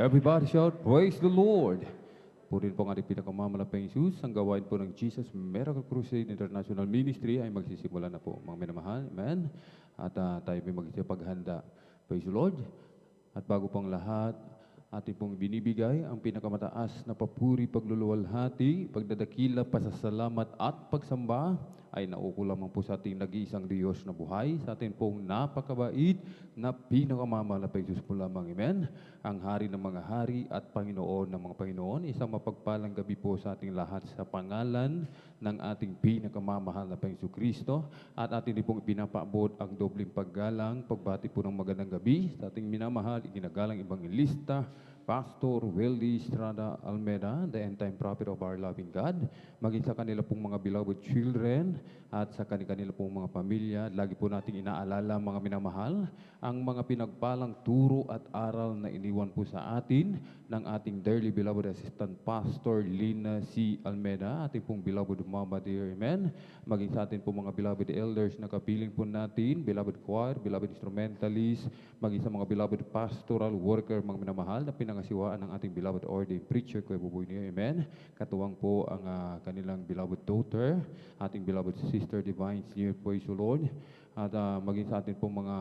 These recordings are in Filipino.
Everybody shout, praise the Lord! Purihin po ang ating pinakamamalapang Jesus. Ang gawain po ng Jesus Miracle Crusade International Ministry ay magsisimula na po, mga minamahal. Amen? At tayo may magsipaghanda. Praise the Lord! At bago pang lahat, ating pong binibigay ang pinakamataas na papuri, pagluluwalhati, pagdadakila, pasasalamat at pagsamba ay nauko lamang po sa ating nag-iisang Diyos na buhay, sa ating pong napakabait na pinakamamalapay Diyos po lamang. Amen? Ang Hari ng mga hari at Panginoon ng mga Panginoon, isang mapagpalang gabi po sa ating lahat sa pangalan ng ating pinakamamahal na Panginoon Kristo, at ating din pong pinapaabot ang dobling paggalang, pagbati po ng magandang gabi sa ating minamahal, iginagalang Evangelista, Pastor Weldy Estrada Almeda, the end-time prophet of our loving God, maging sa kanila pong mga beloved children at sa kanila pong mga pamilya. Lagi po nating inaalala, mga minamahal, ang mga pinagpalang turo at aral na iniwan po sa atin ng ating dearly beloved assistant Pastor Lina C. Almeda, ating pong beloved Mama dear, amen. Maging sa atin pong mga beloved elders na kapiling po natin, beloved choir, beloved instrumentalist, maging sa mga beloved pastoral worker, mga minamahal, na pinangasiwaan ng ating beloved ordained preacher, Kuya Buboy niyo, amen. Katuwang po ang kanilang beloved daughter, ating beloved sister Divine Senior, praise the Lord. At maging sa atin pong mga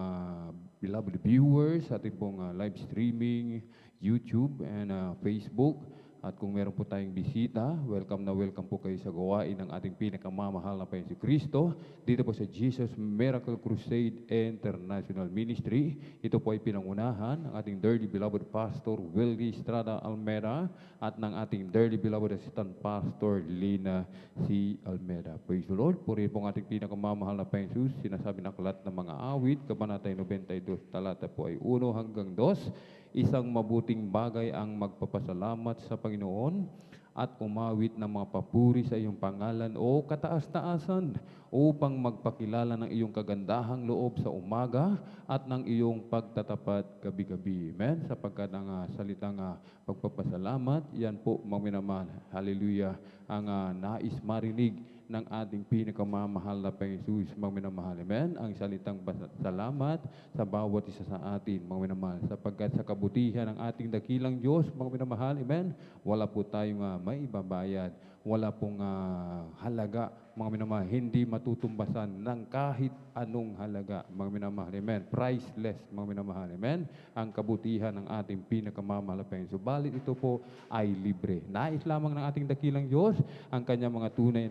beloved viewers, ating pong live streaming, YouTube and Facebook. At kung meron po tayong bisita, welcome na welcome po kayo sa gawain ng ating pinakamamahal na Panginoon Kristo dito po sa Jesus Miracle Crusade International Ministry. Ito po ay pinangunahan ng ating dearly beloved Pastor Weldy Estrada Almeda at ng ating dearly beloved Assistant Pastor Lina C. Almeda. Praise the Lord. Purihin po ang ating pinakamamahal na Panginoon. Sinasabi ng aklat ng mga awit, Kabanata 92, talata po ay 1 hanggang 2. Isang mabuting bagay ang magpapasalamat sa Panginoon at umawit ng mga papuri sa iyong pangalan o kataas-taasan upang magpakilala ng iyong kagandahang loob sa umaga at ng iyong pagtatapat gabi-gabi. Amen? Sapagkat ang salitang pagpapasalamat, yan po, mga minamahal, hallelujah, ang nais marinig ng ating pinakamamahal na Panginoon Jesus, mga minamahal. Amen? Ang salitang salamat sa bawat isa sa atin, mga minamahal, sapagkat sa kabutihan ng ating dakilang Diyos, mga minamahal, amen, wala po tayong may ibabayad, wala pong halaga, mga minamahal, hindi matutumbasan ng kahit anong halaga, mga minamahal, amen, priceless, mga minamahal, amen, ang kabutihan ng ating pinakamamahal na Panginoon. Subalit ito po ay libre. Nais lamang ng ating dakilang Diyos ang kanyang mga tunay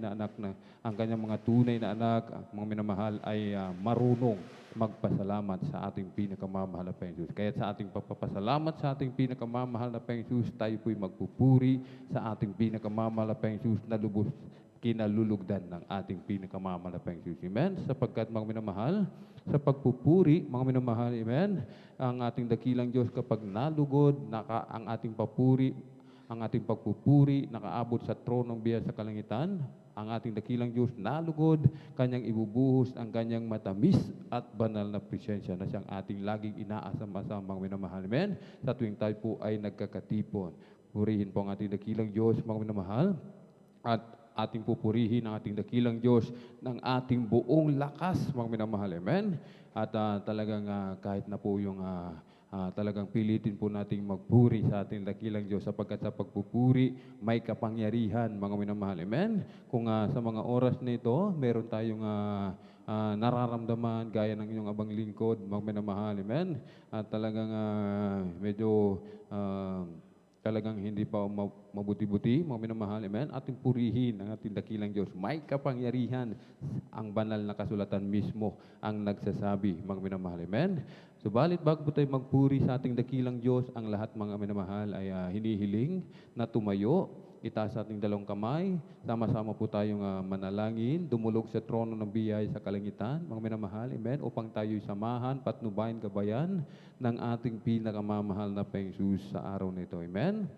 na anak mga minamahal ay marunong magpasalamat sa ating pinakamamahal na Panginoon. Kaya sa ating pagpapasalamat sa ating pinakamamahal na Panginoon, tayo po'y magpupuri sa ating pinakamamahal na Panginoon na lubos kinalulugdan ng ating pinakamamahal na Panginoon. Amen? Sapagkat, mga minamahal, sa pagpupuri, mga minamahal, amen, ang ating dakilang Diyos kapag nalugod, ang ating pagpupuri, nakaabot sa tronong biyaya sa kalangitan, ang ating dakilang Diyos nalugod, kanyang ibubuhos ang kanyang matamis at banal na presensya na siyang ating laging inaasam-asam, mga minamahal. Amen? Sa tuwing tayo po ay nagkakatipon. Purihin po ang ating dakilang Diyos, mga minamahal, at ating pupurihin ang ating dakilang Diyos ng ating buong lakas, mga minamahal. Amen? At talagang kahit na po yung talagang pilitin po nating magpuri sa ating dakilang Diyos, sapagkat sa pagpupuri may kapangyarihan, mga minamahal. Amen? Kung sa mga oras na ito, meron tayong nararamdaman gaya ng inyong abang lingkod, mga minamahal. Amen? At talagang medyo talagang hindi pa mabuti-buti, mga minamahal, amen, ating purihin ang ating dakilang Diyos. May kapangyarihan, ang banal na kasulatan mismo ang nagsasabi, mga minamahal, amen. Subalit, bago po tayo magpuri sa ating dakilang Diyos, ang lahat, mga minamahal, ay hinihiling na tumayo, itaas sa ating dalawang kamay, sama-sama po tayong manalangin, dumulog sa trono ng biyaya sa kalangitan, mga minamahal, amen, upang tayo'y samahan, patnubayan, gabayan ng ating pinakamamahal na Panginoon sa araw na ito, amen.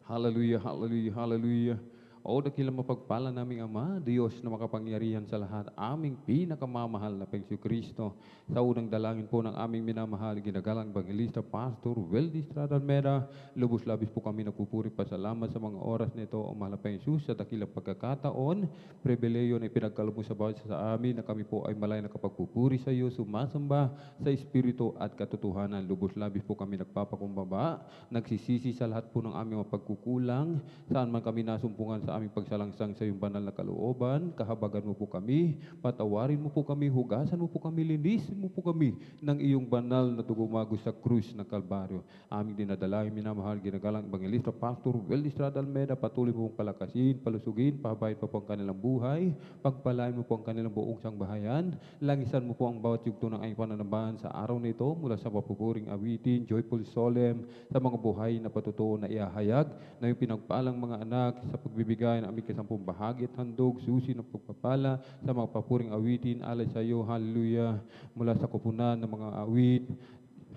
Hallelujah, hallelujah, hallelujah. O dakilang mapagpala naming Ama, Diyos na makapangyarihan sa lahat, aming pinakamamahal na Panginoon Kristo, sa unang dalangin po ng aming minamahal, ginagalang Evangelista Pastor Weldy Estrada Almeda, lubos-labis po kami nagpupuri pasalamat sa mga oras nito, o mahal na Panginoon Jesus, sa dakilang pagkakataon, pribileyo na ipinagkaloob mo sa bawat isa sa amin, na kami po ay malay nakapagpupuri sa iyo, sumasamba sa Espiritu at katotohanan. Lubos-labis po kami nagpapakumbaba, nagsisisi sa lahat po ng aming mapagkukulang, saan man kami nasumpungan sa aming pagsalangsang sa iyong banal na kalooban, kahabagan mo po kami, patawarin mo po kami, hugasan mo po kami, linisin mo po kami ng iyong banal na dugumagos sa krus ng Kalbaryo. Aming dinadalangin, minamahal, ginagalang Evangelista Pastor Weldy Estrada Almeda, patuloy mo pong palakasin, palusugin, pahabayin pa po ang kanilang buhay, pagpalain mo po ang kanilang buong sangbahayan, langisan mo po ang bawat yugto ng aming pananambahan sa araw na ito, mula sa mapupuring awitin, joyful solemn, sa mga buhay na patutuo na iahayag, na yung pinagpalang mga anak sa pagbibigay ng aming kasampung bahagi at handog, susi ng pagpapala sa mga papuring awitin, alay sa iyo, hallelujah, mula sa kupunan ng mga awit,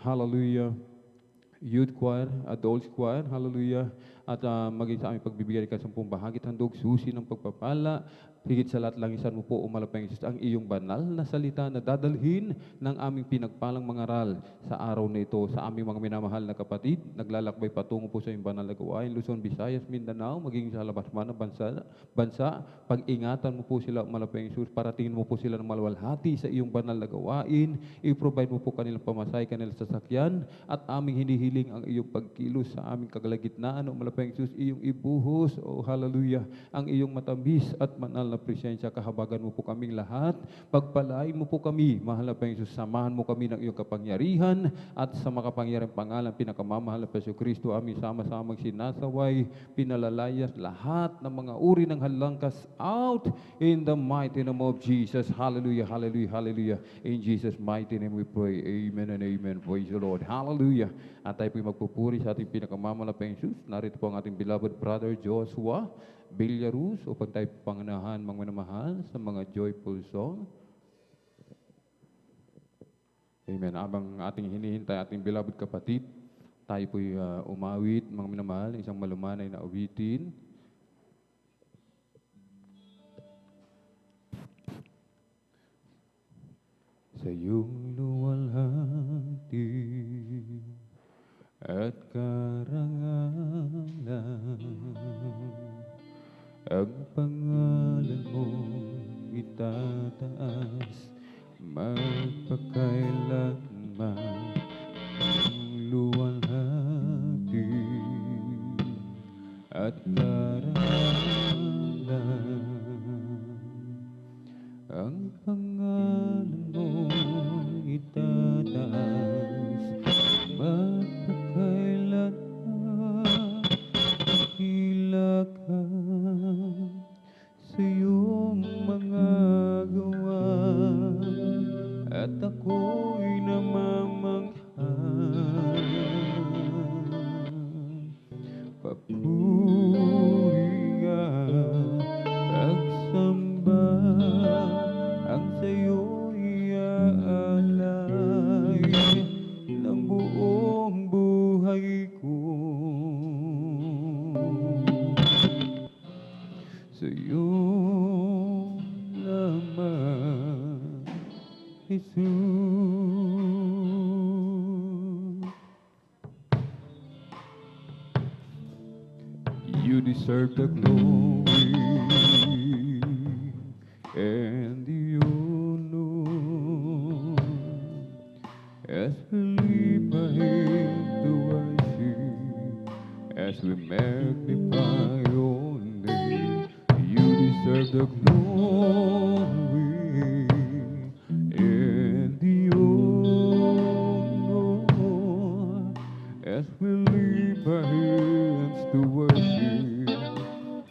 hallelujah, youth choir, adult choir, hallelujah, at maging sa aming pagbibigay ng kasampung bahagi at handog, susi ng pagpapala, higit sa lahat, langisan mo po, umalapang Jesus, ang iyong banal na salita na dadalhin ng aming pinagpalang mga aral sa araw na ito, sa aming mga minamahal na kapatid, naglalakbay patungo po sa iyong banal na gawain, Luzon, Visayas, Mindanao, maging sa labas man ng bansa, pag-ingatan mo po sila, umalapang Jesus, paratingin mo po sila ng malwalhati sa iyong banal na gawain, i-provide mo po kanilang pamasay, kanilang sasakyan, at aming hinihiling ang iyong pagkilos sa aming kagalagitnaan, umalapang Jesus, iyong ibuhos, oh hallelujah, ang iyong matamis at manal na presensya, kahabagan mo po kaming lahat, pagpalain mo po kami, mahal na Panginoon, samahan mo kami ng iyong kapangyarihan, at sa makapangyarihang pangalan, pinakamamahal na Panginoon Kristo, aming sama-samang sinasaway, pinalalayas lahat ng mga uri ng halangkas out, in the mighty name of Jesus, hallelujah, hallelujah, hallelujah, in Jesus' mighty name we pray, amen and amen, praise the Lord, hallelujah. At tayo po'y magpupuri sa ating pinakamamahal na Panginoon Jesus. Narito po ang ating beloved brother Joshua Villaruz upang tayo panganahan mga minamahal sa mga joyful song. Amen. Abang ating hinihintay ating beloved kapatid, tayo po'y umawit mga minamahal, isang malumanay na awitin. Sa iyong luwalhati at karangalan, ang pangalan mo itataas magpakailanman. Ang luwalhati at karangalan, ang pangalan mo itataas magpakailanman. Dakila ka sa iyong mga gawa, at ako'y namamangha. Papuri at pagsamba ang sa'yo'y aalay ng buong buhay ko. Sa iyong laman, Jesus. You deserve the glory and the honor, as we live by the worship, as we magnify your name. You deserve the glory and the honor, as we lift our hands to worship,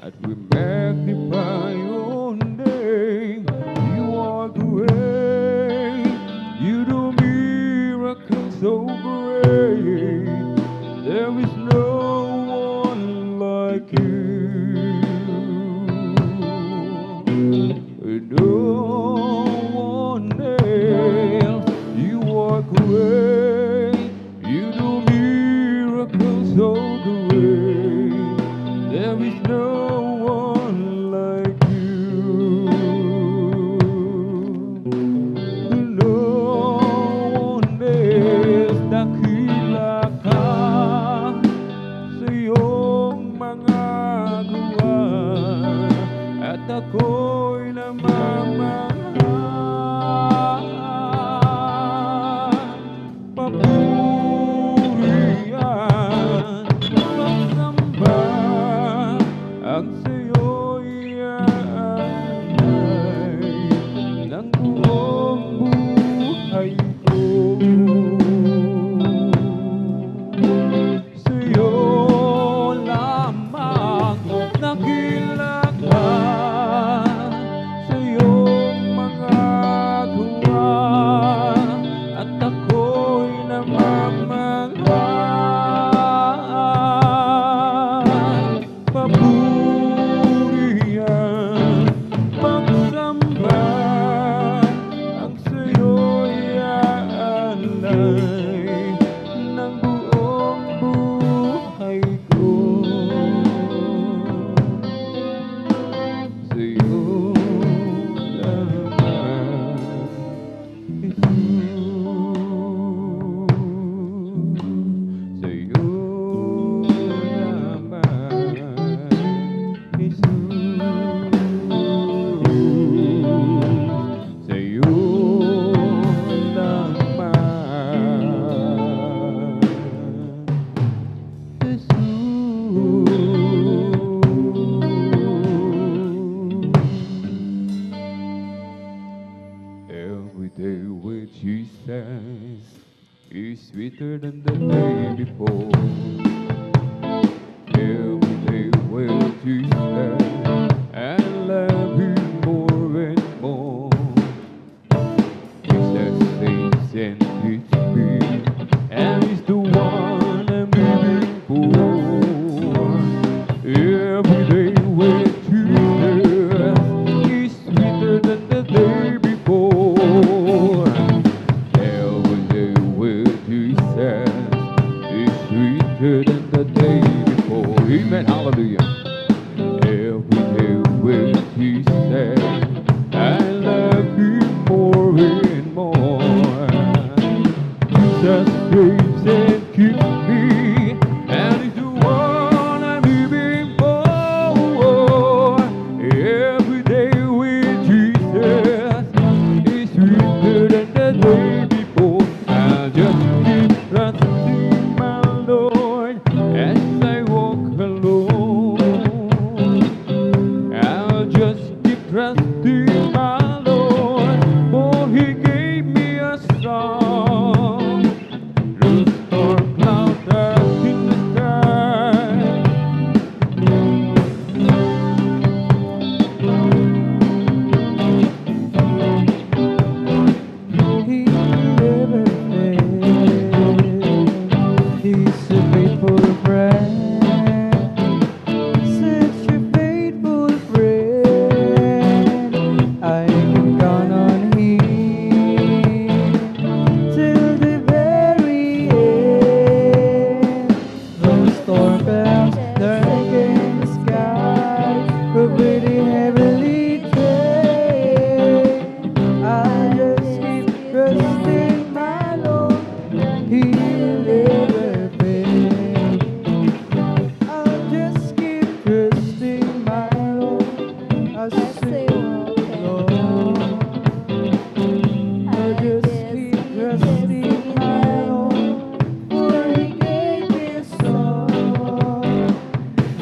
as we magnify your name. You are great, you do miracles so great, there is no one like you. No one else, you are great, you do miracles so great, there is no one sweeter than the day before. Every day with Jesus, I love Him more and more. Jesus saves and keeps me, and He's the one I'm living for. Every day with Jesus is sweeter than the day before. Every day with Jesus is sweeter than the day before. Amen. Hallelujah. Every day with Jesus, I love Him more and more. Jesus saves and keeps me, and He's the one I'm living for. Every day with Jesus is sweeter than the day before. I'll just keep trusting my Lord as I walk alone. I'll just keep trusting my Lord, for He gave me a song. Through storm clouds dark in the sky, He never fails. He's a faithful friend, such a faithful friend. I can count on Him till the very end. Though storm clouds darken the sky over the heavenly train, I'll just keep trusting my Lord. He will never fail. I'll just keep trusting my Lord as I walk along. I'll just keep trusting my Lord, for He gave me a song.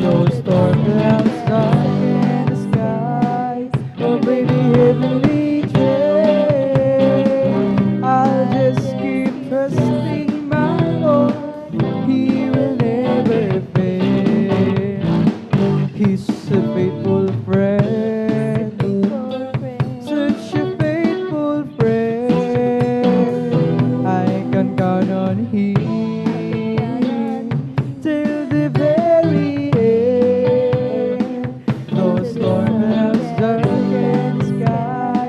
Though storm clouds darken the sky over the heavenly train, I'll just keep trusting my Lord. He will never fail. He's a faithful friend, such a faithful friend. I can count on Him till the very end. Though storm clouds darken the sky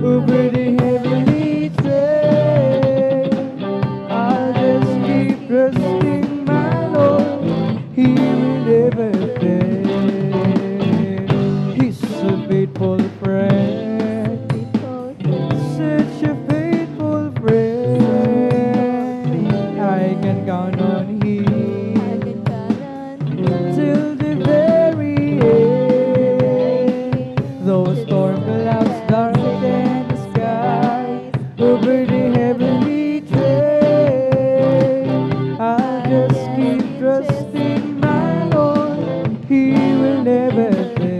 over the heavenly train, I'll just keep trusting my Lord. He will never fail. He's a faithful friend, such a faithful friend. I can count on Him till the very end. Though storm clouds darken the sky over the heavenly train, I'll just keep trusting my Lord. He will never fail.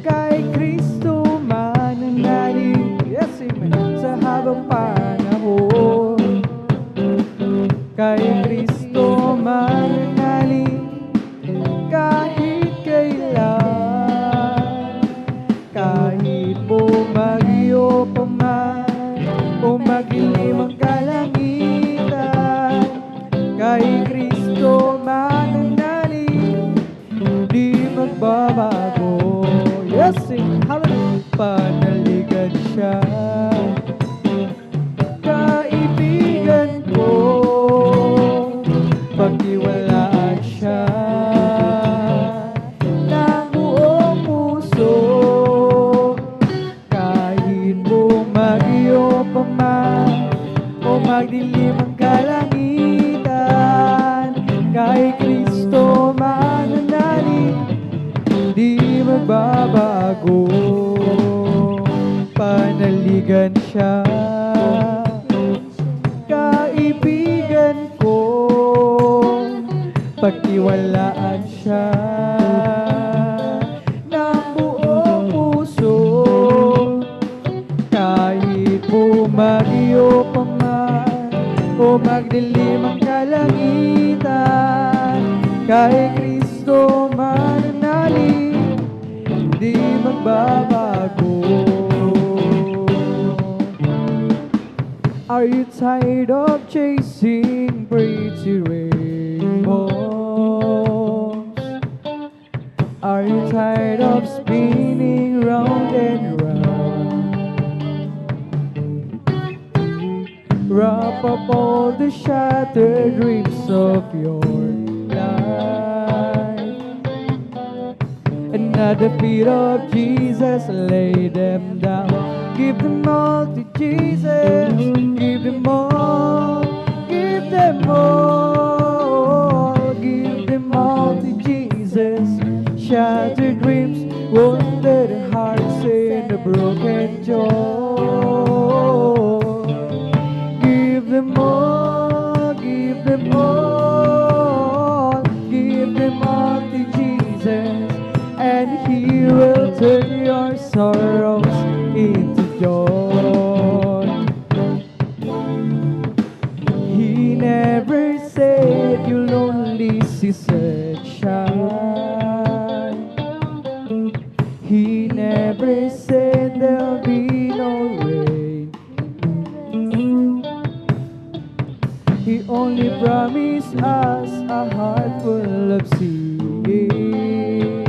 Kay Kristo mananalig, yes, amen, sa habang panahon. Kay Kristo mananalig kahit kailan. Kahit bumagyo pa man o magdilim ang kalangitan, kay Kristo mananalig, di magbabago. Yes, sing hallelujah. Panaligan siya, kaibigan ko, pagtiwalaan siya ng buong puso. Kahit bumagyo pa man o magdilim ang kalangitan, kay Kristo mananalig, di magbabago. Panaligan siya, kaibigan ko, pagtiwalaan siya ng buong puso. Kahit bumagyo pa man kay Kristo mananalig, di magbabago. Are you tired of chasing pretty rainbows? Are you tired of spinning round and round? Wrap up all the shattered dreams of your life, and at the feet of Jesus lay them down. Give them all to Jesus. Give them all. Give them all. Give them all to Jesus. Shattered dreams, wounded hearts, and a broken joy. Give them all. Give them all. Give them all to Jesus, and He will turn your sorrows into joy. He never said you'll only see sunshine. He never said there'll be no rain. He only promised us a heart full of singing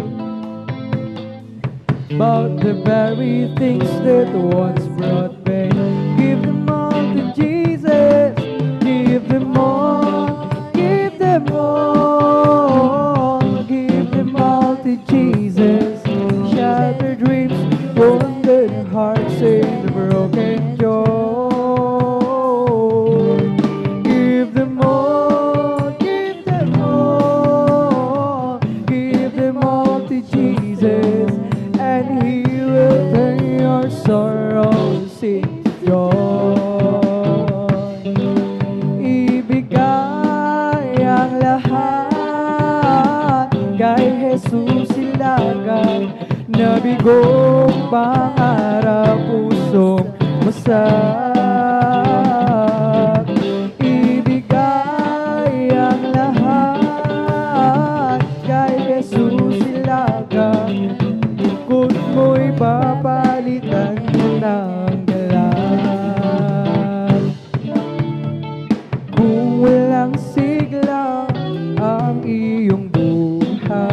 about the very things that once brought pain. Give them all to Jesus. Give them all. Give them all. Give them all to Jesus. Shattered dreams, wounded hearts, and broken joy. Give them all. Give them all. Give them all to Jesus, and He will turn your sorrows into joy. Ibigay ang lahat kay Jesus ilagan, nabigong pangarap pusong masak. Ibigay ang lahat kay Jesus ilagan, kung mo'y papalitan ng galak. Kung walang sigla ang iyong buhay,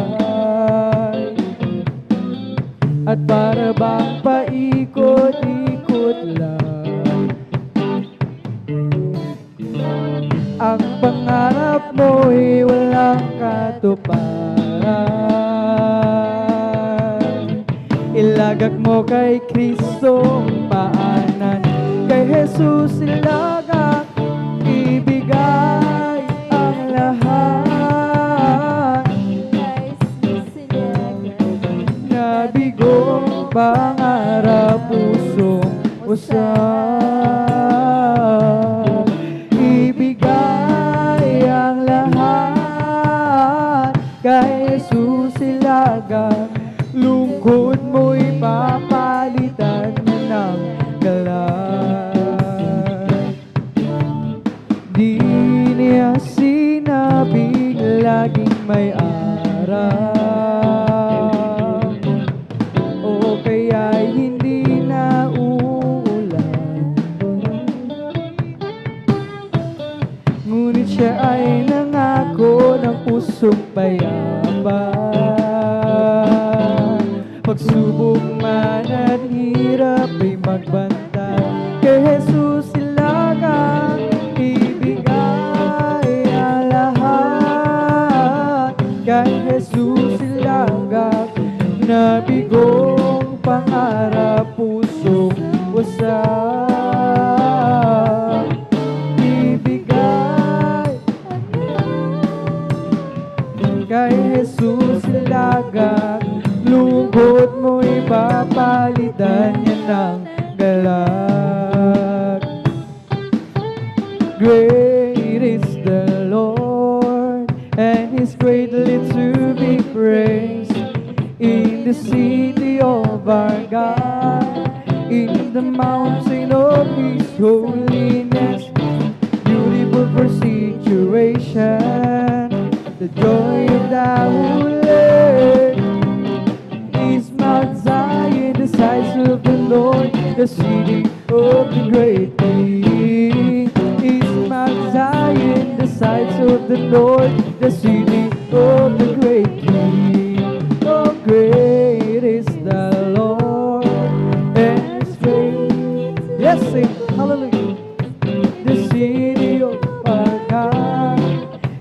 at para bang paikot-ikot lang, ang pangarap mo'y walang katuparan. Ilagak mo kay Kristo ang paanan, kay Jesus ilagak, ibigay ang lahat. Nabigong pangarap pusong usap, ibigay ang lahat kay Jesus ilagak. Lungkot mo'y papalitan ng galak. Di niya sinabing laging may araw, o kaya'y hindi na uulan. Ngunit siya ay nangako ng pusong payaban. Pagsubok man at hirap ay magbantay, kay Jesus ilagak, ibigay ang lahat. Kay Jesus ilagak, nabigong pangarap pusong wasak. Ibigay kay Jesus ilagak, lungkot mo'y papalitan niya ng galak. Great is the Lord, and He's greatly to be praised in the city of our God, in the mountain of His holiness. Beautiful for situation, the joy of thy Lord is Mount Zion, the sights of the Lord, the city of the great King. Is Mount Zion, the sights of the Lord, the city of the great King. Oh, great is the Lord, and His great. Yes, sing hallelujah. The city of our God,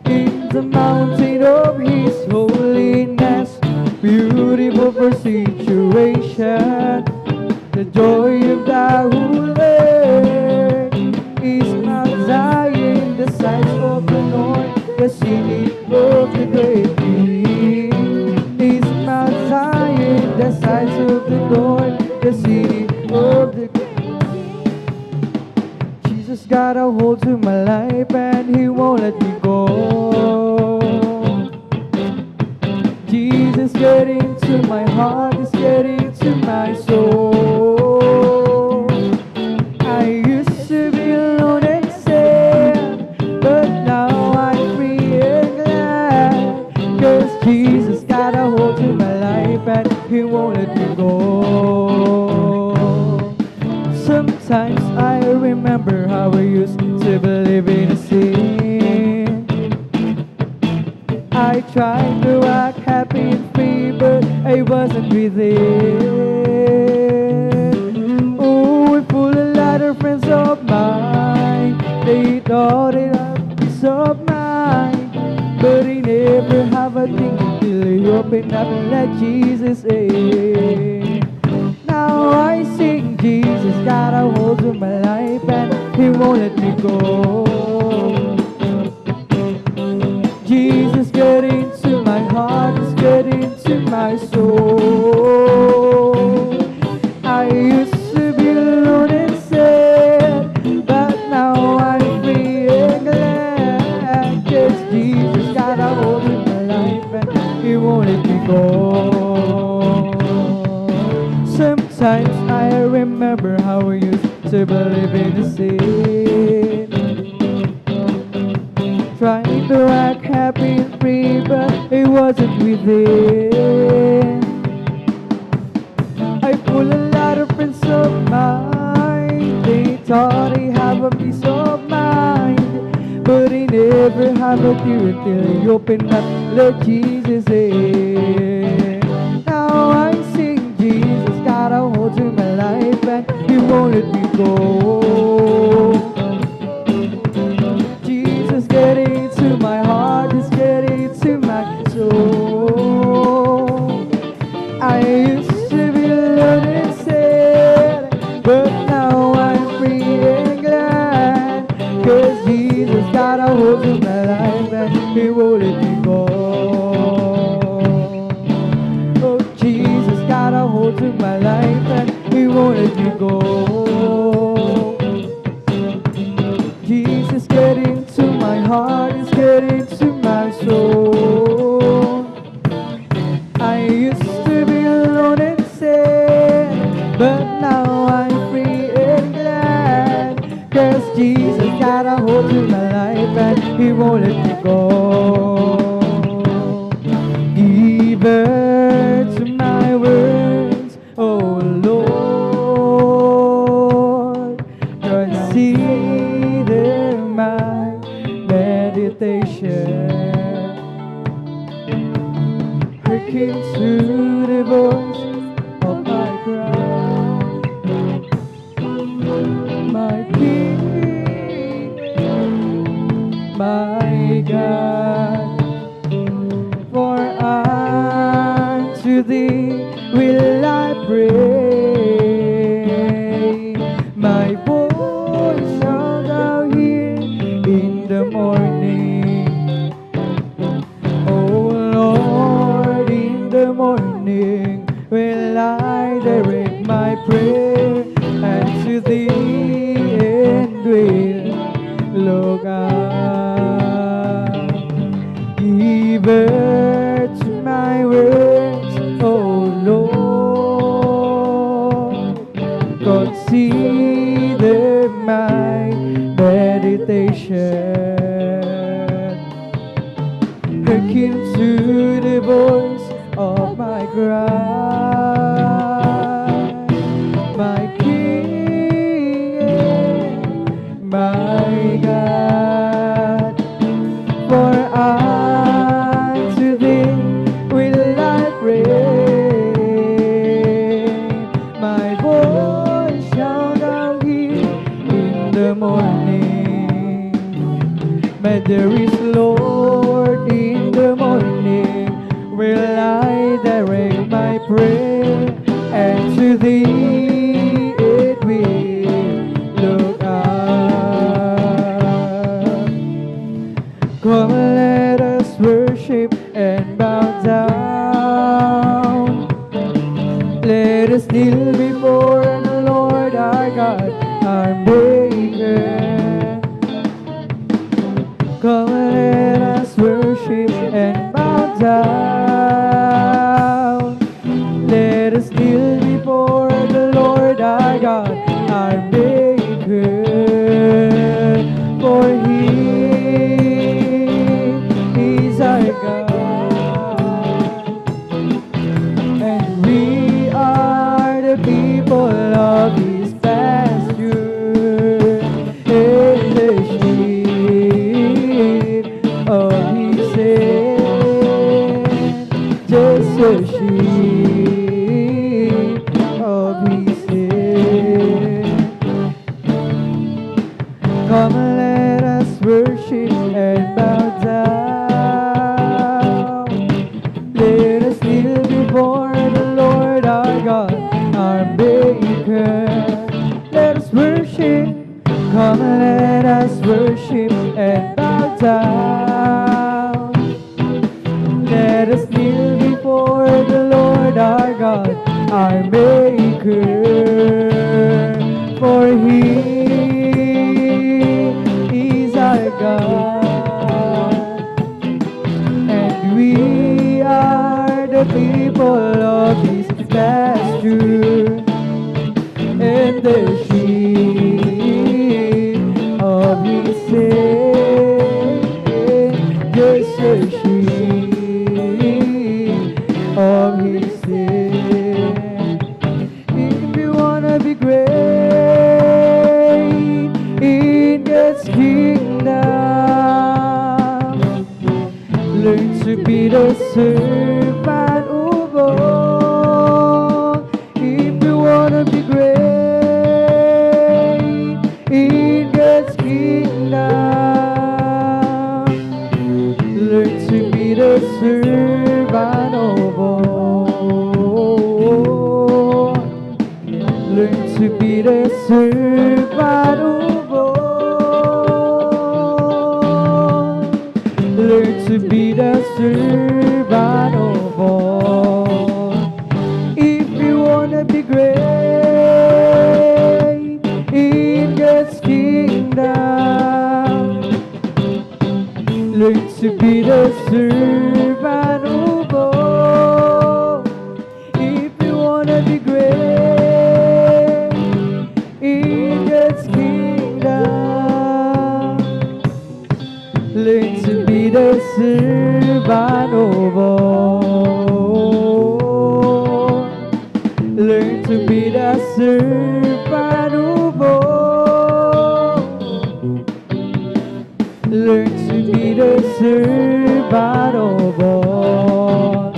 in the mountain of His holiness, beautiful for situation. The joy of thy Lord is Mount Zion, the sights of the Lord, the city of the great King. Is Mount Zion, the sights of the Lord, the city of the great King. Jesus got a hold to my life and He won't let me go. Jesus get into my heart, He's getting into my soul. I used to be alone and sad, but now I'm free and glad. 'Cause Jesus got a hold to my life and He won't let me go. Sometimes I remember how I used to believe in sin. I tried to act happy and free, but I wasn't within. Oh, I fooled a lot of friends of mine. They thought it had peace of mind, but I never have a thing until I open up and let Jesus in. Now I sing, Jesus got a hold of my life and He won't let me go. Jesus get into my heart, He's get into my soul. I used to be alone and sad, but now I'm free and glad. 'Cause Jesus got a hold of my life and He won't let me go. Sometimes I remember how I used to believe in the sin, trying to act happy and free, but it wasn't within. I fooled a lot of friends of mine. They thought they have a peace of mind, but they never have a tear until they open up, let Jesus in. Now I sing, Jesus got a hold to my life and He won't let me go. Jesus get into my heart, He's getting into my soul. I used to be alone and sad, but now I'm free and glad. 'Cause Jesus got a hold of my life and He won't let me go. Oh, Jesus got a hold of my life and He won't let me go. Jesus get into my heart, He's get into my soul. I used to be alone and sad, but now I'm free and glad. 'Cause Jesus got a hold of my life and He won't let me go. Give birth to my words, oh Lord. Consider my meditation. Hearken to the voice of my cry, my King, my God. For unto Thee will I pray. My voice shall Thou hear in the morning. Oh Lord, in the morning will I direct my prayer unto Thee and will look up. Give birth to my words, oh Lord. Consider my meditation. hearken to the voice of my cry, my King and my God. For unto thee will I pray, my voice shall thou hear in the morning. But there is Lord in the morning, will I direct my prayer, and to thee it will look up. Come, let us worship and bow down. Let us kneel before the Lord our God, our Maker. Come, let us worship and bow down. Let us kneel before the Lord our God, our Maker. For He is our God, and we are the people of His pasture, and the sheep of His hand, just the sheep of His hand. Come, let us worship and bow down. Let us kneel before the Lord our God, our Maker. Let us worship. Come, let us worship and bow down. Let us kneel before the Lord our God, our Maker. For He is our God, and we are the people of His pasture, and the sheep of His hand, yes, the sheep of His hand. If you wanna be great in God's kingdom, learn to be the servant of all. If you wanna be great in God's kingdom, learn to be the servant of all. Learn to be the servant of all. Learn to be the servant of all. If you wanna be great in God's kingdom, learn to be the servant of all. If you wanna be great in God's kingdom, learn to be the servant of all. Learn to be the servant of all. Learn to be the servant of all.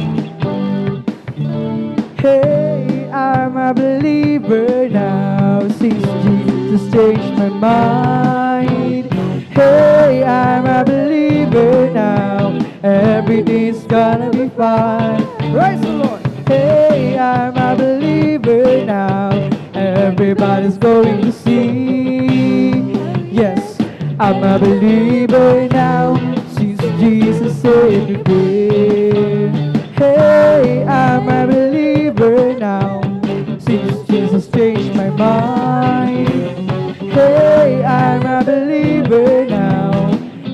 Hey, I'm a believer now, since Jesus changed my mind. Hey, I'm a believer now, everything's gonna be fine. Praise the Lord. Hey, I'm a believer now, everybody's going to see. Yes, I'm a believer now, since Jesus saved me free. Hey, I'm a believer now, since Jesus changed my mind. Hey, I'm a believer now,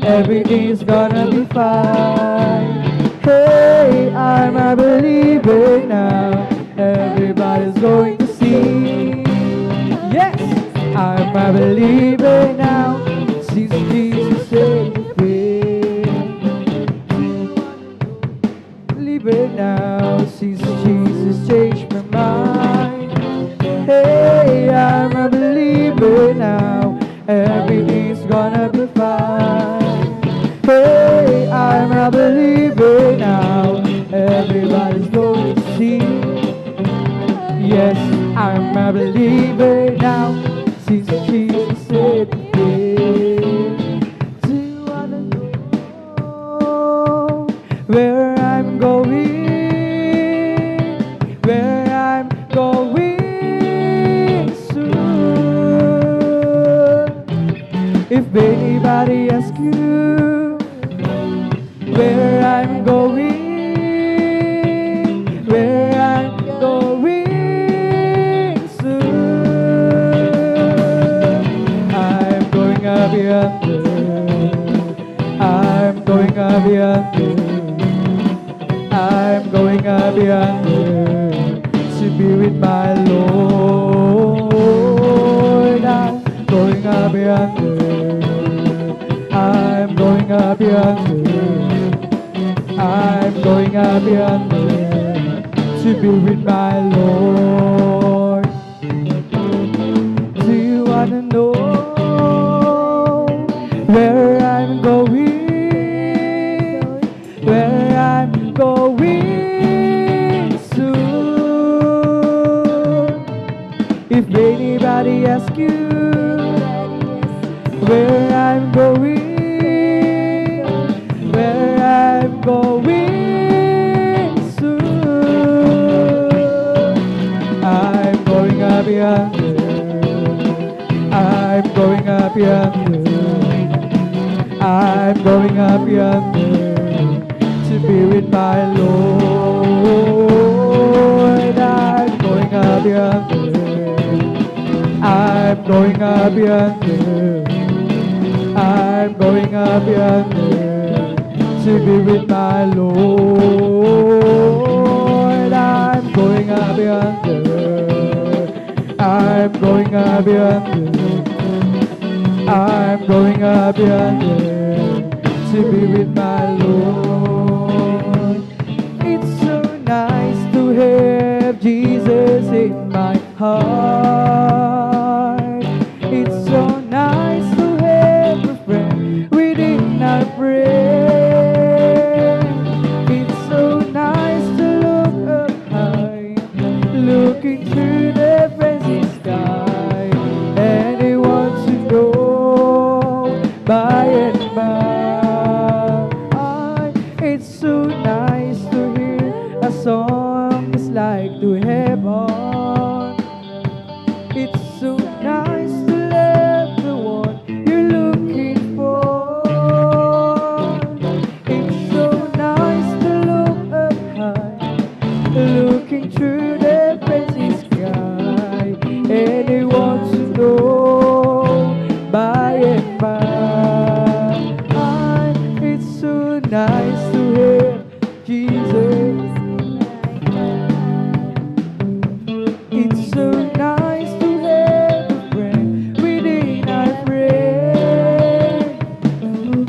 everything's gonna be fine. Hey, I'm a believer now, everybody's going to see. Yes, I'm a believer now, since Jesus saved me free. believer now, since Jesus changed my mind. Hey, I'm a believer now, everything's gonna be fine. Hey, I'm a believer now, everybody's going to see. Yes, I'm a believer now, since Jesus said it. Do you wanna know where I'm going? Where I'm going soon. If anybody asks you where I'm going, where I'm going soon. I'm going up yonder, I'm going up yonder, I'm going up yonder to be with my Lord. I'm going up yonder, I'm going up yonder, I'm going up yonder to be with my Lord. Do you wanna know where I'm going? Where I'm going soon. If anybody asks you where I'm going, where I'm going soon. I'm going up yonder, I'm going up yonder, I'm going up yonder to be with my Lord. I'm going up yonder, I'm going up yonder, I'm going up yonder to be with my Lord. I'm going up yonder, I'm going up yonder, I'm going up yonder to be with my Lord. It's so nice to have Jesus in my heart. It's so nice to have a friend within our prayer. It's so nice to look up high, looking through the frenzy sky, and he wants to know by and by. It's so nice to hear a song it's like to heaven. It's so nice to love the one you're looking for. It's so nice to look up high, looking through the frenzy sky, and he wants to know by and by. It's so nice to hear Jesus. It's so nice to have a friend within our prayer.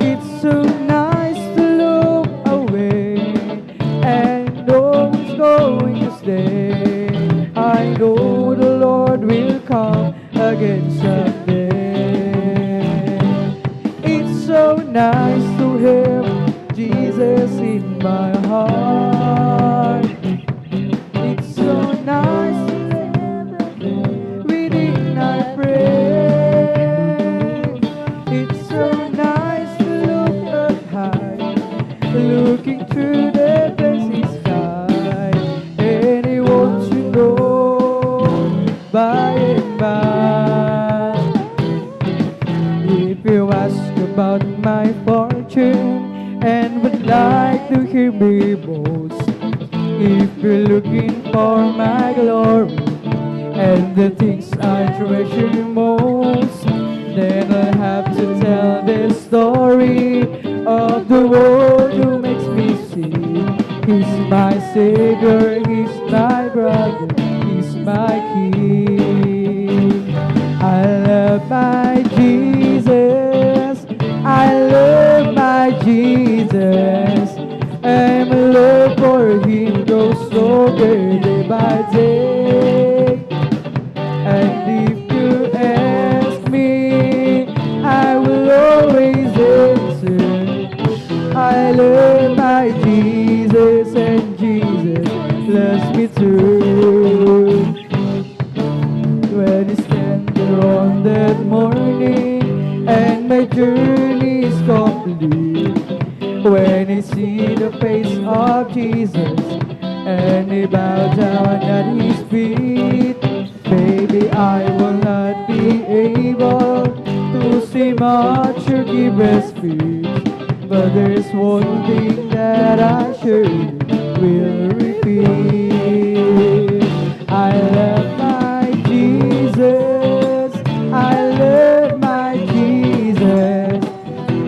It's so nice to look away and know who's going to stay. I know the Lord will come again someday. It's so nice to have Jesus in my heart. It's so nice to have Him within our prayer. It's so nice to look up high, looking through the frenzy sky, and he wants to know by and by. If you ask about my fortune and would like to hear me boast, if you're looking for my glory and the things I treasure most, then I'll have to tell the story of the one who makes me sing. He's my Savior, He's my brother, He's my King. I love my Jesus, I love my Jesus, I'm in love for Him grows stronger day by day. And if you ask me, I will always answer. I love my Jesus, and Jesus loves me too. When I stand there on that morning and my journey is complete, when I see the face of Jesus and I bow down at His feet, maybe I will not be able to say much or give a speech, but there's one thing that I surely will repeat. I love my Jesus, I love my Jesus,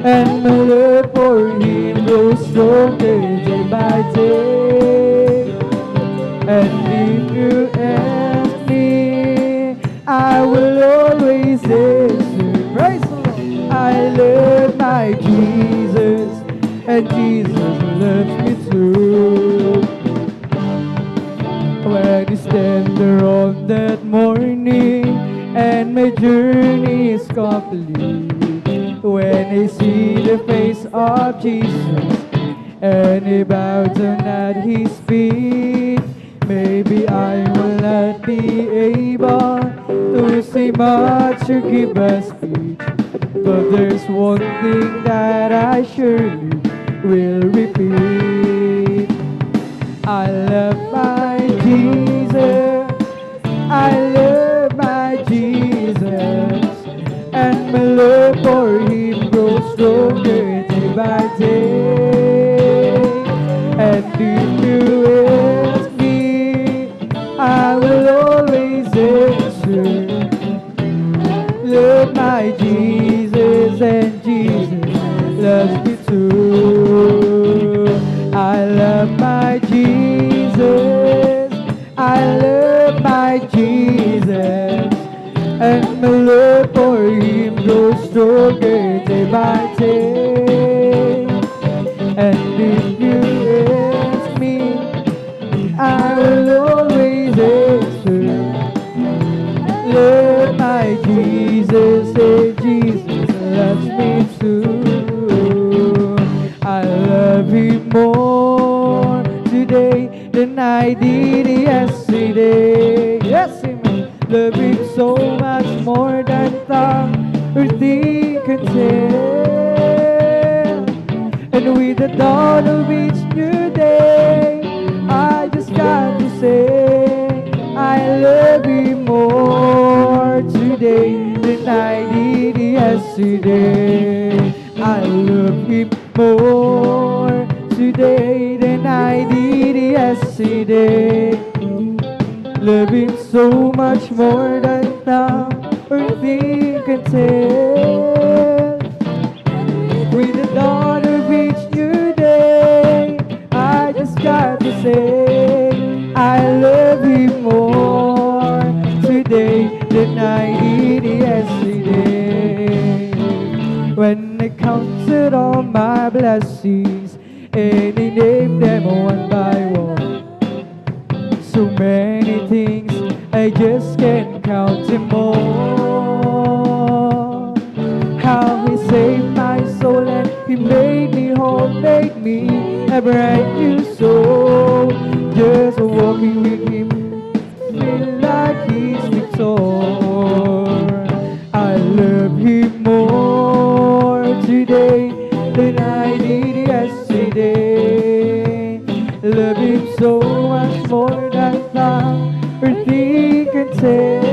and my love for Him grows stronger day by day. And if you ask me, I will always answer. Praise the Lord. I love my Jesus, and Jesus loves me too. When I stand there on that morning and my journey is complete, when I see the face of Jesus and I bow down at His feet, maybe I will not be able to say much or give a speech, but there's one thing that I surely will repeat. I love my Jesus, I love my Jesus, and my love for Him grows stronger day by day. And if you ask me, I will always answer. Love my Jesus, and Jesus loves me too. I love my Jesus, I love my Jesus, and my love for Him grows stronger day by day. And if you ask me, I will always answer. Love my Jesus, and Jesus loves me too. I love Him more today than I did yesterday. Yes, Amen. Love Him so much more than tongue or thing can tell. And with the dawn of each new day, I just got to say, I love Him more today than I did yesterday. I love Him more today than I did yesterday. Love Him so much more than now or think can tell. With the dawn of each new day, I just got to say, I love Him more today than I did yesterday. When I counted all my blessings and I named them one by one, so many things I just can't count them all. How He saved my soul and He made me whole, made me a brand new soul. Just walking with Him, feel like He's victor. I love Him more today than I did yesterday. Love Him so much more than time or thing can tell.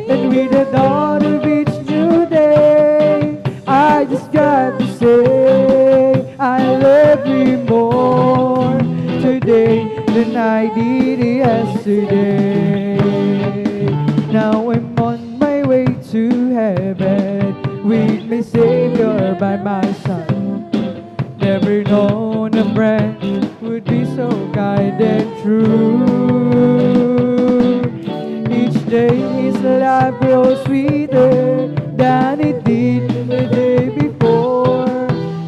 And with the dawn of each new day, I just got to say, I love Him more today than I did yesterday. Now I'm on my way to heaven with my Savior by my side. Never known a friend would be so kind and true. Each day His love grows sweeter than it did the day before.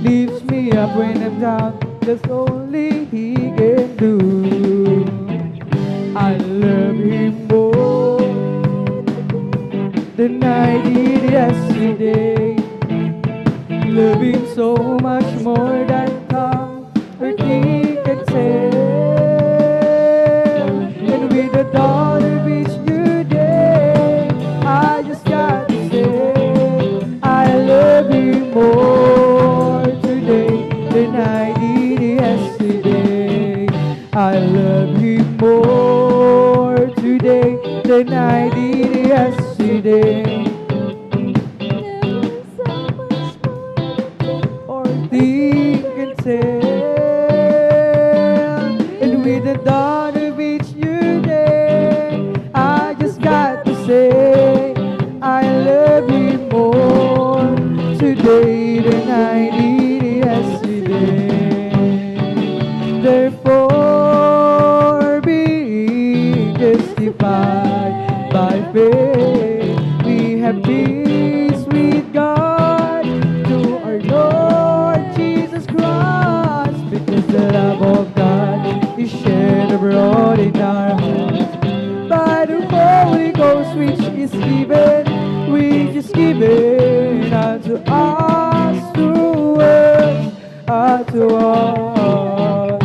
Lifts me up when I'm down, as only He can do. I love Him more than I did yesterday. Love Him so much more than tongue or thing can say. And with the dawn of each new day, I just got to say, I love Him more today than I did yesterday. I love Him more today than I did yesterday. Or think and tell. And with the dawn of each new day, I just got to say, I love Him more today than I did yesterday. Therefore, being justified by faith, we have peace with God through our Lord Jesus Christ, because the love of God is shed abroad in our hearts by the Holy Ghost, which is given unto us through us, unto us.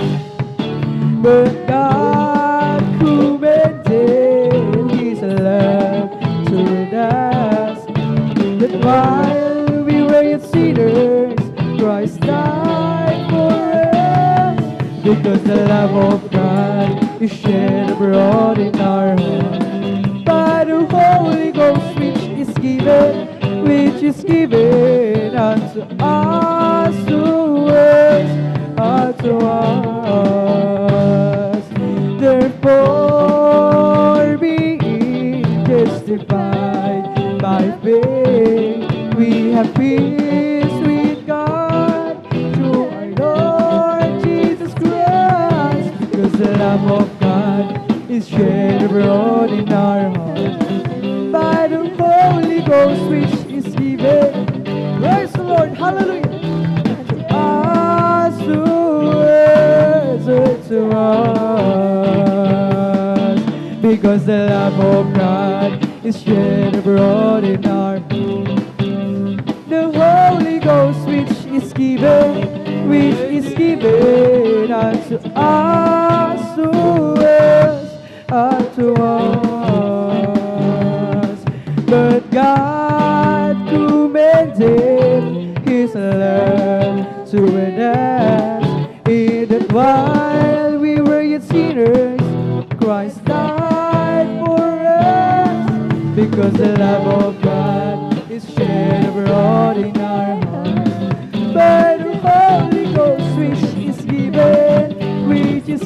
But God commended His love toward us, that while we were yet sinners, Christ died for us. Because the love of God is shed abroad in our hearts by the Holy Ghost, which is given unto us through us, unto us. Therefore, being justified by faith, we have peace with God through our Lord Jesus Christ, because the love of God is shed abroad in our hearts by the Holy Ghost, which is given. Praise the Lord, hallelujah. To us, to us, because the love of God is shed abroad in our hearts. The Holy Ghost, which is given unto us, unto us. But God commended His love toward us, in that while we were yet sinners, Christ died for us. Because the love of God is shed abroad in our hearts by the Holy Ghost, which is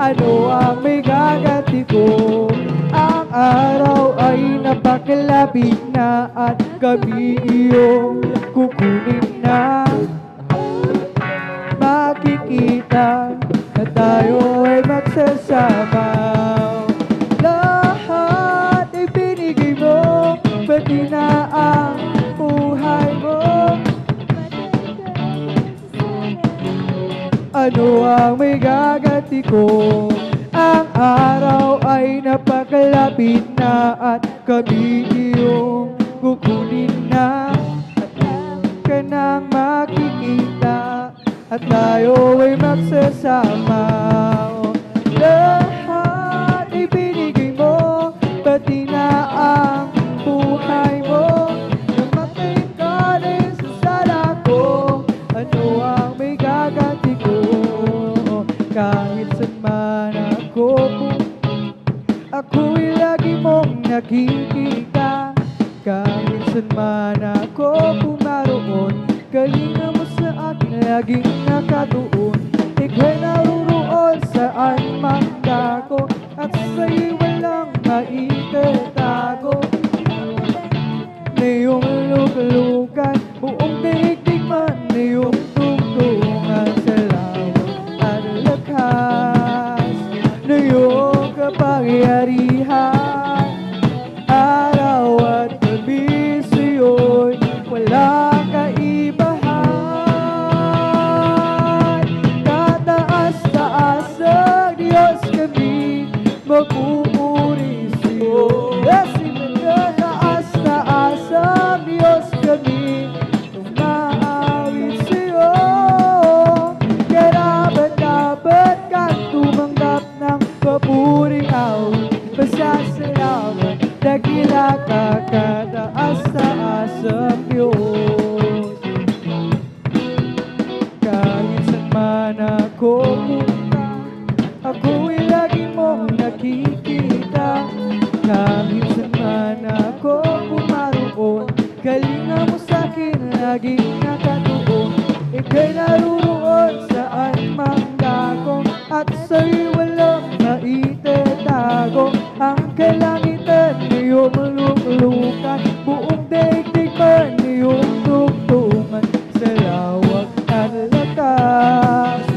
Ano ang may gagati ko ang araw ay napakalapit na at kami iyong kukunin na. Makikita na tayo ay magsasama. Lahat ibinigay mo, pati na ang buhay mo. Ano ang may gaganti ko? Ang araw ay napakalapit na at kami iyong kukunin na. At ka nang makikita at tayo ay magsasama. Lahat ibinigay mo, pati na ang buhay mo. Namatay ka rin sa sala ko, ano ang may gaganti ko? Kahit saan man ako'y lagi mong nakikita. Kahit saan man ako pumaroon, kalinga mo sa akin laging nakatuon. Ika'y naruroon saan man ako, at sa'yo'y walang maitatago. Na iyong lukalukan, buong daigdig man na iyong tugtungan. Salamat at lakas na iyong kapangyarihan. Araw at gabi sa'yo'y walang kaibahan. Tataas-taas ang Diyos kami, magpupuri sa'yo. Tataas-taas ang Diyos kami, tumaawit sa'yo. Karapat-dapat kang tumanggap ng papuring awit. Pasasalamat, dakila ka, kataas-taas ang Diyos. Kahit saan man ako punta, ako'y lagi mong nakikita. Kahit saan man ako pumaroon, kalinga mo sa'kin laging nakatuon. Ika'y naruroon saan man ako, at sa'yo'y walang maitatago. Ang kalangitan iyong luklukan, buong daigdig man iyong tugtungan. Sa lawak at lakas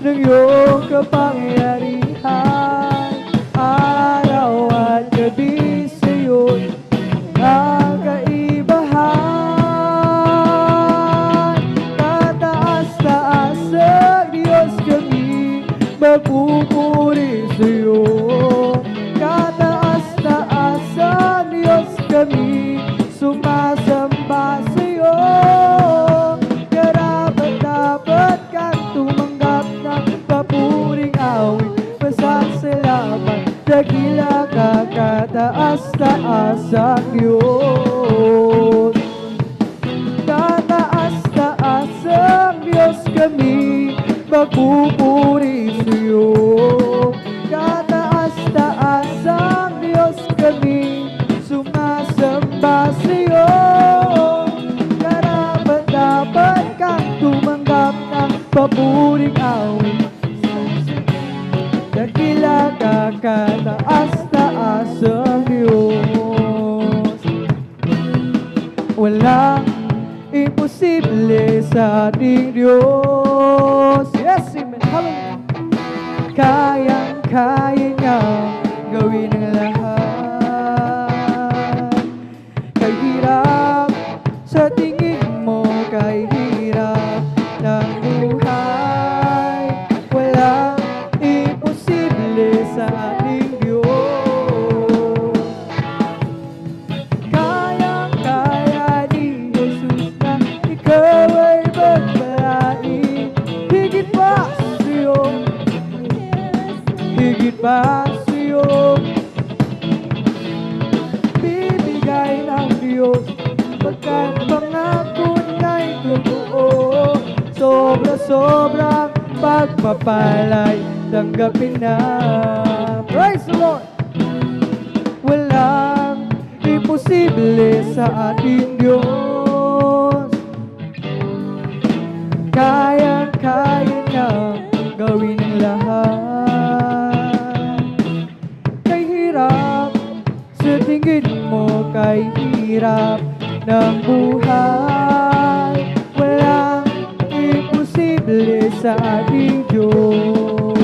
ng iyong kapangyarihan, araw at gabi sa'yo'y ang kaibahan. Tataas-taas ang Diyos kami, magpupuri sa'yo. Kataas-taas ang Diyos kami, sumasamba sa'yo. Karapat-dapat kang tumanggap ng papuring awit. Pasasalamat, dakila ka, kataas-taas ang Diyos. Kataas-taas ang Diyos kami, magpupuri sa'yo. Kataas-taas ang Diyos kami, sumasamba sa'yo. Karapat-dapat kang tumanggap ng papuring awit. Dakila ka, kataas-taas ang Diyos. Walang imposible sa ating Diyos. Yes, amen. Hallelujah. Kayang-kaya niya gawin ang lahat. Kahirap sa tingin mo, kahirap ng buhay, walang imposible sa ating Diyos. Kayang-kaya ni Jesus na ikaw ay magpalain. Higit pa sa'yo, higit pa sa'yo, bibigay ng Diyos pagkat pangako niya'y totoo. Sobra-sobrang pagpapalay, tanggapin na. Praise the Lord! Walang imposible sa ating Diyos. Kayang-kaya niya gawin ang lahat. Kahirap sa tingin mo kay hirap ng buhay. Walang imposible sa ating Diyos.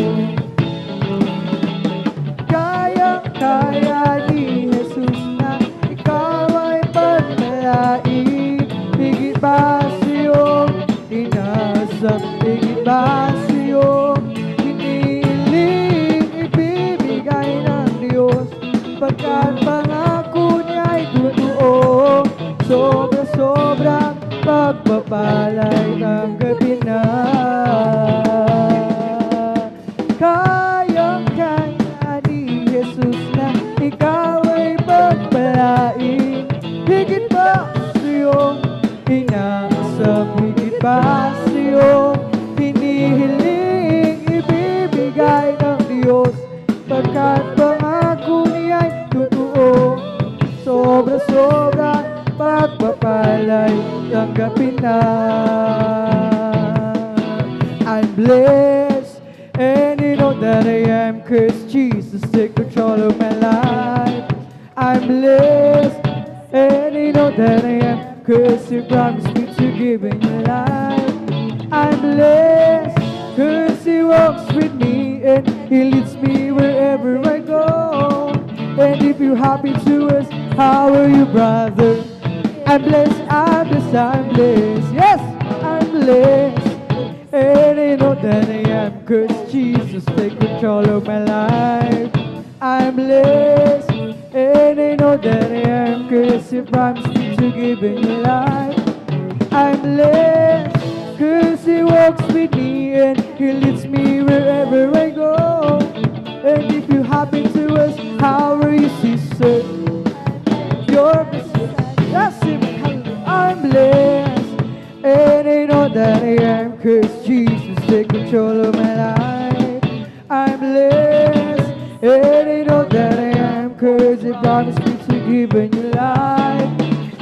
Kayang-kaya ni Jesus na ikaw ay pagpalain. Higit pa sa iyong inasam, higit pa sa iyong hinihiling, ibibigay ng Diyos. Pagkat pangako niya'y totoo, sobra-sobrang pagpapala'y tanggapin na. Kayang-kaya ni Jesus na ikaw ay pagpalain. Higit pa sa iyong inaasam, higit pa sa iyong hinihiling, ibibigay ng Diyos. Pagkat pangako niya'y totoo, sobra-sobra pagpapala'y tanggapin na. I'm blessed and you know that I am, 'cause Jesus take control of my life. I'm blessed and you know that I am, 'cause He promised me to give me life. I'm blessed 'cause He walks with me and He leads me wherever I go. And if you're happy to us, how are you, brother? I'm blessed, I'm blessed, I'm blessed. Yes, I'm blessed. And I know that I am, 'cause Jesus take control of my life. I'm blessed. And I know that I am, 'cause He promised me to give me life. I'm blessed 'cause He walks with me and He leads me wherever I go. And if you happen to ask, how are you, sister? You're blessed. That's it. I'm blessed. And I know that I am, 'cause Jesus take control of my life. I'm blessed. And I know that I am, 'cause He promised me to give a new life.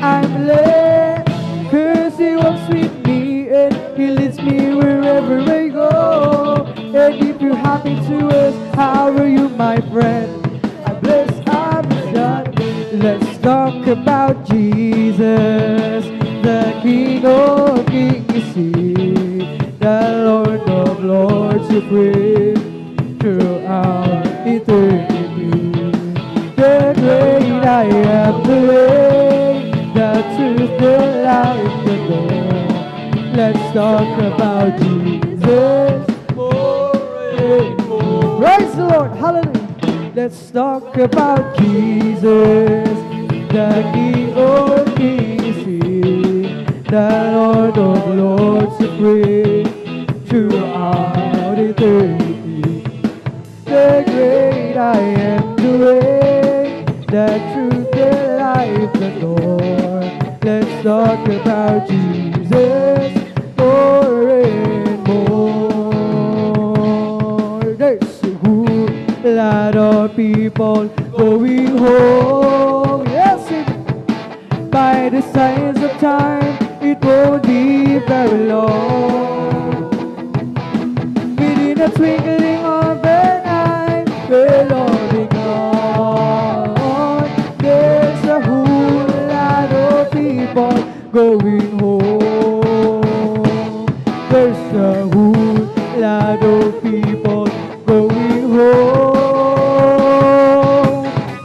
I'm blessed 'cause He walks with me and He leads me wherever I go. And if you're happy to ask, how are you, my friend? I'm blessed, I'm blessed. Let's talk about Jesus, the King of Kings, is He, the Lord of Lords, supreme throughout eternity. The great I am, the way, the truth, the life, the door. Let's talk about Jesus more and more. Praise the Lord, hallelujah. Let's talk about Jesus, the King of Kings, He, the Lord of Lords, supreme throughout eternity. The great I am, the way, the truth, the life, the Lord. Let's talk about Jesus more and more. There's a whole lot of people going home. Yes, by the signs of time, it won't be very long. Within a twinkling of an eye, we'll all be gone. There's a whole lot of people going home. There's a whole lot of people going home.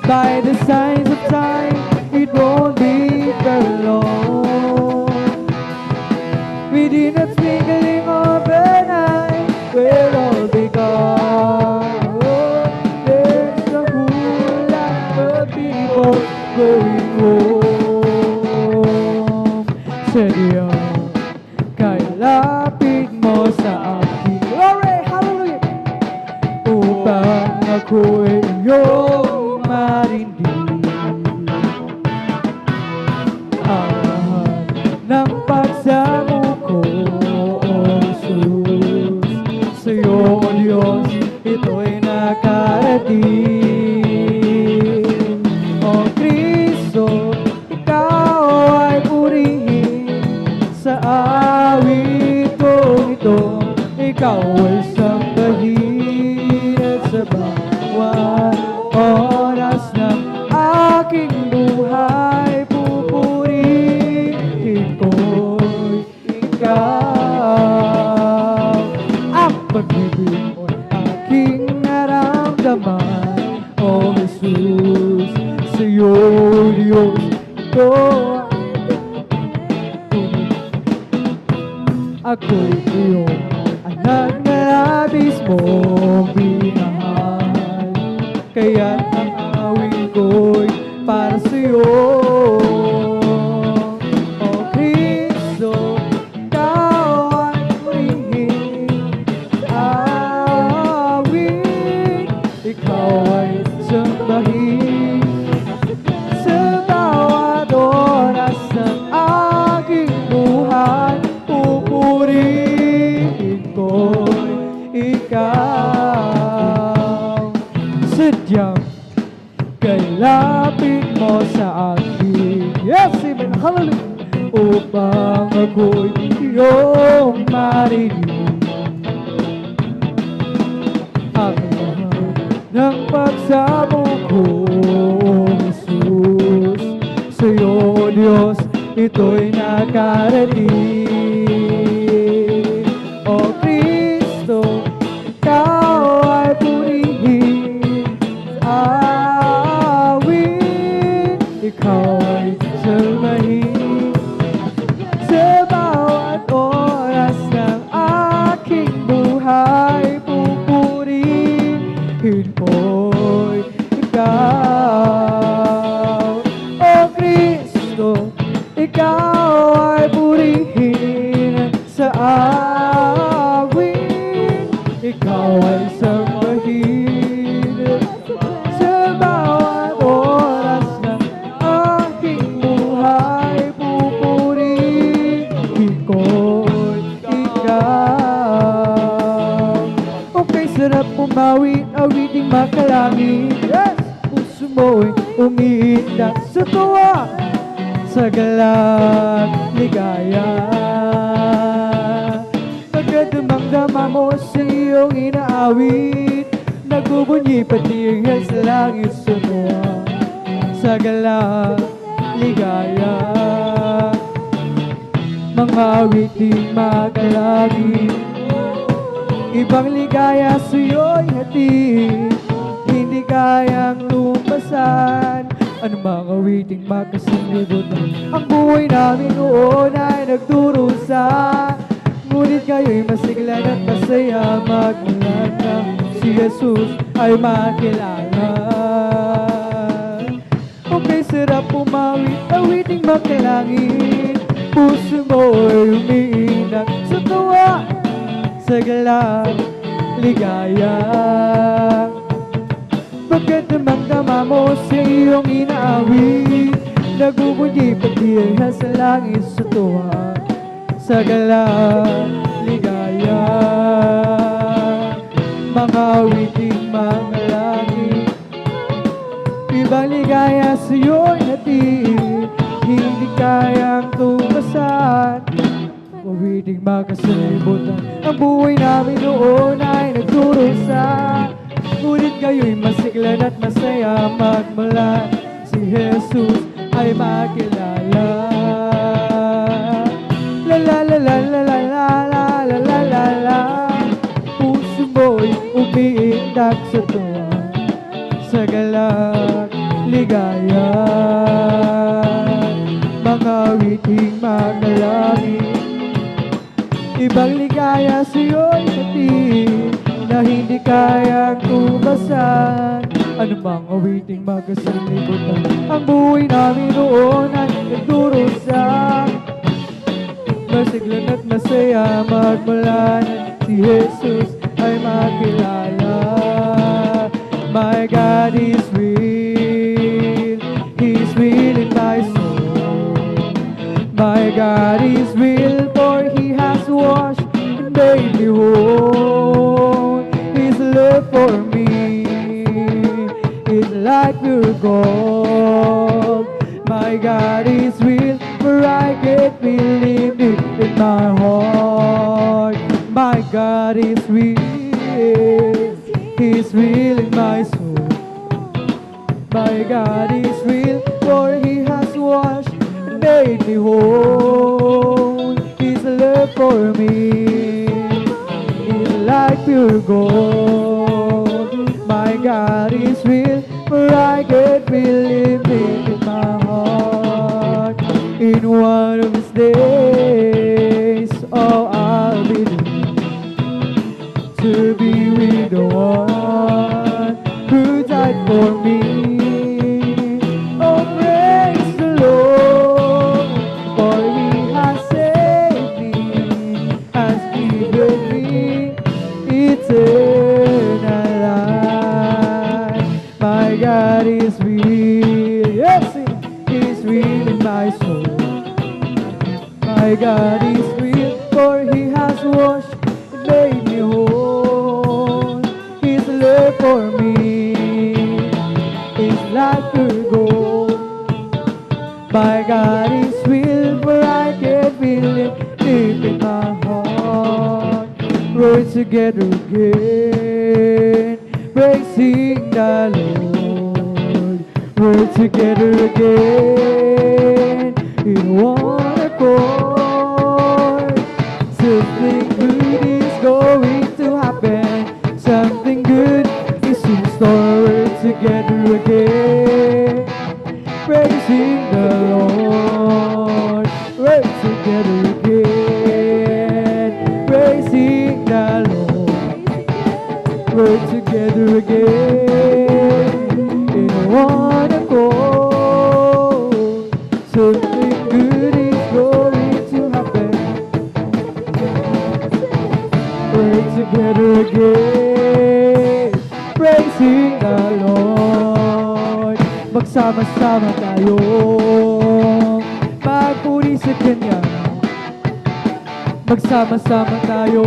By the signs of time, it won't be very long. Within a twinkling of an eye, we'll all be gone. There's a whole lot of people going home. Sadya, kailapit mo sa akin. Glory, hallelujah! Upang ako'y iyong marindig. Ang lahat ng pagsamo ko, O Jesus, sa'yo, O Diyos, ito'y nakarating. O Kristo, Ikaw ay purihin sa awit kong ito. Ikaw ay sambahin at sa bawat oras ng aking buhay. puso ako'y iyong anak na labis mong minahal. Kaya ang awit ko'y para sa'yo. O Kristo, ikaw ay purihin sa awit. Ikaw ay sambahin sa bawat oras ng aking buhay. Pupurihin ko'y ikaw. Sadyang kailapit mo sa akin. Yes, amen, hallelujah. Upang ako'y iyong marinig. Ang lahat ng pagsabog ko, Jesus, sa'yo, Diyos, ito'y nakarating. O Kristo, ikaw ay purihin sa awit. Ikaw ay sambahin sa bawat oras ng aking buhay. Pupurihin ko'y ikaw. O Kristo, ikaw ay purihin sa awit. Ikaw ay sambahin sa bawat oras ng aking buhay. Pupurihin ko'y ikaw. Okay, sarap umawit, awiting makalangit. Yes! Puso mo'y umiiyak sa tuwa, sa galak, ligaya. Pagkadamang-dama mo sa iyong inaawit, nagbubunyi pati ang hiyas sa langit sa tuwa, sa galak, ligaya. Mga awiting makalangit, ibang ligaya sa'yo'y hatid, hindi kayang lumpasan. Ano mga awiting makasalibutan. Ang buhay namin noon ay nagdurusa, ngunit kayo'y masiglan at masaya. Magmulat na si Jesus ay makilala. Okay, sarap umawit, awiting makalangit. Puso mo'y umiinak sa tuwa, sa galak, ligaya. Pagkat damang-dama mo sa iyong inaawit, nagbubunyi pati ang hiyas sa langit sa tuwa, sa galak, ligaya. Mga awiting mga langit, ibang ligaya sa iyo'y hatid, hindi kayang tumasan. Awiting makasalibutan. Ang buhay namin noon ay nagdurusa, ngunit kayo'y masiglan at masaya. Magmula si Jesus ay makilala. La la la la la la la la la la la. Puso mo'y umiiyak sa tuwa, sa galak, ligaya. Mga awiting makalangit, ibang ligaya sa'yo'y hatid, na hindi kayang tumasan. Ano mang awiting magkasalibutan. Ang buhay namin noon ay nagdurusa, masiglan at masaya. Magmula si Jesus ay makilala. My God is real, He's real in my soul. My God is real, for He has washed and made me whole. His love for me is like pure gold. My God is real, for I can believe it in my heart. My God is real, He's real in my soul. My God is real, for He has washed and made me whole. His love for me is like pure gold. My God is real, for I can believe it in my heart. in one of these days, oh, I'll be there to be with the one who died for me. Oh, praise the Lord, for He has saved me, has given me eternal life. My God is real, yes, He is real in my soul. My God is real, for He has washed and made me whole. His love for me is like pure gold. My God is real, for I can feel it deep in my heart. We're together again, praising the Lord. We're together again in one accord. Something good is going to happen. Something good is in store. We're together again, praising the Lord. We're together again, praising the Lord. We're together again in one accord. Something good is going to happen. We're together again, praising the Lord. Magsama-sama tayo, magpuri sa Kanya. Magsama-sama tayo,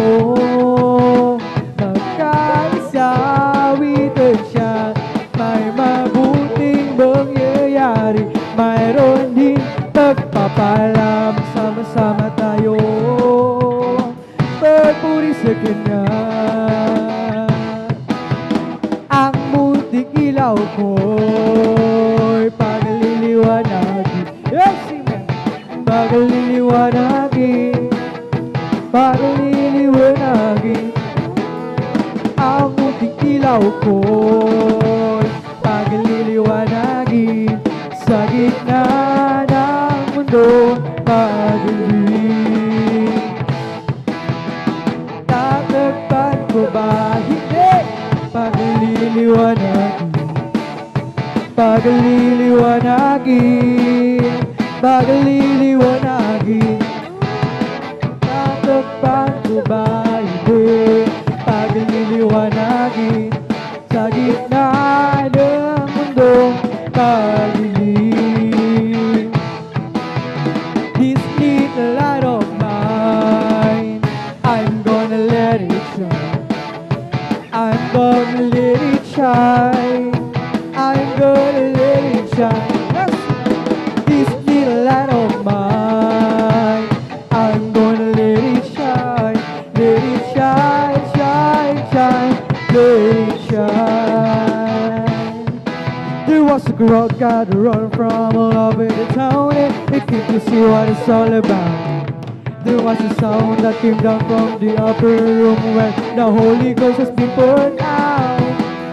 magkaisa, awitin siya. May mabuting mangyayari, mayroon din pagpapala. Magsama-sama tayo, magpuri sa Kanya. Ang munting ilaw ko'y pagliliwanagin. Yes, amen. Pagliliwanagin, pagliliwanagin. Ang munting ilaw ko'y pagliliwanagin. Sa gitna ng mundo madilim. Tatakpan ko ba? Hindi! Pagliliwanagin, pagliliwanagin, pagliliwanagin. Tatakpan ko ba? Hindi. Pagliliwanagin, sa gitna ng mundong madilim. This little light of mine, I'm gonna let it shine. I'm gonna let it shine. I'm gonna let it shine. Yes. This little light of mine, I'm gonna let it shine. Let it shine, shine, shine. Let it shine. There was a girl got run from all over the town, and it came to see what it's all about. There was a sound that came down from the upper room where the Holy Ghost has been poured out.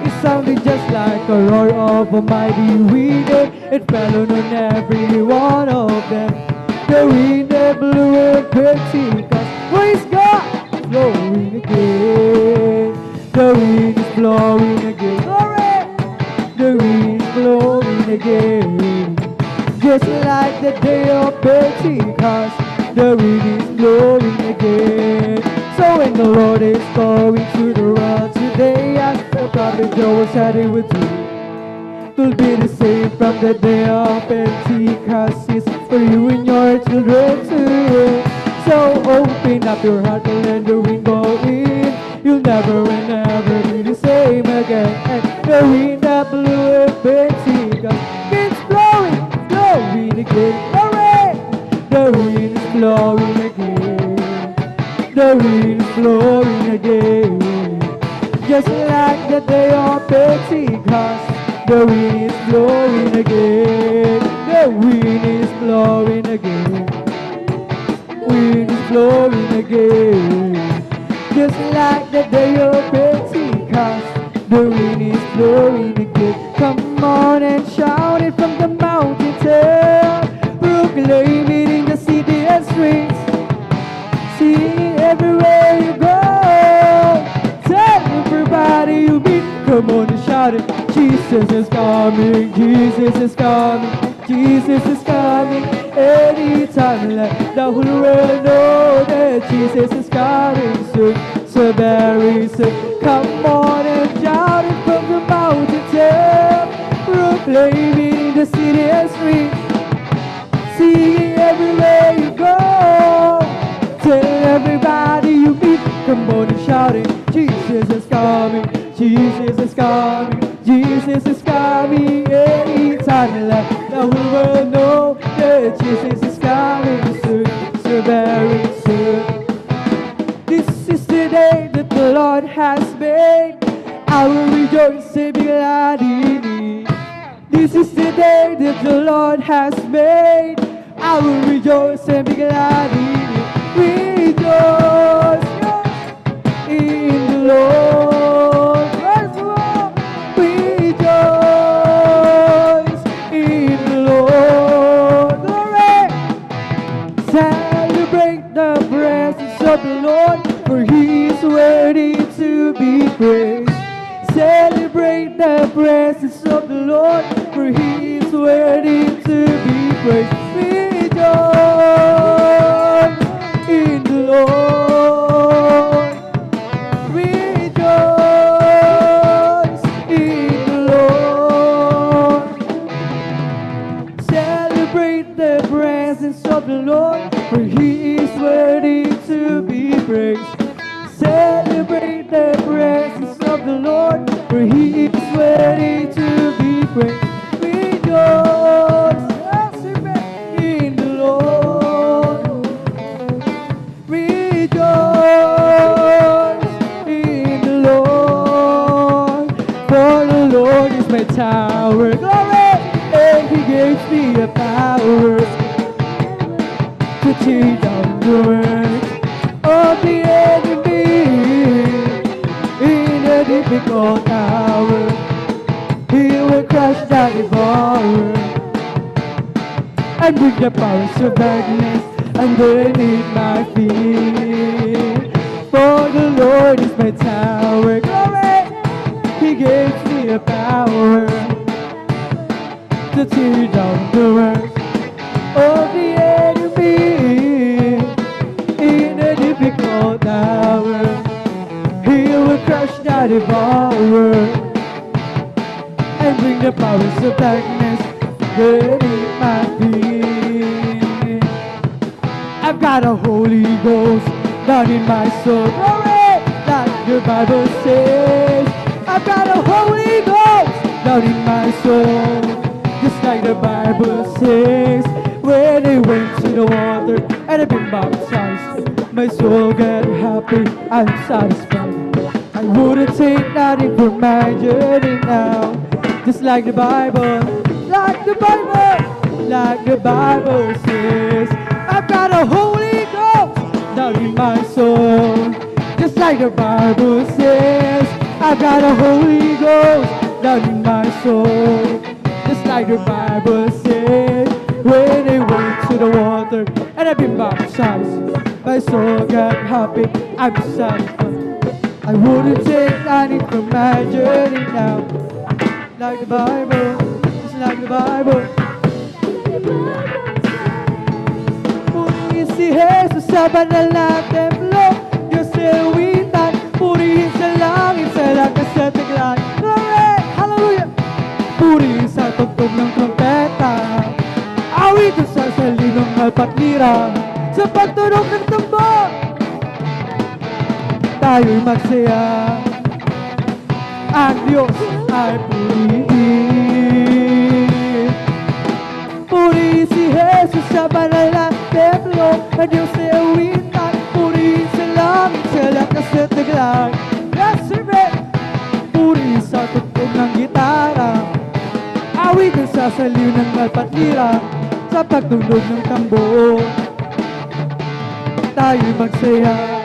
It sounded just like a roar of a mighty wind. It fell on every one of them. The wind that blew a great Pentecost. Praise God! Blowing again. The wind is blowing again. Glory! The wind is blowing again. Just like the day of Pentecost. The wind is blowing again. So when the Lord is going to the world today, as the prophet Joel said he would do, it will be the same from the day of Pentecost. It's for you and your children too. So open up your heart and let the wind go in. You'll never and never be the same again. And the wind that blew at Pentecost, it's blowing, blowing again. Hooray! The wind is blowing again. The wind is blowing again. Just like the day of Pentecost, the wind is blowing again. The wind is blowing again. Wind is blowing again. Just like the day of Pentecost, the wind is blowing again. Come on and shout it from the mountain top. Proclaim it Jesus is coming anytime. Let the whole world know that Jesus is coming soon. So very soon. Come on and shout it from the mountaintop, proclaiming in the city and street, singing everywhere you go. Tell everybody you meet, come on and shout it. Jesus is coming, Jesus is coming, Jesus is coming anytime. Let the whole world know that Jesus is coming soon, so very soon. This is the day that the Lord has made. I will rejoice and be glad in it. This is the day that the Lord has made. I will rejoice and be glad in it. Rejoice in the Lord. First of all, rejoice in the Lord. Glory! Celebrate the presence of the Lord, for He is worthy to be praised. Celebrate the presence of the Lord, for He is worthy to be praised. Rejoice in the Lord. Rejoice in the Lord. Celebrate the presence of the Lord, for He is worthy to be praised. Celebrate the presence of the Lord, for He is worthy to be praised. Rejoice in the Lord. Rejoice in the Lord. For the Lord is my tower. Glory! And He gives me a power to tear down the works of the enemy in a difficult hour. He will crush the devourer and bring the powers of darkness underneath my feet. For the Lord is my tower. Glory! He gives me a power to tear down the works of the enemy in a difficult hour. He will crush the devourer and bring the powers of darkness beneath my feet. I've got a Holy Ghost down in my soul. Glory! Like the Bible says. I've got a Holy Ghost down in my soul. Just like the Bible says. When they went to the water and I've been baptized, my soul got happy, I'm satisfied. I wouldn't take nothing from my journey now. Just like the Bible, like the Bible, like the Bible says. I've got a Holy Ghost down in my soul. Just like the Bible says. I've got a Holy Ghost down in my soul. Just like the Bible says. When they went to the water and I've been baptized, my soul got happy, I'm satisfied. I wouldn't take anything from my journey now. Like the Bible, just like the Bible. Purihin si Jesus sa banal na templo, Diyos ewitan, purihin sa langit, sa lakas sa tiglan. Glory! Hallelujah! Purihin sa tugtog ng trompeta, awitin sa salinong alpatlira, sa pagtunog ng tambor, tayo'y magsaya. Ang Diyos ay purihin. Purihin si Jesus sa banal na templo, ang Diyos ay awitan, purihin sa langit, sa lakas at taglan. Yes, amen! Purihin sa tugtog ng gitara, awitin sa saliw ng alpatlira, sa pagtunog ng tambor, tayo'y magsaya.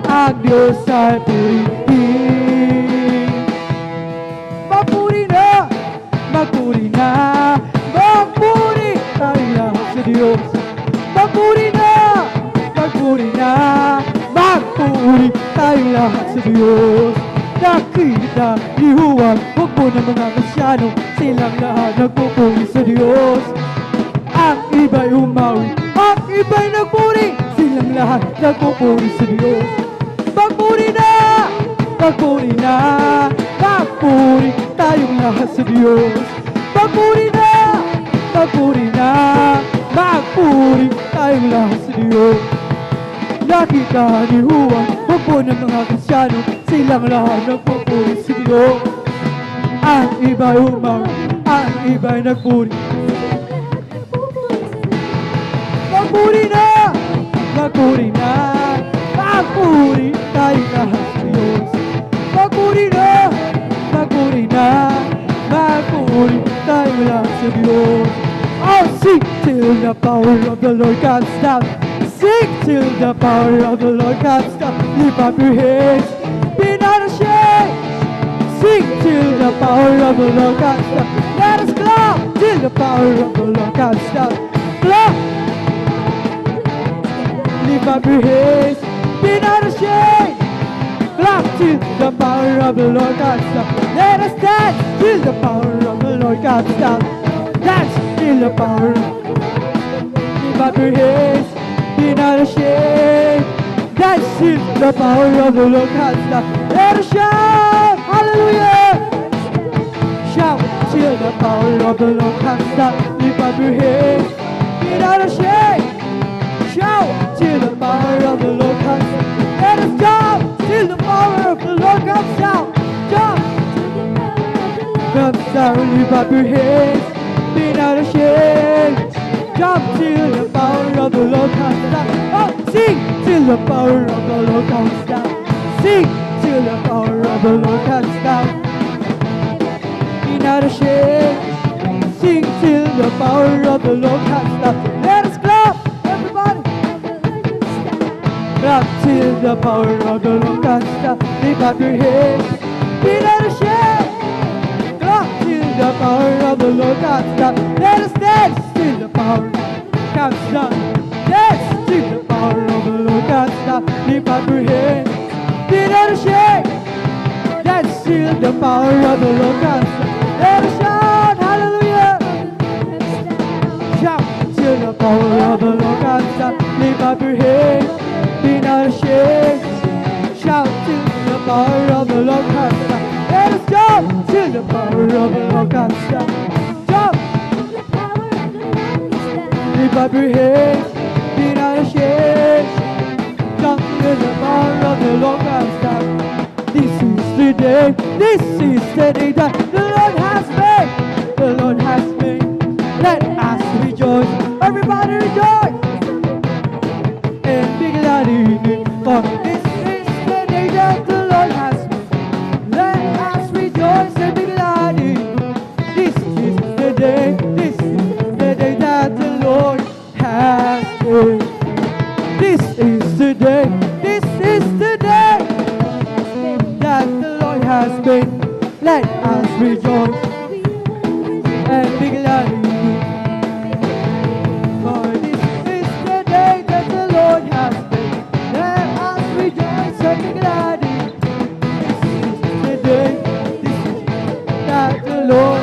Ang Diyos ay purihin. Magpuri na, magpuri na, magpuri tayo lahat sa Diyos. Magpuri na, magpuri na, magpuri tayo lahat sa Diyos. Nakita ni Juan, huwag Hukbo ng mga Kristyano, silang lahat nagpupuri sa Diyos. Ang iba'y umawi, ang iba'y nagpuri, silang lahat nagpupuri sa Diyos. Magpuri na! Magpuri na! Magpuri tayong lahat sa Diyos. Magpuri na! Magpuri na! Magpuri tayong lahat sa Diyos. Nakita ni Juan, hukbo ng mga Kristyano, silang lahat nagpupuri sa Diyos. Ang iba'y umawi, ang iba'y nagpuri. Magpuri na! Magpuri na! Magpuri tayong lahat sa Diyos. Magpuri na! Magpuri na! Magpuri tayong lahat sa Diyos. Oh, sing till the power of the Lord comes down. Sing till the power of the Lord comes down. Lift up your hands, be not ashamed. Sing till the power of the Lord comes down. Let us clap till the power of the Lord comes down. Clap. Lift up your hands, be not ashamed. Clap till the power of the Lord comes down. Let us dance till the power of the Lord comes down. Dance till the power. Lift up your hands, be not ashamed. Dance till the power of the Lord comes down. Let us shout, hallelujah. Shout till the power of the Lord comes down. Lift up your hands, be not ashamed. Shout till the power of the Lord comes down. Let us jump till the power of the Lord comes down. Jump. Comes down, lift up your hands, be not ashamed. Jump till the power of the Lord comes down. Oh, sing till the power of the Lord comes down. Sing till the power of the Lord comes down. Be not ashamed. Sing till the power of the Lord comes down. Let us clap, everybody. Clap till the power of the Lord comes down. Lift up your hands. Be not ashamed. Clap till the power of the Lord comes down. Let us dance till the power comes down. Dance till the power of the Lord comes down. Lift up your hands. Be not ashamed. Dance till the power of the Lord comes down. Let us shout, hallelujah. Shout till the power of the Lord comes down. Lift up your hands. Be not ashamed. Shout till the power of the Lord comes down. Let us jump till the power of the Lord comes down. Jump. Lift up your hands. Be not ashamed. Jump till the power of the Lord comes down. This is the day. This is the day that the Lord has made. The Lord has made. Let us rejoice. Everybody rejoice. And be glad in it. For this is the day that the Lord has made. Let us rejoice and be glad in it. This is the day. This is the day that the Lord has made. This is the day. This is the day that the Lord has made. Let us rejoice and be glad in it. For this is the day that the Lord has made. Let us rejoice and be glad in it. This is the day that the Lord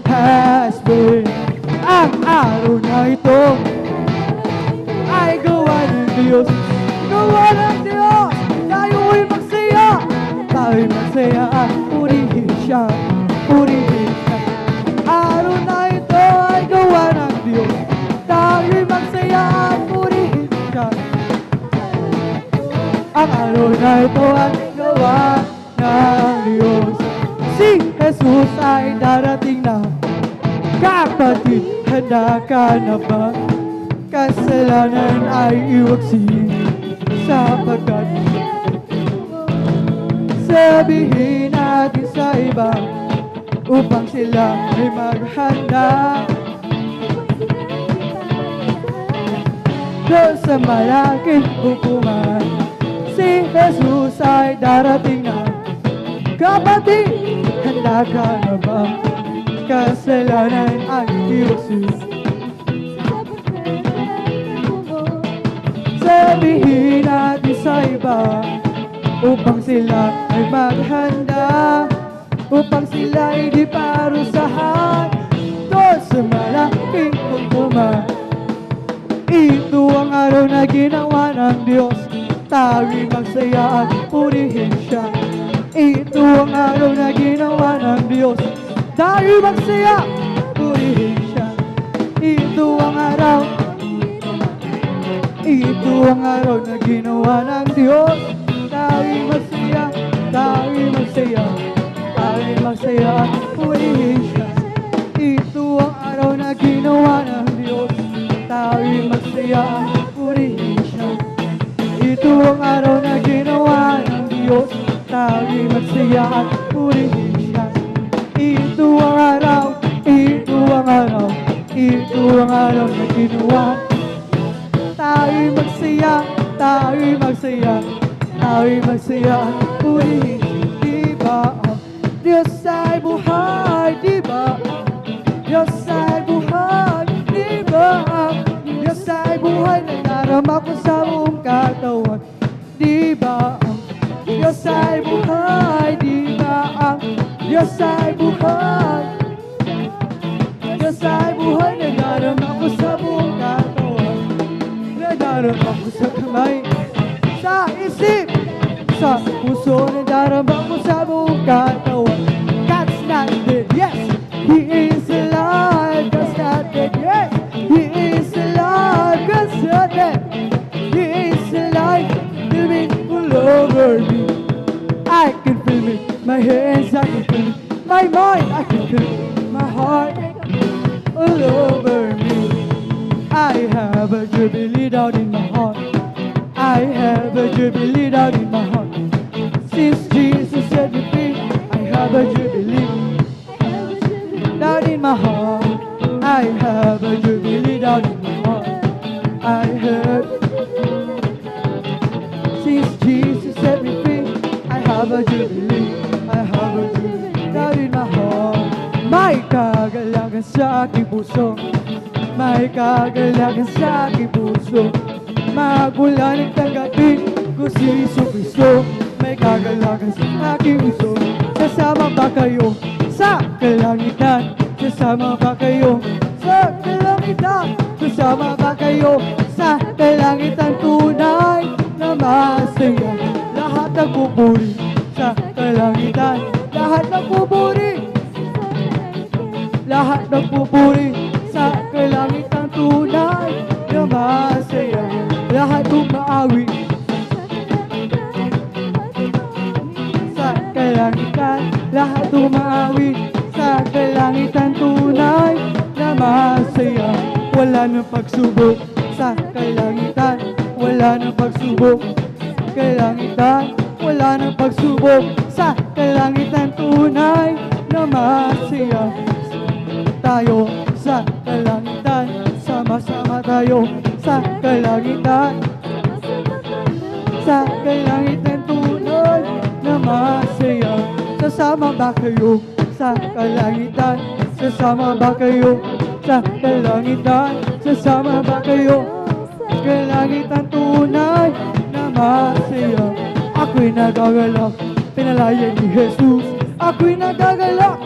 has made. Ang araw na ito ay gawa ng Diyos. Gawa ng Diyos. Tayo'y magsaya. Tayo'y magsaya at purihin siya. Purihin siya. Araw na ito ay gawa ng Diyos. Tayo'y magsaya at purihin siya. Ang araw na ito ay gawa ng Diyos. Si Jesus ay darating na. Kapatid, handa ka na ba? Kasalanan ay iwaksi sapagkat sabihin natin sa iba upang sila ay maghanda doon sa malaking hukuman. Si Jesus ay darating na. Kapatid, handa ka na ba? Kasalanan ay iwaksi. Sabihin natin sa iba upang sila ay maghanda upang sila'y di parusahan doon sa malaking pagmamahal. Ito ang araw na ginawa ng Diyos, tayo'y magsaya at purihin siya. Ito ang araw na ginawa ng Diyos, tayo'y magsaya, purihin siya. Ito ang araw na ginawa ng Diyos, tayo'y magsaya, tayo'y magsaya, tayo'y magsaya at purihin siya. Ito ang araw na ginawa ng Diyos, tayo'y magsaya at purihin siya. Ito ang araw na ginawa ng Diyos, tayo'y magsaya at purihin siya. Ito ang araw, ito ang araw, ito ang araw na ginawa. Tayo'y magsaya, tayo'y magsaya, tayo'y magsaya at purihin. Di ba ang Diyos ay buhay? Di ba ang Diyos ay buhay? Di ba ang Diyos ay buhay? Nadarama ko sa buong katawan. Di ba ang Diyos ay buhay? Di ba ang Diyos ay buhay? Diyos ay buhay. Nadarama ko sa buong katawan. Nadarama ko sa kamay, sa isip, sa puso. Nadarama ko sa buong katawan. God's not dead, yes, He is alive. God's not dead, yes, He is alive. God's not dead, He is alive. Living all over me, I can feel it. My hands, I can feel it. My mind, I can feel it. My heart, all over me. I have a jubilee down in my heart. I have a jubilee down in my heart. Since Jesus set me free, I have a jubilee down in my heart. I have a jubilee down in my heart. I have. Since Jesus set me free, I have a jubilee. I have a jubilee down in my heart. May kagalakan sa aking puso. May kagalakan sa aking puso. Magmula ng tanggapin ko si Jesucristo. May kagalakan sa aking puso. Sasama ba kayo sa kalangitan? Sasama ba kayo sa kalangitan? Sasama ba kayo sa kalangitan? Tunay na masaya. Lahat ng pupuri sa kalangitan. Lahat ng pupuri. Lahat ng pupuri sa kalangitan. Tunay na masaya. Lahat umaawi sa kalangitan. Lahat umaawi sa kalangitan. Tunay na masaya. Wala nang pagsubok sa kalangitan. Wala nang pagsubok sa kalangitan. Wala nang pagsubok sa kalangitan. Tunay na masaya. Tayo sa kalangitan, sama-sama tayo sa kalangitan. Sa kalangitan tunay na masaya. Sasama ba kayo sa kalangitan? Sasama ba kayo sa kalangitan? Sasama ba kayo sa kalangitan tunay na masaya? Ako'y nagagalak, pinalaya ni Jesus. Ako'y nagagalak,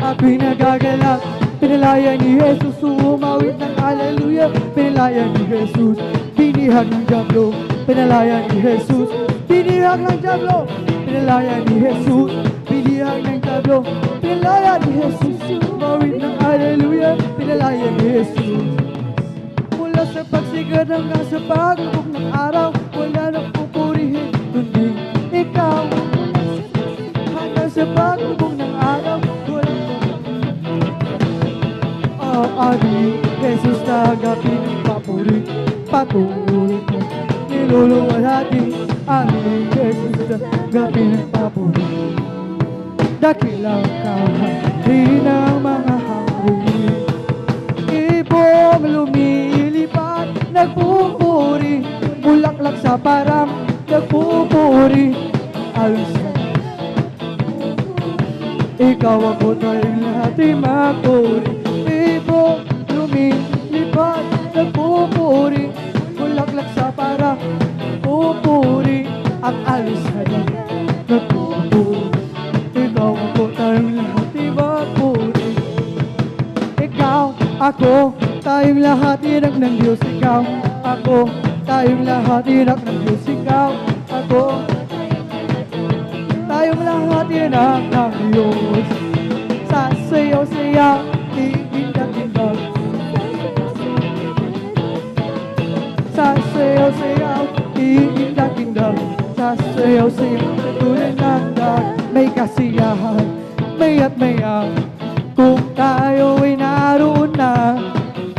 ako'y nagagalak, pinalaya ni Jesus. Umawit ng hallelujah, pinalaya ni Jesus. Binihag ng diablo, pinalaya ni Jesus. Binihag ng diablo, pinalaya ni Jesus. Binihag ng diablo, pinalaya ni Jesus. Umawit ng hallelujah, pinalaya ni Jesus. Mula sa pagsikat hanggang sa paglubog ng araw, wala nang pupurihin kundi ikaw. Hanggang sa paglubog ng araw, Ari, Jesus tagapin ng papuri, patuloy ko niluluwalhati. Ari, Jesus tagapin ng papuri, dakilang kahari ng mga hari. Ibong lumilipad, nagpupuri, bulaklak sa parang nagpupuri. Alos ikaw ako tayong lahat ay mapuri. Ibong lumilipad, nagpupuri, bulaklak sa parang nagpupuri. Ang alis na lang, nagpupuri. Ako, tayong lahat inak ng Diyos, ikaw. Ako, tayong lahat inak ng Diyos, ikaw. Ako, tayong lahat inak ng Diyos. Sasayaw-sayaw, iindak-indak. Sasayaw-sayaw, iindak-indak. Sasayaw-sayaw, tulad ng dag. May kasiyahan, maya't maya. Kung tayo ay naroon na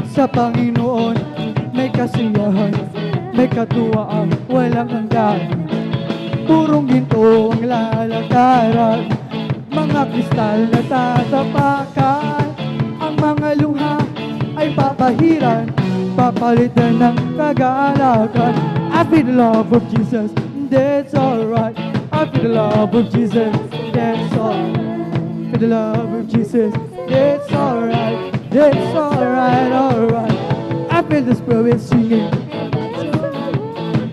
sa Panginoon, may kasiyahan, may katuwaan, walang hanggan. Purong ginto ang lalakaran, mga kristal na tatapakan. Ang mga lungha ay papahiran, papalitan ng kagalakan. I feel the love of Jesus, that's alright. I feel the love of Jesus, that's alright. For the love of Jesus, that's alright, that's alright, alright. I feel the Spirit singing,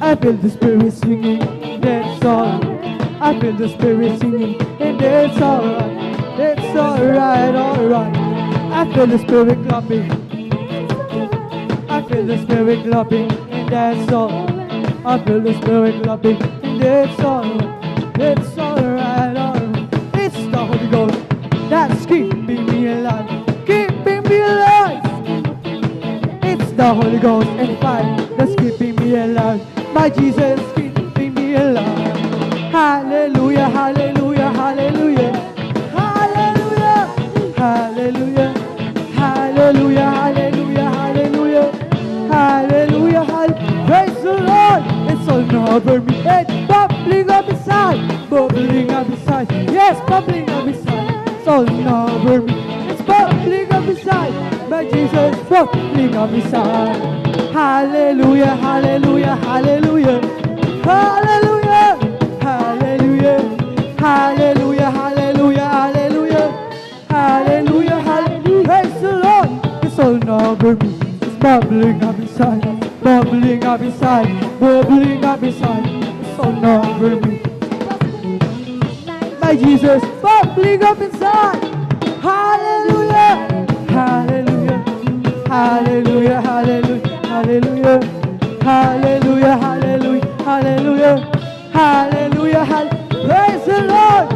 I feel the Spirit singing, that's all. I feel the Spirit singing, and that's alright, that's alright, alright. I feel the Spirit clapping, I feel the Spirit clapping, and that's all. I feel the Spirit clapping, and that's alright, that's alright, alright. It's the Holy Ghost that's keeping me alive, keeping me alive. It's the Holy Ghost and fire that's keeping me alive. My Jesus keeping me alive. Hallelujah, hallelujah, hallelujah. Hallelujah, hallelujah. Hallelujah, hallelujah, hallelujah. Hallelujah, hallelujah. Praise the Lord. It's all over me. It's bubbling up inside, bubbling up inside. Yes, bubbling up inside. It's all over me. It's bubbling up inside. My Jesus bubbling up inside. Hallelujah, hallelujah, hallelujah. Hallelujah, hallelujah. Hallelujah, hallelujah, hallelujah. Hallelujah, hallelujah. Praise the Lord. It's all over me. It's bubbling up inside. Bubbling up inside. Bubbling up inside. It's all over me. My Jesus bubbling up inside. Hallelujah, hallelujah, hallelujah, hallelujah, hallelujah, hallelujah, hallelujah, hallelujah, hallelujah, hallelujah. Praise the Lord.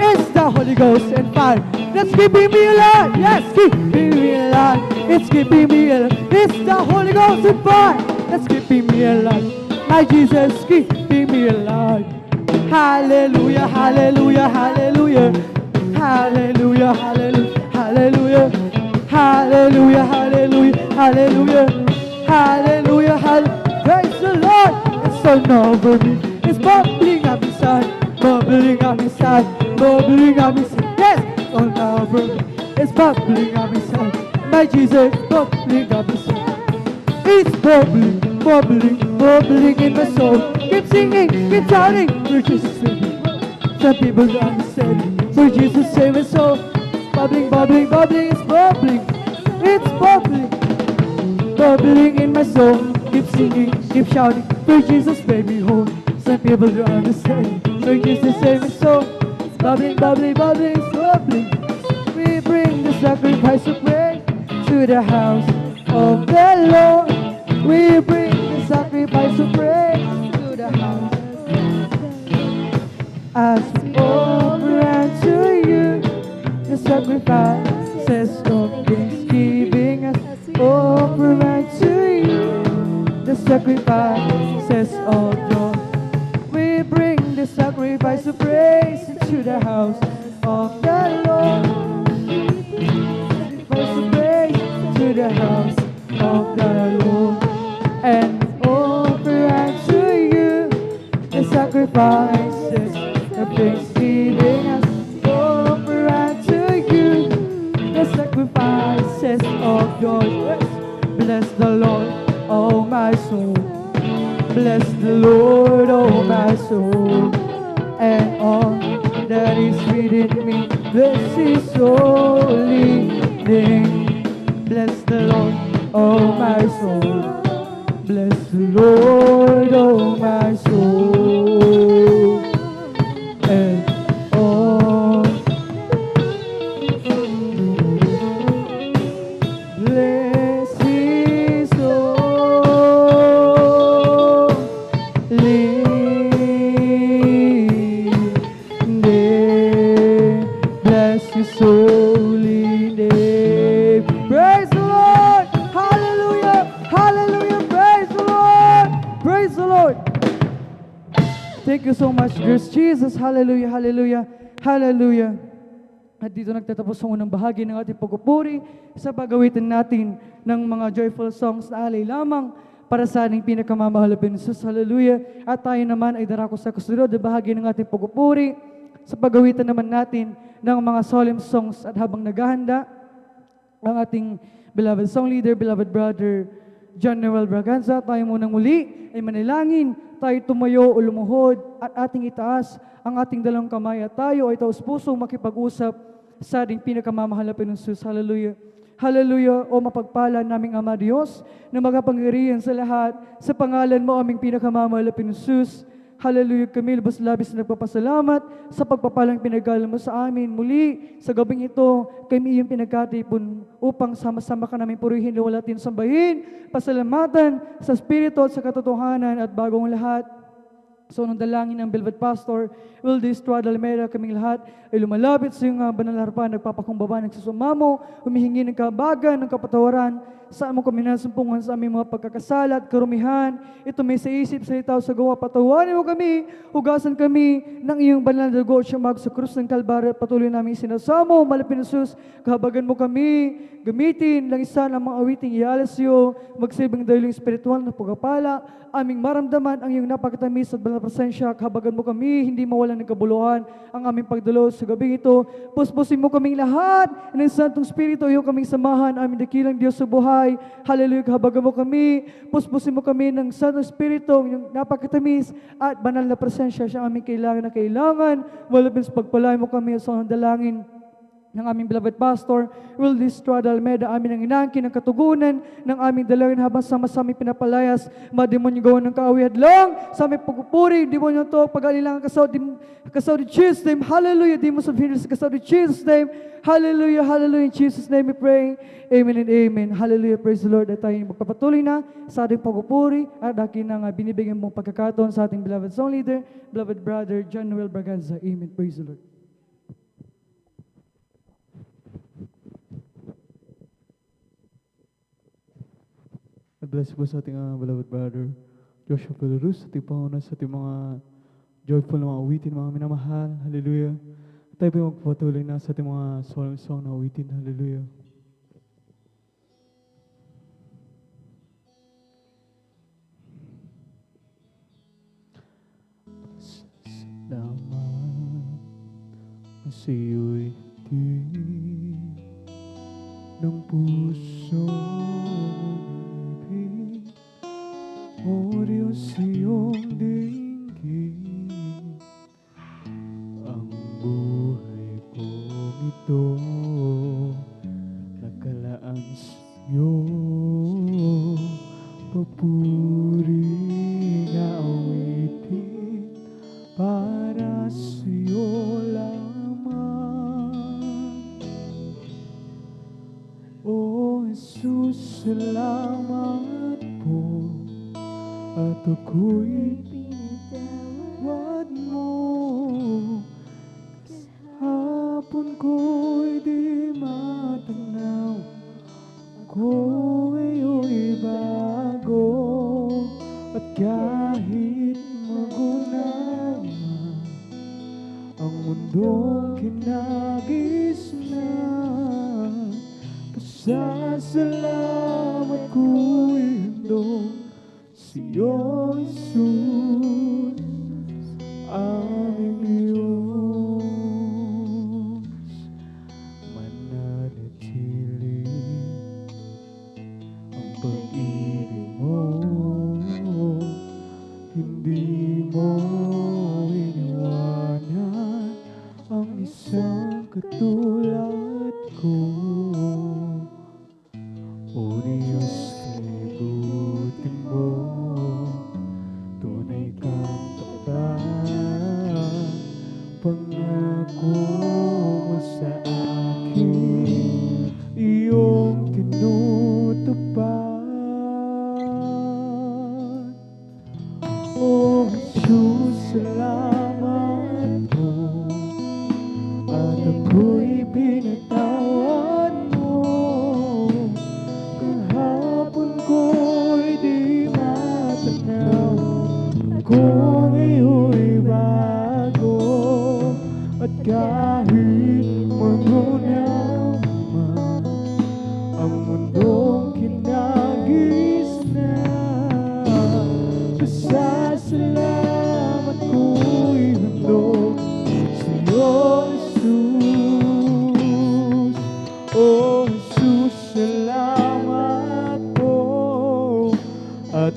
It's the Holy Ghost and fire that's keeping me alive. Yes, keeping me alive. It's keeping me alive. It's the Holy Ghost and fire that's keeping me alive. My Jesus keeping me alive. Hallelujah, hallelujah, hallelujah. Hallelujah, hallelujah, hallelujah. Hallelujah, hallelujah, hallelujah. Hallelujah, hallelujah. Praise the Lord. It's all over me. It's bubbling up inside. Bubbling up inside. Bubbling up inside. Yes, it's all over me. It's bubbling up inside. My Jesus, bubbling up inside. It's bubbling, bubbling, bubbling in my soul. Keep singing, keep shouting, for Jesus save me. Some people don't understand, for Jesus save my soul. Bubbling, bubbling, bubbling, it's bubbling. It's bubbling, bubbling in my soul. Keep singing, keep shouting, for Jesus made me whole. Some people don't understand, for Jesus save my soul. Bubbling, bubbling, bubbling, it's bubbling. We bring the sacrifice of praise to the house of the Lord. We bring the sacrifice of praise to the house. As we offer unto you the sacrifices of thanksgiving, as we offer unto you the sacrifices of joy. We bring the sacrifice of praise into the house of the Lord. Sacrifice of praise to the house of the Lord. And offer unto you the sacrifices of thanksgiving, as offer unto you the sacrifices of joy. Bless the Lord, oh my soul. Bless the Lord, oh my soul, and all that is within me. Bless His holy name. Bless the Lord, oh my soul. Bless the Lord, oh my soul, and all. Bless Thank you so much, dear Jesus. Hallelujah, hallelujah, hallelujah. At dito nagtatapos ang unang bahagi ng ating pagpupuri sa pagawitan natin ng mga joyful songs na alay lamang para sa ating pinakamamahal na Jesus. Hallelujah. At tayo naman ay darako sa kasunod na bahagi ng ating pagpupuri sa pagawitan naman natin ng mga solemn songs. At habang naghahanda ang ating beloved song leader, beloved brother John Noel Braganza, tayo munang muli ay manalangin, tayo tumayo o lumuhod at ating itaas ang ating dalawang kamay at tayo ay taos-pusong makipag-usap sa ating pinakamamahal na Jesus. Hallelujah. Hallelujah. O mapagpala naming Ama Diyos na magapangyarihan sa lahat, sa pangalan mo aming pinakamamahal na Jesus. Hallelujah, kami lubos-labis na nagpapasalamat sa pagpapalang pinaggalang mo sa amin. Muli, sa gabing ito, kami iyong pinagkatipon upang sama-sama ka namin purihin, luwalatin, sambahin, pasalamatan sa Espiritu at sa katotohanan at bagong lahat. So, nung dalangin ng beloved pastor, will this Estrada Alameda, kaming lahat ay lumalapit sa iyong banal na harapan, nagpapakumbaba, nagsusumamo, humihingi ng kabagan, ng kapatawaran, sa among kami nasumpungan sa aming mga pagkakasala at karumihan. Ito may sa isip, sa itaw, sa gawa, patawarin mo kami, hugasan kami ng iyong banal na dugo at siyamag sa krus ng Kalbaryo at patuloy namin sinasamo, malapit na Jesus, kahabagan mo kami, gamitin, langisan ang mga awiting ialasyo, magsilbing dahiling espiritual na pagpapala, aming maramdaman ang iyong napakatamis at banal na presensya, kahabagan mo kami, hindi mawalan ng kabuluhan ang aming pagdalo sa gabing ito. Puspusin mo kaming lahat ng Santong Espiritu, iyong kaming samahan, aming dakilang Diyos sa buhay. Hallelujah, kahabagan mo kami, puspusin mo kami ng Santong Espiritu, yung napakatamis at banal na presensya, siya aming kailangan, walapin sa pagpalay mo kami sa dalangin ng aming beloved pastor, Will Estrada Alameda, amin ang inaangkin ng katugunan ng aming dalangin habang sama-sama pinapalayas, mademonyo gawa ng kaawihad lang, sa aming pagpupuri, demonyo to, pag-alilangan kasaw di Jesus name, hallelujah, di mo sabihin sa kasaw di Jesus name, hallelujah, hallelujah, in Jesus name we pray, amen and amen, hallelujah, praise the Lord, at tayo magpapatuloy na sa ating pagpupuri, at akin na binibigyan mong pagkakataon sa ating beloved song leader, beloved brother John Noel Braganza, amen, praise the Lord. God bless po sa ating beloved brother Joshua Pelarus, sa ating pangunan, sa ating mga joyful na mga awitin, mga minamahal. Hallelujah. Tayo po magpapatuloy na sa ating mga solemn song na awitin. Hallelujah. Salamat sa iyo'y di ng puso. O Diyos, iyong dinggin ang buhay kong ito, nakalaan sa'yo, papuring awitin para sa'yo lamang. O Jesus, salamat po, at ako'y pinatawad mo. Hapon ko'y di matanaw, ako ngayon'y bago. At kahit magunawa ang mundong kinagis na, pasasalamat ko'y handog sa'yo, Jesus, aming Diyos. Mananatili ang pag-ibig mo, hindi mo iniwanan ang isang katulad ko. O Diyos, kalibutin mo, tunay kang tapat, pangako mo sa akin, iyong tinutupad. O Jesus, salamat po, at ako'y pinatawad mo.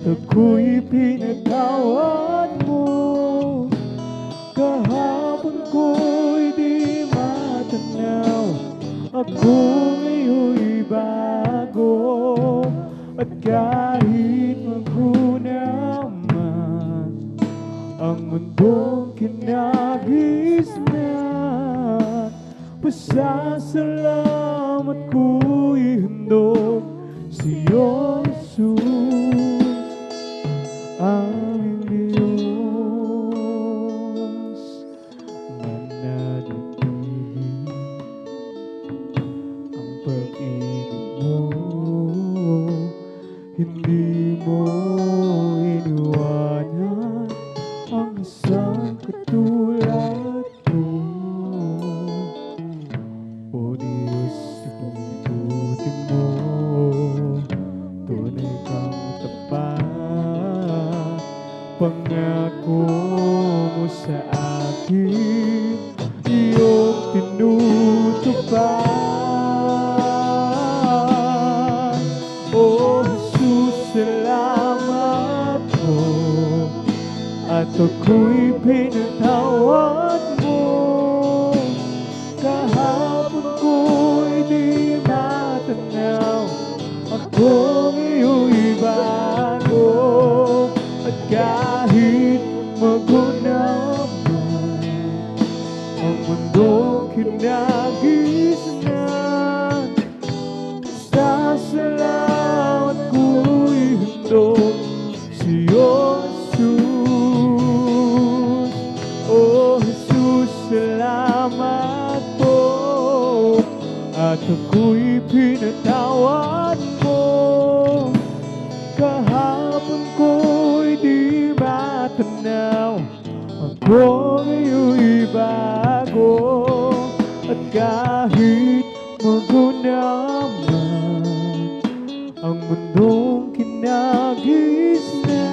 ako'y pinatawad mo. Kahapon ko'y di matanaw, ako ngayon'y bago. At kahit maguna man ang mundong kinagis na, pasasalamat ko'y handog sa'yo, Jesus, aming Diyos. Mananatili ang pag-ibig mo, hindi mo iniwanan ang isang katulad ko. O Diyos, ipagbuti mo, tunay kang tapat. Pangako mo sa akin, iyong tinutupad. O Jesus, salamat po, at ako'y pinatawad mo. Kahapon ko'y di matanaw, ako ngayon'y bago. At kahit maguna man ang mundong kinagis na, sasalamat ko'y handog sa'yo, Jesus. Oh Jesus, salamat po, at ako'y pinatawad mo. Kahapon ko'y di matanaw, ako ngayon'y bago. At kahit maguna man ang mundong kinagis na,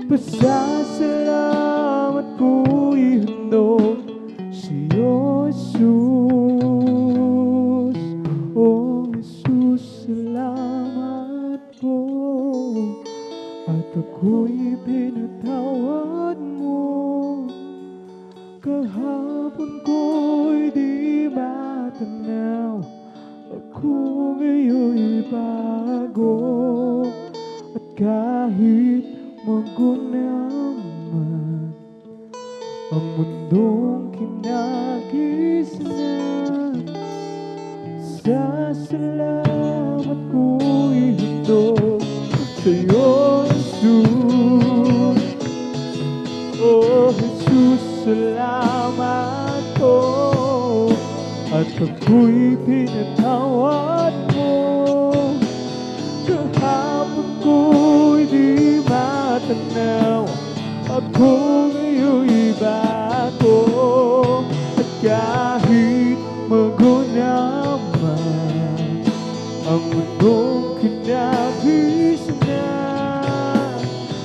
pasasalamat ko'y handog sa'yo, Jesus. Oh Jesus, salamat po, at ako'y pinatawad mo. Kahapon ko'y di matanaw, ako ngayon'y bago. At kahit maguna man ang mundong kinagis na, sasalamat ko'y handog sa'yo, Jesus. Oh Jesus, salamat po, at ako'y pinatawad mo. Kahapon ko'y di matanaw, ako ngayon'y bago. At kahit maguna man ang mundong kinagis na,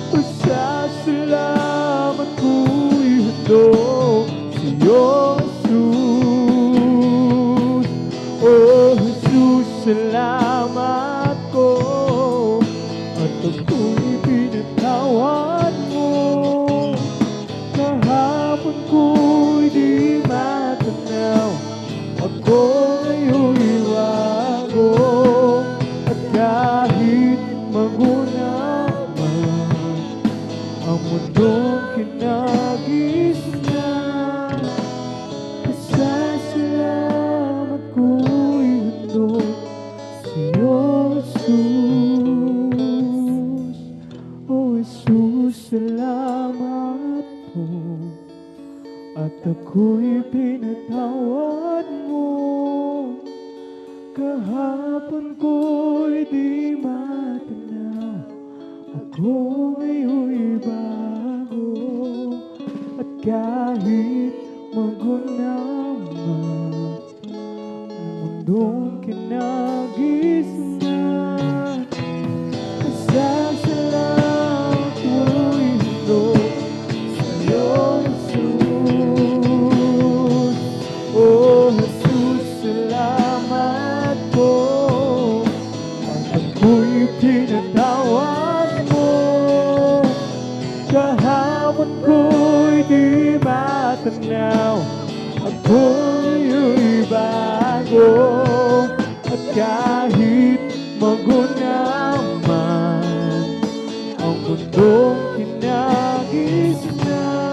pasasalamat ko'y handog sa'yo, Jesus. Oh Jesus, salamat ko, at ako'y pinatawad mo. Kahapon ko'y di matanaw, ako ngayon'y bago. At kahit maguna man ang mundong kinagis na, pasasalamat ko'y handog sa'yo, Jesus. Oh Jesus, salamat po, at ako'y pinatawad mo. Kahapon ko'y di matanaw, ako ngayon'y bago. At kahit maguna man ang mundong kinagis na, pasasalamat ko'y handog sa'yo, Jesus. Oh Jesus, salamat po, at ako'y pinatawad Kahapon ko'y di matanaw, ako'y bago. At kahit magunaw man ang mundong kinagis na,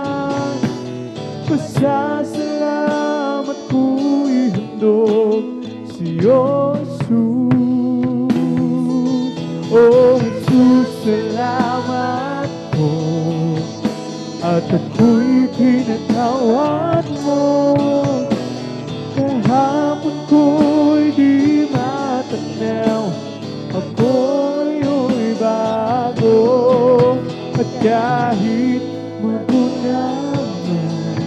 pasasalamat ko'y handog sa'yo, Jesus. Oh, Jesus, salamat po, at ako'y pinatawad mo. Kahapon ko'y di matanaw, ako'y bago. At kahit magunaw man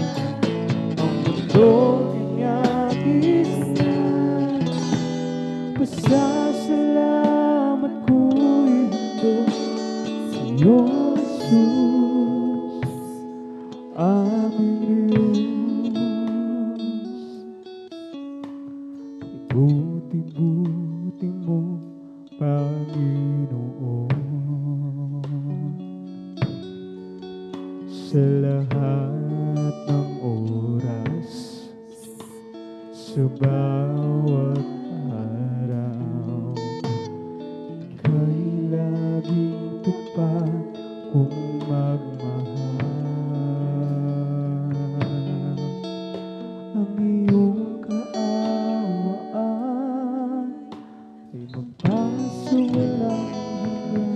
ang mundong kinagis na, pasasalamat ko'y handog sa'yo, Jesus, aming Diyos. Buti-buti mo, Panginoon, sa lahat ng oras, sa bawat araw, ika'y laging tapat kung magmahal. Ang iyong kaawaan ay magpasawalang hanggan.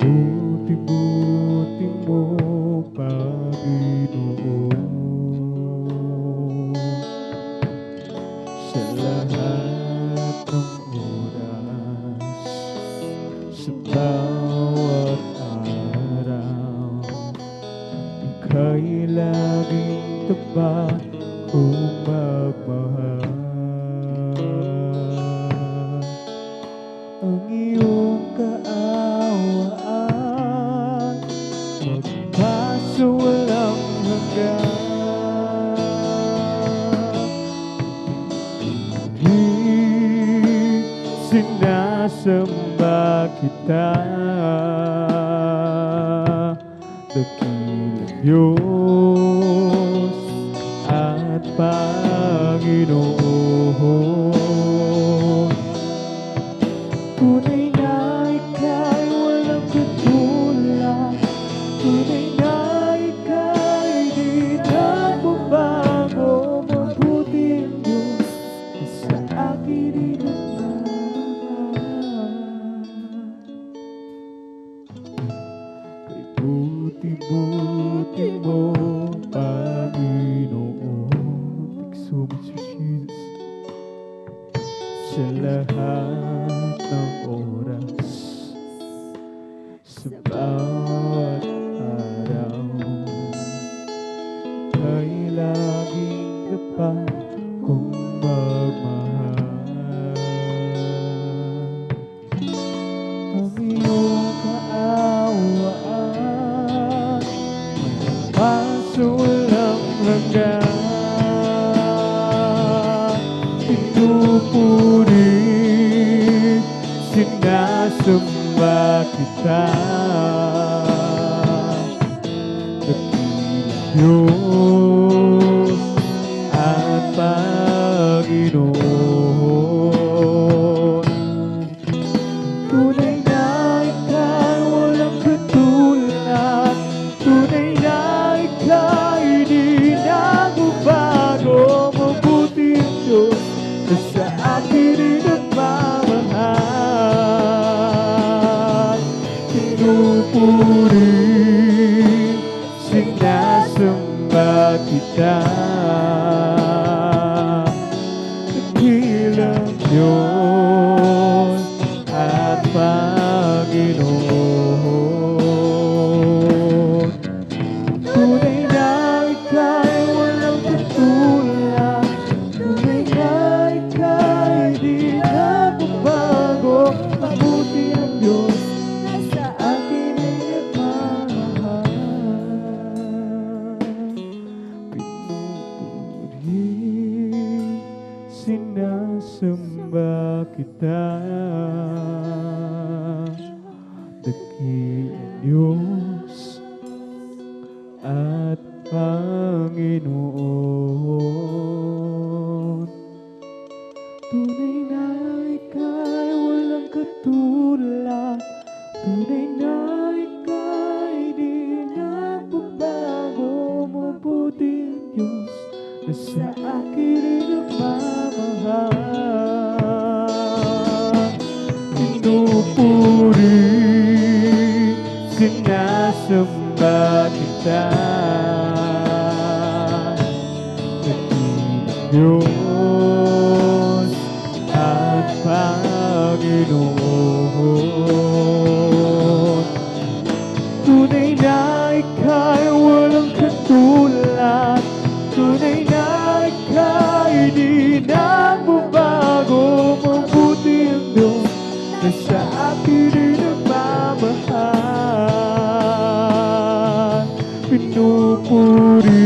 Buti-buti mo, Panginoon, sa lahat ng oras, sa bawat araw, ika'y laging tapat kung magmahal. Ang iyong kaawaan magpasawalang hanggan. Sinasamba kita, dakilang Diyos at Panginoon. Tunay na ika'y walang katulad, tunay na ika'y di nagbabago. Mabuti ang Diyos na sa akin inagmamahal. Kay buti-buti mo, Panginoon. Thank you so much, Jesus. Sa lahat ng oras, sa bawat araw, ay laging tapat kung magmahal. Ang iyong kaawaan ay magpasawalang hanggan. Pinupuri, sinasamba kita, dakilang Diyos at Panginoon. Tunay na ika'y walang katulad, tunay na ika'y di nagbabago. Mabuti ang Diyos na sa akin inagmamahal. Pinupuri, sinasamba kita, dakilang Diyos at Panginoon. Tunay na ika'y walang katulad, tunay na ika'y di nagbabago. Mabuti ang Diyos na sa akin ay nagmamahal. Pinupuri, sinasamba kita, dakilang Diyos at Panginoon. Tunay na ika'y walang katulad, tunay na ika'y di nagbabago, mabuting Diyos na sa akin ay nagmamahal. Pinupuri, sinasamba kita, dakilang Diyos at Panginoon. Tunay na ika'y walang katulad, tunay na ika'y di nagbabago, mabuti ang Diyos na sa akin ay nagmamahal. Pinupuri,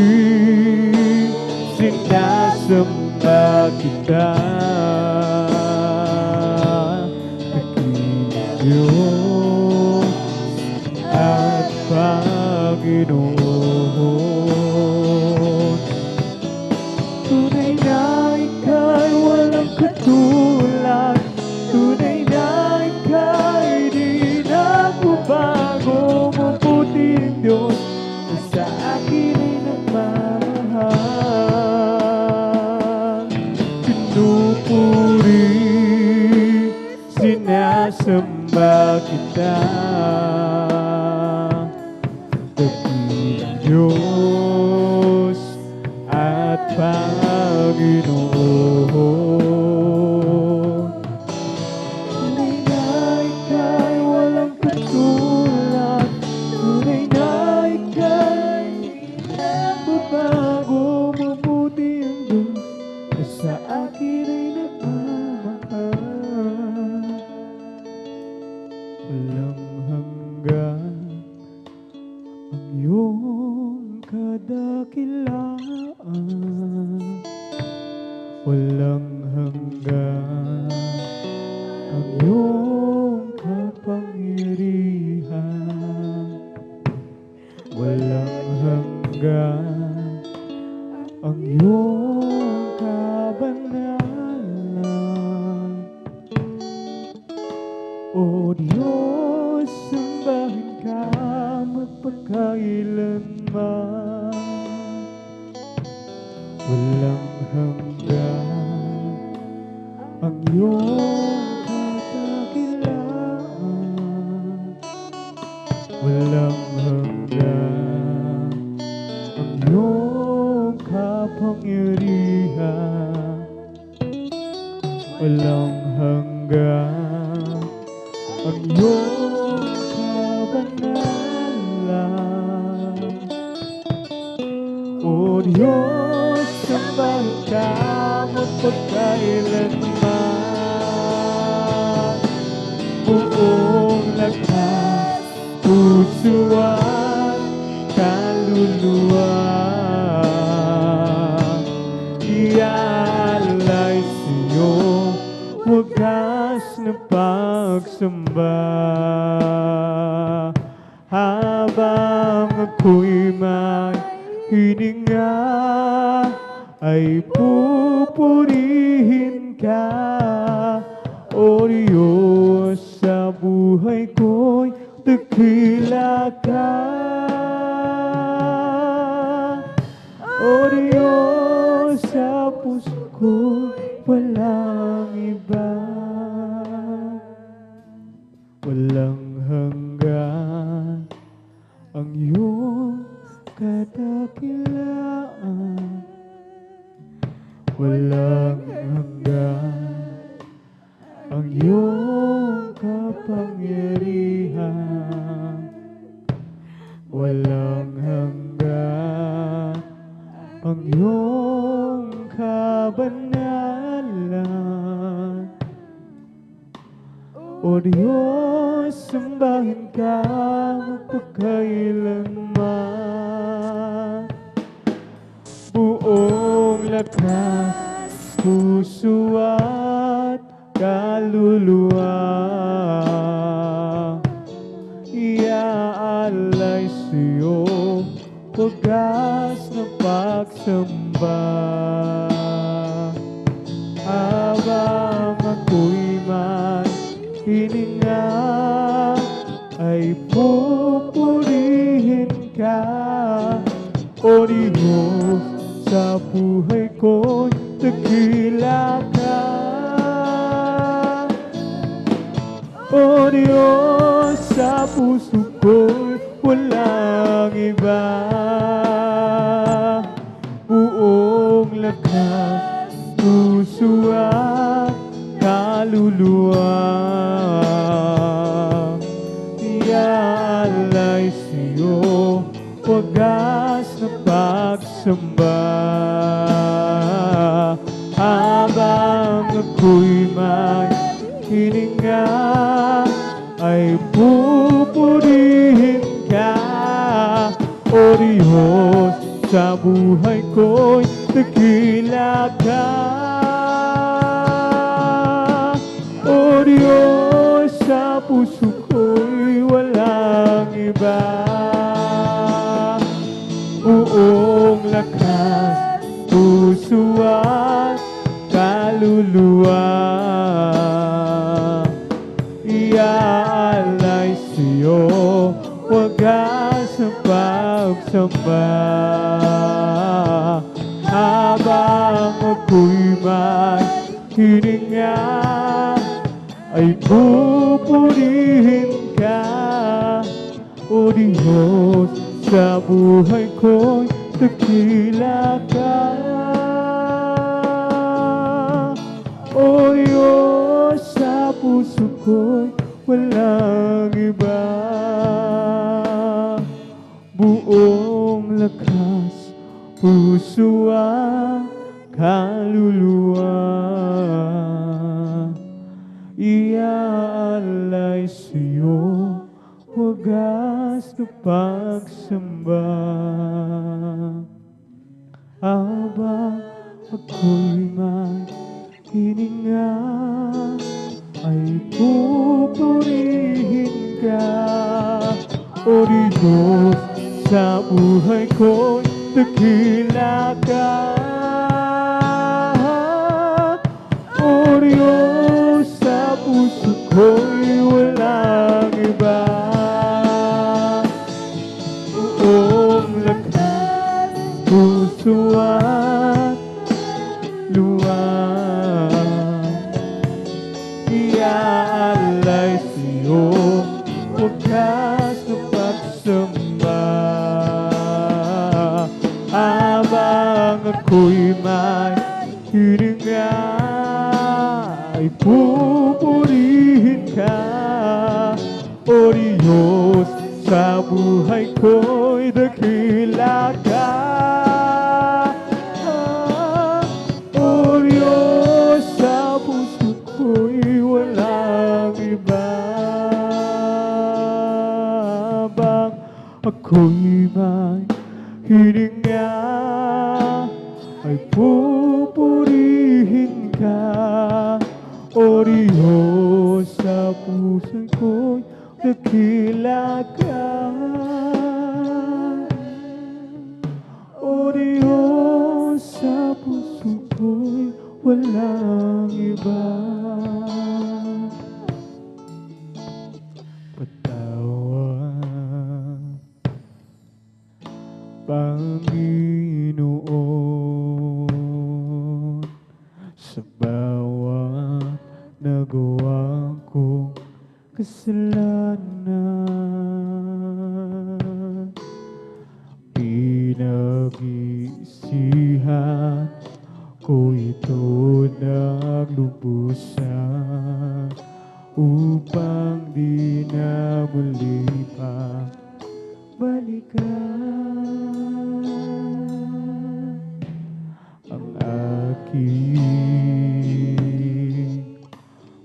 sinasamba kita, dakilang Diyos at Panginoon. Tunay na ika'y walang katulad, tunay na ika'y di nagbabago, mabuti ang Diyos na sa akin ay nagmamahal. Pinupuri, sinasamba kita, dakilang Diyos at Panginoon. Tunay na ika'y walang katulad, tunay na ika'y nagbabago, mabuti ang Diyos na sa akin ay nagmamahal. Walang hanggan ang iyong kadakilaan, walang hanggan ang iyong kapangyarihan, walang hanggan ang iyong kabanalan. O Diyos, sambahin ka magpakailanman, walang hanggan ang iyong kadakilaan, walang hanggan ang iyong kapangyarihan, walang hanggan ang iyong kabanalan. O Diyos, sambahin ka magpakailanman, buong lakas, puso at kaluluwa, iaalay sa'yo wagas na pagsamba. Habang ako'y may hininga, ay pupurihin ka. O Diyos, sa buhay ko'y dakila ka. O Diyos, sa puso ko'y walang iba, walang hanggan ang iyong kadakilaan, walang hanggan ang iyong kapangyarihan, walang hanggan ang iyong kabanalan. O Diyos, sambahin ka magpakailanman, buong lakas, puso at kaluluwa, wagas na pagsamba. Habang ako'y may hininga, ay pupurihin ka, O Diyos, sa buhay ko'y dakila ka. O Diyos, sa puso ko'y walang iba, buong lakas, puso at kaluluwa, iaalay sa'yo, wagas na pagsamba. Habang ako'y may hininga, ay pupurihin ka, O Diyos, sa buhay ko'y dakila ka. O Diyos, sa puso ko'y walang iba, buong lakas, puso at kaluluwa, iaalay sa'yo, wagas na pagsamba. Habang ako'y may hininga, ay pupurihin ka, O Diyos, sa buhay ko'y dakila ka. O Diyos, sa puso ko'y walang iba, buong lakas, puso at kaluluwa, iaalay sa'yo, wagas na pagsamba. Habang ako'y may hininga, ay pupurihin ka, O Diyos, sa buhay ko'y dakila ka. O Diyos, sa puso ko'y walang iba, buong lakas, puso at luwa, iaalay sa'yo, wagas na pagsamba. Habang ako'y may hininga, ay pupurihin ka, O Diyos, sa buhay ko'y dakila ka. O Diyos, sa puso ko'y walang iba, habang ako'y may hininga, ay pupurihin ka, O Diyos, sa puso ko'y dakila ka. O Diyos, sa puso ko'y walang iba, patawad, Panginoon, sa bawat nagawa kong kasalanan. Pinag-isihan ko ito naglubusan, upang di na muli pa balikan ang aking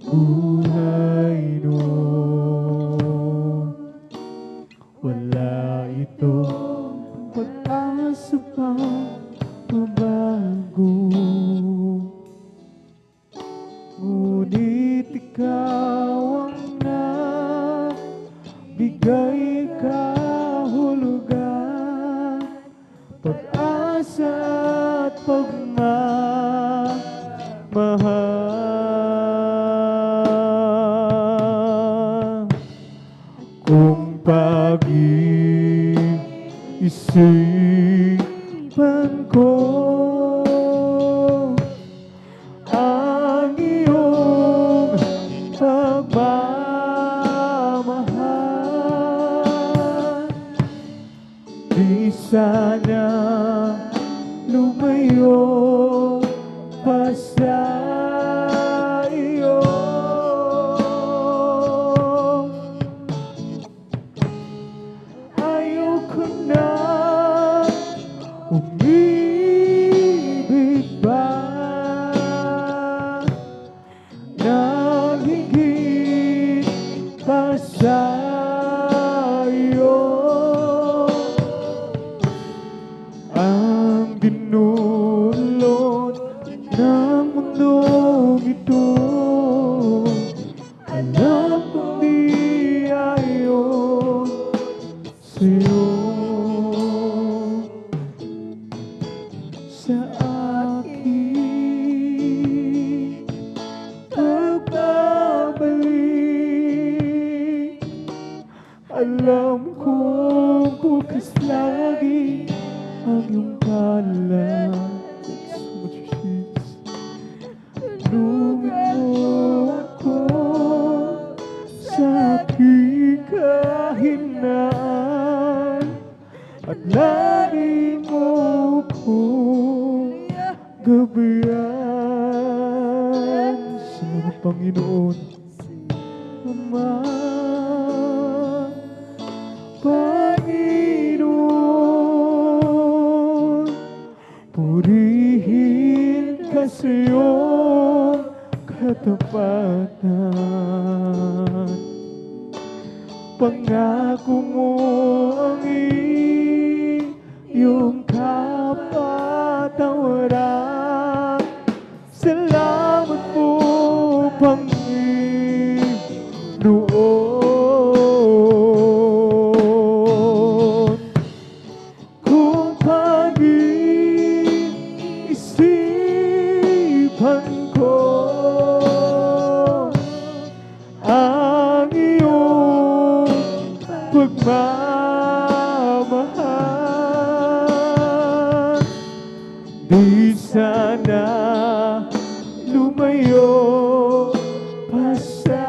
buhay noon. Wala itong pag-asa pang mabago, ngunit ikaw ang nagbigay kahulugan pagmamahal. Kung pag-iisipan ko ang iyong pagmamahal, di sana lumayo pa sa iyo. Ayoko na umibig pa na higit pa sa iyo. Ang dinulot ng mundong ito, alam kong di ayon sa'yo. Sa aking pagbabalik, alam kong bukas lagi ang iyong pala. So much Jesus. Tulungan mo ako sa aking kahinaan at lagi mo ako gabayan. Salamat Panginoon. Ama, Panginoon, purihin ka sa iyong katapatan. Pangako mo ang iyong kapatawaran. Salamat po, Panginoon. Kung pag-iisipan ko ang iyong pagmamahal, di sana lumayo pa sa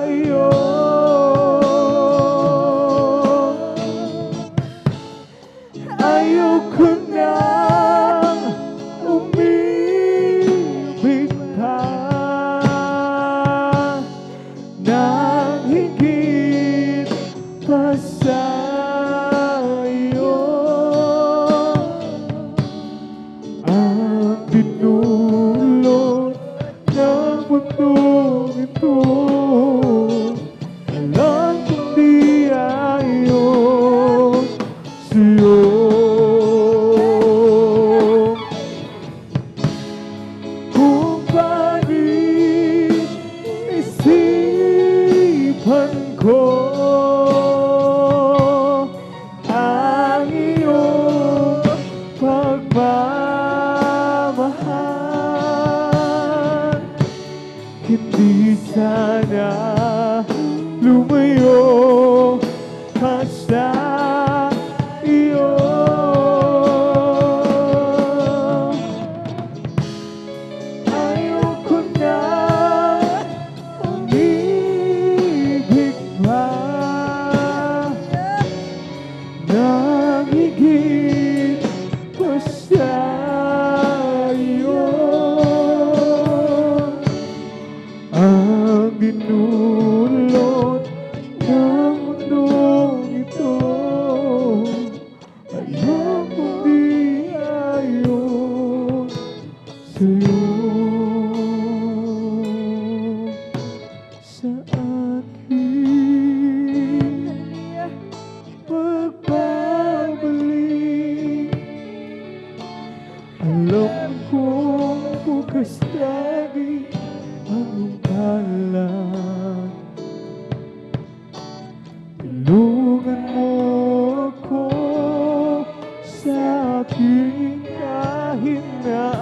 iyo. Ayoko na umibig pa nang higit pa sa iyo. Ang dinulot ng mundong ito, alam kong di ayon sa'yo. Kung pag-iisipan ko ang iyong pagmamahal, hindi sana lumayo pa sa iyo. Ayoko na umibig pa nang higit pa sa iyo. Ang dinulot ng mundong ito, alam kong di ayon sa'yo. Sa aking pagbabalik, alam kong bukas lagi ang kalan. Tulungan mo ako sa aking kahinaan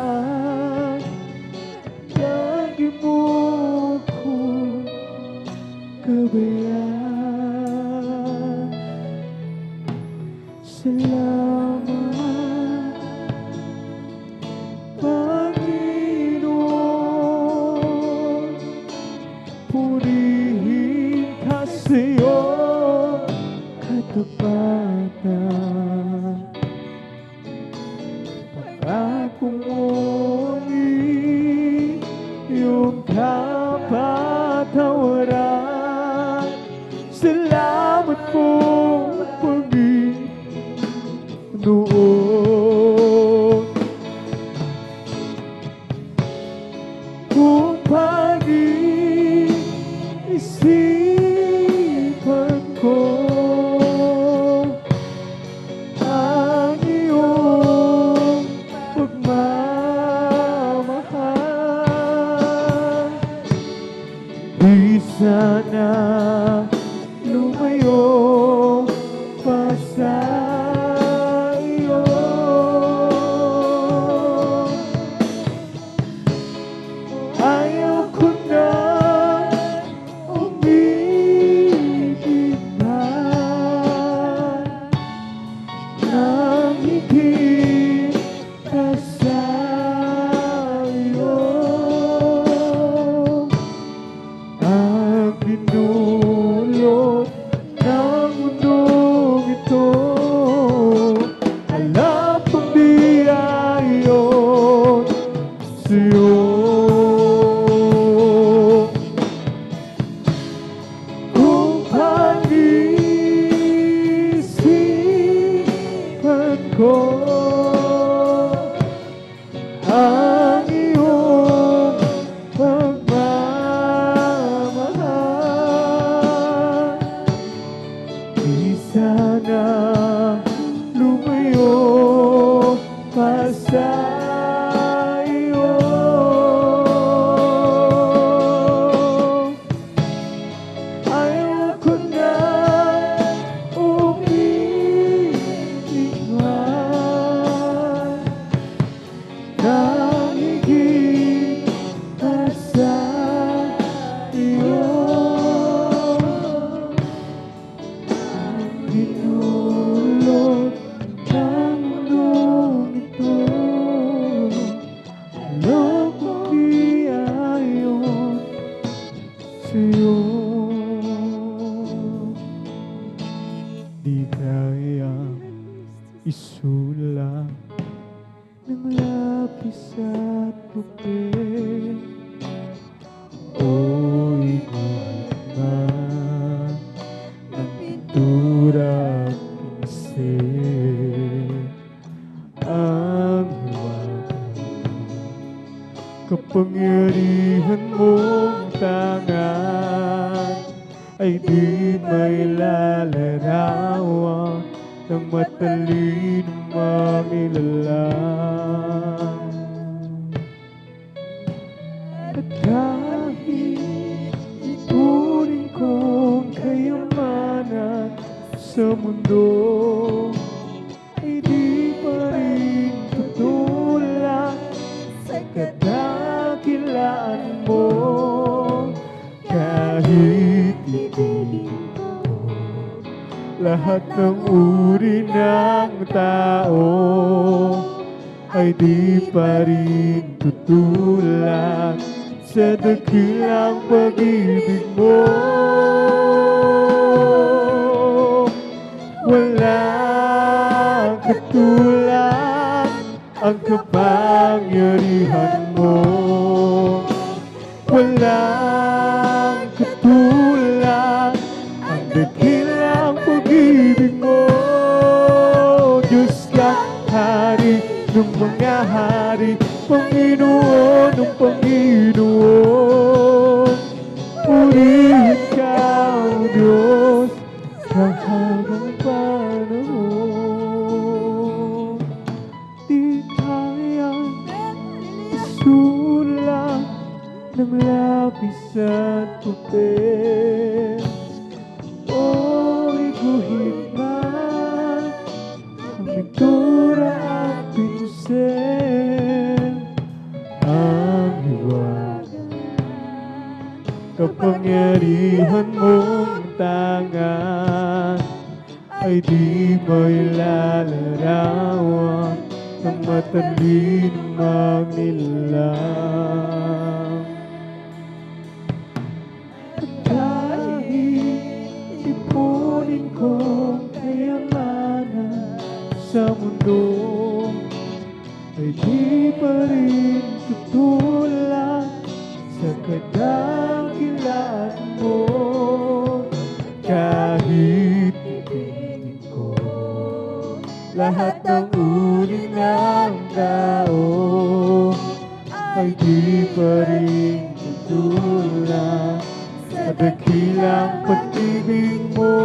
kung pag-iisipan ko ang iyong pagmamahal. Di sana lumayo pa sa iyo. Ayaw ko na umibig pa nang higit pa sa iyo. Ang binulot ng mundong ito, alam kong biyaya yun sa'yo. Kung pag-iisipan ko ang iyong pagmamahal, di sana lumayo pa sa iyo. Ayaw ko na umibig pa nang higit pa sa iyo. Ang binulot ng mundong ito, alam kong biyaya yun sa'yo. Di kayang isulat ng lapis at papel, o iguhit man ng pintura at pinsel. Ang hiwaga, kapangyarihan mong tangan ay di may lalarawan ng matalino manilalang. At kahit ipunin kong kayamanan sa mundo, ay di pa rin tutulak sa kadakilaan mo. Kahit ibigin ko lahat ng uri ng tao, ay di pa rin tutulak sa dakilang pag-ibig mo. Walang katulad ang kapangyarihan mo. Walang katulad ang dakilang pag-ibig mo. Diyos ka, Hari ng mga hari, Panginoon ng Panginoon. Purihin ka, O Diyos, sa habang panahon. Di kayang isulat ng lapis at papel, o iguhit man ang pintura at pinsel. Ang hiwaga, kapangyarihan mong tangan ay di may lalarawan ng matalinong magnilang. At kahit ipunin kong kayamanan sa mundo, ay di pa rin tutulak sa kadakilaan mo. Kahit ibigin ko lahat ng uri ng tao, ay di pa rin aking tutulak sa dakilang pag-ibig mo.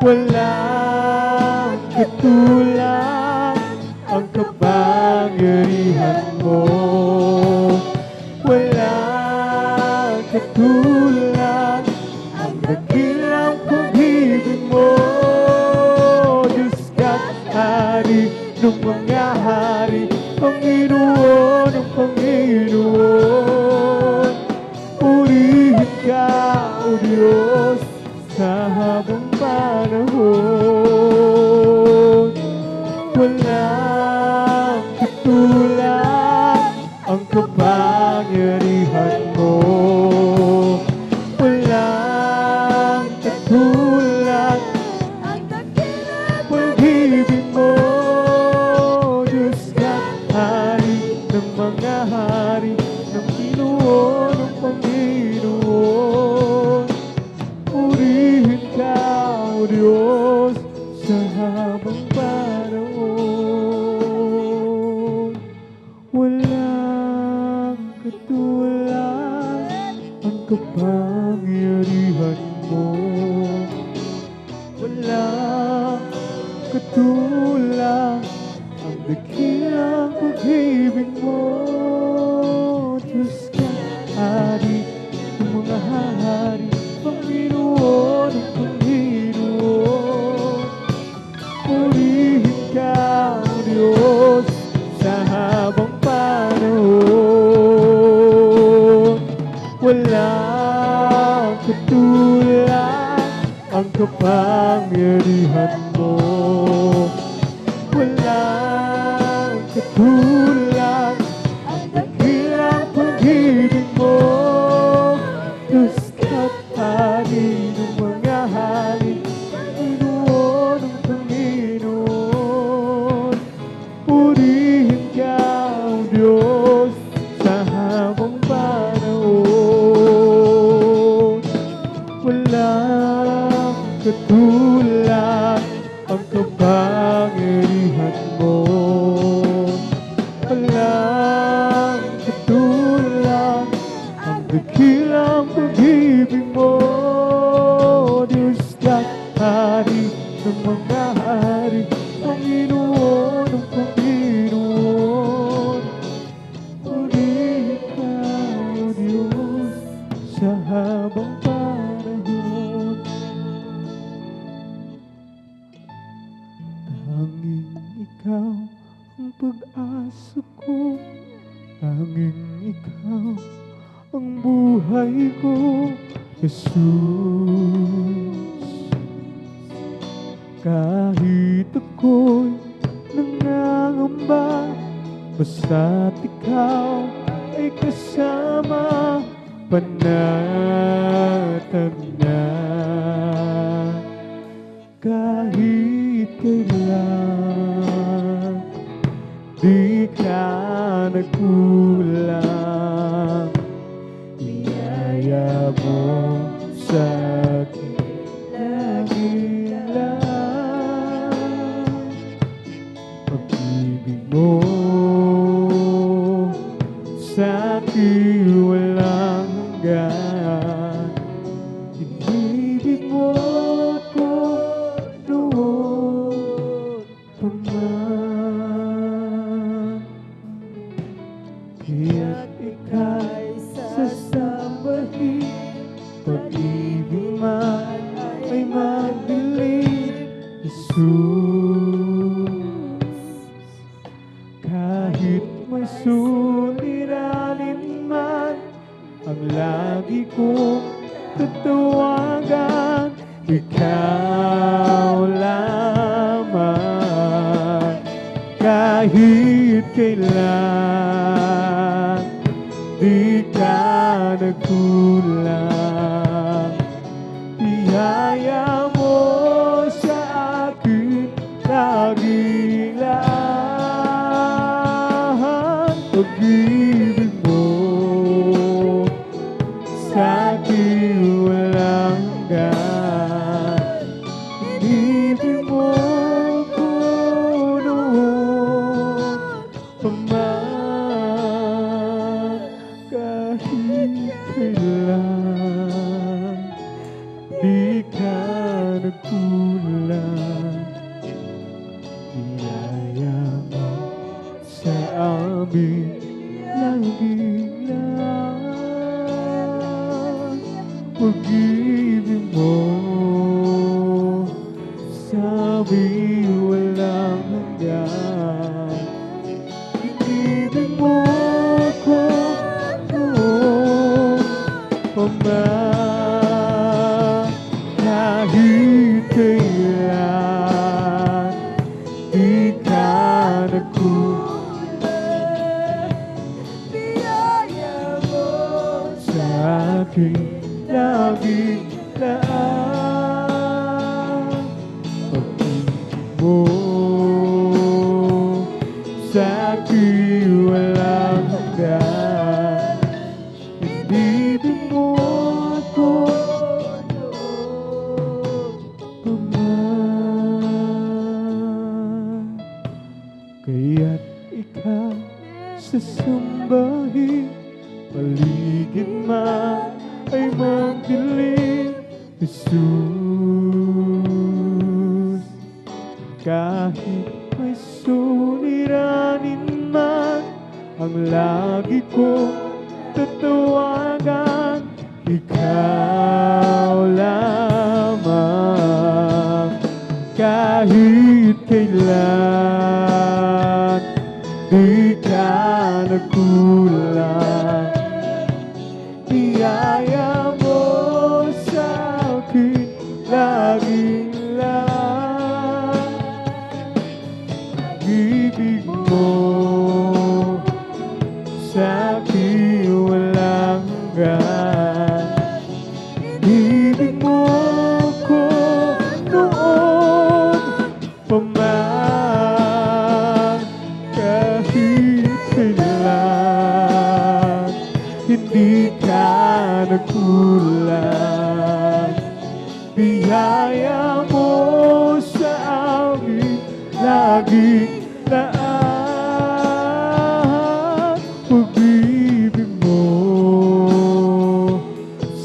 Walang katulad ang kapangyarihan mo. Walang katulad ang dakilang pag-ibig mo. Diyos ka't hari ng mga hari, Panginoon ng Panginoon. Purihin ka, O Diyos, sa habang panahon. Walang katulad ang kapangyarihan mo. Walang katulad ang dakilang pag-ibig mo. Diyos ka't hari ng mga hari, ng Panginoon ng Panginoon. Purihin ka, O Diyos, sa habang panahon. Walang katulad ang kapangyarihan mo. Walang katulad ang dakilang pag-ibig mo. Diyos ka, hari ng mga hari, Panginoon ng Panginoon. Purihin ka, O Diyos, sa habang panahon. Walang katulad ang kapangyarihan mo. Walang katulad ang dakilang pag-ibig mo. Diyos ka't hari ng mga hari, Panginoon ng Panginoon. Purihin ka, O Diyos, sa habang panahon. Walang katulad ang kapangyarihan mo. Walang katulad ang dakilang pag-ibig mo. Diyos ka't hari ng mga hari, Panginoon ng Panginoon. Purihin ka, O Diyos, sa habang panahon. Tanging ikaw ang pag-asa ko, tanging ikaw ang buhay ko, Jesus. Kahit ako'y nangangamba, basta't ikaw ay kasama, panatag na. Kahit kailan di ka nagkulang, biyaya mo sa akin lagi lang. Pag-ibig mo sa akin walang hanggan. Inibig mo ko noon pa man. Kaya't ika'y sasambahin, pag-ibig man ay magdilim, Jesus. Kahit may suliranin man ang lagi kong tatawagan, ikaw lamang. Kahit kailan di ka nagkulang, biyaya mo sa akin lagi lang. Pag-ibig mo sa akin walang hanggan. Inibig mo ko noon pa man. sa amin laging lahat. Pag-ibig mo sa amin walang hanggan. Inibig mo ko noon pa man, kahit kailan di ka nagkulang. Biyaya mo sa akin laging lahat. Pag-ibig mo sa akin walang hanggan. Inibig mo ako noon pa man. Kaya't ikaw sasambahin, paligid man ay magdilim. Jesus, kahit may suliranin man, ang lagi kong tatawagan, ikaw lamang. Kahit kailan di ka nagkulang. Biyaya mo sa akin laging lahat. Ibig mo sa akin walang hanggan. Ibig mo ko noon pa man, kahit kailan hindi ka nagkulang. Biyaya mo sa amin laging lahat. Pag-ibig mo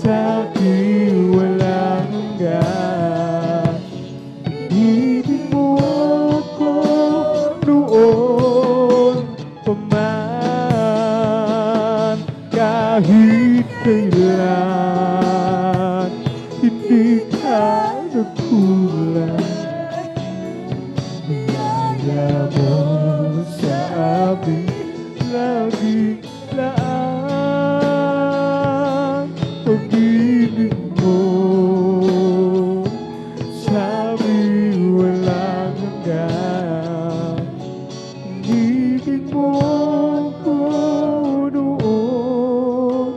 sa akin walang hanggan. Ibig mo ko noon pa man, kahit kailan hindi ka nagkulang. Biyaya mo sa amin laging lahat. Pag-ibig mo sa amin walang hanggan. Ibig mo ko noon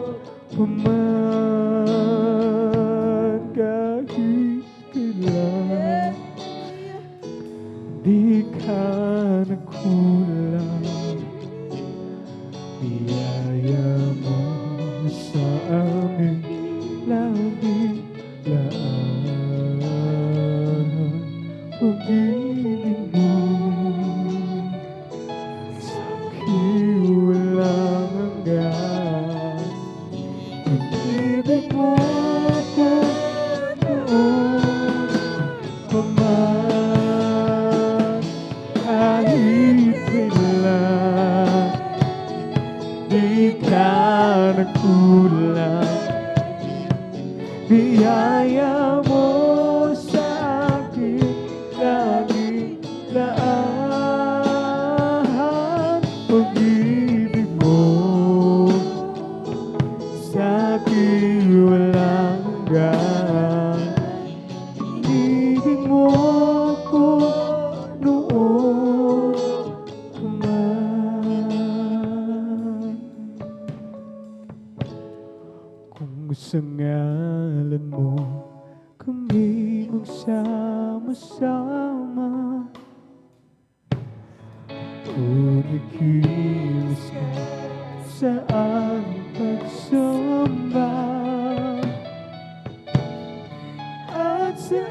pa man, kahit kailan di ka nagkulang. Biyaya mo sa amin laging lahat. Pag-ibig mo sa akin walang hanggan. Pag-ibig mo ko noon pa man, kahit kailan di ka nagkulang. Biyaya mo sa akin laging lahat. Pag-ibig mo sa akin walang hanggan. Ibig mo ko noon pa man. Kung sa ngalan mo kami magsama-sama, kumikilos ka sa aming pagsamba, at sa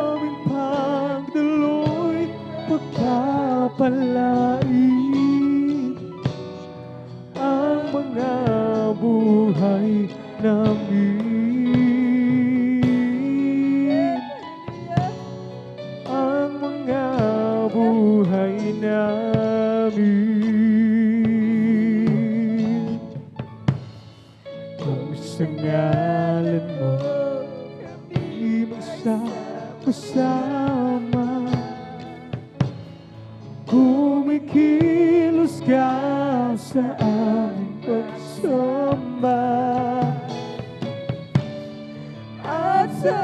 aming pagdaloy pagpapalain ang mga buhay namin, ang mga buhay namin. sa ngalan mo kami magsama-sama. Kumikilos ka sa aming pagsamba at sa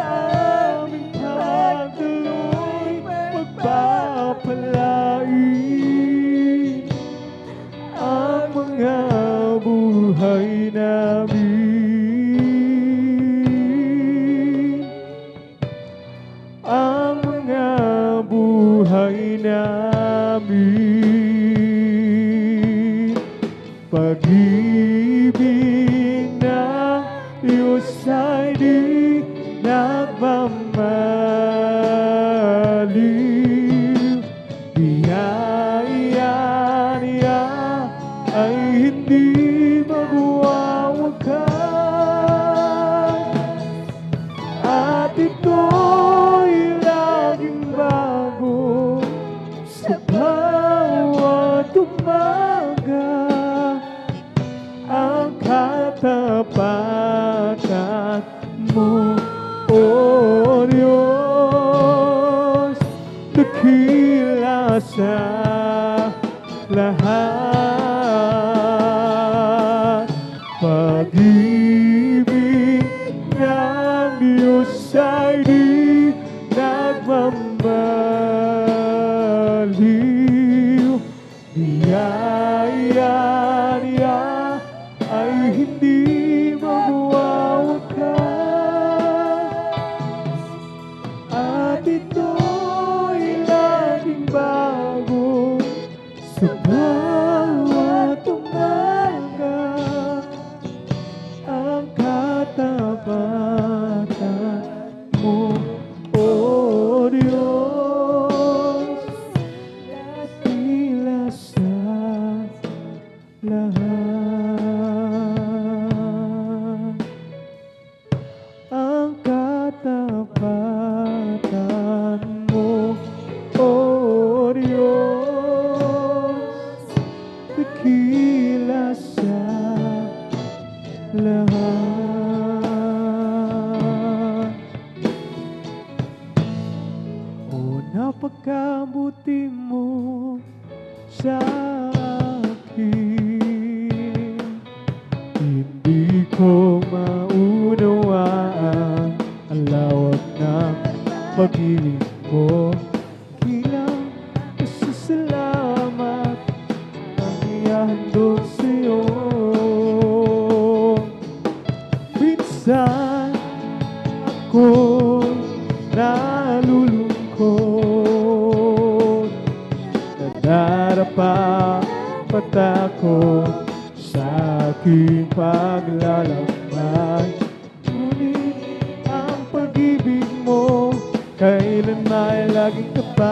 aming pagtuloy pagpapalain ang mga buhay namin, ang mga buhay namin. Pag-ibig ng Diyos ay di nagmamaliw. Biyaya niya ay hindi magwawakas, at ito'y laging bago sa bawat umaga. Ang katapatan mo, O Diyos, dakila sa lahat. Pag-ibig ng Diyos ay di nagmamaliw. Biyaya niya ay hindi magwawakas, at ito'y laging bago sa bawat umaga. Ang katapatan mo, O Diyos, dakila sa lahat. Ang katapatan mo, O Diyos, dakila sa lahat. O napakabuti mo sa akin, hindi ko maunawaan ang lawak ng pag-ibig mo. Kilang pasasalamat ang ihahandog sa'yo. Minsan ako'y nalulungkot, nadarapa patakot sa aking paglalakbay. Ngunit ang pag-ibig mo kailan may laging tapat.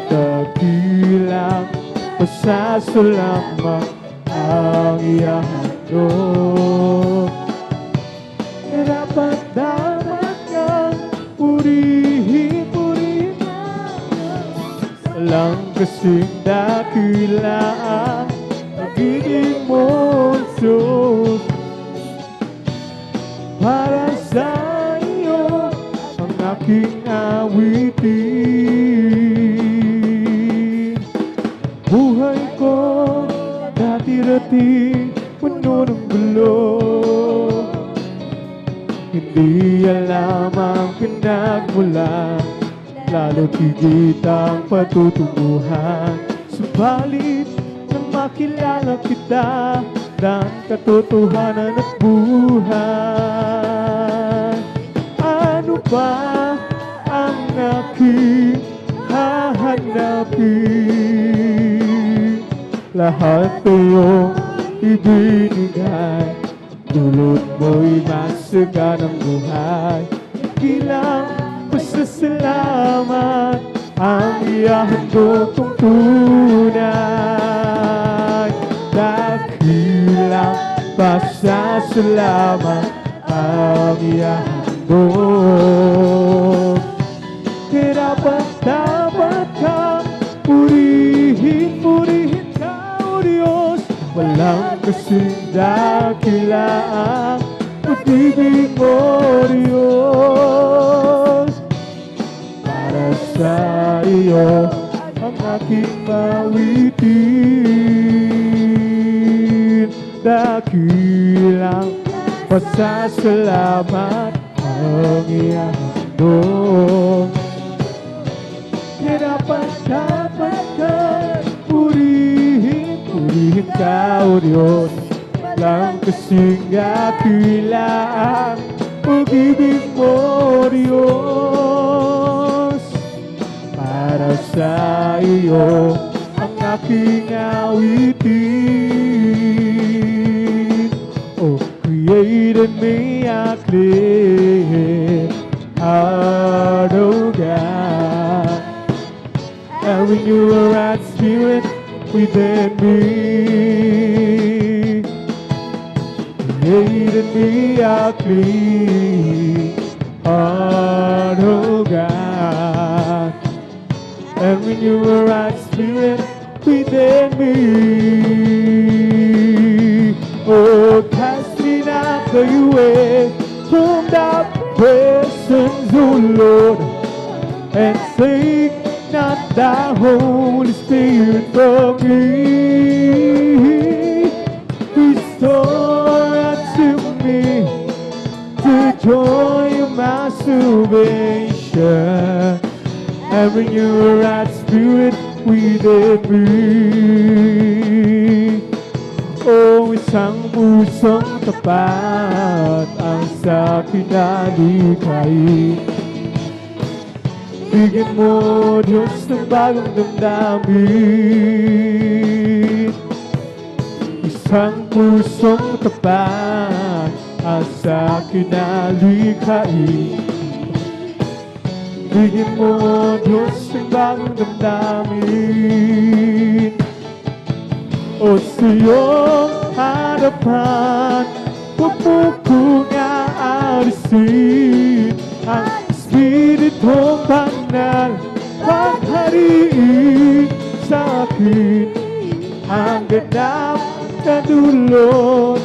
Dakilang pasasalamat ang ihahandog. Dapat kang purihin, purihin. Walang kasing dakila ang pag-ibig mo, Diyos. Para sa iyo ang aking awitin. Buhay ko dati-dati puno ng gulo, hindi alam ang pinagmulan, lalo't higit ang patutunguhan. Subalit nang makilala kita ng katotohanan at buhay, ano ba ang aking hahanapin? Lahat iyong ibinigay, dulot mo'y masaganang buhay. Kilang pasasalamat ang ihahandog kong tunay. Dakilang pasasalamat ang ihahandog. Dapat kang purihin, purihin ka, O Diyos. Walang kasing dakilang pag-ibig mo, Diyos. Para sa iyo ang aking mawitin. Dakilang pasasalamat ang iyang handog. Dapat ka purihin ka, O Diyos. Lang kasing dakilang pag-ibig mo, Diyos. Para sa iyo ang aking awitin. Oh, create in me a clean heart, O God, and renew a right spirit within me. Create in me a clean heart, O God, and renew a right spirit within me. Oh, cast me not away from thy presence, O Lord, and take not thy Holy Spirit from me. Restore unto me the joy of my salvation, and renew a right spirit within me. Oh, isang pusong tapat ang sa kinalikhay. Bigyan mo, Diyos, ng bagong damdamin. Isang pusong tapat ang sa kinalikhay. Bigyan mo, Diyos, ng bagong damdamin. O sa iyong harapan, huwag mo kong aalisin ang Espiritong Banal, paghariin sa akin ang ganap na dulot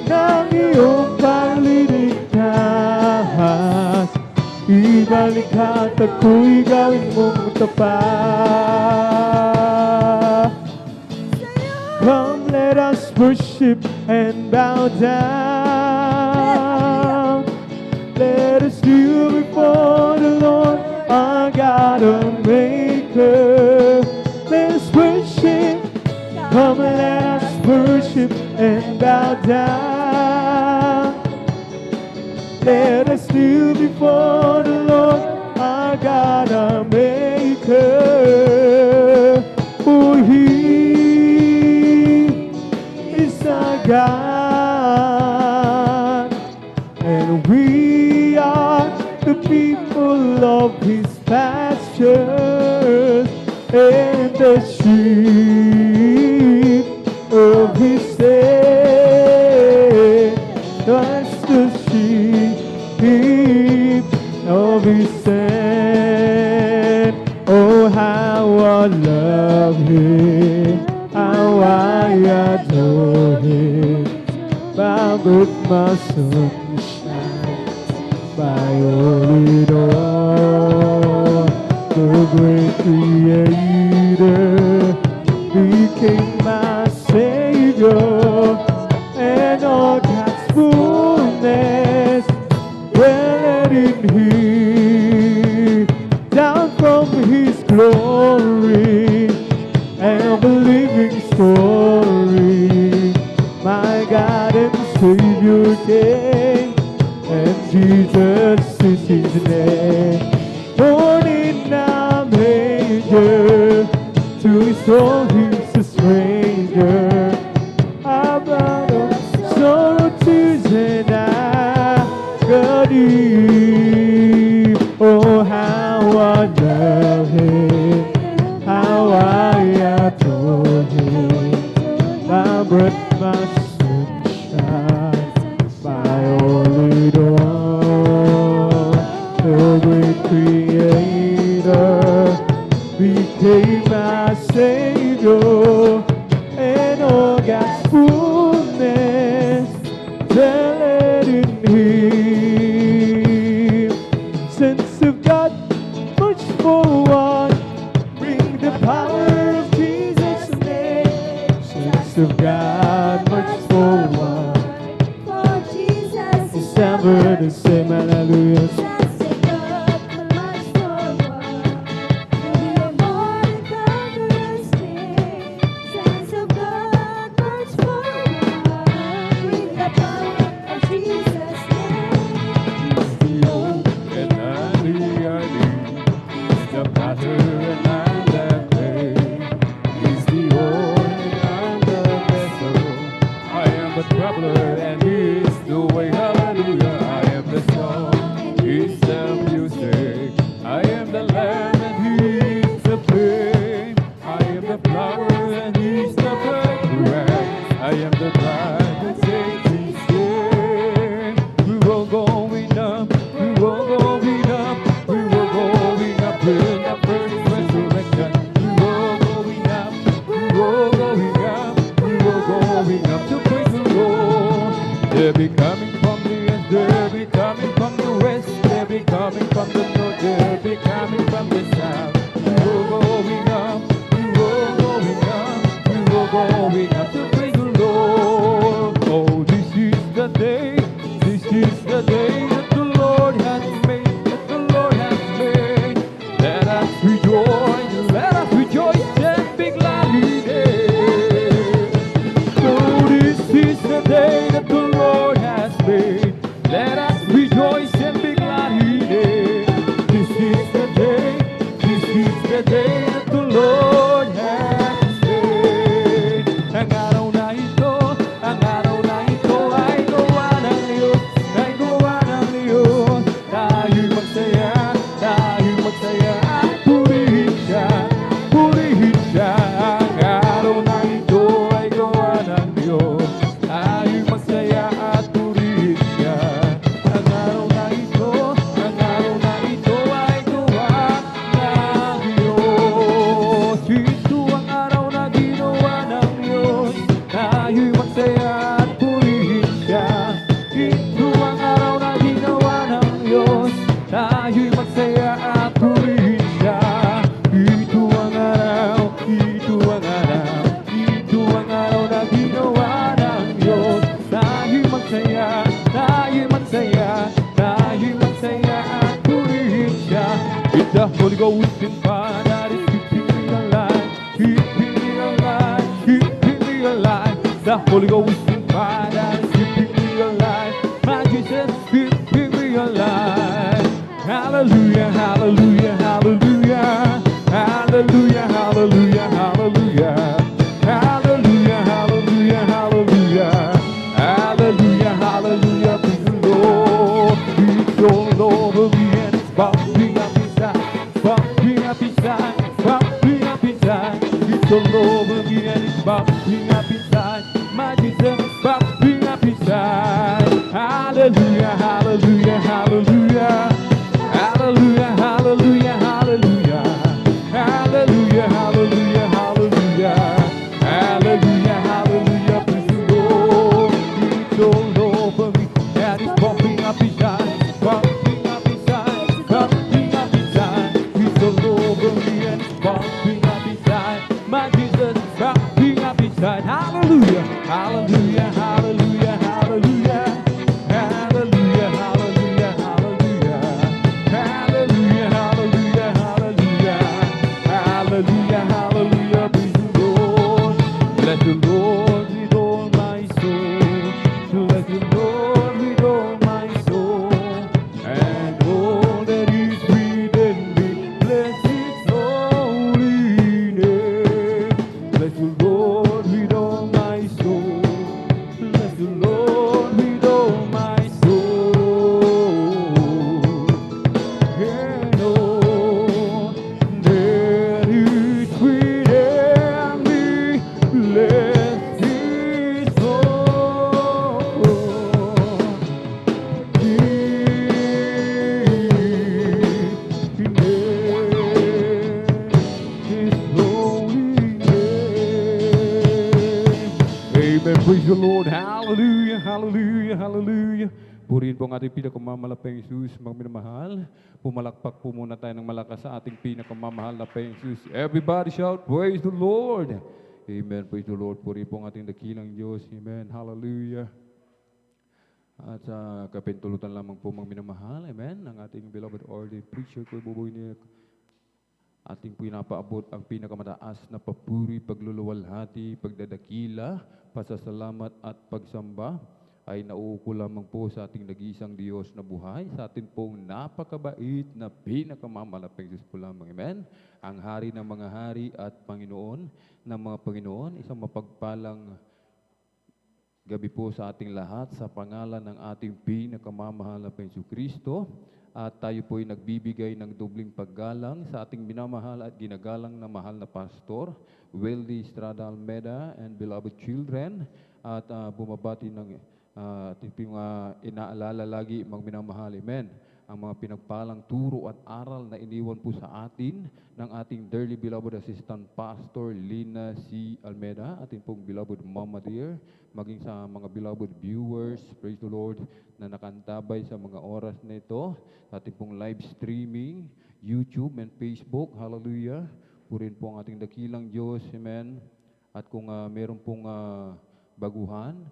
ng iyong pagliligtas. Ibalik at ako'y gawin mong tapat. Come, let us worship and bow down. Let us kneel before the Lord, our God and Maker. Let us worship. Come, let us worship and bow down. Let us kneel before the Lord, our God and Maker. For He our God, and we are the people of His pastures, and the sheep of His hand. That's the sheep of His hand. Oh, how I love Him, how I adore Him, my good, my sunshine, my only Lord. The great Creator became my Savior, and all God's fullness dwelt in Him. Down from His glory and the living story, my God and Savior came, and Jesus is His name. Born in a manger, to His own He's a stranger. About sorrow, tears, and agony. Oh, how I love Him, how I adore Him, my breath, my sunshine, my only Lord. The great Creator became my Savior, and all God's fullness grace of God, much forward. For Jesus It's is never the same, hallelujah. That's the God, much forward. We are more than conquerors here. Sons of God, much forward. With the power of Jesus' name. He's the Lord. And I need the potter and I'm the clay. He's the oil and I'm the vessel. I am the traveler and he's the way. Hallelujah. I am the song, he's the music. I am the lamb and he's the flame. I am the flower and he's the fragrance. I am the bride that takes his name. We will going up, we will going up, we will going up in the first resurrection. We will going up, we will going up, we will going up to praise the Lord. They'll be coming from the east, they'll be coming from the west, they'll be coming from the north, they'll be coming from the south. We will going up, we will going up, we will going up to praise the Lord. Oh, this is the day that the Lord has made, that the Lord has made. Let us rejoice and be glad in it. Oh, this is the day that the Lord has made. Let us rejoice and be glad in it. This is the day that the Lord has made. Ang araw na ito ay gawa ng Diyos, ay gawa ng Diyos. Tayo'y magsaya at purihin siya, purihin siya. Ang araw na ito ay gawa ng Diyos, tayo'y magsaya at purihin siya. Ang araw na ito ay gawa ng Diyos. Ito ang araw na ginawa ng Diyos, tayo'y magsaya at purihin siya. Ito ang araw na ginawa ng Diyos, tayo'y magsaya at purihin siya. Ito ang araw na ginawa ng Diyos, tayo'y magsaya at purihin siya. It's the Holy Ghost in fire that is keeping me alive, keeping me alive, keeping me alive. The Holy Ghost in fire that is keeping me alive. My Jesus is keeping me alive. Hallelujah, hallelujah, hallelujah. Hallelujah, hallelujah, hallelujah. Hallelujah, hallelujah, hallelujah. Hallelujah, hallelujah, praise the Lord. It's all over me and it's bumping up inside, bumping up inside, bumping up inside. It's all over me and it's bumping up inside. My Jesus is bumping up inside. Hallelujah, hallelujah, hallelujah. Hallelujah, hallelujah, hallelujah. Hallelujah, hallelujah, hallelujah. Hallelujah, hallelujah, praise the Lord. It's all over me and it's bumping up inside, bumping up inside, bumping up inside. It's all over me and it's bumping up inside. My Jesus is bumping up inside. Hallelujah, hallelujah, hallelujah, hallelujah. Hallelujah, hallelujah, hallelujah. Hallelujah, hallelujah, hallelujah. Hallelujah, hallelujah, praise the Lord. Let the Lord lead all my soul. Let the Lord lead all my soul. And all that is within me, bless His holy name. Bless the Lord with all my soul. Bless the Lord with all my soul. And all that is within me, bless His holy Amen. Praise the Lord. Hallelujah, hallelujah, hallelujah. Purihin po ang ating pinakamamalapang Jesus, mga minamahal. Pumalakpak po muna tayo ng malakas sa ating pinakamamahal na Panginoon Jesus. Everybody shout, praise the Lord. Amen. Praise the Lord. Puri po ang ating dakilang Diyos. Amen. Hallelujah. At sa kapintulutan lamang po mga minamahal. Amen. Ang ating beloved ordained preacher ko bubuhay niya ating pinapaabot ang pinakamataas na papuri, pagluluwalhati, pagdadakila, pasasalamat at pagsamba ay nauuko lamang po sa ating nag-iisang Diyos na buhay, sa ating pong napakabait na pinakamamalaping Diyos po lamang. Amen. Ang hari ng mga hari at Panginoon ng mga Panginoon, isang mapagpalang gabi po sa ating lahat sa pangalan ng ating pinakamamahal na Panginoon Kristo. At tayo po'y nagbibigay ng dobling paggalang sa ating minamahal at ginagalang na mahal na pastor, Weldy Estrada Almeda and beloved children. At bumabati ng ating inaalala lagi mga minamahal. Amen. Ang mga pinagpalang turo at aral na iniwan po sa atin ng ating dearly beloved assistant pastor, Lina C. Almeda, ating pong beloved mama dear, maging sa mga beloved viewers, praise the Lord, na nakantabay sa mga oras na ito, ating pong live streaming, YouTube and Facebook, hallelujah. Purin po ang ating dakilang Diyos, amen. At kung meron pong baguhan,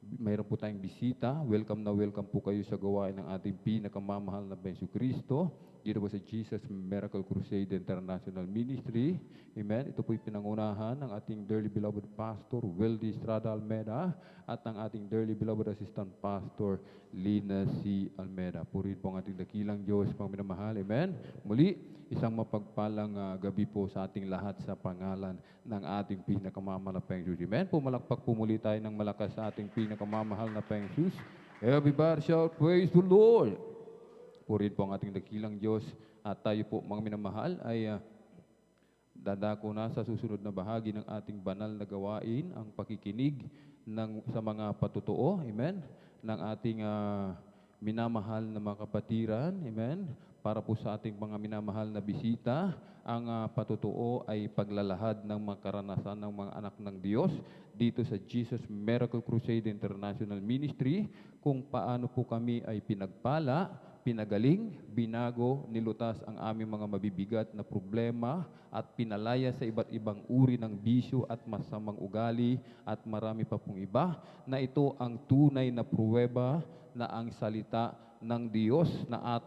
mayroon po tayong bisita. Welcome na welcome po kayo sa gawain ng ating pinakamamahal na Panginoon Kristo. Dito po sa Jesus Miracle Crusade International Ministry. Amen. Ito po'y pinangunahan ng ating dearly beloved pastor, Weldy Estrada Almeda, at ng ating dearly beloved assistant pastor, Lina C. Almeda. Purihin po ang ating dakilang Diyos, mga minamahal. Amen. Muli, isang mapagpalang gabi po sa ating lahat sa pangalan ng ating pinakamamahal na Panginoon Diyos. Amen. Pumalakpak po muli tayo ng malakas sa ating pinakamamahal na Panginoon Diyos. Everybody shout, praise the Lord. Purihin po ang ating dakilang Diyos. At tayo po, mga minamahal, ay dadako na sa susunod na bahagi ng ating banal na gawain, ang pakikinig sa mga patutuo, amen, ng ating minamahal na mga kapatiran, amen. Para po sa ating mga minamahal na bisita, ang patutuo ay paglalahad ng mga karanasan ng mga anak ng Diyos dito sa Jesus Miracle Crusade International Ministry, kung paano po kami ay pinagpala, pinagaling, binago, nilutas ang aming mga mabibigat na problema at pinalaya sa iba't ibang uri ng bisyo at masamang ugali at marami pa pong iba, na ito ang tunay na pruweba na ang salita ng Diyos na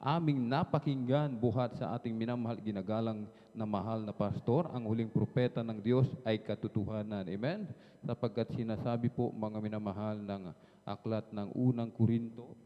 aming napakinggan buhat sa ating minamahal ginagalang na mahal na pastor, ang huling propeta ng Diyos ay katotohanan. Amen? Sapagkat sinasabi po mga minamahal ng aklat ng unang Korinto,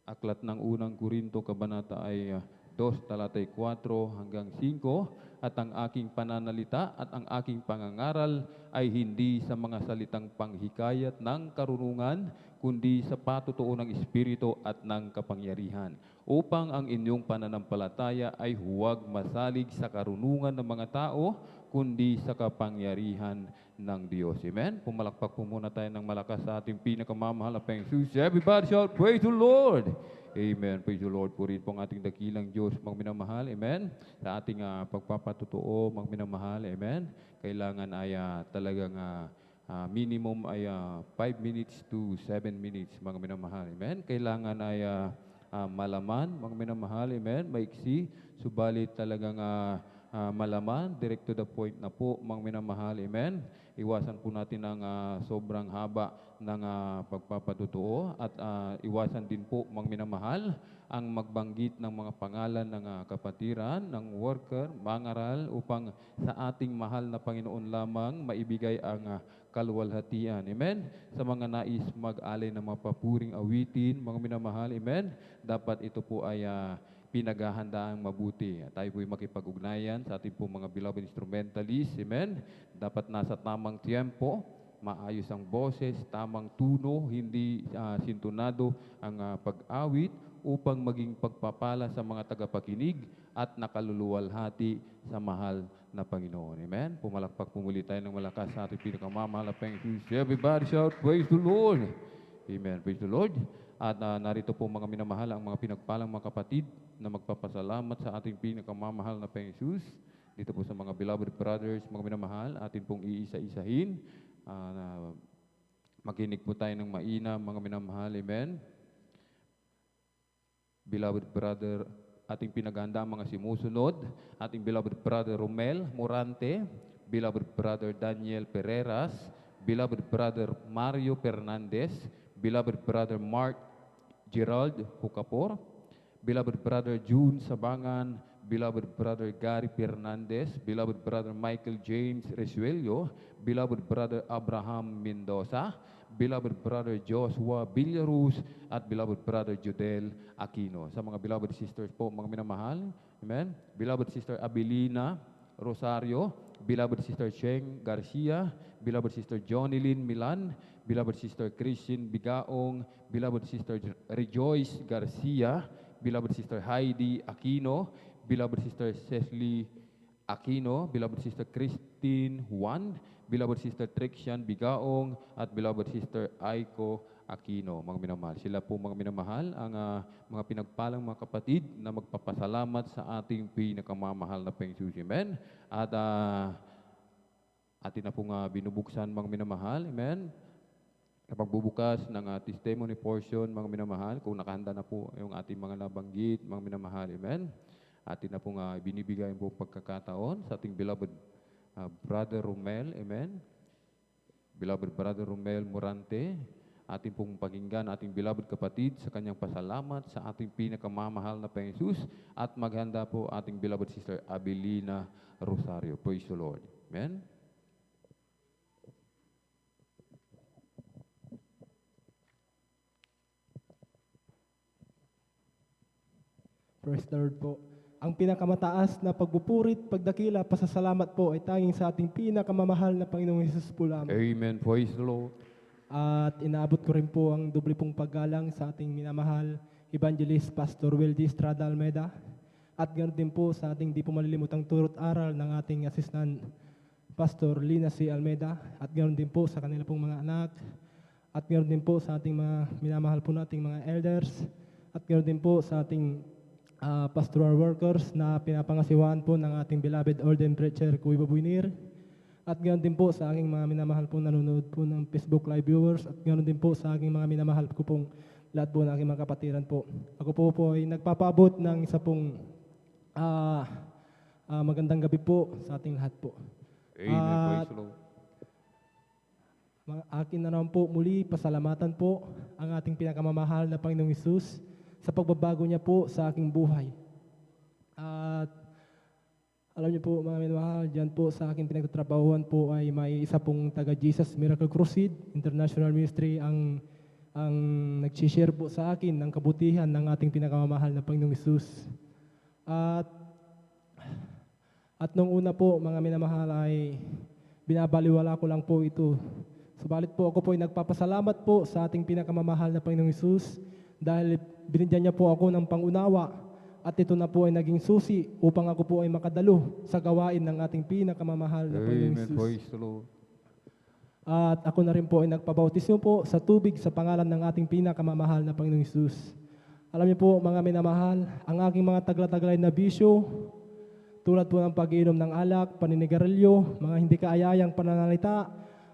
Aklat ng unang Korinto, kabanata ay 2, talatay 4 hanggang 5, at ang aking pananalita at ang aking pangangaral ay hindi sa mga salitang panghikayat ng karunungan, kundi sa patutuo ng Espiritu at ng kapangyarihan, upang ang inyong pananampalataya ay huwag masalig sa karunungan ng mga tao, kundi sa kapangyarihan ng Diyos. Amen? Pumalakpak po muna tayo ng malakas sa ating pinakamamahal na Panginoon. Everybody shout, praise the Lord! Amen. Praise the Lord. Purihin po ang ating dakilang Diyos, mga minamahal. Amen. Sa ating pagpapatutuo, mga minamahal. Amen. Kailangan ay talagang minimum ay 5 minutes to 7 minutes, mga minamahal. Amen. Kailangan ay malaman, mga minamahal. Amen. Maiksi, subalit talagang malaman, direct to the point na po, mga minamahal. Amen. Iwasan po natin ang sobrang haba ng pagpapatutuo at iwasan din po, mga minamahal, ang magbanggit ng mga pangalan ng kapatiran, ng worker, mangaral, upang sa ating mahal na Panginoon lamang maibigay ang kaluwalhatian. Amen. Sa mga nais mag-alay ng mga papuring awitin, mga minamahal, amen, dapat ito po ay pinaghahandaang mabuti. Tayo po'y makipag-ugnayan sa ating po mga beloved instrumentalists. Amen. Dapat nasa tamang tiempo, maayos ang boses, tamang tuno, hindi sintunado ang pag-awit, upang maging pagpapala sa mga tagapakinig at nakaluluwalhati sa mahal na Panginoon. Amen. Pumalakpak po muli tayo ng malakas sa ating pinakamamahal na Panginoon. Everybody shout, praise the Lord! Amen. Praise the Lord. At narito po mga minamahal ang mga pinagpalang mga kapatid na magpapasalamat sa ating pinakamamahal na Panginoon. Dito po sa mga beloved brothers, mga minamahal, atin pong iisa-isahin. Makinig po tayo ng maina, mga minamahal. Amen. Beloved brother ating pinaganda mga simusunod, ating beloved brother Romel Morante, beloved brother Daniel Pereras, beloved brother Mario Fernandez, beloved brother Mark Gerald Hukapor, beloved brother June Sabangan, beloved brother Gary Fernandez, beloved brother Michael James Resuelio, beloved brother Abraham Mendoza, beloved brother Joshua Villarus, at beloved brother Judel Aquino. Sa mga beloved sisters po, mga minamahal, amen. Beloved sister Abilina Rosario, beloved sister Cheng Garcia, beloved sister Jonilyn Milan, beloved sister Christine Bigaong, beloved sister Rejoice Garcia, beloved sister Heidi Aquino, beloved sister Cecily Aquino, beloved sister Christine Juan, beloved sister Trixian Bigaong, at beloved sister Aiko Aquino. Mga minamahal, sila po mga minamahal ang mga pinagpalang mga kapatid na magpapasalamat sa ating pinakamamahal na Panginoon. Amen. At atin na pong binubuksan mga minamahal. Amen. Kapag bubukas ng testimony portion, mga minamahal, kung nakahanda na po yung ating mga nabanggit, mga minamahal, amen. Atin na pong binibigay po pagkakataon sa ating beloved Brother Romel, amen. Beloved Brother Romel Morante, ating pong pakinggan, ating beloved kapatid sa kanyang pasalamat sa ating pinakamamahal na Panginoon at maghanda po ating beloved sister Abilina Rosario. Praise the Lord. Amen. Praise the Lord po. Ang pinakamataas na pagbupurit, pagdakila, pasasalamat po ay tanging sa ating pinakamamahal na Panginoong Hesus po lamang. Amen. Praise the Lord. At inaabot ko rin po ang doble pong paggalang sa ating minamahal Evangelist Pastor Weldy Estrada Almeida. At ganoon din po sa ating di po malilimutang turot aral ng ating assistant Pastor Lina C. Almeida. At ganoon din po sa kanila pong mga anak. At ganoon din po sa ating mga minamahal po nating mga elders. At ganoon din po sa ating pastoral workers na pinapangasiwaan po ng ating beloved ordained preacher, Kuya Babuinir. At ganoon din po sa aking mga minamahal po nanonood po ng Facebook Live viewers. At ganoon din po sa aking mga minamahal ko pong lahat po ng aking mga kapatiran po. Ako po ay nagpapaabot ng isa pong magandang gabi po sa ating lahat po. Amen. Praise the Lord. Akin na naman po muli, pasalamatan po ang ating pinakamamahal na Panginoong Hesus sa pagbabago niya po sa aking buhay. At alam niyo po mga minamahal, dyan po sa aking pinagtatrabahuan po ay may isa pong taga Jesus Miracle Crusade International Ministry ang nag-share po sa akin ng kabutihan ng ating pinakamamahal na Panginoong Hesus. At nung una po mga minamahal ay binabaliwala ko lang po ito. Subalit po ako po ay nagpapasalamat po sa ating pinakamamahal na Panginoong Hesus dahil binigyan niya po ako ng pangunawa at ito na po ay naging susi upang ako po ay makadalo sa gawain ng ating pinakamamahal na Panginoong Amen. Hesus. Praise the Lord. At ako na rin po ay nagpabautismo po sa tubig sa pangalan ng ating pinakamamahal na Panginoong Hesus. Alam niyo po mga minamahal, ang aking mga tagla-taglay na bisyo, tulad po ng pag-iinom ng alak, paninigarilyo, mga hindi kaayayang pananalita,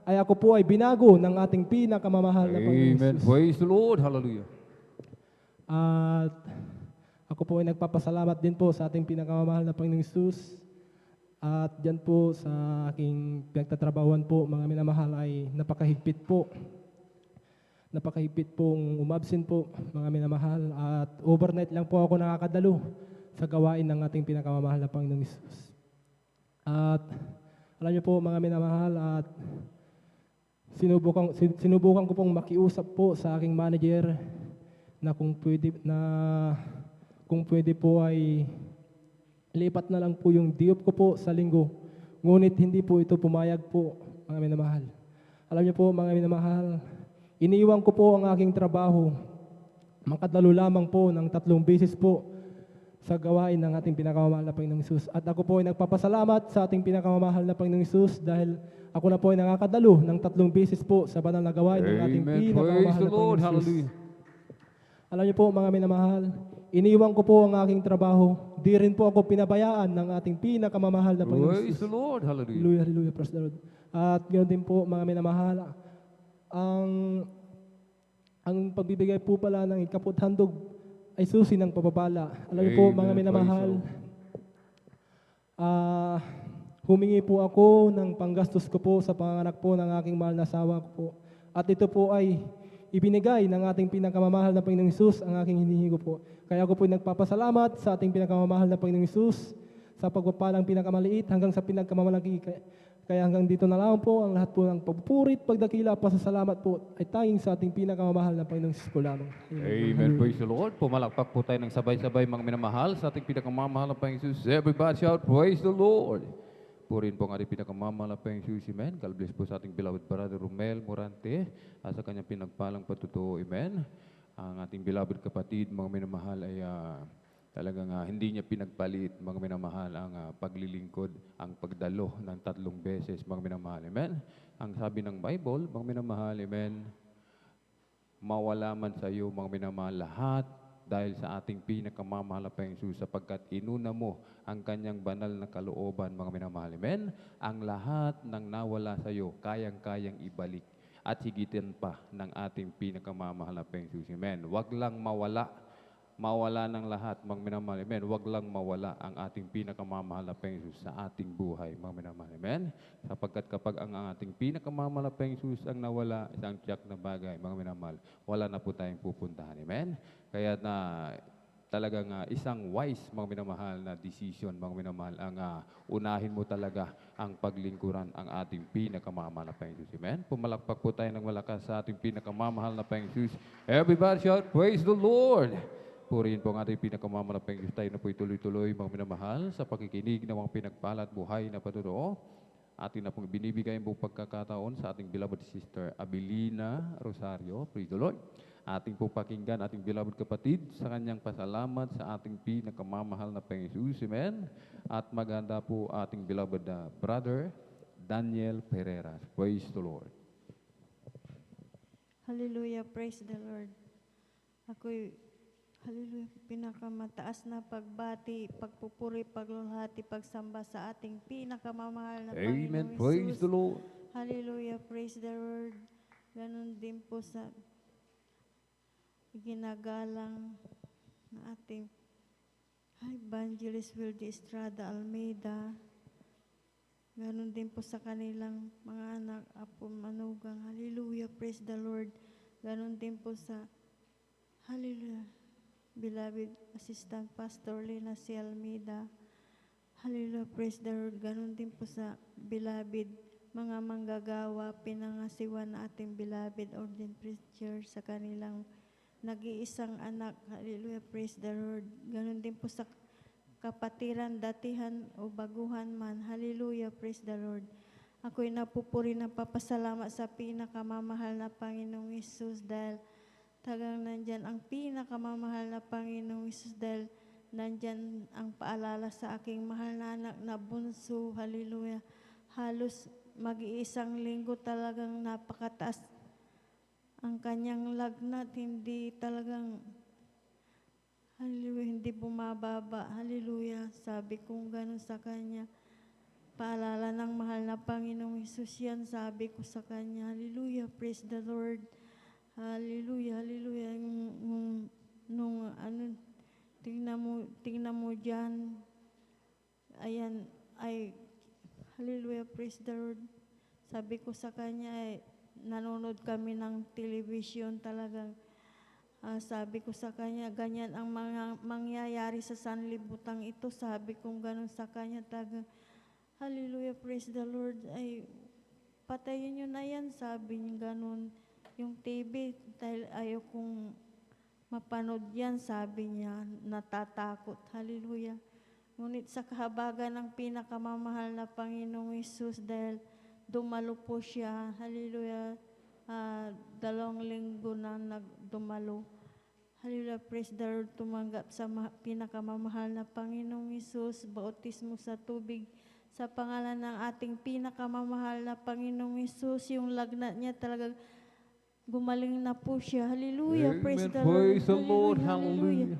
ay ako po ay binago ng ating pinakamamahal na Panginoong Amen. Hesus. Praise the Lord. Hallelujah. At ako po ay nagpapasalamat din po sa ating pinakamamahal na Panginoong Hesus. At dyan po sa aking pinagtatrabahuan po, mga minamahal, ay napakahigpit po. Napakahigpit pong umabsent po, mga minamahal. At overnight lang po ako nakakadalo sa gawain ng ating pinakamamahal na Panginoong Hesus. At alam niyo po, mga minamahal, at sinubukan ko pong makiusap po sa aking manager na kung pwede po ay lipat na lang po yung diop ko po sa linggo. Ngunit hindi po ito pumayag po, mga minamahal. Alam niyo po, mga minamahal, iniiwan ko po ang aking trabaho. Makadalo lamang po ng 3 beses po sa gawain ng ating pinakamamahal na Panginoong Hesus. At ako po ay nagpapasalamat sa ating pinakamamahal na Panginoong Hesus dahil ako na po ay nakakadalo ng 3 beses po sa banal na gawain ng ating Amen. Praise pinakamamahal the na Lord. Panginoong Hesus. Hallelujah. Alam niyo po mga minamahal, iniwan ko po ang aking trabaho. Di rin po ako pinabayaan ng ating pinakamamahal na Panginoong Praise Hesus. the Lord. Hallelujah. Hallelujah, hallelujah, praise the Lord. At ganoon din po mga minamahal, ang pagbibigay po pala ng ikaput handog ay susi ng pagpapala. Alam niyo po, Amen. mga minamahal, Praise the humingi po ako ng panggastos ko po sa panganak po ng aking mahal na asawa ko po. At ito po ay ibinigay ng ating pinakamamahal na Panginoong Hesus ang aking hinihingi ko po. Kaya ako po nagpapasalamat sa ating pinakamamahal na Panginoong Hesus sa pagpapalang pinakamaliit hanggang sa pinagkamamalaki. Kaya hanggang dito na lang po ang lahat po ng pagpupurit, pagdakila, pasasalamat po ay tanging sa ating pinakamamahal na Panginoong Hesus po lamang. Amen. Praise the Lord. Pumalakpak po tayo ng sabay-sabay mga minamahal sa ating pinakamamahal na Panginoong Jesus. Everybody shout, praise the Lord. Purin po ang ating pinakamamahal na Panginoong Jesus. Amen. God bless po sa ating beloved brother Romel Morante at sa kanyang pinagpalang patutuo. Amen. Ang ating beloved kapatid, mga minamahal, ay talagang hindi niya pinagpalit, mga minamahal, ang paglilingkod, ang pagdalo ng 3 beses, mga minamahal. Amen. Ang sabi ng Bible, mga minamahal, amen, mawala man sa iyo, mga minamahal, lahat dahil sa ating pinakamamahal na Panginoong Jesus, sapagkat inuna mo ang kanyang banal na kalooban, mga minamahal. Amen. Ang lahat ng nawala sa iyo, kayang-kayang ibalik at higitin pa ng ating pinakamamahal na Panginoong Jesus. Amen. Huwag lang mawala ng lahat, mga minamahal. Amen. Huwag lang mawala ang ating pinakamamahal na Panginoong Jesus sa ating buhay, mga minamahal. Amen. Sapagkat kapag ang ating pinakamamahal na Panginoong Jesus ang nawala, isang tiyak na bagay, mga minamahal, wala na po tayong pupuntahan. Amen. Kaya na talagang isang wise, mga minamahal, na decision, mga minamahal, ang unahin mo talaga ang paglingkuran ang ating pinakamamahal na Panginoong Jesus. Amen. Pumalakpak po tayo ng malakas sa ating pinakamamahal na Panginoong Jesus. Everybody shout, praise the Lord! Purihin po ang ating pinakamamahal na Panginoong Jesus. Tayo na po ituloy-tuloy, mga minamahal, sa pakikinig ng mga pinagpala at buhay na patutuo. Ating na pong binibigay ang buong pagkakataon sa ating beloved sister Abilina Rosario. Praise the Lord. Ating po pakinggan ating beloved kapatid sa kanyang pasalamat sa ating pinakamamahal na Panginoong Jesus. Amen. At maganda po ating beloved brother Daniel Pereira. Praise the Lord. Hallelujah, praise the Lord. Ako'y, hallelujah, pinakamataas na pagbati, pagpupuri, paglulhati, pagsamba sa ating pinakamamahal na Amen. Panginoong Praise Jesus. the Lord. Hallelujah, praise the Lord. Ganon din po sa ginagalang na ating Evangelist Wilde Estrada Almeida. Ganon din po sa kanilang mga anak, apo, manugang. Hallelujah, praise the Lord. Ganon din po sa, hallelujah, beloved Assistant Pastor Lena C. Almeida. Hallelujah, praise the Lord. Ganon din po sa beloved mga manggagawa, pinangasiwan na ating beloved ordained preacher sa kanilang nag-iisang anak. Hallelujah, praise the Lord. Ganon din po sa kapatiran, datihan o baguhan man. Hallelujah, praise the Lord. Ako'y napupuri na papasalamat sa pinakamamahal na Panginoong Hesus dahil tagang nandyan ang pinakamamahal na Panginoong Hesus dahil nandyan ang paalala sa aking mahal na anak na bunso. Hallelujah. Halos mag-iisang linggo talagang napakataas ang kanyang lagnat, hindi talagang, hallelujah, hindi bumababa. Hallelujah. Sabi kong gano'n sa kanya, paalala ng mahal na Panginoong Hesus yan, sabi ko sa kanya. Hallelujah, praise the Lord. Hallelujah, hallelujah. Tingnan mo dyan. Ayan, hallelujah, praise the Lord. Sabi ko sa kanya, nanonood kami ng television talagang. Sabi ko sa kanya, ganyan ang mga mangyayari sa sanlibutan ito. Sabi kong ganun sa kanya, talagang, hallelujah, praise the Lord. Ay, patayin nyo na yan, sabi niya ganun. Yung TV, dahil ayaw kong mapanood yan, sabi niya, natatakot. Hallelujah. Ngunit sa kahabagan ng pinakamamahal na Panginoong Hesus, dahil dumalo po siya, hallelujah, 2 linggo na nagdumalo. Hallelujah, praise the Lord, tumanggap sa pinakamamahal na Panginoong Hesus, bautismo sa tubig, sa pangalan ng ating pinakamamahal na Panginoong Hesus, yung lagnat niya talagang gumaling na po siya. Hallelujah, Amen. praise the Lord. Praise the Lord. Hallelujah.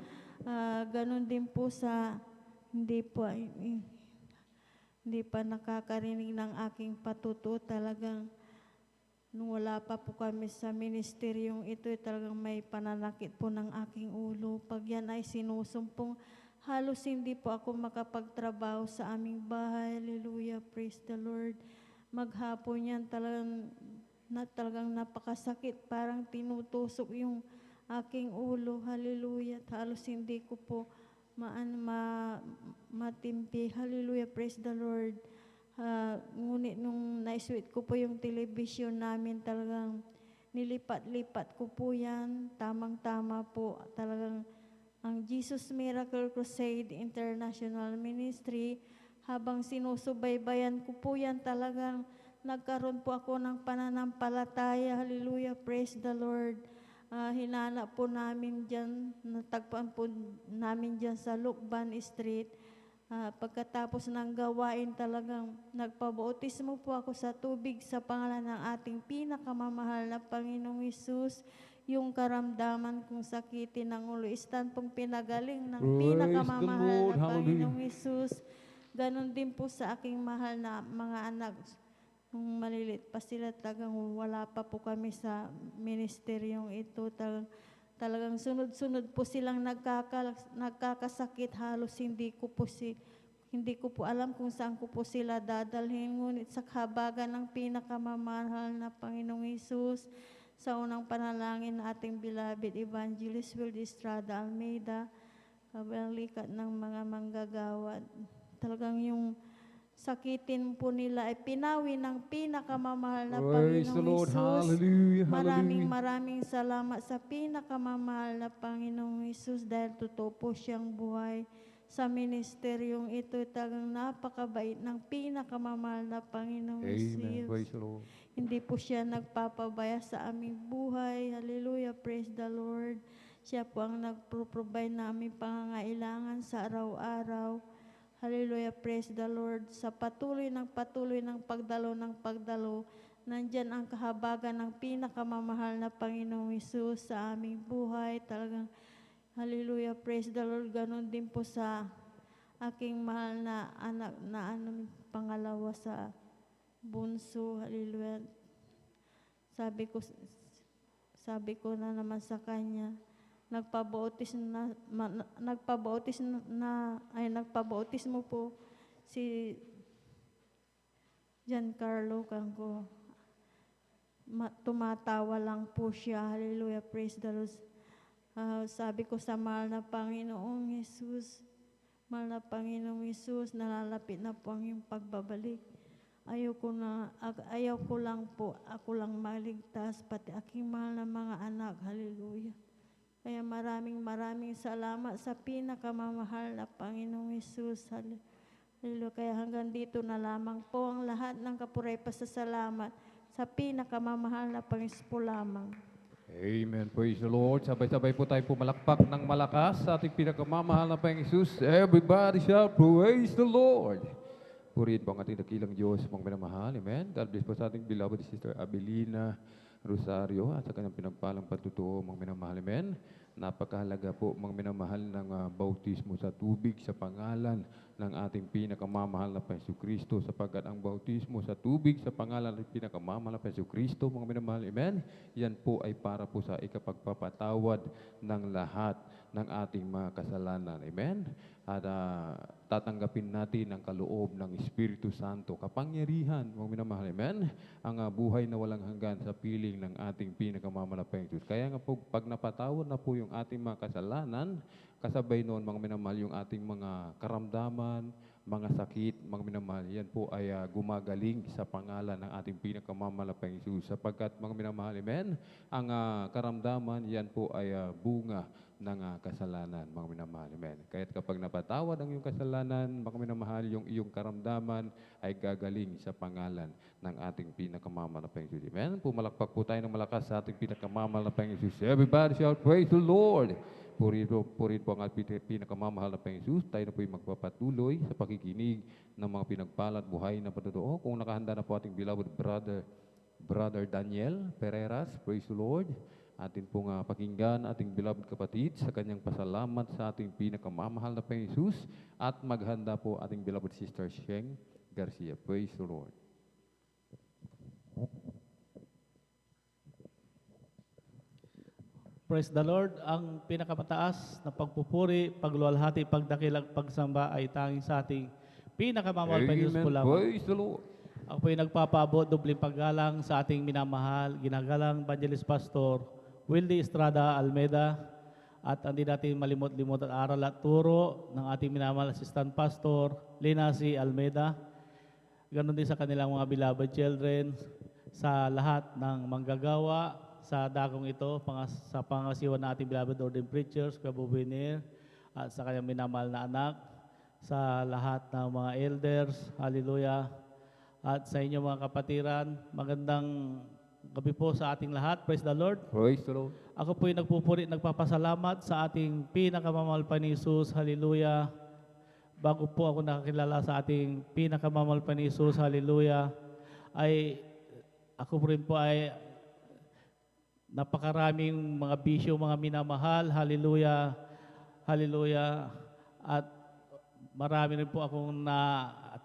Ganon din po sa, hindi pa nakakarinig ng aking patutuo, talagang Nung wala pa po kami sa ministeryong ito, talagang may pananakit po ng aking ulo. Pag yan ay sinusumpong, halos hindi po ako makapagtrabaho sa aming bahay. Hallelujah, praise the Lord. Maghapon yan talagang napakasakit. Parang tinutusok yung aking ulo. Hallelujah. At halos hindi ko po matimpi. Hallelujah, praise the Lord. Ngunit nung naiswit ko po yung television namin, talagang nilipat-lipat ko po yan. Tamang-tama po. Talagang ang Jesus Miracle Crusade International Ministry, habang sinusubaybayan ko po yan, talagang nagkaroon po ako ng pananampalataya. Hallelujah, praise the Lord. Hinanap po namin dyan, natagpuan po namin dyan sa Lukban Street. Pagkatapos ng gawain, talagang nagpabautismo po ako sa tubig sa pangalan ng ating pinakamamahal na Panginoong Hesus. Yung karamdaman kong sakitin ng ulo, istan pong pinagaling ng Praise the pinakamamahal Lord. na Hallelujah. Panginoong Hesus. Ganon din po sa aking mahal na mga anak. Nung malilit pa sila, talagang wala pa po kami sa ministeryong ito. Talagang sunod-sunod po silang nagkakasakit. Halos hindi ko po alam kung saan ko po sila dadalhin. Ngunit sa kahabagan ng pinakamamahal na Panginoong Hesus, sa unang panalangin na ating beloved Evangelist Wildy Estrada Almeida, kabalikat ng mga manggagawa, talagang yung sakitin po nila ay pinawi ng pinakamamahal na Praise the Panginoong Lord. Hesus. Hallelujah. Maraming salamat sa pinakamamahal na Panginoong Hesus dahil totoo po siyang buhay. Sa ministeryong ito, talagang napakabait ng pinakamamahal na Panginoong Amen. Hesus. Praise the Lord. Hindi po siya nagpapabaya sa aming buhay. Hallelujah, praise the Lord. Siya po ang nagpro-provide na aming pangangailangan sa araw-araw. Hallelujah, praise the Lord. Sa patuloy ng pagdalo, nandyan ang kahabagan ng pinakamamahal na Panginoong Hesus sa aming buhay. Talagang, hallelujah, praise the Lord. Ganon din po sa aking mahal na anak na pangalawa sa bunso. Hallelujah. Sabi ko na naman sa kanya, nagpabautismo po si Giancarlo Kangko. Tumatawa lang po siya. Hallelujah, praise the Lord. Sabi ko sa mahal na Panginoong Hesus, mahal na Panginoong Hesus, nalalapit na po ang iyong pagbabalik. Ayaw ko lang po, ako lang maligtas, pati aking mahal na mga anak. Hallelujah. Kaya maraming salamat sa pinakamamahal na Panginoong Hesus. Hallelujah. Kaya hanggang dito na lamang po ang lahat ng kapuray pasasalamat sa pinakamamahal na Panginoon po lamang. Amen. Praise the Lord. Sabay-sabay po tayo pumalakpak ng malakas sa ating pinakamamahal na Panginoong Hesus. Everybody shout, praise the Lord. Purihin po ang ating dakilang Diyos, mga minamahal. Amen. God bless po sa ating beloved Sister Abelina Rosario at sa kanyang pinagpalang patutuo, mga minamahal. Amen. Napakahalaga po, mga minamahal, ng bautismo sa tubig sa pangalan ng ating pinakamamahal na Jesucristo, sapagkat ang bautismo sa tubig sa pangalan ng pinakamamahal na Jesucristo, mga minamahal, amen, yan po ay para po sa ikapagpapatawad ng lahat ng ating mga kasalanan. Amen. At tatanggapin natin ang kaloob ng Espiritu Santo, kapangyarihan, mga minamahal, amen, ang buhay na walang hanggan sa piling ng ating pinakamamahal Diyos. Kaya nga po, pag napatawad na po yung ating mga kasalanan, kasabay noon, mga minamahal, yung ating mga karamdaman, mga sakit, mga minamahal, yan po ay gumagaling sa pangalan ng ating pinakamamahal na Jesus. Sapagkat, mga minamahal, amen, ang karamdaman, yan po ay bunga ng kasalanan, mga minamahal, amen. Kaya't kapag napatawad ang iyong kasalanan, mga minamahal, yung iyong karamdaman ay gagaling sa pangalan ng ating pinakamamahal na Jesus. Amen. Pumalakpak po tayo ng malakas sa ating pinakamamahal na Jesus. Everybody shout, praise the Lord. Purihin po ang ating pinakamamahal na Jesus. Tayo na po yung magpapatuloy sa pakikinig ng mga pinagpalad buhay na patutuo. Kung nakahanda na po ating beloved brother Daniel Pereras, praise the Lord. Atin pong pakinggan ating beloved kapatid sa kanyang pasalamat sa ating pinakamamahal na Jesus, at maghanda po ating beloved sister Sheng Garcia. Praise the Lord. Praise the Lord. Ang pinakamataas na pagpupuri, pagluwalhati, pagdakilang, pagsamba ay tanging sa ating pinakamamahal pa Diyos po Amen. lamang. Praise the Lord. Ako po ay nagpapaabot, dubling paggalang sa ating minamahal, ginagalang Evangelist Pastor Wildy Estrada Almeida, at hindi natin malimot-limot at aral at turo ng ating minamahal Assistant Pastor Lina C. Almeida. Ganon din sa kanilang mga beloved children, sa lahat ng manggagawa sa dakong ito, sa pangasiwa ng ating beloved ordained preachers, Kabubinir, at sa kanyang minamahal na anak, sa lahat ng mga elders, hallelujah, at sa inyo mga kapatiran, magandang gabi po sa ating lahat, praise the Lord. Praise the Lord. Ako po'y nagpupuri, nagpapasalamat sa ating pinakamamahal pa ni Jesus, hallelujah. Bago po ako nakakilala sa ating pinakamamahal pa ni Jesus, hallelujah, ay ako rin po ay napakaraming mga bisyo, mga minamahal, hallelujah, hallelujah, at marami rin po akong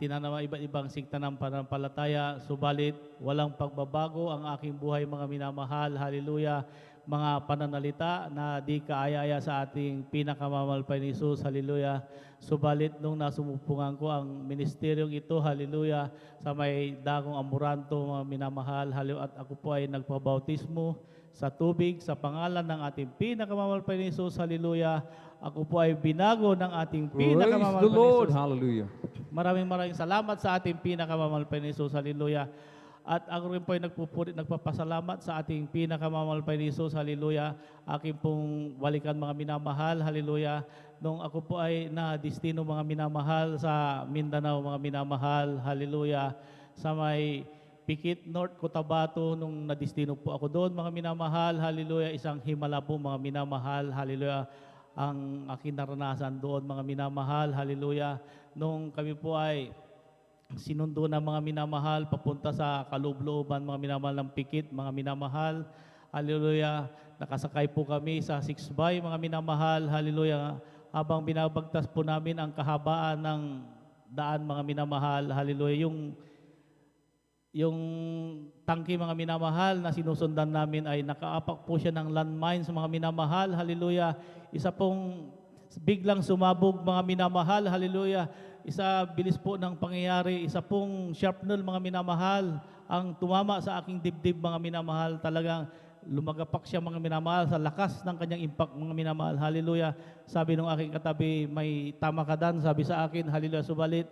tinanama iba't ibang sikta ng pananampalataya, subalit walang pagbabago ang aking buhay, mga minamahal, hallelujah, mga pananalita na di kaaya-aya sa ating pinakamamahal pa ni Jesus, hallelujah. Subalit nung nasumupungan ko ang ministeryong ito, hallelujah, sa may dakong Amoranto, mga minamahal, hallelujah, at ako po ay nagpabautismo sa tubig sa pangalan ng ating pinakamamahal pa ni Jesus, hallelujah. Ako po ay binago ng ating Praise pinakamamahal the pa ni Lord. Jesus. Hallelujah. Maraming salamat sa ating pinakamamahal pa ni Jesus, hallelujah. At ako rin po ay nagpapasalamat sa ating pinakamamahal pa ni Jesus, hallelujah. Aking pong balikan, mga minamahal, hallelujah. Nung ako po ay na-destino, mga minamahal, sa Mindanao, mga minamahal, hallelujah. Sa may Pikit, North Cotabato, nung na-destino po ako doon, mga minamahal, hallelujah. Isang himala po, mga minamahal, hallelujah. Ang aking naranasan doon, mga minamahal, hallelujah. Nung kami po ay sinundo ng mga minamahal papunta sa kaloob-looban, mga minamahal ng Pikit, mga minamahal, hallelujah. Nakasakay po kami sa 6-by, mga minamahal, hallelujah. Habang binabagtas po namin ang kahabaan ng daan, mga minamahal, hallelujah. Yung tangke, mga minamahal, na sinusundan namin ay nakaapak po siya ng landmines, mga minamahal, hallelujah. Isa pong biglang sumabog, mga minamahal, hallelujah. Isa bilis po ng pangyayari, isa pong sharpnel, mga minamahal, ang tumama sa aking dibdib, mga minamahal. Talagang lumagapak siya, mga minamahal, sa lakas ng kanyang impact, mga minamahal, hallelujah. Sabi ng aking katabi, may tama ka dan, sabi sa akin, hallelujah. Subalit,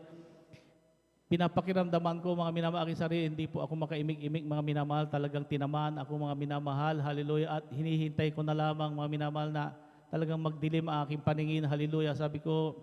pinapakiramdaman ko, mga minamahal, aking sarili, hindi po ako makaimik-imik, mga minamahal. Talagang tinamaan ako, mga minamahal, hallelujah. At hinihintay ko na lamang, mga minamahal, na talagang magdilim ang aking paningin, hallelujah. Sabi ko,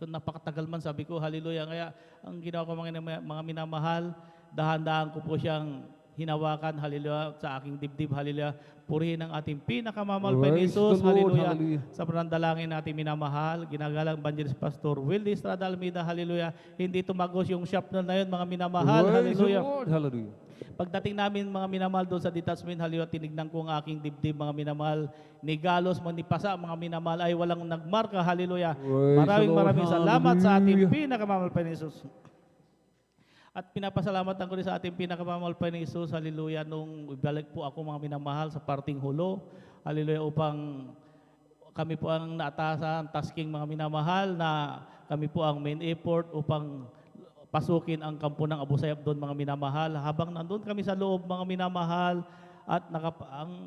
napakatagal man, sabi ko, hallelujah. Kaya ang ginawa ko, mga minamahal, dahan-dahan ko po siyang hinawakan, hallelujah, sa aking dibdib, hallelujah. Purihin ang ating pinakamamahal pa ni Praise Jesus, the Lord. hallelujah. Hallelujah. Sa panandalangin natin minamahal, ginagalang Evangelist Pastor Wildy Estrada Almeida, hallelujah. Hindi tumagos yung sharpnel na yun, mga minamahal, Praise the hallelujah. Lord. Hallelujah. Pagdating namin, mga minamahal, doon sa detachment, hallelujah, tinignan ko ang aking dibdib, mga minamahal, ni galos, manipasa, mga minamahal, ay walang nagmarka, hallelujah. Praise the Lord. Maraming salamat sa ating Hallelujah. pinakamamahal pa ni Jesus. At pinapasalamatan ko rin sa ating pinakamamahal pa ni Jesus, hallelujah, nung ibalik po ako, mga minamahal, sa parting hulo, hallelujah, upang kami po ang naatasan, tasking, mga minamahal, na kami po ang main effort upang pasukin ang kampo ng Abu Sayyaf doon, mga minamahal. Habang nandun kami sa loob, mga minamahal, at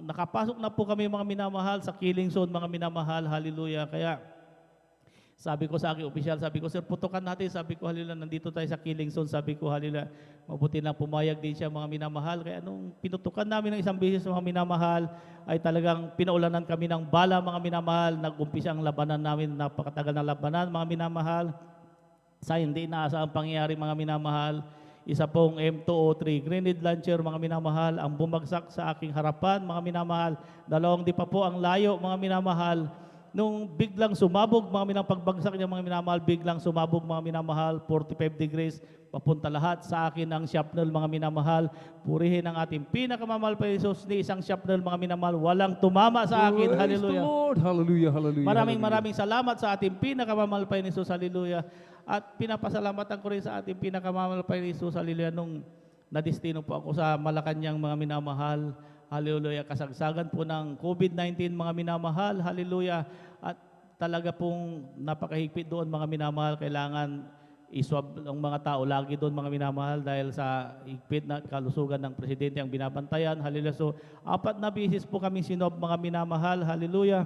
nakapasok na po kami, mga minamahal, sa killing zone, mga minamahal, hallelujah. Kaya sabi ko sa aking opisyal, sabi ko, sir, putukan natin, sabi ko, hallelujah, nandito tayo sa killing zone, sabi ko, hallelujah, mabuti lang pumayag din siya, mga minamahal. Kaya nung pinutukan namin ng isang beses, mga minamahal, ay talagang pinaulanan kami ng bala, mga minamahal. Nag-umpisa ang labanan namin, napakatagal na labanan, mga minamahal. Sa hindi inaasahang pangyayari, mga minamahal, isa pong M203 grenade launcher, mga minamahal, ang bumagsak sa aking harapan, mga minamahal. Dalawang di pa po ang layo, mga minamahal. Nung biglang sumabog, mga pagbagsak niya, mga minamahal, biglang sumabog, mga minamahal, 45 degrees, papunta lahat sa akin ang shrapnel, mga minamahal. Purihin ang ating pinakamamahal pa Jesus, ni isang shrapnel, mga minamahal, walang tumama sa akin, Praise the hallelujah. Lord. Hallelujah. Hallelujah. Maraming salamat sa ating pinakamamahal pa Jesus, hallelujah. At pinapasalamatan ko rin sa ating pinakamamahal pa Jesus, hallelujah, nung nadestino po ako sa Malacanang, mga minamahal, hallelujah, kasagsagan po ng COVID-19 mga minamahal, hallelujah, at talaga pong napakahigpit doon mga minamahal, kailangan iswab ang mga tao lagi doon mga minamahal dahil sa higpit na kalusugan ng presidente ang binabantayan, hallelujah. So, 4 na bisis po kami sinob mga minamahal, hallelujah.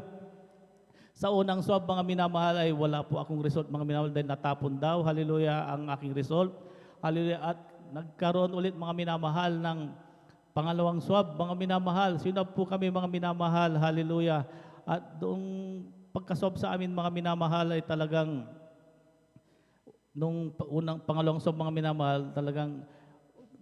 Sa unang swab mga minamahal ay wala po akong result mga minamahal dahil natapon daw, hallelujah, ang aking result, hallelujah. At nagkaroon ulit mga minamahal ng pangalawang swab mga minamahal, sinob po kami mga minamahal, hallelujah. At doong pagkaswab sa amin mga minamahal ay talagang nung pangalawang swab mga minamahal, talagang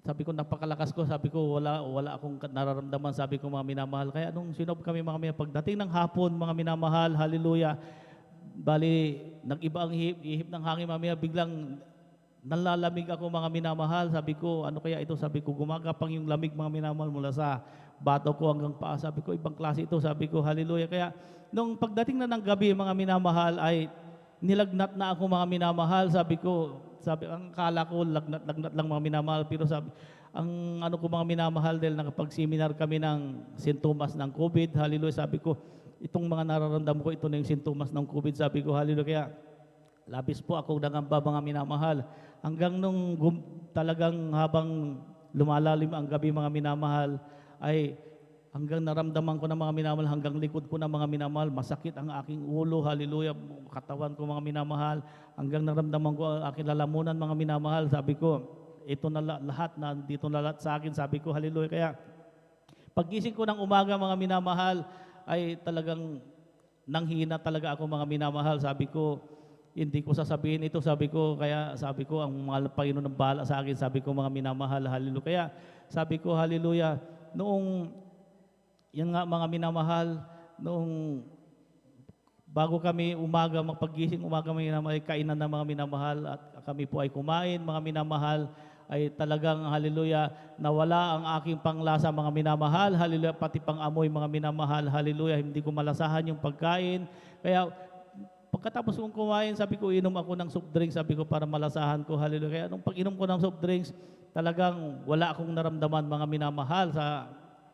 sabi ko napakalakas ko, sabi ko wala akong nararamdaman, sabi ko mga minamahal. Kaya nung sinob kami mga minamahal, pagdating ng hapon mga minamahal, hallelujah, bali nag-iba ang ihip ng hangin mga minamahal, biglang nalalamig ako mga minamahal, sabi ko ano kaya ito, sabi ko gumagapang yung lamig mga minamahal mula sa bato ko hanggang paa, sabi ko ibang klase ito, sabi ko hallelujah. Kaya nung pagdating na ng gabi mga minamahal ay nilagnat na ako mga minamahal, sabi ang kala ko lagnat lang mga minamahal, pero sabi ang ano ko mga minamahal dahil nakapag-seminar kami ng sintomas ng COVID, hallelujah, sabi ko itong mga nararamdaman ko, ito na yung sintomas ng COVID, sabi ko hallelujah. Kaya labis po ako nangamba mga minamahal hanggang nung talagang habang lumalalim ang gabi mga minamahal ay hanggang naramdaman ko na mga minamahal, hanggang likod ko na mga minamahal, masakit ang aking ulo, hallelujah, katawan ko mga minamahal, hanggang naramdaman ko ang aking lalamunan mga minamahal, sabi ko, ito na lahat, dito na lahat sa akin, sabi ko, hallelujah. Kaya paggising ko ng umaga mga minamahal, ay talagang nanghina talaga ako mga minamahal, sabi ko, hindi ko sasabihin ito, sabi ko, kaya sabi ko, ang mga Panginoon ng bahala sa akin, sabi ko mga minamahal, hallelujah. Kaya sabi ko, hallelujah, noong yan nga mga minamahal, noong bago kami magpagising umaga mga minamahal, kainan ng mga minamahal at kami po ay kumain mga minamahal, ay talagang hallelujah, nawala ang aking panglasa mga minamahal, hallelujah, pati pang amoy mga minamahal, hallelujah, hindi ko malasahan yung pagkain. Kaya pagkatapos kong kumain, sabi ko inom ako ng soft drinks, sabi ko para malasahan ko, hallelujah. Kaya nung pag-inom ko ng soft drinks, talagang wala akong naramdaman mga minamahal sa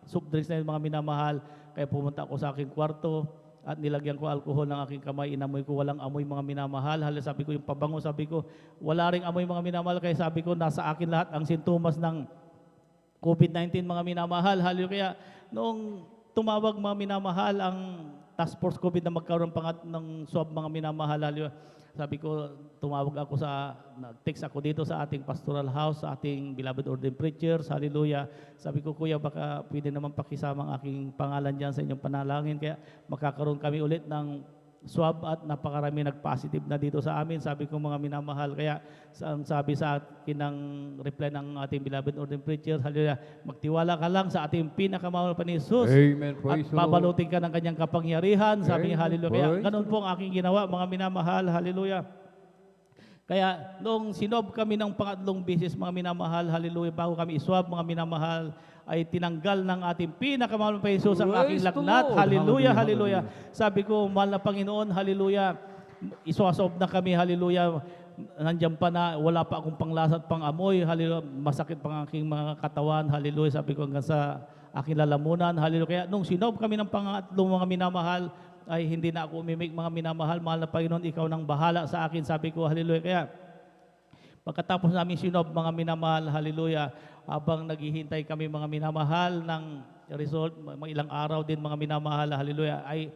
soft drinks na yun mga minamahal. Kaya pumunta ako sa aking kwarto at nilagyan ko alcohol ng aking kamay, inamoy ko, walang amoy mga minamahal. Halos sabi ko yung pabango, sabi ko wala ring amoy mga minamahal. Kaya sabi ko nasa akin lahat ang sintomas ng COVID-19 mga minamahal. Hallelujah. Kaya noong tumawag mga minamahal ang task force COVID na magkaroon ng swab mga minamahal, hallelujah, sabi ko, tumawag ako nag-text ako dito sa ating pastoral house, sa ating beloved ordained preachers, hallelujah. Sabi ko, kuya, baka pwede naman pakisama ang aking pangalan dyan sa inyong panalangin. Kaya makakaroon kami ulit ng swab at napakarami nag-positive na dito sa amin. Sabi ko, mga minamahal. Kaya sabi sa akin ng reply ng ating beloved ordained preachers, hallelujah, magtiwala ka lang sa ating pinakamahal pa ni Jesus. Amen. At Praise the Lord. babalutin ka ng kanyang kapangyarihan. Sabi niya, hallelujah. Kaya Praise ganun po ang aking ginawa, mga minamahal, hallelujah. Kaya noong sinob kami ng pangatlong beses, mga minamahal, hallelujah, bago kami iswab, mga minamahal, ay tinanggal ng ating pinakamahal pa Jesus ang aking Praise the lagnat. Lord. Hallelujah, Hallelujah, hallelujah. Sabi ko, mahal na Panginoon, hallelujah. Iswasob na kami, hallelujah. Nandiyan pa na, wala pa akong panglasa at pangamoy, hallelujah. Masakit pang aking mga katawan, hallelujah. Sabi ko hanggang sa aking lalamunan, hallelujah. Kaya nung sinob kami ng pangatlong mga minamahal, ay hindi na ako umimik mga minamahal. Mahal na Panginoon, ikaw nang bahala sa akin. Sabi ko, hallelujah. Kaya pagkatapos namin sinob mga minamahal, hallelujah, habang naghihintay kami mga minamahal ng result, mga ilang araw din mga minamahal, hallelujah, ay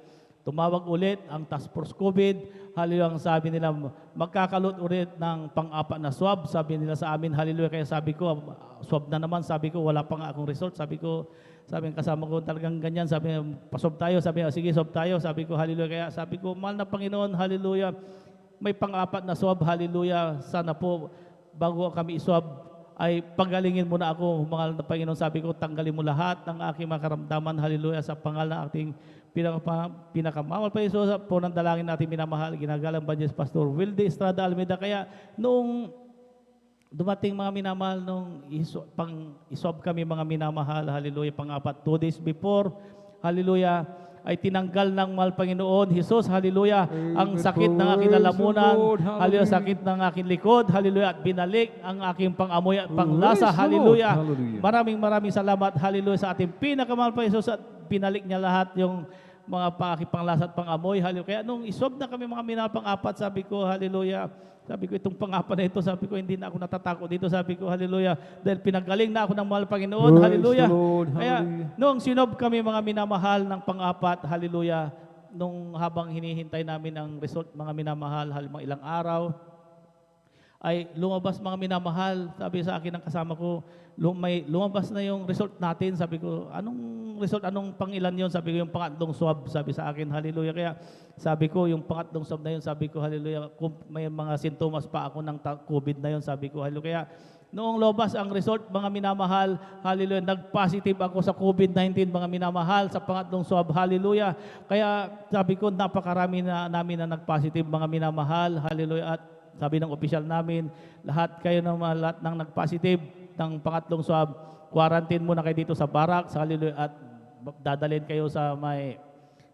tumawag ulit ang task force COVID, hallelujah, ang sabi nila, magkakalot ulit ng pang-apat na swab, sabi nila sa amin, hallelujah. Kaya sabi ko, swab na naman, sabi ko, wala pa nga akong result, sabi ng kasama ko talagang ganyan, sabi niya, paswab tayo, sabi niya, sige, swab tayo, sabi ko, hallelujah. Kaya sabi ko, mahal na Panginoon, hallelujah, may pang-apat na swab, hallelujah, sana po, bago kami iswab, ay pagalingin mo na ako, mahal na Panginoon, sabi ko, tanggalin mo lahat ng aking makaramdaman, hallelujah, sa pangalan ng ating pinakamahal pa Jesus, po ng dalangin natin minamahal, ginagalang Evangelist Pastor Wilde Estrada Almeida. Kaya noong dumating mga minamahal, nung iswab kami mga minamahal, hallelujah, pang-apat, 2 days before, hallelujah, ay tinanggal ng mahal Panginoon Jesus, hallelujah, ang Amen. sakit ng aking Praise the lalamunan, Lord. hallelujah, Hallelujah. sakit ng aking likod, hallelujah, at binalik ang aking pangamoy at panglasa, Praise the Lord. hallelujah. Hallelujah. Maraming salamat, hallelujah, sa ating pinakamahal pa Jesus at binalik niya lahat yung mga panglasa at pangamoy, hallelujah. Kaya nung isob na kami mga minapang-apat, sabi ko, hallelujah, sabi ko, itong pang-apat na ito, sabi ko, hindi na ako natatakot dito, sabi ko, hallelujah, dahil pinagaling na ako ng mahal Panginoon, Praise hallelujah. the Lord. Kaya, Hallelujah. noong sinob kami mga minamahal ng pang-apat, hallelujah, nung habang hinihintay namin ang result, mga minamahal, mga ilang araw, ay lumabas mga minamahal, sabi sa akin ng kasama ko, lumabas na yung result natin, sabi ko, anong result, anong pangilan yon? Sabi ko, yung pangatlong swab, sabi sa akin, hallelujah. Kaya sabi ko, yung pangatlong swab na yun, sabi ko, hallelujah, kung may mga sintomas pa ako ng COVID na yun, sabi ko, hallelujah. Kaya noong lumabas ang result, mga minamahal, hallelujah, nag-positive ako sa COVID-19, mga minamahal, sa pangatlong swab, hallelujah. Kaya sabi ko, napakarami na namin na nag-positive, mga minamahal, hallelujah. At sabi ng opisyal namin, lahat kayo lahat ng nag-positive ng pangatlong swab, quarantine muna kayo dito sa barak, sa hallelujah, at dadalhin kayo sa may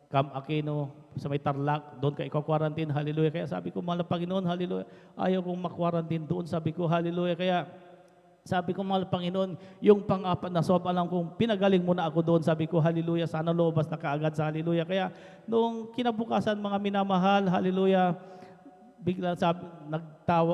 Camp Aquino, sa may Tarlac, doon kayo quarantine, hallelujah. Kaya sabi ko, mahal na Panginoon, hallelujah, ayaw kong makwarantine doon, sabi ko, hallelujah. Kaya sabi ko, mahal Panginoon, yung pang-apat na swab, alam kong pinagaling mo na ako doon. Sabi ko, hallelujah, sana lobas na kaagad sa hallelujah. Kaya nung kinabukasan, mga minamahal, hallelujah, bigla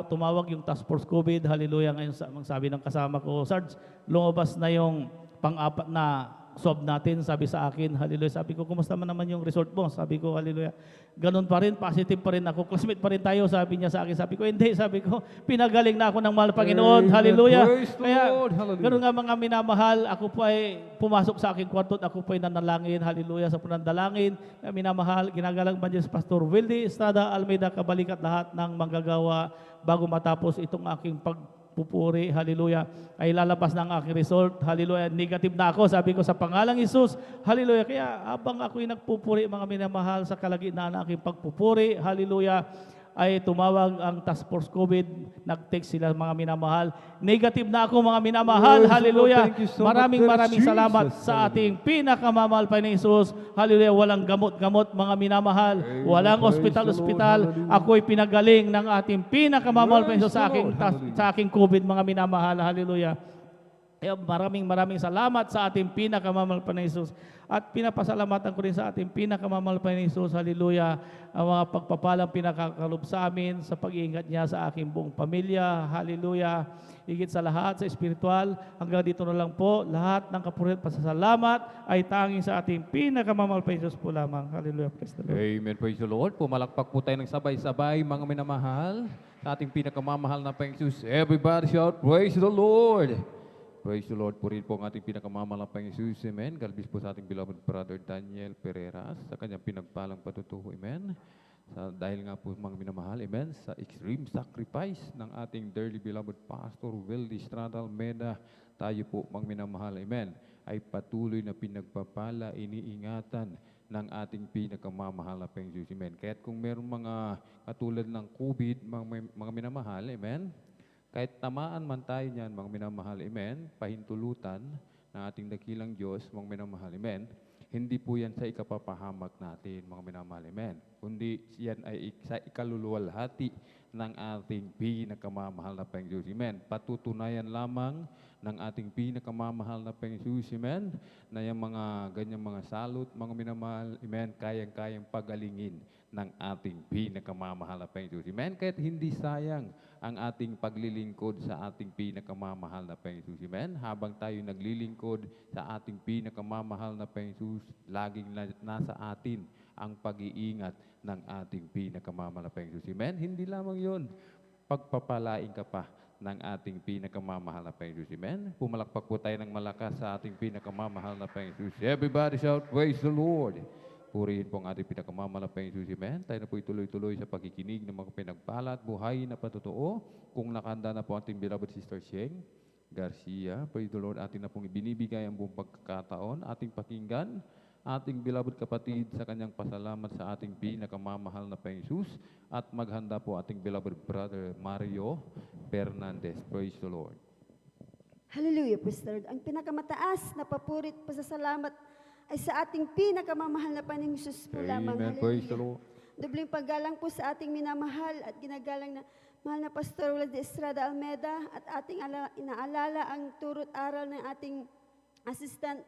tumawag yung task force COVID, hallelujah. Ngayon sabi ng kasama ko, Sarge, lumabas na yung pang-apat na swab natin, sabi sa akin, hallelujah. Sabi ko, kumusta man naman yung result mo? Sabi ko, hallelujah. Ganun pa rin, positive pa rin ako. Classmate pa rin tayo, sabi niya sa akin. Sabi ko, hindi. Sabi ko, pinagaling na ako ng mahal Panginoon. Amen. Hallelujah. Praise the Kaya, Lord. Hallelujah. ganun nga mga minamahal, ako po ay pumasok sa aking kwarto at ako po ay nanalangin. Hallelujah. Sa panandalangin, minamahal, ginagalang Evangelist Pastor Wildy Estrada Almeida, kabalikat lahat ng manggagawa bago matapos itong aking pagpupuri, hallelujah, ay lalabas na ang aking result, hallelujah, negative na ako, sabi ko sa pangalang Isus, hallelujah. Kaya habang ako'y nagpupuri, mga minamahal, sa kalagitnaan ng aking pagpupuri, hallelujah, ay tumawag ang task force COVID, nag-text sila, mga minamahal, negative na ako, mga minamahal, Praise the Lord. hallelujah. Thank you so much, Maraming Jesus. salamat sa ating pinakamamahal pa ni Isus, hallelujah. Walang gamot-gamot, mga minamahal, Amen. walang Praise the ospital-ospital, Lord. Hallelujah. ako'y pinagaling ng ating pinakamamahal pa ni Isus Praise sa the aking Lord. Hallelujah. sa aking COVID, mga minamahal, hallelujah. Kaya maraming salamat sa ating pinakamamahal pa ni Jesus. At pinapasalamatan ko rin sa ating pinakamamahal pa ni Jesus, hallelujah, ang mga pagpapalang pinakakalob sa amin sa pag-iingat niya sa aking buong pamilya, hallelujah. Higit sa lahat, sa espiritual, hanggang dito na lang po, lahat ng kapurihan at pasasalamat ay tanging sa ating pinakamamahal pa ni Jesus po lamang. Hallelujah, praise the Lord. Amen. Praise the Lord. Pumalakpak po tayo ng sabay-sabay, mga minamahal, sa ating pinakamamahal na Panginoon. Everybody shout, praise the Lord. Praise the Lord. Purihin po ang ating pinakamamahal na Panginoon. Amen. Galbis po sa ating beloved brother Daniel Pereras sa kanyang pinagpalang patutuho. Amen. Dahil nga po mga minamahal, amen, sa extreme sacrifice ng ating dearly beloved Pastor Wildy Estrada Almeida, tayo po mga minamahal, amen, ay patuloy na pinagpapala, iniingatan ng ating pinakamamahal na Panginoon. Amen. Kaya't kung mayroong mga katulad ng COVID, mga minamahal, amen, kahit tamaan man tayo niyan, mga minamahal, amen, pahintulutan ng ating dakilang Diyos, mga minamahal, amen, hindi po yan sa ikapapahamak natin, mga minamahal, amen, kundi yan ay sa ikaluluwalhati ng ating pinakamamahal na Panginoon, amen. Patutunayan lamang ng ating pinakamamahal na Panginoon, amen, na yung mga ganyang mga salot, mga minamahal, amen, kayang-kayang pagalingin ng ating pinakamamahal na Panginoon, amen. Kahit hindi sayang ang ating paglilingkod sa ating pinakamamahal na Panginoon, amen. Habang tayo naglilingkod sa ating pinakamamahal na Panginoon, laging nasa atin ang pag-iingat ng ating pinakamamahal na Panginoon, amen. Hindi lamang yun, pagpapalain ka pa ng ating pinakamamahal na Panginoon, amen. Pumalakpak po tayo ng malakas sa ating pinakamamahal na Panginoon. Everybody shout, praise the Lord. Purihin po ang ating pinakamamahal na Panginoon, amen. Tayo na po ituloy-tuloy sa pakikinig ng mga pinagpala at buhay na patotoo. Kung nakahanda na po ating beloved Sister Sheng Garcia, praise the Lord, ating na pong ibinibigay ang buong pagkakataon, ating pakinggan, ating beloved kapatid sa kanyang pasalamat sa ating pinakamamahal na Panginoon, at maghanda po ating beloved brother Mario Fernandez. Praise the Lord. Hallelujah, praise the Lord. Ang pinakamataas na papurit, pasasalamat ay sa ating pinakamamahal na Panginoong Hesus po lamang. Amen. Praise the Hallelujah. Lord. Dobling paggalang po sa ating minamahal at ginagalang na mahal na Pastor Will de Estrada Almeda at ating inaalala ang turot aral ng ating assistant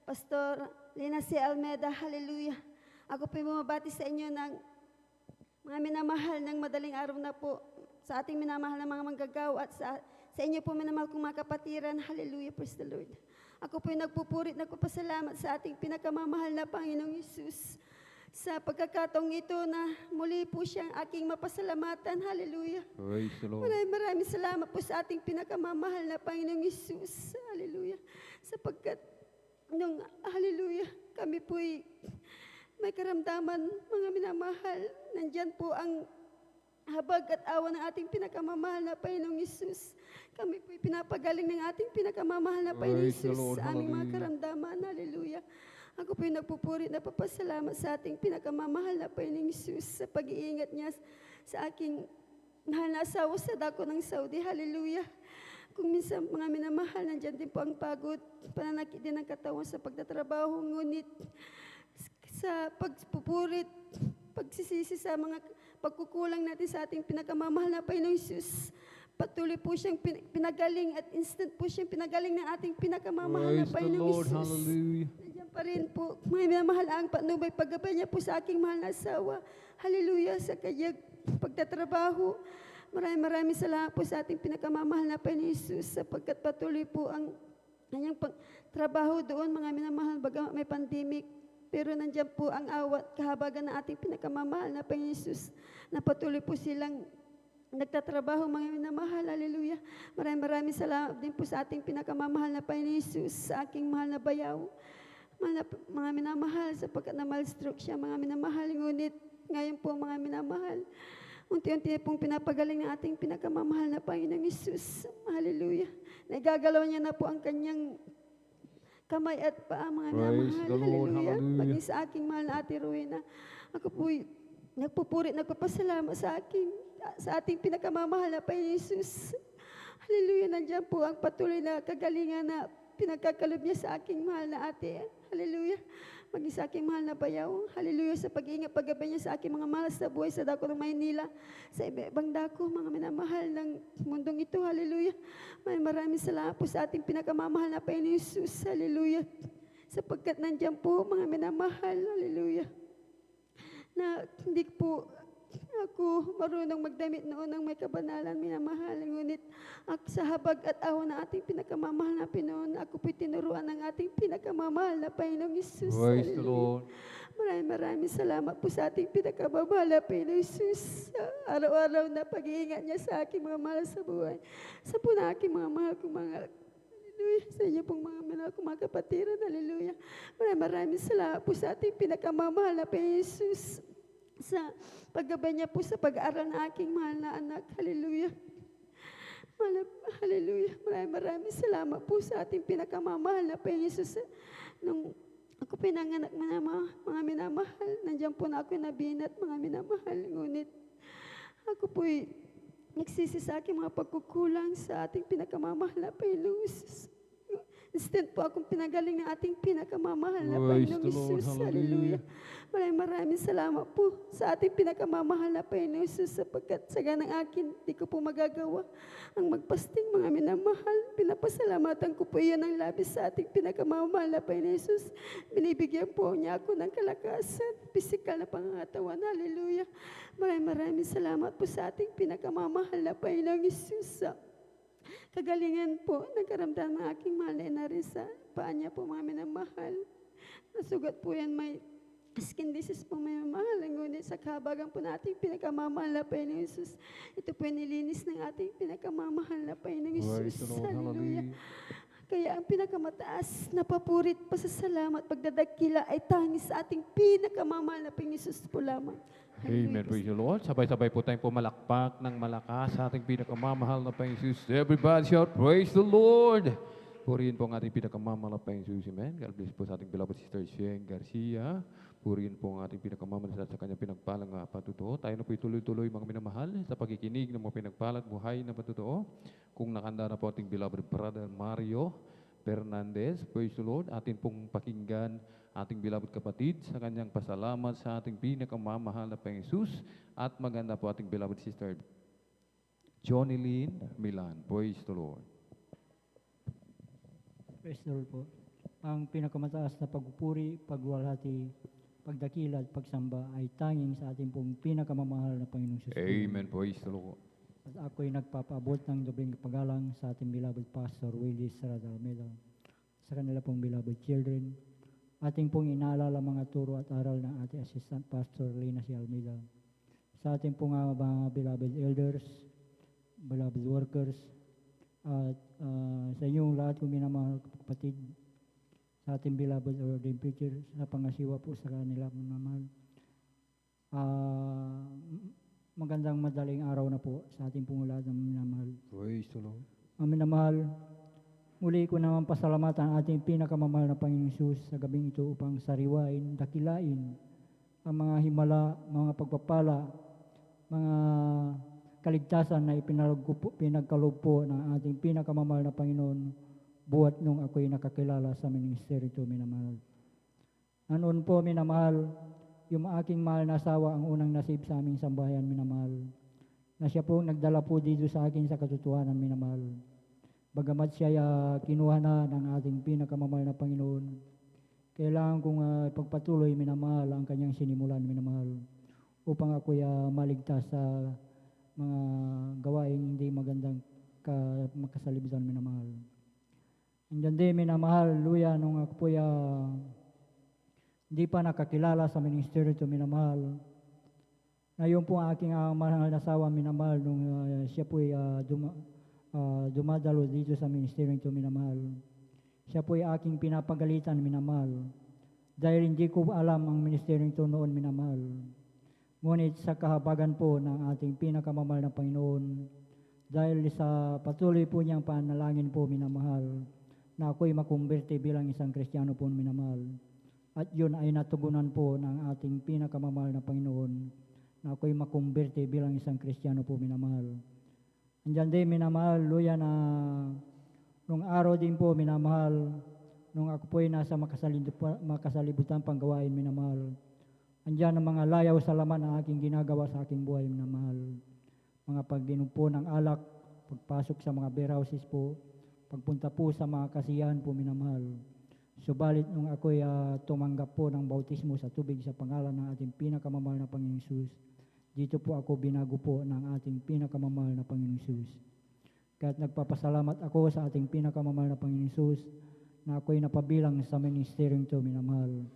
Pastor Lina C. Almeda. Hallelujah. Ako po bumabati sa inyo ng mga minamahal ng madaling araw na po sa ating minamahal na mga manggagawa at sa inyo po minamahal kong mga kapatiran. Hallelujah. Praise the Lord. Ako po nagpupurit, nagpapasalamat sa ating pinakamamahal na Panginoong Hesus sa pagkakataong ito na muli po siyang aking mapasalamatan. Hallelujah. Praise the Lord. Maraming salamat po sa ating pinakamamahal na Panginoong Hesus. Hallelujah. Sapagkat hallelujah, kami po'y may karamdaman, mga minamahal. Nandyan po ang habag at awa ng ating pinakamamahal na Panginoong Hesus. Kami po'y pinapagaling ng ating pinakamamahal na Panginoong Praise the Hesus Lord. sa aming mga Hallelujah. karamdaman. Hallelujah. Ako po'y nagpupurit na papasalamat sa ating pinakamamahal na Panginoong Hesus sa pag-iingat niya sa aking mahal na asawa sa dako ng Saudi. Hallelujah. Kung minsan mga minamahal, nandyan din po ang pagod, pananakit din ng katawan sa pagtatrabaho, ngunit sa pagpupurit, pagsisisi sa mga pagkukulang natin sa ating pinakamamahal na Panginoong Hesus, patuloy po siyang pinagaling at instant po siyang pinagaling ng ating pinakamamahal na Praise the Panginoong Lord. Hesus. Hallelujah. Nandiyan pa rin po, mga minamahal ang patnubay paggabay niya po sa aking mahal na asawa. Hallelujah, sa kanyang pagtatrabaho. Maraming salamat po sa ating pinakamamahal na Panginoong Hesus sapagkat patuloy po ang kanyang trabaho doon, mga minamahal, baga may pandemic. Pero nandiyan po ang awat, kahabagan ng ating pinakamamahal na Panginoong Hesus na patuloy po silang nagtatrabaho, mga minamahal. Hallelujah. Maraming salamat din po sa ating pinakamamahal na Panginoong Hesus, sa aking mahal na bayaw. Mga minamahal, sapagkat na-malstroke siya, mga minamahal. Ngunit ngayon po, mga minamahal, unti-unti pong pinapagaling ng ating pinakamamahal na Panginoong Hesus. Hallelujah. Naigagalaw niya na po ang kanyang kamay at paa, mga Praise minamahal. the Lord. Hallelujah. Hallelujah. Maging sa aking mahal na Ate Rowena, ako po'y nagpupurit, nagpapasalamat sa ating pinakamamahal na Panginoong Hesus. Hallelujah. Nandiyan po ang patuloy na kagalingan na pinagkakalob niya sa aking mahal na ate. Hallelujah. Maging sa aking mahal na bayaw. Hallelujah. Sa pag-iingat paggabay niya sa aking mga mahal sa buhay sa dako ng Maynila, sa iba-ibang dako, mga minamahal ng mundong ito. Hallelujah. Maraming salamat po sa ating pinakamamahal na Panginoong Hesus. Hallelujah. Sapagkat nandiyan po, mga minamahal. Hallelujah. Na hindi po ako marunong magdamit noon ng may kabanalan, minamahal. Ngunit sa habag at awa ng ating pinakamamahal na Pinoon, ako po'y tinuruan ng ating pinakamamahal na Panginoong Hesus. Praise the Hallelujah. Lord. Maraming salamat po sa ating pinakamamahal na Panginoong Hesus. Sa araw-araw na pag-iingat niya sa aking mga mahal sa buhay. Sa po na aking mga mahal kong mga hallelujah. Sa inyo pong mga mahal kong mga kapatiran. Hallelujah. Maraming salamat po sa ating pinakamamahal na Panginoong Hesus. Sa paggabay niya po sa pag-aaral ng aking mahal na anak. Hallelujah. Hallelujah. Maraming salamat po sa ating pinakamamahal na Panginoong Hesus. Nung ako pinanganak mga minamahal, nandiyan po na ako nabinat, mga minamahal. Ngunit ako po'y nagsisi sa aking mga pagkukulang sa ating pinakamamahal na Panginoong Hesus. Instant po akong pinagaling ng ating pinakamamahal na Praise Panginoong the Lord. Hesus. Hallelujah. Maraming salamat po sa ating pinakamamahal na Panginoong Hesus sapagkat sa ganang akin, di ko po magagawa ang magpasting, mga minamahal. Pinapasalamatan ko po iyon ng labis sa ating pinakamamahal na Panginoong Hesus. Binibigyan po niya ako ng kalakasan, pisikal na pangangatawan. Hallelujah. Maraming salamat po sa ating pinakamamahal na Panginoong Hesus. Kagalingan po, nagkaramdam ng aking mahal na ina rin sa paa niya po, mga minamahal. Nasugat po yan, may skin disease po, may mamahal. Ngunit sa kahabagan po na ating pinakamamahal na Panginoong Hesus, ito po yung nilinis ng ating pinakamamahal na Panginoong Praise Hesus. the Lord. Hallelujah. Hallelujah. Kaya ang pinakamataas na papurit, pasasalamat, pagdadagkila ay tangis sa ating pinakamamahal na Panginoong Hesus po lamang. Amen. Praise the Lord. Sabay-sabay po tayong pumalakpak ng malakas sa ating pinakamamahal na Panginoong Hesus. Everybody shout, praise the Lord! Purihin po ang ating pinakamamahal na Panginoong Hesus. Amen. God bless po sa ating beloved sister Sheng Garcia. Purihin po ang ating pinakamamahal sa kanyang pinagpalang patutuo. Tayo na po ituloy-tuloy mga minamahal sa pakikinig ng mga pinagpalang buhay na patutuo. Kung nakanda na po ating beloved brother Mario, Fernandez. Praise the Lord. Atin pong pakinggan ating beloved kapatid sa kanyang pasalamat sa ating pinakamamahal na Panginoong Jesus. At maganda po ating beloved sister Johnny Lynn Milan. Praise the Lord. Praise the Lord po. Ang pinakamataas na pagpupuri, pagwalhati, pagdakila at pagsamba ay tanging sa ating pong pinakamamahal na Panginoong Jesus. Amen. Praise the Lord. At ako'y nagpapaabot ng dobling paggalang sa ating beloved Pastor Willie Estrada Almeida, sa kanila pong beloved children. Ating pong inaalala mga turo at aral ng ating Assistant Pastor Lina C. Almeida. Sa ating pong mga beloved elders, beloved workers, at sa inyong lahat kong minamahal kapatid, sa ating beloved ordained preacher, sa pangasiwa po sa kanila minamahal. Magandang madaling araw na po sa ating pong lahat ng minamahal. Praise the Lord. Ang minamahal, muli ko naman pasalamatan ang ating pinakamamahal na Panginoong Jesus sa gabing ito upang sariwain, dakilain ang mga himala, mga pagpapala, mga kaligtasan na pinagkaloob po ng ating pinakamamahal na Panginoon buhat nung ako'y nakakilala sa ministeryo ito, minamahal. Noon po, minamahal, yung aking mahal na asawa ang unang nasib sa aming sambahayan, minamahal, na siya po nagdala po dito sa akin sa katotohanan, minamahal. Bagamat siya kinuha na ng ating pinakamamahal na Panginoon, kailangan kong pagpatuloy, minamahal, ang kanyang sinimulan, minamahal, upang ako'y maligtas sa mga gawaing hindi magandang makasalibutan, minamahal. Andiyan din, minamahal, luya, nung ako po'y hindi pa nakakilala sa ministeryo ito, minamahal, na yun po ang aking mahal na asawa, minamahal, nung siya po'y dumadalo dito sa ministeryo ito, minamahal. Siya po'y aking pinapagalitan, minamahal, dahil hindi ko alam ang ministeryo ito noon, minamahal. Ngunit sa kahabagan po ng ating pinakamamahal na Panginoon, dahil sa patuloy po niyang panalangin po, minamahal, na ako'y makumberte bilang isang Kristiyano po, minamahal. At yun ay natugunan po ng ating pinakamamahal na Panginoon, na ako'y makumberte bilang isang Kristiyano po, minamahal. Andiyan din, minamahal, luya na nung araw din po, minamahal, nung ako po'y nasa makasalibutan pang gawain, minamahal. Andiyan ang mga layaw sa laman na aking ginagawa sa aking buhay, minamahal. Mga pag-inom po ng alak, pagpasok sa mga beer houses po, pagpunta po sa mga kasiyahan po, minamahal. Subalit nung ako'y tumanggap po ng bautismo sa tubig sa pangalan ng ating pinakamamahal na Panginoong Jesus, dito po ako binago po ng ating pinakamamahal na Panginoong Jesus. Kaya't nagpapasalamat ako sa ating pinakamamahal na Panginoong Jesus na ako'y napabilang sa ministeryo ito, minamahal.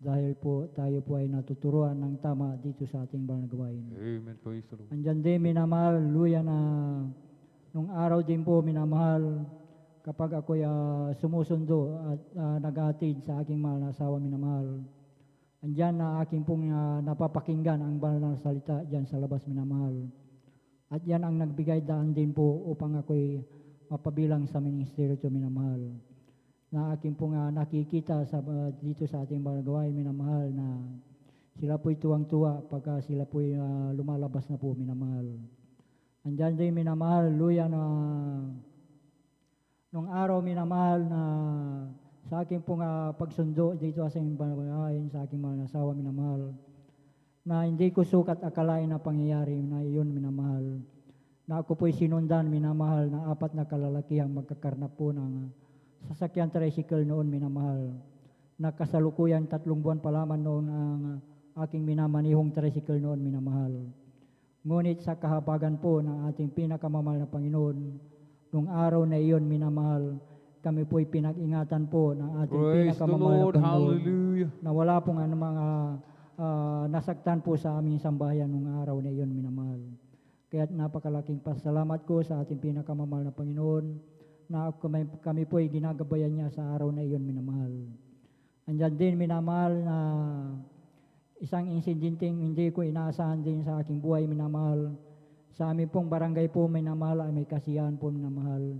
Dahil po tayo po ay natuturuan ng tama dito sa ating banal na gawain. Amen. Praise the Lord. Andyan din, minamahal, luya na nung araw din po, minamahal, kapag ako'y sumusundo at naghatid sa aking mahal na asawa, minamahal, andyan na aking pong napapakinggan ang banal na salita dyan sa labas, minamahal. At yan ang nagbigay daan din po upang ako'y mapabilang sa ministeryo ito, minamahal. Na aking pong nakikita dito sa ating banal na gawain, minamahal, na sila po'y tuwang-tuwa pagka sila po'y lumalabas na po, minamahal. Andyan din, minamahal, luya na nung araw, minamahal, na sa aking pong pagsundo dito sa aking banal sa aking mahal na asawa, minamahal, na hindi ko sukat akalain na pangyayari na iyon, minamahal, na ako po'y sinundan, minamahal, na 4 na kalalakihang magkakarnap po ng sasakyan tricycle noon, minamahal, na kasalukuyan 3 buwan pa lamang noon ang aking minamanihong tricycle noon, minamahal. Ngunit sa kahabagan po ng ating pinakamamahal na Panginoon, nung araw na iyon, minamahal, kami po'y pinag-ingatan po ng ating Praise the pinakamamahal na Lord. Panginoon, Hallelujah. na wala pong mga nasaktan po sa aming sambahayan nung araw na iyon, minamahal. Kaya't napakalaking pasalamat ko sa ating pinakamamahal na Panginoon na kami po'y ginagabayan niya sa araw na iyon, minamahal. Andyan din, minamahal, na isang insidenteng hindi ko inaasahan din sa aking buhay, minamahal. Sa amin pong barangay po, minamahal, ay may kasiyahan po, minamahal,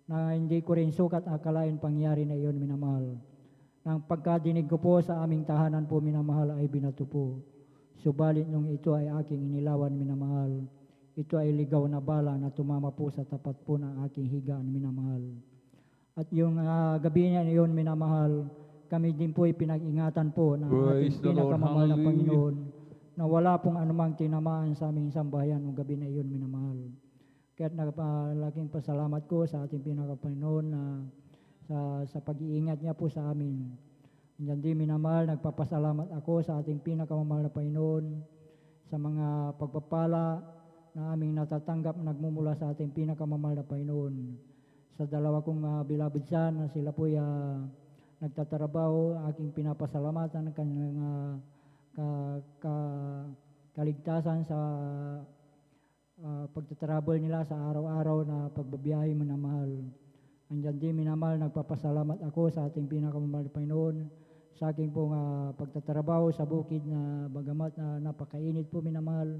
na hindi ko rin sukat akalain pangyari na iyon, minamahal. Nang pagkadinig ko po sa aming tahanan po, minamahal, ay binato po. Subalit nung ito ay aking inilawan, minamahal, ito ay ligaw na bala na tumama po sa tapat po ng aking higaan, minamahal. At yung gabi niya yun, minamahal, kami din po pinag-ingatan po ng Praise ating the Lord. pinakamamahal na Hallelujah. Panginoon na wala pong anumang tinamaan sa aming sambahayan ng gabi na iyon, minamahal. Kaya't nagpalaking pasalamat ko sa ating pinakapanginoon na sa pag-iingat niya po sa amin. Diyan din minamahal, nagpapasalamat ako sa ating pinakamamahal na Panginoon sa mga pagpapala na aming natatanggap nagmumula sa ating pinakamamahal na Panginoon. Sa dalawa kong beloved son na sila po nagtatrabaho, aking pinapasalamatan ng kanilang kaligtasan sa pagtatravel nila sa araw-araw na pagbabiyahe mo na mahal. Andyan din minamahal, nagpapasalamat ako sa ating pinakamamahal na Panginoon sa aking pong pagtatrabaho sa bukid na bagamat na napakainit po minamahal,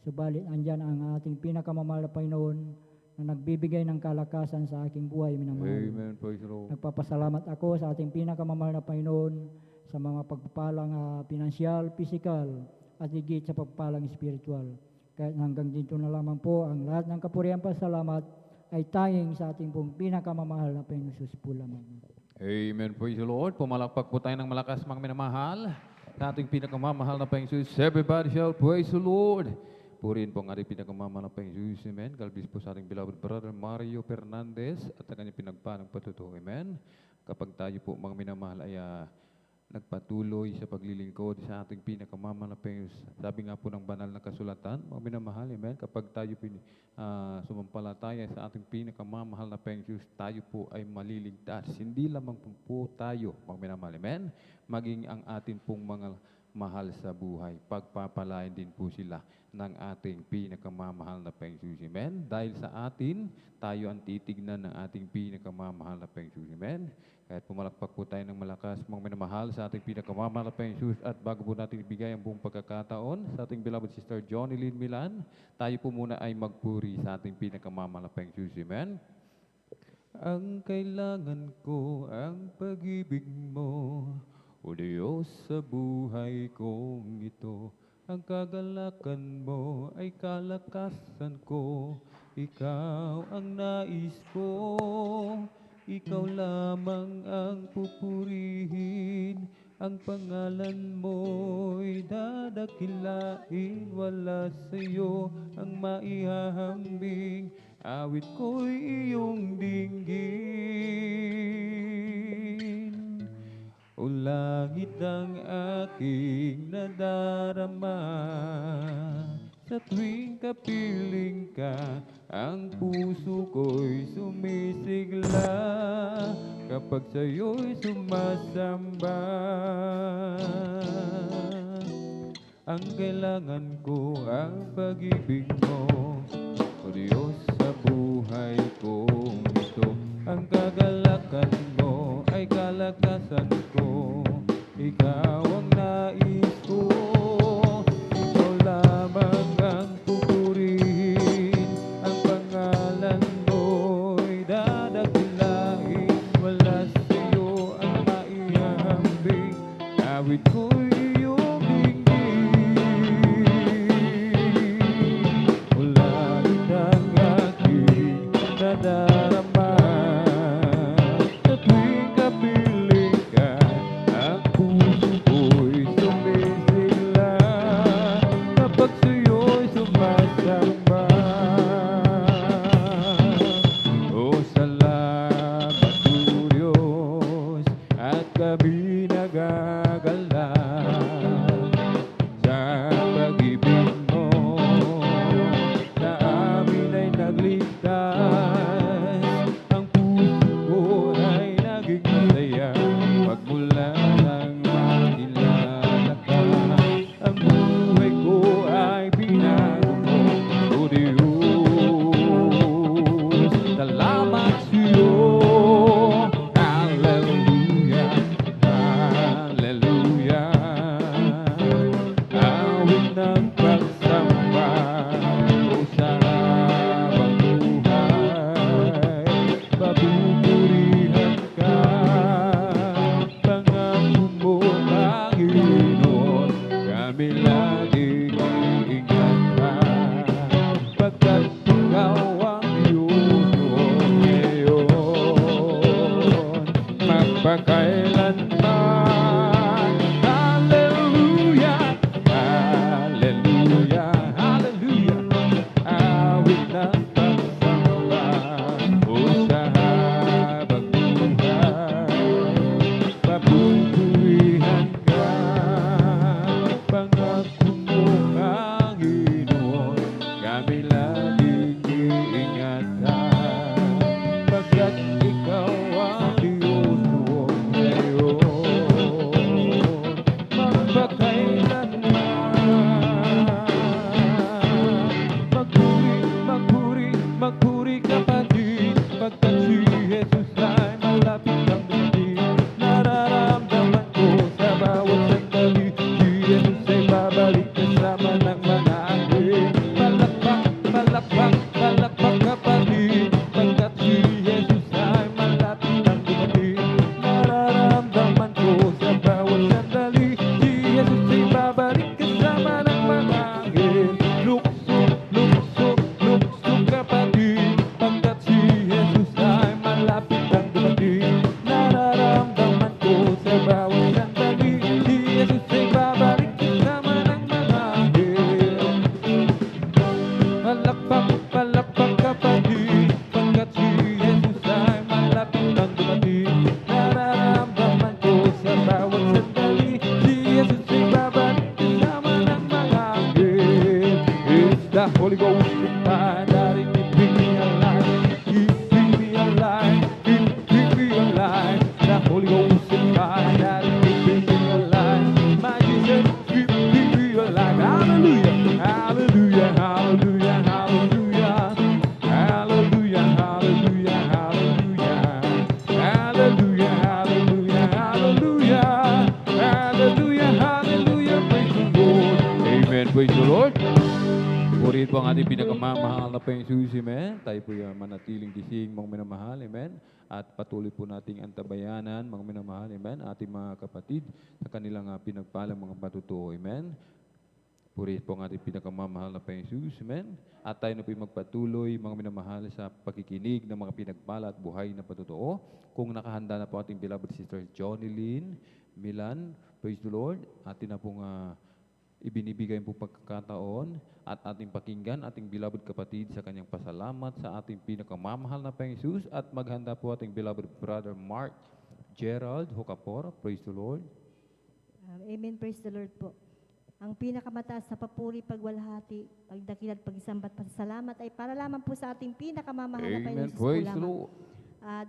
subalit andyan ang ating pinakamamahal na Panginoon na nagbibigay ng kalakasan sa aking buhay minamahal. Amen. Praise the Lord. Nagpapasalamat ako sa ating pinakamamahal na Panginoon sa mga pagpapalang pinansyal, pisikal, at higit sa pagpapalang spiritual. Kaya hanggang dito na lamang po ang lahat ng kapurihan pasalamat ay tanging sa ating pong pinakamamahal na Panginoon Jesus po lamang. Amen. Praise the Lord. Pumalakpak po tayo ng malakas mga minamahal sa ating pinakamamahal na Panginoon Jesus. Everybody shout, praise the Lord. Purihin po ang ating pinakamamahal na Panginoon Jesus. Amen. Galbis po sa ating beloved brother Mario Fernandez at ang kanyang pinagpalang patutuo. Amen. Kapag tayo po mga minamahal ay nagpatuloy sa paglilingkod sa ating pinakamamahal na Panginoon. Sabi nga po ng banal na kasulatan, mga minamahal, amen, kapag tayo sumampalataya sa ating pinakamamahal na Panginoon, tayo po ay maliligtas. Hindi lamang po tayo, mga minamahal, amen, maging ang atin pong mga mahal sa buhay. Pagpapalain din po sila ng ating pinakamamahal na Panginoon. Amen. Dahil sa atin, tayo ang titignan ng ating pinakamamahal na Panginoon. Amen. Kahit pumalakpak po tayo ng malakas, mga minamahal sa ating pinakamamahal na Panginoon. At bago po natin ibigay ang buong pagkakataon sa ating beloved sister Johnny Lynn Milan, tayo po muna ay magpuri sa ating pinakamamahal na Panginoon. Amen. Ang kailangan ko ang pag-ibig mo, O Diyos, sa buhay kong ito. Ang kagalakan mo ay kalakasan ko. Ikaw ang nais ko. Ikaw lamang ang pupurihin. Ang pangalan mo'y dadakilain. Wala sa'yo ang maihahambing. Awit ko'y iyong dinggin. O langit ang aking nadarama, sa tuwing kapiling ka, ang puso ko'y sumisigla, kapag sa'yo'y sumasamba. Ang kailangan ko ang pag-ibig mo, O Diyos, sa buhay kong ito. Ang kagalakan mo ay kalakasan ko. Ikaw ang nais ko. Ikaw lamang ang pupurihin. Ang pangalan mo'y dadakilain. Wala sa'yo ang maihahambing. Awit ko'y iyong dinggin. O langit ang aking nadarama, po ang ating pinakamamahal na Panginoong Jesus, amen. Tayo po yung manatiling gising, mga minamahal, amen. At patuloy po nating antabayanan, mga minamahal, amen. Ating mga kapatid sa kanilang pinagpalang mga patutuo, amen. Purihin po ang ating pinakamamahal na Panginoong Jesus, amen. At tayo na po yung magpatuloy, mga minamahal, sa pakikinig ng mga pinagpala at buhay na patutuo. Kung nakahanda na po ating beloved sister Johnny Lynn Milan, praise the Lord. Atin na pong ibinibigay po pagkakataon at ating pakinggan ating beloved kapatid sa kanyang pasalamat sa ating pinakamamahal na Panginoong Jesus at maghanda po ating beloved brother Mark Gerald Hocapor, praise the Lord. Amen, praise the Lord po. Ang pinakamataas na papuri, pagwalhati, pagdakil at pagsambat, pasasalamat ay para lamang po sa ating pinakamamahal na Amen, Panginoon Jesus praise po the lamang. Lord.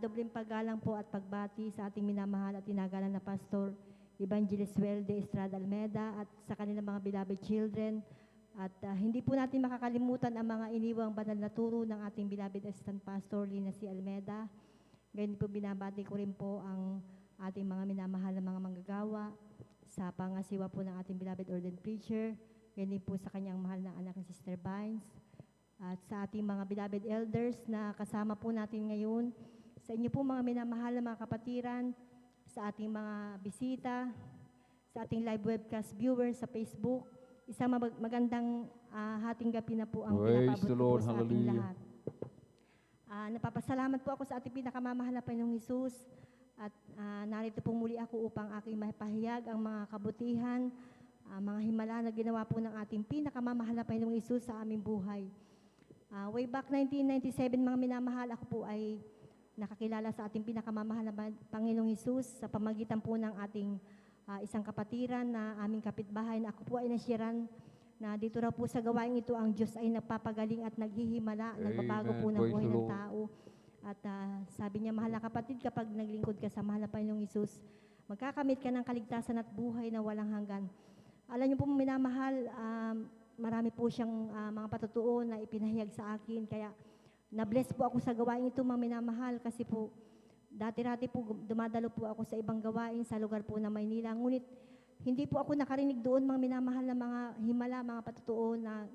Dobleng paggalang po at pagbati sa ating minamahal at tinagalan na Pastor Evangelist Welde Estrada Almeda at sa kanilang mga beloved children. At hindi po natin makakalimutan ang mga iniwang banal na turo ng ating beloved Assistant Pastor Lina C. Almeda. Ganyan po binabati ko rin po ang ating mga minamahal na mga manggagawa sa pangasiwa po ng ating beloved ordained preacher. Ganyan po sa kanyang mahal na anak na Sister Vines. At sa ating mga beloved elders na kasama po natin ngayon. Sa inyo po mga minamahal na mga kapatiran, sa ating mga bisita, sa ating live webcast viewers sa Facebook. Isang magandang hating gabi na po ang Praise pinapaabot the ko Lord, po sa ating hallelujah. lahat. Napapasalamat po ako sa ating pinakamamahal na Panginoong Hesus at narito po muli ako upang aking mapahayag ang mga kabutihan, mga himala na ginawa po ng ating pinakamamahal na Panginoong Hesus sa aming buhay. Way back 1997 mga minamahal, ako po ay nakakilala sa ating pinakamamahal na Panginoong Hesus sa pamagitan po ng ating isang kapatiran na aming kapitbahay na ako po ay nasyaran na dito raw po sa gawain ito ang Diyos ay nagpapagaling at naghihimala, nagbabago po ng Praise buhay the ng Lord. tao. At sabi niya, mahal na kapatid, kapag naglingkod ka sa mahal na Panginoong Hesus, magkakamit ka ng kaligtasan at buhay na walang hanggan. Alam niyo po minamahal, marami po siyang mga patutuo na ipinahayag sa akin, kaya na-bless po ako sa gawain ito, mga minamahal, kasi po, dati-rati po dumadalo po ako sa ibang gawain sa lugar po na Maynila. Ngunit, hindi po ako nakarinig doon, mga minamahal na mga himala, mga patutuo na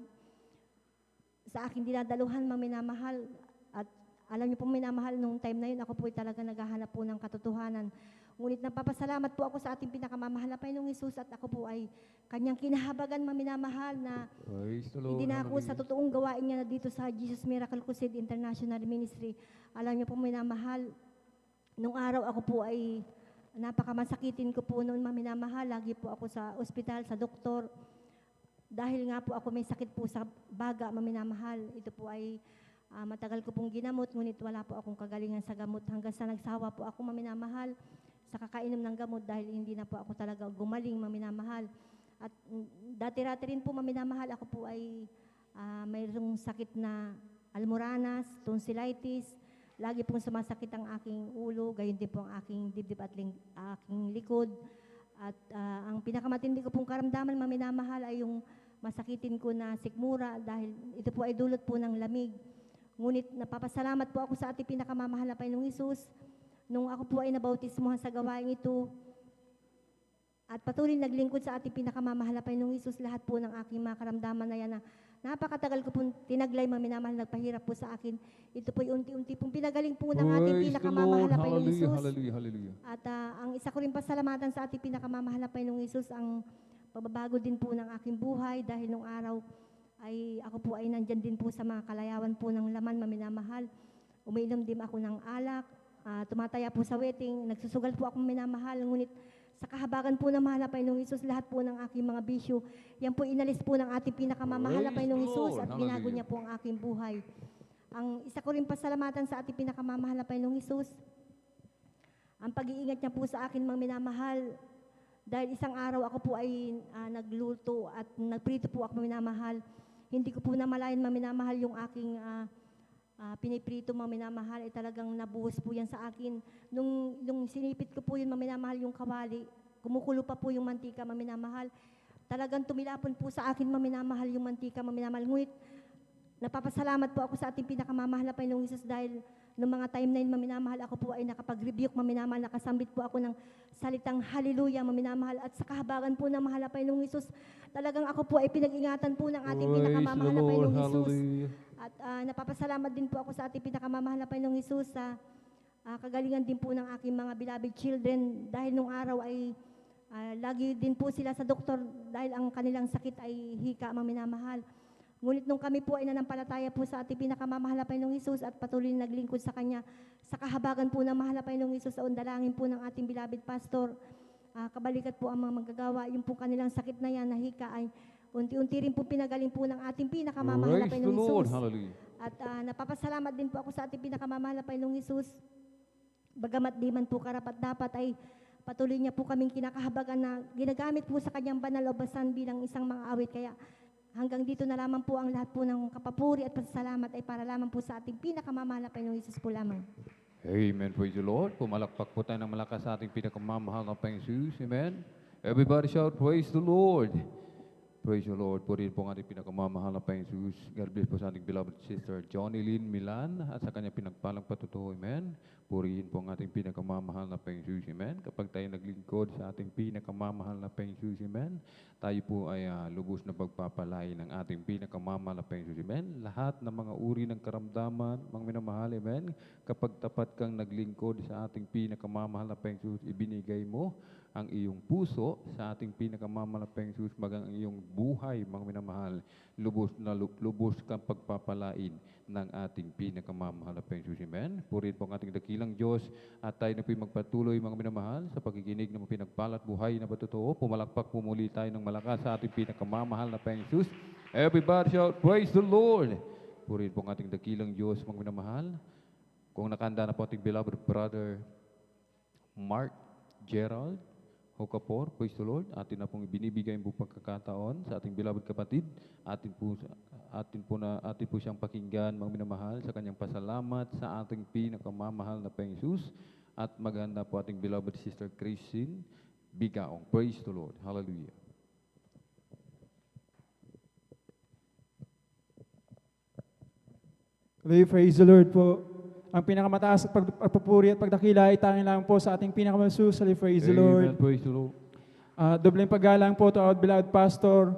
sa akin dinadaluhan, mga minamahal. At alam niyo po, minamahal, nung time na yun, ako po ay talaga naghahanap po ng katotohanan. Ngunit napapasalamat po ako sa ating pinakamamahal na Panginoong Hesus at ako po ay kanyang kinahabagan, mga minamahal, na Praise the Lord, hindi na ako sa hallelujah. totoong gawain niya na dito sa Jesus Miracle Crusade International Ministry. Alam niyo po, minamahal, nung araw ako po ay napakamasakitin ko po noon, mga minamahal. Lagi po ako sa ospital, sa doktor. Dahil nga po ako may sakit po sa baga, mga minamahal. Ito po ay matagal ko pong ginamot, ngunit wala po akong kagalingan sa gamot. Hanggang sa nagsawa po ako, mga minamahal, sa kakainom ng gamot dahil hindi na po ako talaga gumaling, mga minamahal. At dati-rati rin po, maminamahal, ako po ay mayroong sakit na almoranas, tonsillitis, lagi pong sumasakit ang aking ulo, gayon din po ang aking dibdib at aking likod. At ang pinakamatindi ko pong karamdaman, maminamahal, ay yung masakitin ko na sikmura dahil ito po ay dulot po ng lamig. Ngunit napapasalamat po ako sa ating pinakamamahal na Panginoong Hesus nung ako po ay nabautismuhan sa gawain ito. At patuloy naglingkod sa ating pinakamamahal na Panginoong Hesus, lahat po ng aking mga karamdaman na yan na napakatagal ko pong tinaglay, mga minamahal, nagpahirap po sa akin. Ito po unti-unti pong pinagaling po ng ating Praise the pinakamamahal Lord, na Panginoong hallelujah, Hesus. hallelujah, hallelujah. At ang isa ko rin pasalamatan sa ating pinakamamahal na Panginoong Hesus, ang pagbabago din po ng aking buhay dahil nung araw ay ako po ay nandyan din po sa mga kalayawan po ng laman, mga minamahal. Umiinom din ako ng alak, tumataya po sa wedding, nagsusugal po ako, mga minamahal, ngunit sa kahabagan po ng mahal na Panginoong Hesus, lahat po ng aking mga bisyo, yan po inalis po ng ating pinakamamahal na Praise Panginoong the Hesus Lord, at binago hallelujah. niya po ang aking buhay. Ang isa ko rin pasalamatan sa ating pinakamamahal na Panginoong Hesus, ang pag-iingat niya po sa akin, mga minamahal, dahil isang araw ako po ay nagluto at nagprito po ako, mga minamahal. Hindi ko po namalayan, mga minamahal, yung aking piniprito, mga minamahal, ay talagang nabuhos po yan sa akin. Nung sinipit ko po yun, mga minamahal, yung kawali, kumukulo pa po yung mantika, mga minamahal. Talagang tumilapon po sa akin, mga minamahal, yung mantika, mga minamahal. Ngunit napapasalamat po ako sa ating pinakamamahal na Panginoong Hesus dahil noong mga time na yun, maminamahal, ako po ay nakapag-rebuke, maminamahal, nakasambit po ako ng salitang hallelujah, maminamahal, at sa kahabagan po ng mahal na Panginoong Hesus, talagang ako po ay pinag-ingatan po ng ating pinakamamahal na Panginoong Hesus. At napapasalamat din po ako sa ating pinakamamahal na Panginoong Hesus sa kagalingan din po ng aking mga beloved children, dahil nung araw ay lagi din po sila sa doktor dahil ang kanilang sakit ay hika, maminamahal. Ngunit nung kami po ay nanampalataya po sa ating pinakamamahal na Panginoong Hesus at patuloy na naglingkod sa Kanya, sa kahabagan po ng mahal na Panginoong Hesus, sa undalangin po ng ating beloved pastor, kabalikat po ang mga manggagawa, yung po kanilang sakit na yan, nahika, ay unti-unti rin po pinagaling po ng ating pinakamamahal na Praise the Panginoong Lord. Hesus. Hallelujah. At napapasalamat din po ako sa ating pinakamamahal na Panginoong Hesus. Bagamat di man po karapat-dapat ay patuloy niya po kaming kinakahabagan na ginagamit po sa Kanyang banal o basan bilang isang mga awit. Kaya hanggang dito na lamang po ang lahat po ng kapapuri at pasasalamat ay para lamang po sa ating pinakamamahal na Panginoong Hesus po lamang. Amen. Praise the Lord. Pumalakpak po tayo ng malakas sa ating pinakamamahal na Panginoong Jesus. Amen. Everybody shout, praise the Lord. Praise the Lord. Purihin po ang ating pinakamamahal na Panginoong Jesus. God bless po sa ating beloved sister Johnny Lynn Milan at sa kanyang pinagpalang patutuo. Amen. Purihin po ang ating pinakamamahal na Panginoong Jesus. Amen. Kapag tayo naglingkod sa ating pinakamamahal na Panginoong Jesus. Amen. Tayo po ay lubos na pagpapalain ng ating pinakamamahal na Panginoong Jesus. Amen. Lahat ng mga uri ng karamdaman, mga minamahal. Amen. Kapag tapat kang naglingkod sa ating pinakamamahal na Panginoong Jesus, ibinigay mo ang iyong puso sa ating pinakamamahal na Panginoong Jesus, magang ang iyong buhay, mga minamahal, lubos kang pagpapalain ng ating pinakamamahal na Panginoong Jesus. Amen. Purihin po ang ating dakilang Diyos at tayo na po'y magpatuloy, mga minamahal, sa pakikinig ng pinagpalat buhay na patutuo. Pumalakpak po muli tayo ng malakas sa ating pinakamamahal na Panginoong Jesus. Everybody shout, praise the Lord. Purihin po ang ating dakilang Diyos, mga minamahal. Kung nakahanda na po ating beloved brother Mark Gerald Hokapor, praise the Lord. Atin na pong binibigay ang pagkakataon sa ating beloved kapatid. Atin po siyang pakinggan, mga minamahal, sa kanyang pasalamat sa ating pinakamamahal na Panginoong Jesus. At maganda po ating beloved sister Christine Bigaong. Praise the Lord. Hallelujah. Praise the Lord po. Ang pinakamataas at pagpupuri at pagdakila ay tanging lang po sa ating pinakamasusunod. Praise the Lord. Amen. Praise the Lord. Dobleng paggalang po to our beloved pastor,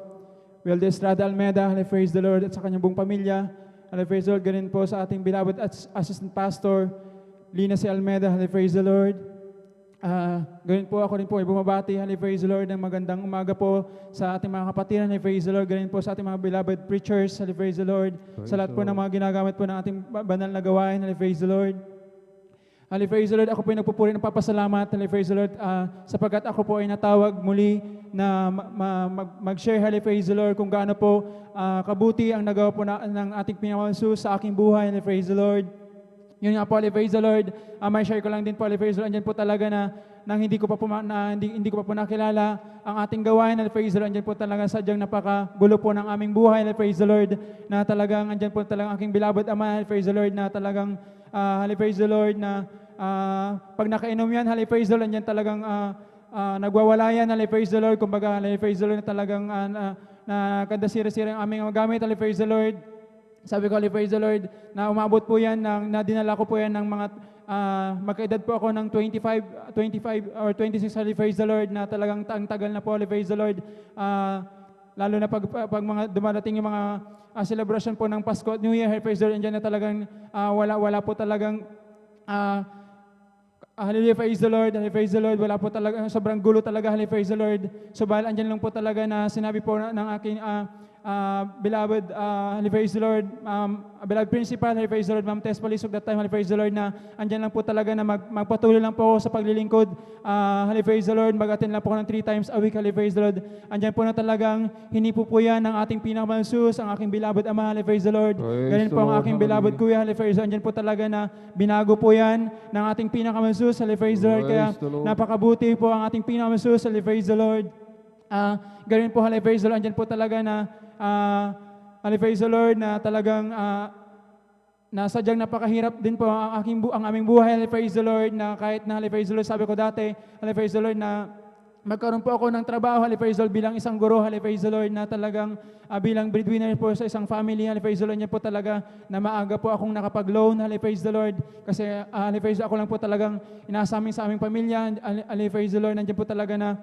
Will de Estrada Almeda. Praise the Lord. At sa kanyang buong pamilya. Praise the Lord. Ganun po sa ating beloved assistant pastor, Lina C. Almeda. Praise the Lord. Ganun po ako rin po ay bumabati. Praise the Lord. Ng magandang umaga po sa ating mga kapatiran. Praise the Lord. Ganun po sa ating mga beloved preachers. Praise the Lord. Sa lahat po ng mga ginagamit po ng ating banal na gawain. Praise the Lord. Praise the Lord. Ako po ay nagpupuri ng papasalamat. Praise the Lord. Sapagkat ako po ay natawag muli na mag-share. Praise the Lord. Kung gaano po kabuti ang nagawa po ng ating pinakamalsus sa aking buhay. Praise the Lord. Yun nga po, praise the Lord. May share ko lang din po, praise the Lord. Andyan po talaga na hindi ko pa po nakilala ang ating gawain. Praise the Lord. Andyan po talaga sadyang napakagulo po ng aming buhay. Praise the Lord. Na talagang andyan po talagang aking beloved ama. Praise the Lord. Na talagang praise the Lord. Na pag nakainom yan, praise the Lord. Andyan talagang nagwawala yan. Praise the Lord. Kumbaga, praise the Lord na talagang kada sira-sira ang aming magamit. Praise the Lord. Sabi ko, praise the Lord, na umabot po yan, na dinala ko po yan ng mga, magkaedad po ako ng 25 or 26, praise the Lord, na talagang ang tagal na po, praise the Lord. Lalo na pag mga dumadating yung mga celebration po ng Pasko at New Year, praise the Lord, andyan na talagang wala po talagang, hallelujah, praise the Lord, wala po talaga, sobrang gulo talaga, hallelujah, praise the Lord. So, bahal, andyan lang po talaga na sinabi po ng aking, beloved, praise the Lord, beloved principal, praise the Lord, Ma'am Tess Palisog that time, praise the Lord, na andyan lang po talaga na magpatuloy lang po ako sa paglilingkod, praise the Lord, mag-attend lang po ako ng 3 times a week, praise the Lord, andyan po na talagang hinipo po yan ng ating pinakamalsus, ang aking beloved ama, praise the Lord, ganyan po ang aking beloved kuya, praise the Lord, andyan po talaga na binago po yan ng ating pinakamalsus, praise the Lord, kaya napakabuti po ang ating pinakamalsus, praise the Lord. Ganyan po, praise the Lord, andyan po talaga na praise the Lord, na talagang nasadyang napakahirap din po ang aming buhay, praise the Lord, na kahit na praise the Lord, sabi ko dati, praise the Lord, na magkaroon po ako ng trabaho, Holy praise the Lord, bilang isang guro, Holy praise the Lord, na talagang bilang breadwinner po sa isang family, Holy praise the Lord, niya po talaga na maaga po akong nakapag-loan, Holy praise the Lord, kasi Holy praise ako lang po talagang inaasamin sa aming pamilya, Holy praise the Lord, nandiyan po talaga na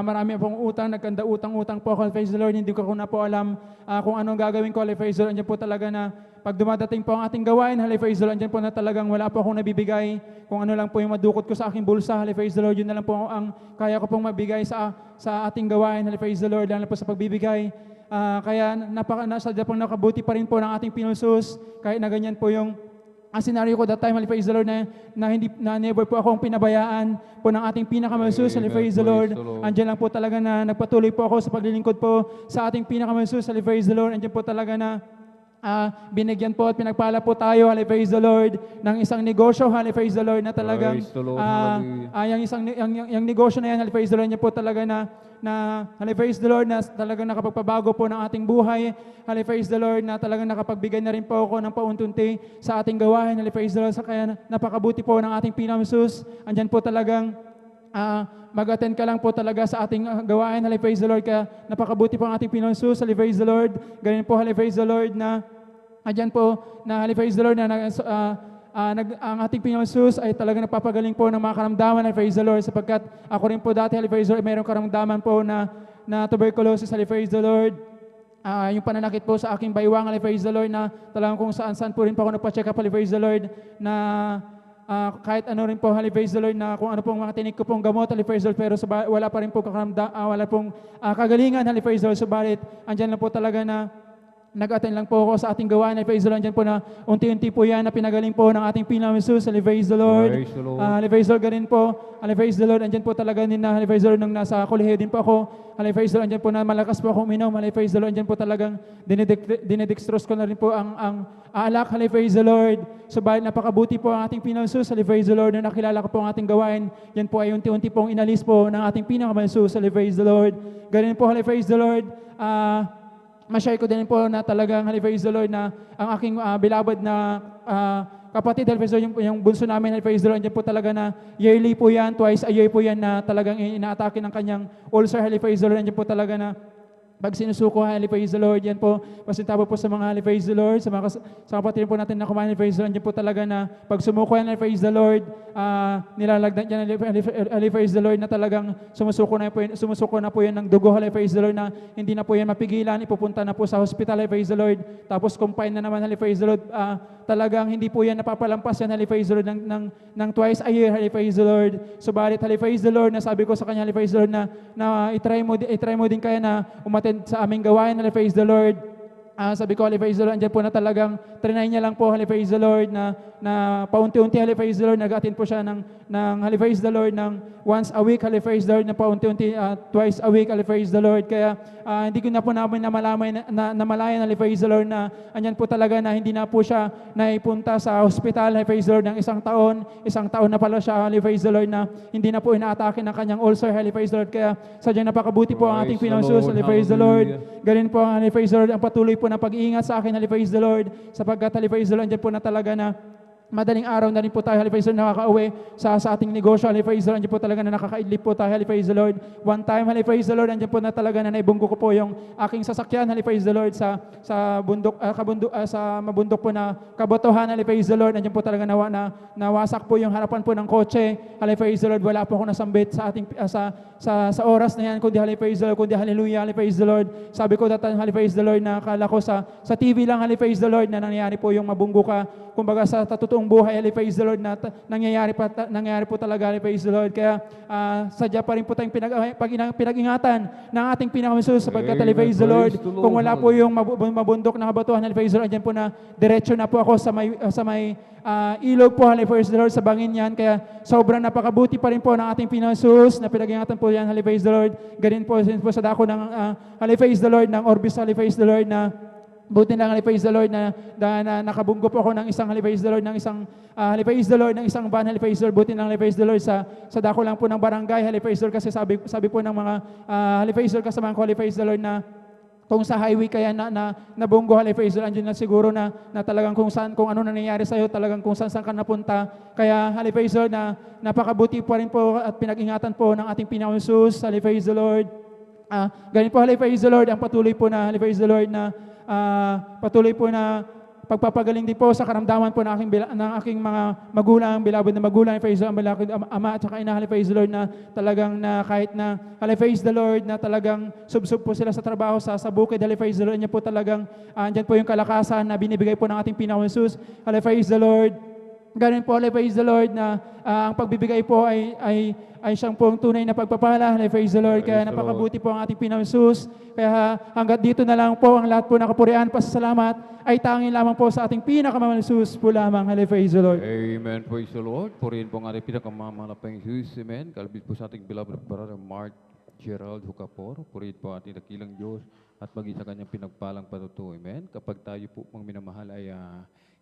marami pong utang, nagkanda utang po ako, praise the Lord, hindi ko na po alam kung anong gagawin ko, praise the Lord, andyan po talaga na pag dumadating po ang ating gawain, praise the Lord, andyan po na talagang wala po akong nabibigay, kung ano lang po yung madukot ko sa aking bulsa, praise the Lord, yun na lang po ang kaya ko pong mabigay sa ating gawain, praise the Lord, lalo po sa pagbibigay. Kaya nasadya pong nakabuti pa rin po ng ating Pinulsus, kahit na ganyan po yung ang scenario ko that time, praise the Lord, na never po akong pinabayaan po ng ating pinakamasus, praise the Lord. Andiyan lang po talaga na nagpatuloy po ako sa paglilingkod po sa ating pinakamasus, praise the Lord. Andiyan po talaga na binigyan po at pinagpala po tayo, praise the Lord, ng isang negosyo, praise the Lord, na talagang yung negosyo na yan, praise the Lord, niya po talaga na praise the Lord, na talagang nakapagpabago po ng ating buhay, praise the Lord, na talagang nakapagbigay na rin po ako ng paunti-unti sa ating gawain, praise the Lord, kaya napakabuti po ng ating pinamasus. Andyan po talagang mag-attend ka lang po talaga sa ating gawain, praise the Lord, kaya napakabuti po ang ating pinamasus, praise the Lord. Ganyan po, praise the Lord, na andyan po, na praise the Lord, na ang ating Pinamasus ay talagang napapagaling po ng mga karamdaman, praise the Lord, sapagkat ako rin po dati, praise the Lord, mayroong karamdaman po na tuberculosis, praise the Lord. Yung pananakit po sa aking baywang, praise the Lord, na talagang kung saan-saan po rin po ako nagpa-check up, praise the Lord, na kahit ano rin po, praise the Lord, na kung ano pong mga tinik ko pong gamot, praise the Lord, pero wala pa rin po wala pong kagalingan, praise the Lord, subalit andyan lang po talaga na nag-attend lang po ako sa ating gawain, praise the Lord, dyan po na unti-unti po yan na pinagaling po ng ating Pinamasus, praise the Lord. Praise the Lord, ganun po, praise the Lord, andyan po talaga din na, praise the Lord, nung nasa kolehiyo din po ako, praise the Lord, andyan po na malakas po ako uminom, praise the Lord, andyan po talagang dinedextrose ko na rin po ang alak, praise the Lord. Subalit napakabuti po ang ating Pinamasus, praise the Lord, na nakilala ko po ang ating gawain, yan po ay unti-unti pong inalis po ng ating Pinamasus, praise the Lord. Ganun po, praise the Lord, ma-share ko din po na talagang, praise the Lord, na ang aking beloved na kapatid, praise the Lord, yung bunso namin, praise the Lord, dyan po talaga na yearly po yan, twice a year po yan na talagang ina-atake ng kanyang ulcer, praise the Lord, dyan po talaga na pag sinusuko, praise the Lord, yan po, pasintabo po sa mga, praise the Lord, sa kapatid po natin na kumain, praise the Lord, yan po talaga na pag sumuko yan, praise the Lord, nilalagdan yan, praise the Lord, na talagang sumusuko na po yan ng dugo, praise the Lord, na hindi na po yan mapigilan, ipupunta na po sa hospital, praise the Lord, tapos confine na naman, praise the Lord, talagang hindi po yan napapalampas yan, praise the Lord, ng twice a year, praise the Lord. Subalit, praise the Lord, na sabi ko sa kanya, praise the Lord, na itry mo din kaya na umattend sa aming gawain, praise the Lord. Sabi ko, praise the Lord, andyan po na talagang trinay niya lang po, praise the Lord, na paunti-unti, praise the Lord, nag-attend po siya ng praise the Lord, ng once a week, praise the Lord, na paunti-unti, twice a week, praise the Lord. Kaya hindi ko na po namin namalayan, praise the Lord, na andyan po talaga na hindi na po siya naipunta sa hospital, praise the Lord, ng isang taon na pala siya, praise the Lord, na hindi na po inaatake ng kanyang ulcer, praise the Lord. Kaya sadyang napakabuti po ang ating Pinamasus, praise the Lord. Ganun po ang praise the Lord, ang patuloy po na pag-iingat sa akin, praise the Lord, sapagkat, praise the Lord, andyan po na talaga na madaling araw na rin po tayo, praise the Lord, nakaka-uwi sa ating negosyo, praise the Lord, andyan po talaga na nakakaidlip po tayo, praise the Lord. One time, praise the Lord, andyan po na talaga na naibunggo ko po yung aking sasakyan, praise the Lord, sa mabundok po na kabotohan, praise the Lord, andyan po talaga nawasak po yung harapan po ng kotse, praise the Lord, wala po ako nasambit sa ating sa oras na yan, kundi praise the Lord, kundi hallelujah, praise the Lord. Sabi ko datan, praise the Lord, na akala ko sa TV lang, praise the Lord, na nangyayari po yung mabunggo ka, kumbaga sa totoong buhay, praise the Lord, na nangyayari po talaga, praise the Lord. Kaya sadya pa rin po tayong pinag-ingatan ng ating Pinamasus, sapagkat, praise the Lord, kung wala po yung mabundok na kabatuhan, praise the Lord, dyan po na diretso na po ako sa may ilog po, praise the Lord, sa bangin yan. Kaya sobrang napakabuti pa rin po ng ating Pinamasus, na pinag-ingatan po yan, praise the Lord. Ganun po sa dako ng praise the Lord, ng Orbis, praise the Lord, na buti lang, praise the Lord, na nakabunggo po ako ng isang, praise the Lord, ng isang praise the Lord, ng isang van, praise the Lord, buti lang, praise the Lord, sa dako lang po ng barangay, praise the Lord, kasi sabi po ng mga praise the Lord, kasama ko, praise the Lord, na kung sa highway kaya nabunggo, praise the Lord, andyan na siguro na talagang kung ano nangyayari sa'yo, talagang kung saan ka napunta. Kaya, praise the Lord, na napakabuti po rin po at pinag-ingatan po ng ating Panginoong Hesus, praise the Lord. Ganyan po, praise the Lord, ang patuloy po na, praise the Lord, na patuloy po na pagpapagaling din po sa karamdaman po ng aking mga magulang, beloved na magulang, praise the Lord, ang beloved ama at saka ina, praise the Lord, na talagang na kahit na, praise the Lord, na talagang subsub po sila sa trabaho sa bukid, praise the Lord, niya po talagang, andyan po yung kalakasan na binibigay po ng ating Panginoong Hesus, praise the Lord. Ganun po, praise the Lord, na ang pagbibigay po ay siyang pong tunay na pagpapala, praise the Lord, kaya napakabuti po ang ating Panginoong Hesus. Kaya hanggat dito na lang po ang lahat po ng kapurihan, pasasalamat ay tanging lamang po sa ating pinakamamahal na Hesus po lamang, praise the Lord. Amen, praise the Lord. Purihin po ang ating pinakamamahal na Hesus, amen. Kalabit po sa ating beloved brother Mark Gerald Hucapor, purihin po ating dakilang Diyos at maging sa kanyang pinagpalang patuto, amen. Kapag tayo po mga minamahal ay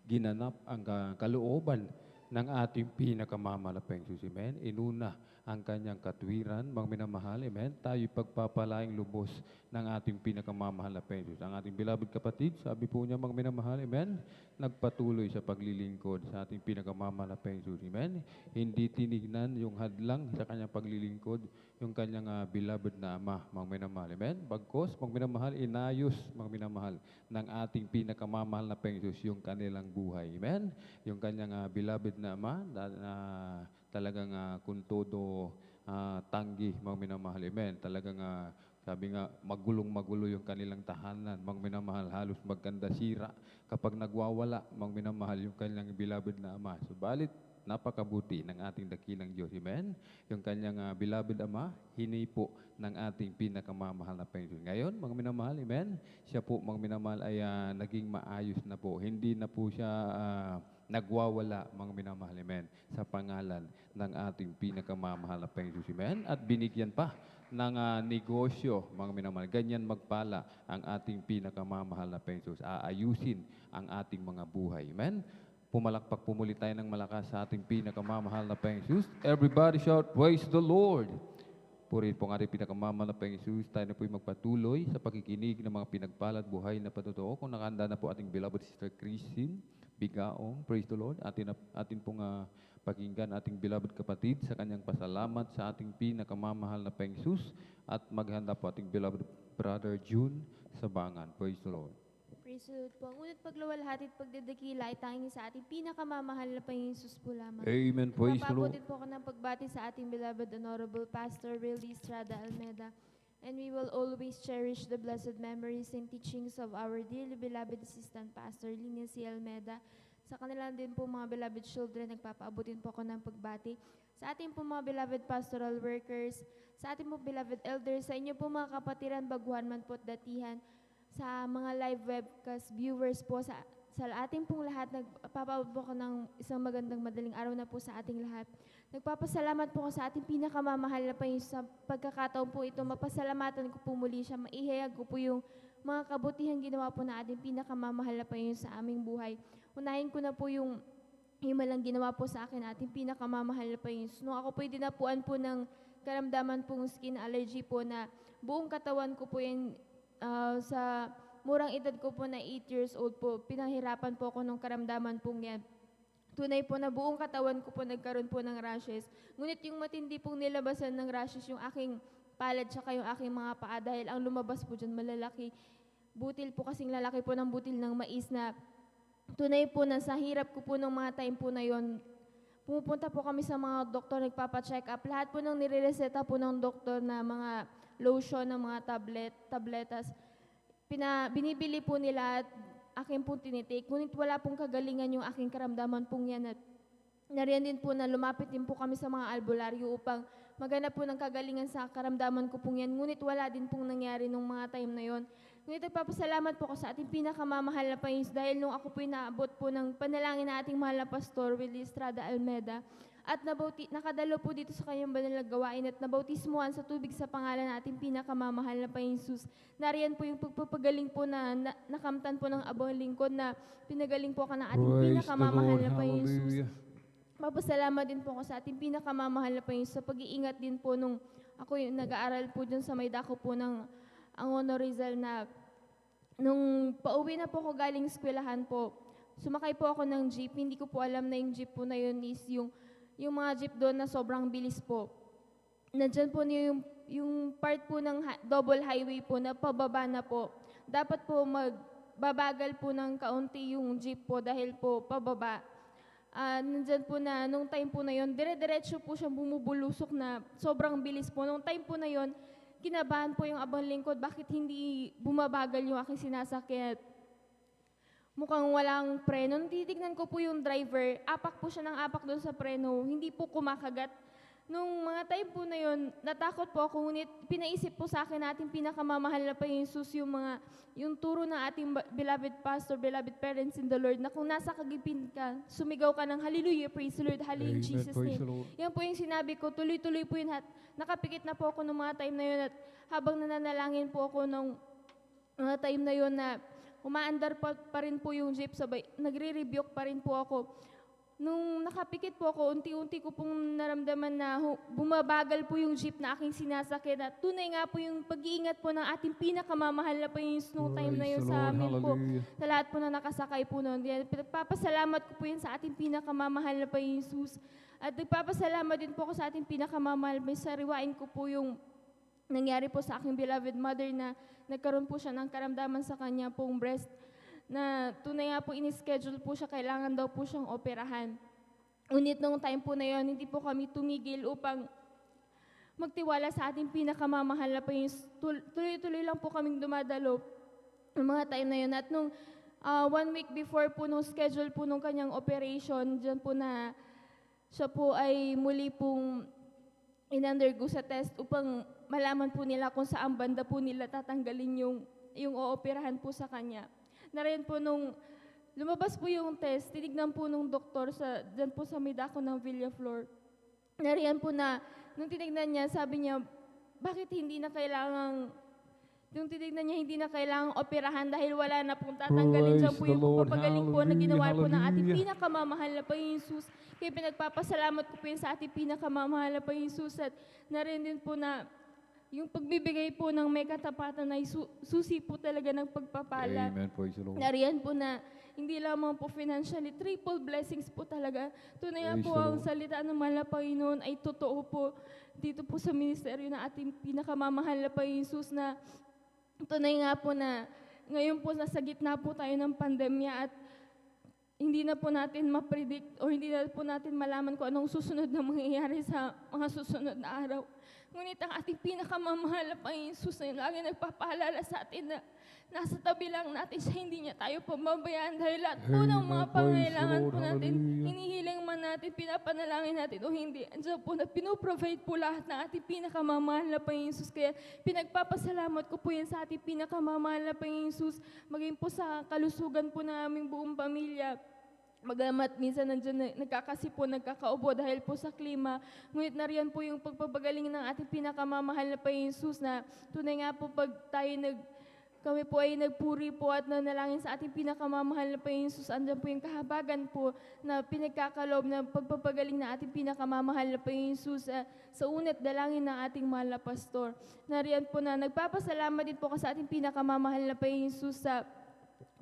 ginanap ang kalooban ng ating pinakamamahal na Hesus, amen. Inuna ang kanyang katwiran, mga minamahal, amen. Tayo pagpapalaing lubos ng ating pinakamamahal na Hesus. Ang ating beloved kapatid, sabi po niya, mga minamahal, amen, nagpatuloy sa paglilingkod sa ating pinakamamahal na Hesus, amen. Hindi tinignan yung hadlang sa kanyang paglilingkod, yung kanyang beloved na ama, mga minamahal, amen. Bagkos, mga minamahal, inayos, mga minamahal, ng ating pinakamamahal na Hesus yung kanilang buhay, amen. Yung kanyang beloved na ama, talagang kung todo tanggi, mga minamahal, amen. Talagang sabi nga, magulong-magulo yung kanilang tahanan, mga minamahal, halos magkanda sira kapag nagwawala, mga minamahal, yung kanilang beloved na ama. Subalit, napakabuti ng ating dakilang Diyos, amen. Yung kanyang beloved ama, hinipo ng ating pinakamamahal na Panginoon. Ngayon, mga minamahal, amen, siya po, mga minamahal, ay naging maayos na po. Hindi na po siya nagwawala, mga minamahal, amen, sa pangalan ng ating pinakamamahal na Panginoon, amen. At binigyan pa ng negosyo, mga minamahal. Ganyan magpala ang ating pinakamamahal na Panginoon. Aayusin ang ating mga buhay, amen. Pumalakpak, pumuli tayo ng malakas sa ating pinakamamahal na Panginoon. Everybody shout, praise the Lord. Purihin po ang ating pinakamamahal na Panginoon. Tayo na po'y magpatuloy sa pakikinig ng mga pinagpalad buhay na patotoo. Kung nakahanda na po ating beloved sister Christine Bigaong, praise the Lord. Atin pong pakinggan ating beloved kapatid sa kanyang pasalamat sa ating pinakamamahal na Panginoon. At maghanda po ating beloved brother June Sabangan. Praise the Lord. Praise the Lord po. Ngunit pagluwalhati at pagdadakila ay tanging sa ating pinakamamahal na Panginoon Hesus po lamang. Amen. Praise the Lord. Papabutin po ko ng pagbati sa ating beloved Honorable Pastor Wildy Estrada Almeda. And we will always cherish the blessed memories and teachings of our dearly beloved Assistant Pastor Linia C. Almeda. Sa kanila din po mga beloved children, nagpapaabutin po ko ng pagbati. Sa ating po mga beloved pastoral workers, sa ating po beloved elders, sa inyo po mga kapatiran, baguhan man po at datihan, sa mga live webcast viewers po, sa ating pong lahat, nagpapaabot po ko ng isang magandang madaling araw na po sa ating lahat. Nagpapasalamat po ko sa ating pinakamamahal na Panginoon sa pagkakataon po ito. Mapasalamatan ko po muli siya, maihayag ko po yung mga kabutihan ginawa po na ating pinakamamahal na Panginoon sa aming buhay. Unahin ko na po yung malang ginawa po sa akin ating pinakamamahal na Panginoon. Nung ako po'y dinapuan po ng karamdaman pong skin allergy po na buong katawan ko po yan, sa murang edad ko po na 8 years old po, pinahirapan po ako nung karamdaman pong yan. Tunay po na buong katawan ko po nagkaroon po ng rashes. Ngunit yung matindi pong nilabasan ng rashes, yung aking palad tsaka yung aking mga paa, dahil ang lumabas po dyan malalaki. Butil po kasing lalaki po ng butil ng mais na tunay po na sa hirap ko po ng mga time po na yon. Pumupunta po kami sa mga doktor, nagpapacheck up. Lahat po ng nirereseta po ng doktor na mga lotion, ng mga tabletas, binibili po nila at akin pong tinitake. Ngunit wala pong kagalingan yung aking karamdaman pong yan. At nariyan din po na lumapit din po kami sa mga albularyo upang maghanap po ng kagalingan sa karamdaman ko pong yan. Ngunit wala din pong nangyari nung mga time na yon. Ngunit nagpapasalamat po ako sa ating pinakamamahal na Panginoon dahil nung ako po'y naabot po ng panalangin na ating mahal na Pastor Wildy Estrada Almeda at nakadalo po dito sa kanyang banal na gawain at nabautismuhan sa tubig sa pangalan ng ating pinakamamahal na Panginoon Jesus. Nariyan po yung pagpapagaling po na nakamtan po ng abang lingkod na pinagaling po ka ng ating pinakamamahal na Panginoon Jesus. Mapasalamat din po ako sa ating pinakamamahal na Panginoon sa pag-iingat din po nung ako yung nag-aaral po dyan sa may dako po ng Angono Rizal na nung pauwi na po ako galing eskwelahan po, sumakay po ako ng jeep. Hindi ko po alam na yung jeep po na yun is yung mga jeep doon na sobrang bilis po. Nandyan po yung part po ng double highway po na pababa na po. Dapat po magbabagal po ng kaunti yung jeep po dahil po pababa. Nandyan po na, nung time po na yun, dire-diretso po siyang bumubulusok na sobrang bilis po. Nung time po na yun, kinabahan po yung abang lingkod, bakit hindi bumabagal yung aking sinasakyan? Mukhang walang preno. Nung titignan ko po yung driver, apak po siya ng apak doon sa preno, hindi po kumakagat. Nung mga time po na yun, natakot po ako, ngunit pinaisip po sa akin natin pinakamamahal na pa yung Jesus, yung turo ng ating beloved pastor, beloved parents in the Lord, na kung nasa kagipin ka, sumigaw ka ng hallelujah, praise the Lord, hallelujah in Jesus' name. Yan po yung sinabi ko, tuloy-tuloy po yun. Nakapikit na po ako nung mga time na yun at habang nananalangin po ako nung mga time na yun na umaandar pa rin po yung jeep, sabay, nagre-rebuke pa rin po ako. Nung nakapikit po ako, unti-unti ko pong naramdaman na bumabagal po yung jeep na aking sinasakyan. At tunay nga po yung pag-iingat po ng ating pinakamamahal na po yung nung time na yun sa amin po. Sa lahat po na nakasakay po noon. Nagpapasalamat ko po yun sa ating pinakamamahal na po yung Jesus. At nagpapasalamat din po ako sa ating pinakamamahal. May sariwain ko po yung nangyari po sa aking beloved mother na nagkaroon po siya ng karamdaman sa kanya pong breast, na tunay nga po in-schedule po siya, kailangan daw po siyang operahan. Ngunit nung time po na yon, hindi po kami tumigil upang magtiwala sa ating pinakamamahal na Panginoon. Tuloy-tuloy lang po kaming dumadalo ng mga time na yon. At nung 1 week before po nung schedule po nung kanyang operation, dyan po na siya po ay muli pong in-undergo sa test upang malaman po nila kung saan banda po nila tatanggalin yung ooperahan po sa kanya. Nariyan po nung lumabas po yung test, tinignan po nung doktor dyan po sa Midako ng Villaflor. Nariyan po na, nung tinignan niya, sabi niya, bakit hindi na kailangang, nung tinignan niya, hindi na kailangang operahan dahil wala na pong tatanggalin. Dyan po yung pagpapagaling po na ginawa po ng ating pinakamamahal na Panginoon Jesus. Kaya pinagpapasalamat ko po yun sa ating pinakamamahal na Panginoon Jesus. At nariyan din po na, yung pagbibigay po ng may katapatan ay susi po talaga ng pagpapala. Amen. Praise the Lord. Nariyan po na hindi lamang po financially, triple blessings po talaga. Tunay nga Praise po the ang Lord. salita ng mahal na Panginoon ay totoo po dito po sa ministeryo na ating pinakamamahal na Panginoon Jesus, na tunay nga po na ngayon po nasa gitna po tayo ng pandemya at hindi na po natin ma-predict o hindi na po natin malaman kung anong susunod na mangyayari sa mga susunod na araw. Ngunit ang ating pinakamamahal na Panginoon Jesus na lagi nagpapaalala sa atin na nasa tabi lang natin siya, hindi niya tayo pababayaan dahil lahat po ng mga pangailangan po natin, hinihiling man natin, pinapanalangin natin o hindi, andiyan po na pinoprovide po lahat ng ating pinakamamahal na Panginoon Jesus. Kaya pinagpapasalamat ko po yan sa ating pinakamamahal na Panginoon Jesus, maging po sa kalusugan po ng aming buong pamilya. Magamat minsan nandiyan nagkakasipon, nagkakaubo dahil po sa klima. Ngunit nariyan po yung pagpapagaling ng ating pinakamamahal na Panginoon Jesus, na tunay nga po pag kami po ay nagpuri po at nanalangin sa ating pinakamamahal na Panginoon Jesus, andyan po yung kahabagan po na pinagkakaloob ng pagpapagaling ng ating pinakamamahal na Panginoon Jesus sa unat dalangin ng ating mahal na pastor. Nariyan po na nagpapasalamat din po sa ating pinakamamahal na Panginoon Jesus sa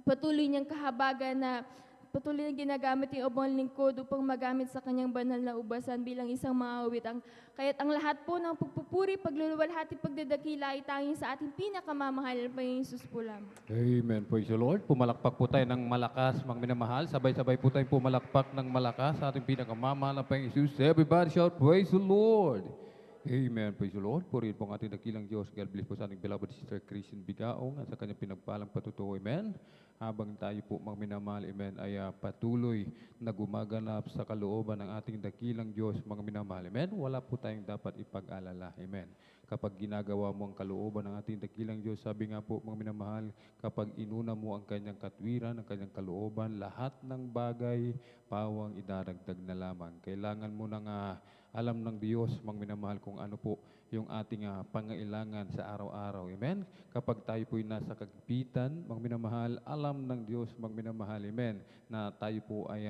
patuloy niyang kahabagan na patuloy na ginagamit yung obang lingkod upang magamit sa kanyang banal na ubasan bilang isang maawit. Kaya't ang lahat po ng pagpupuri, pagluluwalhati, pagdadakila ay tanging sa ating pinakamamahal na Panginoon Jesus po lamang. Amen. Praise the Lord. Pumalakpak po tayo ng malakas, mga minamahal. Sabay-sabay po tayo pumalakpak ng malakas sa ating pinakamamahal na Panginoon Jesus. Everybody shout, praise the Lord. Amen. Praise the Lord. Purihin po ang ating dakilang Diyos. God bless po sa ating beloved sister Christine Bigaong at sa kanyang pinagpalang patutuo. Amen. Habang tayo po, mga minamahal, amen, ay patuloy na gumaganap sa kalooban ng ating dakilang Diyos, mga minamahal. Amen. Wala po tayong dapat ipag-alala. Amen. Kapag ginagawa mo ang kalooban ng ating dakilang Diyos, sabi nga po, mga minamahal, kapag inuna mo ang kanyang katwiran, ang kanyang kalooban, lahat ng bagay, pawang idaragdag na lamang. Kailangan mo nang alam ng Diyos, mga minamahal, kung ano po yung ating pangailangan sa araw-araw. Amen? Kapag tayo po'y nasa kagipitan, mga minamahal, alam ng Diyos, mga minamahal, amen, na tayo po ay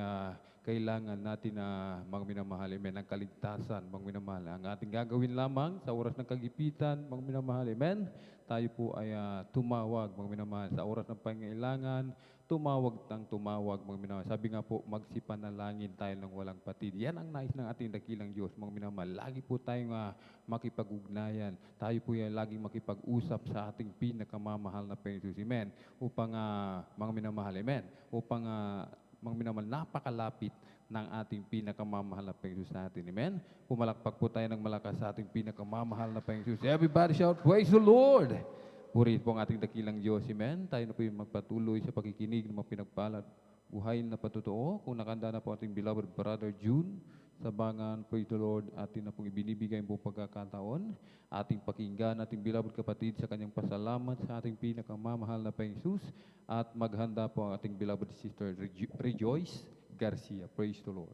kailangan natin na mga minamahal, amen, ng kaligtasan, mga minamahal. Ang ating gagawin lamang sa oras ng kagipitan, mga minamahal, amen, tayo po ay tumawag, mga minamahal, sa oras ng pangailangan, tumawag ng tumawag, mga minamahal. Sabi nga po, magsipanalangin tayo ng walang patid. Yan ang nais ng ating dakilang Diyos, mga minamahal. Lagi po tayong makipag-ugnayan. Tayo po ay laging makipag-usap sa ating pinakamamahal na Panginoon Jesus. Amen. Upang, mga minamahal, amen. Upang, mga minamahal, napakalapit ng ating pinakamamahal na Panginoon Jesus natin. Amen. Pumalakpak po tayo ng malakas sa ating pinakamamahal na Panginoon Jesus. Everybody shout, praise the Lord! Purihin po ang ating dakilang Diyos. Amen. Tayo na po yung magpatuloy sa pakikinig ng mga pinagpalad buhay na patotoo. Kung nakanda na po ating beloved brother June, sabangan, praise the Lord, atin na pong ibinibigay po pagkakataon. Ating pakinggan, ating beloved kapatid sa kanyang pasalamat sa ating pinakamamahal na Panginoon Jesus. At maghanda po ang ating beloved sister Rejoice Garcia. Praise the Lord.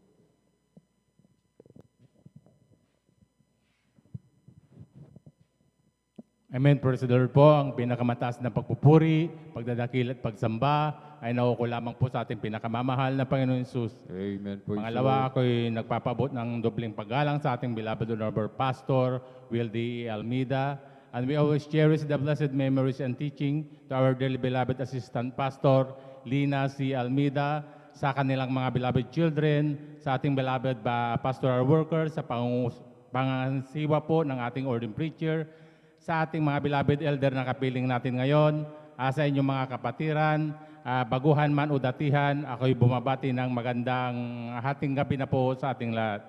Amen. Praise the Lord po. Ang pinakamataas na pagpupuri, pagdadakil at pagsamba ay nakuko lamang po sa ating pinakamamahal na Panginoon Jesus. Amen. Praise Pangalawa, ako'y nagpapabot ng dobling paggalang sa ating beloved honorable pastor, Will D. Almeida. And we always cherish the blessed memories and teaching to our dearly beloved assistant pastor, Lina C. Almeida, sa kanilang mga beloved children, sa ating beloved pastoral workers, sa pangansiwa po ng ating ordained preacher, sa ating mga beloved elder na kapiling natin ngayon, sa inyong mga kapatiran, baguhan man o datihan, ako'y bumabati ng magandang hating gabi na po sa ating lahat.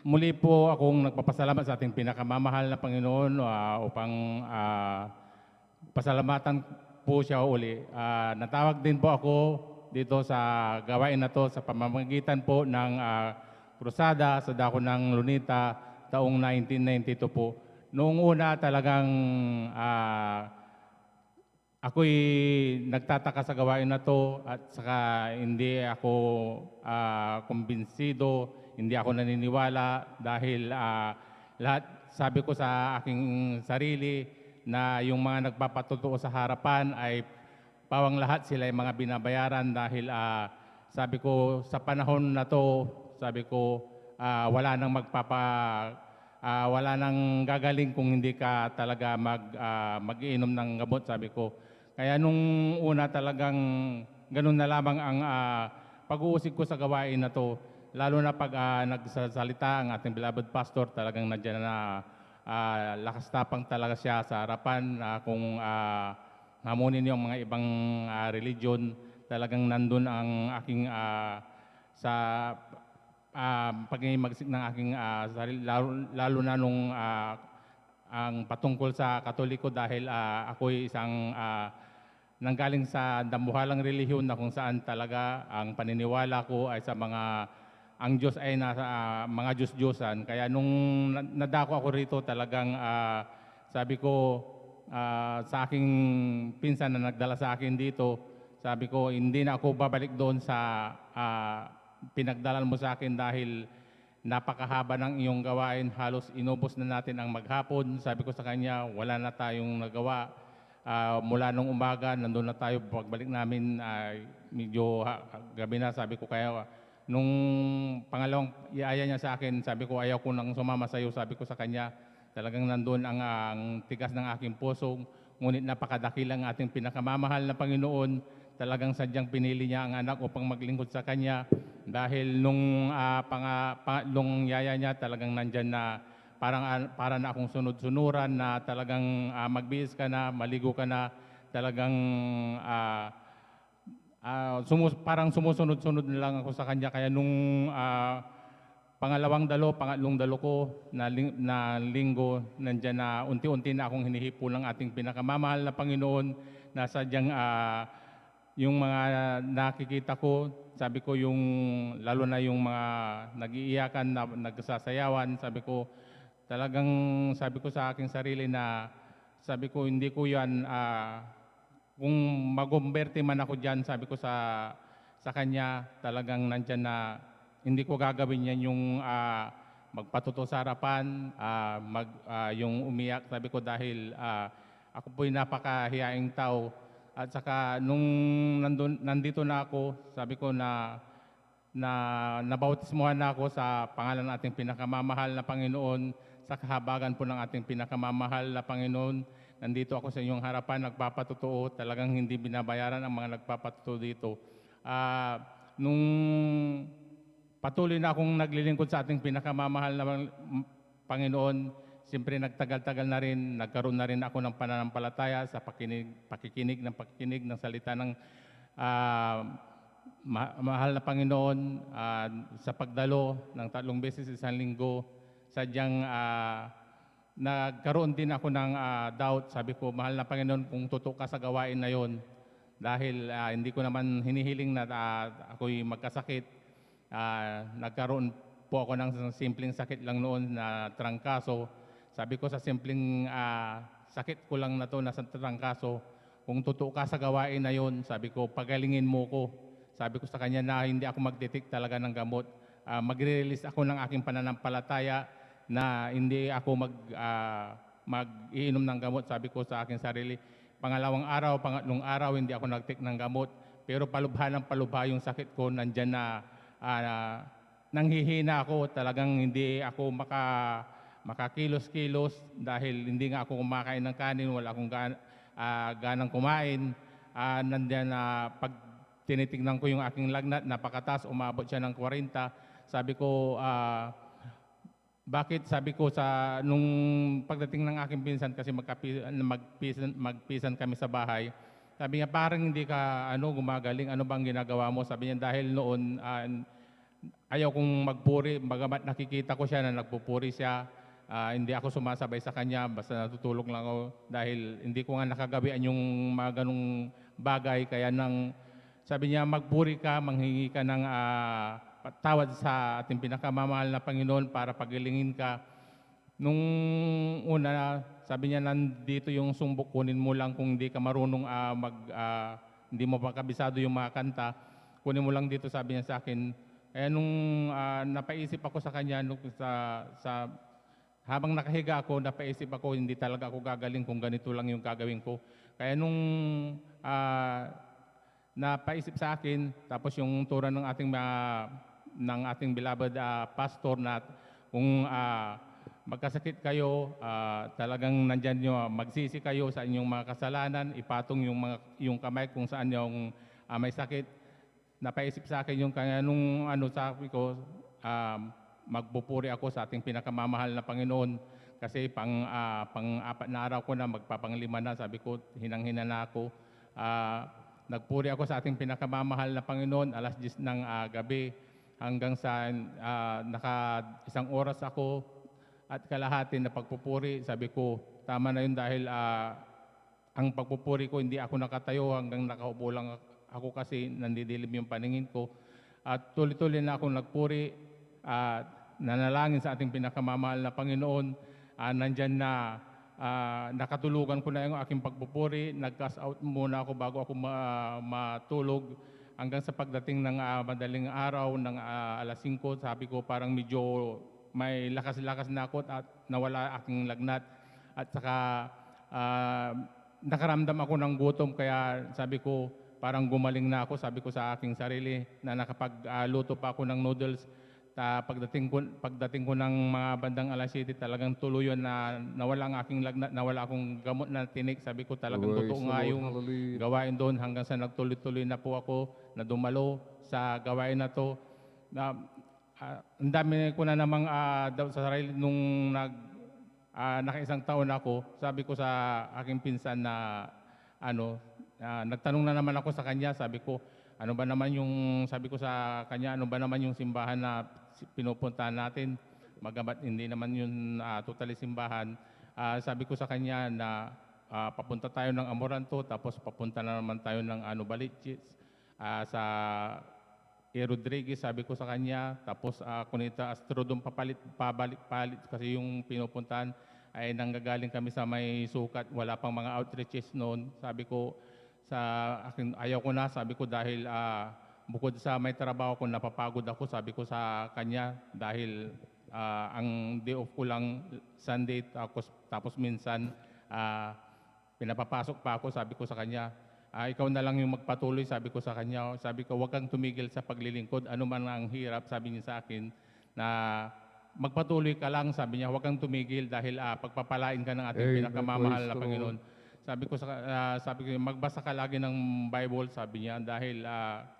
Muli po akong nagpapasalamat sa ating pinakamamahal na Panginoon upang pasalamatan po siya uli. Natawag din po ako dito sa gawain na to sa pamamagitan po ng krusada sa dako ng Lunita taong 1992 po. Noong una talagang ako'y nagtataka sa gawain na to at saka hindi ako kumbinsido, hindi ako naniniwala dahil lahat sabi ko sa aking sarili na yung mga nagpapatotoo sa harapan ay pawang lahat sila ay mga binabayaran dahil sabi ko sa panahon na to, sabi ko wala nang gagaling kung hindi ka talaga mag-iinom ng gamot, sabi ko. Kaya nung una talagang ganun na lamang ang pag-uusig ko sa gawain na to, lalo na pag nagsasalita ang ating beloved pastor, talagang nandiyan na lakas tapang talaga siya sa harapan. Kung hamunin yung mga ibang religion, talagang nandun ang aking sa paghimagsik ng aking sarili, lalo na nung ang patungkol sa Katoliko dahil ako'y isang nanggaling sa dambuhalang relihiyon na kung saan talaga ang paniniwala ko ay sa ang Diyos ay nasa mga Diyos-Diyosan. Kaya nung nadako ako rito talagang sabi ko sa aking pinsan na nagdala sa akin dito, sabi ko hindi na ako babalik doon sa pinagdalan mo sa akin dahil napakahaba ng iyong gawain, halos inubos na natin ang maghapon. Sabi ko sa kanya, wala na tayong nagawa. Mula nung umaga, nandun na tayo. Pagbalik namin, medyo gabi na. Sabi ko kaya, nung pangalawang iaya niya sa akin, sabi ko ayaw ko nang sumama sa iyo. Sabi ko sa kanya, talagang nandun ang tigas ng aking puso. Ngunit napakadakil ang ating pinakamamahal na Panginoon. Talagang sadyang pinili niya ang anak upang maglingkod sa kanya. Dahil nung pangatlong yaya niya talagang nandyan na para na akong sunod-sunuran na talagang magbihis ka na, maligo ka na, talagang parang sumusunod-sunod na lang ako sa kanya. Kaya nung pangatlong dalo ko na linggo, nandyan na unti-unti na akong hinihipo ng ating pinakamamahal na Panginoon na sadyang yung mga nakikita ko, sabi ko yung lalo na yung mga nag-iiyakan, nagsasayawan, sabi ko talagang sabi ko sa aking sarili na sabi ko hindi ko yan kung magumberte man ako diyan, sabi ko sa kanya talagang nandiyan na hindi ko gagawin yan yung magpatuto sa harapan, yung umiyak. Sabi ko dahil ako po'y napakahiyaing tao. At saka nung nandito na ako, sabi ko na nabautismuhan na ako sa pangalan ng ating pinakamamahal na Panginoon, sa kahabagan po ng ating pinakamamahal na Panginoon. Nandito ako sa inyong harapan, nagpapatutuo. Talagang hindi binabayaran ang mga nagpapatutuo dito. Nung patuloy na akong naglilingkod sa ating pinakamamahal na Panginoon, siyempre nagtagal-tagal na rin, nagkaroon na rin ako ng pananampalataya sa pakikinig ng salita ng mahal na Panginoon, sa pagdalo ng 3 beses isang linggo. Sadyang nagkaroon din ako ng doubt. Sabi ko, mahal na Panginoon, kung totoo ka sa gawain na yon, dahil hindi ko naman hinihiling na ako'y magkasakit. Nagkaroon po ako ng simpleng sakit lang noon na trangkaso. Sabi ko sa simpleng sakit ko lang na to na sa trangkaso, kung totoo ka sa gawain na yon, sabi ko, pagalingin mo ko. Sabi ko sa kanya na hindi ako magtitik talaga ng gamot. Magre-release ako ng aking pananampalataya na hindi ako mag-iinom ng gamot. Sabi ko sa aking sarili, pangalawang araw, pangatlong araw, hindi ako nag-take ng gamot. Pero palubha ng palubha yung sakit ko, nandyan na nanghihina ako. Talagang hindi ako makakilos-kilos dahil hindi nga ako kumakain ng kanin, wala akong ganang kumain. Nandyan na pag tinitignan ko yung aking lagnat, napakataas, umabot siya ng 40. Sabi ko, bakit? Sabi ko nung pagdating ng aking pinsan, kasi magpisan kami sa bahay, sabi niya, parang hindi ka gumagaling, ano bang ginagawa mo? Sabi niya, dahil noon ayaw kong magpuri, bagamat nakikita ko siya na nagpupuri siya, hindi ako sumasabay sa kanya, basta natutulog lang ako dahil hindi ko nga nakagawian yung mga ganong bagay. Kaya sabi niya, magpuri ka, manghingi ka ng tawad sa ating pinakamamahal na Panginoon para pagilingin ka. Nung una, sabi niya, nandito yung sumbok, kunin mo lang kung hindi ka marunong hindi mo pa kabisado yung mga kanta, kunin mo lang dito, sabi niya sa akin. Kaya nung napaisip ako sa kanya, habang nakahiga ako, napaisip ako, hindi talaga ako gagaling kung ganito lang yung gagawin ko. Kaya nung napaisip sa akin, tapos yung tura ng ating beloved pastor na kung magkasakit kayo, talagang nandyan nyo, magsisi kayo sa inyong mga kasalanan, ipatong yung kamay kung saan yung may sakit. Napaisip sa akin yung kanya nung sabi ko, magpupuri ako sa ating pinakamamahal na Panginoon kasi pang-4 na araw ko na, magpapang-5 na, sabi ko, hinang-hina na ako. Nagpuri ako sa ating pinakamamahal na Panginoon, alas 10 ng gabi, hanggang sa naka 1 oras ako at kalahati na pagpupuri. Sabi ko, tama na yun dahil ang pagpupuri ko, hindi ako nakatayo, hanggang nakaupo lang ako kasi nandidilim yung paningin ko. At tuloy-tuloy na akong nagpuri, nanalangin sa ating pinakamamahal na Panginoon. Nandyan na nakatulugan ko na yung aking pagpupuri. Nag-cast out muna ako bago ako matulog. Hanggang sa pagdating ng madaling araw ng alas 5, sabi ko parang medyo may lakas-lakas na ako at nawala aking lagnat. At saka nakaramdam ako ng gutom, kaya sabi ko parang gumaling na ako. Sabi ko sa aking sarili na nakapagluto pa ako ng noodles. Pagdating ko ng mga bandang alas 7, talagang tuluyan na nawala ang aking lagnat, nawala akong gamot na tinik. Sabi ko talagang totoo nga yung gawain doon, hanggang sa nagtuloy-tuloy na po ako na dumalo sa gawain na to. Ang dami ko na namang sa sarili nung naka-1 taon ako. Sabi ko sa aking pinsan na nagtanong na naman ako sa kanya, sabi ko sabi ko sa kanya, ano ba naman yung simbahan na pinupuntahan natin, magamat hindi naman yun totally simbahan. Sabi ko sa kanya na papunta tayo ng Amoranto, tapos papunta na naman tayo ng Baliches, sa Rodriguez, sabi ko sa kanya, tapos Cuneta Astrodome, pabalik-palit kasi yung pinupuntahan ay nanggagaling kami sa may sukat, wala pang mga outreaches noon. Sabi ko sa akin, ayaw ko na, sabi ko dahil bukod sa may trabaho ko, napapagod ako, sabi ko sa kanya, dahil ang day off ko lang Sunday, tapos minsan pinapapasok pa ako, sabi ko sa kanya, ikaw na lang yung magpatuloy, sabi ko sa kanya. Sabi ko, huwag kang tumigil sa paglilingkod, ano man ang hirap, sabi niya sa akin, na magpatuloy ka lang, sabi niya, huwag kang tumigil dahil pagpapalain ka ng ating Amen. pinakamamahal Praise na the Panginoon. Sabi ko, magbasa ka lagi ng Bible, sabi niya, dahil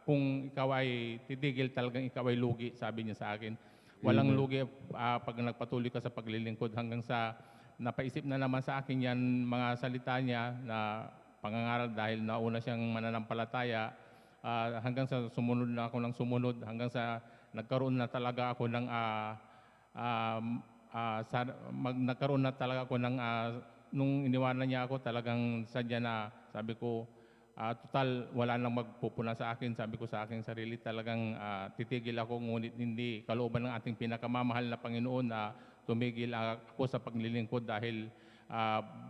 kung ikaw ay titigil, talagang ikaw ay lugi, sabi niya sa akin. Walang Amen. lugi pag nagpatuloy ka sa paglilingkod, hanggang sa napaisip na naman sa akin yan mga salita niya na pangangaral, dahil nauna siyang mananampalataya, hanggang sa sumunod na ako ng sumunod, hanggang sa nagkaroon na talaga ako ng nagkaroon na talaga ako ng nung iniwanan niya ako, talagang sadya na, sabi ko, total wala nang magpupuna sa akin, sabi ko sa aking sarili, talagang titigil ako, ngunit hindi kalooban ng ating pinakamamahal na Panginoon na tumigil ako sa paglilingkod, dahil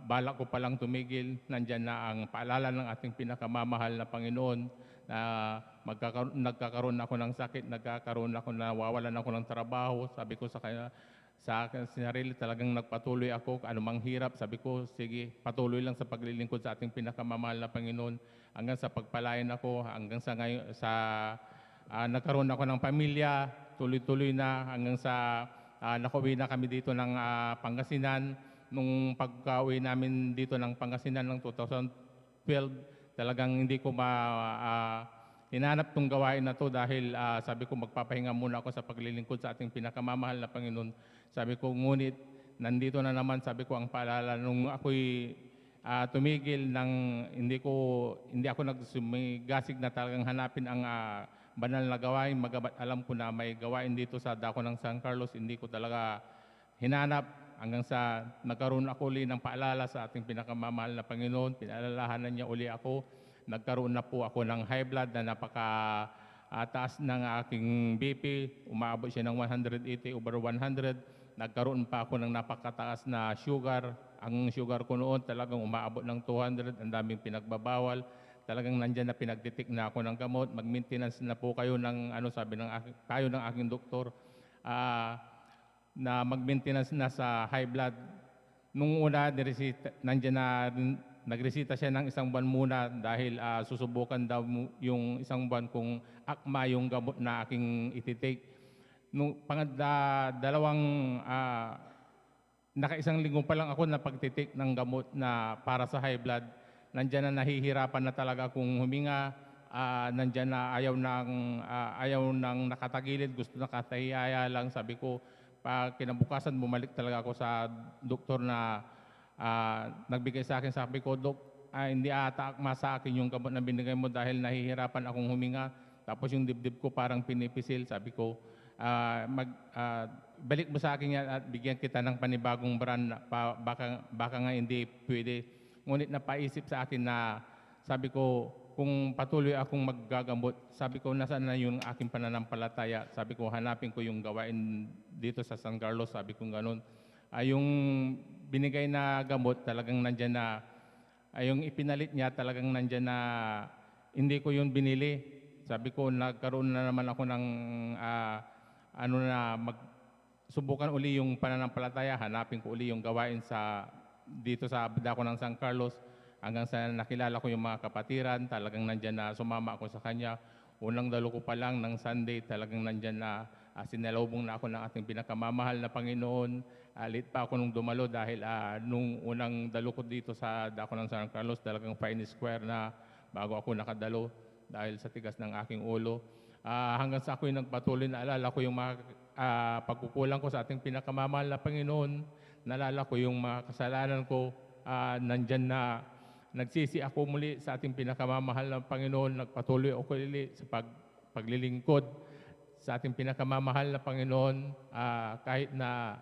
balak ko palang tumigil. Nandyan na ang paalala ng ating pinakamamahal na Panginoon na nagkakaroon ako ng sakit, nawawalan ako ng trabaho. Sabi ko sa kanya, sa akin sinarili, talagang nagpatuloy ako, anumang hirap, sabi ko, sige, patuloy lang sa paglilingkod sa ating pinakamamahal na Panginoon, hanggang sa pagpalain ako, hanggang sa ngayon, nagkaroon ako ng pamilya, tuloy-tuloy na, hanggang sa nakauwi na kami dito ng Pangasinan. Nung pagka-uwi namin dito ng Pangasinan ng 2012, talagang hindi ko hinanap tong gawain na to, dahil sabi ko, magpapahinga muna ako sa paglilingkod sa ating pinakamamahal na Panginoon. Sabi ko, ngunit nandito na naman, sabi ko, ang paalala nung ako'y tumigil ng hindi ako nagsumigasig na talagang hanapin ang banal na gawain. Magabat alam ko na may gawain dito sa dako ng San Carlos, hindi ko talaga hinanap, hanggang sa nagkaroon ako uli ng paalala sa ating pinakamamahal na Panginoon. Pinaalalahanan niya uli ako. Nagkaroon na po ako ng high blood na napaka-taas ng aking BP. Umaabot siya ng 180 over 100. Nagkaroon pa ako ng napakataas na sugar. Ang sugar ko noon talagang umaabot ng 200. Ang daming pinagbabawal. Talagang nandyan na pinagtitik na ako ng gamot. Mag-maintenance na po kayo ng, sabi ng aking doktor, na mag-maintenance na sa high blood. Nung una, nandyan na, nagresita siya ng isang buwan muna, dahil susubukan daw yung isang buwan kung akma yung gamot na aking ititake. Nung naka-isang linggo pa lang ako na pagtitake ng gamot na para sa high blood, nandyan na nahihirapan na talaga akong huminga, nandyan na ayaw nang nakatagilid, gusto nakatahiyaya lang. Sabi ko, kinabukasan bumalik talaga ako sa doktor na nagbigay sa akin. Sabi ko, Dok, hindi ata akma sa akin yung gamot na binigay mo, dahil nahihirapan akong huminga. Tapos yung dibdib ko parang pinipisil. Sabi ko, balik mo sa akin yan at bigyan kita ng panibagong brand. Baka nga hindi pwede. Ngunit napaisip sa akin na, sabi ko, kung patuloy akong maggagamot, sabi ko, nasaan na yung aking pananampalataya? Sabi ko, hanapin ko yung gawain dito sa San Carlos. Sabi ko ganun. Yung binigay na gamot, talagang nandyan na, yung ipinalit niya, talagang nandyan na, hindi ko yun binili. Sabi ko, nagkaroon na naman ako ng, subukan uli yung pananampalataya, hanapin ko uli yung gawain dito sa dako ng San Carlos. Hanggang sa nakilala ko yung mga kapatiran, talagang nandyan na, sumama ako sa kanya. Unang dalo ko pa lang ng Sunday, talagang nandyan na, sinalubong na ako ng ating pinakamamahal na Panginoon. Late pa ako nung dumalo, dahil nung unang dalo ko dito sa dako ng San Carlos, talagang fine square na bago ako nakadalo, dahil sa tigas ng aking ulo. Hanggang sa ako'y nagpatuloy, naalala ko yung mga pagkukulang ko sa ating pinakamamahal na Panginoon. Naalala ko yung mga kasalanan ko, nandyan na. Nagsisi ako muli sa ating pinakamamahal na Panginoon. Nagpatuloy ako muli sa paglilingkod sa ating pinakamamahal na Panginoon. Kahit na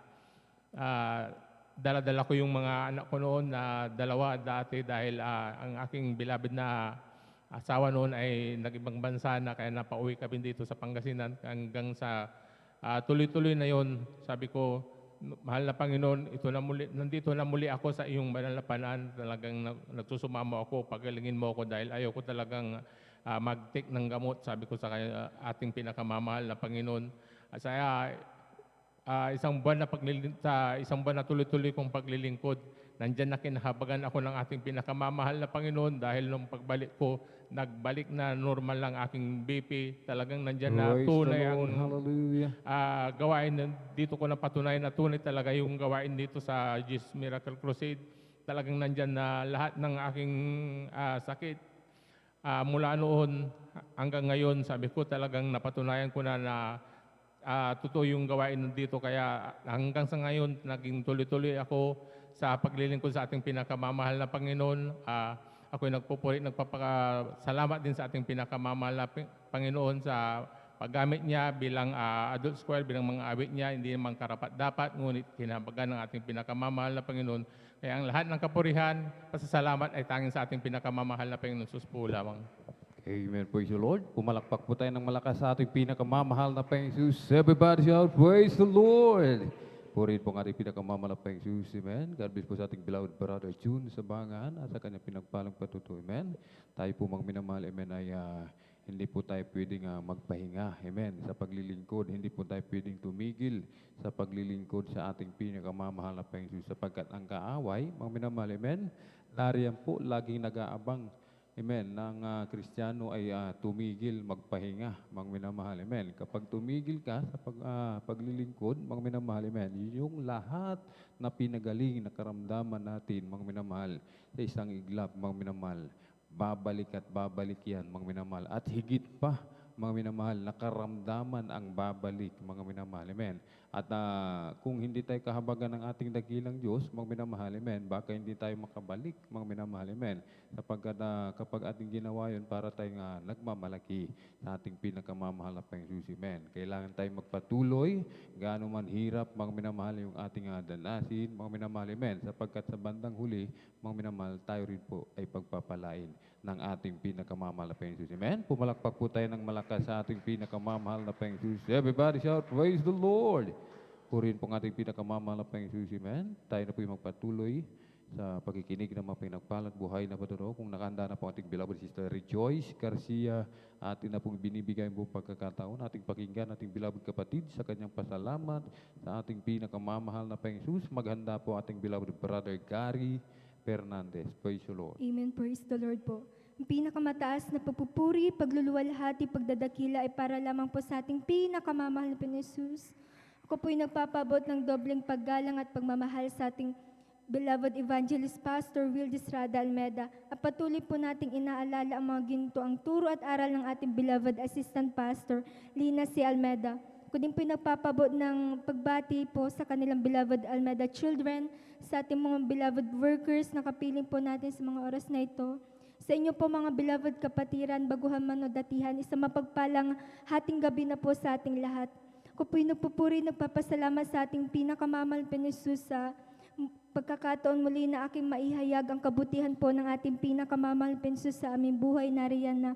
dala-dala ko yung mga anak ko noon na dalawa dati, dahil ang aking beloved na asawa noon ay nag-ibang bansa na, kaya napauwi kami dito sa Pangasinan. Hanggang sa tuloy-tuloy na yon, sabi ko, mahal na Panginoon, nandito na muli ako sa iyong banal na panahon. Talagang nagsusumama ako, pagalingin mo ako, dahil ayaw ko talagang mag-take ng gamot. Sabi ko sa ating pinakamamahal na Panginoon. At saya, isang buwan na tuloy-tuloy kong paglilingkod, nandyan na kinahabagan ako ng ating pinakamamahal na Panginoon dahil nung pagbalik ko, nagbalik na normal lang aking BP. Talagang nandyan na Praise tunay the ang Lord. Hallelujah. gawain. Dito ko napatunayan na tunay talaga yung gawain dito sa Jesus Miracle Crusade. Talagang nandyan na lahat ng aking sakit. Mula noon hanggang ngayon, sabi ko talagang napatunayan ko na totoo yung gawain dito. Kaya hanggang sa ngayon, naging tuloy-tuloy ako sa paglilingkod sa ating pinakamamahal na Panginoon. Ako'y nagpupuri, nagpapasalamat din sa ating pinakamamahal na Panginoon sa paggamit niya bilang adult choir, bilang mga awit niya, hindi naman karapat-dapat, ngunit kinahabagan ng ating pinakamamahal na Panginoon. Kaya ang lahat ng kapurihan, pasasalamat ay tanging sa ating pinakamamahal na Panginoon. Sus po lamang. Amen. Praise the Lord. Pumalakpak po tayo ng malakas sa ating pinakamamahal na Panginoon Jesus. Everybody shout, praise the Lord. Purihin po ang ating pinakamamahal na Panginoon Jesus. Amen. God bless po sa ating beloved brother June sa Bangan at sa kanyang pinagpalang patutuy. Amen. Tayo po mga minamahal, amen, ay hindi po tayo pwedeng magpahinga. Amen. Sa paglilingkod, hindi po tayo pwedeng tumigil sa paglilingkod sa ating pinakamamahal na Panginoon Jesus. Sapagkat ang kaaway, mga minamahal, amen, nariyan po laging nag-aabang. Amen. Nang Kristiyano ay tumigil, magpahinga, mga minamahal. Amen. Kapag tumigil ka sa paglilingkod, mga minamahal, amen, yung lahat na pinagaling na karamdaman natin, mga minamahal, sa isang iglap, mga minamahal, babalik at babalik yan, mga minamahal. At higit pa, mga minamahal, nakaramdaman ang babalik, mga minamahal. Amen. At kung hindi tayo kahabagan ng ating dakilang Diyos, mga minamahal, amen, baka hindi tayo makabalik, mga minamahal, amen. Sapagkat kapag ating ginawa yun, para tayong nagmamalaki sa ating pinakamamahal na Panginoon Jesus, amen. Kailangan tayong magpatuloy, gaano man hirap, mga minamahal, yung ating danasin, mga minamahal, amen. Sapagkat sa bandang huli, mga minamahal, tayo rin po ay pagpapalain ng ating pinakamamahal na Panginoon Jesus, amen. Pumalakpak po tayo ng malakas sa ating pinakamamahal na Panginoon Jesus. Everybody shout, praise the Lord. Purihin po ang ating pinakamamahal na Panginoon Jesus, amen. Tayo na po yung magpatuloy sa pagkikinig ng mga pinagpalat buhay na patuno. Kung nakahanda na po ating beloved sister Rejoice Garcia, atin na pong binibigay po pagkakataon, ating pakinggan, ating beloved kapatid sa kanyang pasalamat sa ating pinakamamahal na Panginoon Jesus. Maghanda po ating beloved brother Gary Fernandez. Praise the Lord. Amen. Praise the Lord po. Ang pinakamataas na pagpupuri, pagluluwalhati, pagdadakila ay para lamang po sa ating pinakamamahal na Panginoon Jesus. Ako po'y nagpapabot ng dobleng paggalang at pagmamahal sa ating beloved evangelist Pastor Will Estrada Almeda. At patuloy po nating inaalala ang mga ginto ang turo at aral ng ating beloved assistant pastor Lina C. Almeda. Ako din po'y nagpapabot ng pagbati po sa kanilang beloved Almeda children, sa ating mga beloved workers na kapiling po natin sa mga oras na ito. Sa inyo po mga beloved kapatiran, baguhan man o datihan, isang mapagpalang hating gabi na po sa ating lahat. Ako po'y nagpupuri, nagpapasalamat sa ating pinakamamahal na Jesus sa pagkakataon muli na aking maihayag ang kabutihan po ng ating pinakamamahal na Jesus sa aming buhay. Nariyan na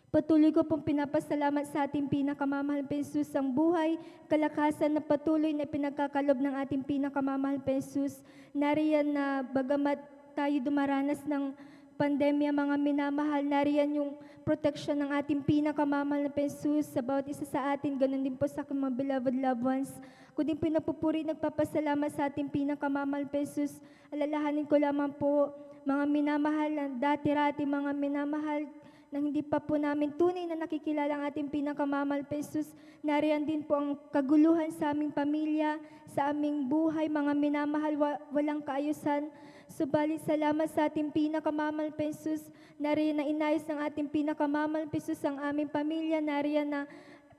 patuloy ko pong pinapasalamat sa ating pinakamamahal na Jesus ang buhay, kalakasan na patuloy na pinagkakalob ng ating pinakamamahal na Jesus. Nariyan na bagamat tayo dumaranas ng pandemya, mga minamahal, nariyan yung protection ng ating pinakamamahal na Jesus sa bawat isa sa atin, ganun din po sa aking mga beloved loved ones. Ako din po napupuri, nagpapasalamat sa ating pinakamamahal na Jesus. Alalahanin ko lamang po, mga minamahal na dati-rati, mga minamahal na hindi pa po namin tunay na nakikilala ang ating pinakamamahal na Jesus. Nariyan din po ang kaguluhan sa aming pamilya, sa aming buhay, mga minamahal, walang kaayusan. Subalit salamat sa ating pinakamamahal na Jesus. Nariyan na inayos ng ating pinakamamahal na Jesus ang aming pamilya. Nariyan na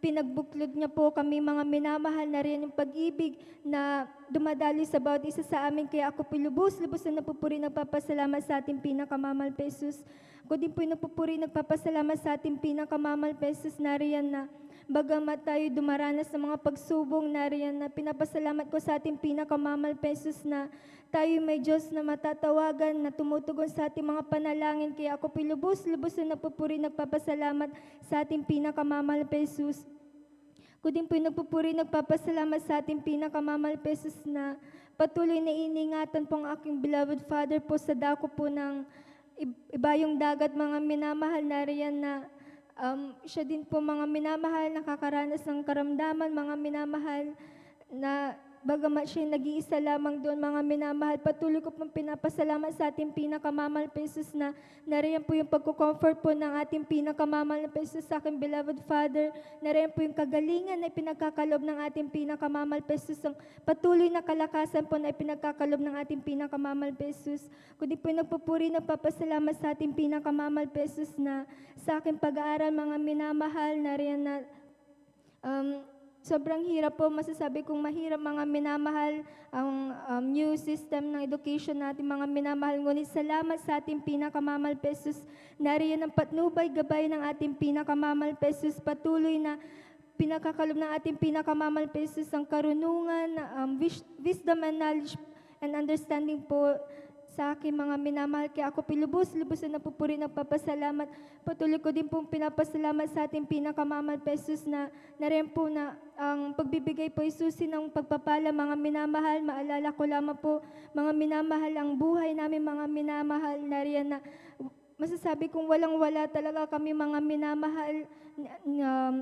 pinagbuklod niya po kami mga minamahal. Nariyan yung pag-ibig na dumadali sa bawat isa sa amin. Kaya ako po lubos-lubos na napupuri, nagpapasalamat sa ating pinakamamahal na Jesus. Ako din po napupuri, nagpapasalamat sa ating pinakamamahal na Jesus. Nariyan na bagamat tayo dumaranas ng mga pagsubong, nariyan na pinapasalamat ko sa ating pinakamamahal na Jesus na tayo may Diyos na matatawagan, na tumutugon sa ating mga panalangin. Kaya ako po lubos-lubos na napupuri, nagpapasalamat sa ating pinakamamahal na Jesus. Ako din po nagpupuri, nagpapasalamat sa ating pinakamamahal na Jesus na patuloy na iningatan po ang aking beloved Father po sa dako po ng iba yung dagat mga minamahal na riyan na siya din po mga minamahal, nakakaranas ng karamdaman, mga minamahal na bagamat siya nag-iisa lamang doon, mga minamahal, patuloy ko pong pinapasalamat sa ating pinakamamahal na Jesus na nariyan po yung pagko-comfort po ng ating pinakamamahal na Jesus sa aking beloved Father, nariyan po yung kagalingan na ipinagkakalob ng ating pinakamamahal na Jesus, ang patuloy na kalakasan po na ipinagkakalob ng ating pinakamamahal na Jesus. Kundi po yung nagpupuri, nagpapasalamat sa ating pinakamamahal na Jesus na sa aking pag-aaral, mga minamahal, nariyan na sobrang hirap po, masasabi kong mahirap mga minamahal ang new system ng education natin, mga minamahal. Ngunit salamat sa ating pinakamamahal Jesus. Nariyan ang patnubay, gabay ng ating pinakamamahal Jesus. Patuloy na pinakakalob ng ating pinakamamahal Jesus ang karunungan, wisdom and knowledge and understanding po sa aking mga minamahal. Kaya ako pilubos-lubos na napupuri, nagpapasalamat. Patuloy ko din pong pinapasalamat sa ating pinakamamahal Jesus na rin po na ang pagbibigay po isusin ng pagpapala, mga minamahal. Maalala ko lamang po, mga minamahal, ang buhay namin, mga minamahal na riyan na masasabi kong walang-wala talaga kami, mga minamahal.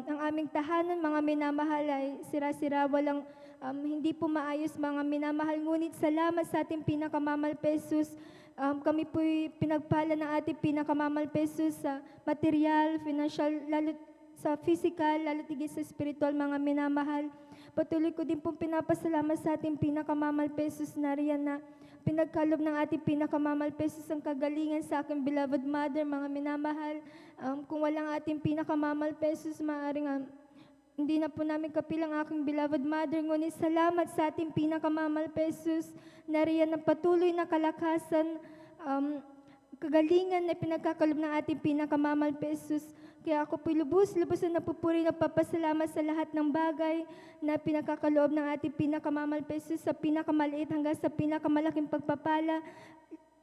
Ang aming tahanan, mga minamahal, ay sira-sira, walang hindi po maayos, mga minamahal. Ngunit salamat sa ating pinakamamahal Jesus. Kami po'y pinagpala ng ating pinakamamahal Jesus sa material, financial, lalo sa physical, lalo tigit sa spiritual, mga minamahal. Patuloy ko din pong pinapasalamat sa ating pinakamamahal Jesus na riyan na pinagkalob ng ating pinakamamahal Jesus ang kagalingan sa aking beloved mother, mga minamahal. Kung walang ating pinakamamahal Jesus, maaaring hindi na po namin kapilang aking beloved mother. Ngunit salamat sa ating pinakamamahal Jesus na riyan ang patuloy na kalakasan, kagalingan na pinagkakalob ng ating pinakamamahal Jesus. Kaya ako po'y lubos-lubos na napupuri, napapasalamat sa lahat ng bagay na pinagkakaloob ng ating pinakamamahal Jesus, sa pinakamaliit hanggang sa pinakamalaking pagpapala.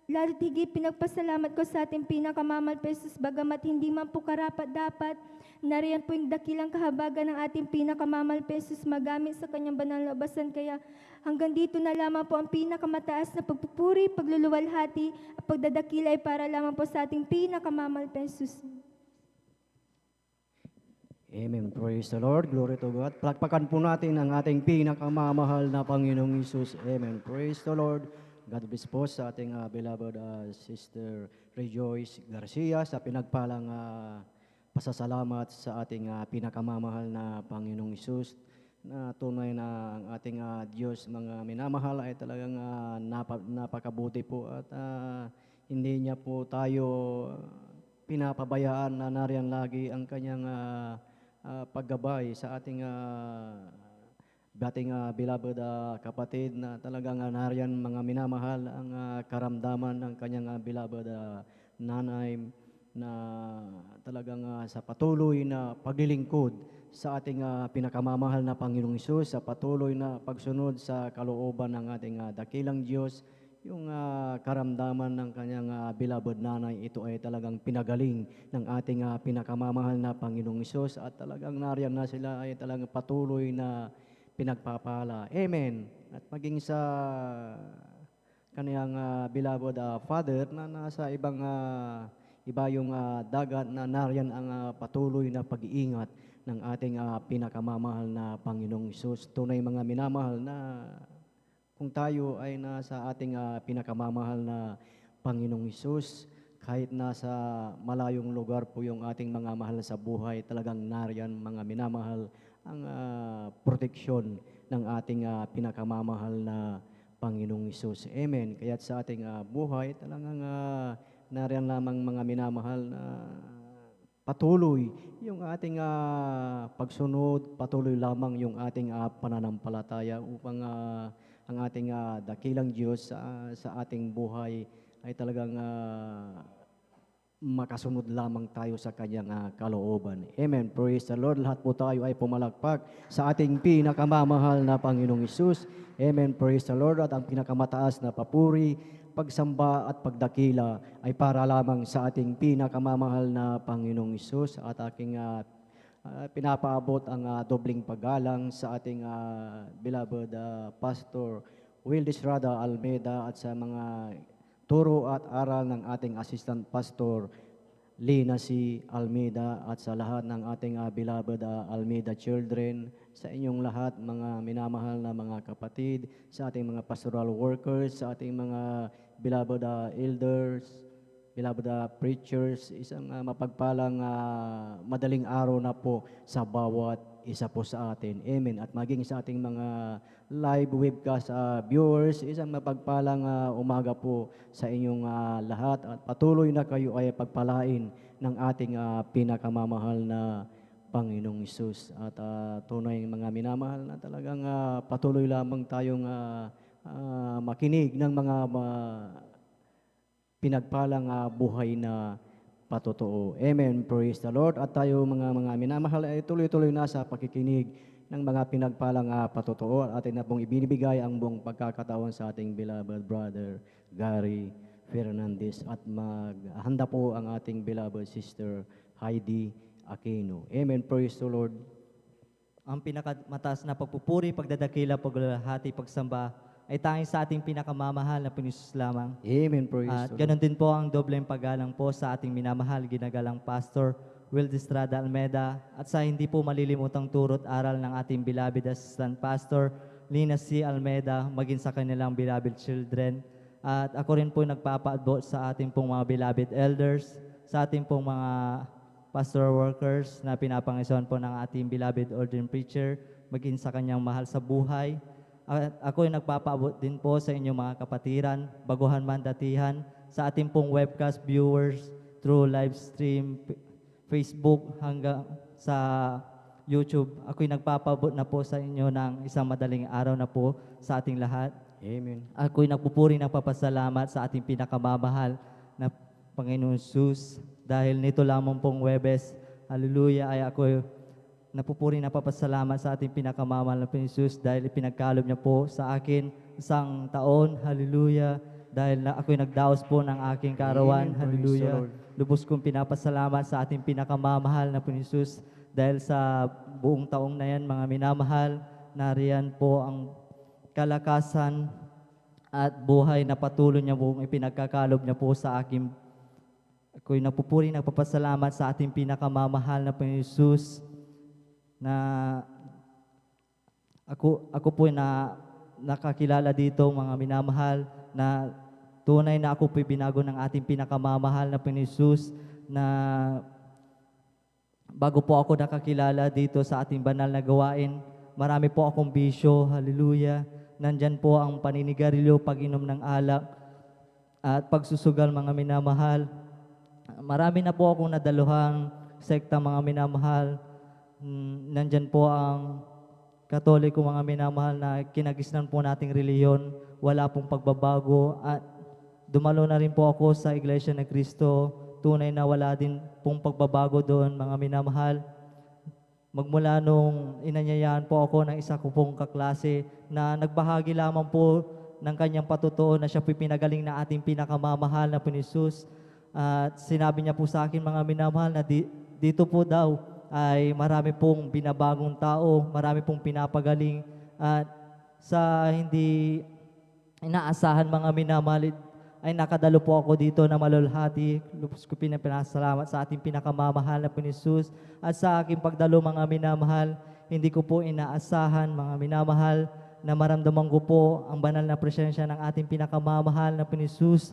Lalo higit pinagpasalamat ko sa ating pinakamamahal Jesus, bagamat hindi man po karapat-dapat, nariyan po yung dakilang kahabagan ng ating pinakamamahal Jesus magamit sa kanyang banal na labasan. Kaya hanggang dito na lamang po ang pinakamataas na pagpupuri, pagluluwalhati at pagdadakila ay para lamang po sa ating pinakamamahal Jesus. Amen. Praise the Lord. Glory to God. Palakpakan po natin ang ating pinakamamahal na Panginoong Isus. Amen. Praise the Lord. God bless po sa ating beloved Sister Rejoice Garcia sa pinagpalang pasasalamat sa ating pinakamamahal na Panginoong Isus, na tunay na ang ating Diyos, mga minamahal, ay talagang napakabuti po at hindi niya po tayo pinapabayaan na nariyan lagi ang kanyang paggabay sa ating beloved kapatid na talagang nariyan, mga minamahal, ang karamdaman ng kanyang beloved nanay na talagang sa patuloy na paglilingkod sa ating pinakamamahal na Panginoong Hesus, sa patuloy na pagsunod sa kalooban ng ating dakilang Diyos. Yung karamdaman ng kanyang beloved nanay, ito ay talagang pinagaling ng ating pinakamamahal na Panginoong Hesus, at talagang nariyan na sila ay talagang patuloy na pinagpapala. Amen. At maging sa kanyang beloved father na nasa iba yung dagat, na nariyan ang patuloy na pag-iingat ng ating pinakamamahal na Panginoong Hesus. Tunay, mga minamahal, na kung tayo ay nasa ating pinakamamahal na Panginoong Hesus, kahit nasa malayong lugar po yung ating mga mahal sa buhay, talagang nariyan, mga minamahal, ang proteksyon ng ating pinakamamahal na Panginoong Hesus. Amen. Kaya't sa ating buhay, talagang nariyan lamang, mga minamahal, na patuloy yung ating pagsunod, patuloy lamang yung ating pananampalataya upang ang ating dakilang Diyos sa ating buhay ay talagang makasunod lamang tayo sa kanyang kalooban. Amen. Praise the Lord. Lahat po tayo ay pumalakpak sa ating pinakamamahal na Panginoong Hesus. Amen. Praise the Lord. At ang pinakamataas na papuri, pagsamba at pagdakila ay para lamang sa ating pinakamamahal na Panginoong Hesus. At aking pinapaabot ang dobling paggalang sa ating beloved Pastor Will Estrada Almeida, at sa mga turo at aral ng ating Assistant Pastor Lina C. Almeida at sa lahat ng ating beloved Almeida children, sa inyong lahat mga minamahal na mga kapatid, sa ating mga pastoral workers, sa ating mga beloved elders, beloved preachers, isang mapagpalang madaling araw na po sa bawat isa po sa atin. Amen. At maging sa ating mga live webcast viewers, isang mapagpalang umaga po sa inyong lahat at patuloy na kayo ay pagpalain ng ating pinakamamahal na Panginoong Hesus. At tunay mga minamahal na talagang patuloy lamang tayong makinig ng mga pinagpalang buhay na patotoo. Amen. Praise the Lord. At tayo mga minamahal ay tuloy-tuloy na sa pakikinig ng mga pinagpalang patotoo. At atin na pong ibinibigay ang buong pagkakataon sa ating beloved brother Gary Fernandez. At maghanda po ang ating beloved sister Heidi Aquino. Amen. Praise the Lord. Ang pinakamataas na pagpupuri, pagdadakila, paglalahati, pagsamba ay tanging sa ating pinakamamahal na Panginoon lamang. Amen. Praise At the Lord. ganun din po ang dobleng paggalang po sa ating minamahal, ginagalang Pastor Will Estrada Almeida at sa hindi po malilimutang turot aral ng ating beloved Assistant Pastor Lina C. Almeida, maging sa kanilang beloved children. At ako rin po nagpapaabot sa ating pong mga beloved elders, sa ating pong mga pastoral workers na pinapangisawan po ng ating beloved ordained preacher, maging sa kanyang mahal sa buhay. At ako ay nagpapaabot din po sa inyong mga kapatiran, baguhan man datihan, sa ating pong webcast viewers through live stream, Facebook hanggang sa YouTube. Ako'y nagpapaabot na po sa inyo ng isang madaling araw na po sa ating lahat. Amen. Ako'y nagpupuri ng papasalamat sa ating pinakamamahal na Panginoon Jesus. Dahil nito lamang pong Webes, hallelujah, ay ako'y napupuri na papasalamat sa ating pinakamamahal na Panginoon Jesus dahil pinagkalob niya po sa akin isang taon, hallelujah, dahil ako'y nagdaos po ng aking karawan, Amen. hallelujah. Praise the Lord. Lubos kong pinapasalamat sa ating pinakamamahal na Panginoon Jesus dahil sa buong taong na yan, mga minamahal, nariyan po ang kalakasan at buhay na patuloy niya pong ipinagkakalob niya po sa akin. Ako'y napupuri, nagpapasalamat sa ating pinakamamahal na Panginoon Jesus na ako po na nakakilala dito, mga minamahal, na tunay na ako po binago ng ating pinakamamahal na Panginoon Jesus, na bago po ako nakakilala dito sa ating banal na gawain, marami po akong bisyo, hallelujah. Nandyan po ang paninigarilyo, pag-inom ng alak, at pagsusugal, mga minamahal. Marami na po akong nadaluhang sekta, mga minamahal. Nandyan po ang Katoliko, mga minamahal, na kinagisnan po nating reliyon, wala pong pagbabago. At dumalo na rin po ako sa Iglesia ni Cristo, tunay na wala din pong pagbabago doon, mga minamahal. Magmula nung inanyayahan po ako ng isa ko pong kaklase na nagbahagi lamang po ng kanyang patutuo na siya po pinagaling na ating pinakamamahal na Panginoon Jesus. At sinabi niya po sa akin, mga minamahal, na dito po daw ay marami pong binabagong tao, marami pong pinapagaling. At sa hindi inaasahan, mga minamahal, ay nakadalo po ako dito na malulhati. Lubos ko pinapasalamat sa ating pinakamamahal na Panginoon Jesus. At sa aking pagdalo, mga minamahal, hindi ko po inaasahan, mga minamahal, na maramdaman ko po ang banal na presensya ng ating pinakamamahal na Panginoon Jesus.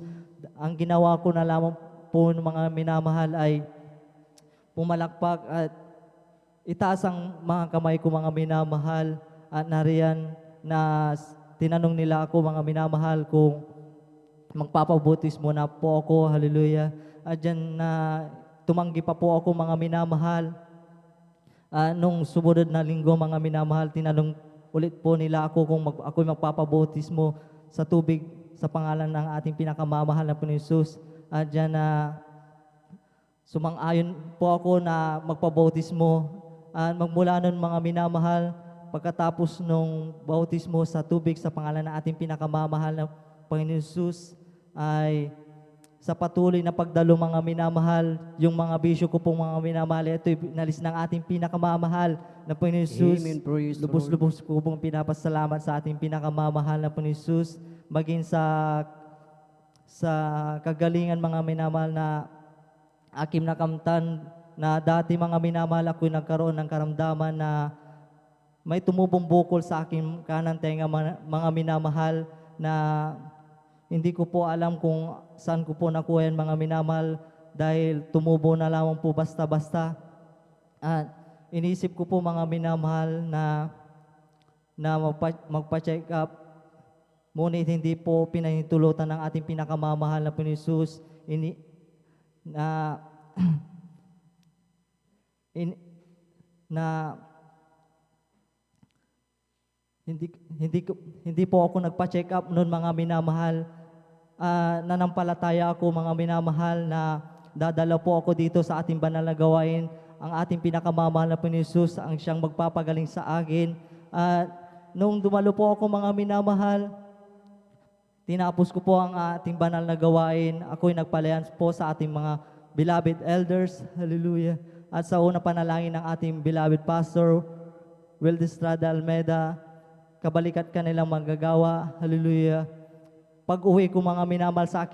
Ang ginawa ko na lamang po, mga minamahal, ay pumalakpak at itaas ang mga kamay ko, mga minamahal, at nariyan na tinanong nila ako, mga minamahal, kung magpapabautismo na po ako, hallelujah. At dyan na tumanggi pa po ako, mga minamahal. Nung sumunod na linggo, mga minamahal, tinanong ulit po nila ako kung ako'y magpapabautismo sa tubig sa pangalan ng ating pinakamamahal na Panginoon Jesus. At dyan na sumang-ayon po ako na magpabautismo. At magmula nun, mga minamahal, pagkatapos nung bautismo sa tubig sa pangalan ng ating pinakamamahal na Panginoon Jesus, ay sa patuloy na pagdalo, mga minamahal, yung mga bisyo ko pong mga minamahal, ito'y nalis ng ating pinakamamahal na Panginoon Jesus. Amen. Praise the Lubos-lubos ko pong pinapasalamat sa ating pinakamamahal na Panginoon Jesus, maging sa sa kagalingan mga minamahal na akim nakamtan na dati mga minamahal ako'y nagkaroon ng karamdaman na may tumubong bukol sa aking kanan tenga mga minamahal na hindi ko po alam kung saan ko po nakuha yan mga minamahal dahil tumubo na lamang po basta-basta. At inisip ko po mga minamahal na magpa-check up, ngunit hindi po pinahintulutan ng ating pinakamamahal na Panginoon na hindi po ako nagpa-check up noon mga minamahal. Nanampalataya ako mga minamahal na dadala po ako dito sa ating banal na gawain. Ang ating pinakamamahal na Panginoon ang siyang magpapagaling sa akin. Nung dumalo po ako mga minamahal, tinapos ko po ang ating banal na gawain. Ako'y nagpalayan po sa ating mga beloved elders. Hallelujah. At sa una panalangin ng ating beloved pastor, Will Estrada Almeda, kabalikat ka nilang manggagawa. Hallelujah. Pag uwi ko mga minamahal sa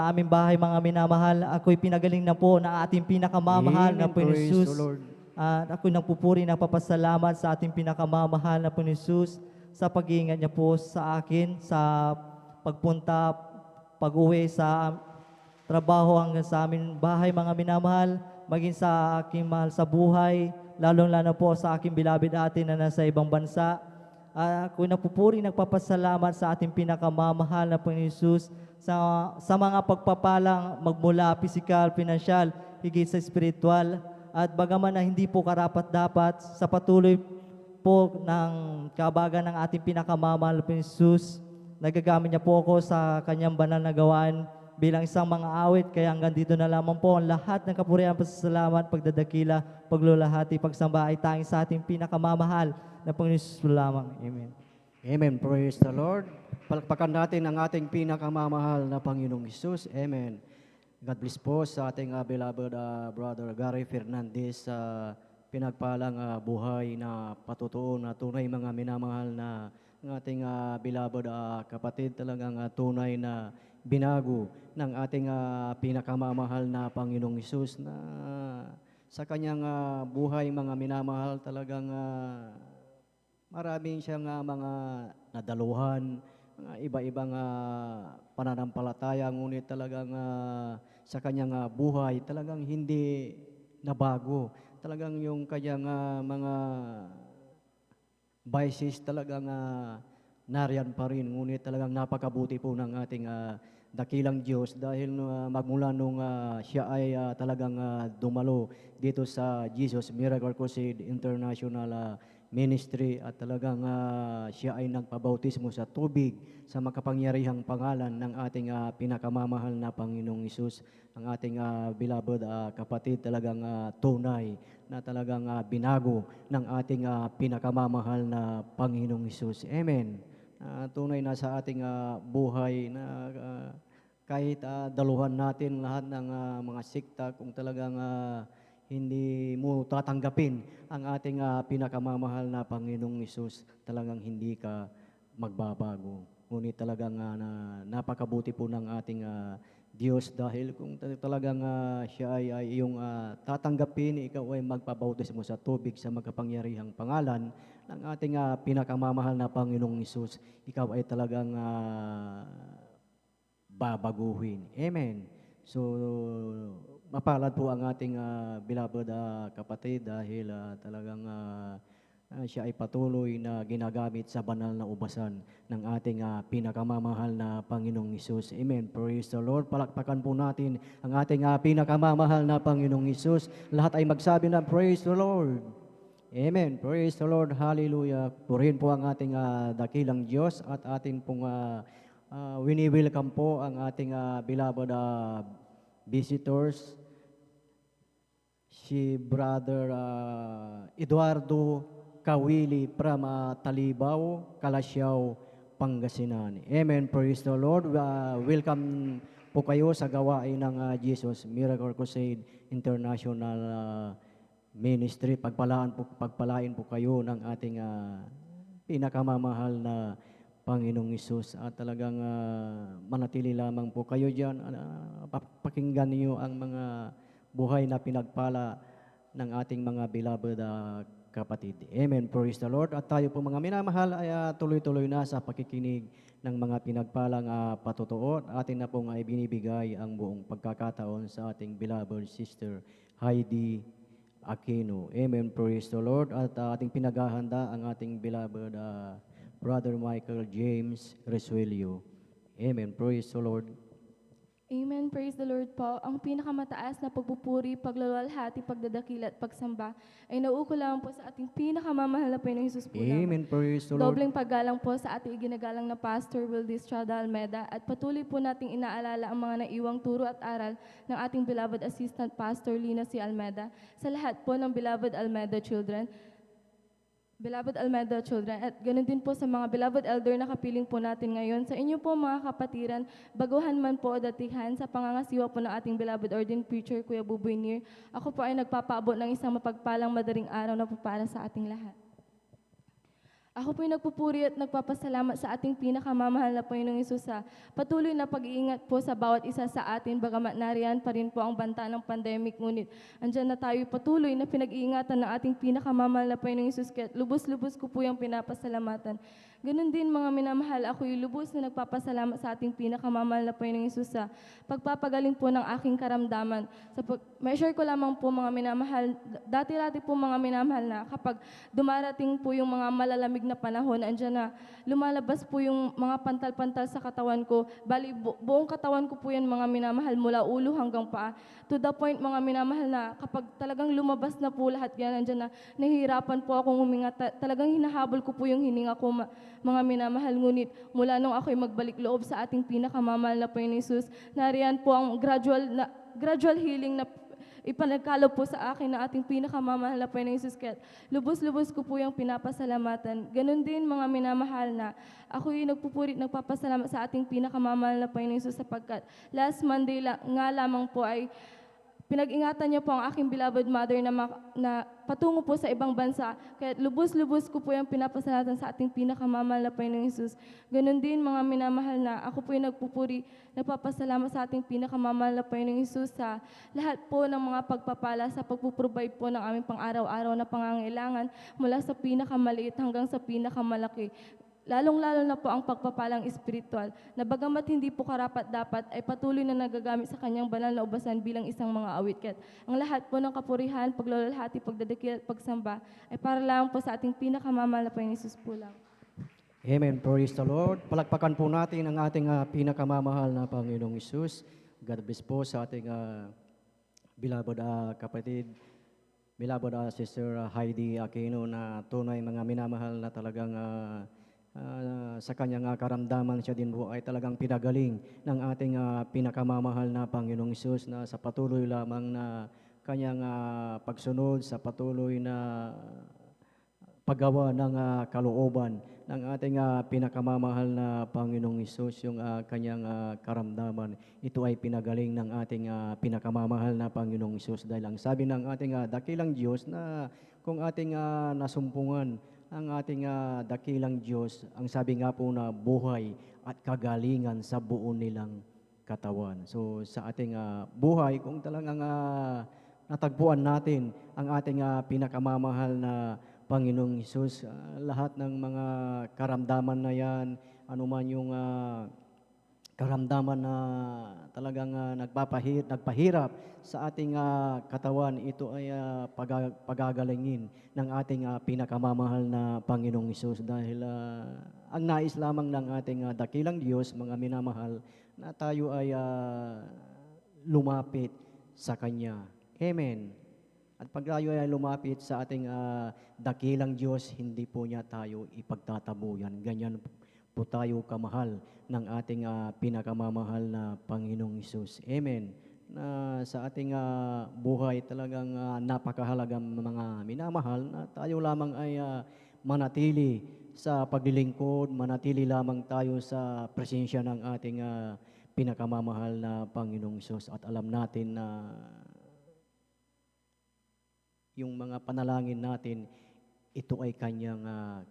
aming bahay mga minamahal, ako'y pinagaling na po na ating pinakamamahal na Panginoon. At ako'y nagpupuri na papasalamat sa ating pinakamamahal na Panginoon sa pag-iingat niya po sa akin, sa pagpunta, pag-uwi sa trabaho hanggang sa aming bahay mga minamahal, maging sa aking mahal sa buhay, lalong-lalo po sa aking beloved ate na nasa ibang bansa. Ako'y nagpupuri, nagpapasalamat sa ating pinakamamahal na Panginoon sa mga pagpapalang magmula pisikal, pinansyal, higit sa spiritual. At bagaman na hindi po karapat-dapat sa patuloy po ng kabagan ng ating pinakamamahal na Panginoon, nagagamit niya po ako sa kanyang banal na gawain bilang isang mga awit. Kaya hanggang dito na lamang po ang lahat ng kapurihan, pasasalamat, pagdadakila, paglulahati, pagsamba ay tanging sa ating pinakamamahal na Panginoon lamang. Amen. Amen. Praise the Lord. Palakpakan natin ang ating pinakamamahal na Panginoong Hesus. Amen. God bless po sa ating beloved Brother Gary Fernandez sa pinagpalang buhay na patutuo na tunay mga minamahal na ng ating beloved kapatid, talagang tunay na binago ng ating pinakamamahal na Panginoong Hesus na sa kanyang buhay mga minamahal talagang maraming siyang mga nadaluhan, mga iba-ibang pananampalataya, ngunit talagang sa kanyang buhay talagang hindi nabago. Talagang yung kanyang mga vices talagang nariyan pa rin, ngunit talagang napakabuti po ng ating dakilang Diyos dahil magmula nung siya ay talagang dumalo dito sa Jesus Miracle Crusade International Ministry at talagang siya ay nagpabautismo sa tubig sa makapangyarihang pangalan ng ating pinakamamahal na Panginoong Hesus, ang ating beloved kapatid, talagang tunay na talagang binago ng ating pinakamamahal na Panginoong Hesus. Amen. Tunay na sa ating buhay na kahit daluhan natin lahat ng mga sikta, kung talagang hindi mo tatanggapin ang ating pinakamamahal na Panginoong Hesus, talagang hindi ka magbabago. Ngunit talagang napakabuti po ng ating Diyos dahil kung talagang siya ay iyong tatanggapin, ikaw ay magpabautismo sa tubig sa magkapangyarihang pangalan ng ating pinakamamahal na Panginoong Hesus, ikaw ay talagang babaguhin. Amen. So, mapalad po ang ating beloved kapatid dahil talagang siya ay patuloy na ginagamit sa banal na ubasan ng ating pinakamamahal na Panginoong Hesus. Amen. Praise the Lord. Palakpakan po natin ang ating pinakamamahal na Panginoong Hesus. Lahat ay magsabi na praise the Lord. Amen. Praise the Lord. Hallelujah. Purihin po ang ating dakilang Diyos at atin pong wini-welcome po ang ating beloved visitors, si Brother Eduardo Kawili from Talibaw, Kalasyaw, Pangasinan. Amen. Praise the Lord. Welcome po kayo sa gawain ng Jesus Miracle Crusade International Ministry. Pagpalain po kayo ng ating pinakamamahal na Panginoong Isus, at talagang manatili lamang po kayo dyan. Pakinggan niyo ang mga buhay na pinagpala ng ating mga beloved kapatid. Amen. Praise the Lord. At tayo po mga minamahal ay tuloy-tuloy na sa pakikinig ng mga pinagpalang patotoo. Atin na pong ay binibigay ang buong pagkakataon sa ating beloved sister Heidi Aquino. Amen. Praise the Lord. At ating pinaghahanda ang ating beloved Brother Michael James Resuelio. Amen. Praise the Lord. Amen. Praise the Lord po. Ang pinakamataas na pagpupuri, paglalwalhati, pagdadakila at pagsamba ay nauuko lamang po sa ating pinakamamahal na Panginoong Hesus po lamang. Amen. Praise the Lord. Dobleng paggalang po sa ating iginagalang na Pastor Will Estrada Almeda at patuloy po nating inaalala ang mga naiwang turo at aral ng ating beloved Assistant Pastor Lina C. Almeda sa lahat po ng beloved Almeda children at ganoon din po sa mga beloved elder na kapiling po natin ngayon. Sa inyo po mga kapatiran, baguhan man po o datihan sa pangangasiwa po ng ating beloved ordained preacher, Kuya Buboy Nir, ako po ay nagpapaabot ng isang mapagpalang madaling araw na po para sa ating lahat. Ako po'y nagpupuri at nagpapasalamat sa ating pinakamamahal na Panginoong Hesus sa patuloy na pag-iingat po sa bawat isa sa atin, bagamat nariyan pa rin po ang banta ng pandemic, ngunit andyan na tayo patuloy na pinag-iingatan ng ating pinakamamahal na Panginoong Hesus, kaya lubos-lubos ko po yung pinapasalamatan. Ganun din mga minamahal, ako'y lubos na nagpapasalamat sa ating pinakamamahal na Panginoong Hesus sa pagpapagaling po ng aking karamdaman. May-share ko lamang po mga minamahal, dati-dati po mga minamahal na kapag dumarating po yung mga malalamig na panahon, andyan na lumalabas po yung mga pantal-pantal sa katawan ko. Bali, buong katawan ko po yan mga minamahal mula ulo hanggang paa. To the point mga minamahal na kapag talagang lumabas na po lahat yan, andyan na nahihirapan po akong huminga. Talagang hinahabol ko po yung hininga ko mga minamahal. Ngunit mula nung ako'y magbalik loob sa ating pinakamamahal na Panginoon Hesus, nariyan po ang gradual healing na ipanagkaloob po sa akin na ating pinakamamahal na Panginoong Hesus, kaya lubos-lubos ko po yung pinapasalamatan. Ganon din mga minamahal na ako'y nagpupurit, nagpapasalamat sa ating pinakamamahal na Panginoong Hesus sapagkat last Monday nga lamang po ay pinag-ingatan niyo po ang aking beloved mother na patungo po sa ibang bansa. Kaya lubos-lubos ko po yung pinapasalamatan sa ating pinakamamahal na Panginoong Hesus. Ganon din mga minamahal na ako po yung nagpupuri, nagpapasalamat sa ating pinakamamahal na Panginoong Hesus sa lahat po ng mga pagpapala sa pagpuprovide po ng aming pang-araw-araw na pangangailangan mula sa pinakamaliit hanggang sa pinakamalaki. Lalong-lalo na po ang pagpapalang espiritual na bagamat hindi po karapat-dapat ay patuloy na nagagamit sa kanyang banal na ubasan bilang isang mga awit. Kaya ang lahat po ng kapurihan, paglalahati, pagdadakil at pagsamba ay para lang po sa ating pinakamamahal na Panginoong Hesus po lang. Amen. Praise the Lord. Palakpakan po natin ang ating pinakamamahal na Panginoong Hesus. God bless po sa ating beloved kapatid, beloved Sister Heidi Aquino, na tunay mga minamahal na talagang sa kanyang karamdaman siya din po ay talagang pinagaling ng ating pinakamamahal na Panginoong Hesus, na sa patuloy lamang na kanyang pagsunod, sa patuloy na paggawa ng kalooban ng ating pinakamamahal na Panginoong Hesus, yung kanyang karamdaman. Ito ay pinagaling ng ating pinakamamahal na Panginoong Hesus, dahil ang sabi ng ating dakilang Diyos na kung ating nasumpungan ang ating dakilang Diyos, ang sabi nga po na buhay at kagalingan sa buo nilang katawan. So sa ating buhay, kung talagang natagpuan natin ang ating pinakamamahal na Panginoong Hesus, lahat ng mga karamdaman na yan, anuman yung karamdaman na talagang nagpahirap sa ating katawan, ito ay pagagalingin ng ating pinakamamahal na Panginoong Hesus, dahil ang nais lamang ng ating dakilang Diyos, mga minamahal, na tayo ay lumapit sa Kanya. Amen. At pag tayo ay lumapit sa ating dakilang Diyos, hindi po niya tayo ipagtatabuyan. Ganyan po tayo kamahal ng ating pinakamamahal na Panginoong Hesus. Amen. Na sa ating buhay talagang napakahalagang mga minamahal na tayo lamang ay manatili sa paglilingkod, manatili lamang tayo sa presensya ng ating pinakamamahal na Panginoong Hesus. At alam natin na yung mga panalangin natin ito ay kanyang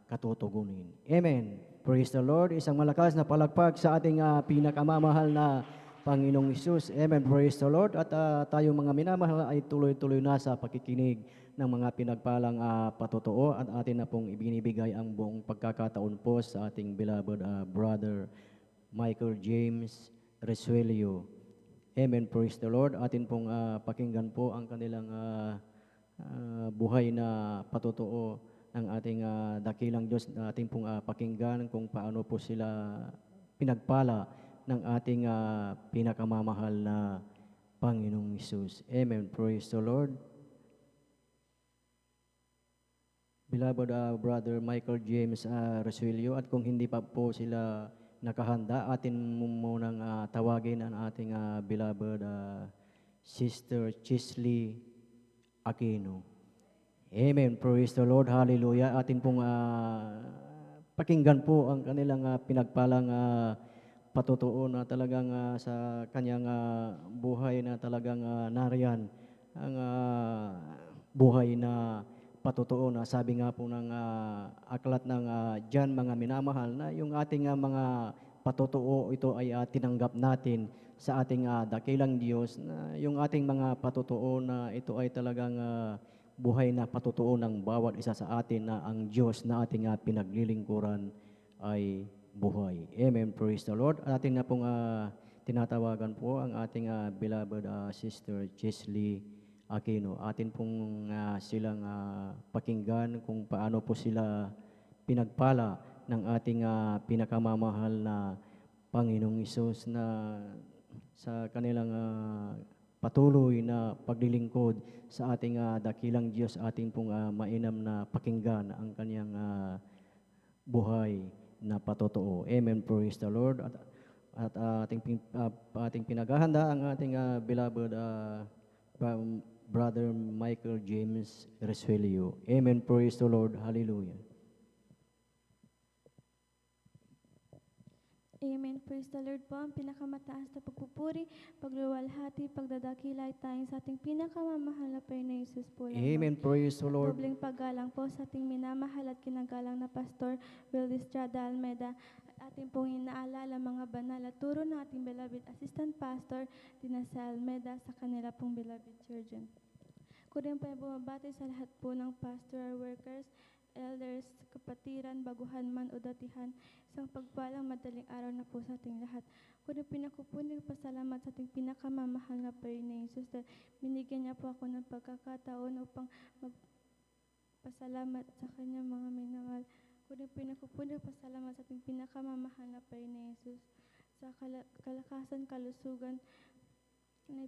katutugunin. Amen. Praise the Lord. Isang malakas na palakpak sa ating pinakamamahal na Panginoong Isus. Amen. Praise the Lord. At tayo mga minamahal ay tuloy-tuloy na sa pakikinig ng mga pinagpalang patotoo at atin na pong ibinibigay ang buong pagkakataon po sa ating beloved brother Michael James Resuelio. Amen. Praise the Lord. Atin pong pakinggan po ang kanilang buhay na patotoo ng ating dakilang Diyos na ating pong pakinggan kung paano po sila pinagpala ng ating pinakamamahal na Panginoong Isus. Amen. Praise the Lord. Beloved Brother Michael James Resuelio, at kung hindi pa po sila nakahanda, atin munang tawagin ang ating beloved Sister Chisley Aquino. Amen. Praise the Lord. Hallelujah. Atin pong pakinggan po ang kanilang pinagpalang patotoo na talagang sa kanyang buhay na talagang nariyan ang buhay na patotoo na sabi nga po ng aklat ng John, mga minamahal, na yung ating mga patotoo ito ay tinanggap natin sa ating dakilang Diyos, na yung ating mga patotoo na ito ay talagang buhay na patotoo ng bawat isa sa atin na ang Diyos na ating pinaglilingkuran ay buhay. Amen. Praise the Lord. Atin na pong tinatawagan po ang ating beloved Sister Chisley Aquino. Atin pong silang pakinggan kung paano po sila pinagpala ng ating pinakamamahal na Panginoong Isus na sa kanilang patuloy na paglilingkod sa ating dakilang Diyos. Ating pong mainam na pakinggan ang kanyang buhay na patotoo. Amen. Praise the Lord. At ating pinaghahanda ang ating beloved Brother Michael James Resuelio. Amen. Praise the Lord. Hallelujah. Amen. Praise the Lord po. Ang pinakamataas na pagpupuri, pagluwalhati, pagdadakilay tayo sa ating pinakamamahal na Panginoon Jesus po. Amen. Praise the Lord. Dobleng paggalang po sa ating minamahal at kinagalang na Pastor Will Estrada Almeda. At ating pong inaalala mga banal at turo ng ating beloved Assistant Pastor Dinasa Almeda sa kanila pong beloved surgeon. Kunin po yung bumabati sa lahat po ng pastoral workers, elders, kapatiran, baguhan man o datihan, isang pagpalang madaling araw na po sa ating lahat. Kunin pinakupunin pasalamat sa ating pinakamamahal na Panginoon Jesus dahil binigyan niya po ako ng pagkakataon upang magpasalamat sa kanya mga minamahal. Kunin pinakupunin pasalamat sa ating pinakamamahal na Panginoon Jesus sa kalakasan, kalusugan na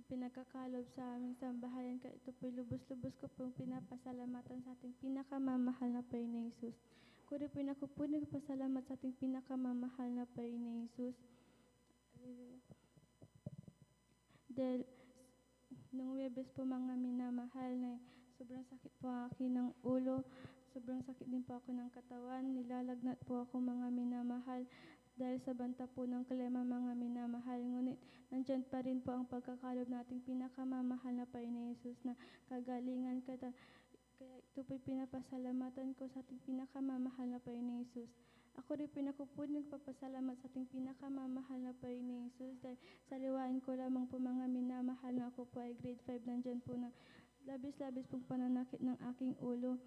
pinagkakalob sa aming sambahayan. Kaya ito po'y lubos-lubos ko pong pinapasalamatan sa ating pinakamamahal na Panginoon Jesus. Kunin pinakupunin pasalamat sa ating pinakamamahal na Panginoon Jesus. Dahil nung Webes po mga minamahal na sobrang sakit po akin ng ulo, sobrang sakit din po ako ng katawan, nilalagnat po ako mga minamahal dahil sa banta po ng klema mga minamahal. Ngunit nandyan pa rin po ang pagkakalob nating pinakamamahal na Panginoon Jesus na kagalingan ka. Kaya ito po'y pinapasalamatan ko sa ating pinakamamahal na Panginoon Jesus. Ako rin pinakupunin nagpapasalamat sa ating pinakamamahal na Panginoon Jesus dahil saliwain ko lamang po mga minamahal na ako po ay grade 5. Nandyan po na labis-labis pong pananakit ng aking ulo.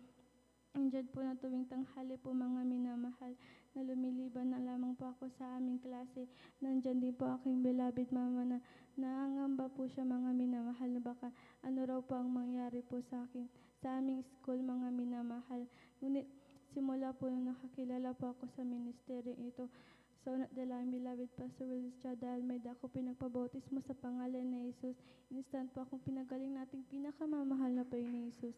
Nandyan po na tuwing tanghali po mga minamahal na lumiliban na lamang po ako sa aming klase. Nandyan din po aking beloved mama na nangangamba po siya mga minamahal na baka ano raw po ang mangyari po sa akin sa aming school mga minamahal. Ngunit simula po nung nakakilala po ako sa ministeryo ito, so not the lang beloved Pastor Will Estrada Almeda, ako pinagpabautismo sa pangalan ni Jesus. Instant po akong pinagaling nating pinakamamahal na Panginoon Jesus.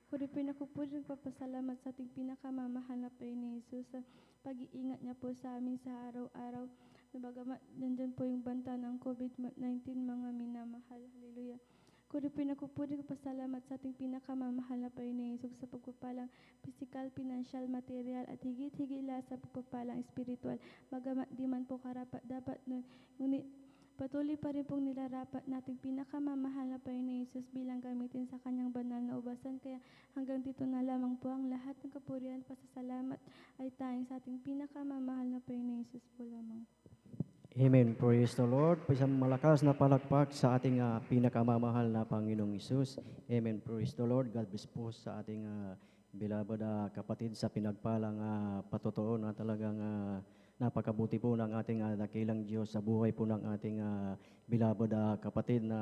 Kuri pinakupuri papasalamat sa ating pinakamamahal na Panginoon Jesus sa pag-iingat niya po sa amin sa araw-araw. Nabagamat nandyan po yung banta ng COVID-19 mga minamahal. Hallelujah. Kuri pinakupuri papasalamat sa ating pinakamamahal na Panginoon Jesus sa pagpapalang physical, financial, material at higit-higit sa pagpapalang spiritual. Bagamat di man po karapat dapat nun, ngunit patuloy pa rin pong nilarapat nating pinakamamahal na Panginoon Hesus bilang gamitin sa kanyang banal na ubasan. Kaya hanggang dito na lamang po ang lahat ng kapurihan, pasasalamat ay tayong sa ating pinakamamahal na Panginoon Hesus po lamang. Amen. Praise the Lord. Isang malakas na palakpak sa ating pinakamamahal na Panginoong Hesus. Amen. Praise the Lord. God bless po sa ating beloved kapatid sa pinagpalang patotoo na talagang napakabuti po ng ating dakilang Diyos sa buhay po ng ating beloved kapatid na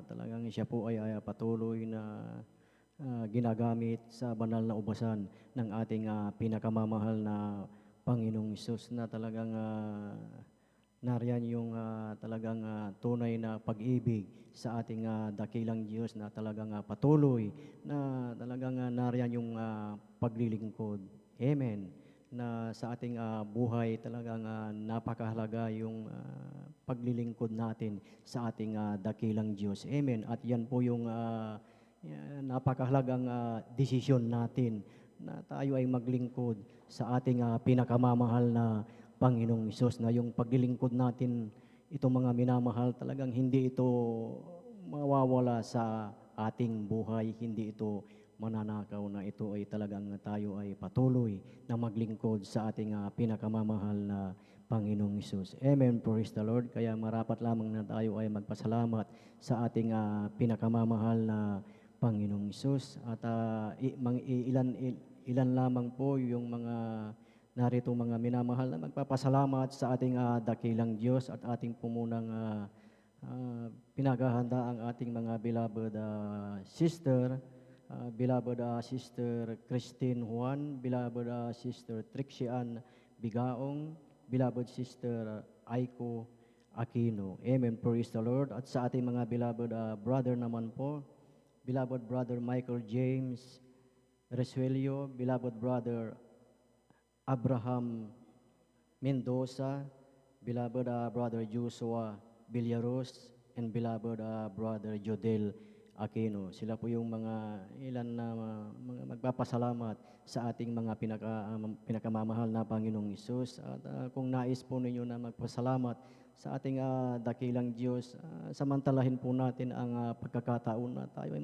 talagang siya po ay patuloy na ginagamit sa banal na ubasan ng ating pinakamamahal na Panginoong Hesus na talagang nariyan yung talagang tunay na pag-ibig sa ating dakilang Diyos na talagang patuloy na talagang nariyan yung paglilingkod. Amen. Na sa ating buhay talagang napakahalaga yung paglilingkod natin sa ating dakilang Diyos. Amen. At yan po yung napakahalagang desisyon natin na tayo ay maglingkod sa ating pinakamamahal na Panginoong Hesus, na yung paglilingkod natin, itong mga minamahal, talagang hindi ito mawawala sa ating buhay, hindi ito mananakaw, na ito ay talagang tayo ay patuloy na maglingkod sa ating pinakamamahal na Panginoong Hesus. Amen. Praise the Lord. Kaya marapat lamang na tayo ay magpasalamat sa ating pinakamamahal na Panginoong Hesus. At ilan lamang po yung mga narito mga minamahal na magpapasalamat sa ating dakilang Diyos at ating pumunang pinaghahanda ang ating mga beloved sister, beloved Sister Christine Juan, beloved Sister Trixian Bigaong, beloved Sister Aiko Aquino. Amen. Praise the Lord. At sa ating mga beloved brother naman po, beloved brother Michael James Resuelio, beloved brother Abraham Mendoza, beloved brother Joshua Villaros, and beloved brother Jodel Aquino. Sila po yung mga ilan na mga magpapasalamat sa ating mga pinakamamahal na Panginoong Hesus. At kung nais po ninyo na magpasalamat sa ating dakilang Diyos, samantalahin po natin ang pagkakataon na tayo ay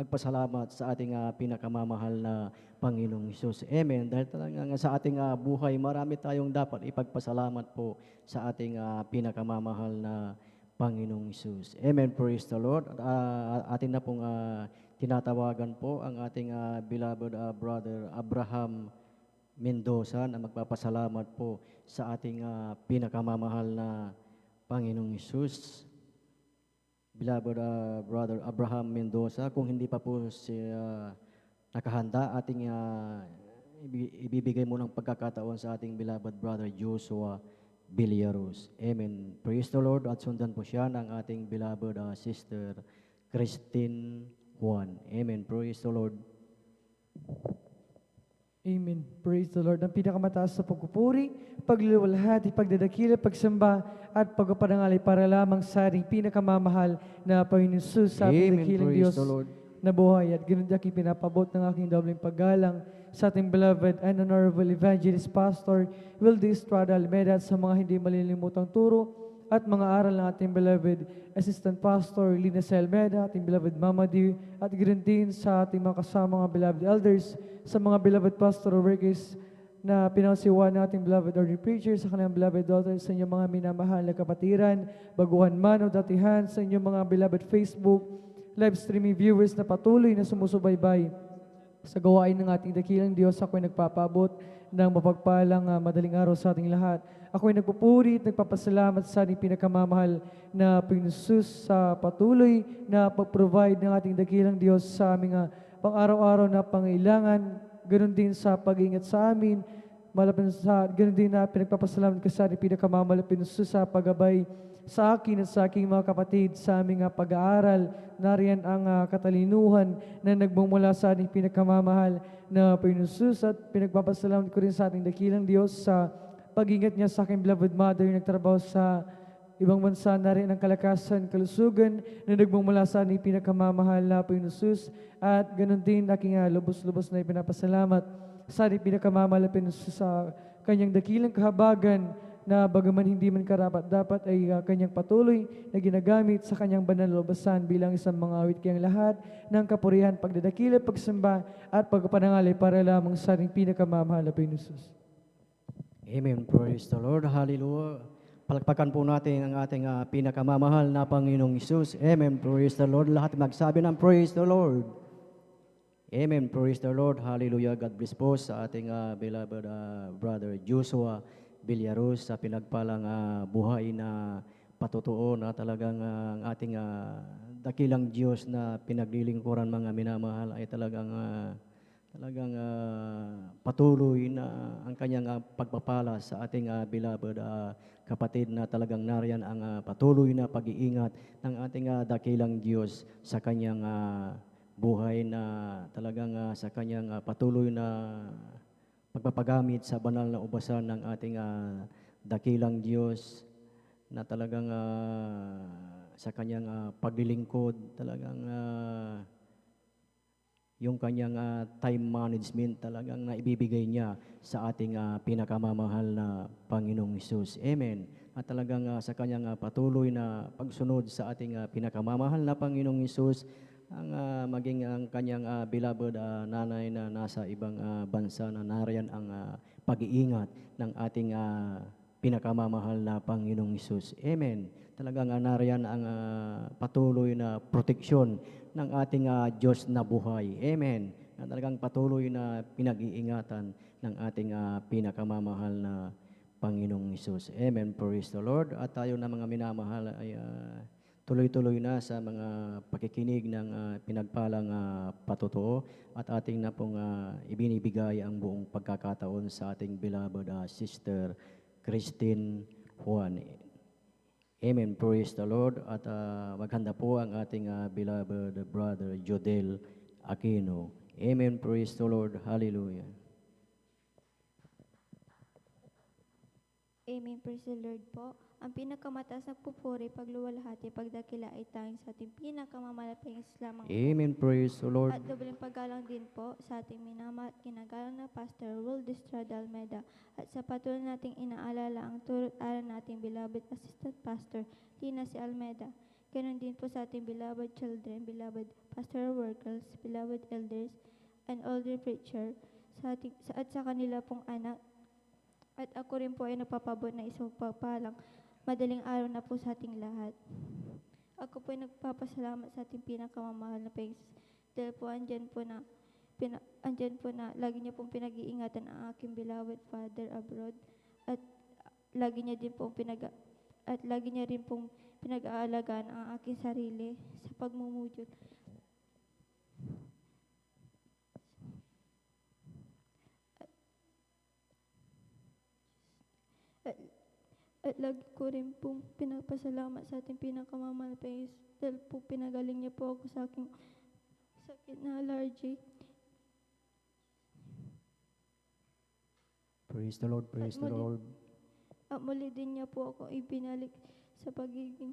magpasalamat sa ating pinakamamahal na Panginoong Hesus. Amen. Dahil talagang sa ating buhay, marami tayong dapat ipagpasalamat po sa ating pinakamamahal na Panginoong Hesus. Amen. Praise the Lord. Atin na pong tinatawagan po ang ating beloved brother Abraham Mendoza na magpapasalamat po sa ating pinakamamahal na Panginoong Hesus. Beloved brother Abraham Mendoza, kung hindi pa po siya nakahanda, ating ibibigay mo ng pagkakataon sa ating beloved brother Joshua Villaros. Amen. Praise the Lord. At sundan po siya ng ating beloved Sister Christine Juan. Amen. Praise the Lord. Amen. Praise the Lord. Ang pinakamataas sa pagpupuri, pagluluwalhati, pagdadakila, pagsamba, at pagpaparangalay para lamang sa ating pinakamamahal na Panginoon Hesus sa ating dakilang Diyos na buhay. At ganun di aking pinapabot ng aking dobleng paggalang sa ating beloved and honorable evangelist pastor Wildy Estrada Almeda at sa mga hindi malilimutang turo at mga aral ng ating beloved assistant pastor Lina Almeda, ating beloved Mama Di, at ganun din sa ating mga kasama mga beloved elders, sa mga beloved pastoral workers na pinangasiwa ng ating beloved ordinary preachers, sa kanilang beloved daughters, sa inyong mga minamahal na kapatiran, baguhan man o datihan, sa inyong mga beloved Facebook live streaming viewers na patuloy na sumusubaybay sa gawain ng ating dakilang Diyos. Ako'y nagpapabot ng mapagpalang madaling araw sa ating lahat. Ako'y nagpupuri at nagpapasalamat sa ating pinakamamahal na Panginoon Hesus sa patuloy na pag-provide ng ating dakilang Diyos sa aming pang-araw-araw na pangailangan. Ganon din sa pag-ingat sa amin. Ganon din na pinagpapasalamat ko sa ating pinakamamahal na Panginoon Hesus sa paggabay sa akin at sa aking mga kapatid sa aming pag-aaral. Nariyan ang katalinuhan na nagmumula sa ating pinakamamahal na Panginoon Hesus, at pinagpapasalamat ko rin sa ating dakilang Diyos sa pag-ingat niya sa aking beloved mother na nagtrabaho sa ibang bansa. Nariyan ang kalakasan, kalusugan na nagmumula sa ating pinakamamahal na Panginoon Hesus, at ganun din aking lubos-lubos na ipinapasalamat sa ating pinakamamahal na Panginoon Hesus sa kanyang dakilang kahabagan na bagaman hindi man karapat-dapat ay kanyang patuloy na ginagamit sa kanyang banal na lubasan bilang isang mga awit kayang lahat ng kapurihan, pagdadakila, pagsamba at pagpapanangalay para lamang sa ating pinakamamahal na Panginoon Jesus. Amen. Praise the Lord. Hallelujah. Palakpakan po natin ang ating pinakamamahal na Panginoong Isus. Amen. Praise the Lord. Lahat magsabi ng praise the Lord. Amen. Praise the Lord. Hallelujah. God bless po sa ating beloved brother Joshua Villaros sa pinagpalang buhay na patotoo na talagang ang ating dakilang Diyos na pinaglilingkuran mga minamahal ay talagang patuloy na ang kanyang pagpapala sa ating beloved kapatid na talagang nariyan ang patuloy na pag-iingat ng ating dakilang Diyos sa kanyang buhay na talagang sa kanyang patuloy na pagpapagamit sa banal na ubasan ng ating dakilang Diyos na talagang sa kanyang paglilingkod talagang yung kanyang time management talagang naibibigay niya sa ating pinakamamahal na Panginoong Hesus. Amen. At talagang sa kanyang patuloy na pagsunod sa ating pinakamamahal na Panginoong Hesus, ang maging ang kanyang beloved nanay na nasa ibang bansa na nariyan ang pag-iingat ng ating pinakamamahal na Panginoong Hesus. Amen. Talagang nariyan ang patuloy na proteksyon ng ating Diyos na buhay. Amen. Na talagang patuloy na pinag-iingatan ng ating pinakamamahal na Panginoong Hesus. Amen. Praise the Lord. At tayo na mga minamahal ay tuloy-tuloy na sa mga pakikinig ng pinagpalang patotoo at ating na pong ibinibigay ang buong pagkakataon sa ating beloved Sister Christine Juan. Amen. Praise the Lord. At maghanda po ang ating beloved brother Jodel Aquino. Amen. Praise the Lord. Hallelujah. Amen. Praise the Lord po. Ang pinakamataas na pupuri, pagluwalhati, pagdakila ay tanging sa ating pinakamamalaking lamang. Amen. Praise the Lord. At dobleng paggalang din po sa ating minamahal at kinagalang na Pastor Will Estrada Almeida at sa patuloy nating inaalala ang turut aral nating beloved Assistant Pastor Lina C. Almeida. Ganon din po sa ating beloved children, beloved pastoral workers, beloved elders, and older preacher at sa kanila pong anak. At ako rin po ay nagpapabot na isang pagpalang madaling araw na po sa ating lahat. Ako po ay nagpapasalamat sa ating pinakamamahal na Panginoon dahil po andyan po na lagi niya pong pinag-iingatan ang aking beloved father abroad at lagi niya rin pong pinag-aalagaan ang aking sarili sa pagmumudyot. At lagi ko rin pong pinapasalamat sa ating pinakamamahal na Panginoon dahil po pinagaling niya po ako sa aking sakit na allergy. Praise the Lord. Praise the Lord. At muli din niya po ako ibinalik sa pagiging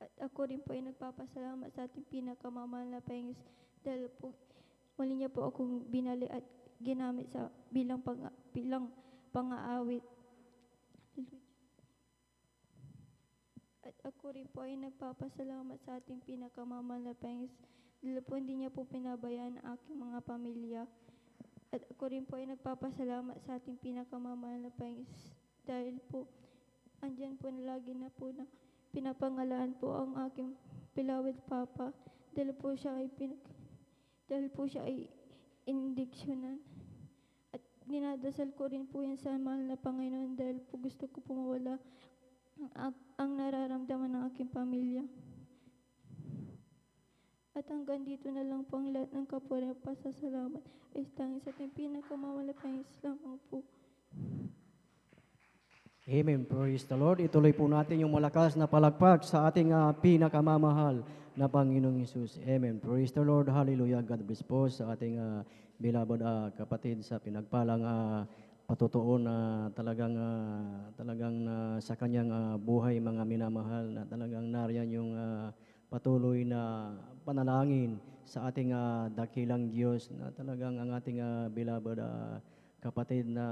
at ako rin po ay nagpapasalamat sa ating pinakamamahal na Panginoon dahil po muli niya po akong binali at ginamit sa bilang pang-aawit. At ako rin po ay nagpapasalamat sa ating pinakamamahal na Panginoon dahil po hindi niya po pinabayaan ang aking mga pamilya. At ako rin po ay nagpapasalamat sa ating pinakamamahal na Panginoon dahil po andyan po na lagi na po na pinapangalaan po ang aking beloved Papa dahil po siya ay indiksyonan. At dinadasal ko rin po yan sa mahal na Panginoon dahil po gusto ko po mawala ang nararamdaman ng aking pamilya. At hanggang dito na lang po ang lahat ng kapwa pasasalamat ay tanging sa ating pinakamamalaking lamang po. Amen. Praise the Lord. Ituloy po natin yung malakas na palakpak sa ating pinakamamahal na Panginoong Hesus. Amen. Praise the Lord. Hallelujah. God bless po sa ating beloved kapatid sa pinagpalang patotoo na talagang sa kanyang buhay mga minamahal na talagang nariyan yung patuloy na panalangin sa ating dakilang Diyos na talagang ang ating beloved kapatid na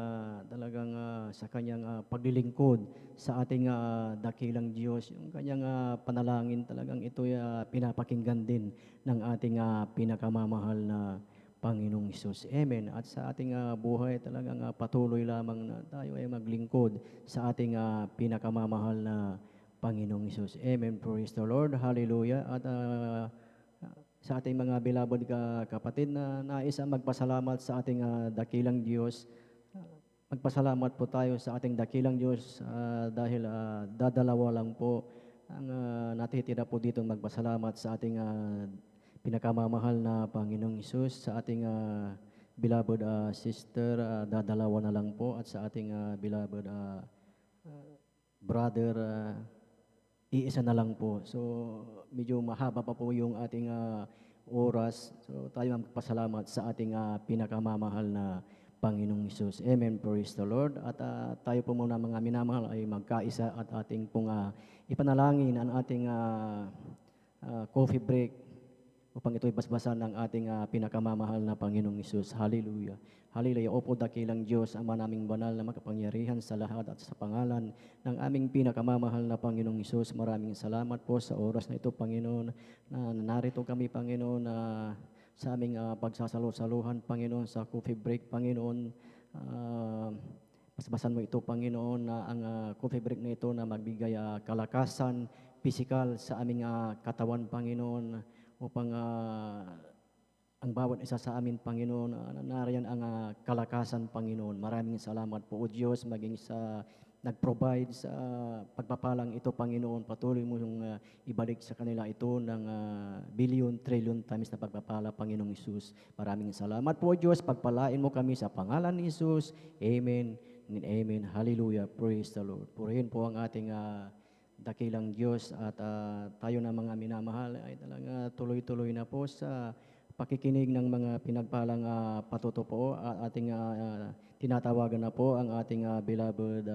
talagang sa kanyang paglilingkod sa ating dakilang Diyos, yung kanyang panalangin talagang ito'y pinapakinggan din ng ating pinakamamahal na Panginoong Hesus. Amen. At sa ating buhay talagang patuloy lamang na tayo ay maglingkod sa ating pinakamamahal na Panginoong Hesus. Amen. Praise the Lord. Hallelujah. At sa ating mga beloved kapatid na nais magpasalamat sa ating dakilang Diyos, magpasalamat po tayo sa ating dakilang Diyos dahil dadalawa lang po ang natitira po dito magpasalamat sa ating pinakamamahal na Panginoong Hesus, sa ating beloved sister, dadalawa na lang po, at sa ating beloved brother, iisa na lang po. So, medyo mahaba pa po yung ating oras. So, tayo magpasalamat sa ating pinakamamahal na Panginoong Hesus. Amen. Praise the Lord. At tayo po muna mga minamahal ay magkaisa at ating pong ipanalangin ang ating coffee break upang ito'y basbasan ng ating pinakamamahal na Panginoong Hesus. Hallelujah. Hallelujah. Opo, dakilang Diyos, Ama naming banal na makapangyarihan sa lahat at sa pangalan ng aming pinakamamahal na Panginoong Hesus. Maraming salamat po sa oras na ito, Panginoon, na narito kami, Panginoon, sa aming pagsasalo-saluhan, Panginoon, sa coffee break, Panginoon. Basbasan mo ito, Panginoon, na ang coffee break na ito na magbigay kalakasan, pisikal sa aming katawan, Panginoon, upang ang bawat isa sa amin, Panginoon, nariyan ang kalakasan, Panginoon. Maraming salamat po, O Diyos, maging sa nag-provide sa pagpapalang ito, Panginoon. Patuloy mo yung ibalik sa kanila ito ng billion, trillion times na pagpapala, Panginoong Hesus. Maraming salamat po, Diyos. Pagpalain mo kami sa pangalan ni Hesus. Amen and amen. Hallelujah. Praise the Lord. Purihin po ang ating dakilang Diyos at tayo na mga minamahal ay talaga tuloy-tuloy na po sa pakikinig ng mga pinagpalang patuto po at ating tinatawagan na po ang ating beloved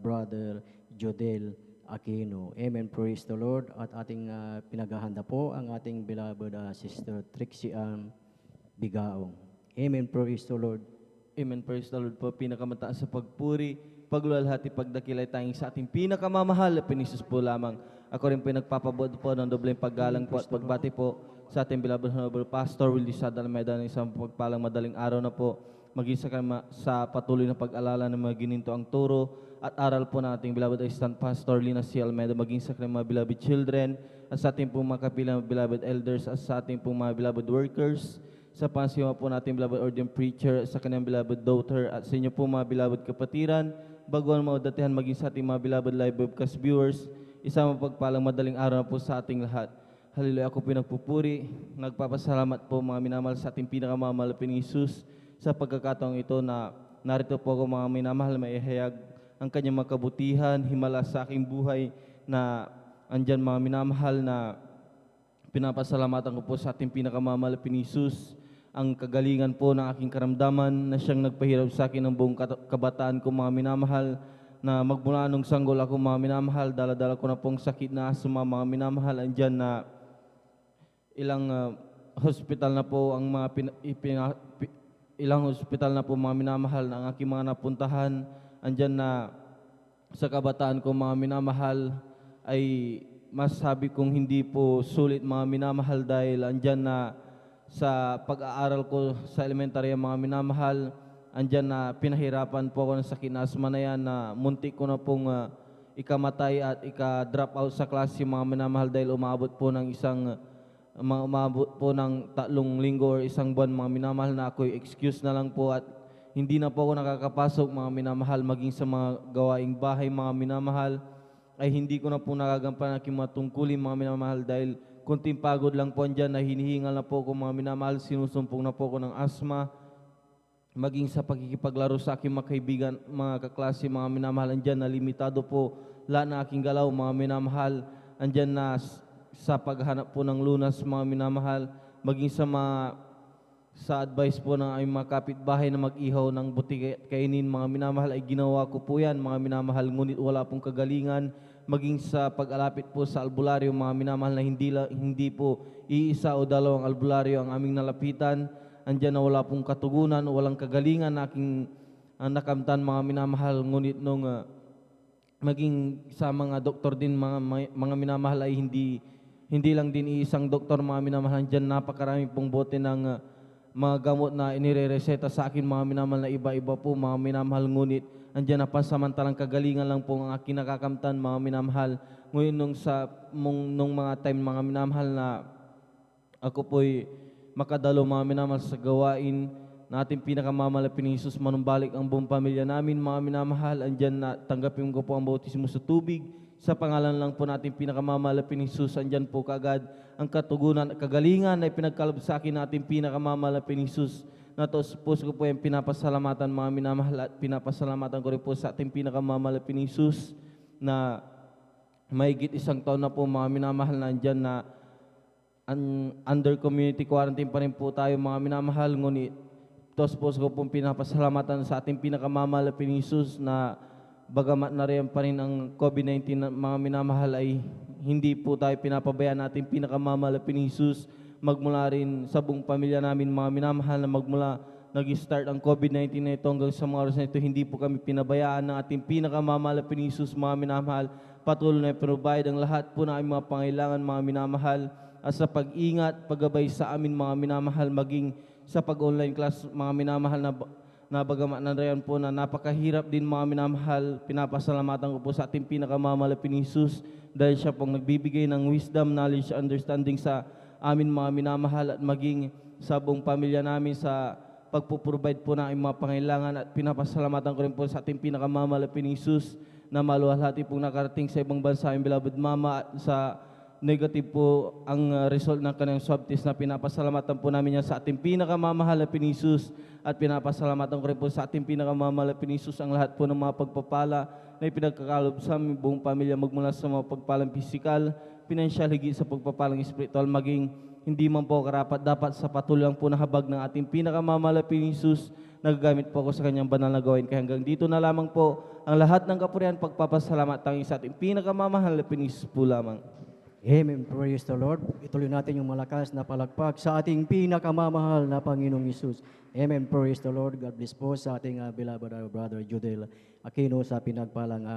brother Jodel Aquino. Amen. Praise the Lord. At ating pinaghahanda po ang ating beloved sister Trixie Ann Bigaong. Amen. Praise the Lord. Amen. Praise the Lord po. Pinakamataas sa pagpuri, pagluwalhati, pagdakilay tayong sa ating pinakamamahal na Pinisus po lamang. Ako rin po nagpapabot po ng dobleng paggalang po at pagbati po sa ating beloved Honorable Pastor Willie Sadal Almeida ng isang pagpalang madaling araw na po. Maging sa patuloy na pag-alala ng mga gininto ang turo at aral po ng ating beloved Assistant Pastor Lina C. Almeida, maging sa kanyang mga beloved children at sa ating pong mga kapilang beloved elders at sa ating pong mga beloved workers, sa pansiwa po natin beloved ordained preacher, sa kanyang beloved daughter at sa inyo po mga beloved kapatiran, baguhan mga datihan maging sa ating mga beloved live webcast viewers, isang pagpalang madaling araw na po sa ating lahat. Hallelujah. Ako pinagpupuri, nagpapasalamat po mga minamahal sa ating pinakamamahal na Hesus sa pagkakataong ito na narito po ako mga minamahal maihayag ang kanyang makabutihan, himala sa aking buhay na andyan mga minamahal na pinapasalamatan ko po sa ating pinakamamahal na Hesus ang kagalingan po ng aking karamdaman na siyang nagpahirap sa akin ng buong kabataan ko mga minamahal na magmula nung sanggol ako mga minamahal, dala-dala ko na pong sakit na asma mga minamahal, andyan na ilang hospital na po ang mga ilang hospital na po mga minamahal na ang aking mga napuntahan, andyan na sa kabataan ko mga minamahal ay masasabi kong hindi po sulit mga minamahal dahil andyan na sa pag-aaral ko sa elementary mga minamahal, andyan na pinahirapan po ako ng sakit na asma na yan na muntik ko na pong ikamatay at ika-drop out sa klase mga minamahal dahil umabot po ng umabot po ng 3 linggo or 1 buwan mga minamahal na ako'y excuse na lang po at hindi na po ako nakakapasok mga minamahal maging sa mga gawaing bahay mga minamahal ay hindi ko na po nagagampan aking mga tungkulin mga minamahal dahil kunting pagod lang po andyan na hinihingal na po ako mga minamahal, sinusumpong na po ako ng asma maging sa pagkikipaglaro sa aking mga kaibigan, mga kaklase mga minamahal andyan na limitado po lahat na aking galaw mga minamahal andyan na sa paghanap po ng lunas mga minamahal, maging sa advice po ng aming mga kapitbahay na mag-ihaw ng buti kainin mga minamahal ay ginawa ko po yan mga minamahal, ngunit wala pong kagalingan, maging sa pag-alapit po sa albularyo, mga minamahal na hindi po iisa o dalawang albularyo ang aming nalapitan. Andyan na wala pong katugunan o walang kagalingan na aking nakamtan, mga minamahal. Ngunit nung maging sa mga doktor din, mga minamahal, ay hindi lang din isang doktor, mga minamahal. Andyan napakarami pong bote ng mga gamot na inirereseta sa akin, mga minamahal, na iba-iba po, mga minamahal. Ngunit andyan na pansamantalang kagalingan lang po ang aking nakakamtan, mga minamahal. Ngunit nung mga time, mga minamahal, na ako po'y makadalo, mga minamahal, sa gawain na ating pinakamamalapin ni Jesus, manumbalik ang buong pamilya namin, mga minamahal. Andyan na tanggapin ko po ang bautismo sa tubig. Sa pangalan lang po natin pinakamamalapin ni Jesus, andyan po kaagad ang katugunan at kagalingan na ipinagkaloob sa akin natin pinakamamalapin ni Jesus. Natos po ko po yung pinapasalamatan, mga minamahal, at pinapasalamatan ko rin po sa ating pinakamamalapin ni Jesus na mahigit 1 taon na po, mga minamahal, na andyan na under community quarantine pa rin po tayo, mga minamahal. Ngunit tos po ko pong pinapasalamatan sa ating pinakamamalapin ni Jesus na bagamat na rin pa rin ang COVID-19, mga minamahal, ay hindi po tayo pinapabayaan natin pinakamamalapin ni Jesus. Magmula rin sa buong pamilya namin, mga minamahal, na magmula nag-start ang COVID-19 na ito hanggang sa mga oras na ito, hindi po kami pinabayaan ng ating pinakamamalapin ni Jesus, mga minamahal. Patuloy na provide ang lahat po na aming mga pangailangan, mga minamahal, at sa pag-ingat, paggabay sa amin, mga minamahal, maging sa pag-online class, mga minamahal, na bagamat na rin po na napakahirap din, mga minamahal. Pinapasalamatan ko po sa ating pinakamamalapin ni Jesus dahil siya pong nagbibigay ng wisdom, knowledge, understanding sa amin, mga minamahal, at maging sa buong pamilya namin sa pagpuprovide po na aming mga pangailangan. At pinapasalamatan ko rin po sa ating pinakamamalapin ni Jesus na maluwalhati pong nakarating sa ibang bansa ang beloved mama, at sa negative po ang result ng kanyang swab test, na pinapasalamatan po namin yan sa ating pinakamamalapin ni Jesus. At pinapasalamatan ko rin po sa ating pinakamamalapin ni Jesus ang lahat po ng mga pagpapala na ipinagkakalob sa aming buong pamilya, magmula sa mga pagpalang pisikal, pinansyal, higit sa pagpapalang spiritual, maging hindi man po karapat dapat sa patuloy lang po na habag ng ating pinakamamalapin ni Jesus. Nagagamit po ako sa kanyang banal na gawain. Kaya hanggang dito na lamang po ang lahat ng kapurihan, pagpapasalamat tanging sa ating pinakamamalapin ni Jesus po lamang. Amen. Praise the Lord. Ituloy natin yung malakas na palakpak sa ating pinakamamahal na Panginoong Hesus. Amen. Praise the Lord. God bless po sa ating beloved brother Judel Aquino sa pinagpalang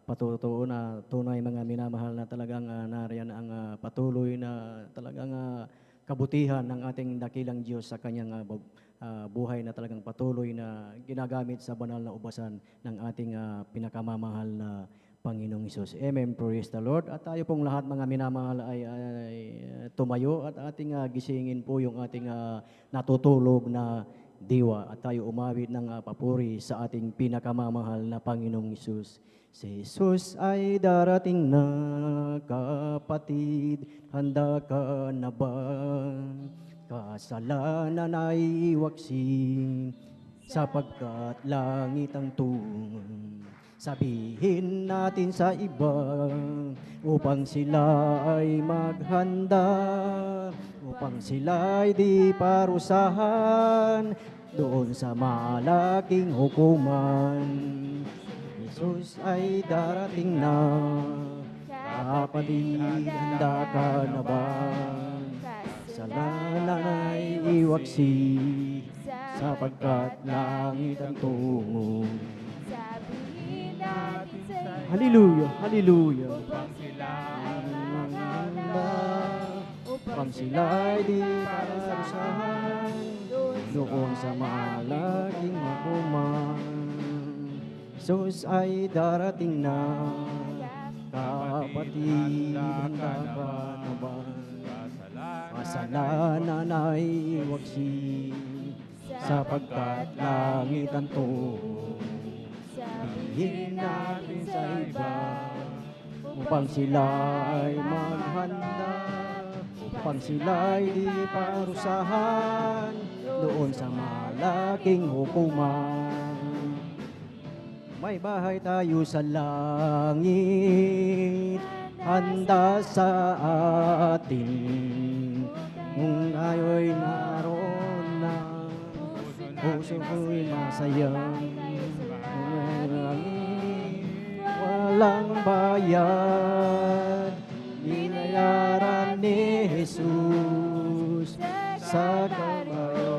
patutuo na tunay, mga minamahal, na talagang nariyan ang patuloy na talagang kabutihan ng ating dakilang Diyos sa kanyang buhay, na talagang patuloy na ginagamit sa banal na ubasan ng ating pinakamamahal na Panginoong Hesus. Amen. Praise the Lord. At tayo pong lahat, mga minamahal, ay tumayo at ating gisingin po yung ating natutulog na diwa, at tayo umawit ng papuri sa ating pinakamamahal na Panginoong Hesus. Si Jesus ay darating na, kapatid, handa ka na ba? Kasalanan ay iwaksin, sapagkat langit ang tungo. Sabihin natin sa iba, upang sila ay maghanda, upang sila ay di parusahan doon sa malaking hukuman. Jesus ay darating na, kapatid, handa ka na ba? Kasalanan ay iwaksi, sapagkat langit ang tungo. Hallelujah, hallelujah. Upang sila ay di parusahan doon sa malaking hukuman. Jesus ay darating na, kapatid, handa ka na ba? Kasalanan ay iwaksi, sapagkat langit ang tungo. Sabihin natin sa iba, upang sila ay maghanda, upang sila ay di parusahan doon sa malaking hukuman. May bahay tayo sa langit, handa sa atin. Kung tayo'y naroon na, puso ko'y masaya. Walang ba bayad, binayaran ni Jesus sa Kalbaryo.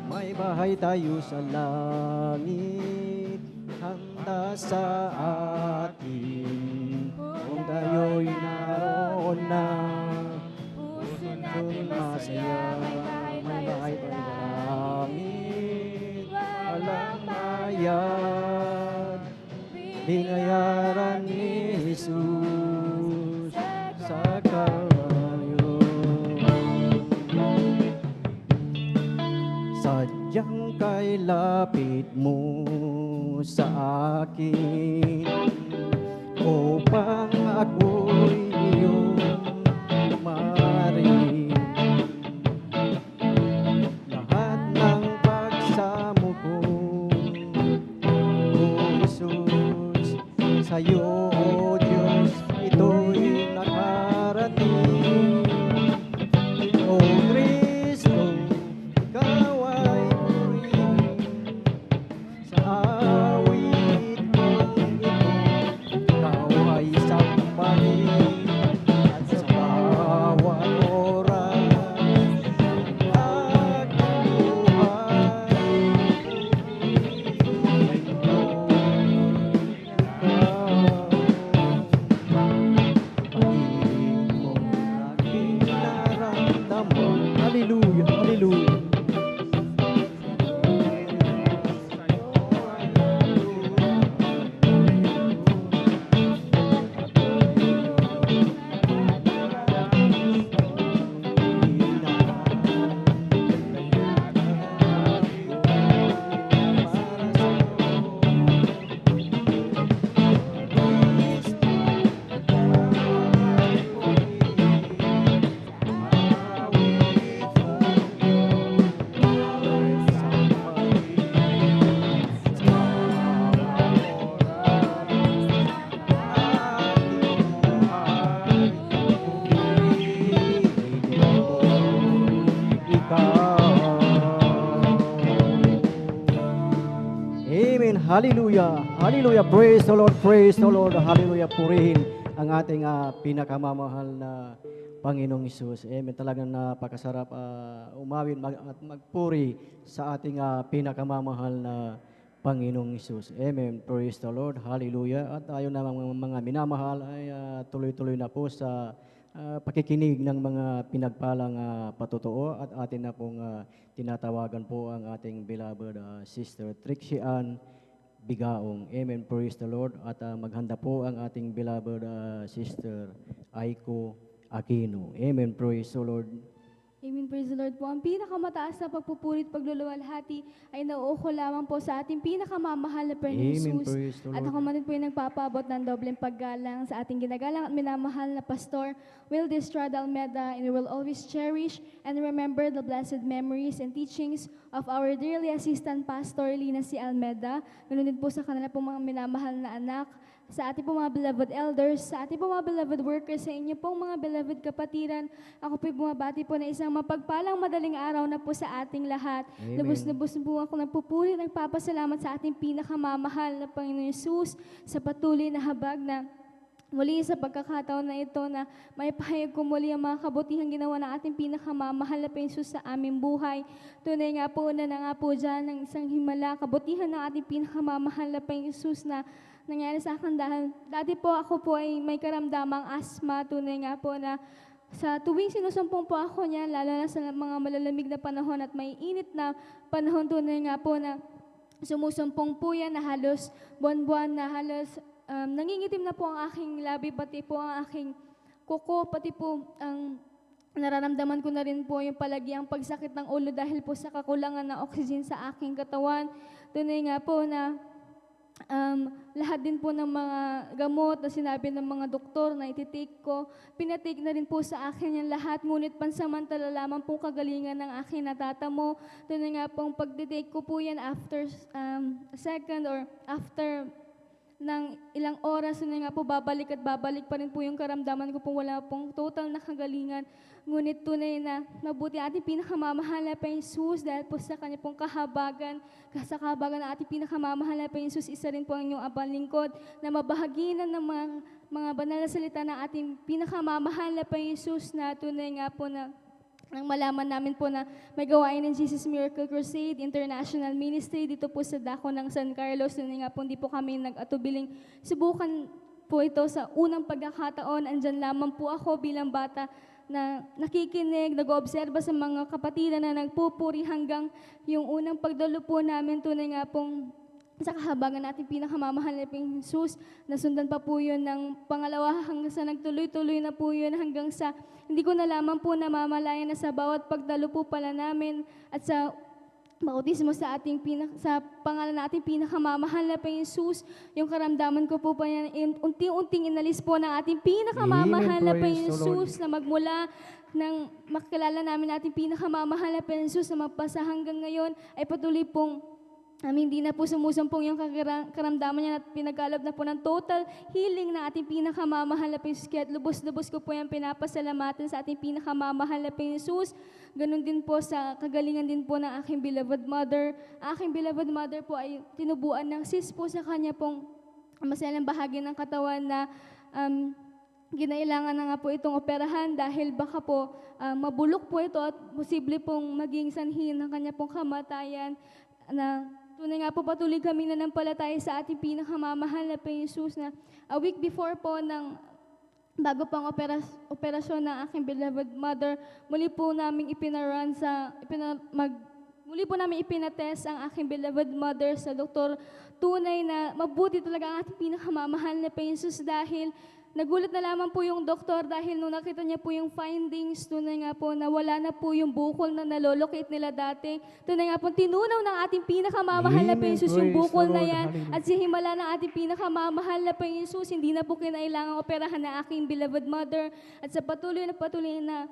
May bahay tayo sa langit, handa sa atin. Kung tayo'y naroon na, puso natin masaya. May bahay tayo sa langit, walang bayad, binayaran ni Jesus sa Kalbaryo. Sadyang kay lapit mo sa akin upang ako'y iyong marinig. Lahat ng pagsamo ko, O Jesus, sa'yo, O Diyos, ito'y nakarating. O Kristo, ikaw ay purihin sa awit kong ito. Ikaw ay sambahin at sa bawat oras at buhay. Pag-ibig mo aking nararamdaman. Hallelujah, hallelujah. Amen. Hallelujah. Hallelujah. Praise the Lord. Praise the Lord. Hallelujah. Purihin ang ating pinakamamahal na Panginoong Hesus. Amen. Talagang napakasarap umawin at magpuri sa ating pinakamamahal na Panginoong Hesus. Amen. Praise the Lord. Hallelujah. At tayo na mga minamahal ay tuloy-tuloy na po sa pakikinig ng mga pinagpalang patotoo at atin na pong tinatawagan po ang ating beloved Sister Trixie Ann Bigaong. Amen. Praise the Lord. At maghanda po ang ating beloved Sister Aiko Aquino. Amen. Praise the Lord. Amen. Praise the Lord po. Ang pinakamataas na pagpupuri at pagluluwalhati ay nauuko lamang po sa ating pinakamamahal na Panginoong Amen. Jesus. Praise the At Lord. ako man din po ay nagpapaabot ng dobleng paggalang sa ating ginagalang at minamahal na Pastor Will Estrada Almeda, and we will always cherish and remember the blessed memories and teachings of our dearly assistant Pastor Lina C. Almeda. Ganun din po sa kanila pong mga minamahal na anak, sa ating pong mga beloved elders, sa ating pong mga beloved workers, sa inyo pong mga beloved kapatiran. Ako po'y bumabati po na isang mapagpalang madaling araw na po sa ating lahat. Amen. Lubos-lubos po ako nagpupuri, nagpapasalamat sa ating pinakamamahal na Panginoon Hesus sa patuloy na habag na muli sa pagkakataon na ito na may pahayag ko muli ang mga kabutihang ginawa ng ating pinakamamahal na Panginoon Hesus sa aming buhay. Tunay nga po na nga po dyan ng isang himala, kabutihan ng ating pinakamamahal na Panginoon Hesus na nangyari sa akin dahil dati po ako po ay may karamdamang asthma. Tunay nga po na sa tuwing sinusumpong po ako niya, lalo na sa mga malalamig na panahon at may init na panahon, tunay nga po na sumusumpong po yan na halos buwan-buwan na halos nangingitim na po ang aking labi, pati po ang aking kuko, pati po ang nararamdaman ko na rin po yung palagiang pagsakit ng ulo dahil po sa kakulangan ng oxygen sa aking katawan. Tunay nga po na lahat din po ng mga gamot na sinabi ng mga doktor na ititake ko, pinatake na rin po sa akin yung lahat, ngunit pansamantala lamang pong kagalingan ng aking natatamo. Tunay nga pong pagtitake ko po yan after second or after ng ilang oras na nga po babalik at babalik pa rin po yung karamdaman ko po, wala pong total na kagalingan. Ngunit tunay na mabuti ating pinakamamahal na Jesus dahil po sa kanya pong kahabagan, sa kahabagan na ating pinakamamahal na Jesus, isa rin po ang inyong abang lingkod na mabahaginan ng mga banal na salita na ating pinakamamahal na Jesus na tunay nga po na nang malaman namin po na may gawain ng Jesus Miracle Crusade International Ministry dito po sa dako ng San Carlos. Tunay nga po hindi po kami nag-atubiling subukan po ito sa unang pagkakataon. Andyan lamang po ako bilang bata na nakikinig, nag-oobserba sa mga kapatiran na nagpupuri hanggang yung unang pagdalo po namin. Tunay nga pong sa kahabagan natin pinakamamahal na Jesus, nasundan pa po yun ng pangalawa hanggang sa nagtuloy-tuloy na po yun hanggang sa hindi ko na lamang po namamalayan na sa bawat pagdalo po pala namin at sa bautismo sa ating sa pangalan natin pinakamamahal na Jesus, yung karamdaman ko po pa yan, unti-unting inalis po ng ating pinakamamahal na Jesus na magmula nang makilala namin natin pinakamamahal na Jesus na magpasa hanggang ngayon ay patuloy pong hindi na po sumusumpong yung karamdaman niya at pinagkaloob na po ng total healing na ating pinakamamahal na Jesus. Kaya lubos-lubos ko po yung pinapasalamatan sa ating pinakamamahal na Jesus. Ganon din po sa kagalingan din po ng aking beloved mother. Aking beloved mother po ay tinubuan ng sis po sa kanya pong masalang bahagi ng katawan na ginailangan na nga po itong operahan dahil baka po mabulok po ito at posible pong maging sanhi ng kanya pong kamatayan na tunay nga po patuloy kami nanampalataya sa ating pinakamamahal na Jesus na a week before po ng bago pang operasyon ng aking beloved mother, muli po namin muli po namin ipinatest ang aking beloved mother sa doktor. Tunay na mabuti talaga ang ating pinakamamahal na Jesus dahil nagulat na lamang po yung doktor dahil nung nakita niya po yung findings, tunay nga po na wala na po yung bukol na nalolocate nila dati. Tunay nga po, tinunaw ng ating pinakamamahal na Jesus yung bukol na yan. At si himala ng ating pinakamamahal na Jesus, hindi na po kinailangang operahan ng aking beloved mother. At sa patuloy na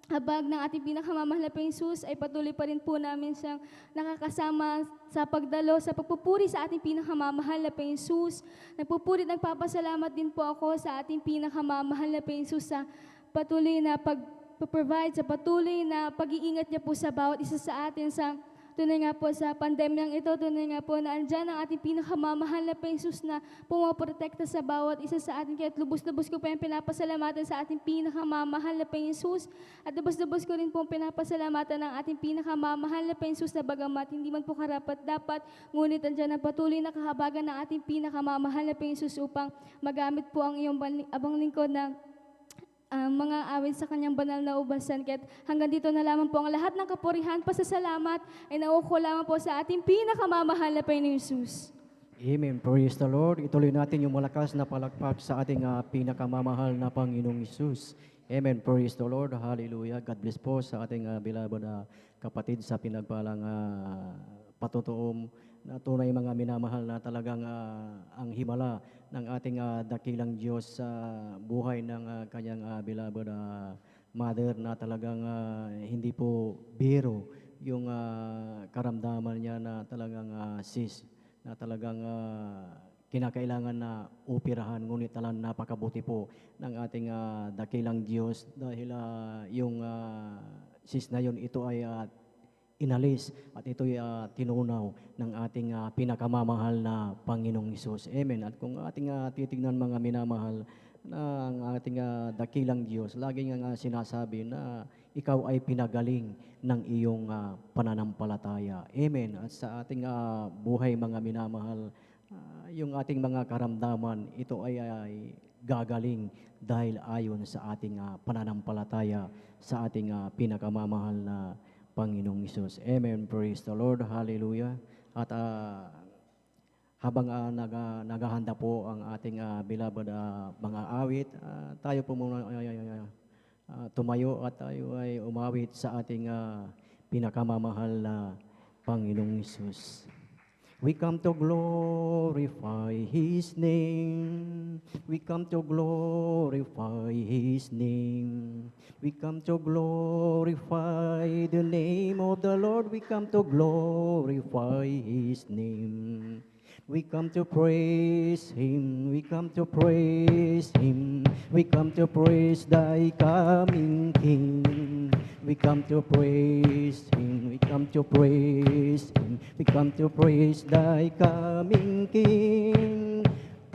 habag ng ating pinakamamahal na Jesus ay patuloy pa rin po namin siyang nakakasama sa pagdalo, sa pagpupuri sa ating pinakamamahal na Jesus. Nagpupuri, nagpapasalamat din po ako sa ating pinakamamahal na Jesus sa patuloy na pag-provide, sa patuloy na pag-iingat niya po sa bawat isa sa atin sa tunay nga po sa pandemyang ito, tunay nga po na andyan ang ating pinakamamahal na Jesus na pumaprotekta sa bawat isa sa atin. Kaya lubos-lubos ko pa yung pinapasalamatan sa ating pinakamamahal na Jesus. At lubos-lubos ko rin po pinapasalamatan ng ating pinakamamahal na Jesus na bagamat hindi man po karapat-dapat, ngunit andyan ang patuloy na kahabagan ng ating pinakamamahal na Jesus upang magamit po ang iyong abang lingkod na mga awit sa kanyang banal na ubasan. Kaya hanggang dito na lamang po ang lahat ng kapurihan, pasasalamat ay nauuko lamang po sa ating pinakamamahal na Panginoong Jesus. Amen. Praise the Lord. Ituloy natin yung malakas na palakpak sa ating pinakamamahal na Panginoong Isus. Amen. Praise the Lord. Hallelujah. God bless po sa ating beloved kapatid sa pinagpalang patutuom na tunay mga minamahal na talagang ang himala ng ating dakilang Diyos sa buhay ng kanyang beloved mother na talagang hindi po biro yung karamdaman niya na talagang sis na talagang kinakailangan na operahan, ngunit talang napakabuti po ng ating dakilang Diyos dahil yung sis na yun, ito ay inalis at ito'y tinunaw ng ating pinakamamahal na Panginoong Isus. Amen. At kung ating titignan mga minamahal ng ating dakilang Diyos, lagi nga sinasabi na ikaw ay pinagaling ng iyong pananampalataya. Amen. At sa ating buhay mga minamahal, yung ating mga karamdaman, ito ay gagaling dahil ayon sa ating pananampalataya sa ating pinakamamahal na Panginoong Isus. Amen. Praise the Lord. Hallelujah. At habang naghahanda po ang ating beloved mga awit, tayo po muna tumayo at tayo ay umawit sa ating pinakamamahal na Panginoong Isus. We come to glorify His name. We come to glorify His name. We come to glorify the name of the Lord. We come to glorify His name. We come to praise Him, we come to praise Him, we come to praise Thy coming King. We come to praise Him, we come to praise Him, we come to praise Thy coming King.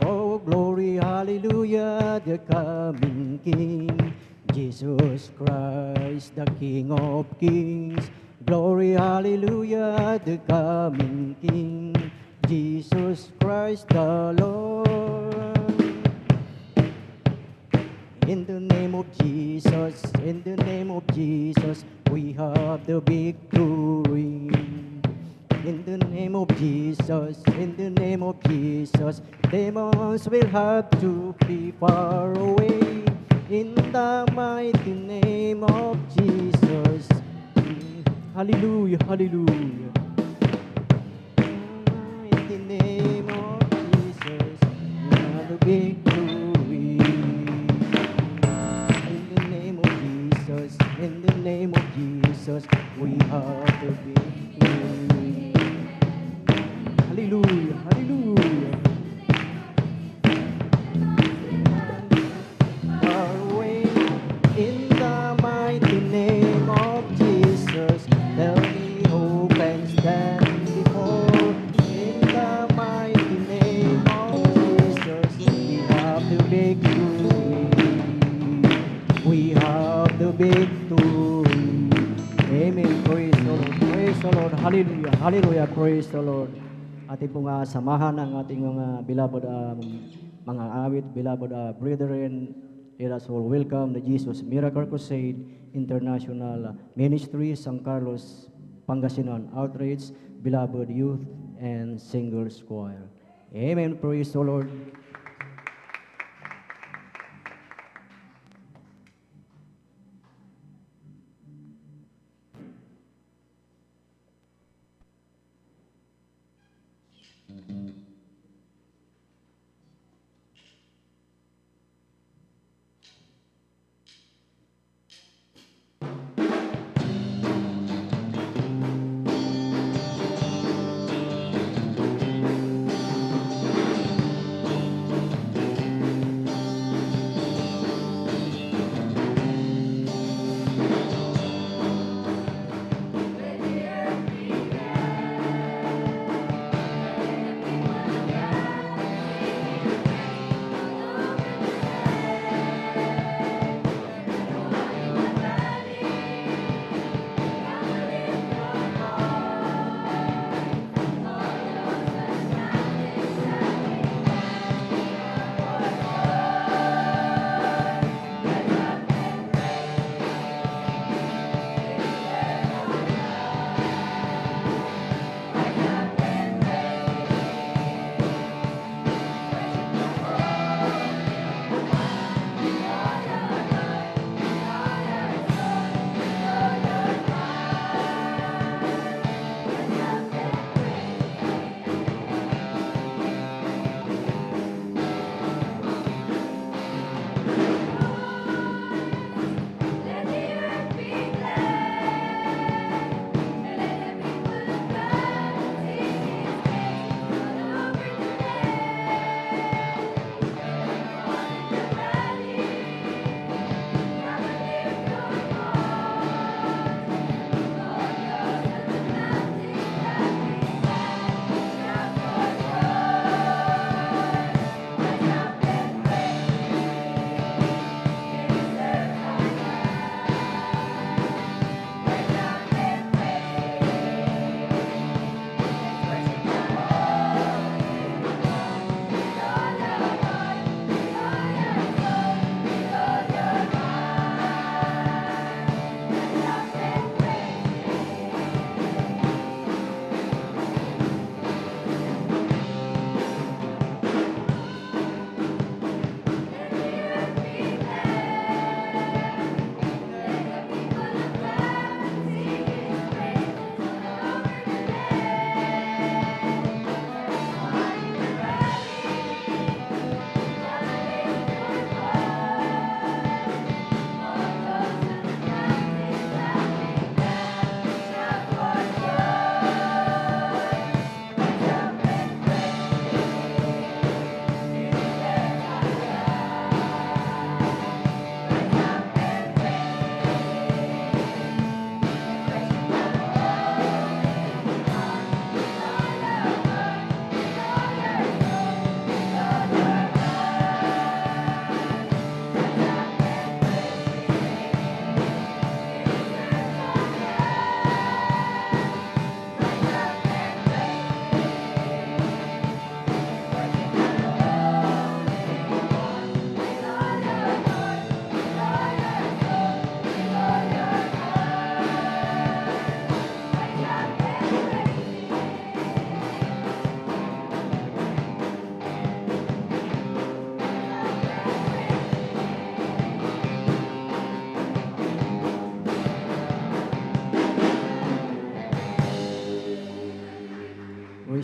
Oh, glory, hallelujah, the coming King, Jesus Christ, the King of Kings. Glory, hallelujah, the coming King, Jesus Christ the Lord. In the name of Jesus, in the name of Jesus, we have the victory. In the name of Jesus, in the name of Jesus, demons will have to be far away. In the mighty name of Jesus. Hallelujah, hallelujah. In the name of Jesus, we have the victory. In the name of Jesus, in the name of Jesus, we have the victory. Hallelujah, hallelujah. Far away, in the mighty name of Jesus, tell me who can stand before. In the mighty name of Jesus, we have the victory. We have the victory. Amen. Praise the Lord. Praise the Lord. Hallelujah. Hallelujah. Praise the Lord. Ating pong samahan ang ating mga beloved mga awit, beloved brethren. Let us all welcome the Jesus Miracle Crusade International Ministry, San Carlos, Pangasinan Outreach, beloved youth and singers choir. Amen. Praise the Lord.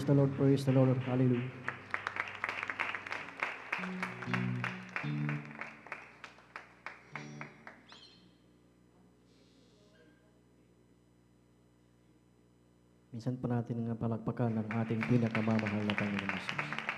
the Lord, praise the Lord. Hallelujah. Minsan pa natin nga palakpakan ng ating pinakamamahal na Panginoon Jesus.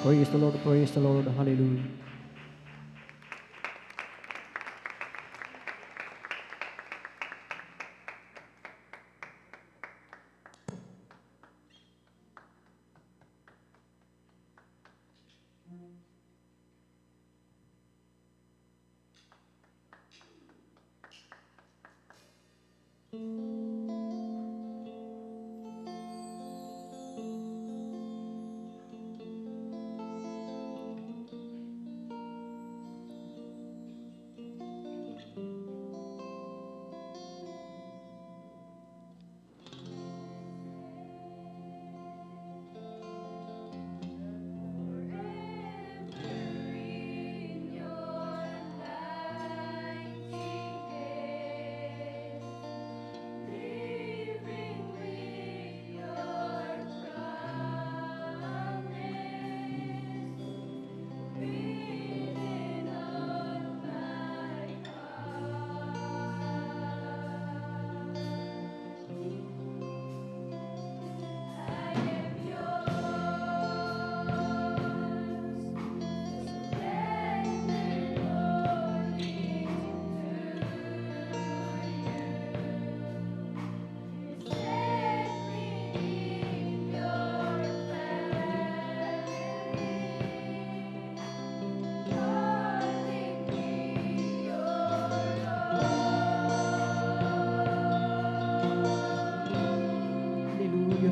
Praise the Lord, praise the Lord. Hallelujah.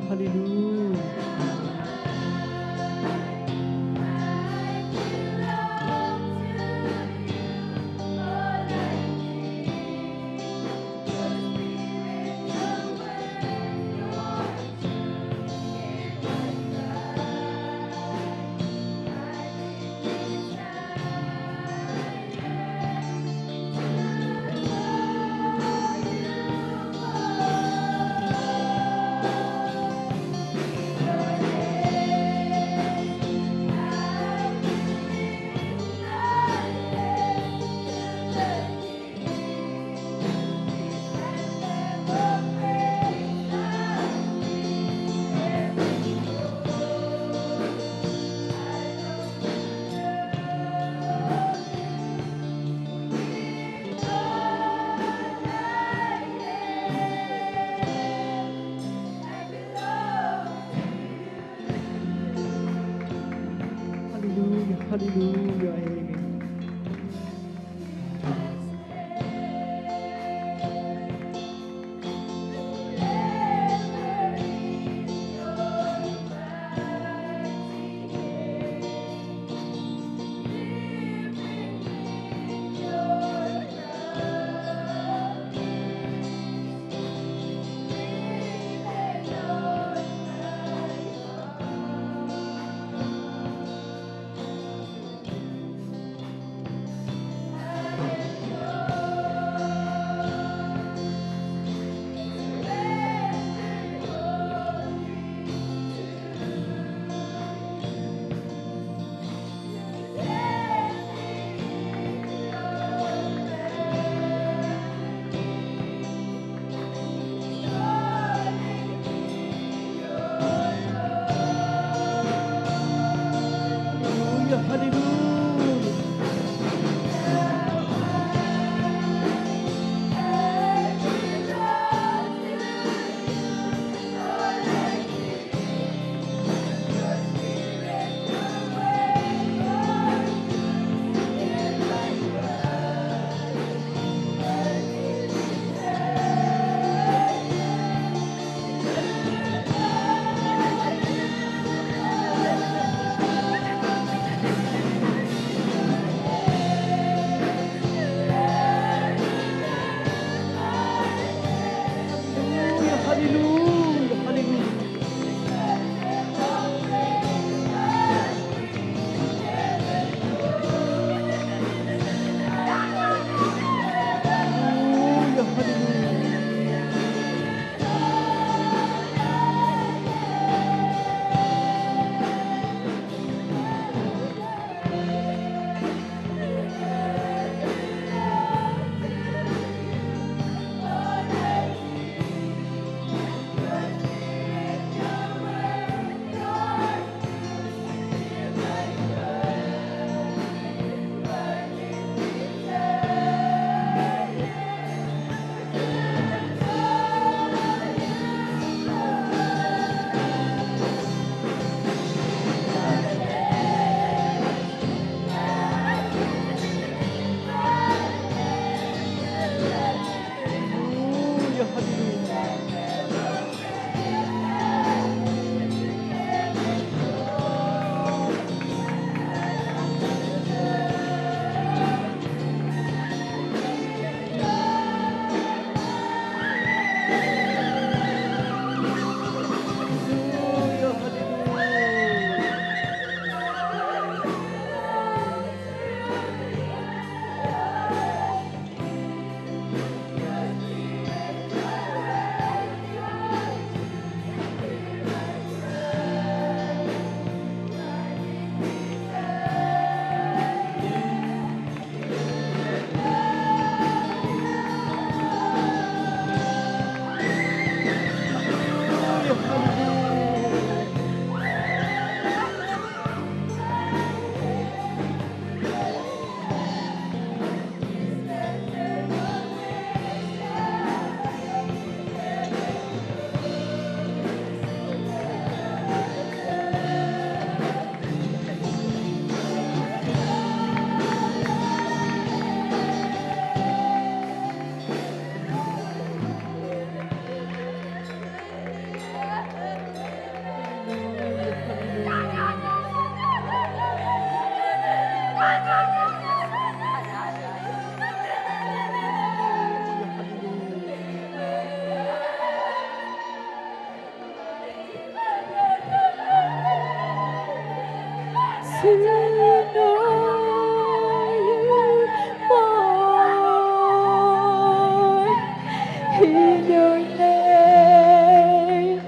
Hallelujah. Hallelujah. Amen. In your name,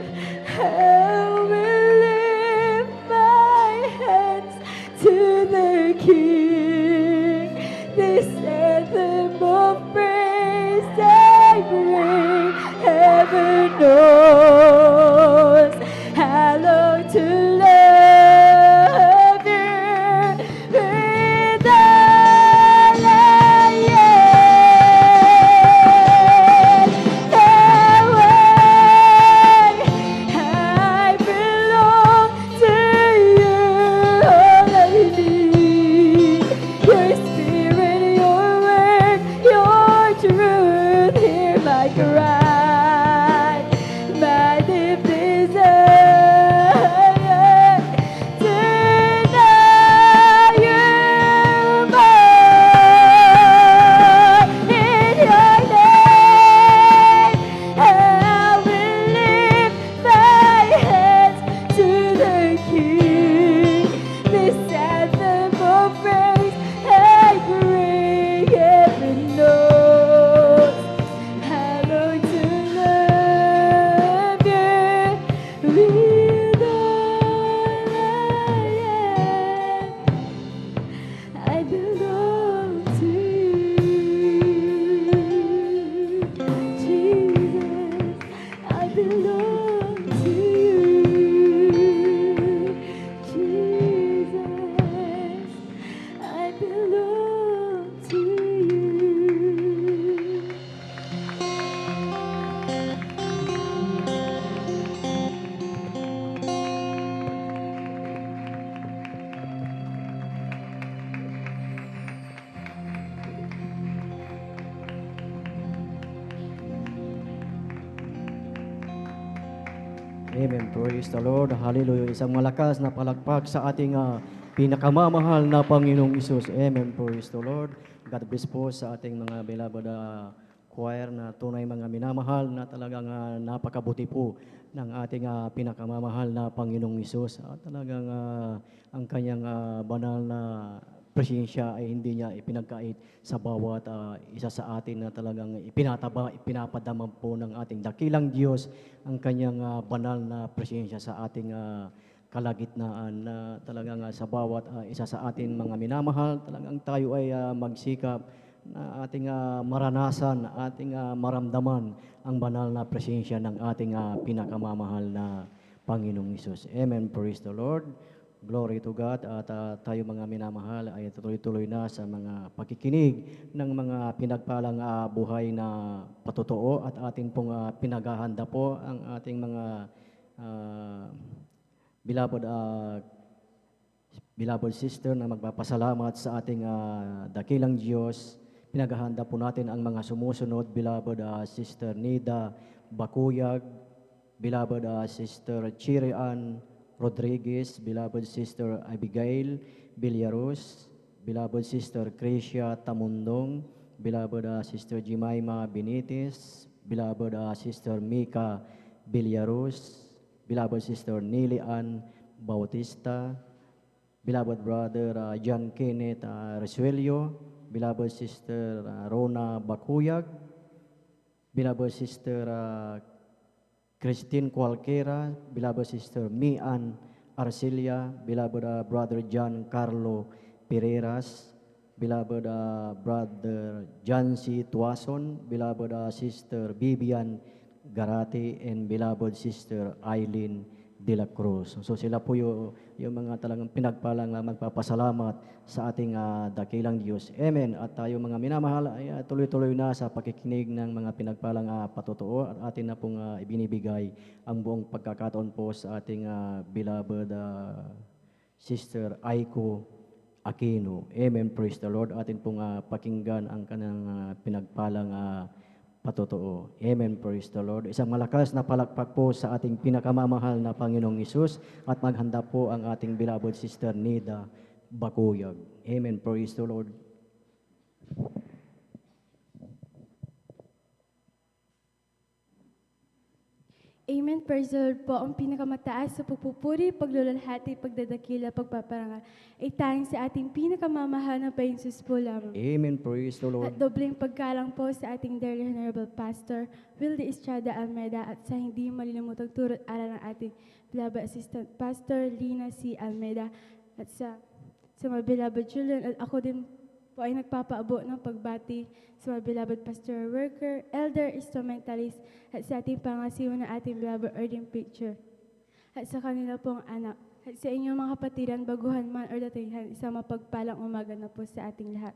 I will lift my hands to the King. This anthem of praise I bring, heaven knows how long to love you with all I am. I belong to you, all I need. Your spirit, your word, your truth, hear my cry, my deep desire to know you more. In your name, I will lift my hands to the King. This anthem of praise I bring, heaven knows how long to love you with all I am. I belong to you, Jesus. I belong to you, Jesus. I belong to you. Amen. Praise the Lord. Hallelujah. Isang malakas na palakpak sa ating pinakamamahal na Panginoong Isus. Amen. Praise the Lord. God bless po sa ating mga beloved choir na tunay mga minamahal na talagang napakabuti po ng ating pinakamamahal na Panginoong Isus. At talagang ang kanyang banal na presensya ay hindi niya ipinagkait sa bawat isa sa atin na talagang ipinapadama po ng ating dakilang Diyos ang kanyang banal na presensya sa ating kalagitnaan na talagang sa bawat isa sa atin mga minamahal, talagang tayo ay magsikap na ating maranasan, ating maramdaman ang banal na presensya ng ating pinakamamahal na Panginoong Isus. Amen. Praise the Lord. Glory to God. At tayo mga minamahal ay tuloy-tuloy na sa mga pakikinig ng mga pinagpalang buhay na patotoo at atin pong pinaghahanda po ang ating mga beloved sister na magpapasalamat sa ating dakilang Diyos. Pinaghahanda po natin ang mga sumusunod, beloved Sister Nida Bakuyag, beloved Sister Chirian Rodriguez, beloved Sister Abigail Villaros, beloved Sister Crecia Tamundong, beloved Sister Jemima Benitez, beloved Sister Mika Villaros, beloved Sister Nilian Bautista, beloved Brother John Kenneth Resuelio, beloved Sister Rona Bakuyag, beloved Sister Christine Cualquera, beloved Sister Mian Arcelia, beloved Brother John Carlo Pereiras, beloved Brother John C. Tuason, beloved Sister Vivian Garate, and beloved Sister Eileen de la Cruz. So sila po yung mga talagang pinagpalang magpapasalamat sa ating dakilang Diyos. Amen. At tayo mga minamahal ay tuloy-tuloy na sa pakikinig ng mga pinagpalang patotoo at atin na pong ibinibigay ang buong pagkakataon po sa ating beloved Sister Aiko Aquino. Amen. Praise the Lord. Atin pong pakinggan ang kanang pinagpalang patotoo. Amen. Praise the Lord. Isang malakas na palakpak po sa ating pinakamamahal na Panginoong Isus at maghanda po ang ating beloved Sister Nida Bakuyag. Amen. Praise the Lord. Amen. Praise the Lord po. Ang pinakamataas sa pagpupuri, paglululhati, pagdadakila, pagpaparangal ay tanging sa ating pinakamamahal na Panginoon po lamang. Amen. Praise the Lord. At dobleng paggalang po sa ating dearly honorable pastor, Wildy Estrada Almeida, at sa hindi malilimutang turot aral ng ating beloved assistant pastor, Lina C. Almeida, at sa mga beloved children, at ako din po ay nagpapaabot ng pagbati sa mga beloved pastor worker, elder, instrumentalist, at sa ating pangasiwa na ating beloved urgent preacher, at sa kanila pong anak, at sa inyong mga kapatiran, baguhan man or datingan, isang mapagpalang umaga na po sa ating lahat.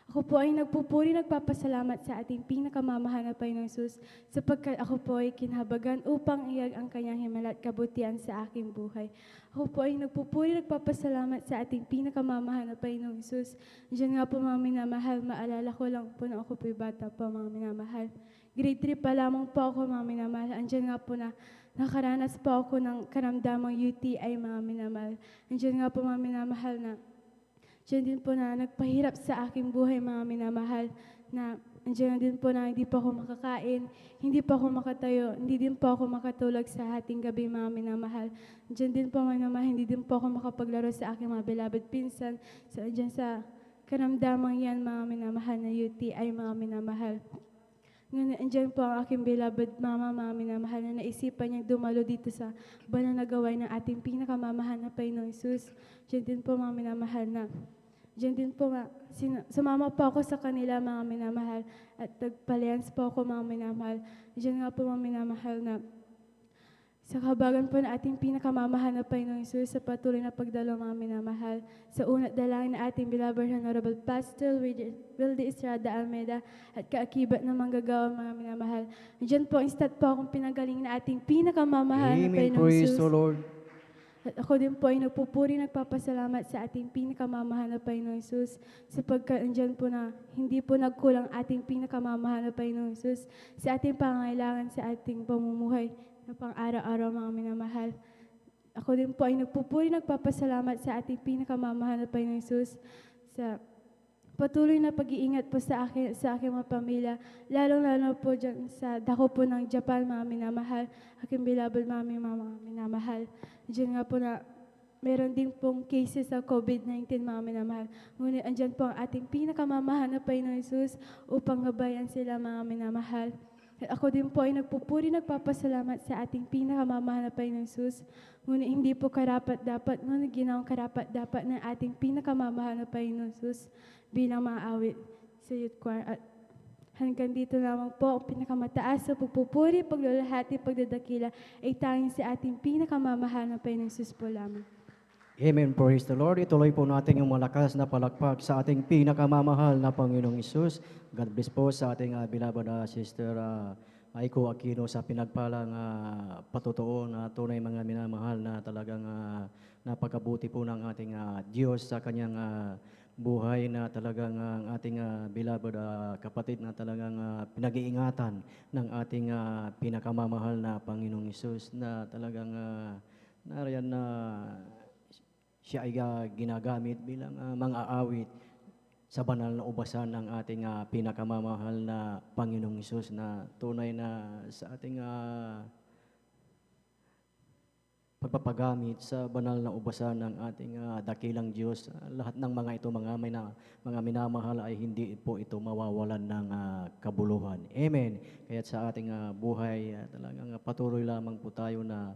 Ako po ay nagpupuri, nagpapasalamat sa ating pinakamamahal na Panginoong Hesus, sapagkat ako po ay kinhabagan upang iyag ang kanyang himala at kabutihan sa aking buhay. Ako po ay nagpupuri, nagpapasalamat sa ating pinakamamahal na Panginoong Hesus. Diyan nga po mga minamahal, maalala ko lang po na ako po'y bata pa mga minamahal. Grade 3 pa lamang po ako mga minamahal. Andiyan nga po na nakaranas po ako ng karamdamang UTI mga minamahal. Andiyan nga po mga minamahal na diyan din po na nagpahirap sa aking buhay mga minamahal, na diyan din po na hindi pa ako makakain, hindi pa ako makatayo, hindi din po ako makatulog sa hating gabi mga minamahal. Diyan din po mga minamahal, hindi din po ako makapaglaro sa aking mga beloved pinsan. So diyan sa karamdamang yan mga minamahal na UTI mga minamahal. Ngayon, andyan po ang aking beloved mama, mga minamahal, na naisipan niyang dumalo dito sa banal na gawain ng ating pinakamamahal na Panginoong Hesus. Diyan din po mga minamahal na, diyan din po sumama po ako sa kanila mga minamahal, at nagpalians po ako mga minamahal. Diyan nga po mga minamahal na sa kahabagan po na ating pinakamamahal na Panginoong Hesus, sa patuloy na pagdalo mga minamahal, sa una't dalangin na ating beloved Honorable Pastor Wildy Estrada Almeida, at kaakibat na manggagawa mga minamahal. Diyan po, instant po akong pinagaling na ating pinakamamahal na Amen. Panginoong Praise Hesus. the Lord. At ako din po ay nagpupuri, nagpapasalamat sa ating pinakamamahal na Panginoong Hesus, sapagkat andyan po na hindi po nagkulang ating pinakamamahal na Panginoong Hesus sa ating pangangailangan, sa ating pamumuhay na pang-araw-araw mga minamahal. Ako din po ay nagpupuri, nagpapasalamat sa ating pinakamamahal na Panginoong Hesus sa patuloy na pag-iingat po sa aking mga pamilya, lalong-lalo po dyan sa dako po ng Japan, mga minamahal, aking beloved mga minamahal. Diyan nga po na meron din pong cases sa COVID-19 mga minamahal. Ngunit andyan po ang ating pinakamamahal na Panginoong Hesus upang gabayan sila mga minamahal. At ako din po ay nagpupuri, nagpapasalamat sa ating pinakamamahal na Panginoong Hesus. Ngunit hindi po karapat-dapat, ngunit ginawang karapat-dapat ng ating pinakamamahal na Panginoong Hesus bilang mga awit sa youth choir. At hanggang dito lamang po, ang pinakamataas sa pagpupuri, paglulahati, pagdadakila ay tanging sa ating pinakamamahal na Panginoong Hesus po lamang. Amen. Praise the Lord. Ituloy po natin yung malakas na palakpak sa ating pinakamamahal na Panginoong Hesus. God bless po sa ating beloved Sister Aiko Aquino sa pinagpalang patutuo na tunay mga minamahal na talagang napakabuti po ng ating Diyos sa kanyang buhay, na talagang ang ating beloved kapatid na talagang pinag-iingatan ng ating pinakamamahal na Panginoong Hesus, na talagang nariyan na siya ay ginagamit bilang mga awit sa banal na ubasan ng ating pinakamamahal na Panginoong Hesus, na tunay na sa ating pagpapagamit sa banal na ubasan ng ating dakilang Diyos. Lahat ng mga ito, mga minamahal, ay hindi po ito mawawalan ng kabuluhan. Amen. Kaya sa ating buhay, talagang patuloy lamang po tayo na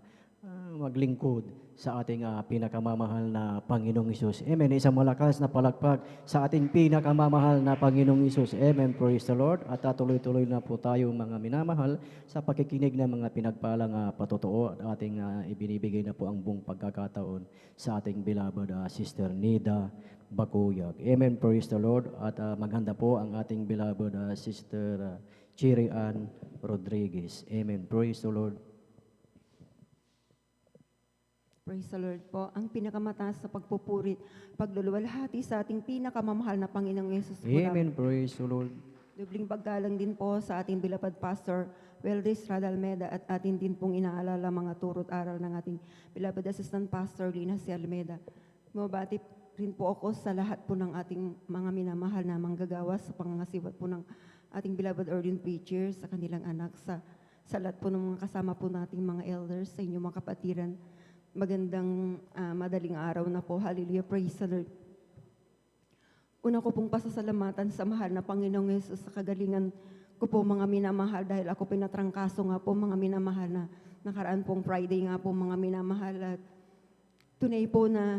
maglingkod sa ating pinakamamahal na Panginoong Hesus. Amen. Isang malakas na palakpak sa ating pinakamamahal na Panginoong Hesus. Amen. Praise the Lord. At tuloy-tuloy na po tayo mga minamahal sa pakikinig ng mga pinagpalang patutuo, at ating ibinibigay na po ang buong pagkakataon sa ating beloved Sister Nida Bakuyag. Amen. Praise the Lord. At maghanda po ang ating beloved Sister Chiri Ann Rodriguez. Amen. Praise the Lord. Praise the Lord po. Ang pinakamataas sa pagpupuri, pagluluwalhati sa ating pinakamamahal na Panginoong Yesus po. Amen. Praise the Lord. Dubling paggalang din po sa ating beloved Pastor Wildy Estrada Almeida, at atin din pong inaalala mga turot aral ng ating beloved Assistant Pastor Lina C. Almeida. Mabati rin po ako sa lahat po ng ating mga minamahal na manggagawa sa pangangasiwat po ng ating beloved ordained preachers, sa kanilang anak, sa sa lahat po ng mga kasama po nating mga elders, sa inyong mga kapatiran. Magandang madaling araw na po. Hallelujah, praise the Lord. Una ko pong pasasalamatan sa mahal na Panginoong Yesus sa kagalingan ko po mga minamahal dahil ako pinatrangkaso nga po mga minamahal na nakaraan pong Friday nga po mga minamahal at tunay po na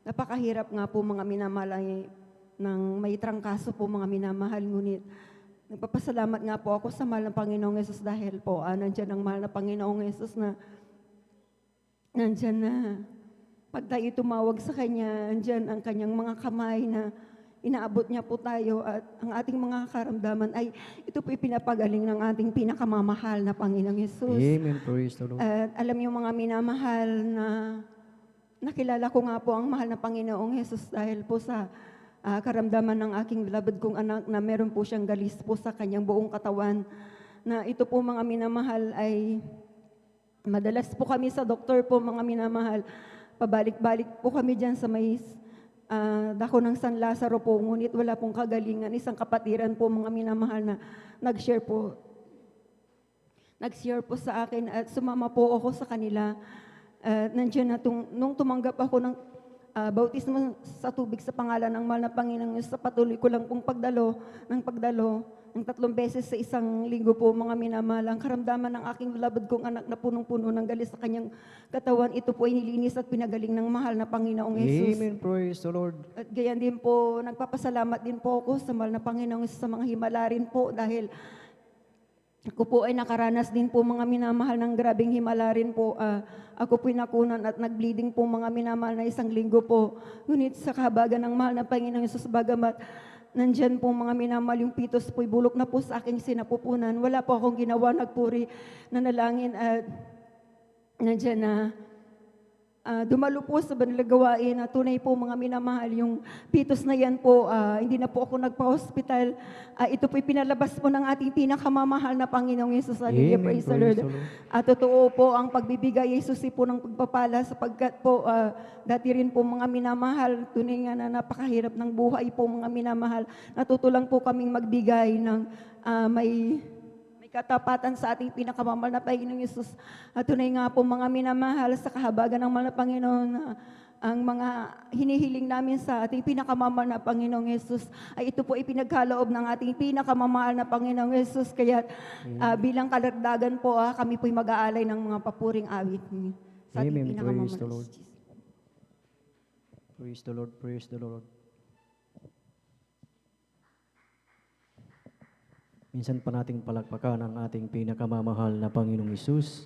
napakahirap nga po mga minamahal nang may trangkaso po mga minamahal, ngunit nagpapasalamat nga po ako sa mahal na Panginoong Yesus dahil po nandyan ang mahal na Panginoong Yesus na nandyan na pag tayo tumawag sa Kanya, nandyan ang Kanyang mga kamay na inaabot niya po tayo at ang ating mga karamdaman ay ito po pinapagaling ng ating pinakamamahal na Panginoong Yesus. Amen. Praise the Lord. At alam niyo mga minamahal na nakilala ko nga po ang mahal na Panginoong Yesus dahil po sa karamdaman ng aking beloved kong anak na meron po siyang galis po sa kanyang buong katawan na ito po mga minamahal ay madalas po kami sa doktor po mga minamahal. Pabalik-balik po kami dyan sa may dako ng San Lazaro po, ngunit wala pong kagalingan. Isang kapatiran po mga minamahal na nag-share po sa akin at sumama po ako sa kanila. Nandiyan na nung tumanggap ako ng bautismo sa tubig sa pangalan ng mahal na Panginoon, sa patuloy ko lang pong pagdalo ng 3 beses sa isang linggo po mga minamahal. Ang karamdaman ng aking beloved kong anak na punong-puno ng galis sa kanyang katawan, ito po ay nilinis at pinagaling ng mahal na Panginoong Yesus. Amen. Praise the Lord. At gayan din po, nagpapasalamat din po ako sa mahal na Panginoong Yesus sa mga himala rin po dahil ako po ay nakaranas din po mga minamahal ng grabing himala rin po. Ako po'y nakunan at nag-bleeding po mga minamahal na isang linggo po. Ngunit sa kahabagan ng mahal na Panginoong Yesus, bagamat nandyan po mga minamahal, yung pitos po'y bulok na po sa aking sinapupunan. Wala po akong ginawa, nagpuri, nanalangin at nandyan na dumalo po sa banal gawain na tunay po mga minamahal. Yung pitos na yan po, hindi na po ako nagpa-hospital. Ito po'y pinalabas po ng ating pinakamamahal na Panginoong Yesus. Hallelujah, praise the Lord. Totoo po ang pagbibigay Yesus po ng pagpapala sapagkat po dati rin po mga minamahal, tunay nga na napakahirap ng buhay po mga minamahal. Natutulang po kaming magbigay ng may katapatan sa ating pinakamamahal na Panginoong Yesus. At tunay nga po mga minamahal sa kahabagan ng mahal na Panginoon, ang mga hinihiling namin sa ating pinakamamahal na Panginoong Yesus ay ito po ipinagkaloob ng ating pinakamamahal na Panginoong Yesus. Kaya bilang kalagdagan po kami po'y mag-aalay ng mga papuring awit sa ating pinakamamahal. Praise the Lord. Praise the Lord. Praise the Lord. Minsan pa nating palakpakan ang ating pinakamamahal na Panginoong Hesus.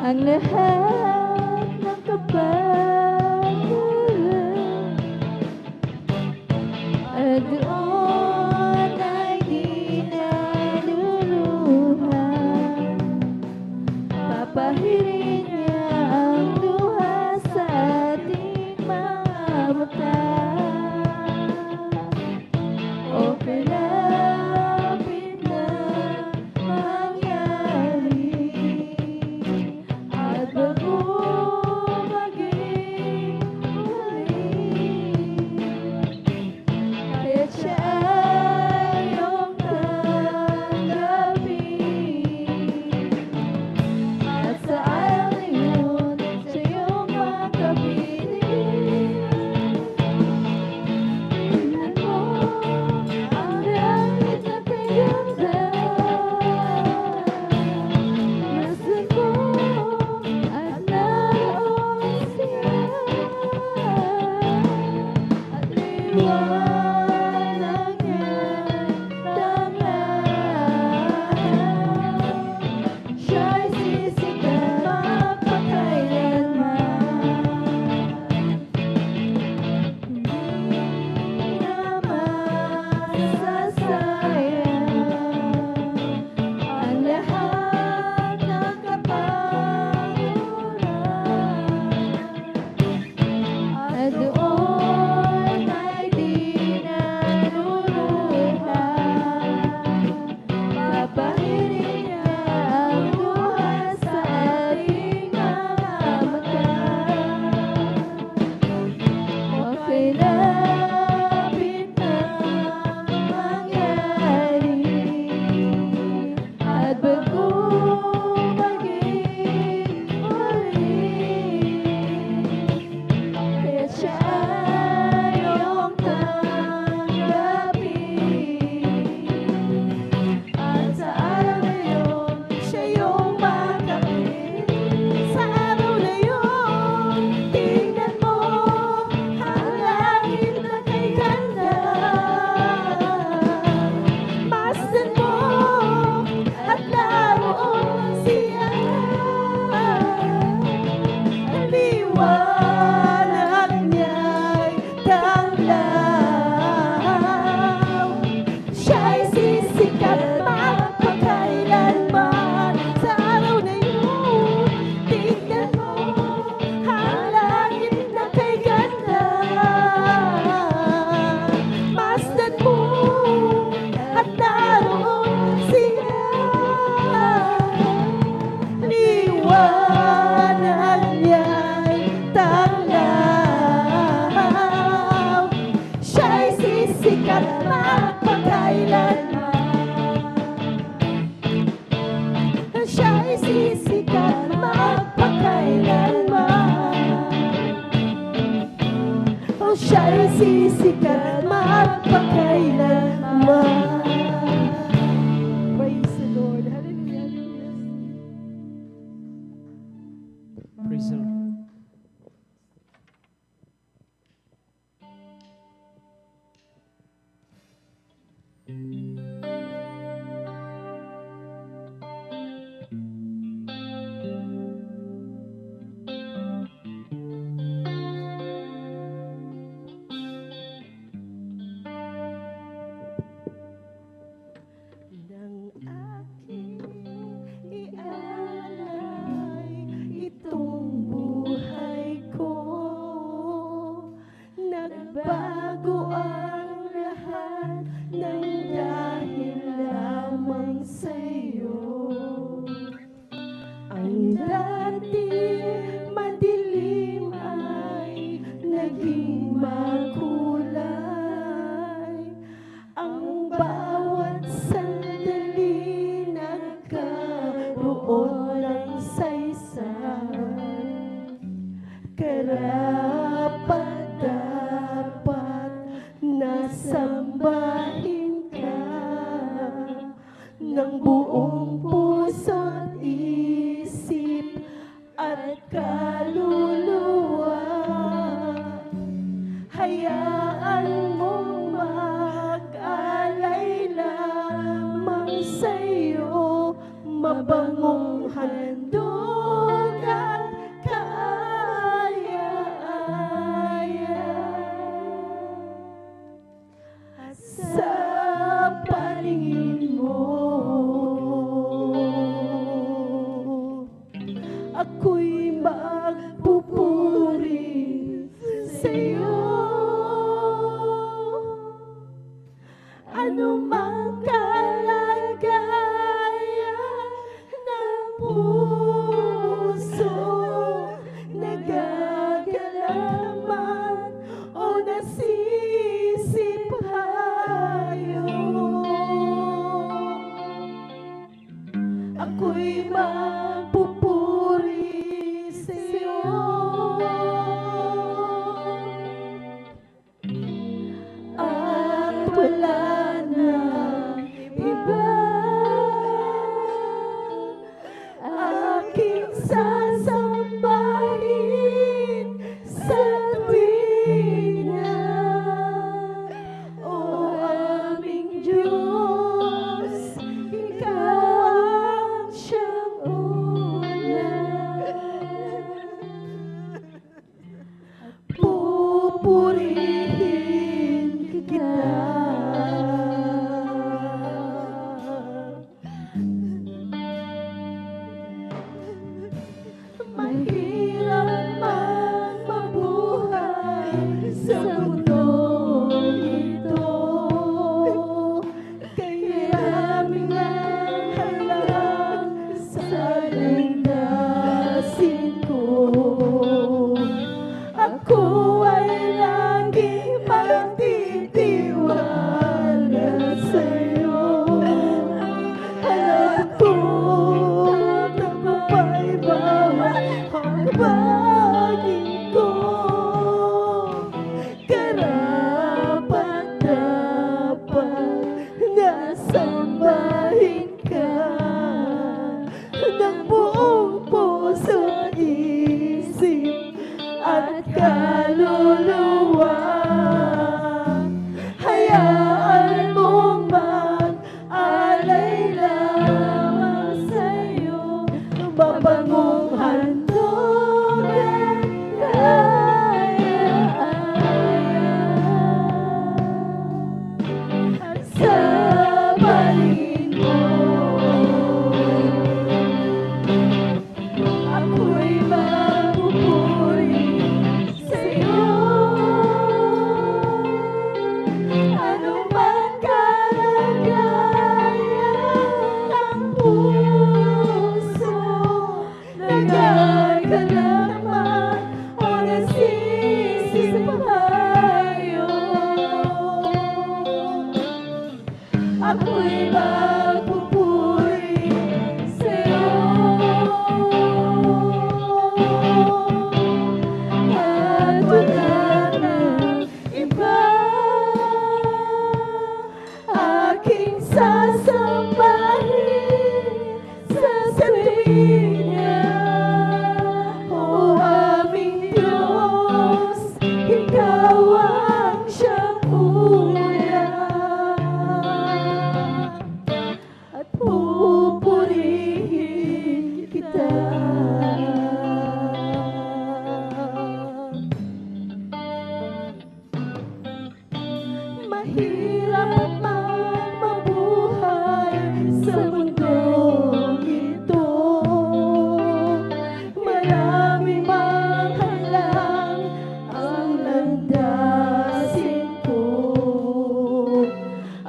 Ang lahat ng kapalaran at doon ay di naluluhan. Papahirin niya ang luha sa ating mga mata. O kalapit na mangyari at bago sisikat magpakailanman. Praise the Lord. Hallelujah. Praise the Lord. Nagbago ang lahat ng dahil lamang sa'yo. Ang dati madilim ay naging makulay. Ang bawat sandali nagkaroon ng saysay. Karapat-dapat nasambahin ka ng buong puso't isip at kaluluwa. Hayaan mong mag-alay lamang sa'yo, mabangong handog at sa paningin mo. Ako'y magpupuri sa'yo. Ano mang kalagayan ng puso, nagagalaman o nasisipayo, ako'y magpupuri sa'yo. At wala nang iba aking sasambahin sa tuwina. O aming Diyos, Ikaw ang siyang una. ko, tagumpay bawat hakbangin ko. Karapat-dapat nasambahin ka ng buong puso't isip at kaluluwa. Hayaan mong mag-alay lamang sa'yo, mabangong handogan at sa balin mo ako'y magpupuri sa'yo. Ano man kalagayan ng puso, nagagalak man o nasisipayo, ako'y magpupuri sa'yo. At wala nang iba aking sasambahin sa tuwina. O aming Diyos, Ikaw ang siyang ulan at pupurihin kita. Mahirap man mabuhay sa mundong ito, marami mang hadlang ang landasin ko.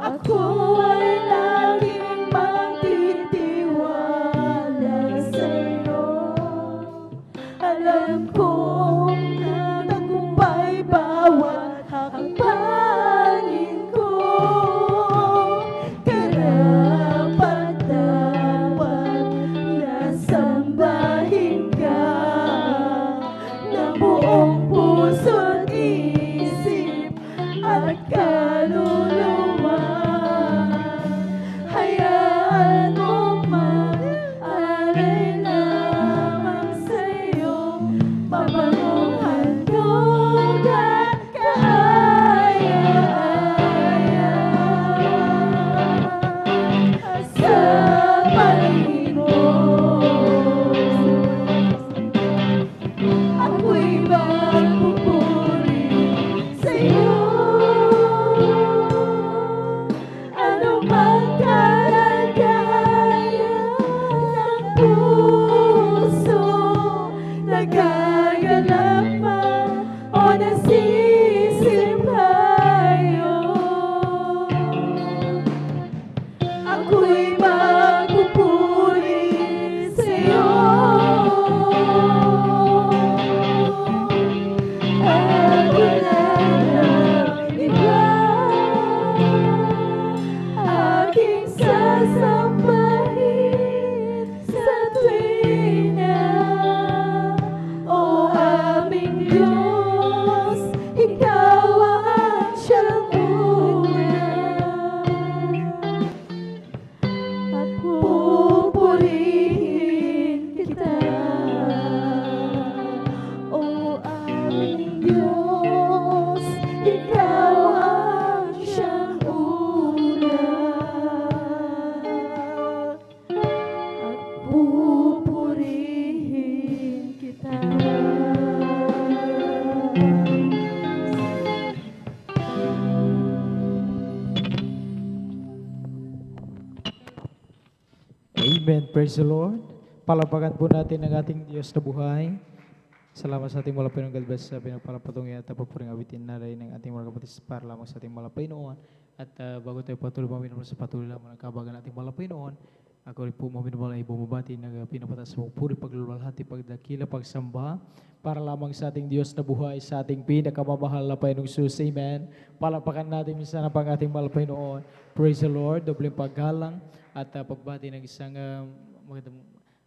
Ako ay laging magtitiwala sa'yo. Alam kong tagumpay bawat hakbangin ko. Karapat-dapat nasambahin ka ng buong puso't isip at kaluluwa. Hayaan mong mag-alay lamang sa'yo, mabangong handog at kaaya-aya sa paligid mo. Ako'y magpupuri sa'yo. Ano man kalagayan ng puso, nagagalak man o nasisipayo, ako'y magpupuri sa'yo. At wala nang iba aking sasambahin sa tuwina. O aming Diyos, Ikaw ang siyang ulan at pupurihin kita. O aming Diyos, Ikaw ang siyang ulan at pupurihin kita. Amen. Praise the Lord. Palapakan po natin ang ating Diyos na buhay. Salamat sa ating malapay ng God bless sa pinagpalapatong at papuring awitin na rin ng ating mga kapatid para lamang sa ating malapay noon. At bago tayo patuloy sa patuloy lamang ng kabagan ating malapay noon, Ako rin po mga minamahal ay bumabati na pinapatas sa puri, pagluluwalhati, pagdakila, pagsamba, para lamang sa ating Diyos na buhay, sa ating pinakamamahal na Panginoong Jesus. Amen. Palapakan natin minsan ang ating mahal Panginoon. Praise the Lord. Dobleng paggalang at pagbati ng isang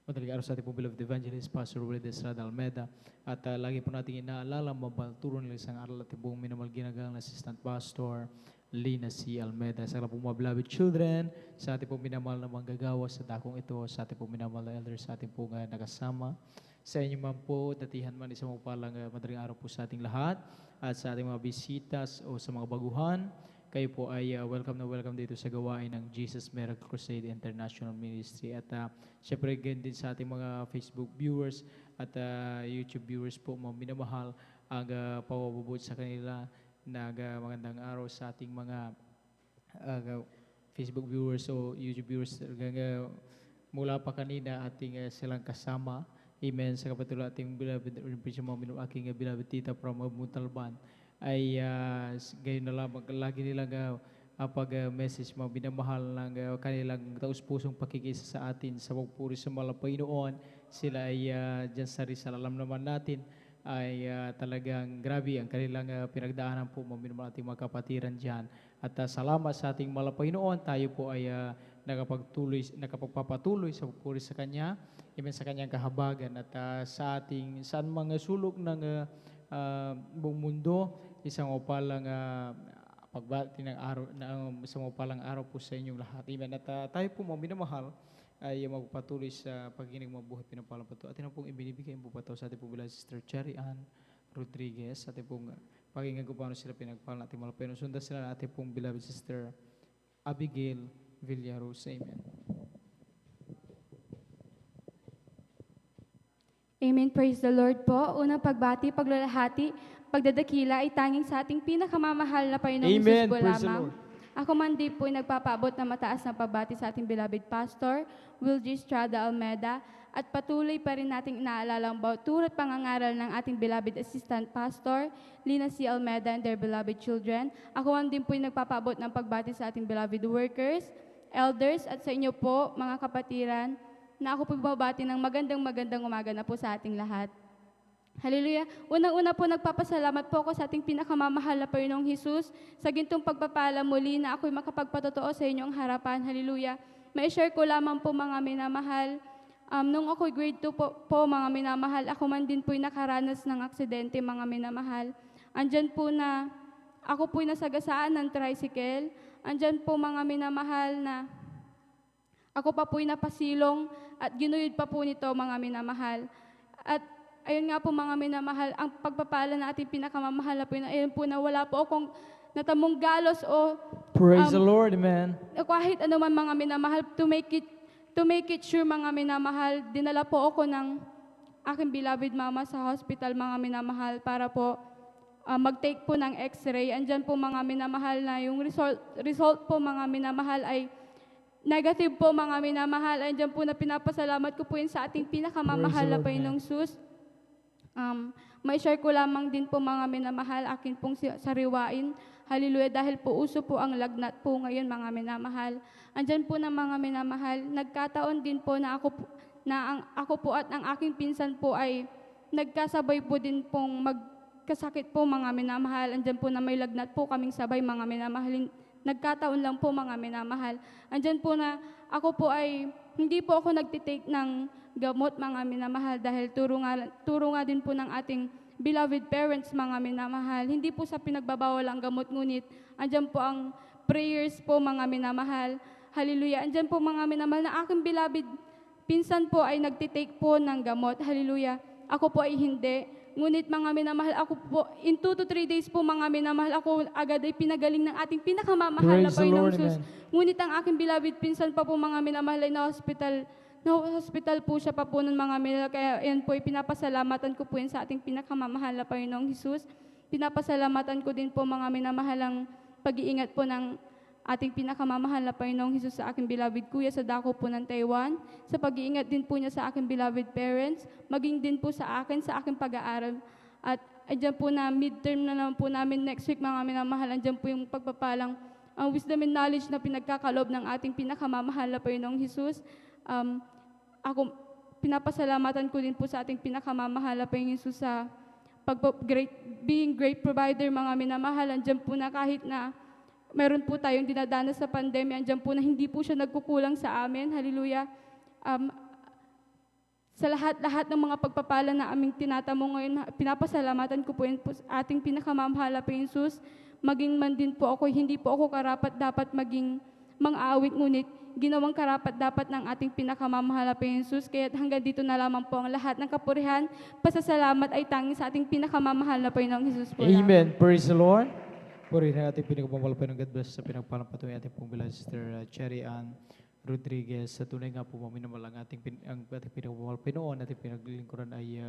madaling araw sa ating pong beloved evangelist, Pastor Wildes Radal Almeida. At lagi po natin inaalala, mabalturo ng isang aral at buong minamahal ginagalang Assistant Pastor Lina C. Almeida. Sa po mga beloved children, sa ating pong minamahal na manggagawa sa dakong ito, sa ating pong minamahal na elders, sa ating pong nakasama. Sa inyo man po, datihan man isang palang madaling araw po sa ating lahat. At sa ating mga bisitas o sa mga baguhan, kayo po ay welcome na welcome dito sa gawain ng Jesus Miracle Crusade International Ministry. At syempre again din sa ating mga Facebook viewers at YouTube viewers po, mga minamahal, ang pawabubot sa kanila na magandang araw sa ating mga Facebook viewers o YouTube viewers. Mula pa kanina ating silang kasama. Amen. Sa kapatuloy ating beloved, aking beloved tita from Muntalban ay gayon na lamang lagi nilang pag-message mga binamahal ng kanilang taus-pusong pakikisa sa atin sa pagpuri sa mga Panginoon. Sila ay dyan sa Rizal. Alam naman natin ay talagang grabe ang kanilang pinagdaanan po mga minamahal ating mga kapatiran dyan. At salamat sa ating mga Panginoon, tayo po ay nakapagpapatuloy sa pagpuri sa Kanya, even sa Kanyang kahabagan at sa ating saan mga sulok ng buong mundo, isang upalang pagbati ng araw, isang upalang araw po sa inyong lahat. Amen. At tayo po mga minamahal ay magpatuloy sa pagkinig mga buhay pinapalang pato. At yun pong ibinibigay ang bupato sa ating po bilang Sister Cherry Ann Rodriguez. At yun pong pakinggan ko paano sila pinagpalang natin mga Panginoon. Sundan sila natin pong beloved Sister Abigail Villaros. Amen. Amen. Praise the Lord po. Unang pagbati, paglalahati, pagdadakila ay tanging sa ating pinakamamahal na Panginoong Jesus po lamang. Ako man din po ay nagpapaabot na mataas na pagbati sa ating beloved Pastor, Wilgie Estrada Almeida, at patuloy pa rin nating inaalala ang bawat at pangangaral ng ating beloved Assistant Pastor, Lina C. Almeida and their beloved children. Ako man din po ay nagpapaabot ng pagbati sa ating beloved workers, elders, at sa inyo po, mga kapatiran, na ako po babati ng magandang umaga na po sa ating lahat. Hallelujah. Unang-una po nagpapasalamat po ako sa ating pinakamamahal na Panginoong Jesus sa gintong pagpapala muli na ako'y makapagpatotoo sa inyong harapan. Hallelujah. May share ko lamang po mga minamahal. Nung ako'y grade 2 po mga minamahal, ako man din po'y nakaranas ng aksidente mga minamahal. Andyan po na ako po'y nasagasaan ng tricycle. Andyan po mga minamahal na ako pa po'y napasilong at ginuyod pa po nito mga minamahal. At ayun nga po mga minamahal, ang pagpapala na ating pinakamamahal na po, ayun po na wala po akong natamong galos o Praise the Lord, amen. Kahit ano man mga minamahal, to make it sure mga minamahal, dinala po ako ng aking beloved mama sa hospital mga minamahal para po mag-take po ng x-ray. Andyan po mga minamahal na yung result po mga minamahal ay negative po mga minamahal. Andyan po na pinapasalamat ko po yun sa ating pinakamamahal na Panginoong Jesus. May share ko lamang din po mga minamahal, akin pong sariwain. Hallelujah, dahil po uso po ang lagnat po ngayon mga minamahal. Andyan po na mga minamahal, nagkataon din po na ako po at ang aking pinsan po ay nagkasabay po din pong magkasakit po mga minamahal. Andyan po na may lagnat po kaming sabay mga minamahal. Nagkataon lang po mga minamahal. Andyan po na ako po ay, hindi po ako nagtitake ng gamot mga minamahal dahil turo nga din po ng ating beloved parents mga minamahal. Hindi po sa pinagbabawal ang gamot, ngunit andyan po ang prayers po mga minamahal. Hallelujah. Andyan po mga minamahal na aking beloved pinsan po ay nagtitake po ng gamot. Hallelujah. Ako po ay hindi. Ngunit mga minamahal, ako po, in 2 to 3 days po mga minamahal, ako agad ay pinagaling ng ating pinakamamahal na Panginoong Jesus. Ngunit ang aking beloved pinsan pa po mga minamahal ay na-hospital po siya pa po ng mga minamahal. Kaya yan po, pinapasalamatan ko po yan sa ating pinakamamahal na Panginoong Jesus. Pinapasalamatan ko din po mga minamahal ang pag-iingat po ng ating pinakamamahal na Panginoong Jesus sa aking beloved kuya sa dako po ng Taiwan, sa pag-iingat din po niya sa aking beloved parents, maging din po sa aking pag-aaral. At andyan po na midterm na naman po namin next week mga minamahal, andyan po yung pagpapalang wisdom and knowledge na pinagkakalob ng ating pinakamamahal na Panginoong Jesus. Ako, pinapasalamatan ko din po sa ating pinakamamahal na Panginoon Jesus sa being great provider, mga minamahal. Andiyan po na kahit na meron po tayong dinadanas sa pandemya, andiyan po na hindi po siya nagkukulang sa amin. Hallelujah. Sa lahat-lahat ng mga pagpapala na aming tinatamo ngayon, pinapasalamatan ko po yun po sa ating pinakamamahal na Panginoon Jesus. Maging man din po ako, hindi po ako karapat dapat maging mang-aawit, ngunit ginawang karapat dapat ng ating pinakamamahal na Panginoon Jesus. Kaya hanggang dito na lamang po ang lahat ng kapurihan, pasasalamat ay tanging sa ating pinakamamahal na Panginoong Jesus po. Amen. Praise the Lord. Purihin na ating pinagpapala ng God bless sa pinagpalampatuloy ating pong bilang Sister Cherry Ann Rodriguez. Sa tunay nga po maminamal ang ating pinagpapala Pinoon, ating pinaglingkuran ay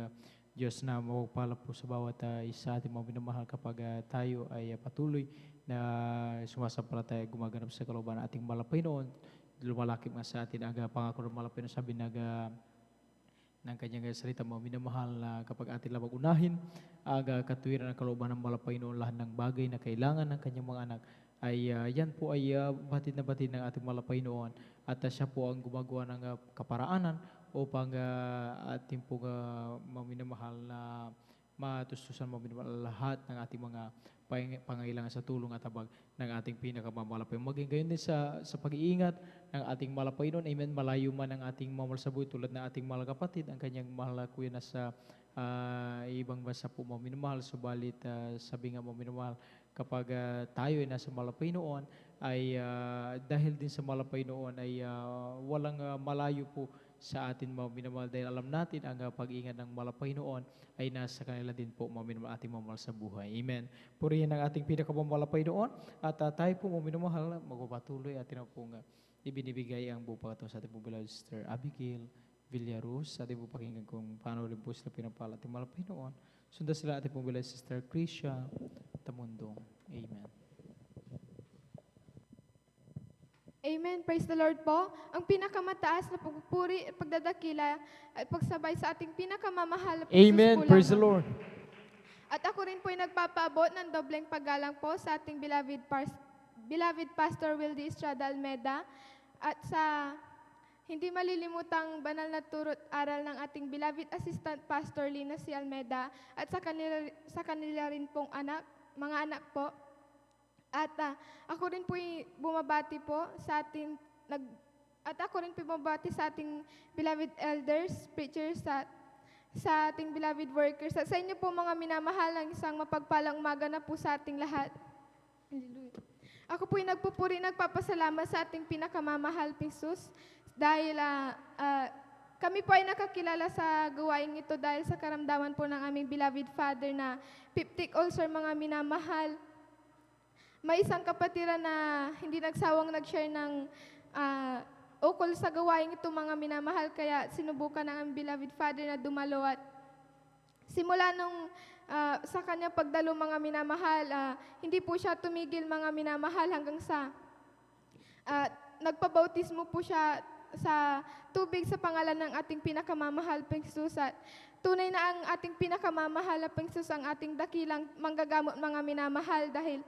Diyos na mawagpala po sa bawat isa ating mga minamahal kapag tayo ay patuloy na sumasampalataya gumaganap sa kalooban ng ating malapay noon. Lumalakip nga sa atin ang pangako ng malapay noon, sabi ng kanyang salita, mga minamahal, na kapag atin labag unahin ang katuwiran ng kalooban ng malapay noon, lahat ng bagay na kailangan ng kanyang mga anak ay yan po ay batid na batid ng ating malapay noon, at siya po ang gumagawa ng kaparaanan upang ating po maminamahal na matustusan lahat ng ating mga pangailangan sa tulong at habag ng ating pinakamamalapay. Maging gayon din sa pag-iingat ng ating malapay noon. Amen. Malayo man ang ating mamal sa buhay tulad ng ating mahal kapatid, ang kanyang mahal na kuya nasa ibang bansa po maminamahal. Subalit sabi nga maminamahal, kapag tayo ay nasa malapay noon, ay dahil din sa malapay noon ay walang malayo po sa atin mga minamahal, dahil alam natin ang pag-ingat ng malapay noon ay nasa kanila din po mga minamahal, ating mamahal sa buhay. Amen. Purihin ang ating pinakamalapay noon, at tayo po mga minamahal magpapatuloy atin na pong ibinibigay ang buong pagkataon sa ating pong beloved Sister Abigail Villaruz. Sa ating pong pakinggan kung paano rin po sila pinapala ating malapay noon. Sundan sila ating pong beloved Sister Krisha Tamundong. Amen. Amen. Praise the Lord po. Ang pinakamataas na pagpupuri at pagdadakila at pagsabay sa ating pinakamamahal na Amen. Jesus po Praise the lamang. Lord. At ako rin po ay nagpapaabot ng dobleng paggalang po sa ating beloved Pastor Wildy Estrada Almeda, at sa hindi malilimutang banal na turot aral ng ating beloved Assistant Pastor Lina C. Almeda, at sa kanila rin pong mga anak po. At ako rin po bumabati po sa ating beloved elders, preachers, sa ating beloved workers. At sa inyo po mga minamahal, ng isang mapagpalang umaga na po sa ating lahat. Hallelujah. Ako po nagpapasalamat sa ating pinakamamahal Jesus, dahil kami po ay nakakilala sa gawaing ito dahil sa karamdaman po ng aming beloved Father na peptic ulcer, mga minamahal. May isang kapatiran na hindi nagsawang nag-share ng ukol sa gawain ito, mga minamahal, kaya sinubukan ng ang beloved Father na dumalo, at simula nung sa kanyang pagdalo, mga minamahal, hindi po siya tumigil, mga minamahal, hanggang sa nagpabautismo po siya sa tubig sa pangalan ng ating pinakamamahal pang Jesus. At tunay na ang ating pinakamamahal na pang Jesus ang ating dakilang manggagamot, mga minamahal, dahil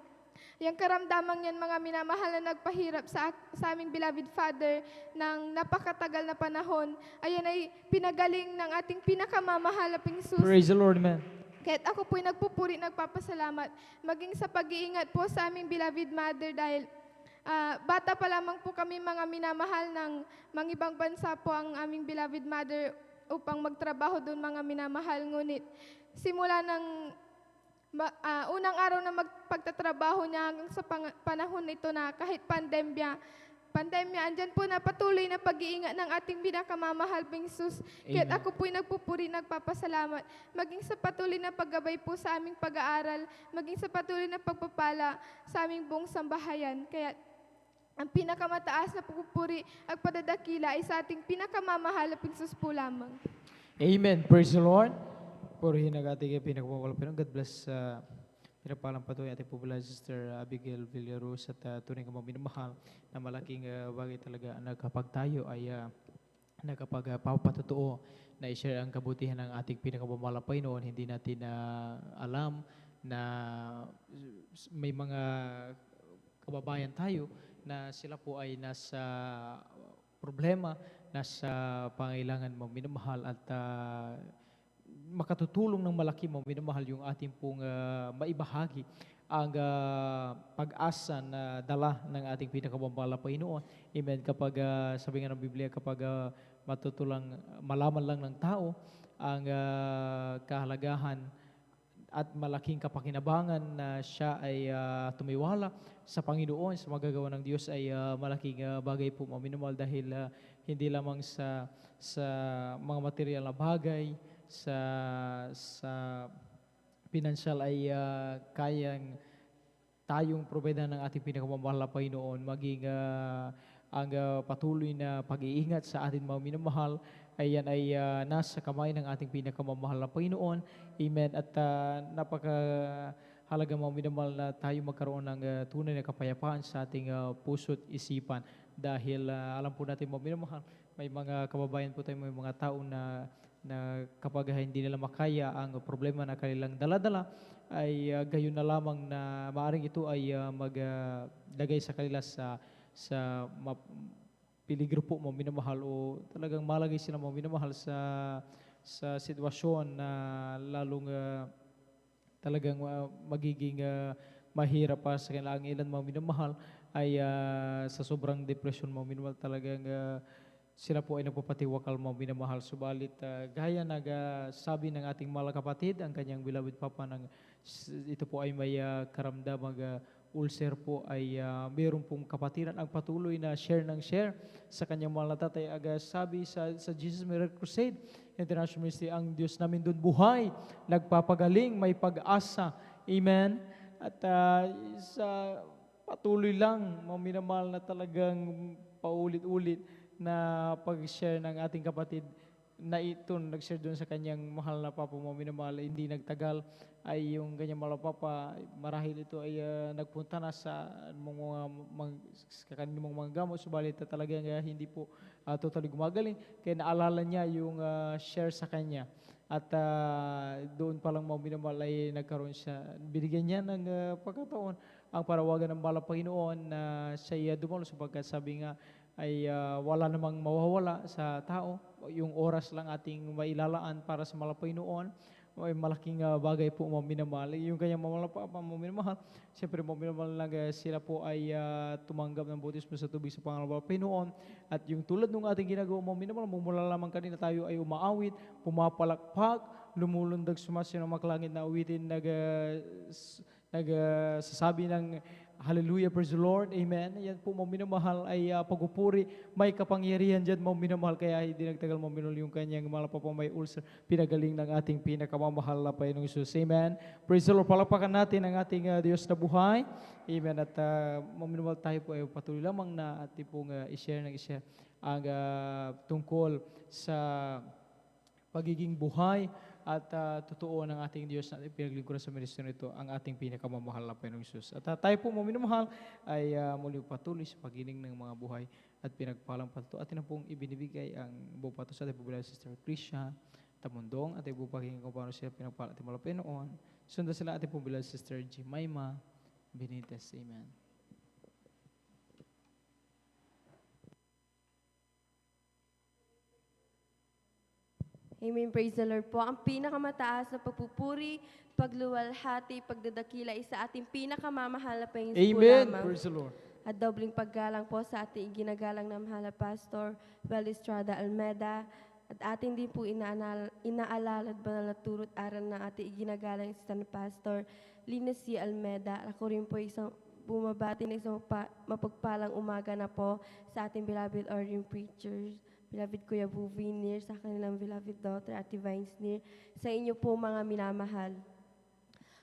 yung karamdaman yan, mga minamahal, na nagpahirap sa aming beloved Father ng napakatagal na panahon, ayan ay pinagaling ng ating pinakamamahal na pang Jesus. Praise the Lord, man. Kaya't ako po'y nagpupuri, nagpapasalamat, maging sa pag-iingat po sa aming beloved mother, dahil bata pa lamang po kami, mga minamahal, ng mga ibang bansa po ang aming beloved mother upang magtrabaho doon, mga minamahal. Ngunit simula ng unang araw na magpagtatrabaho niya hanggang sa panahon ito na kahit pandemya, andyan po na patuloy na pag-iingat ng ating pinakamamahal pang Jesus. Kaya't ako po'y nagpupuri, nagpapasalamat, maging sa patuloy na paggabay po sa aming pag-aaral, maging sa patuloy na pagpapala sa aming buong sambahayan. Kaya ang pinakamataas na pagpupuri at padadakila ay sa ating pinakamamahal na pang Jesus po lamang. Amen. Praise the Lord. Purihin ang ating pinakamalapay. God bless pinapalang patuloy ating pupula Sister Abigail Villaruz, at tunay nga minamahal na malaking bagay talaga na kapag tayo ay nakapagpapatotoo na i-share ang kabutihan ng ating pinakamalapay noon, hindi natin alam na may mga kababayan tayo na sila po ay nasa problema nasa pangailangan mo, minamahal, at makatutulong ng malaki mo, minamahal, yung ating pong maibahagi ang pag-asa na dala ng ating pinakamamahal na Panginoon. Amen. Kapag sabi nga ng Biblia, kapag matutulang malaman lang ng tao ang kahalagahan at malaking kapakinabangan na siya ay tumiwala sa Panginoon, sa magagawa ng Diyos, ay malaking bagay po, minamahal, dahil hindi lamang sa mga material na bagay, sa pinansyal ay kayang tayong provider ng ating pinakamamahal na Panginoon, maging ang patuloy na pag-iingat sa ating mga minamahal ay yan ay nasa kamay ng ating pinakamamahal na Panginoon. Amen. At napakahalaga mga minamahal na tayo magkaroon ng tunay na kapayapaan sa ating puso't isipan, dahil alam po natin mga minamahal, may mga kababayan po tayo, may mga tao na kapag hindi nila makaya ang problema na kanilang daladala, ay gayon na lamang na maaaring ito ay maglagay sa kanila sa piligro po, mga minamahal, o talagang malagay sila, mga minamahal, sa sitwasyon na lalong talagang magiging mahirap para sa kanila. Ang ilan, mga minamahal, ay sa sobrang depression, mga minamahal, talagang sila po ay nagpapatiwakal, mga minamahal. Subalit, gaya sabi ng ating mga kapatid, ang kanyang beloved Papa, ito po ay may karamdamang ulcer po, ay mayroon pong kapatiran ang patuloy na share sa kanyang mahal na tatay. Sabi sa Jesus Miracle Crusade International Ministry, ang Diyos namin doon buhay, nagpapagaling, may pag-asa. Amen. At sa patuloy lang, mga minamahal, na talagang paulit-ulit na pag-share ng ating kapatid na ito, nag-share doon sa kanyang mahal na Papa, mga minamahal, hindi nagtagal ay yung kanyang mahal na Papa, marahil ito ay nagpunta na sa kanilang mga gamot, subalit talagang hindi po totally gumagaling. Kaya naalala niya yung share sa kanya, at doon pa lang, mga minamahal, ay nagkaroon siya, binigyan niya ng pagkataon ang parawagan ng mahal na Panginoon na siya dumalo, sapagkat sabi nga ay wala namang mawawala sa tao. Yung oras lang ating mailalaan para sa mahal na Panginoon, ay malaking bagay po, mga minamahal. Yung kanyang mahal na Papa, mga minamahal, siyempre, mga minamahal, lang sila po ay tumanggap ng bautismo sa tubig sa Panginoon ng Panginoon. At yung tulad ng ating ginagawa, mga minamahal, mula lamang kanina tayo ay umaawit, pumapalakpak, lumulundag, sumasyo ng maklangit na awitin, nagsasabi ng Hallelujah, praise the Lord, amen. Yan po, mga minamahal, ay pagpupuri, may kapangyarihan dyan, mga minamahal, kaya hindi nagtagal, mga minamahal, yung kanyang mahal pa po may ulcer, pinagaling ng ating pinakamamahal na Panginoong Jesus, amen. Praise the Lord, palakpakan natin ang ating Diyos na buhay, amen. At mga minamahal, tayo po ay patuloy lamang na ating pong i-share ang tungkol sa pagiging buhay at totoo ng ating Diyos na pinaglingkuran sa ministeryo nito, ang ating pinakamamahal na Panginoong Jesus. At tayo po, mga minamahal, ay muli patuloy sa pagiling ng mga buhay at pinagpalang patuto. Atin na pong ibinibigay ang buong pato sa ating pagbilang Sister Krisha Tamundong, at ating bupaging kung paano sila pinagpalang ating mga Panginoon. Sundan sila ating pagbilang Sister Jemima Benitez. Amen. Amen. Praise the Lord po. Ang pinakamataas na pagpupuri, pagluwalhati, pagdadakila ay sa ating pinakamamahal na Panginoon po Amen. lamang. Praise the Lord. At dobling paggalang po sa ating ginagalang na mahal na Pastor Well Estrada Almeda. At ating din po inaalala at banal na turot aral ng ating ginagalang Assistant Pastor Linus C. Almeda. Ako rin po isang bumabati ng isang mapagpalang umaga na po sa ating beloved ordering preachers, beloved Kuya Buvi Nir, sa kanilang beloved daughter, Ate Vines Nir, sa inyo po mga minamahal.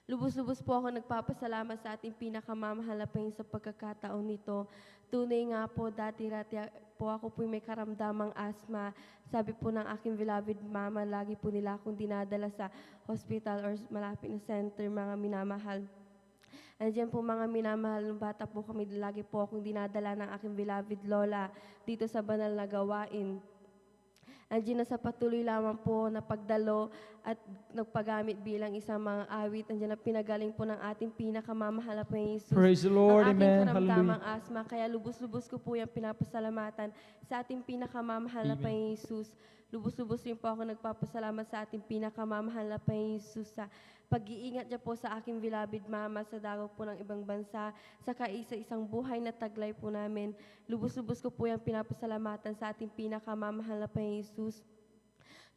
Lubos-lubos po ako nagpapasalamat sa ating pinakamamahal na Panginoon sa pagkakataon nito. Tunay nga po, dati-rati po ako po may karamdamang asthma. Sabi po ng aking beloved mama, lagi po nila akong dinadala sa hospital or malapit na center, mga minamahal. Andiyan po mga minamahal, nung bata po kami, lagi po akong dinadala ng aking beloved lola dito sa banal na gawain. Andiyan na sa patuloy lamang po na pagdalo at nagpagamit bilang isang mga awit. Andiyan na pinagaling po ng ating pinakamamahal na Panginoon Jesus. Praise the Lord, Ang aking amen, karamdamang hallelujah. asma, kaya lubos-lubos ko po yung pinapasalamatan sa ating pinakamamahal na Amen. Panginoon Jesus. Lubos-lubos rin po ako nagpapasalamat sa ating pinakamamahal na Panginoon Jesus sa pag-iingat niya po sa aking beloved mama sa dagaw po ng ibang bansa, sa kaisa-isang buhay na taglay po namin. Lubos-lubos ko po yung pinapasalamatan sa ating pinakamamahal na Panginoon Jesus.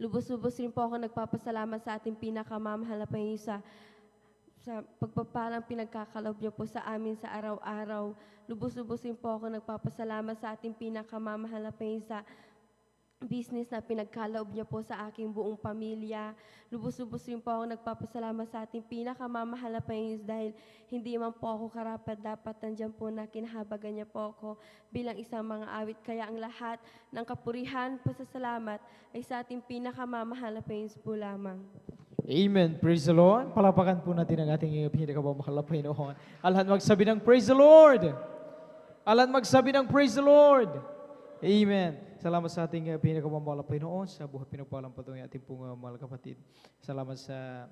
Lubos-lubos rin po ako nagpapasalamat sa ating pinakamamahal na Panginoon sa pagpapalang pinagkakalob niyo po sa amin sa araw-araw. Lubos-lubos rin po ako nagpapasalamat sa ating pinakamamahal na Panginoon sa business na pinagkaloob niya po sa aking buong pamilya. Lubos-lubos rin po ako nagpapasalamat sa ating pinakamamahal na Panginoon dahil hindi man po ako karapat dapat nandiyan po na kinahabagan niya po ako bilang isang mga awit. Kaya ang lahat ng kapurihan, pasasalamat ay sa ating pinakamamahal na Panginoon po lamang. Amen. Praise the Lord. Palapakan po natin ang ating pinakamamahal na Panginoon. Alahan magsabi ng Praise the Lord. Alahan magsabi ng Praise the Lord. Amen. Salamat sa ating pinakamamahal na Panginoon sa buhay pinagpalang patungo ating pong mga kapatid. Salamat sa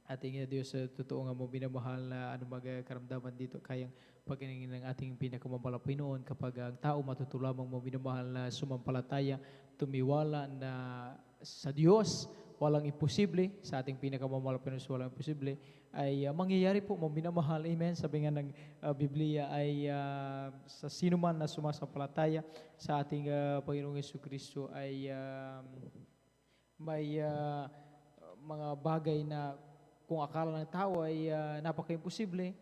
ating Diyos sa totoo nga mo binamahal na anumang karamdaman dito kayang pagkaingin ng ating pinakamamahal na Panginoon kapag ang tao matutulamang mo binamahal na sumampalataya, tumiwala na sa Diyos, walang imposible, sa ating pinakamamahal na Panginoon walang imposible, ay mangyayari po mo binamahal. Amen. Sabi nga ng Biblia ay sa sino man na sumasampalataya sa ating Panginoong Jesucristo ay may mga bagay na kung akala ng tao ay napaka-imposible,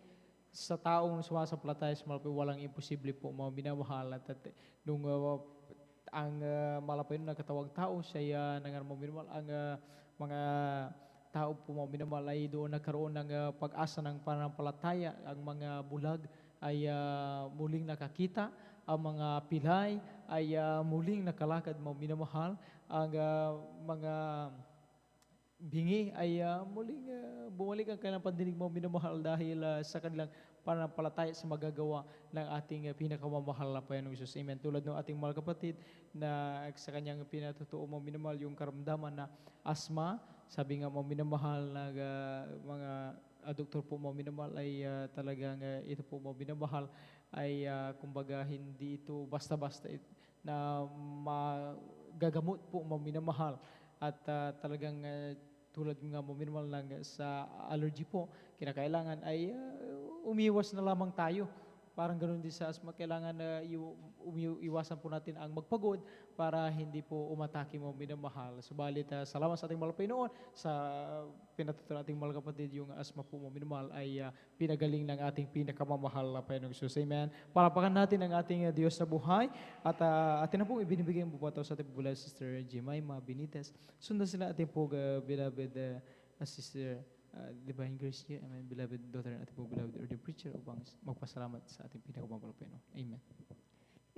sa taong sumasampalataya sa malapit, walang imposible po mga binamahal. At nung ang malapit na katawag tao, siya nangarang minamahal, ang mga tao po mga minamahal ay doon nagkaroon ng pag-asa ng pananampalataya. Ang mga bulag ay muling nakakita, ang mga pilay ay muling nakalakad mga minamahal, ang mga bingi ay muling bumalik ang kanilang pandinig mga minamahal dahil sa kanilang pananampalataya sa magagawa ng ating pinakamamahal na Panginoong Isus. Amen. Tulad ng ating mga kapatid na sa kanyang pinatutuo mga minamahal yung karamdaman na asma, sabi nga mga minamahal na mga doktor po mga minamahal ay talagang ito po mga minamahal ay kumbaga hindi ito basta-basta na magagamot po mga minamahal at talagang tulad nga mga minamahal lang sa allergy po, kinakailangan ay umiwas na lamang tayo. Parang ganoon din sa asma, kailangan iwasan po natin ang magpagod para hindi po umatake mo minamahal. Subalit, salamat sa ating mahal na Panginoon sa pinatutunan ating mahal kapatid, yung asma po mo minamahal ay pinagaling ng ating pinakamamahal na Panginoong Jesus. Amen. Palapakan natin ang ating Diyos na buhay at atin na pong ibinibigay ang bubato sa ating beloved Sister Jemima Benitez. Sundan sila ating po beloved Sister Divine Grace here, amen, beloved daughter at po beloved ordained preacher upang magpasalamat sa ating pinakamamahal na Panginoon. Amen.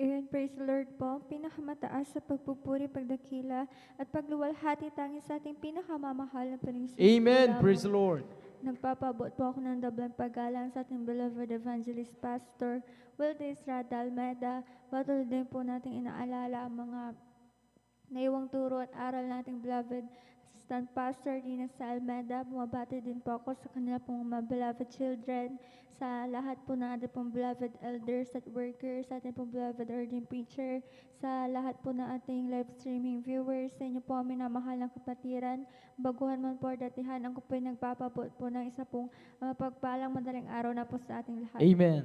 Amen. Praise the Lord po. Pinakamataas sa pagpupuri, pagdakila, at pagluwalhati tangi sa ating pinakamamahal na Panginoon. Amen. Praise the Lord. Nagpapabot po ako ng doblang paggalang sa ating beloved evangelist pastor, Wilde Estrada Almeda. Patuloy din po natin inaalala ang mga naiwang turo at aral nating beloved Assistant Pastor Dina sa Almeda. Bumabati din po ako sa kanila pong mga beloved children, sa lahat po ng ating pong beloved elders at workers, sa ating pong beloved ordained preacher, sa lahat po ng ating live streaming viewers, sa inyo po ang minamahal ng kapatiran, baguhan man po datihan, ang ko po nagpapabot po ng isa pong pagpalang madaling araw na po sa ating lahat. Amen.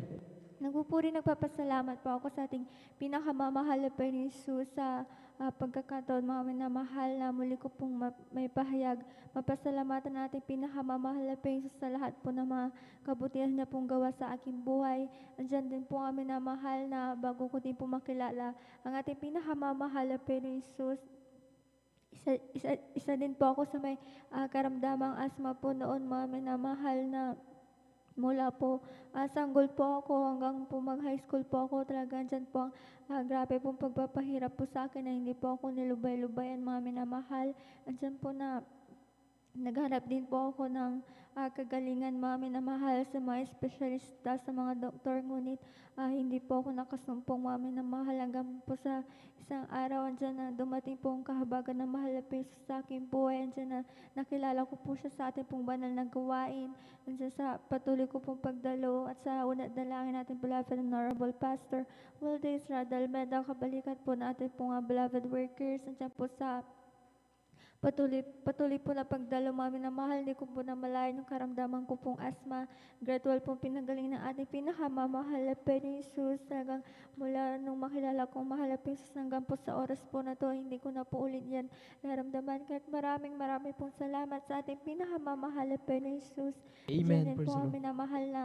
Nagpupuri, nagpapasalamat po ako sa ating pinakamamahal na Panginoon Jesus sa pagkakataon, mga minamahal na muli ko pong may pahayag. Mapasalamatan natin pinakamamahal na Panginoon Jesus sa lahat po ng mga kabutihan na pong gawa sa aking buhay. Andyan din po ang minamahal na bago ko din po makilala ang ating pinakamamahal na Panginoon Jesus. Isa din po ako sa may karamdamang asma po noon, mga minamahal na mula po, sanggol po ako hanggang po mag-high school po ako. Talagang dyan po grabe pong pagpapahirap po sa akin na hindi po ako nilubay-lubayan, mga minamahal. Andyan po na Naghanap din po ako ng kagalingan, mga minamahal, sa mga espesyalista, sa mga doktor, ngunit hindi po ako nakasumpong, mga minamahal, hanggang po sa isang araw, andyan na dumating po ang kahabagan ng mahal na Peso sa aking buhay, andyan na nakilala ko po siya sa ating pong banal na gawain, andyan sa patuloy ko pong pagdalo, at sa unat dalangin natin, beloved Honorable Pastor Wildes Radal Meda, kabalikat po natin po nga beloved workers, andyan po sa Patuloy po na pagdalo, mga minamahal, hindi ko po namalayan yung karamdaman ko pong asma. Gradual pong pinagaling ng ating pinakamamahal na Panginoon Jesus. Talagang mula nung makilala kong mahal na Jesus hanggang po sa oras po na to, hindi ko na po ulit yan naramdaman. Kahit maraming pong salamat sa ating pinakamamahal na Panginoon Jesus. Amen. Diyan din Praise po the Lord. minamahal na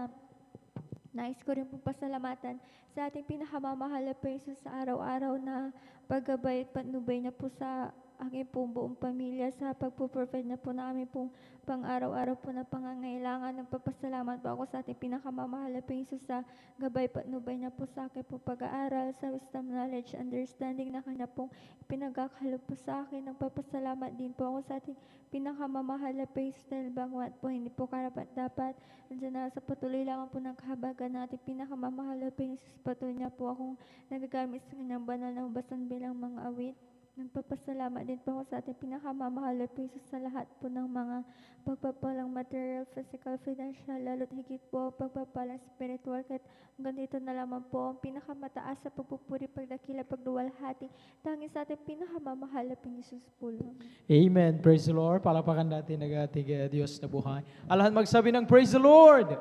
nais ko rin po pasalamatan sa ating pinakamamahal na Panginoon Jesus sa araw-araw na paggabay at patnubay niya po sa aking pong buong pamilya, sa pagpo-provide na po namin pong pang-araw-araw po na pangangailangan. Nagpapasalamat po ako sa ating pinakamamahal na Panginoon sa gabay patnubay niya po sa akin po pag-aaral, sa wisdom, knowledge, understanding na kanya pong pinagkakalo po sa akin. Nagpapasalamat din po ako sa ating pinakamamahal na Panginoon dahil bangwat po hindi po karapat-dapat. Andiyan na sa patuloy lamang po ng kahabagan na ating pinakamamahal na Panginoon, patuloy niya po akong nagagamit sa kanyang banal na hubasan bilang mga awit. Nagpapasalamat din po ako sa ating pinakamamahal na Panginoon sa lahat po ng mga pagpapalang material, physical, financial, lalo't higit po pagpapalang spiritual. Kahit hanggang dito na lamang po ang pinakamataas sa pagpupuri, pagdakila, pagluwalhati, tanging sa ating pinakamamahal na Panginoon po lang. Amen. Praise the Lord. Palapakan natin ng ating Diyos na buhay. Alahan magsabi ng praise the Lord.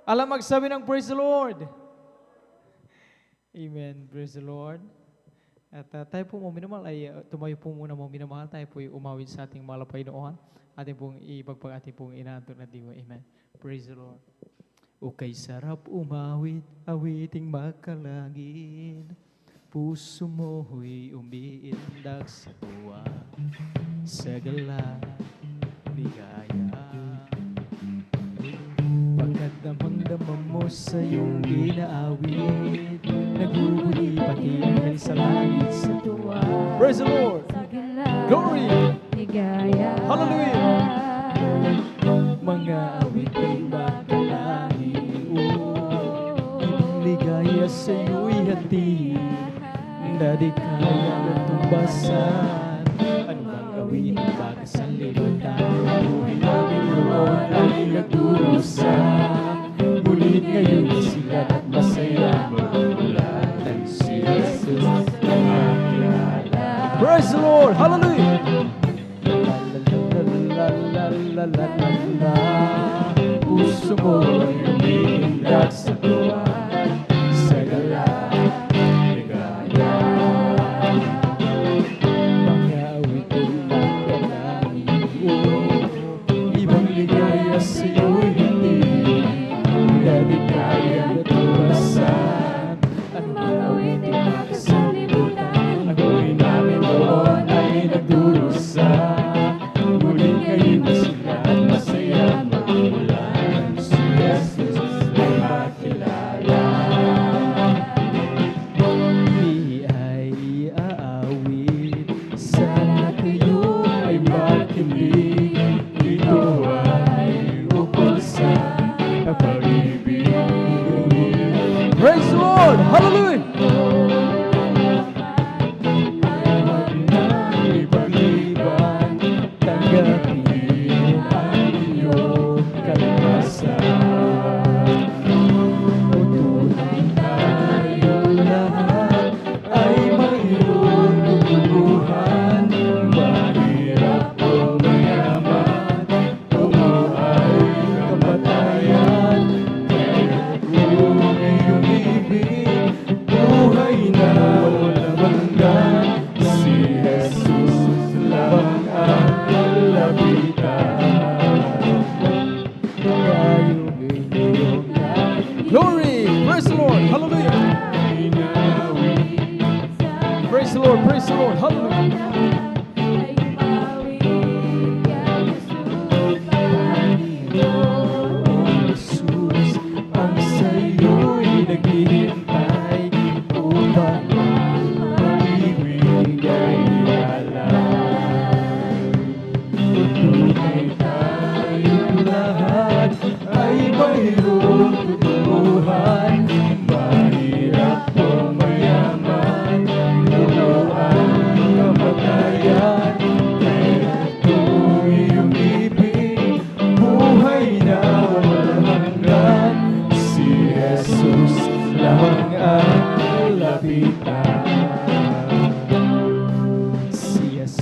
Alahan magsabi ng praise the Lord. Amen. Praise the Lord. At tayo po mga minamahal ay tumayo po muna mga minamahal. Tayo po ay umawit sa ating malapay noon. Ating pong ipagpag ating pong inaanto na diwa. Amen. Praise the Lord. O kay sarap umawit, awiting makalangin. Puso mo'y umiindak sa tuwa, sa gala, bigaya. Pagkat damang-damang mo sa iyong ginaawit, naguhuli pati ang sa langit sa tuwa. Praise the Lord! Glory! Hallelujah! Mga awit ay makalangin, ligaya sa iyo'y hatid, na di kaya natumbasan. Ano bang gawin ang bagasang libutan? Buhay namin noon ay nagdurusa, ngunit ngayon sigat at masaya, magulatan si Jesus na makilala. Praise the Lord! Hallelujah! La puso mo'y umiindak sa tuwa, sa gala, ligaya.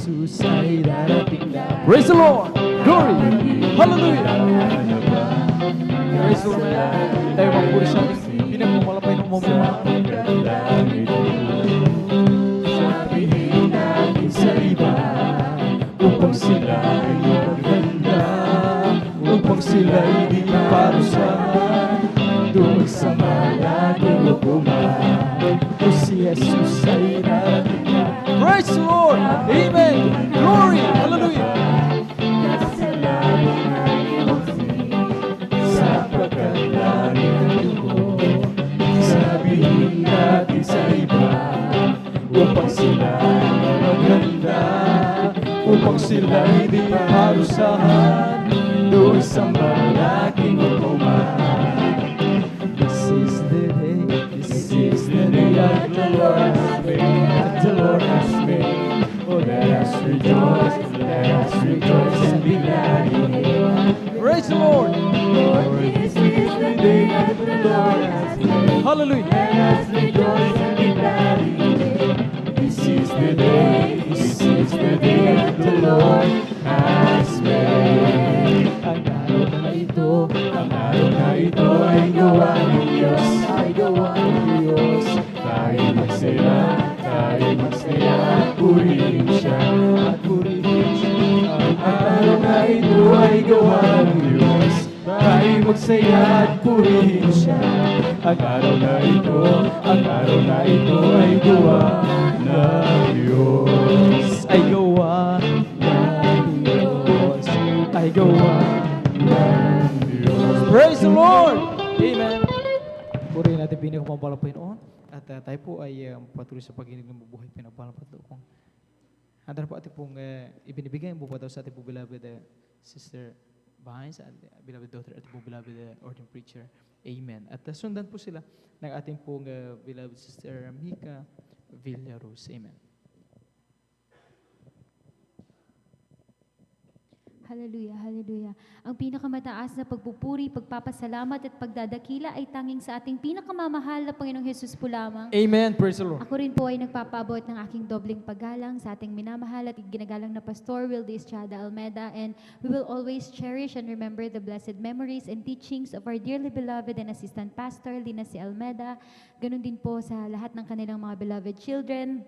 Jesus ay darating na. Praise the Lord! Glory! Hallelujah! Praise the Lord! Tayo magpuri sa ating pinagmamalapay ng mga sabihin natin sa iba upang sila ay maganda, upang sila ay di parusahan doon sa malaking hukuman. O si Jesus ay darating na. Praise the Lord! Amen! Glory! Hallelujah! Kasalanan ay iwagsin sapagkat langit ang dugo. Sabihin natin sa iba upang sila ay maganda, upang sila hindi parusahan doon sa malaking hukuman. This is the day that the Lord has made, that the Lord has made. Oh, let us rejoice and be glad in it. Praise the Lord! For this is the day that the Lord has made. Hallelujah! Let us rejoice and be glad in it. This is the day that the Lord has made. Ang araw na ito ay gawa ng Diyos, ay gawa ng Diyos. Tayo magsaya at purihin siya, at purihin siya. Ang araw na ito ay gawa ng Diyos. Tayo magsaya at purihin siya. Ang araw na ito ay gawa ng Diyos. Ay gawa ng Diyos. Ay gawa ng Diyos. Praise the Lord! Amen. Purihin natin pinagpapalang Panginoon. At tayo po ay patuloy sa pag-inig ng mabuhay pinagpalang Panginoon. Handa po ating pong ibinibigay ang bupa daw sa ating po beloved Sister Vines at beloved daughter at po beloved ordained preacher. Amen. At sundan po sila ng ating pong beloved Sister Mika Villaruz. Amen. Hallelujah, hallelujah. Ang pinakamataas na pagpupuri, pagpapasalamat at pagdadakila ay tanging sa ating pinakamamahal na Panginoong Hesus po lamang. Amen. Praise the Lord. Ako rin po ay nagpapaabot ng aking dobleng paggalang sa ating minamahal at ginagalang na Pastor Wildy Estrada Almeda, and we will always cherish and remember the blessed memories and teachings of our dearly beloved and assistant pastor, Lina C. Almeda. Ganon din po sa lahat ng kanilang mga beloved children,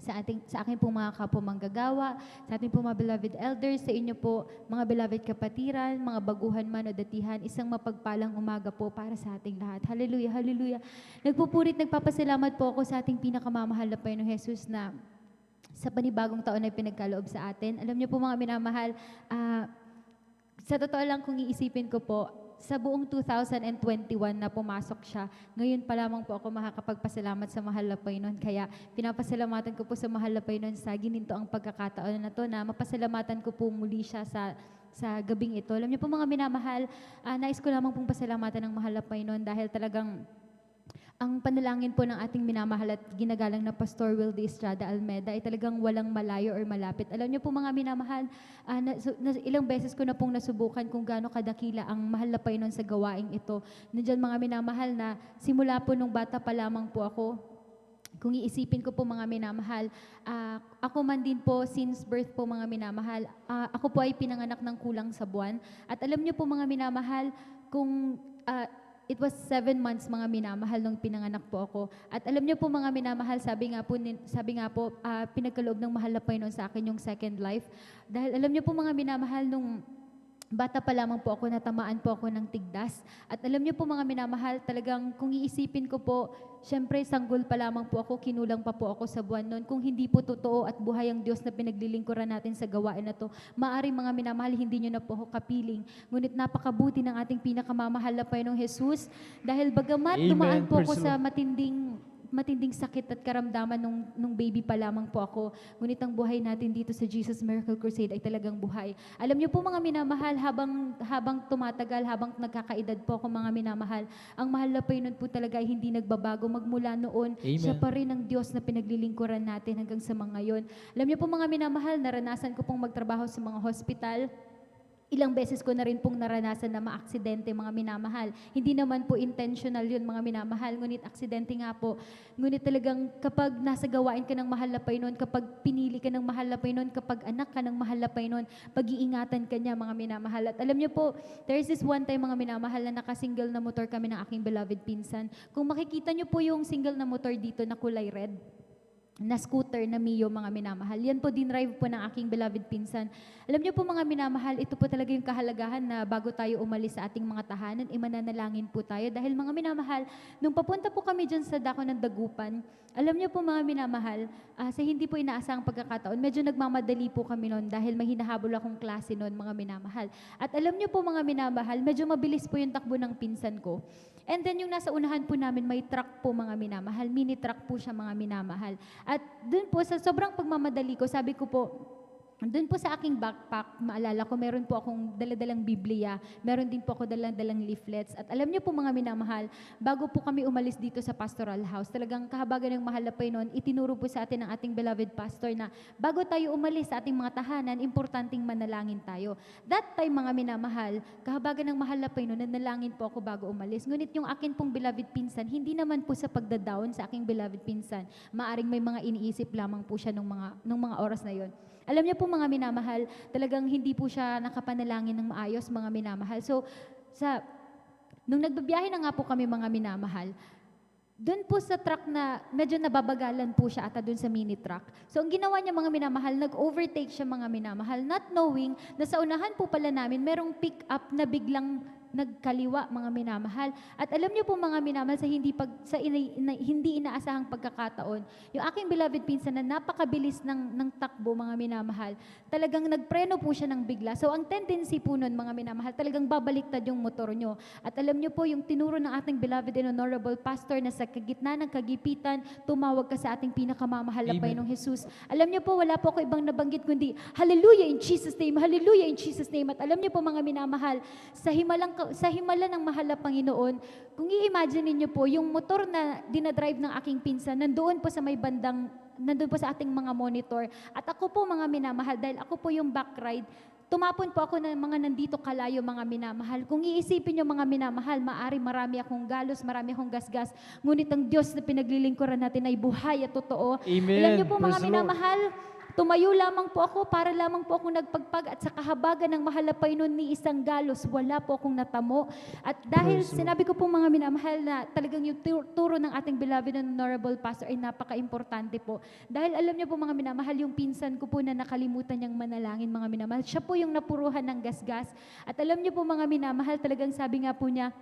sa aking pong mga kapwa manggagawa, sa ating pong mga beloved elders, sa inyo po, mga beloved kapatiran, mga baguhan man o datihan, isang mapagpalang umaga po para sa ating lahat. Hallelujah, hallelujah. Nagpupurit, nagpapasalamat po ako sa ating pinakamamahal na Panginoong Jesus na sa panibagong taon na pinagkaloob sa atin. Alam niyo po mga minamahal, sa totoo lang kung iisipin ko po, sa buong 2021 na pumasok siya, ngayon pa lamang po ako makakapagpasalamat sa mahal na Panginoon. Kaya pinapasalamatan ko po sa mahal na Panginoon sa gininto ang pagkakataon na to na mapasalamatan ko po muli siya sa gabing ito. Alam niyo po mga minamahal, nais ko lamang pong pasalamatan ng mahal na Panginoon dahil talagang ang panalangin po ng ating minamahal at ginagalang na Pastor Wildy Estrada Almeda ay talagang walang malayo or malapit. Alam niyo po mga minamahal, ilang beses ko na pong nasubukan kung gaano kadakila ang mahal na Panginoon sa gawaing ito. Nandiyan mga minamahal na simula po nung bata pa lamang po ako, kung iisipin ko po mga minamahal, ako man din po since birth po mga minamahal, ako po ay pinanganak ng kulang sa buwan. At alam niyo po mga minamahal, kung it was 7 months mga minamahal nung pinanganak po ako. At alam niyo po mga minamahal, sabi nga po, pinagkaloob ng mahal na Panginoon sa akin yung second life. Dahil alam niyo po mga minamahal, nung bata pa lamang po ako, natamaan po ako ng tigdas. At alam niyo po mga minamahal, talagang kung iisipin ko po, syempre sanggol pa lamang po ako, kinulang pa po ako sa buwan noon. Kung hindi po totoo at buhay ang Diyos na pinaglilingkuran natin sa gawain na to, maaaring mga minamahal, hindi niyo na po ako kapiling. Ngunit napakabuti ng ating pinakamamahal na Panginoong Jesus, dahil bagamat dumaan po ako sa matinding sakit at karamdaman nung baby pa lamang po ako. Ngunit ang buhay natin dito sa Jesus Miracle Crusade ay talagang buhay. Alam niyo po mga minamahal, habang tumatagal, habang nagkakaedad po ako mga minamahal, ang mahal na Panginoon po talaga ay hindi nagbabago. Magmula noon, Amen. Siya pa rin ang Diyos na pinaglilingkuran natin hanggang sa mga ngayon. Alam niyo po mga minamahal, naranasan ko pong magtrabaho sa mga hospital. Ilang beses ko na rin pong naranasan na maaksidente, mga minamahal. Hindi naman po intentional yun, mga minamahal, ngunit aksidente nga po. Ngunit talagang kapag nasa gawain ka ng mahal na Panginoon, kapag pinili ka ng mahal na Panginoon, kapag anak ka ng mahal na Panginoon, pag-iingatan ka niya, mga minamahal. At alam niyo po, there is this one time, mga minamahal, na nakasingle na motor kami ng aking beloved pinsan. Kung makikita niyo po yung single na motor dito na kulay red, na scooter na Mio, mga minamahal. Yan po dinrive po ng aking beloved pinsan. Alam niyo po, mga minamahal, ito po talaga yung kahalagahan na bago tayo umalis sa ating mga tahanan, mananalangin po tayo. Dahil mga minamahal, nung papunta po kami dyan sa dako ng Dagupan, alam niyo po, mga minamahal, sa hindi po inaasahang pagkakataon, medyo nagmamadali po kami noon dahil may hinahabol akong klase noon, mga minamahal. At alam niyo po, mga minamahal, medyo mabilis po yung takbo ng pinsan ko. And then yung nasa unahan po namin, may truck po, mga minamahal. Mini truck po siya, mga minamahal. At dun po, sa sobrang pagmamadali ko, sabi ko po, doon po sa aking backpack, maalala ko, meron po akong daladalang Biblia, meron din po ako daladalang leaflets. At alam niyo po, mga minamahal, bago po kami umalis dito sa pastoral house, talagang kahabagan ng mahal na Panginoon, itinuro po sa atin ng ating beloved pastor na bago tayo umalis sa ating mga tahanan, importanteng manalangin tayo. That time, mga minamahal, kahabagan ng mahal na Panginoon, nanalangin po ako bago umalis. Ngunit yung akin pong beloved pinsan, hindi naman po sa pagdadown sa aking beloved pinsan. Maaring may mga iniisip lamang po siya nung mga oras na yon. Alam niyo po, mga minamahal, talagang hindi po siya nakapanalangin ng maayos, mga minamahal. So, nung nagbabiyahe na nga po kami, mga minamahal, doon po sa truck na medyo nababagalan po siya ata doon sa mini truck. So, ang ginawa niya, mga minamahal, nag-overtake siya, mga minamahal, not knowing na sa unahan po pala namin, merong pick-up na biglang nagkaliwa, mga minamahal. At alam niyo po, mga minamahal, sa hindi inaasahang pagkakataon, yung aking beloved pinsan na napakabilis ng takbo, mga minamahal, talagang nagpreno po siya ng bigla. So ang tendency po nun, mga minamahal, talagang babaliktad yung motor nyo. At alam niyo po, yung tinuro ng ating beloved and honorable pastor na sa gitna ng kagipitan, tumawag ka sa ating pinakamamahal na Panginoong Jesus. Alam niyo po, wala po ako ibang nabanggit kundi, hallelujah in Jesus name, hallelujah in Jesus name. At alam niyo po, mga minamahal, sa himala ng mahal na Panginoon, kung i-imagine niyo po, yung motor na dinadrive ng aking pinsan, nandoon po sa may bandang, nandoon po sa ating mga monitor. At ako po, mga minamahal, dahil ako po yung back ride, tumapon po ako ng mga nandito kalayo, mga minamahal. Kung iisipin niyo, mga minamahal, marami akong galos, marami akong gasgas, ngunit ang Diyos na pinaglilingkuran natin ay buhay at totoo. Amen. Alam niyo po, mga Praise the Lord. minamahal, tumayo lamang po ako, para lamang po ako nagpagpag at sa kahabagan ng mahal na Panginoon ni isang galos, wala po akong natamo. At dahil sinabi ko po, mga minamahal, na talagang yung turo ng ating beloved and honorable pastor ay napaka-importante po. Dahil alam niyo po, mga minamahal, yung pinsan ko po na nakalimutan niyang manalangin, mga minamahal, siya po yung napuruhan ng gasgas. At alam niyo po, mga minamahal, talagang sabi nga po niya,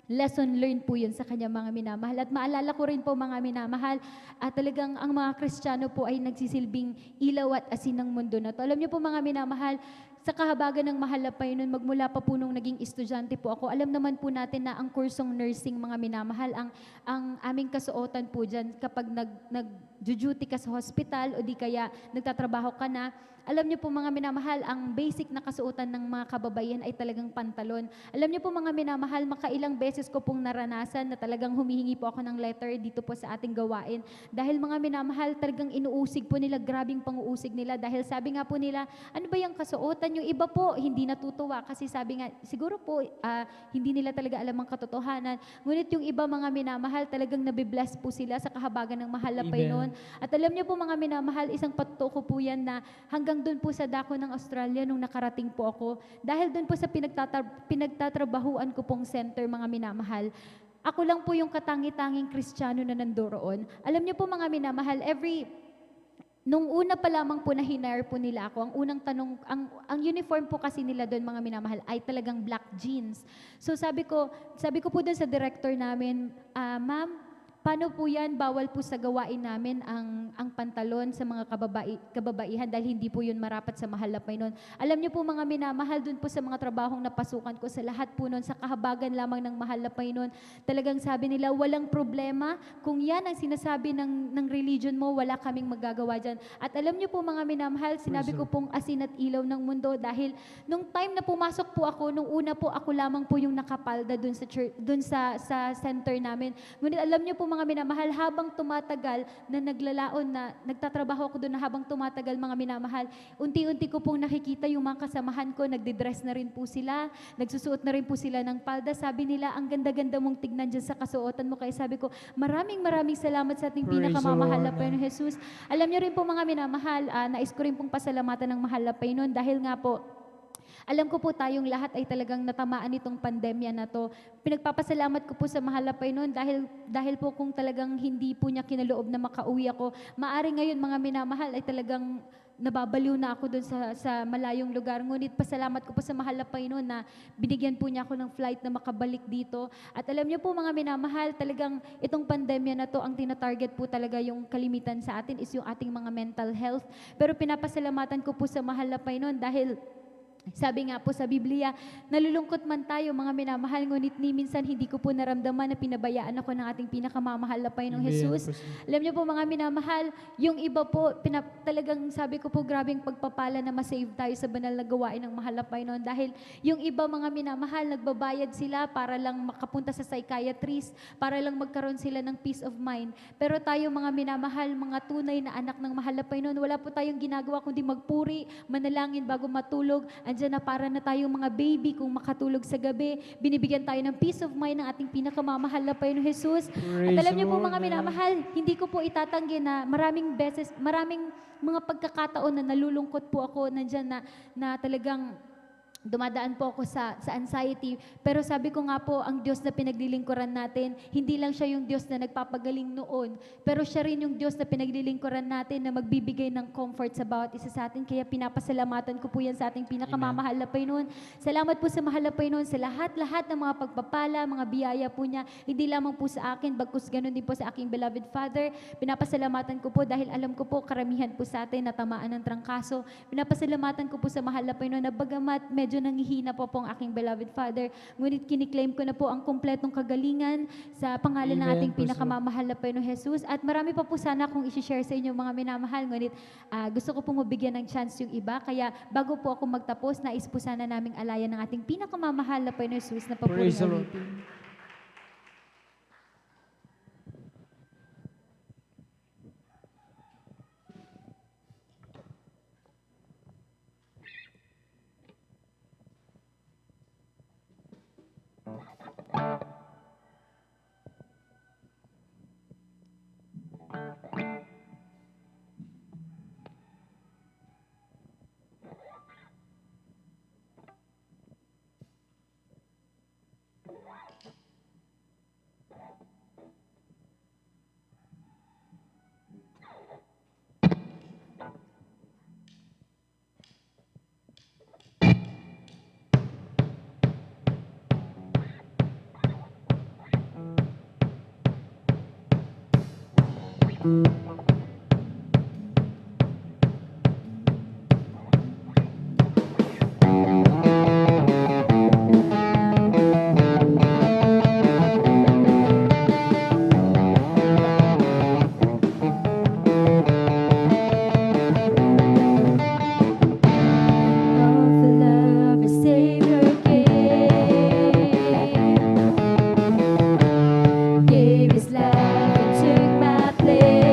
lesson learned po yun sa kanya, mga minamahal. At maalala ko rin po, mga minamahal, at talagang ang mga Kristiyano po ay nagsisilbing ilaw at asin ng mundo na to. Alam niyo po, mga minamahal, sa kahabagan ng mahal na Panginoon, magmula pa po nung naging estudyante po ako, alam naman po natin na ang kursong nursing, mga minamahal, ang aming kasuotan po dyan kapag nag-duty ka sa hospital o di kaya nagtatrabaho ka na, alam niyo po, mga minamahal, ang basic na kasuotan ng mga kababaihan ay talagang pantalon. Alam niyo po, mga minamahal, makailang beses ko pong naranasan na talagang humihingi po ako ng letter dito po sa ating gawain. Dahil, mga minamahal, talagang inuusig po nila, grabing pang-uusig nila. Dahil sabi nga po nila, ano ba yung kasuotan? Yung iba po, hindi natutuwa kasi sabi nga, siguro po, hindi nila talaga alam ang katotohanan. Ngunit yung iba, mga minamahal, talagang nabibless po sila sa kahabagan ng mahal na Panginoon. At alam niyo po, mga minamahal, isang patuto ko po yan na hanggang doon po sa dako ng Australia nung nakarating po ako. Dahil doon po sa pinagtatrabahuan ko pong center, mga minamahal, ako lang po yung katangi-tanging Kristiyano na nandoon. Alam niyo po, mga minamahal, nung una pa lamang po na hinire po nila ako, ang unang tanong, ang uniform po kasi nila doon, mga minamahal, ay talagang black jeans. So sabi ko po doon sa director namin, ma'am, paano po yan? Bawal po sa gawain namin ang pantalon sa mga kababaihan dahil hindi po yun marapat sa mahal na Panginoon. Alam niyo po, mga minamahal, dun po sa mga trabahong napasukan ko, sa lahat po nun, sa kahabagan lamang ng mahal na Panginoon, talagang sabi nila, walang problema. Kung yan ang sinasabi ng religion mo, wala kaming magagawa dyan. At alam niyo po, mga minamahal, sinabi ko pong asin at ilaw ng mundo dahil nung time na pumasok po ako, nung una po, ako lamang po yung nakapalda dun sa center namin. Ngunit alam niyo po, mga minamahal, habang tumatagal na naglalaon na nagtatrabaho ako doon na habang tumatagal mga minamahal, unti-unti ko pong nakikita yung mga kasamahan ko, nagdidress na rin po sila, nagsusuot na rin po sila ng palda. Sabi nila, ang ganda-ganda mong tignan dyan sa kasuotan mo. Kaya sabi ko, maraming salamat sa ating Praise the pinakamamahal na Lord. Panginoon Jesus. Alam niyo rin po mga minamahal, nais ko rin pong pasalamatan ng mahal na Panginoon dahil nga po, alam ko po tayong lahat ay talagang natamaan itong pandemya na to. Pinagpapasalamat ko po sa mahal na Panginoon dahil po kung talagang hindi po niya kinaloob na makauwi ako, maaari ngayon mga minamahal ay talagang nababaliw na ako doon sa malayong lugar. Ngunit pasalamat ko po sa mahal na Panginoon na binigyan po niya ako ng flight na makabalik dito. At alam niyo po mga minamahal, talagang itong pandemya na to, ang tinatarget po talaga yung kalimitan sa atin is yung ating mga mental health. Pero pinapasalamatan ko po sa mahal na Panginoon dahil sabi nga po sa Biblia, nalulungkot man tayo mga minamahal, ngunit ni minsan hindi ko po naramdaman na pinabayaan ako ng ating pinakamamahal na Panginoong Jesus. Alam niyo po mga minamahal, yung iba po, talagang sabi ko po grabing pagpapala na masave tayo sa banal na gawain ng mahal na Panginoon dahil yung iba mga minamahal, nagbabayad sila para lang makapunta sa psychiatrist, para lang magkaroon sila ng peace of mind. Pero tayo mga minamahal, mga tunay na anak ng mahal na Panginoon, wala po tayong ginagawa kundi magpuri, manalangin bago matulog. Andyan na para na tayong mga baby kung makatulog sa gabi. Binibigyan tayo ng peace of mind ng ating pinakamamahal na Panginoon Jesus. At alam niyo po mga minamahal, hindi ko po itatanggi na maraming beses, maraming mga pagkakataon na nalulungkot po ako nandyan na talagang dumadaan po ako sa anxiety. Pero sabi ko nga po, ang Diyos na pinaglilingkuran natin, hindi lang siya yung Diyos na nagpapagaling noon, pero siya rin yung Diyos na pinaglilingkuran natin na magbibigay ng comfort sa bawat isa sa atin. Kaya pinapasalamatan ko po yan sa ating pinakamamahal na Panginoon. Salamat po sa mahal na Panginoon sa lahat-lahat ng mga pagpapala, mga biyaya po niya, hindi lamang po sa akin, bagkus ganun din po sa aking beloved Father. Pinapasalamatan ko po dahil alam ko po karamihan po sa atin na tamaan ng trangkaso. Pinapasalamatan ko po sa mahal na Panginoon na bagamat medyo nangihina po ang aking beloved Father, ngunit kiniklaim ko na po ang kumpletong kagalingan sa pangalan ng ating pinakamamahal na Panginoon Jesus. At marami pa po sana akong i-share sa inyo mga minamahal, ngunit gusto ko pong mabigyan ng chance yung iba. Kaya bago po ako magtapos, nais po sana naming alayan ng ating pinakamamahal na Panginoon Jesus na papuring Praise the Lord. ulitin. Gave his life and took my place.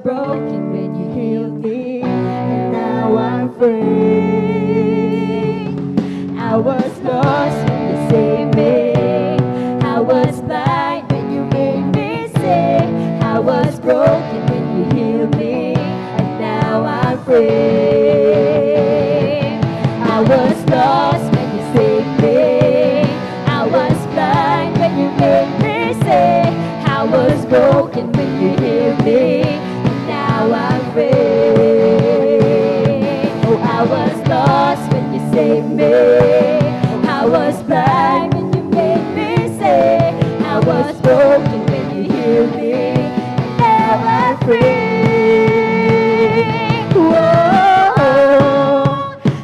broken when you healed me, and now I'm free. I was lost when you saved me. I was blind when you made me see. I was broken when you healed me, and now I'm free. I was lost when you saved me. I was blind when you made me see. I was broken when you healed me, and now I'm free. Oh, I was lost when you saved me. I was blind when you made me see. I was broken when you healed me, and now I'm free. Whoa,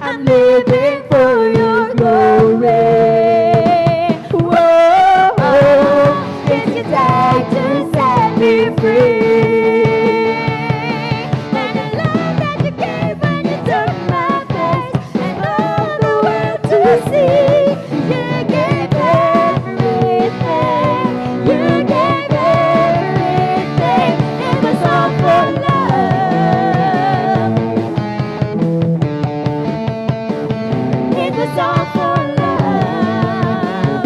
I'm living for your glory. Whoa, yes, you died to set me free. And the love that you gave when you took my place, and all the world to see. You gave everything. You gave everything. It was all for love. It was all for love.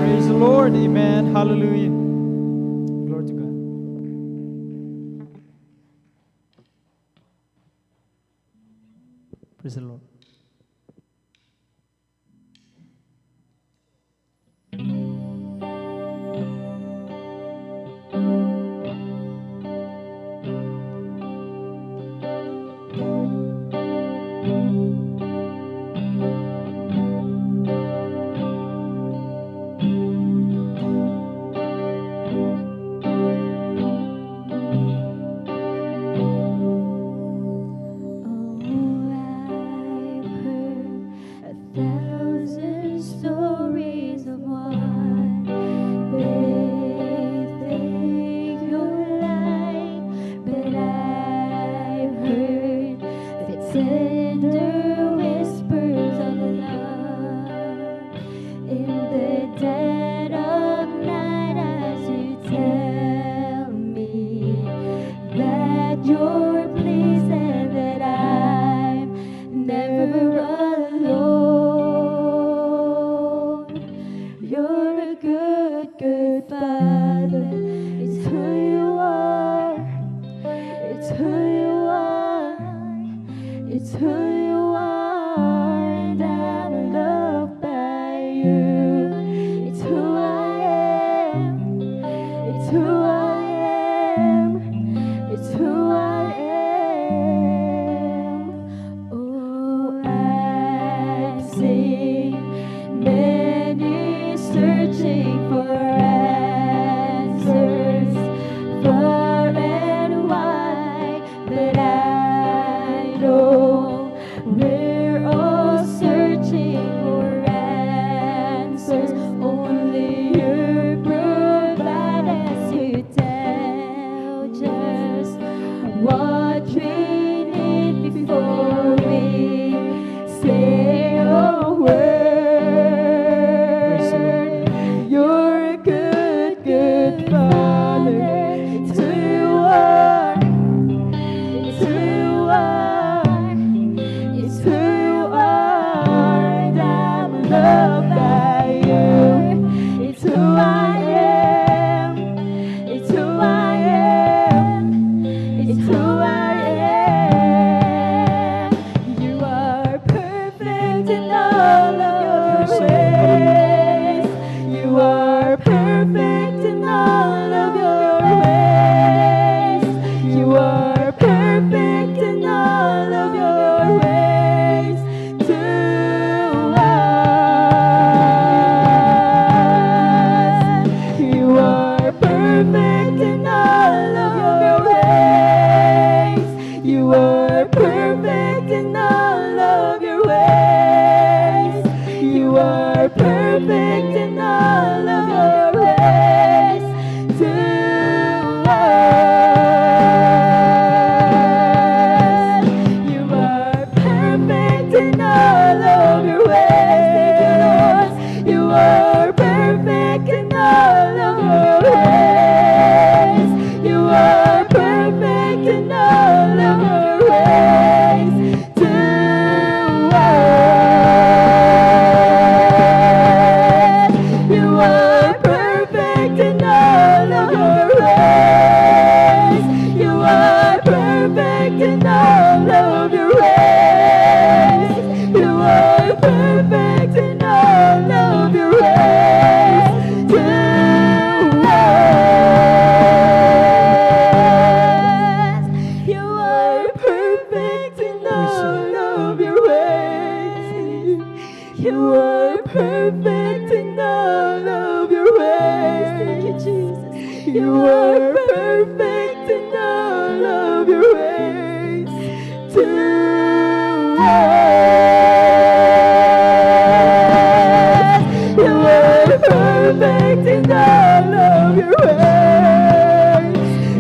Praise the Lord. Amen. Hallelujah. Glory to God. Praise the Lord. I've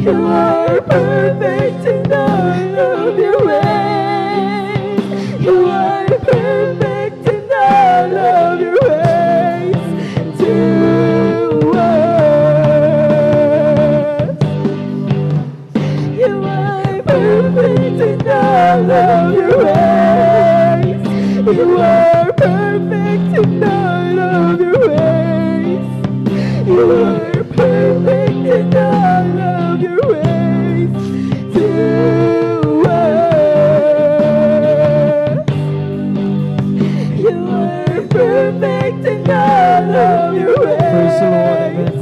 You are perfect in all of your ways. You are perfect in all of your ways to us. You are perfect in all of your ways. You are perfect in all of your ways. You are perfect in all of your ways to us. You are perfect in all of your ways.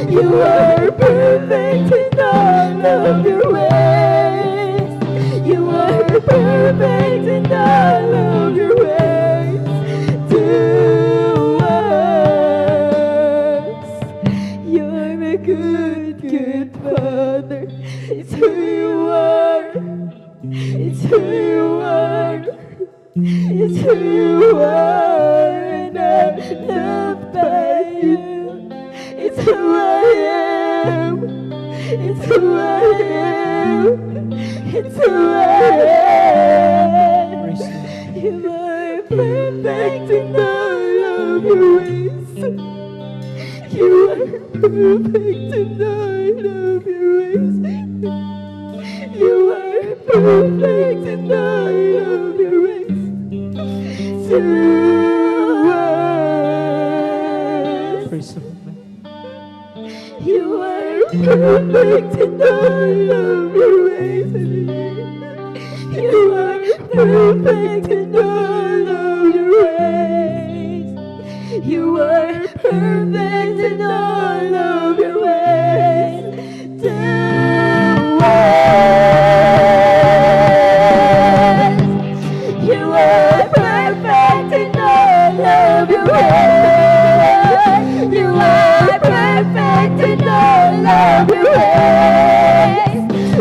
You are perfect in all of your ways. You are perfect in all of your ways to us. You're a good, good Father. It's who you are. It's who you are. It's who you are, and I'm loved by you. It's who I am. It's who I am. It's who I am. You are perfect in all of your ways. You are perfect in all of your ways. You are perfect in all of your ways to us. You are perfect in all of your ways. You are perfect in all of your ways. You are perfect in all of your ways to us. You are perfect in all of your ways. You are perfect in all of your ways.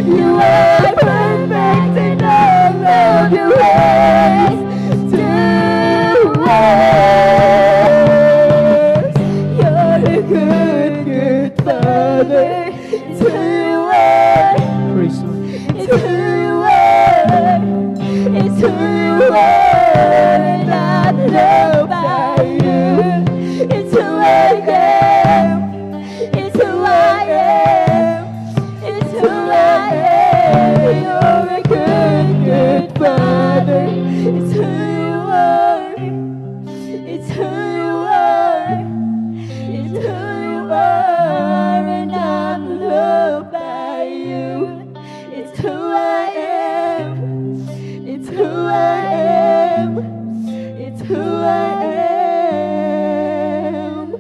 You are perfect in all of your ways to us. You're a good, good Father. It's who you are. It's who you are. It's who you are, and I'm loved by you. It's who I am. It's who I am. It's who I am. You're a good, good Father. It's who you are. It's who you are. It's who you are, and I'm loved by you. It's who I am. It's who I am. It's who I am.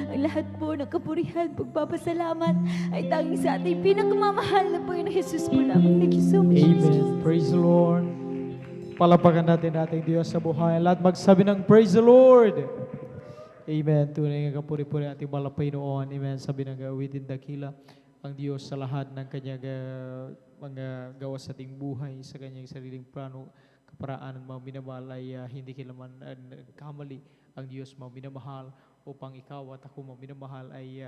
Ang lahat po ng kapurihan, pagpapasalamat ay tanging sa ating pinakamamahal na Panginoon Jesus po namin. Thank you so much. Amen. Praise the Lord. Palapakan natin ating Diyos sa buhay. Lahat magsabi ng praise the Lord. Amen. Tunay nga kapuri-puri ating malapay noon. Amen. Sabi ng awitin dakila ang Diyos sa lahat ng kanyang mga gawa sa ating buhay, sa kanyang sariling plano, kaparaan ng mga minamahal ay hindi kailanman kamali ang Diyos mga minamahal upang ikaw at ako mga minamahal ay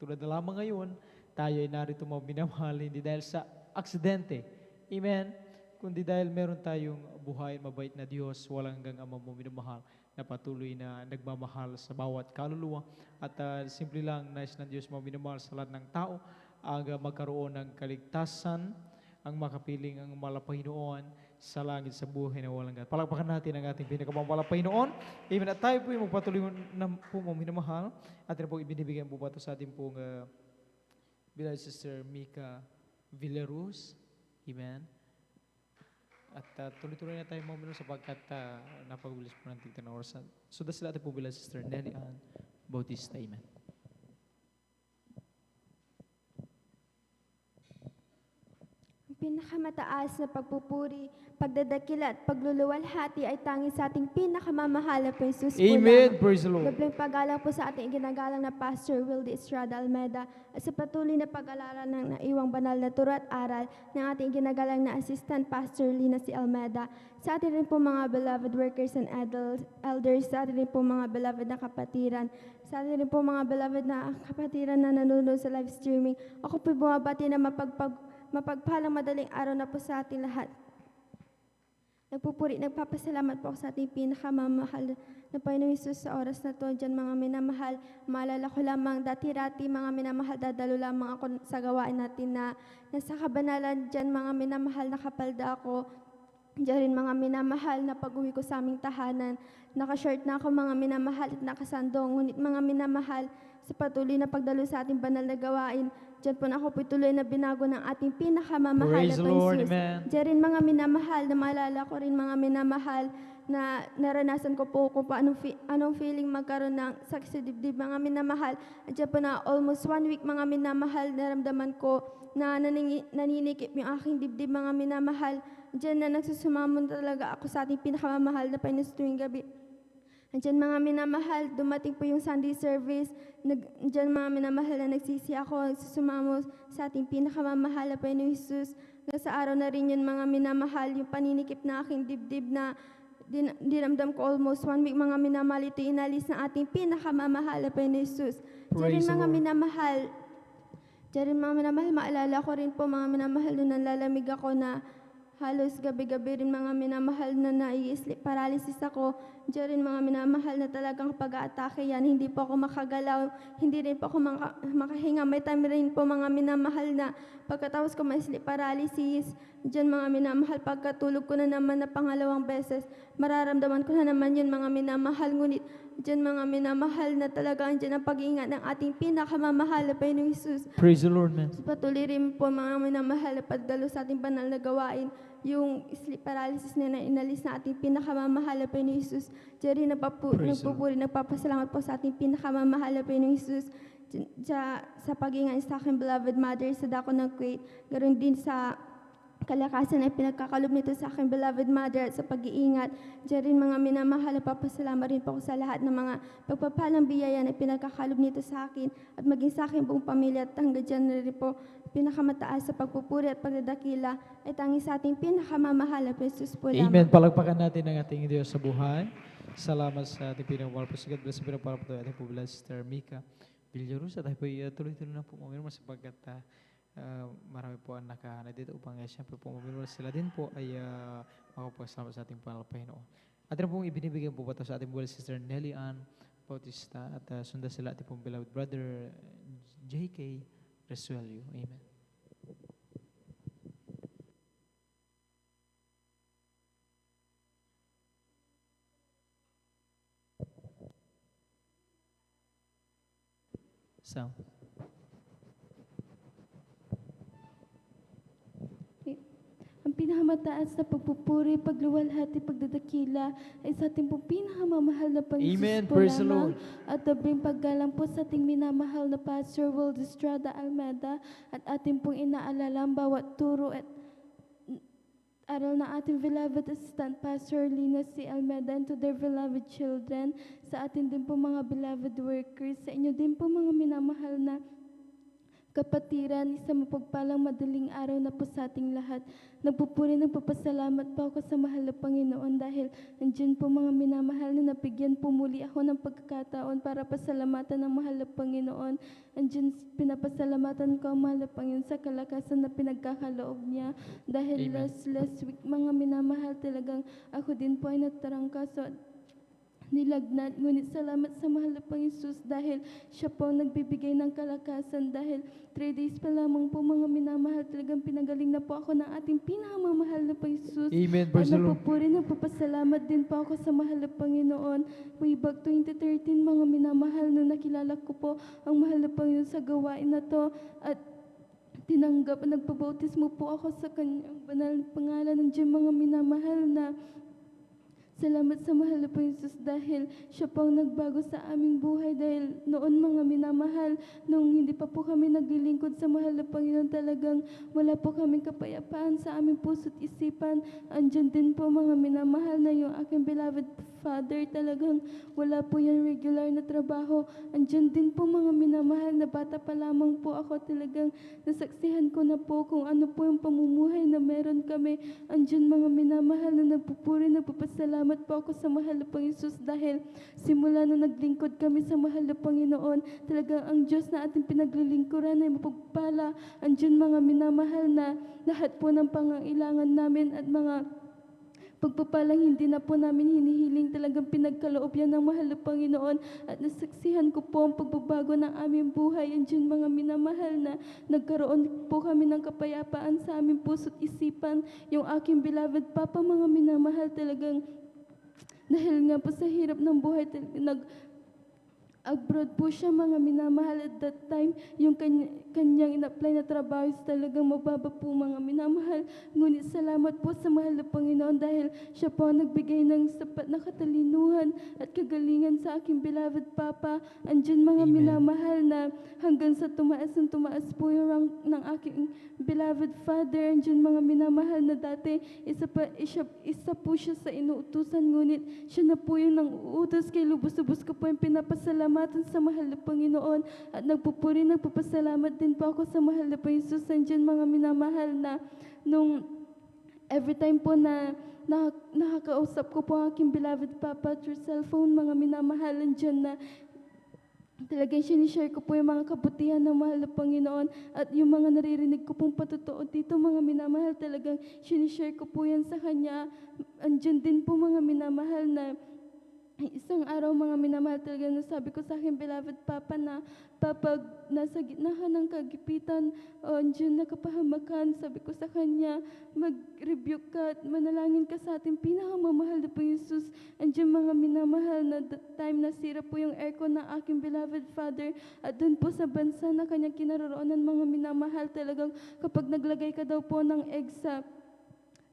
tulad na lamang ngayon, tayo ay narito mga minamahal hindi dahil sa aksidente. Amen. Kundi dahil meron tayong buhay mabait na Diyos, walang hanggang Ama mo minamahal na patuloy na nagmamahal sa bawat kaluluwa at simple lang nais ng Diyos mga minamahal sa lahat ng tao ang magkaroon ng kaligtasan, ang makapiling ang malapahinoon sa langit sa buhay na walang gat. Palakpakan natin ang ating pinakamapalapahinoon. Amen. At tayo po yung magpatuloy na po mga minamahal. Atin po ibinibigyan po ba ito sa ating pong beloved Sister Mika Villaruz. Amen. At tuloy-tuloy na tayo mga minamahal sapagkat napag-ulis po ng tigtan na orasan. So, sila ating po beloved Sister Nelly Ann Bautista. Amen. pinakamataas na pagpupuri, pagdadakila at pagluluwalhati ay tanging sa ating pinakamamahal na po Jesus po Amen. lamang. Praise the Lord. Dobleng paggalang po sa ating ginagalang na Pastor Wildy Estrada Almeda at sa patuloy na pag-alalan ng naiwang banal na turo at aral ng ating ginagalang na Assistant Pastor Lina C. Almeda. Sa atin rin po mga beloved workers and elders, sa atin rin po mga beloved na kapatiran, sa atin rin po mga beloved na kapatiran na nanonood sa live streaming. Ako po bumabati na mapagpalang madaling araw na po sa ating lahat. Nagpapasalamat po ako sa ating pinakamamahal na Panginoong Hesus sa oras na to. Diyan mga minamahal, maalala ko lamang dati-rati mga minamahal, dadalo lamang ako sa gawain natin na nasa kabanalan. Diyan mga minamahal, nakapalda ako. Diyan rin mga minamahal na pag-uwi ko sa aming tahanan. Nakashort na ako mga minamahal at nakasandong. Ngunit mga minamahal, sa patuloy na pagdalo sa ating banal na gawain, diyan po na ako pituloy na binago ng ating pinakamamahal Praise na the Lord, Jesus. amen. Diyan rin mga minamahal, na maalala ko rin mga minamahal na naranasan ko po kung anong feeling magkaroon ng sakit sa dibdib, mga minamahal. Diyan po na almost 1 week mga minamahal, naramdaman ko na naninikip yung aking dibdib, mga minamahal. Diyan na nagsusumamon talaga ako sa ating pinakamamahal na Panginoon tuwing gabi. Diyan mga minamahal, dumating po yung Sunday service. Diyan mga minamahal na nagsisi ako, nagsusumamo sa ating pinakamamahal na Panginoong Hesus. Sa araw na rin yun mga minamahal, yung paninikip na aking dibdib na dinamdam ko almost 1 week mga minamahal, ito inalis na ating pinakamamahal na Panginoong Hesus. Diyan rin mga minamahal, diyan rin mga minamahal, maalala ko rin po mga minamahal, nung nalalamig ako na halos gabi-gabi rin mga minamahal na nai-sleep paralysis ako. Diyan rin mga minamahal na talagang pag-aatake yan. Hindi po ako makagalaw, hindi rin po ako makahinga. May time rin po mga minamahal na pagkatapos ko may sleep paralysis, diyan mga minamahal, pagkatulog ko na naman na pangalawang beses, mararamdaman ko na naman yun mga minamahal. Ngunit diyan mga minamahal na talaga andyan ang pag-iingat ng ating pinakamamahal na Panginoong Hesus. Praise the Lord, man. Patuloy rin po mga minamahal na pagdalo sa ating banal na gawain, yung sleep paralysis na inalis na ating pinakamamahal na Panginoong Hesus. Diyan rin nagpupuri, nagpapasalamat po sa ating pinakamamahal na Panginoong Hesus sa pag-iingat sa aking beloved mother sa dako ng Kuwait. Garon din sa kalakasan ay pinagkakalob nito sa aking beloved mother at sa pag-iingat. Diyan rin mga minamahal, papasalamat rin po ako sa lahat ng mga pagpapalang biyaya na pinagkakalob nito sa akin at maging sa aking buong pamilya. At hanggang dyan na rin po, pinakamataas sa pagpupuri at pagdadakila ay tanging sa ating pinakamamahal na Jesus po lamang. Amen. Palagpakan natin ang ating Diyos sa buhay. Salamat sa ating pinagmamahal po. God bless sa pinagmamahal po ating po bless Sister Mika Villarus. At tayo po tuloy-tuloy na po umirma sapagkat marami po ang nakahanay dito upang siyempre po umirma sila din po ay makapagpasalamat sa ating Panginoon. At rin pong ibinibigyan po ba sa ating buhay Sister Nelly Ann Bautista at sundan sila ating pong beloved brother J.K. Resuelio. Amen. Sound. Ang pinakamataas na pagpupuri, pagluwalhati, pagdadakila ay sa ating po pinakamamahal na Panginoon Amen. po Praise the lamang. Lord. At dabing paggalang po sa ating minamahal na Pastor Wildy Estrada Almeda at ating pong inaalala ang bawat turo at aral na ating beloved Assistant Pastor Lina C. Almeda and to their beloved children, sa ating din po mga beloved workers, sa inyo din po mga minamahal na kapatiran, isang mapagpalang madaling araw na po sa ating lahat. Nagpupuri, nagpapasalamat po ako sa mahal na Panginoon dahil nandiyan po mga minamahal na napigyan po muli ako ng pagkakataon para pasalamatan ng mahal na Panginoon. Nandiyan pinapasalamatan ko ang mahal na Panginoon sa kalakasan na pinagkakaloob niya dahil Amen. last week mga minamahal talagang ako din po ay natarangkaso nilagnat. Ngunit salamat sa mahal na Panginoon dahil siya po ang nagbibigay ng kalakasan dahil 3 days pa lamang po mga minamahal talagang pinagaling na po ako ng ating pinakamamahal na Panginoon. Amen. At Praise the Lord. napupuri, napapasalamat din po ako sa mahal na Panginoon. Way back 2013 mga minamahal nung nakilala ko po ang mahal na Panginoon sa gawain na to at tinanggap, nagpabautismo po ako sa kanyang banal na pangalan ng mga minamahal na Salamat sa mahal na Panginoon Jesus dahil siya po ang nagbago sa aming buhay dahil noon mga minamahal, nung hindi pa po kami naglilingkod sa mahal na Panginoon, talagang wala po kaming kapayapaan sa aming puso't isipan. Andyan din po mga minamahal na yung aking beloved Father, talagang wala po yung regular na trabaho. Andyan din po mga minamahal na bata pa lamang po ako, talagang nasaksihan ko na po kung ano po yung pamumuhay na meron kami. Andyan mga minamahal na nagpupuri, nagpapasalamat po ako sa mahal na Panginoon Jesus dahil simula na naglingkod kami sa mahal na Panginoon, talagang ang Diyos na ating pinaglilingkuran ay mapagpala. Andyan mga minamahal na lahat po ng pangangailangan namin at mga pagpapalang hindi na po namin hinihiling, talagang pinagkaloob yan ng mahal na Panginoon at nasaksihan ko po ang pagbabago ng aming buhay. Andiyan mga minamahal na nagkaroon po kami ng kapayapaan sa aming puso't isipan. Yung aking beloved Papa, mga minamahal, talagang dahil nga po sa hirap ng buhay, abroad po siya mga minamahal at that time, yung kanyang in-apply na trabaho is talagang mababa po mga minamahal. Ngunit salamat po sa mahal na Panginoon dahil siya po ang nagbigay ng sapat na katalinuhan at kagalingan sa aking beloved Papa. Andyan mga minamahal na hanggang sa tumaas po yung rank ng aking beloved Father. Andyan mga minamahal na dati isa po siya sa inuutusan, ngunit siya na po yung nang-uutos, kay lubos-lubos ko po yung pinapasalamatan sa mahal na Panginoon at nagpupuri, nagpapasalamat din po ako sa mahal na Panginoon Jesus. Andyan mga minamahal na nung every time po na nakakausap ko po ang aking beloved Papa through cellphone, mga minamahal, andyan na talagang sinishare ko po yung mga kabutihan ng mahal na Panginoon at yung mga naririnig ko pong patotoo dito, mga minamahal, talagang sinishare ko po yan sa Kanya. Andyan din po mga minamahal na isang araw mga minamahal, talaga nasabi ko sa aking beloved Papa na pag nasa gitna ka ng kagipitan o andyan nakapahamakan, sabi ko sa kanya, mag-rebuke ka at manalangin ka sa ating pinakamamahal na Panginoon Jesus. Andyan mga minamahal na that time nasira po yung aircon ng aking beloved Father at doon po sa bansa na kanyang kinaroroonan, mga minamahal, talagang kapag naglagay ka daw po ng egg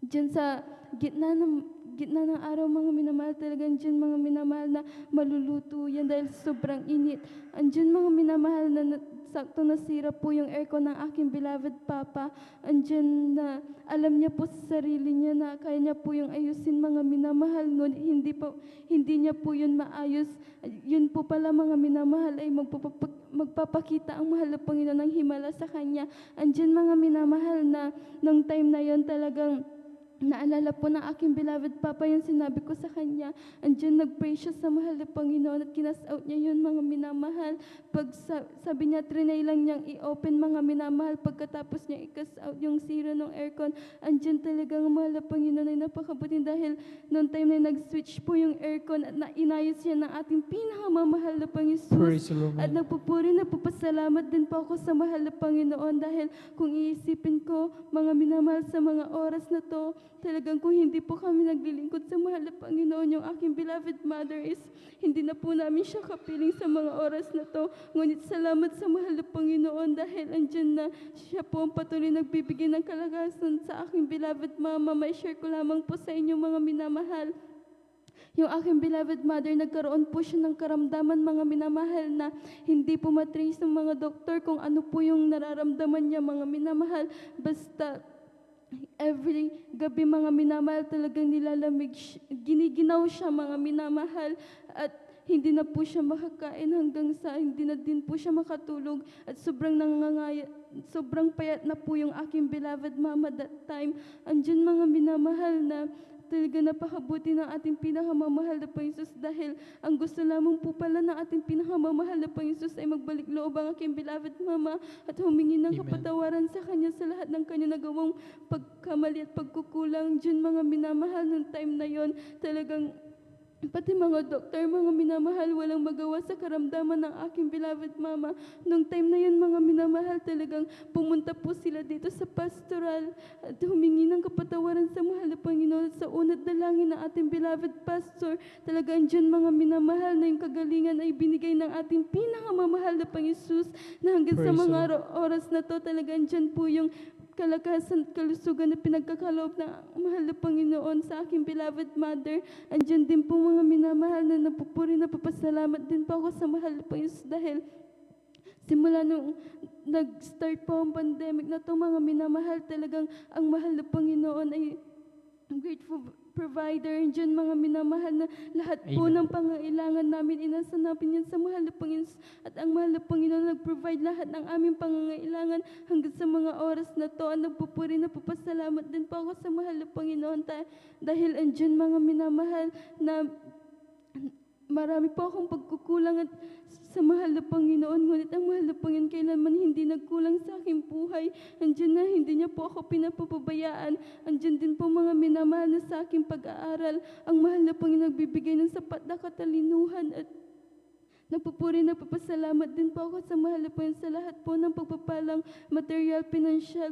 dyan sa gitna ng araw, mga minamahal, talagang dyan mga minamahal na maluluto yan dahil sobrang init. Andyan mga minamahal na sakto nasira po yung aircon ng aking beloved Papa. Andyan na alam niya po sa sarili niya na kaya niya po yung ayusin, mga minamahal, ngunit hindi niya po yun maayos. Yun po pala mga minamahal ay magpapakita ang mahal na Panginoon ng himala sa kanya. Andyan mga minamahal na nung time na yon, talagang naalala po ng aking beloved Papa yung sinabi ko sa kanya. Andyan nag-pray siya sa mahal na Panginoon at kinas-out niya yun, mga minamahal. Pag sabi niya, trinay lang niyang i-open, mga minamahal, pagkatapos niya i-cast-out yung sira ng aircon. Andyan talagang mahal na Panginoon ay napakabuti dahil noong time na nag-switch po yung aircon at inayos siya ng ating pinakamamahal na Panginoon. At nagpupuri, nagpapasalamat din po ako sa mahal na Panginoon dahil kung iisipin ko, mga minamahal, sa mga oras na to, talagang kung hindi po kami naglilingkod sa mahal na Panginoon, yung aking beloved mother is hindi na po namin siya kapiling sa mga oras na to. Ngunit salamat sa mahal na Panginoon dahil andyan na siya po ang patuloy nagbibigay ng kalagasan sa aking beloved mama. May share ko lamang po sa inyo, mga minamahal. Yung aking beloved mother, nagkaroon po siya ng karamdaman, mga minamahal, na hindi po matrace ng mga doktor kung ano po yung nararamdaman niya, mga minamahal. Basta every gabi, mga minamahal, talagang giniginaw siya, mga minamahal, at hindi na po siya makakain hanggang sa hindi na din po siya makatulog at sobrang payat na po yung aking beloved mama that time. Andyan mga minamahal na talaga napakabuti ng ating pinakamamahal na Panginoon Jesus dahil ang gusto lamang po pala ng ating pinakamamahal na Panginoon Jesus ay magbalik loob ang aking beloved mama at humingi ng kapatawaran sa kanya sa lahat ng kanya nagawang pagkamali at pagkukulang. Diyan mga minamahal, ng time na yon, talagang pati mga doktor, mga minamahal, walang magawa sa karamdaman ng aking beloved mama. Nung time na yun, mga minamahal, talagang pumunta po sila dito sa pastoral at humingi ng kapatawaran sa mahal na Panginoon at sa unat dalangin ng ating beloved pastor. Talagang dyan, mga minamahal, na yung kagalingan ay binigay ng ating pinakamamahal na Panginoon Jesus, na hanggang sa mga oras na to, talagang dyan po yung kalakasan at kalusugan na pinagkakaloob ng mahal na Panginoon sa aking beloved mother. Andyan din po mga minamahal na napupuri, napapasalamat din po ako sa mahal na Panginoon dahil simula nung nag-start po ang pandemic na itong mga minamahal, talagang ang mahal na Panginoon ay grateful provider. Diyan mga minamahal na lahat po ng pangangailangan namin, inasa namin yan sa mahal na Panginoon. At ang mahal na Panginoon nag-provide lahat ng aming pangangailangan hanggang sa mga oras na to. Ang nagpupuri, napapasalamat din po ako sa mahal na Panginoon dahil andyan mga minamahal na marami po akong pagkukulang at sa mahal na Panginoon, ngunit ang mahal na Panginoon kailanman hindi nagkulang sa aking buhay. Andiyan na, hindi niya po ako pinapapabayaan. Andiyan din po mga minamahal na sa aking pag-aaral. Ang mahal na Panginoon nagbibigay ng sapat na katalinuhan at napupuri, napapasalamat din po ako sa mahal na Panginoon sa lahat po ng pagpapalang material, financial,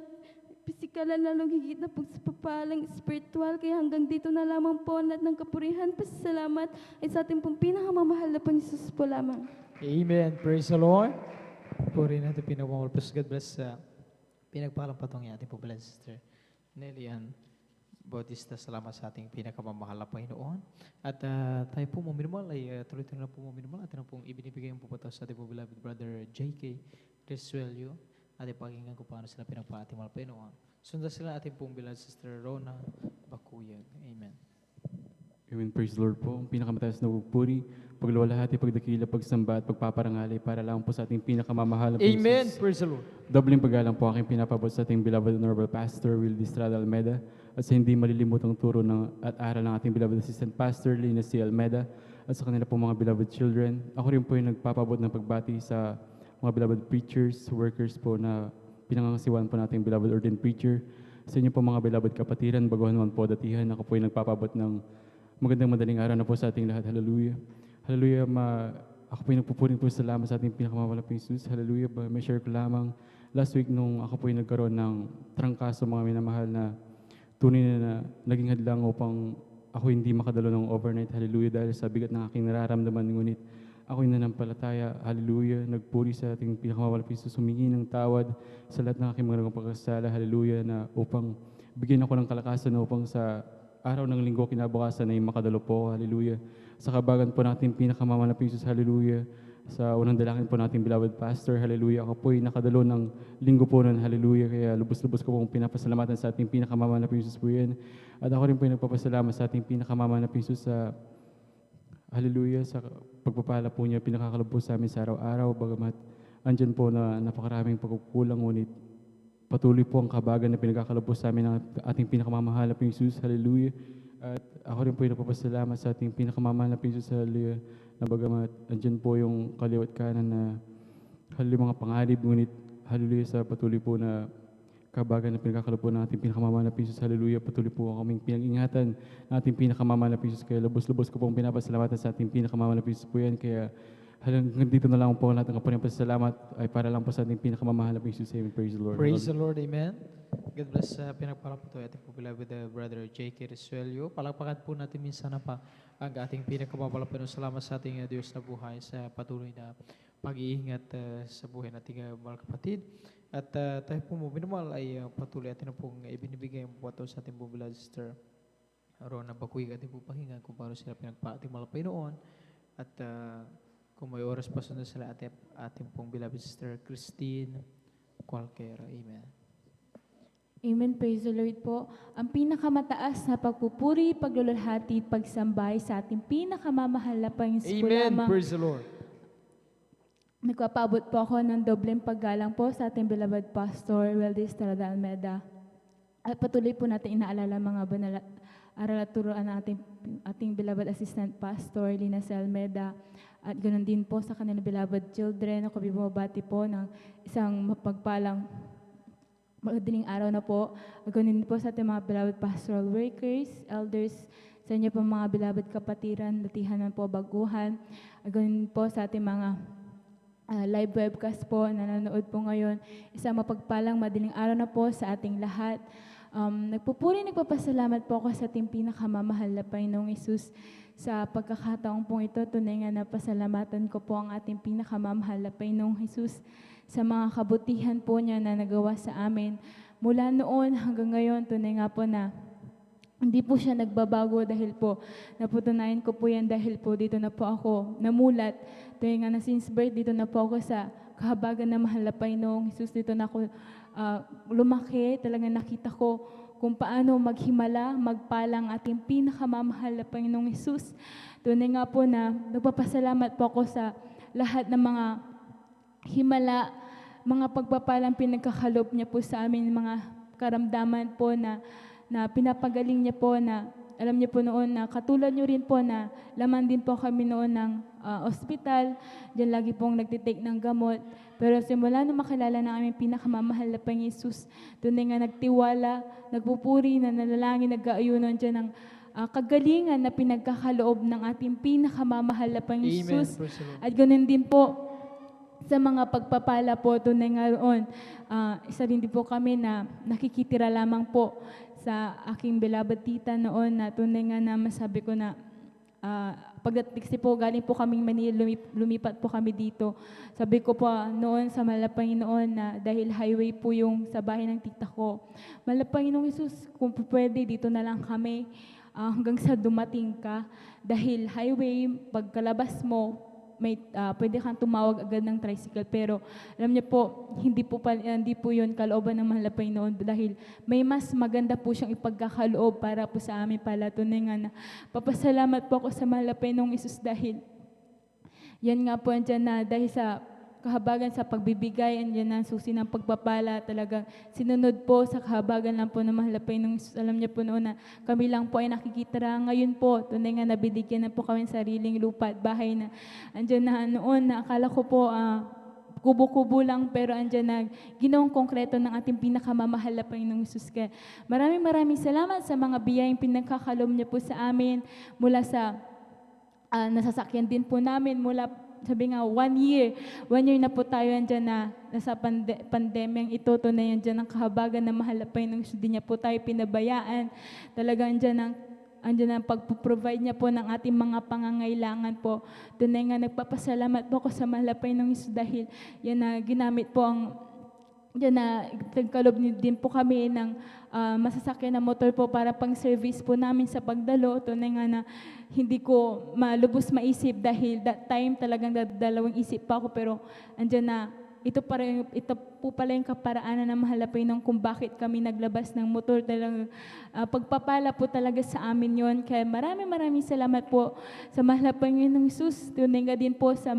pisikal, lalong higit na pagpapalang spiritual. Kaya hanggang dito na lamang po ang lahat ng kapurihan, pasasalamat ay sa ating pong pinakamamahal na Panginoon po lamang. Amen. Praise the Lord. Puri natin pinagmamahal. God bless sa pinagpalang patong niya ating po bless Sister Nelian Bautista. Salamat sa ating pinakamamahal na Panginoon. At tayo po minimum ay tuloy-tuloy na po minimum at pong ibinibigay ang pupunta sa ating po beloved brother J.K. Resuelio. Ating pakinggan ko paano sila pinagpaating mahal Panginoon. Sundan sila ating pong beloved Sister Rona Bakuyag. Amen. Amen. Praise the Lord po. Ang pinakamataas na pagpuri, pagluwalhati, pagdakila, pagsamba at pagpaparangali para lang po sa ating pinakamamahal na Amen. Jesus. Praise the Lord. Dobling paggalang po aking pinapabot sa ating beloved Honorable Pastor Will Estrada Almeda at sa hindi malilimutang turo at aral ng ating beloved Assistant Pastor Lina C. Almeda at sa kanila po mga beloved children. Ako rin po yung nagpapabot ng pagbati sa mga beloved preachers, workers po na pinangangasiwan po nating beloved ordained preacher. Sa inyo po mga beloved kapatiran, baguhan naman po datihan, ako po yung nagpapabot ng magandang madaling araw na po sa ating lahat. Hallelujah. Hallelujah. Ako po yung nagpupuring po salamat sa ating pinakamalaping Jesus. Hallelujah. May share ko lamang. Last week nung ako po yung nagkaroon ng trangkaso mga minamahal na tunay na naging hadlang upang ako hindi makadalo ng overnight. Hallelujah. Dahil sa bigat ng aking nararamdaman. Ngunit ako yung nanampalataya. Hallelujah. Nagpuri sa ating pinakamalaping Jesus. Humingi ng tawad sa lahat ng aking mga pagkasala. Hallelujah. Na upang bigyan ako ng kalakasan na upang sa araw ng linggo kinabukasan ay makadalo po. Hallelujah. Sa kabagan po natin pinakamamalaping Jesus. Hallelujah. Sa unang dalangin po natin beloved pastor. Hallelujah. Ako po ay nakadalo ng linggo po nun. Hallelujah. Kaya lubos-lubos ko pong pinapasalamatan sa ating pinakamamalaping Jesus po yan. At ako rin po ay nagpapasalamat sa ating pinakamamalaping Jesus sa hallelujah. Sa pagpapala po niya pinakakalab po sa amin sa araw-araw. Bagamat andyan po na napakaraming pagkukulang ngunit patuloy po ang kabagan na pinagkakaloob po sa amin ng ating pinakamamahal na Jesus. Hallelujah. At ako rin po yung nagpapasalamat sa ating pinakamamahal na Jesus. Hallelujah. Na bagamat andyan po yung kaliwat kanan na hallelujah mga pangalib. Ngunit hallelujah sa patuloy po na kabagan na pinagkakaloob po ng ating pinakamamahal na Jesus. Hallelujah. Patuloy po kaming pinag-ingatan ng ating pinakamamahal na Jesus. Kaya lubos-lubos ko pong pinapasalamatan sa ating pinakamamahal na Jesus po yan. Kaya hanggang dito na lang po lahat ng kapunin pasalamat ay para lang po sa ating pinakamamahal na Jesus. Amen. Praise the Lord. Praise the Lord. Amen. God bless sa pinagpalang po ito. Ating po beloved brother J.K. Resuelio. Palakpakan po natin minsan na pa ang ating pinagkamabalang salamat sa ating Diyos na buhay sa patuloy na pag-iingat sa buhay nating mga kapatid. At tayo po mo binumal ay patuloy atin na pong ibinibigay ang puwato sa ating po beloved sister Rona Bakuyag. Ating po pakinggan kung paano sila pinagpa-ating malapay noon. At kung may oras pa sunod sila ating pong beloved sister Christine Cualquera. Amen. Amen. Praise the Lord po. Ang pinakamataas na pagpupuri, paglululhati, pagsambay sa ating pinakamamahal na Panginoon po Amen. lamang. Praise the Lord. Nagpapaabot po ako ng dobleng paggalang po sa ating beloved pastor, Weldy Estrada Almeda. At patuloy po natin inaalala mga banal at aral at turuan ng ating beloved assistant pastor, Lina C. Almeda. At ganoon din po sa kanilang beloved children. Ako bumabati po ng isang mapagpalang madaling araw na po. Ganoon din po sa ating mga beloved pastoral workers, elders, sa inyo po mga beloved kapatiran, latihan po, baguhan. Ganoon po sa ating mga live webcast po na nanonood po ngayon. Isang mapagpalang madaling araw na po sa ating lahat. Nagpapasalamat po ako sa ating pinakamamahal na Panginoong Hesus sa pagkakataong pong ito. Tunay nga na pasalamatan ko po ang ating pinakamamahal na Panginoong Hesus sa mga kabutihan po niya na nagawa sa amin. mula noon hanggang ngayon, tunay nga po na hindi po siya nagbabago dahil po napatunayan ko po yan dahil po dito na po ako namulat. Dahil nga na since birth, dito na po ako sa kahabagan na mahal na Panginoong Jesus. Dito na ako lumaki, talagang nakita ko kung paano maghimala, magpalang ating pinakamamahal na Panginoong Jesus. Tunay nga po na nagpapasalamat po ako sa lahat ng mga himala, mga pagpapalang pinagkakalob niya po sa amin, mga karamdaman po na pinapagaling niya po na alam niyo po noon na katulad niyo rin po na laman din po kami noon ng ospital, diyan lagi pong nagtitake ng gamot. Pero simula nung makilala na aming pinakamamahal na Panginoong Jesus, tunay nga nagtiwala, nagpupuri, nanalangin, nag-aayunan dyan ng kagalingan na pinagkakaloob ng ating pinakamamahal na Panginoong Jesus. At ganoon din po sa mga pagpapala po, tunay nga roon, isa rin din po kami na nakikitira lamang po sa aking beloved tita noon na tunay nga na masabi ko na pagdating po, galing po kaming Manila, lumipat po kami dito. Sabi ko po noon sa Malapanginoon na dahil highway po yung sa bahay ng tita ko. Malapanginoong Jesus, kung pwede dito na lang kami hanggang sa dumating ka. Dahil highway, pagkalabas mo, may pwede kang tumawag agad ng tricycle, pero alam niyo po, hindi po yun kalooban ng mahal na Panginoon dahil may mas maganda po siyang ipagkakaloob para po sa amin pala. Tunay nga na papasalamat po ako sa mahal na Panginoong Jesus dahil yan nga po andyan na dahil sa kahabagan sa pagbibigay, andyan na susi ng pagpapala, talagang sinunod po sa kahabagan lang po ng mahal na Panginoong Jesus. Alam niyo po noon na kami lang po ay nakikitira. Ngayon po, tunay nga nabibigyan na po kami ng sariling lupa at bahay na andyan na noon na akala ko po kubo-kubo lang, pero andyan na ginawang konkreto ng ating pinakamamahal na Panginoong Jesus. Kaya maraming salamat sa mga biyayang pinagkakaloob niya po sa amin mula sa nasasakyan din po namin mula sabi nga, 1 year na po tayo andyan na nasa pandemyang ito, tunay andyan ang kahabagan na mahal na Panginoong Jesus. Hindi niya po tayo pinabayaan. Talagang andyan ang pagpuprovide niya po ng ating mga pangangailangan po. Tunay nga nagpapasalamat po ako sa mahal na Panginoong Jesus dahil yan na ginamit po yan na nagkalob din po kami ng masasakyan na motor po para pang-service po namin sa pagdalo. Tunay nga na hindi ko malubos maisip dahil that time talagang dalawang isip pa ako, pero andyan na ito po pala yung kaparaanan ng mahal na Panginoon kung bakit kami naglabas ng motor. Talagang pagpapala po talaga sa amin yon. Kaya maraming salamat po sa mahal na Panginoong Jesus. Tunay nga din po sa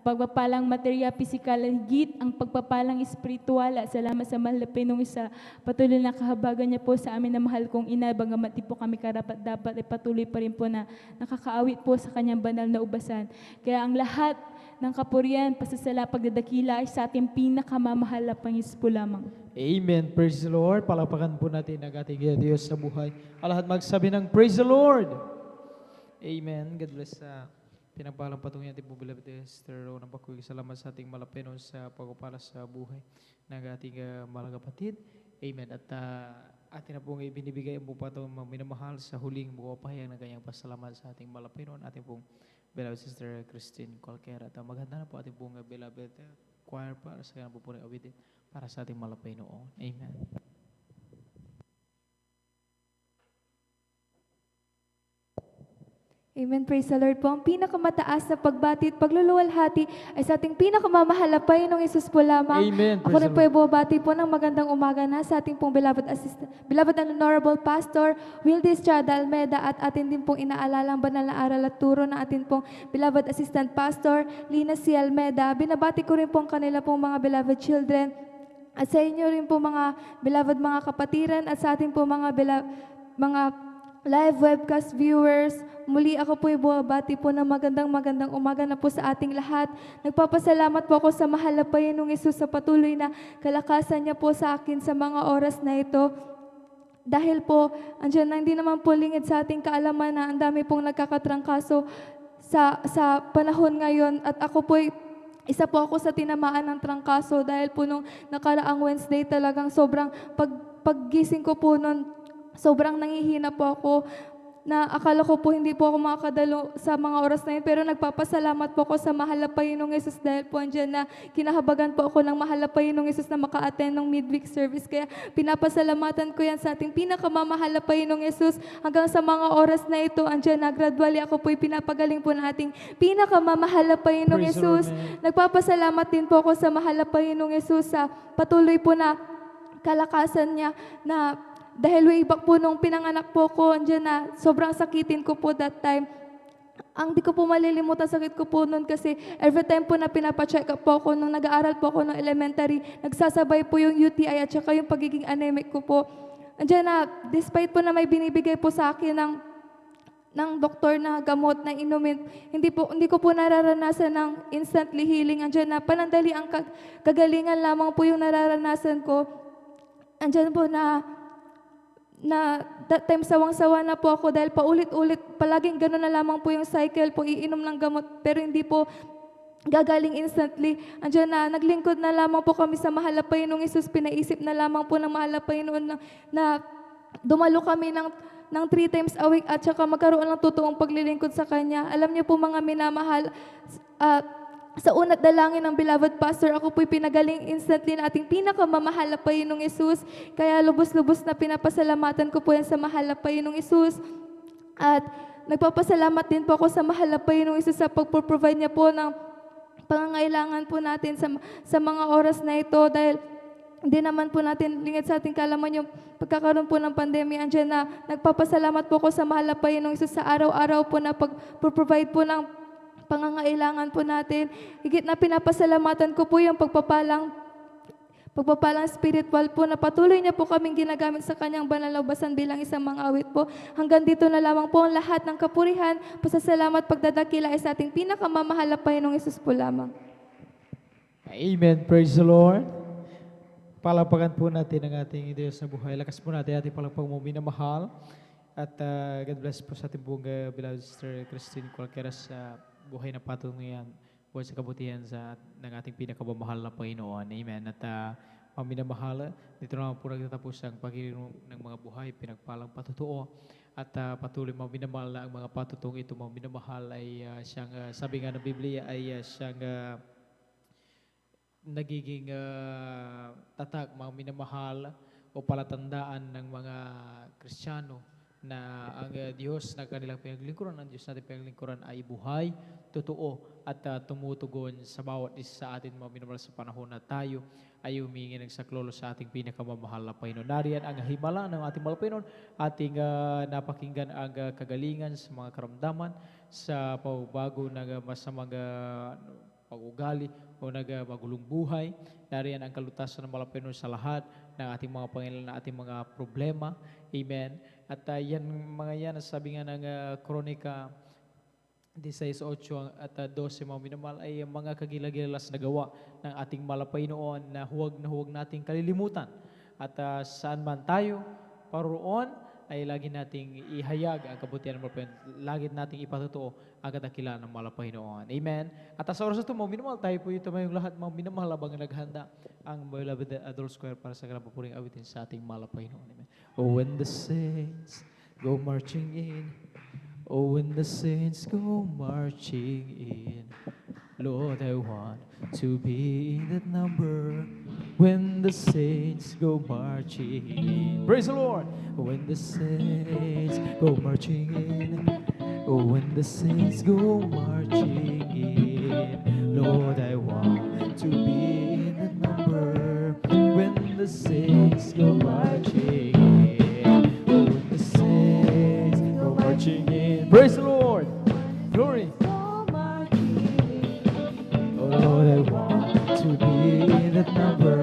pagpapalang material, pisikal, higit ang pagpapalang espiritual. Salamat sa mahal na Panginoong sa patuloy na kahabagan niya po sa amin na mahal kong ina. Bagamat di po kami karapat-dapat, ay patuloy pa rin po na nakakaawit po sa kanyang banal na ubasan. Kaya ang lahat ng kapurian, pasasala, pagdadakila ay sa ating pinakamamahal na Panginoon po lamang. Amen. Praise the Lord. Palapakan po natin ang ating Diyos sa buhay. Ang lahat magsabi ng Praise the Lord. Amen. God bless sa pinagpalang patungo natin po, beloved Esther. Unang salamat sa ating Malapeno sa pagpapala sa buhay ng ating mga kapatid. Amen. At atin na pong ibinibigay ang bupatong minamahal sa huling bukapahayag ng kanyang pasalamat sa ating Malapeno, ating pong beloved Sister Christine Colquera. At maghanda na po ating pong beloved choir para sa kanyang pupunin awitin para sa ating Malapeno. Amen. Amen. Praise the Lord po. Ang pinakamataas na pagbati at pagluluwalhati ay sa ating pinakamamahal na Panginoong Hesus po lamang. Amen. Ako rin po ay bumabati po ng magandang umaga na sa ating pong beloved and honorable Pastor Wildy Estrada Almeda at atin din pong inaalalang banal na aral at turo na atin pong beloved Assistant Pastor Lina C. Almeda. Binabati ko rin po ang kanila pong mga beloved children at sa inyo rin po mga beloved mga kapatiran at sa ating po mga live webcast viewers. Muli ako po ibabati po ng magandang umaga na po sa ating lahat. Nagpapasalamat po ako sa mahal na Panginoong Hesus sa patuloy na kalakasan niya po sa akin sa mga oras na ito. Dahil po, andyan na hindi naman po lingid sa ating kaalaman na ang dami pong nagkakatrangkaso sa panahon ngayon. At ako po isa po ako sa tinamaan ng trangkaso dahil po nung nakaraang Wednesday talagang sobrang paggising ko po noon, sobrang nangihina po ako. na akala ko po hindi po ako makakadalo sa mga oras na yun, pero nagpapasalamat po ako sa mahal na Panginoong Yesus dahil po andyan na kinahabagan po ako ng mahal na Panginoong Yesus na maka-attend ng midweek service. Kaya pinapasalamatan ko yan sa ating pinakamamahal na Panginoong Yesus. Hanggang sa mga oras na ito, andyan na gradually ako po'y pinapagaling po ng ating pinakamamahal na Panginoong Praise the Lord, Yesus. man. Nagpapasalamat din po ako sa mahal na Panginoong Yesus sa patuloy po na kalakasan niya na dahil way back po nung pinanganak po ko, andyan na, sobrang sakitin ko po that time. Ang di ko po malilimutan sakit ko po noon kasi every time po na pinapacheck up po ako nung nag-aaral po ako ng elementary, nagsasabay po yung UTI at saka yung pagiging anemic ko po. Andyan na, despite po na may binibigay po sa akin ng doktor na gamot na inumin, hindi ko po nararanasan ng instantly healing. Andyan na, panandali ang kagalingan lamang po yung nararanasan ko. Andyan po na that time sawang-sawa na po ako dahil paulit-ulit, palaging gano'n na lamang po yung cycle po, iinom ng gamot, pero hindi po gagaling instantly. Andiyan na, naglingkod na lamang po kami sa mahal na Panginoong Isus, pinaisip na lamang po ng mahal na Panginoon na dumalo kami ng 3 times a week at saka magkaroon ng totoong paglilingkod sa Kanya. Alam niyo po mga minamahal, sa unat dalangin ng beloved pastor, ako po'y pinagaling instantly na ating pinakamamahal na Panginoong Isus. Kaya lubos-lubos na pinapasalamatan ko po yan sa mahal na Panginoong Isus. At nagpapasalamat din po ako sa mahal na Panginoong Isus sa pagproprovide niya po ng pangangailangan po natin sa mga oras na ito dahil hindi naman po natin lingid sa ating kalaman yung pagkakaroon po ng pandemya. Andiyan na, nagpapasalamat po ako sa mahal na Panginoong Isus sa araw-araw po na pag-provide po ng pangangailangan po natin. Higit na pinapasalamatan ko po yung pagpapalang spiritual po na patuloy niya po kaming ginagamit sa kanyang banal na ubasan bilang isang mga awit po. Hanggang dito na lamang po ang lahat ng kapurihan, pasasalamat, pagdadakila ay sa ating pinakamamahal na Panginoong Isus po lamang. Amen. Praise the Lord. Palapagan po natin ang ating Diyos na buhay. Lakas po natin ating palagpag mo minamahal. At God bless po sa ating buong beloved Sister Christine Cualquiera sa buhay na patunguyan, buhay sa kabutihan ng ating pinakamamahal na Panginoon. Amen. At mga minamahal, dito naman po nagtatapos ang pagkilino ng mga buhay, pinagpalang patutuo. At patuloy mga minamahal na ang mga patutong ito, mga minamahal ay siyang, sabi nga ng Biblia, ay siyang nagiging tatak, mga minamahal o palatandaan ng mga Kristiyano na ang Diyos na kanilang pinaglingkuran, ang Diyos natin pinaglingkuran ay buhay, totoo at tumutugon sa bawat isa sa atin mga minamahal sa panahon na tayo ay humingi ng saklolo sa ating pinakamamahal na Panginoon. Nariyan ang himala ng ating mahal Panginoon, ating napakinggan ang kagalingan sa mga karamdaman, sa pagbabago ng masamang pag-ugali o magulong buhay. Nariyan ang kalutasan ng mahal Panginoon sa lahat ng ating mga pangailangan, na ating mga problema. Amen. At yan, mga yan, sabi nga ng Kronika 16:8 at 12, mga minamahal, ay mga kagilagilas na gawa ng ating malapay noon na huwag nating kalilimutan. At saan man tayo paroon, ay lagi nating ihayag ang kabutihan ng malapay, lagi nating ipatutuo ang kadakilaan ng malapay noon. Amen. At sa oras ito, mga minamahal, tayo po ito mayong lahat, mga minamahal, habang naghanda ang beloved Adult Square para sa kanapapuring awitin sa ating malapay noon. Amen. Oh, when the saints go marching in, oh, when the saints go marching in, Lord, I want to be in that number. When the saints go marching in, praise the Lord. When the saints go marching in, oh, when the saints go marching in, Lord, I want to be in that number. When the saints go marching in, oh, when the saints go marching in, praise the Lord. Glory. Lord, I want to be in that number.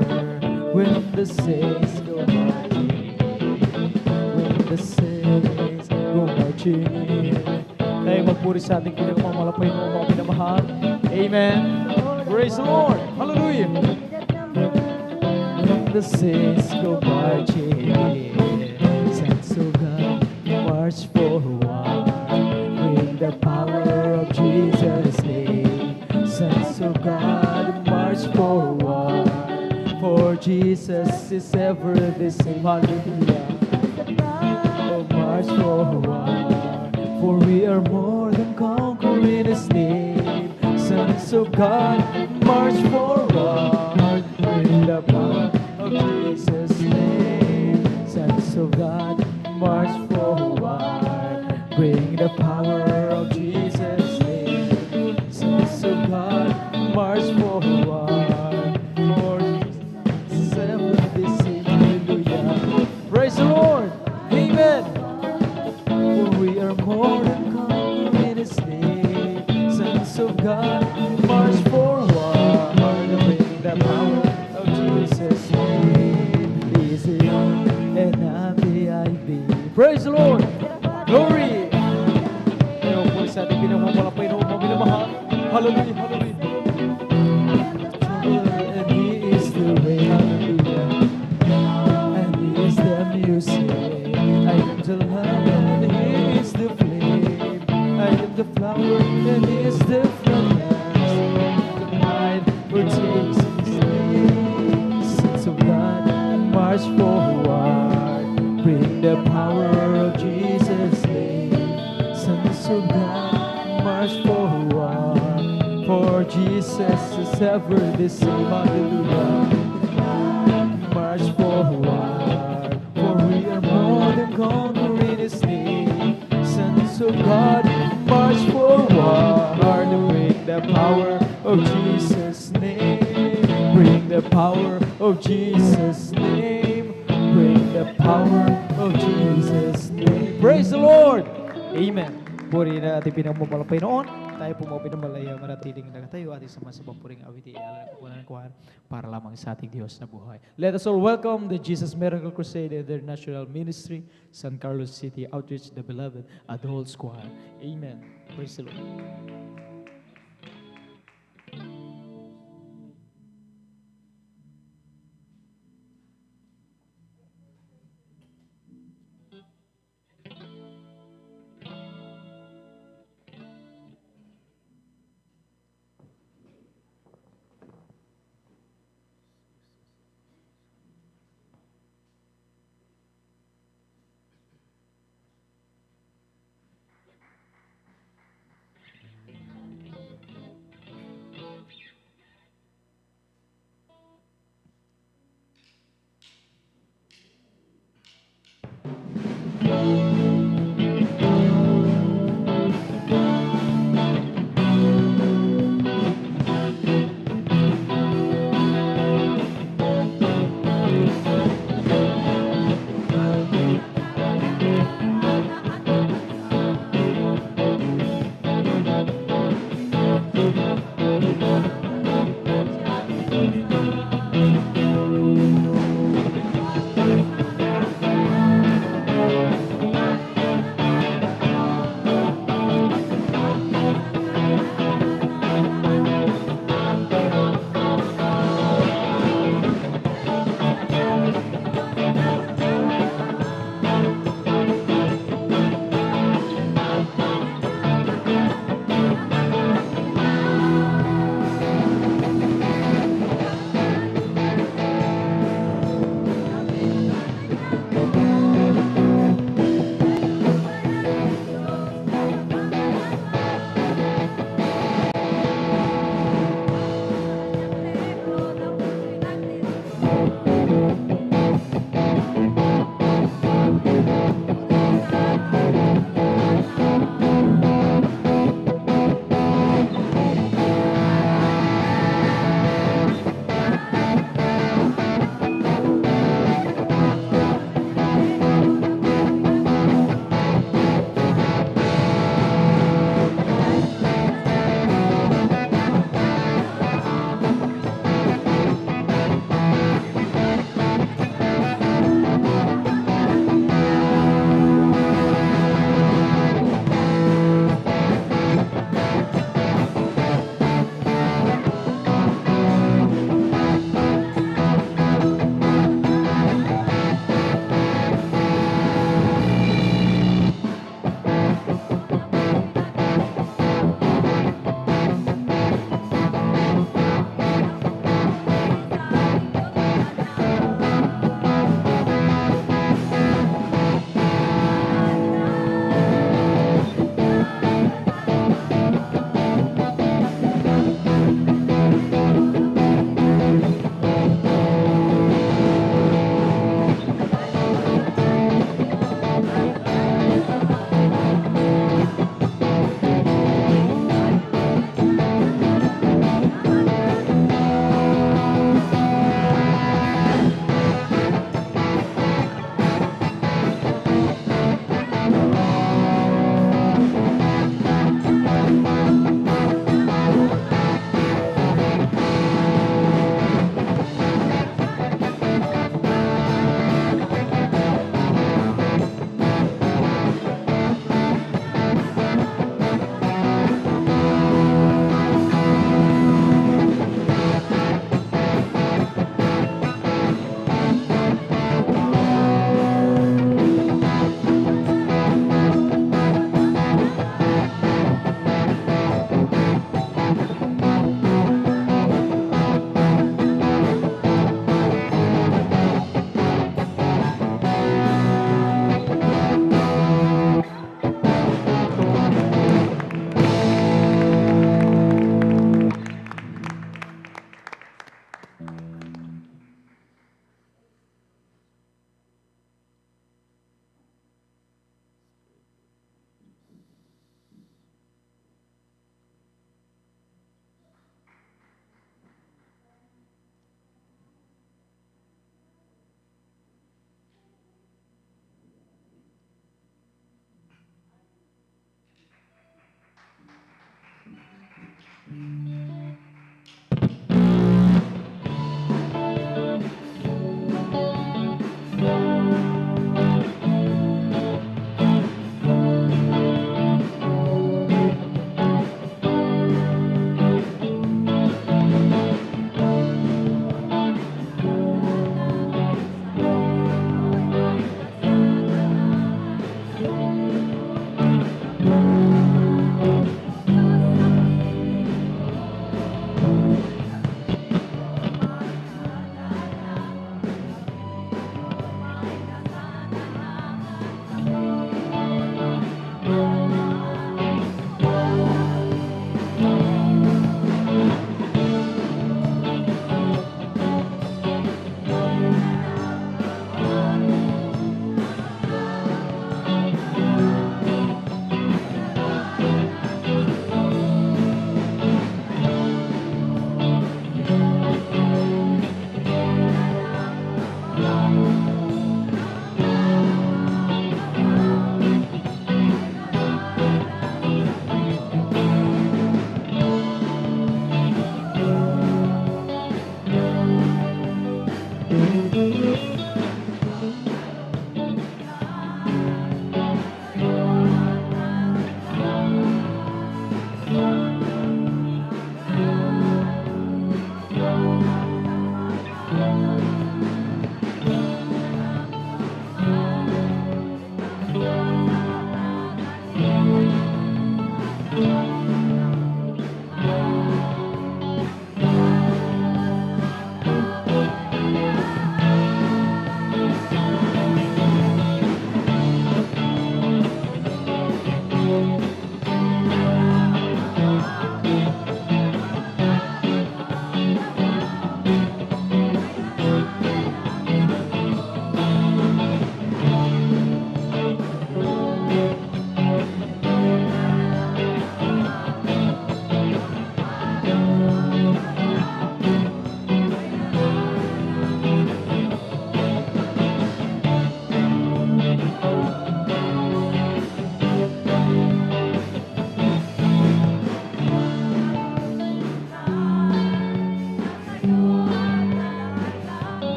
When the saints go marching in, when the saints go marching in. Tayo magpuri sa ating pinagmamalapay ng mga pinamahal. Amen. Praise the Lord. Hallelujah. When the saints go marching in, saints of God march forward with the power of Jesus' name. Saints of God march forward, for Jesus is ever the same. Hallelujah. Oh, march forward For we are more than conquerors in His name. Sons of God, march forward. Bring the power of Jesus' name. Sons of God, march forward. Bring the power of Jesus' name. Sons of God, march forward. For Jesus, this is hallelujah. Praise the Lord. Amen. For we are more than conquerors in His name. Sons of God, march forward. Bring the power of Jesus' name. Easy and happy I be. Praise the Lord. Glory. Ngayon po sa ating pinamamalampay na upang minamahal. Hallelujah, hallelujah. And He is the way, hallelujah. And He is the music. I am the love and He is the flame. I am the flower and He is the fragrance. The bride for Jesus' name. Sons of God, march forward. Bring the power of Jesus' name. Sons of God, march forward. For Jesus is ever the same. Hallelujah. March forward. For we are more than conquerors in His name. Sons of God, march forward. Bring the power of Jesus' name. Bring the power of Jesus' name. Bring the power of Jesus' name. Praise the Lord. Amen. Puri na ating pinagmamalampay noon. Tayo po mga pinamalaya manatiling nagatayo ating sama sa pampuring awiti alam ko ng kuhan para lamang sa ating Diyos na buhay. Let us all welcome the Jesus Miracle Crusade International Ministry, San Carlos City Outreach, the beloved Adults Choir. Amen. Praise the Lord.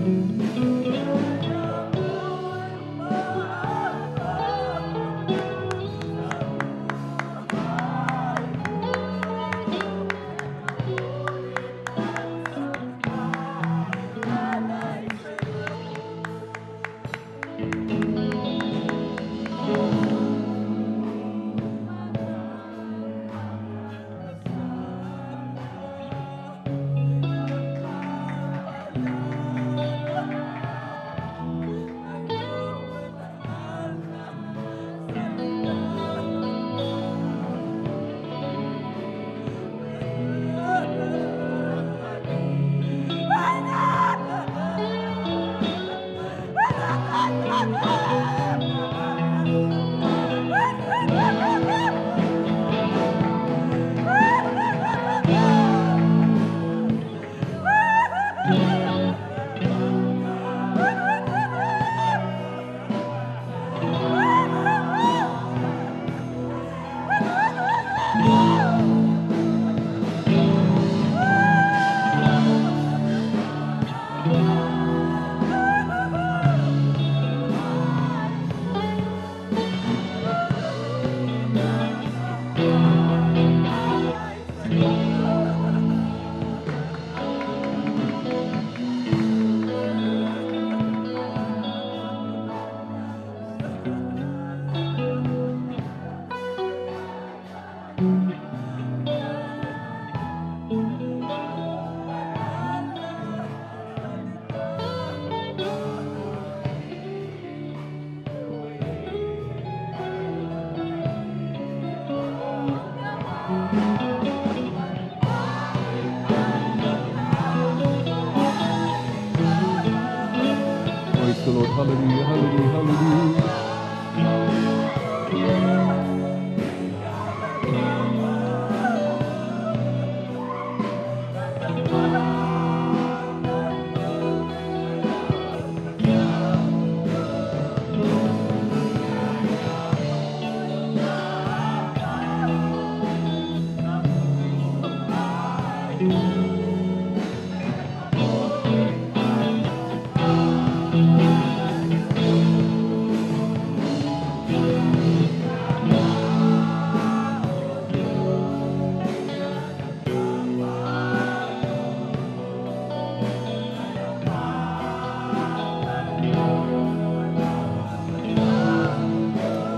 Praise the Lord. Hallelujah, hallelujah, hallelujah.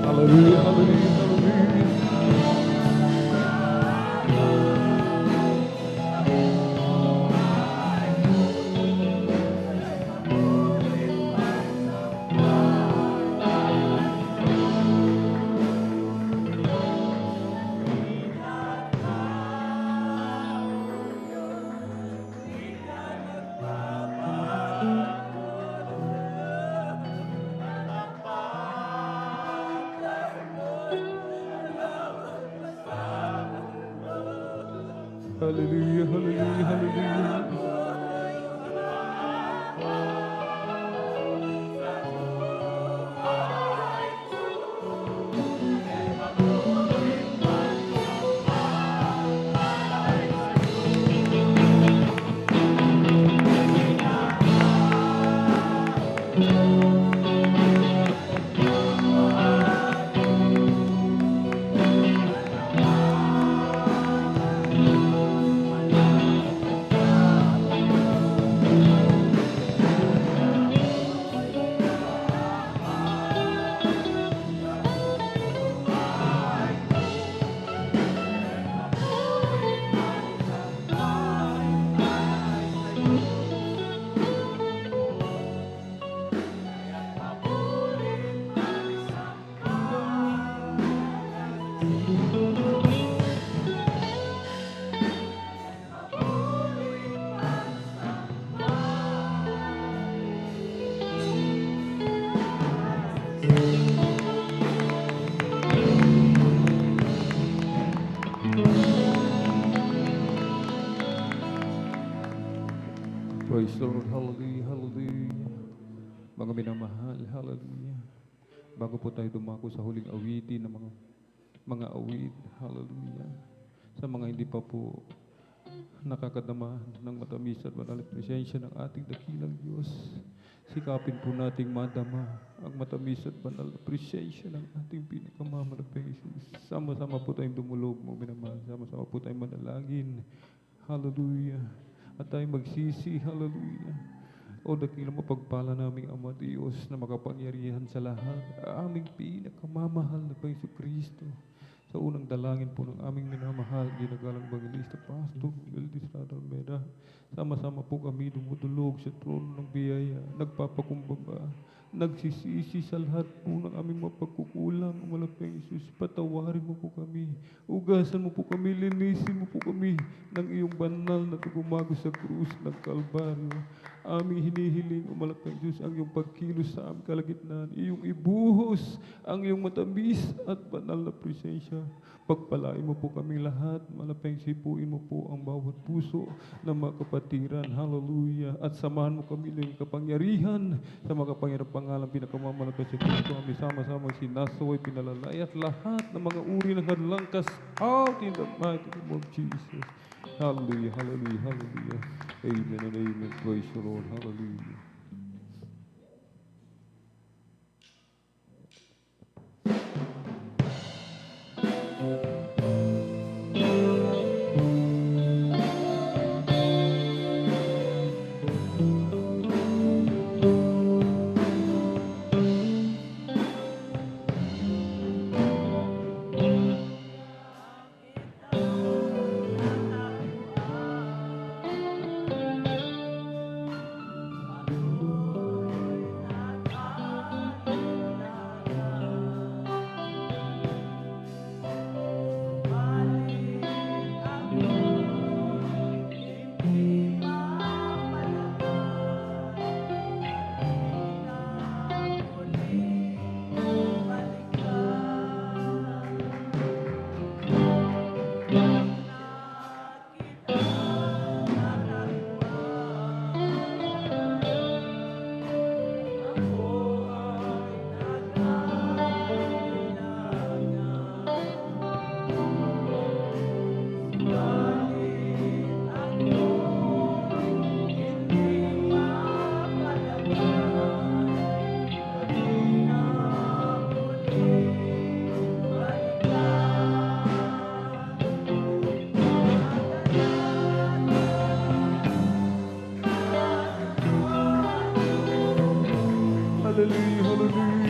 Hallelujah, hallelujah, hallelujah. Hallelujah, hallelujah, hallelujah. Praise the Lord, hallelujah, hallelujah. Mga minamahal, hallelujah. Bago po tayo dumako sa huling awitin ng mga awit, hallelujah. Sa mga hindi pa po nakakadama ng matamis at banal na presensya ng ating dakilang Diyos. Sikapin po nating madama ang matamis at banal na presensya ng ating pinakamamalaking Jesus. Sama-sama po tayong dumulog, mga minamahal. Sama-sama po tayong manalangin. Hallelujah. At tayo magsisi. Hallelujah. O dakilang mapagpala naming Ama Diyos na makapangyarihan sa lahat, aming pinakamamahal na Panginoon Kristo. Sa unang dalangin po ng aming minamahal, ginagalang Evangelista Pastor Wildis Almeda, sama-sama po kami dumudulog sa trono ng biyaya, nagpapakumbaba, nagsisisi sa lahat po ng aming mapagkukulang. Malapang Isus, patawarin mo po kami, ugasan mo po kami, linisin mo po kami ng iyong banal na tugumagos sa krus ng Kalbaryo. Aming hinihiling, umalapang Diyos, ang iyong pagkilos sa aming kalagitnaan, iyong ibuhos ang iyong matamis at banal na presensya. Pagpalain mo po kami lahat, malapang sipuin mo po ang bawat puso ng mga kapatiran. Hallelujah. At samahan mo kami ng kapangyarihan sa mga kapangyarang pangalan, pinakamamalakas sa Kristo. Kami sama-sama sinasaway, pinalalay at lahat ng mga uri ng hadlang cast out in the mighty name of Jesus. Hallelujah, hallelujah, hallelujah. Amen and amen. Praise the Lord. Hallelujah. Hallelujah, hallelujah.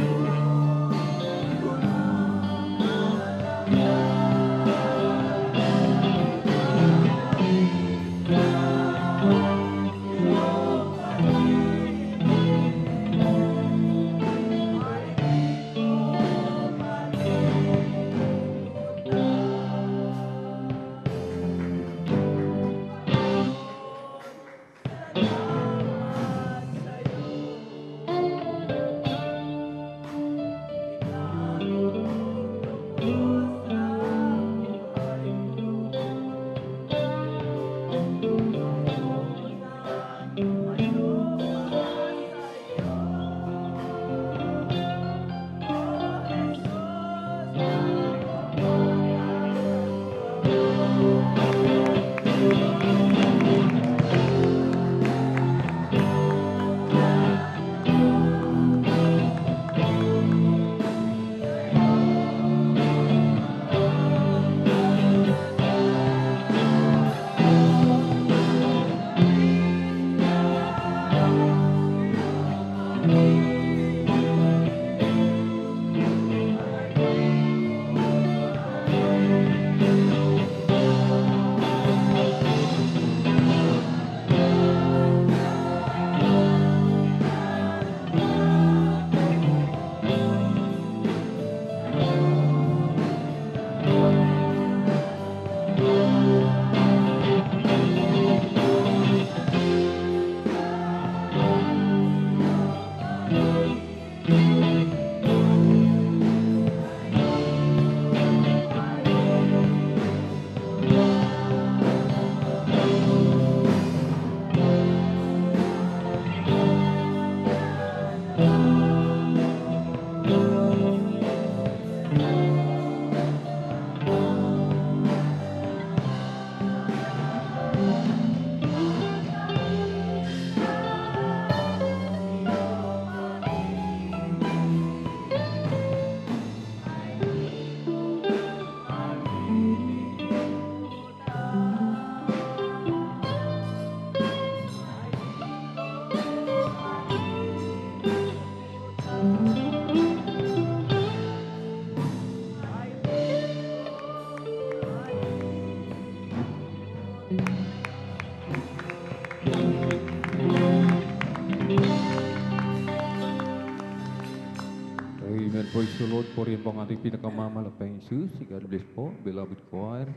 Praise the Lord po rin po ang ating pinakamamahal na Panginoong Jesus. God bless po, beloved choir.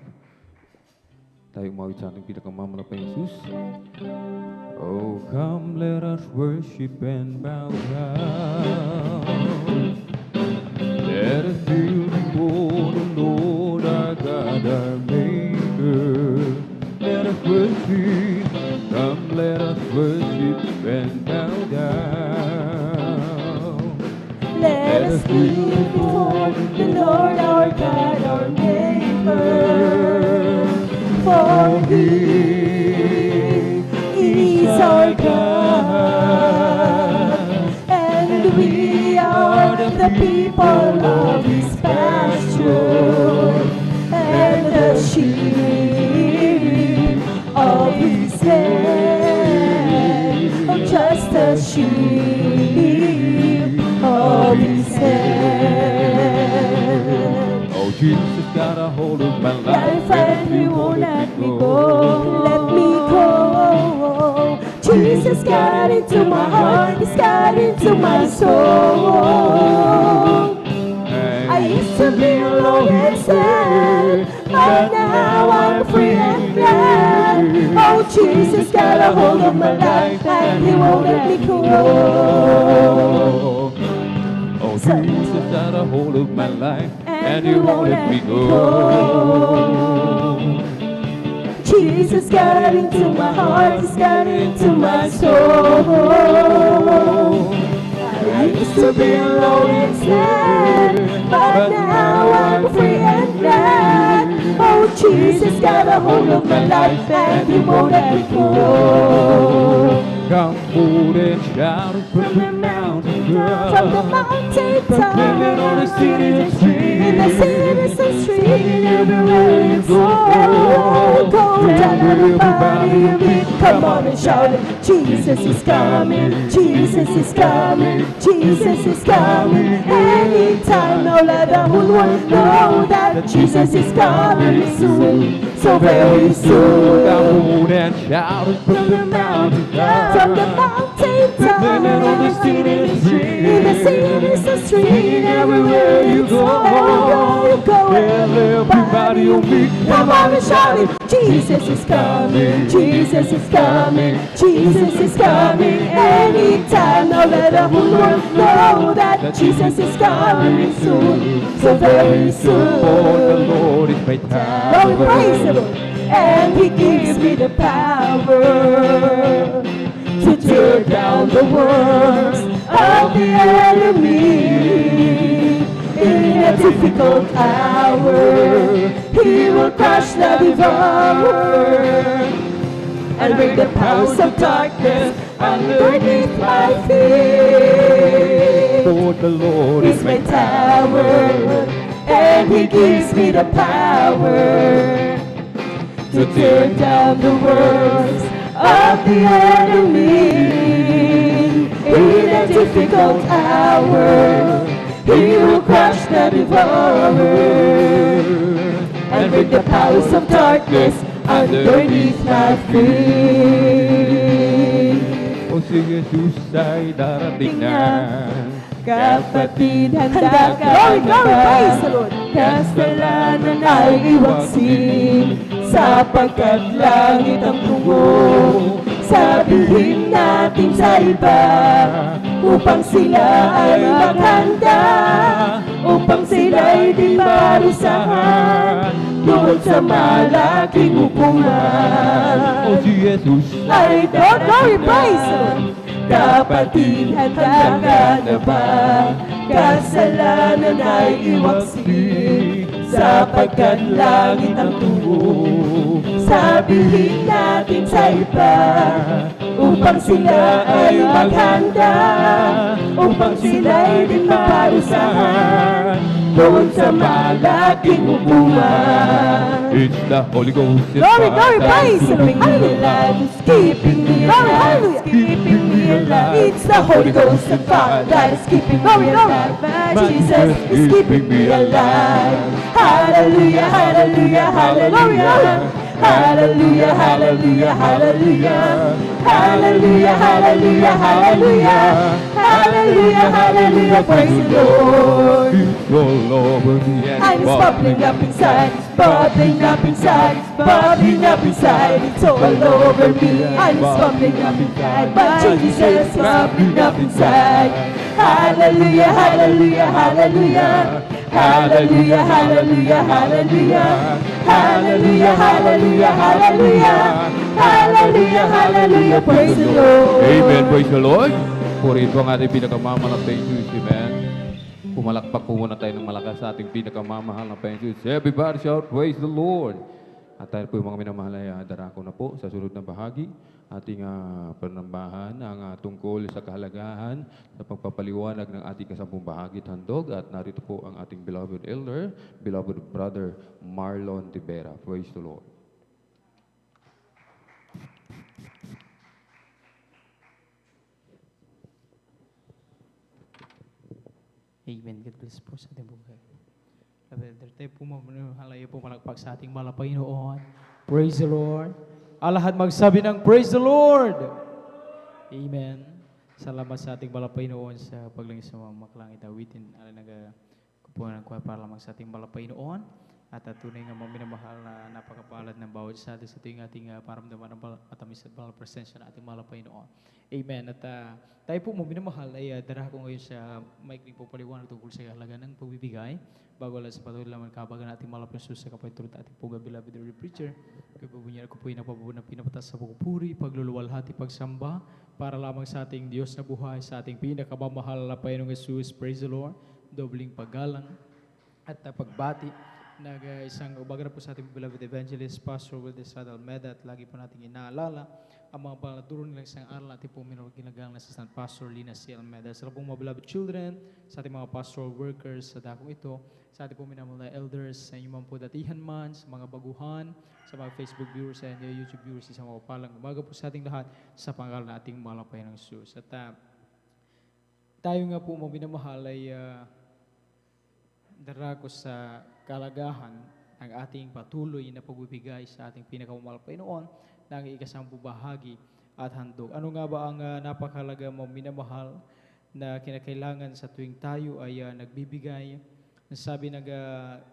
Tayo umawit sa ating pinakamamahal na Panginoong Jesus. Oh, come, let us worship and bow down. Let us kneel before the Lord our God, our Maker. Let us worship, come, let us worship and bow down. Let us kneel before the Lord our God, our Maker. For He is our God, and we are the people of His pasture, and the sheep of His hand. Oh, just a sheep of His hand. Oh, Jesus got a hold of my life, and He won't let me go. Let me go. Jesus got into my heart, He's got into my soul. I used to be alone and sad, but now I'm free and glad. Oh, Jesus got a hold of my life, and He won't let me go. Oh, Jesus got a hold of my life, and He won't let me go. Jesus got into my heart, He's got into my soul. I used to be alone and sad, but now I'm free and glad. Oh, Jesus got a hold of my life, and He won't let me go. Come forward and shout from the mountain top, From the mountain top, proclaiming on the city's street, in the cities and streets, everywhere you go, go, tell everybody you meet. Come on and shout it. Jesus is coming, Jesus is coming, Jesus is coming. Anytime, now let the whole world know that Jesus is coming soon, so very soon. Come forward and shout from the mountain top, From the mountain top, proclaiming on the city's street, in the cities and streets, everywhere you go, tell everybody you meet. Come on and shout it. Jesus is coming, Jesus is coming, Jesus is coming. Anytime, now let the whole world know that Jesus is coming soon, so very soon. For the Lord is my tower. Lord, praise Him, and He gives me the power to tear down the works of the enemy. In a difficult hour, He will crush the devourer and bring the powers of darkness underneath my feet. For the Lord is my tower, and He gives me the power to tear down the works of the enemy. In a difficult hour, He will crush the devourer and bring the powers of darkness underneath my feet. O si Jesus ay darating na. Kapatid, handa ka na ba? Kasalanan ay iwaksin, sapagkat langit ang tungo. Sabihin natin sa iba, upang sila ay maghanda, upang sila'y di parusahan doon sa malaking upuan. O si Jesus ay glory, praise Kapatid, handa ka na ba? Kasalanan ay iwaksin, sapagkat langit ang tungo. Sabihin natin sa iba, upang sila ay maghanda, upang sila'y di maparusahan doon sa malaking upuan. It's the Holy Ghost. Glory, glory, praise Him. Hallelujah. It's keeping me alive. It's keeping me alive. It's the Holy Ghost and fire that is keeping me alive. Jesus is keeping me alive. Hallelujah, hallelujah, hallelujah. Hallelujah, hallelujah, hallelujah. Hallelujah, hallelujah, hallelujah. Hallelujah, hallelujah, praise the Lord. It's all over me and And it's bubbling up inside, it's bubbling up inside, it's bubbling up inside, it's all over me. And it's bubbling up inside, but Jesus is bubbling up inside. Hallelujah, hallelujah, hallelujah. Hallelujah, hallelujah, hallelujah. Hallelujah, hallelujah, hallelujah. Hallelujah, hallelujah, praise the Lord. Amen, praise the Lord. Purihin po ang ating pinakamamahal na Jesus, amen. Pumalakpak po muna tayo ng malakas sa ating pinakamamahal na Jesus. Everybody shout, praise the Lord. At tayo po yung mga minamahal ay darako na po sa sunod na bahagi. Ating panambahan ang tungkol sa kahalagahan sa pagpapaliwanag ng ating kasampung bahagi at handog. At narito po ang ating beloved elder, beloved brother Marlon Tibera. Praise the Lord. Amen. God bless po sa ating buhay. Brother, tayo po halaya po malagpag sa ating malapay noon. Praise the Lord. Lahat magsabi ng praise the Lord. Amen. Salamat sa ating malapay noon sa paglingis sa mga maklangit awitin. Nagkupunan ko para lamang sa ating malapay noon. At tunay nga mga minamahal na napakapalad ng bawat sa atin sa tuwing ating paramdaman ng matamis at banal presensya na ating malapay noon. Amen. At tayo po mga minamahal ay dara ko ngayon sa maikling po paliwanag tungkol sa halaga ng pagbibigay. Bago lang sa patuloy lamang kabagan natin malapay sa kapay turut ating po beloved preacher. Kaya po niya ako po inapabubuan ng pinapatas sa pagpupuri, pagluluwalhati, pagsamba para lamang sa ating Diyos na buhay, sa ating pinakamamahal na Panginoong Jesus. Praise the Lord. Dobling paggalang at pagbati. Isang ubaga na po sa ating beloved evangelist, Pastor Wildes Almeda, at lagi po natin inaalala ang mga pangaturo nilang isang aral natin po ginagalang na Assistant Pastor Lina C. Almeda. Sa pong mga beloved children, sa ating mga pastoral workers sa dakong ito, sa ating po minamahal na elders, sa inyong mga po datihan man, sa mga baguhan, sa mga Facebook viewers and YouTube viewers, sa mga palang umaga po sa ating lahat sa pangalan na ating malapay ng Jesus. At tayo nga po mga minamahal ay darako sa kalagahan ng ating patuloy na pagbibigay sa ating pinakamamahal Panginoon ng ikasampu bahagi at handog. Ano nga ba ang napakalaga mo minamahal na kinakailangan sa tuwing tayo ay nagbibigay? Sabi ng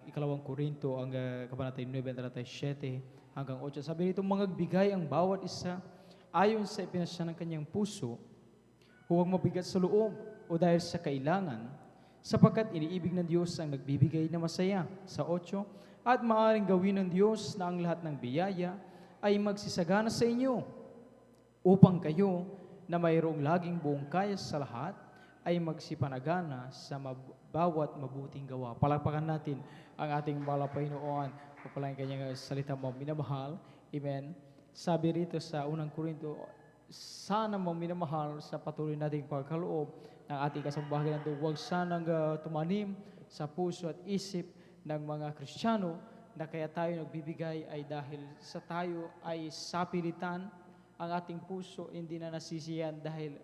ikalawang Korinto, ang kabanata 9:7 hanggang 8, sabi nito, mangagbigay ang bawat isa ayon sa ipinasya ng kanyang puso, huwag mabigat sa loob o dahil sa kailangan, sapagkat iniibig ng Diyos ang nagbibigay na masaya. Sa 8, at maaaring gawin ng Diyos na ang lahat ng biyaya ay magsisagana sa inyo, upang kayo na mayroong laging buong kaya sa lahat ay magsipanagana sa bawat mabuting gawa. Palakpakan natin ang ating malapay noon. Papalang kanyang salita mo, minamahal. Amen. Sabi rito sa unang Korinto, sana mo minamahal sa patuloy nating pagkaloob ng ating kasambahagan na huwag sanang tumanim sa puso at isip ng mga Kristiyano na kaya tayo nagbibigay ay dahil sa tayo ay sapilitan ang ating puso, hindi na nasisiyan dahil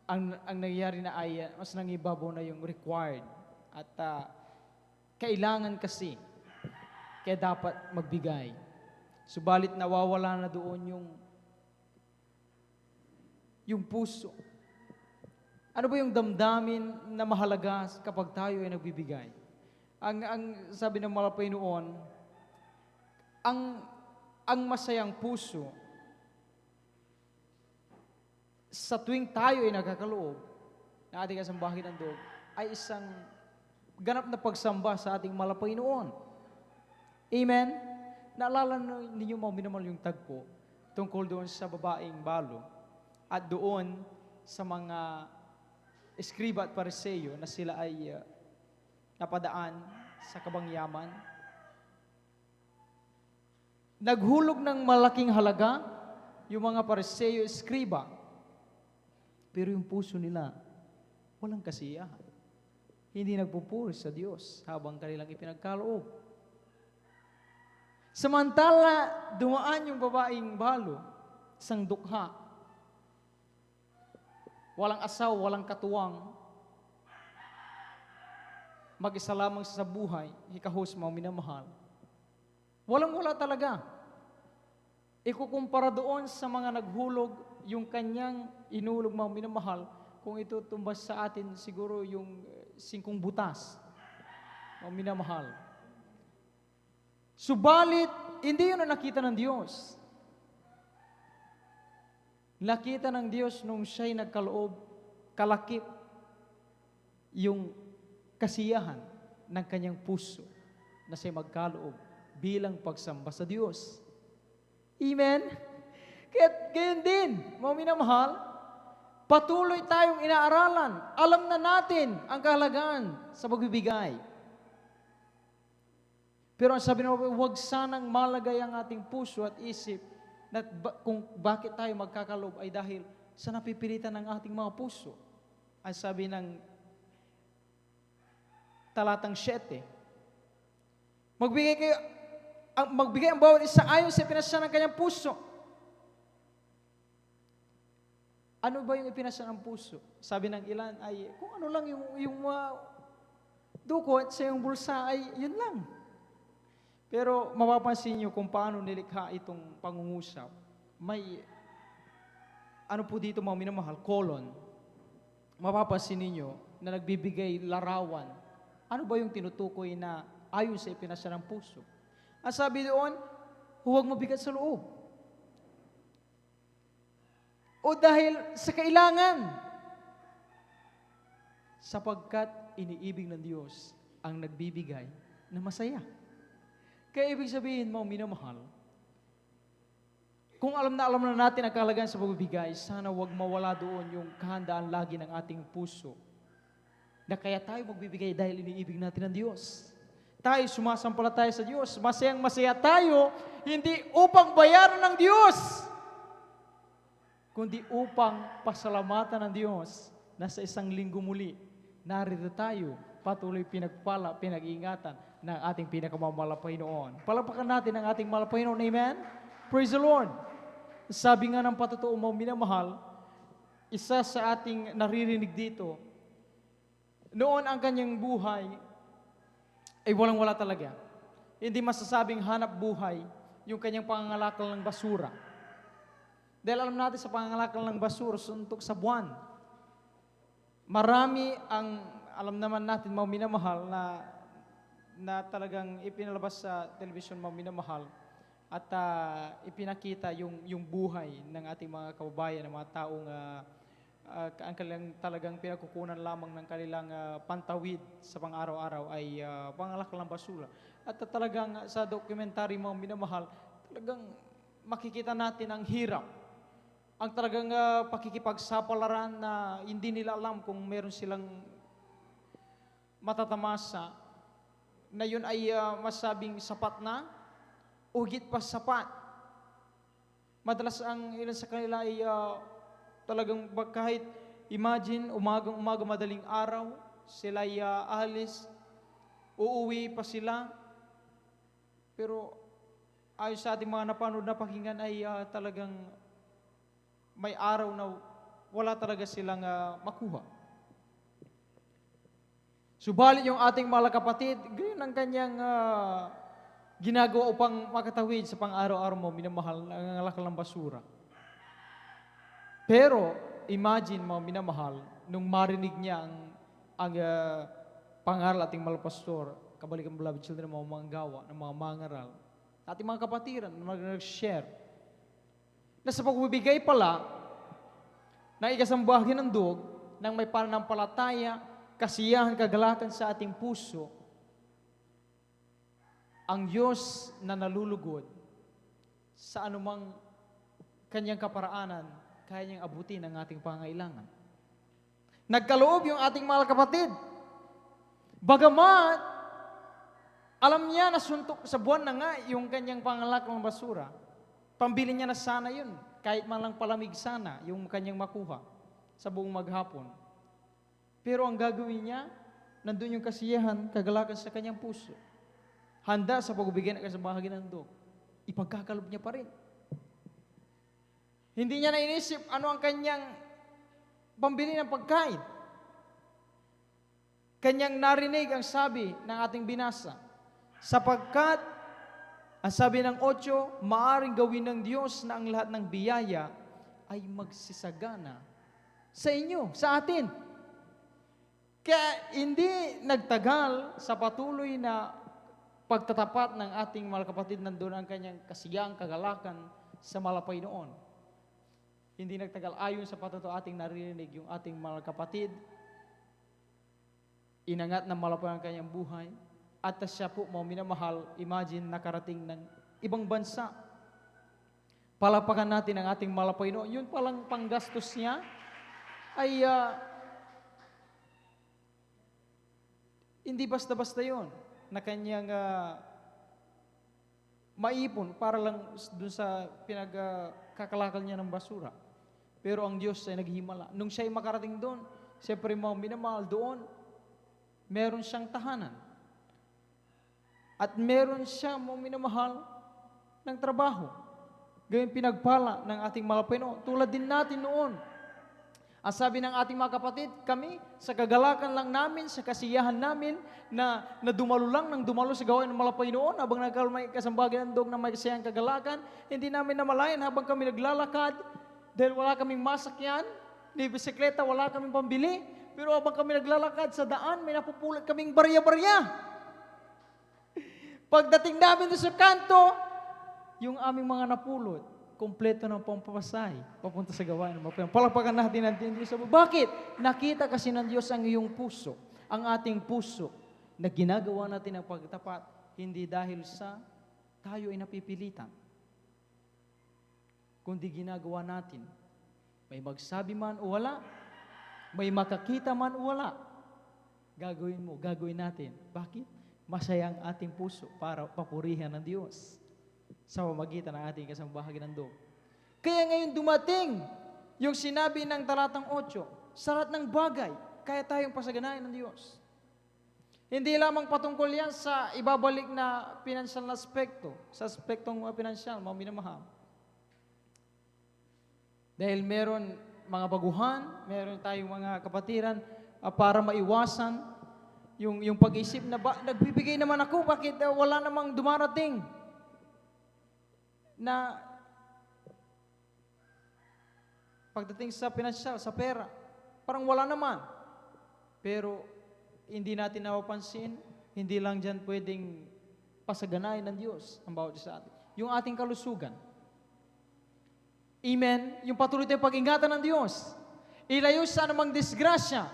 ang nangyayari na ay mas nangibabaw na yung required at kailangan kasi kaya dapat magbigay. Subalit nawawala na doon yung puso. Ano ba yung damdamin na mahalaga kapag tayo ay nagbibigay? Ang sabi ng malapay noon, ang masayang puso sa tuwing tayo ay nagkakaloob na ating kasambahin ng dog ay isang ganap na pagsamba sa ating malapay noon. Amen? Naalala ninyo mga minamahal yung tagpo tungkol doon sa babaeng balo at doon sa mga eskriba at pariseyo na sila ay napadaan sa kabangyaman. Naghulog ng malaking halaga yung mga pariseyo, eskriba, pero yung puso nila walang kasiyahan. Hindi nagpupuri sa Diyos habang kanilang ipinagkaloob. Samantala, dumaan yung babaeng balo, isang dukha. Walang asaw, walang katuwang. Mag-isa lamang sa buhay, hikahos mga minamahal. Walang-wala talaga. Ikukumpara doon sa mga naghulog, yung kanyang inulog, mga minamahal, kung ito tumbas sa atin, siguro yung 5 butas, mga minamahal. Subalit, hindi yun ang nakita ng Diyos. Nakita ng Diyos nung siya'y nagkaloob, kalakip, yung kasiyahan ng kanyang puso na siya'y magkaloob bilang pagsamba sa Diyos. Amen? Kaya gayon din, mga minamahal, patuloy tayong inaaralan. Alam na natin ang kahalagaan sa pagbibigay. Pero ang sabi naman, huwag sanang malagay ang ating puso at isip na kung bakit tayo magkakaloob ay dahil sa napipilitan ng ating mga puso. Ang sabi ng talatang 7, magbigay ang bawat isa ayon sa ipinasya ng kanyang puso. Ano ba yung ipinasya ng puso? Sabi ng ilan ay, kung ano lang yung dukot sa iyong bulsa ay yun lang. Pero mapapansin niyo kung paano nilikha itong pangungusap. May, ano po dito mga minamahal, colon. Mapapansin niyo na nagbibigay larawan. Ano ba yung tinutukoy na ayon sa ipinasya ng puso? Ang sabi doon, huwag mabigat sa loob. O dahil sa kailangan. Sapagkat iniibig ng Diyos ang nagbibigay na masaya. Kaya ibig sabihin mo, minamahal, kung alam na natin ang kahalagaan sa pagbibigay, sana wag mawala doon yung kahandaan lagi ng ating puso. Na kaya tayo magbibigay dahil iniibig natin ang Diyos. Tayo sumasampalataya sa Diyos. Masayang masaya tayo, hindi upang bayaran ng Diyos, kundi upang pasalamatan ng Diyos na sa isang linggo muli, narito tayo, patuloy pinagpala, pinag-iingatan ng ating pinakamamalampay noon. Palapakan natin ang ating malampay noon. Amen? Praise the Lord. Sabi nga ng patotoo mo, minamahal, isa sa ating naririnig dito, noon ang kanyang buhay ay walang-wala talaga. Hindi masasabing hanap buhay yung kanyang pangangalakal ng basura. Dahil alam natin sa pangangalakal ng basura, suntok sa buwan. Marami ang, alam naman natin, mga minamahal, na talagang ipinalabas sa television, mga minamahal, at ipinakita yung buhay ng ating mga kababayan, ng mga taong ang kanilang talagang pinagkukunan lamang ng kanilang pantawid sa pang-araw-araw ay pangalakal ng basura. At talagang sa documentary, mga minamahal, talagang makikita natin ang hirap. Ang talagang pakikipagsapalaran na hindi nila alam kung meron silang matatamasa, na yun ay masabing sapat na o higit pa sapat. Madalas ang ilan sa kanila ay talagang kahit imagine, umaga madaling araw, sila ay alis, uuwi pa sila. Pero ayon sa ating mga napanood na pakinggan ay talagang may araw na wala talaga silang makuha. Subalit yung ating mga kapatid, ganyan ang kanyang ginagawa upang makatawid sa pang-araw-araw mo, minamahal, nangangalakal ng basura. Pero, imagine mo, minamahal, nung marinig niya ang pangaral ating malapastor, kabalikan beloved children, mga manggawa, ng mga mangaral, ating mga kapatiran, nag-share, na sa pagbibigay pala, ng ikasang bahagi ng dug, ng may pananampalataya, kasiyahan, kagalakan sa ating puso, ang Diyos na nalulugod sa anumang kanyang kaparaanan, kaya niyang abutin ang ating pangailangan. Nagkaloob yung ating mga kapatid. Bagamat, alam niya na suntok sa buwan na nga yung kanyang pangalakal ng basura, pambili niya na sana yun, kahit man lang palamig sana yung kanyang makuha sa buong maghapon. Pero ang gagawin niya, nandun yung kasiyahan, kagalakan sa kanyang puso. Handa sa pagbibigyan ng bahagi ng dug. Ipagkakalob niya pa rin. Hindi niya na inisip ano ang kanyang pambili ng pagkain. Kanyang narinig ang sabi ng ating binasa, sapagkat Ang sabi ng 8, maaring gawin ng Diyos na ang lahat ng biyaya ay magsisagana sa inyo, sa atin. Kaya hindi nagtagal sa patuloy na pagtatapat ng ating mga kapatid, nandun ang kanyang kasiyang kagalakan sa malapay noon. Hindi nagtagal ayon sa patuto ating narinig yung ating mga kapatid, inangat na malapay ang kanyang buhay, at siya po mga minamahal, imagine nakarating ng ibang bansa. Palapakan natin ang ating malapay noon. Yun palang panggastos niya ay hindi basta-basta yun na kanyang maipon para lang dun sa pinagkakalakal niya ng basura. Pero ang Diyos ay naghimala. Nung siya ay makarating doon, siyempre mga minamahal doon, meron siyang tahanan. At meron siya mga minamahal ng trabaho. Gayun pinagpala ng ating malapay noon. Tulad din natin noon. Ang sabi ng ating mga kapatid, kami sa kagalakan lang namin, sa kasiyahan namin, na dumalo lang ng dumalo sa gawain ng malapay noon, habang nagkalmay kasambagan ng dog na may kasiyahang kagalakan, hindi namin namalayan habang kami naglalakad, dahil wala kaming masakyan, ni bisikleta, wala kaming pambili, pero habang kami naglalakad sa daan, may napupulot kaming barya-barya. Pagdating namin doon sa kanto, yung aming mga napulot, kompleto ng pampapasay, papunta sa gawain ng mapayang. Palakpakan natin ang Diyos. Bakit? Nakita kasi ng Diyos ang iyong puso, ang ating puso, na ginagawa natin ang pagtapat, hindi dahil sa tayo ay napipilitan, kundi ginagawa natin. May magsabi man o wala, may makakita man o wala, gagawin mo, gagawin natin. Bakit? Masaya ang ating puso para papurihan ng Diyos sa pamagitan ng ating kasambahagi ng dog. Kaya ngayon dumating yung sinabi ng talatang 8, sa lahat ng bagay, kaya tayong pasaganahin ng Diyos. Hindi lamang patungkol yan sa ibabalik na pinansyal na aspekto, sa aspektong pinansyal, mga minamahal. Dahil meron mga baguhan, meron tayong mga kapatiran para maiwasan yung pag-isip na nagbibigay naman ako, bakit wala namang dumarating na pagdating sa pinansyal, sa pera, parang wala naman. Pero hindi natin napapansin, hindi lang dyan pwedeng pasaganahin ng Diyos ang bawat isa atin. Yung ating kalusugan. Amen? Yung patuloy tayong pag-ingatan ng Diyos. Ilayo sa anumang disgrasya,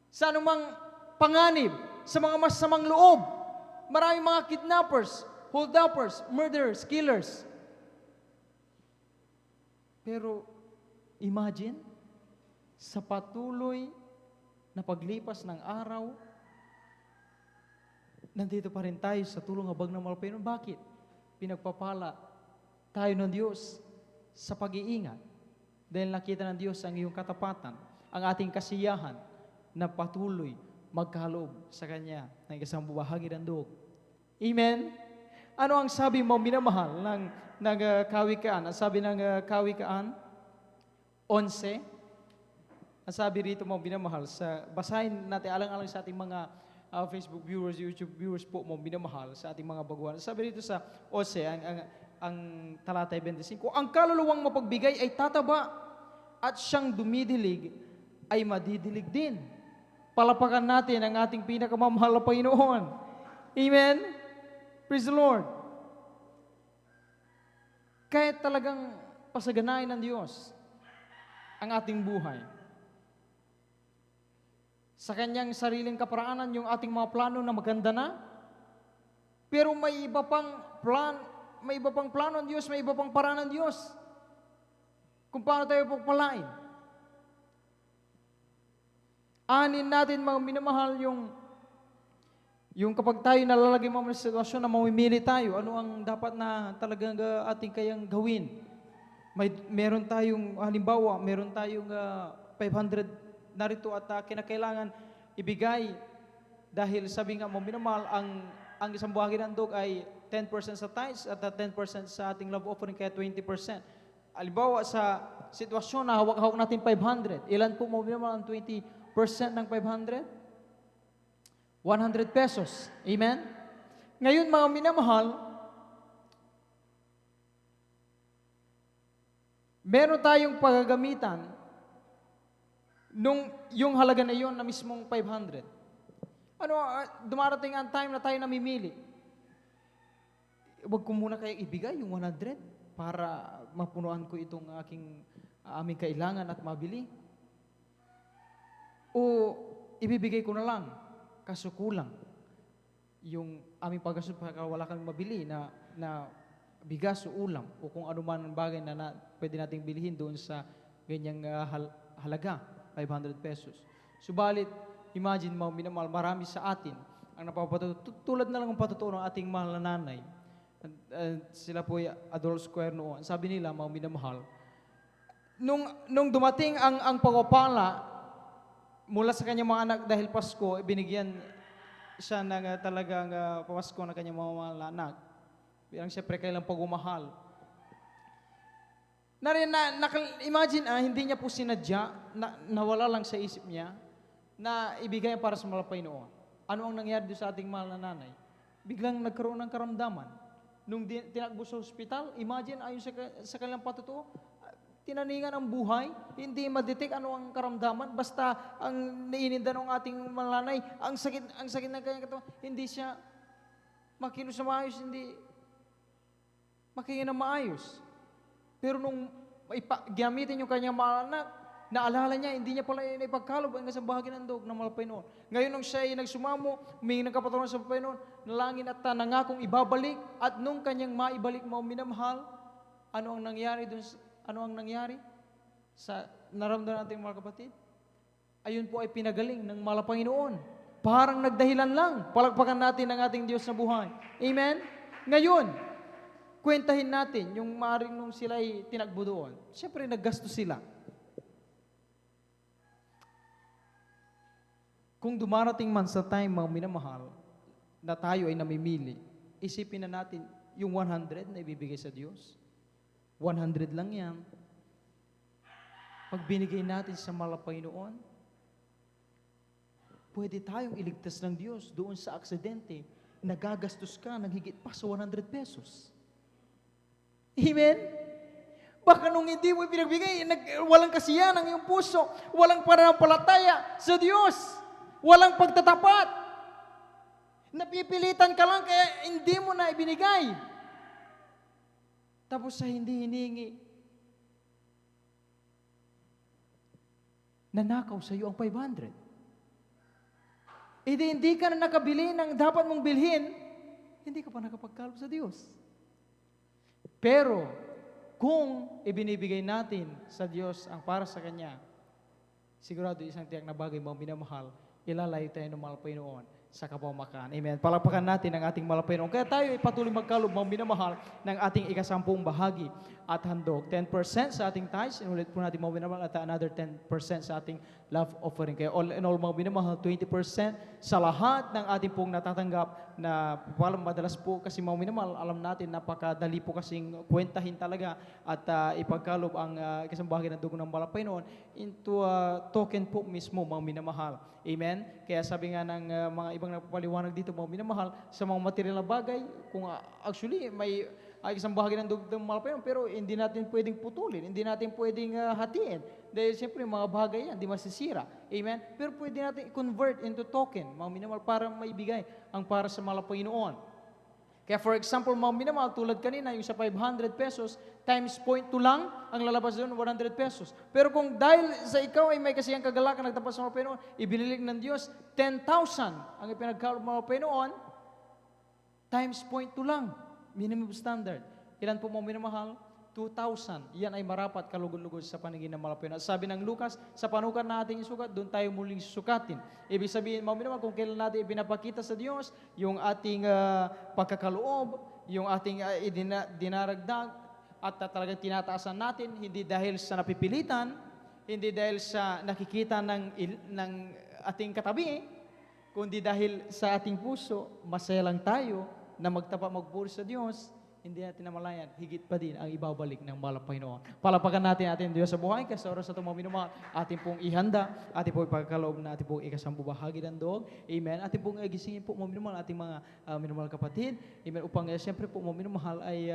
sa anumang panganib, sa mga masamang loob. Maraming mga kidnappers, hold-uppers, murderers, killers. Pero imagine, sa patuloy na paglipas ng araw, nandito pa rin tayo sa tulong habang ng malapay. Bakit? Pinagpapala tayo ng Diyos sa pag-iingat. Dahil nakita ng Diyos ang iyong katapatan, ang ating kasiyahan na patuloy magkaloob sa Kanya ng isang bahagi ng dugo. Amen? Ano ang sabi mo, minamahal, ng Kawikaan? Ang sabi ng Kawikaan, 11, ang sabi rito mo, minamahal, basahin natin, alang-alang sa ating mga Facebook viewers, YouTube viewers po mo, minamahal, sa ating mga baguhan. Sabi rito sa 11, ang talata 25, ang kaluluwang mapagbigay ay tataba, at siyang dumidilig ay madidilig din. Palapakan natin ang ating pinakamamahal na Panginoon. Amen? Praise the Lord. Kahit talagang pasaganahin ng Diyos ang ating buhay. Sa Kanyang sariling kaparaanan, yung ating mga plano na maganda na, pero may iba pang plano ng Diyos, may iba pang paraan ng Diyos. Kung paano tayo pagpalain. Anin natin mga minamahal yung kapag tayo nalalagay mo sa sitwasyon na mamimili tayo, ano ang dapat na talagang ating kayang gawin? Meron tayong, halimbawa, meron tayong 500 narito at kinakailangan ibigay dahil sabi nga mo, minamahal, ang isang bahagi ng dog ay 10% sa tithes at 10% sa ating love offering, kaya 20%. Halimbawa, sa sitwasyon na hawak-hawak natin 500, ilan po mo minamahal ang 20% ng 500? 100 pesos. Amen? Ngayon, mga minamahal, meron tayong paggagamitan yung halaga na yon na mismong 500. Dumarating ang time na tayo namimili. Huwag ko muna kaya ibigay yung 100 para mapunuan ko itong aming kailangan at mabili. O ibibigay ko na lang, kaso kulang yung aming paggastos para wala kang mabili na bigas o ulam o kung ano man ang bagay na pwede nating bilhin doon sa ganyang halaga, 500 pesos. Subalit, imagine mo, minamahal, marami sa atin ang tulad na lang ang patutuo ng ating mahal na nanay. Sila po ay Adolph Square noon. Sabi nila, mga minamahal, nung dumating ang pagpapala mula sa kanyang mga anak dahil Pasko, binigyan siya ng talagang pamasko ng kanyang mga mahal na anak. Bilang siyempre kailang pagumahal. Imagine, hindi niya po sinadya, nawala lang sa isip niya, na ibigay para sa malapay noon. Ano ang nangyari doon sa ating mahal na nanay? Biglang nagkaroon ng karamdaman. Nung tinakbo sa ospital, imagine, ayon sa kanilang patutuo, tinaningan ang buhay, hindi ma-detect ano ang karamdaman, basta ang naiinda ng ating malanay, ang sakit ng kanyang katawan, hindi siya makilos na maayos, hindi makikin na maayos. Pero nung gamitin yung kanyang malanak, naalala niya, hindi niya pala ipagkalob hanggang sa bahagi ng dog ng malapay noon. Ngayon nung siya ay nagsumamo, humingi ng kapatawaran sa malapay noon, nalangin at nangakong ibabalik, at nung kanyang maibalik mo minamahal, ano ang nangyari doon? Ano ang nangyari sa naramdaman natin mga kapatid? Ayun po ay pinagaling ng malapay noon. Parang nagdahilan lang. Palakpakan natin ang ating Diyos na buhay. Amen? Ngayon, kwentahin natin yung maaaring nung sila ay tinagbo doon. Siyempre, naggasto sila. Kung dumarating man sa time, mga minamahal, na tayo ay namimili, isipin na natin yung 100 na ibibigay sa Diyos. 100 lang yan. Pag binigay natin sa malapay noon, pwede tayong iligtas ng Diyos doon sa aksidente. Nagagastos ka, naghigit pa sa 100 pesos. Amen? Baka nung hindi mo pinagbigay, walang kasiyahan ang iyong puso, walang pananampalataya sa Diyos, walang pagtatapat. Napipilitan ka lang kaya hindi mo na ibinigay. Tapos sa hindi hiningi, nanakaw sa iyo ang 500. Hindi ka na nakabili ng dapat mong bilhin, hindi ka pa nakapagkaloob sa Diyos. Pero, kung ibinibigay natin sa Diyos ang para sa Kanya, sigurado isang tiyak na bagay mga minamahal, ilalayo tayo ng malapay noon sa kapamakan. Amen. Palakpakan natin ang ating malapay noon. Kaya tayo ay patuloy magkaloob mga minamahal ng ating ikasampung bahagi at handog. 10% sa ating tithes, inulit po natin mga minamahal, at another 10% sa ating love offering. Kaya all in all mga minamahal, 20% sa lahat ng ating pong natatanggap na madalas po kasi mga minamahal, alam natin napakadali po kasing kwentahin talaga at ipagkalob ang ikasang bahagi ng dugo ng malapay noon into token po mismo mga minamahal. Amen? Kaya sabi nga ng mga ibang nagpapaliwanag dito mga minamahal, sa mga material na bagay, kung actually may isang bahagi ng dugo ng malapay noon, pero hindi natin pwedeng putulin, hindi natin pwedeng hatiin. Dahil siyempre mga bagay yan, di masisira. Amen? Pero pwede natin i-convert into token, mga minamahal, para maibigay ang para sa malapay noon. Kaya for example, mga minamahal, tulad kanina, yung sa 500 pesos, times 0.2 lang, ang lalabas doon, 100 pesos. Pero kung dahil sa ikaw ay may kasiyang kagalakan, nagtapas sa malapay noon, ibinilig ng Diyos, 10,000 ang ipinagkaloob ng malapay noon, times 0.2 lang, minimum standard. Ilan po mga minamahal? 2,000. Yan ay marapat kalugod-lugod sa paningin ng malapay noon. Sabi ng Lucas, sa panukat na ating isukat, doon tayo muling susukatin. Ibig sabihin, mga minamahal, kung kailan natin ipinapakita sa Diyos, yung ating pagkakaloob, yung ating dinaragdag, at talagang tinataasan natin, hindi dahil sa napipilitan, hindi dahil sa nakikita ng ating katabi, kundi dahil sa ating puso, masaya lang tayo na magpuri sa Diyos, hindi natin namalayan, higit pa din ang ibabalik ng mahal na Panginoon. Palapakan natin ating Diyos sa buhay, kasi oras sa mga minumahal, ating pong ihanda, ating pong ipagkaloob na ating pong ikasampu bahagi ng doog. Amen. Ating pong gisingin po mga minumahal, ating mga minumahal kapatid. Amen. Upang siyempre po mga minumahal ay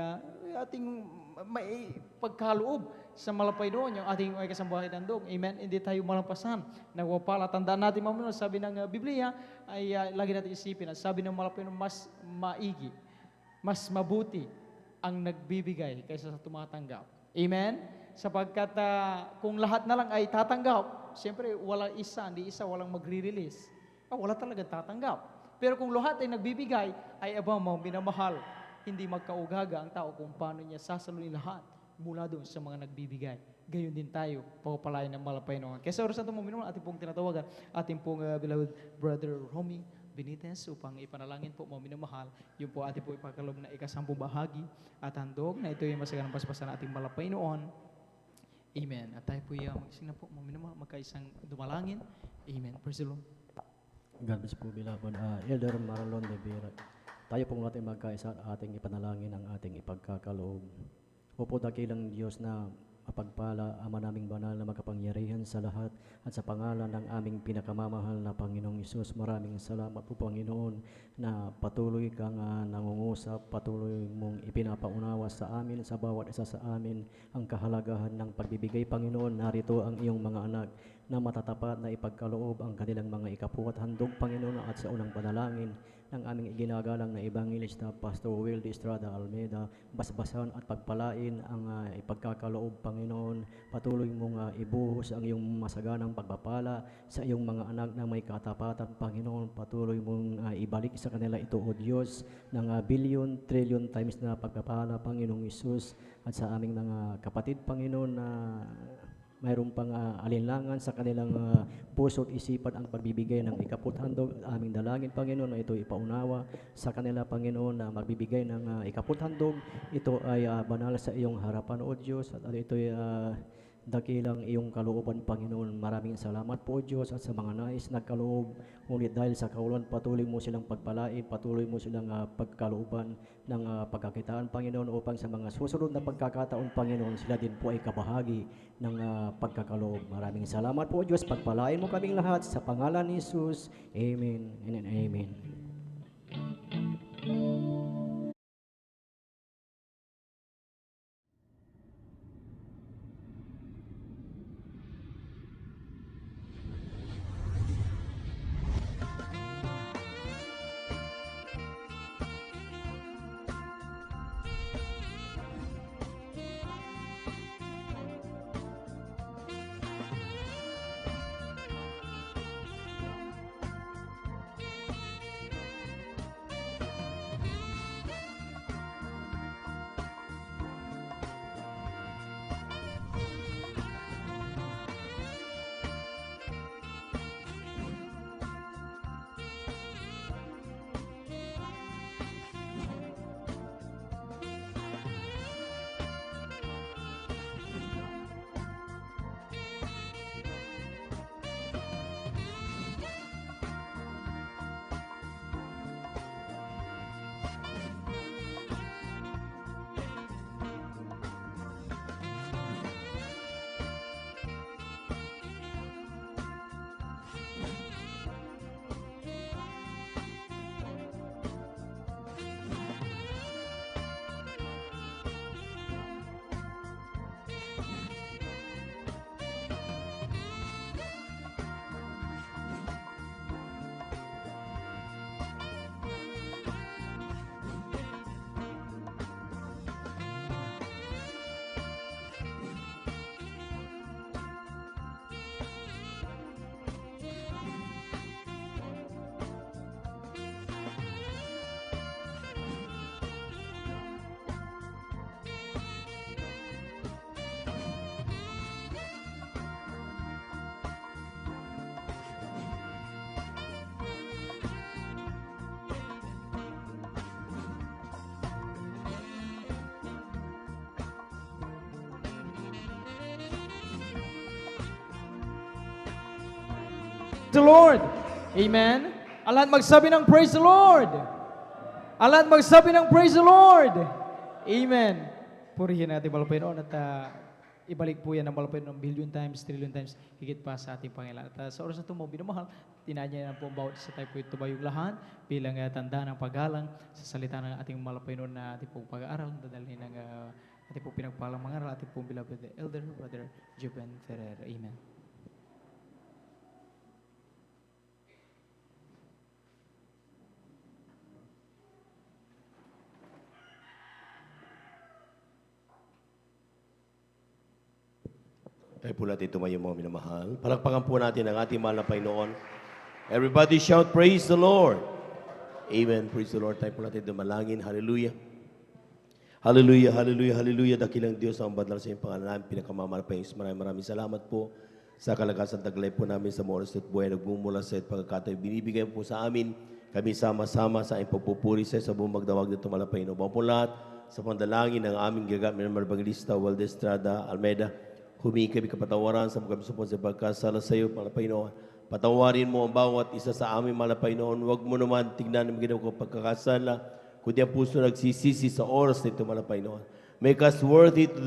ating may pagkaloob sa malapay doon, yung ating kasambahay ng doog. Amen. Hindi tayo malampasan. Nagwapala. Tandaan natin mga minumahal, sabi ng Biblia, ay lagi natin isipin, at sabi ng malapay doon, mas maigi, mas mabuti ang nagbibigay kaysa sa tumatanggap. Amen? Sapagkat kung lahat na lang ay tatanggap, siyempre walang isa, hindi isa, walang magre-release. Wala talaga tatanggap. Pero kung lahat ay nagbibigay, ay abang mga minamahal, hindi magkaugaga ang tao kung paano niya sasalunin lahat mula doon sa mga nagbibigay. Gayon din tayo, pagpapalain ng malapay noon. Kaya sa oras na ito mga minamahal, ating pong tinatawagan, ating pong beloved brother Romy Benitez upang ipanalangin po mga minamahal. Yung po ating po ipagkaloob na ikasampung bahagi at handog na ito yung masaganang paspasan nating malapay noon. Amen. At tayo po magsing na po mga minamahal, magkaisang dumalangin. Amen. Praise the Lord. God bless po, beloved Elder Marlon de Vera. Tayo po natin magkaisa at ating ipanalangin ang ating ipagkakaloob. Opo, dakilang Diyos na mapagpala, Ama naming banal na makapangyarihan sa lahat, at sa pangalan ng aming pinakamamahal na Panginoong Isus, maraming salamat po Panginoon na patuloy kang nangungusap, patuloy mong ipinapaunawa sa amin, sa bawat isa sa amin, ang kahalagahan ng pagbibigay. Panginoon, narito ang iyong mga anak na matatapat na ipagkaloob ang kanilang mga ikapuat handog, Panginoon, at sa unang panalangin ng aming iginagalang na Evangelista Pastor Wildy Estrada Almeida, basbasan at pagpalain ang ipagkakaloob, Panginoon. Patuloy mong ibuhos ang iyong masaganang pagpapala sa iyong mga anak na may katapatan, Panginoon. Patuloy mong ibalik sa kanila ito, O Diyos, ng billion, trillion times na pagpapala, Panginoong Isus, at sa aming mga kapatid, Panginoon, na mayroon pang alinlangan sa kanilang puso at isipan ang pagbibigay ng ikaputhandog. Aming dalangin, Panginoon, na ito ipaunawa sa kanila, Panginoon, na magbibigay ng ikaputhandog. Ito ay banal sa iyong harapan, O Diyos, at ito ay dakilang iyong kalooban, Panginoon. Maraming salamat po, Diyos, at sa mga nais nagkaloob. Ngunit dahil sa kaulan, patuloy mo silang pagpalain, patuloy mo silang pagkalooban ng pagkakitaan, Panginoon, upang sa mga susunod na pagkakataon, Panginoon, sila din po ay kabahagi ng pagkakaloob. Maraming salamat po, Diyos. Pagpalain mo kaming lahat sa pangalan ni Jesus. Amen and amen. The Lord. Amen. Ang lahat magsabi ng praise the Lord. Ang lahat magsabi ng praise the Lord. Amen. Purihin natin Panginoon at ibalik po yan ng Panginoon ng billion times, trillion times, higit pa sa ating Panginoon. At sa oras na ito mo, binamahal, tinanya na po ang bawat isa tayo po tumayong lahat bilang tanda ng paggalang sa salita ng ating Panginoon na ating pong pag-aaral, dadalhin ng ating pong pinagpalang mga aral, ating pong beloved Elder Brother Juben Ferrer. Amen. Tayo po natin tumayo mga minamahal. Palakpakan po natin ang ating mahal na Panginoon. Everybody shout, praise the Lord. Amen. Praise the Lord. Tayo po natin dumalangin. Hallelujah. Hallelujah, hallelujah, hallelujah. Dakilang Diyos ang banal sa iyong pangalan namin. Pinakamamahal pa yung maraming salamat po sa kalagasan taglay po namin sa mga oras at buhay. Nagmumula sa iyong pagkakataon. Binibigay po sa amin. Kami sama-sama sa iyong pagpupuri sa buong magdawag na tumala Panginoon. Bawang po lahat sa pandalangin ng aming gagamit ng Marbanglista, Waldes Estrada, Almeida. Humingi kami kapatawaran sa mga supon sa pagkasala sa iyo, mga Panginoon. Patawarin mo ang bawat isa sa amin, mga Panginoon. Huwag mo naman tignan ang ginawa ko pagkakasala, kundi ang puso nagsisisi sa oras nito, mga Panginoon. Make us worthy to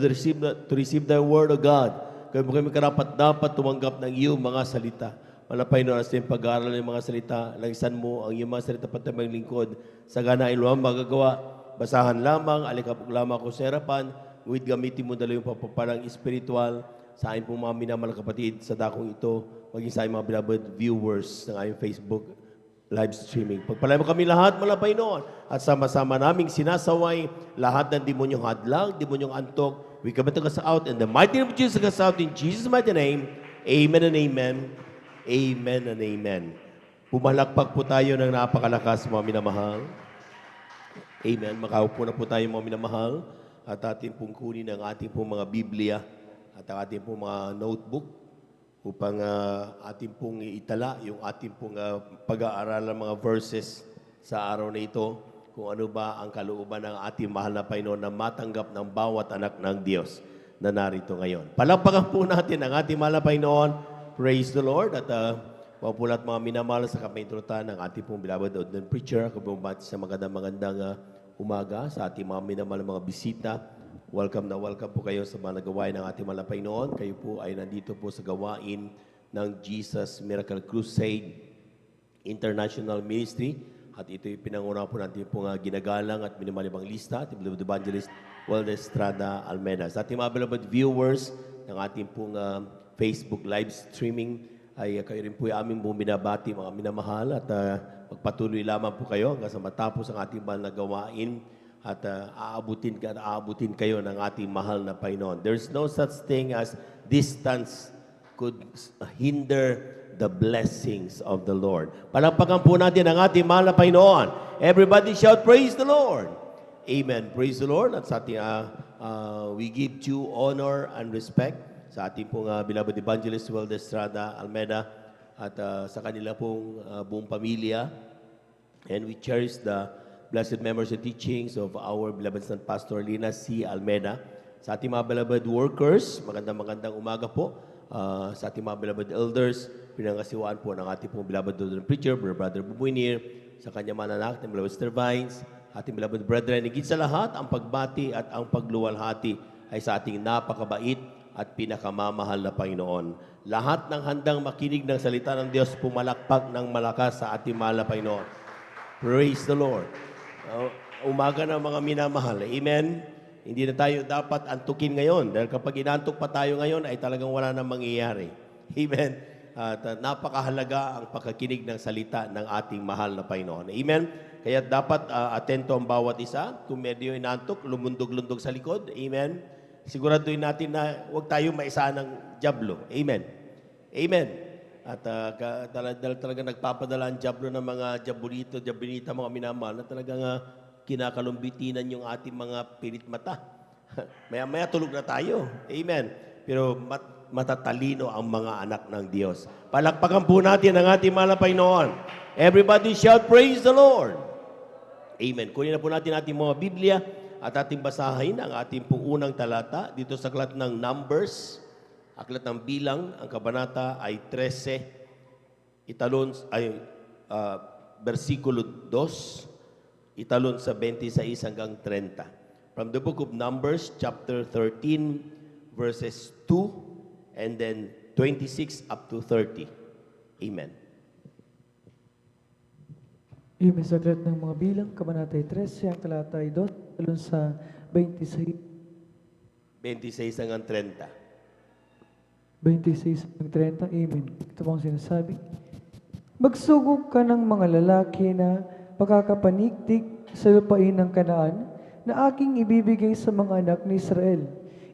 receive thy word, O God. Kami karapat dapat tumanggap ng iyong mga salita. Mga Panginoon, sa iyong pag-aaral ng mga salita, langisan mo ang iyong mga salita patamang lingkod. Sa ganain mo ang magagawa. Basahan lamang, alikapok lamang ako sa harapan. Ngunit gamitin mo dala yung papapalang espiritual sa aking pong mga minamahal kapatid sa dakong ito, maging sa aking mga beloved viewers ng aming Facebook live streaming. Pagpalain mo kami lahat, mga Panginoon, at sama-sama naming sinasaway lahat ng demonyong hadlang, demonyong antok. We commit us out in the mighty name of Jesus, us out in Jesus' mighty name. Amen and amen. Amen and amen. Pumalakpak po tayo ng napakalakas, mga minamahal. Amen. Makaupo na po tayo, mga minamahal. At ating pong kunin ang ating pong mga Biblia at ang ating pong mga notebook upang ating pong itala yung ating pong pag-aaral ng mga verses sa araw na ito kung ano ba ang kalooban ng ating mahal na Panginoon na matanggap ng bawat anak ng Diyos na narito ngayon. Palakpakan po natin ang ating mahal na Panginoon. Praise the Lord. At mapulat mga minamahal sa kapintrutan ng ating pong beloved ordinary preacher. Ako bumabati sa magandang umaga sa ating mga minamahal mga bisita. Welcome na welcome po kayo sa mga nagawain ng ating mga Panginoon. Kayo po ay nandito po sa gawain ng Jesus Miracle Crusade International Ministry. At ito'y pinanguna po natin po ginagalang at minimalibang lista at beloved evangelist Waldes Estrada Almeida. Sa ating mga beloved viewers ng ating pong Facebook live streaming ay kayo rin po ay aming binabati mga minamahal at magpatuloy lamang po kayo hanggang sa matapos ang ating mahal na gawain at aabutin kayo ng ating mahal na Panginoon. There's no such thing as distance could hinder the blessings of the Lord. Palakpakan po natin ang ating mahal na Panginoon. Everybody shout, praise the Lord. Amen. Praise the Lord. At sa ating, we give due honor and respect sa ating pong beloved evangelist Waldes Estrada Almeida at sa kanila pong buong pamilya. And we cherish the blessed memories and teachings of our beloved son Pastor Lina C. Almeida. Sa ating mga beloved workers, magandang umaga po. Sa ating mga beloved elders, pinangasiwaan po ng ating pong beloved preacher, Brother Bubuinir, sa kanyang mananak, ng beloved Sister Vines, ating beloved brethren. Higit sa lahat, ang pagbati at ang pagluwalhati ay sa ating napakabait at pinakamamahal na Panginoon. Lahat ng handang makinig ng salita ng Diyos, pumalakpak ng malakas sa ating mahal na Panginoon. Praise the Lord. Umaga na mga minamahal. Amen. Hindi na tayo dapat antukin ngayon. Dahil kapag inantok pa tayo ngayon, ay talagang wala na mangyayari. Amen. At napakahalaga ang pagkakinig ng salita ng ating mahal na Panginoon. Amen. Kaya dapat atento ang bawat isa. Kung medyo inantok, lumundog-lundog sa likod. Amen. Siguraduhin natin na huwag tayo maisa ng jablo. Amen. Amen. At talaga nagpapadala ang jablo ng mga jabonita, mga minamahal na talagang kinakalumbitinan yung ating mga pilit mata. Maya-maya tulog na tayo. Amen. Pero matatalino ang mga anak ng Diyos. Palakpakan po natin ang ating mahal na Panginoon. Everybody shout, praise the Lord. Amen. Kunin na po natin ating mga Biblia at ating basahin ang ating pong unang talata dito sa aklat ng Numbers, aklat ng Bilang, ang kabanata ay 13, versikulo 2, italon sa 26 hanggang 30. from the book of Numbers, chapter 13, verses 2, and then 26 up to 30. Amen. Imisaglat ng mga bilang, Kabanatay 13, ang talatay 2, alon sa 26 hanggang 30. 26 hanggang 30, amen. Ito pong sinasabi. Magsugog ka ng mga lalaki na pagkakapanigtig sa lupain ng Kanaan na aking ibibigay sa mga anak ni Israel.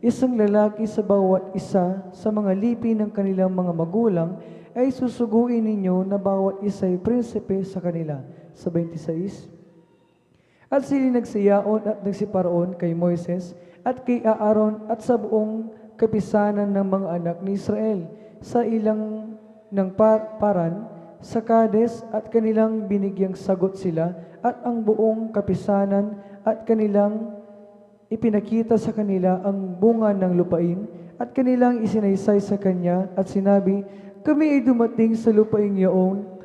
Isang lalaki sa bawat isa sa mga lipi ng kanilang mga magulang ay susuguin ninyo na bawat isa ay prinsipe sa kanila. Sa 26. At sila nagsiyaon at nagsiparoon kay Moises at kay Aaron at sa buong kapisanan ng mga anak ni Israel sa ilang ng paran sa Kades at kanilang binigyang sagot sila at ang buong kapisanan at kanilang ipinakita sa kanila ang bunga ng lupain at kanilang isinaysay sa kanya at sinabi, kami ay dumating sa lupain yaong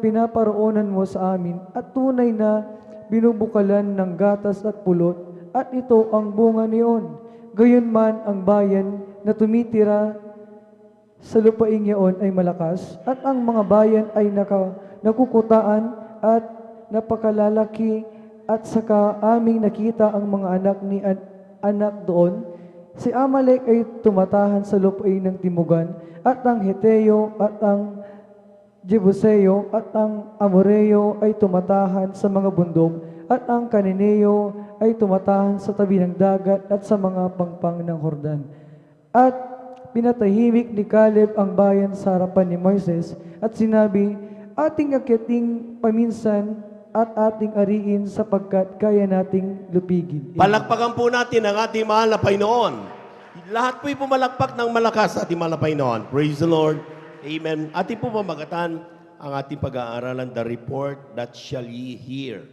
pinaparoonan mo sa amin at tunay na binubukalan ng gatas at pulot at ito ang bunga niyon. Gayunman ang bayan na tumitira sa lupain iyon ay malakas at ang mga bayan ay nakukutaan at napakalalaki at saka aming nakita ang mga anak ni anak doon. Si Amalek ay tumatahan sa lupain ng timugan at ang Heteo at ang Jebuseo at ang Amoreo ay tumatahan sa mga bundok at ang Kananeo ay tumatahan sa tabi ng dagat at sa mga pangpang ng Hordan. At pinatahimik ni Caleb ang bayan sa harapan ni Moises at sinabi, ating akyating paminsan at ating ariin sapagkat kaya nating lupigin. Palakpakan po natin ang ating mahal na Panginoon. Lahat po'y pumalakpak ng malakas sa ating mahal na Panginoon. Praise the Lord. Amen. Ating po pamagatan ang ating pag-aaralan, the report that shall ye hear.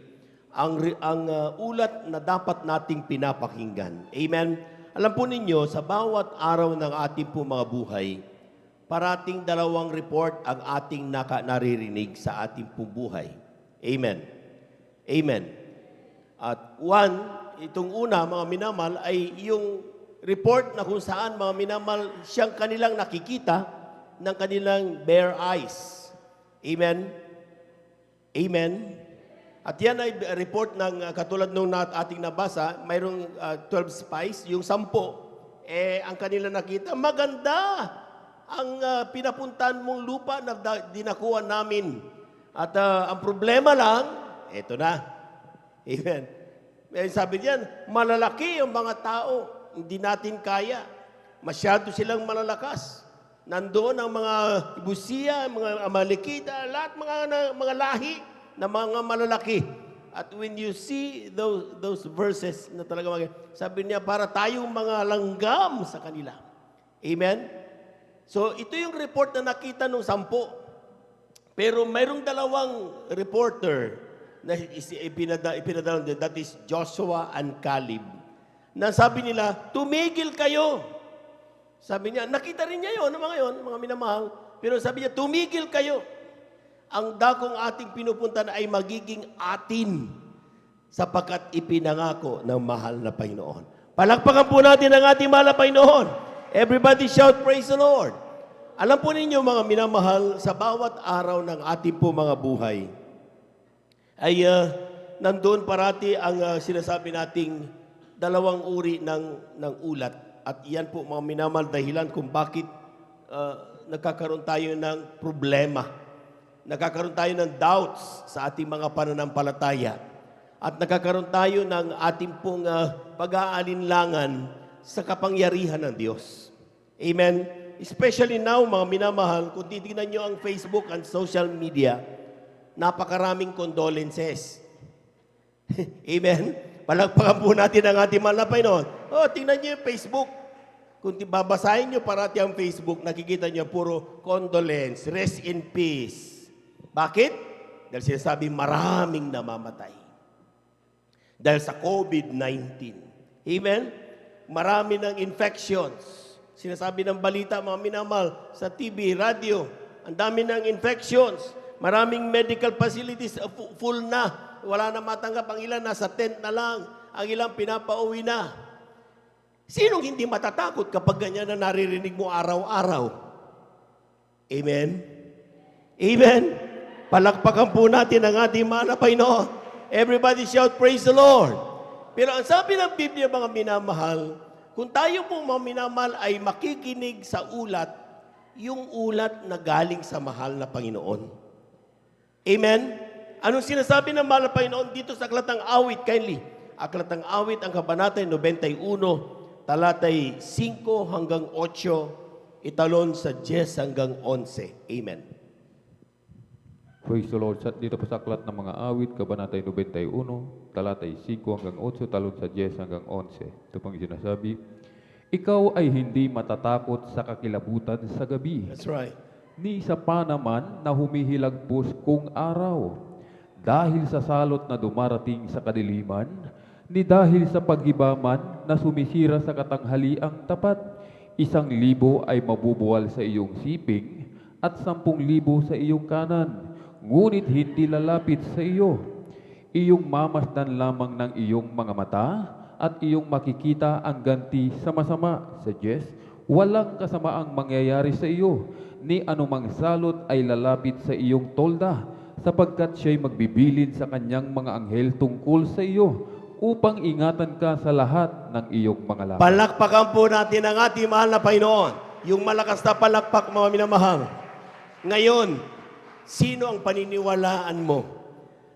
Ang ulat na dapat nating pinapakinggan. Amen. Alam po ninyo, sa bawat araw ng ating po mga buhay, parating dalawang report ang ating naririnig sa ating po buhay. Amen. Amen. At itong una, mga minamahal, ay yung report na kung saan mga minamahal siyang kanilang nakikita ng kanilang bare eyes. Amen? Amen? At yan ay report ng katulad nung ating nabasa, mayroong 12 spies, yung 10, ang kanila nakita, maganda ang pinapuntan mong lupa na dinakuha namin. At ang problema lang, eto na. Amen? Sabi diyan, malalaki ang mga tao, hindi natin kaya. Masyado silang malalakas. Nandoon ang mga Ibusiya, mga Amalekita, lahat mga lahi na mga malalaki. At when you see those verses na talaga sabi niya, para tayong mga langgam sa kanila. Amen? So, ito yung report na nakita nung 10. Pero mayroong dalawang reporter na ipinadala, that is Joshua and Caleb, na sabi nila, tumigil kayo. Sabi niya, nakita rin niya yun, mga minamahal. Pero sabi niya, tumigil kayo. Ang dakong ating pinupuntan ay magiging atin sapagkat ipinangako ng mahal na Panginoon. Palakpakan po natin ang ating mahal na Panginoon. Everybody shout, praise the Lord. Alam po ninyo, mga minamahal, sa bawat araw ng ating po mga buhay, ay nandoon parati ang sinasabi nating dalawang uri ng ulat. At iyan po mga minamahal dahilan kung bakit nagkakaroon tayo ng problema. Nagkakaroon tayo ng doubts sa ating mga pananampalataya. At nagkakaroon tayo ng ating pong pag-aalinlangan sa kapangyarihan ng Diyos. Amen? Especially now, mga minamahal, kung titignan nyo ang Facebook and social media, napakaraming condolences. Amen? Palagpakan po natin ang ating mahal na Panginoon. Tingnan nyo yung Facebook. Kung babasahin nyo parati ang Facebook, nakikita nyo puro condolence, rest in peace. Bakit? Dahil sinasabi maraming namamatay. Dahil sa COVID-19. Amen? Marami ng infections. Sinasabi ng balita, mga minamahal, sa TV, radio, ang dami ng infections. Maraming medical facilities full na. Wala na matanggap, ang ilan nasa tent na lang. ang ilang pinapauwi na. Sinong hindi matatakot kapag ganyan na naririnig mo araw-araw? Amen? Amen? Palakpakan po natin ang ating mahal na Panginoon. Everybody shout, praise the Lord. Pero ang sabi ng Biblia, mga minamahal, kung tayo po mga minamahal ay makikinig sa ulat, yung ulat na galing sa mahal na Panginoon. Amen? Anong sinasabi ng mahal na Panginoon dito sa Aklat ng Awit? Kindly. Aklat ng Awit, ang kabanata 91, talatay 5 hanggang 8, italon sa 10 hanggang 11. Amen. Praise the Lord. Dito po sa Aklat ng mga Awit, kabanata 91, talatay 5 hanggang 8, talon sa 10 hanggang 11. Ito pang sinasabi, ikaw ay hindi matatakot sa kakilabutan sa gabi. That's right. Ni isa pa naman na humihilagpos kung araw. Dahil sa salot na dumarating sa kadiliman, ni dahil sa paghibaman na sumisira sa katanghaliang tapat, 1,000 ay mabubuwal sa iyong siping at 10,000 sa iyong kanan, ngunit hindi lalapit sa iyo. Iyong mamasdan lamang ng iyong mga mata at iyong makikita ang ganti sa masama. Sa 10, walang kasamaang mangyayari sa iyo, ni anumang salot ay lalapit sa iyong tolda, sapagkat siya'y magbibilin sa kanyang mga anghel tungkol sa iyo, upang ingatan ka sa lahat ng iyong mga lakad. Palakpakan po natin ang ating mahal na Panginoon. Yung malakas na palakpak, mga minamahal. Ngayon, sino ang paniniwalaan mo?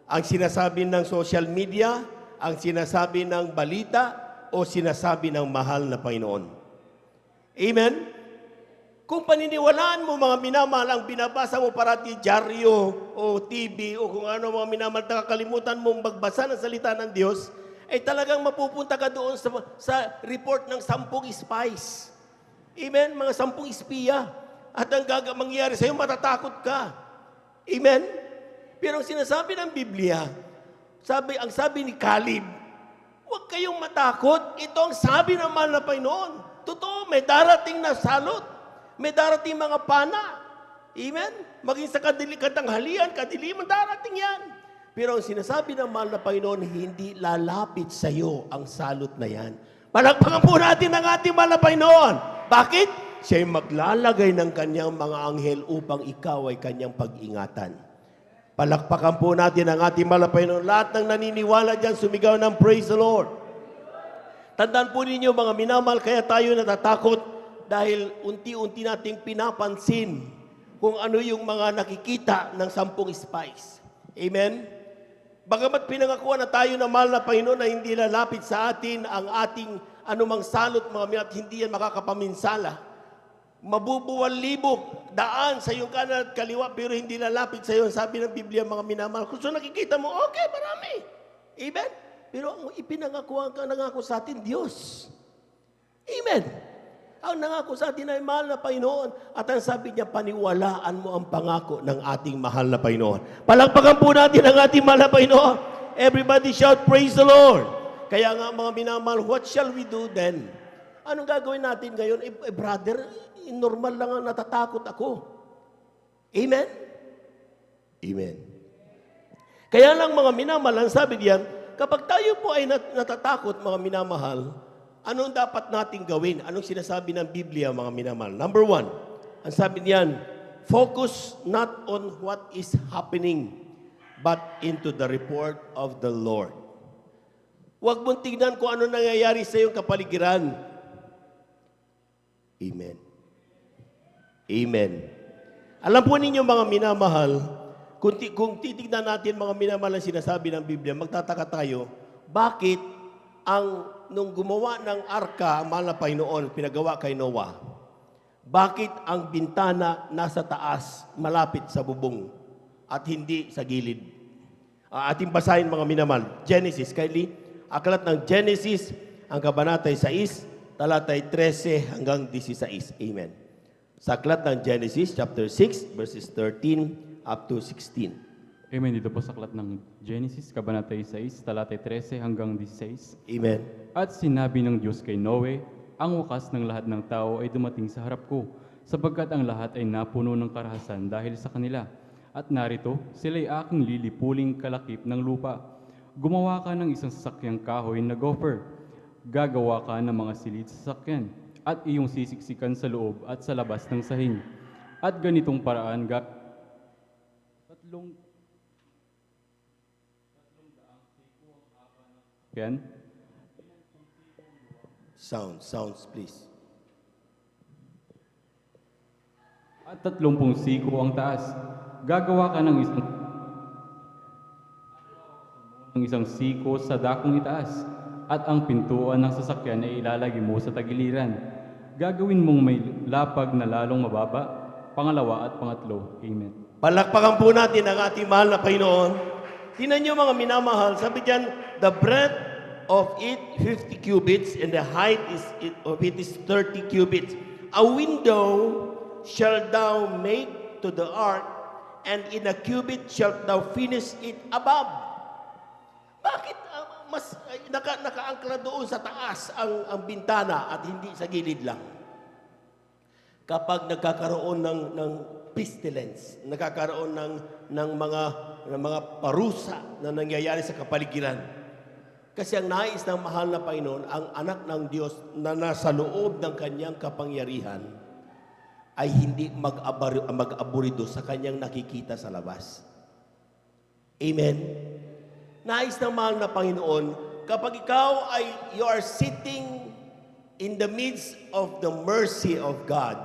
Ang sinasabi ng social media, ang sinasabi ng balita, o sinasabi ng mahal na Panginoon? Amen? Kung paniniwalaan mo, mga minamahal, ang binabasa mo parati dyaryo o TV o kung ano, mga minamahal, nakakalimutan mong magbasa ng salita ng Diyos, ay talagang mapupunta ka doon sa report ng 10 spies. Amen? Mga 10 espiya. At ang mangyayari sa'yo, matatakot ka. Amen? Pero ang sinasabi ng Biblia, ang sabi ni Caleb, huwag kayong matakot. Ito ang sabi ng mahal na Panginoon. Totoo, may darating na salot. May darating mga pana. Amen? Maging sa katanghalian, kadiliman, darating yan. Pero ang sinasabi ng mahal na Panginoon, hindi lalapit sa iyo ang salot na yan. Palakpakan po natin ang ating mahal na Panginoon. Bakit? Siya'y maglalagay ng kanyang mga anghel upang ikaw ay kanyang pag-ingatan. Palakpakan po natin ang ating mahal na Panginoon. Lahat ng naniniwala dyan, sumigaw ng praise the Lord. Tandaan po ninyo, mga minamahal, kaya tayo natatakot dahil unti-unti nating pinapansin kung ano yung mga nakikita ng 10 spies. Amen? Bagamat pinangakuan na tayo na mahal na Panginoon na hindi lalapit sa atin ang ating anumang salot, mga minat, hindi yan makakapaminsala. Mabubuwal libo, daan sa iyong kanan at kaliwa, pero hindi lalapit sa iyo. Sabi ng Biblia, mga minamahal, kung so nakikita mo, okay, marami. Amen? Pero ang ipinangakuan ka, nangako sa atin, Diyos. Amen? Ang nangako sa atin ay mahal na Panginoon. At ang sabi niya, paniwalaan mo ang pangako ng ating mahal na Panginoon. Palakpakan po natin ang ating mahal na Panginoon. Everybody shout, praise the Lord. Kaya nga mga minamahal, what shall we do then? Anong gagawin natin ngayon? Brother, normal lang ang natatakot ako. Amen? Amen. Kaya lang mga minamahal, ang sabi diyan, kapag tayo po ay natatakot, mga minamahal, anong dapat nating gawin? Anong sinasabi ng Biblia, mga minamahal? Number 1, ang sabi niyan, focus not on what is happening, but into the report of the Lord. Huwag mong tignan kung ano nangyayari sa iyong kapaligiran. Amen. Amen. Alam po ninyo, mga minamahal, kung titignan natin, mga minamahal, ang sinasabi ng Biblia, magtataka tayo, bakit nung gumawa ng arka, ang mahal na Panginoon, pinagawa kay Noah, bakit ang bintana nasa taas, malapit sa bubong, at hindi sa gilid? Ating basahin, mga minamahal. Genesis, kindly. Aklat ng Genesis, ang kabanatay 6, talatay 13 hanggang 16. Amen. Sa aklat ng Genesis, chapter 6, verses 13 up to 16. Amen. Dito po sa aklat ng Genesis, kabanatay 6, talatay 13 hanggang 16. Amen. At sinabi ng Diyos kay Noe, ang wakas ng lahat ng tao ay dumating sa harap ko, sapagkat ang lahat ay napuno ng karahasan dahil sa kanila. At narito, sila'y aking lilipuling kalakip ng lupa. Gumawa ka ng isang sasakyang kahoy na gopher. Gagawa ka ng mga silid sa sasakyan at iyong sisiksikan sa loob at sa labas ng sahig. At ganitong paraan tatlong sasakyan. Sounds please. At 30 siko ang taas. Gagawa ka ng isang siko sa dakong itaas. At ang pintuan ng sasakyan ay ilalagay mo sa tagiliran. Gagawin mong may lapag na lalong mababa, pangalawa at pangatlo. Amen. Palakpakan po natin ang ating mahal na Panginoon. Tingnan niyo mga minamahal, sabi diyan, the breadth of it 50 cubits and the height of it is 30 cubits. A window shall thou make to the ark, and in a cubit shalt thou finish it above. Bakit mas nakaangkla doon sa taas ang bintana at hindi sa gilid lang? Kapag nagkakaroon ng pestilence, nagkakaroon ng mga parusa na nangyayari sa kapaligiran. Kasi ang nais ng mahal na Panginoon, ang anak ng Diyos na nasa loob ng kanyang kapangyarihan ay hindi mag-aburido sa kanyang nakikita sa labas. Amen? Nais ng mahal na Panginoon, kapag ikaw you are sitting in the midst of the mercy of God,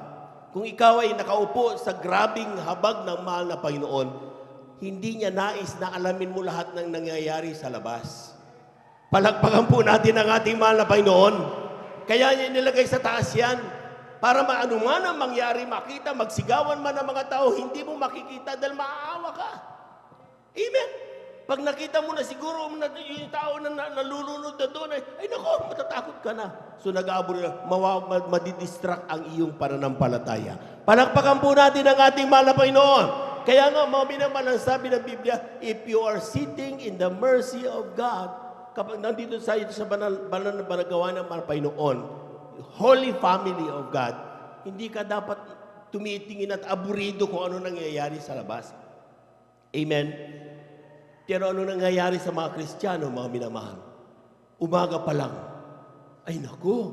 kung ikaw ay nakaupo sa grabing habag ng mahal na Panginoon, hindi niya nais na alamin mo lahat ng nangyayari sa labas. Palakpakan po natin ang ating mahal na Panginoon. Kaya niya nilagay sa taas yan, para maano man ang mangyari, makita, magsigawan man ang mga tao, hindi mo makikita dahil maaawa ka. Amen? Pag nakita mo na siguro yung tao na nalulunod na doon, ay nako, matatakot ka na. So nag-aabot na, madidistract ang iyong pananampalataya. Palakpakan po natin ang ating mahal na Panginoon. Kaya nga, mga minamahal, ang sabi ng Biblia, if you are sitting in the mercy of God, kapag nandito sa banal na banagawa ng mga Panginoon, Holy Family of God, hindi ka dapat tumitingin at aburido kung ano nangyayari sa labas. Amen? Pero ano nangyayari sa mga Kristiyano, mga minamahal? Umaga pa lang, ay naku,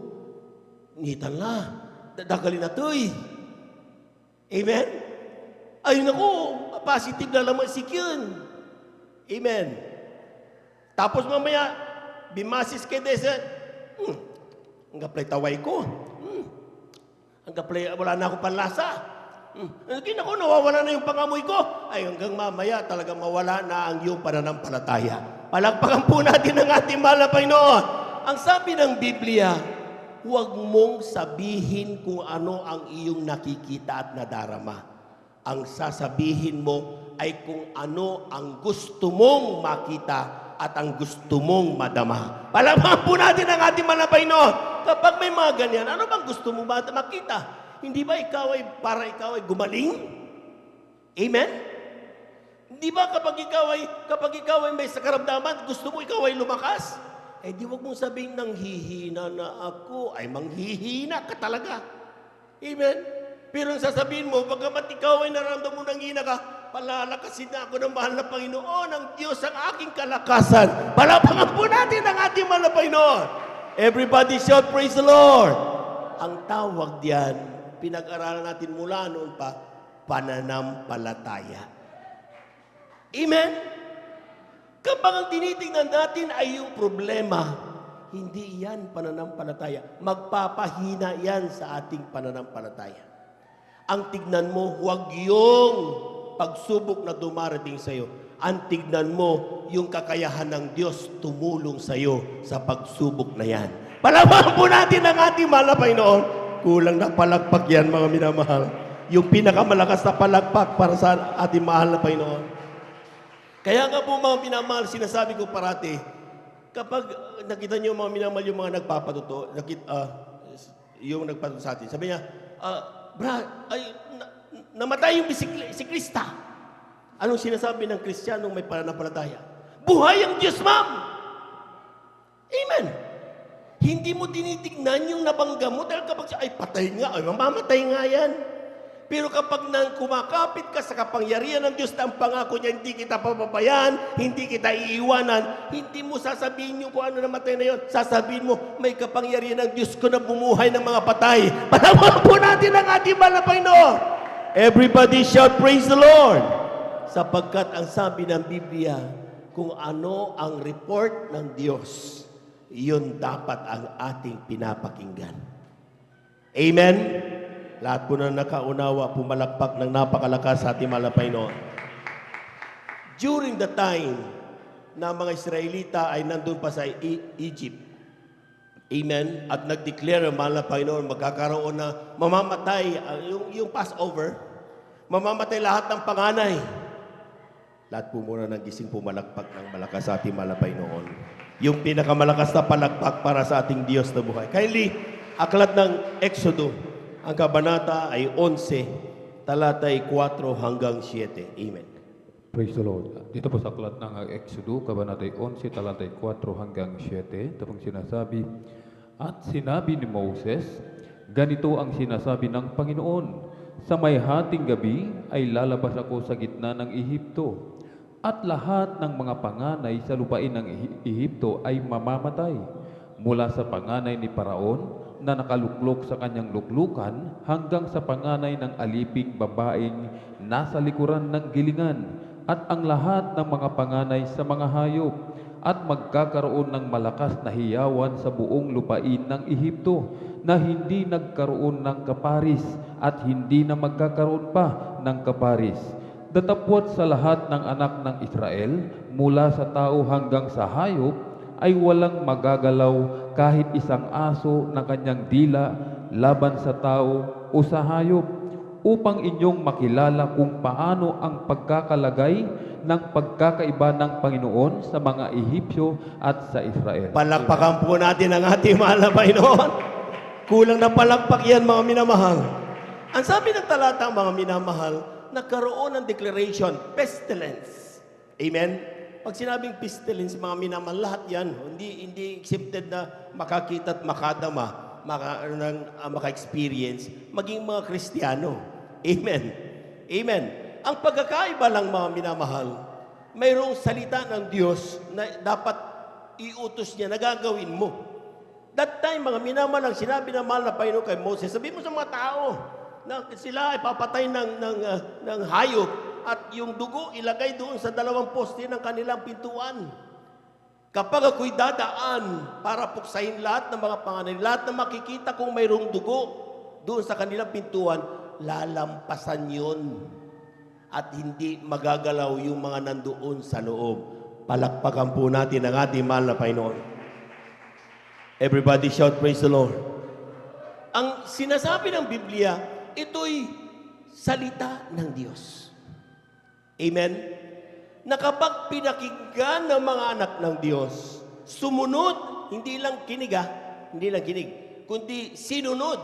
ngitan na, dadagalin na to'y. Amen? Ay naku, positive na laman si Kyun. Amen? Tapos mamaya, bimasis kay Desert, ang gaplay taway ko, ang gaplay, wala na akong panlasa. Ako, nawawala na yung pangamoy ko. Ay, hanggang mamaya talagang mawala na ang iyong pananampalataya. Palakpakan po natin ang ating mahal na Panginoon. Ang sabi ng Biblia, huwag mong sabihin kung ano ang iyong nakikita at nadarama. Ang sasabihin mo ay kung ano ang gusto mong makita at ang gusto mong madama. Palakpakan po natin ang ating mahal na Panginoon. Kapag may mga ganyan, ano bang gusto mo makita? Hindi ba ikaw ay gumaling? Amen? Hindi ba kapag ikaw ay may sakaramdaman, gusto mo ikaw ay lumakas? Eh di wag mong sabihin nang hihina na ako, ay manghihina ka talaga. Amen? Pero ang sasabihin mo, pagkamat ikaw ay naramdaman mo nang hina ka, palalakasin na ako ng mahal na Panginoon, ang Diyos ang aking kalakasan. Palapangan po natin ang ating mahal na Panginoon. Everybody shout, praise the Lord. Ang tawag diyan, pinag-aralan natin mula noon pa, pananampalataya. Amen? Kapag ang tinitingnan natin ay yung problema, hindi yan pananampalataya. Magpapahina yan sa ating pananampalataya. Ang tignan mo, huwag yung pagsubok na dumarating sa iyo. Ang tignan mo, yung kakayahan ng Diyos tumulong sa iyo sa pagsubok na yan. Palaman po natin ang ating mahal na Panginoon. Kulang na palakpak yan, mga minamahal. Yung pinakamalakas na palakpak para sa ating mahal na Panginoon. Kaya nga po, mga minamahal, sinasabi ko parati, kapag nakita niyo mga minamahal yung mga nagpapatuto, yung nagpatuto sa atin, sabi niya, namatay yung siklista. Anong sinasabi ng Kristiyanong may pananampalataya? Buhay ang Diyos, ma'am! Amen! Hindi mo tinitignan yung nabangga mo dahil kapag siya, ay patay nga, ay mamamatay nga yan. Pero kapag nang kumakapit ka sa kapangyarihan ng Diyos na ang pangako niya, hindi kita papabayaan, hindi kita iiwanan, hindi mo sasabihin yung kung ano namatay na yun. Sasabihin mo, may kapangyarihan ng Diyos ko na bumuhay ng mga patay. Panawagan po natin ang ating mahal na Panginoon. Everybody shout, praise the Lord. Sapagkat ang sabi ng Biblia, kung ano ang report ng Diyos, yun dapat ang ating pinapakinggan. Amen? Lahat po na nakaunawa, pumalakpak ng napakalakas sa ating mahal na Panginoon. During the time na mga Israelita ay nandun pa sa Egypt, amen, at nag-declare ang mahal na Panginoon, magkakaroon na mamamatay, yung Passover, mamamatay lahat ng panganay. Lahat po muna ng gising pumalakpak ng malakas sa ating mahal na Panginoon. Yung pinakamalakas na palakpak para sa ating Diyos na buhay. Kindly, aklat ng Exodo, ang kabanata ay 11, talatay 4 hanggang 7. Amen. Praise the Lord. Dito po sa aklat ng Exodo, kabanata 11, talatay 4 hanggang 7. Ito pong sinasabi, at sinabi ni Moses, ganito ang sinasabi ng Panginoon, sa may hating gabi ay lalabas ako sa gitna ng Ehipto, at lahat ng mga panganay sa lupain ng Ehipto ay mamamatay, mula sa panganay ni Paraon na nakaluklok sa kanyang luklukan hanggang sa panganay ng aliping babaeng nasa likuran ng gilingan, at ang lahat ng mga panganay sa mga hayop, at magkakaroon ng malakas na hiyawan sa buong lupain ng Ehipto na hindi nagkaroon ng kaparis at hindi na magkakaroon pa ng kaparis. Datapwat sa lahat ng anak ng Israel, mula sa tao hanggang sa hayop, ay walang magagalaw kahit isang aso na kanyang dila laban sa tao o sa hayop, upang inyong makilala kung paano ang pagkakalagay ng pagkakaiba ng Panginoon sa mga Ehipsyo at sa Israel. Palakpakan po natin ang ating mahal na Panginoon. Kulang na palakpak yan, mga minamahal. Ang sabi ng talata, mga minamahal, nagkaroon ng declaration, pestilence. Amen? Pag sinabing pestilence, mga minamahal, lahat yan, hindi exempted na makakita at makadama, maka-experience, maging mga Kristiyano. Amen. Amen. Ang pagkakaiba lang, mga minamahal, mayroong salita ng Diyos na dapat iutos niya na gagawin mo. That time, mga minamahal, ang sinabi ng mahal na Panginoon kay Moses, sabi mo sa mga tao na sila ay papatay ng hayop at yung dugo ilagay doon sa 2 poste ng kanilang pintuan. Kapag ako'y dadaan para puksahin lahat ng mga panganay, lahat na makikita kung mayroong dugo doon sa kanilang pintuan, lalampasan yun. At hindi magagalaw yung mga nandoon sa loob. Palakpakan po natin ang ating mahal na Panginoon. Everybody shout, praise the Lord. Ang sinasabi ng Biblia, ito'y salita ng Diyos. Amen? Na kapag pinakinggan ng mga anak ng Diyos, sumunod, hindi lang kinig, kundi sinunod.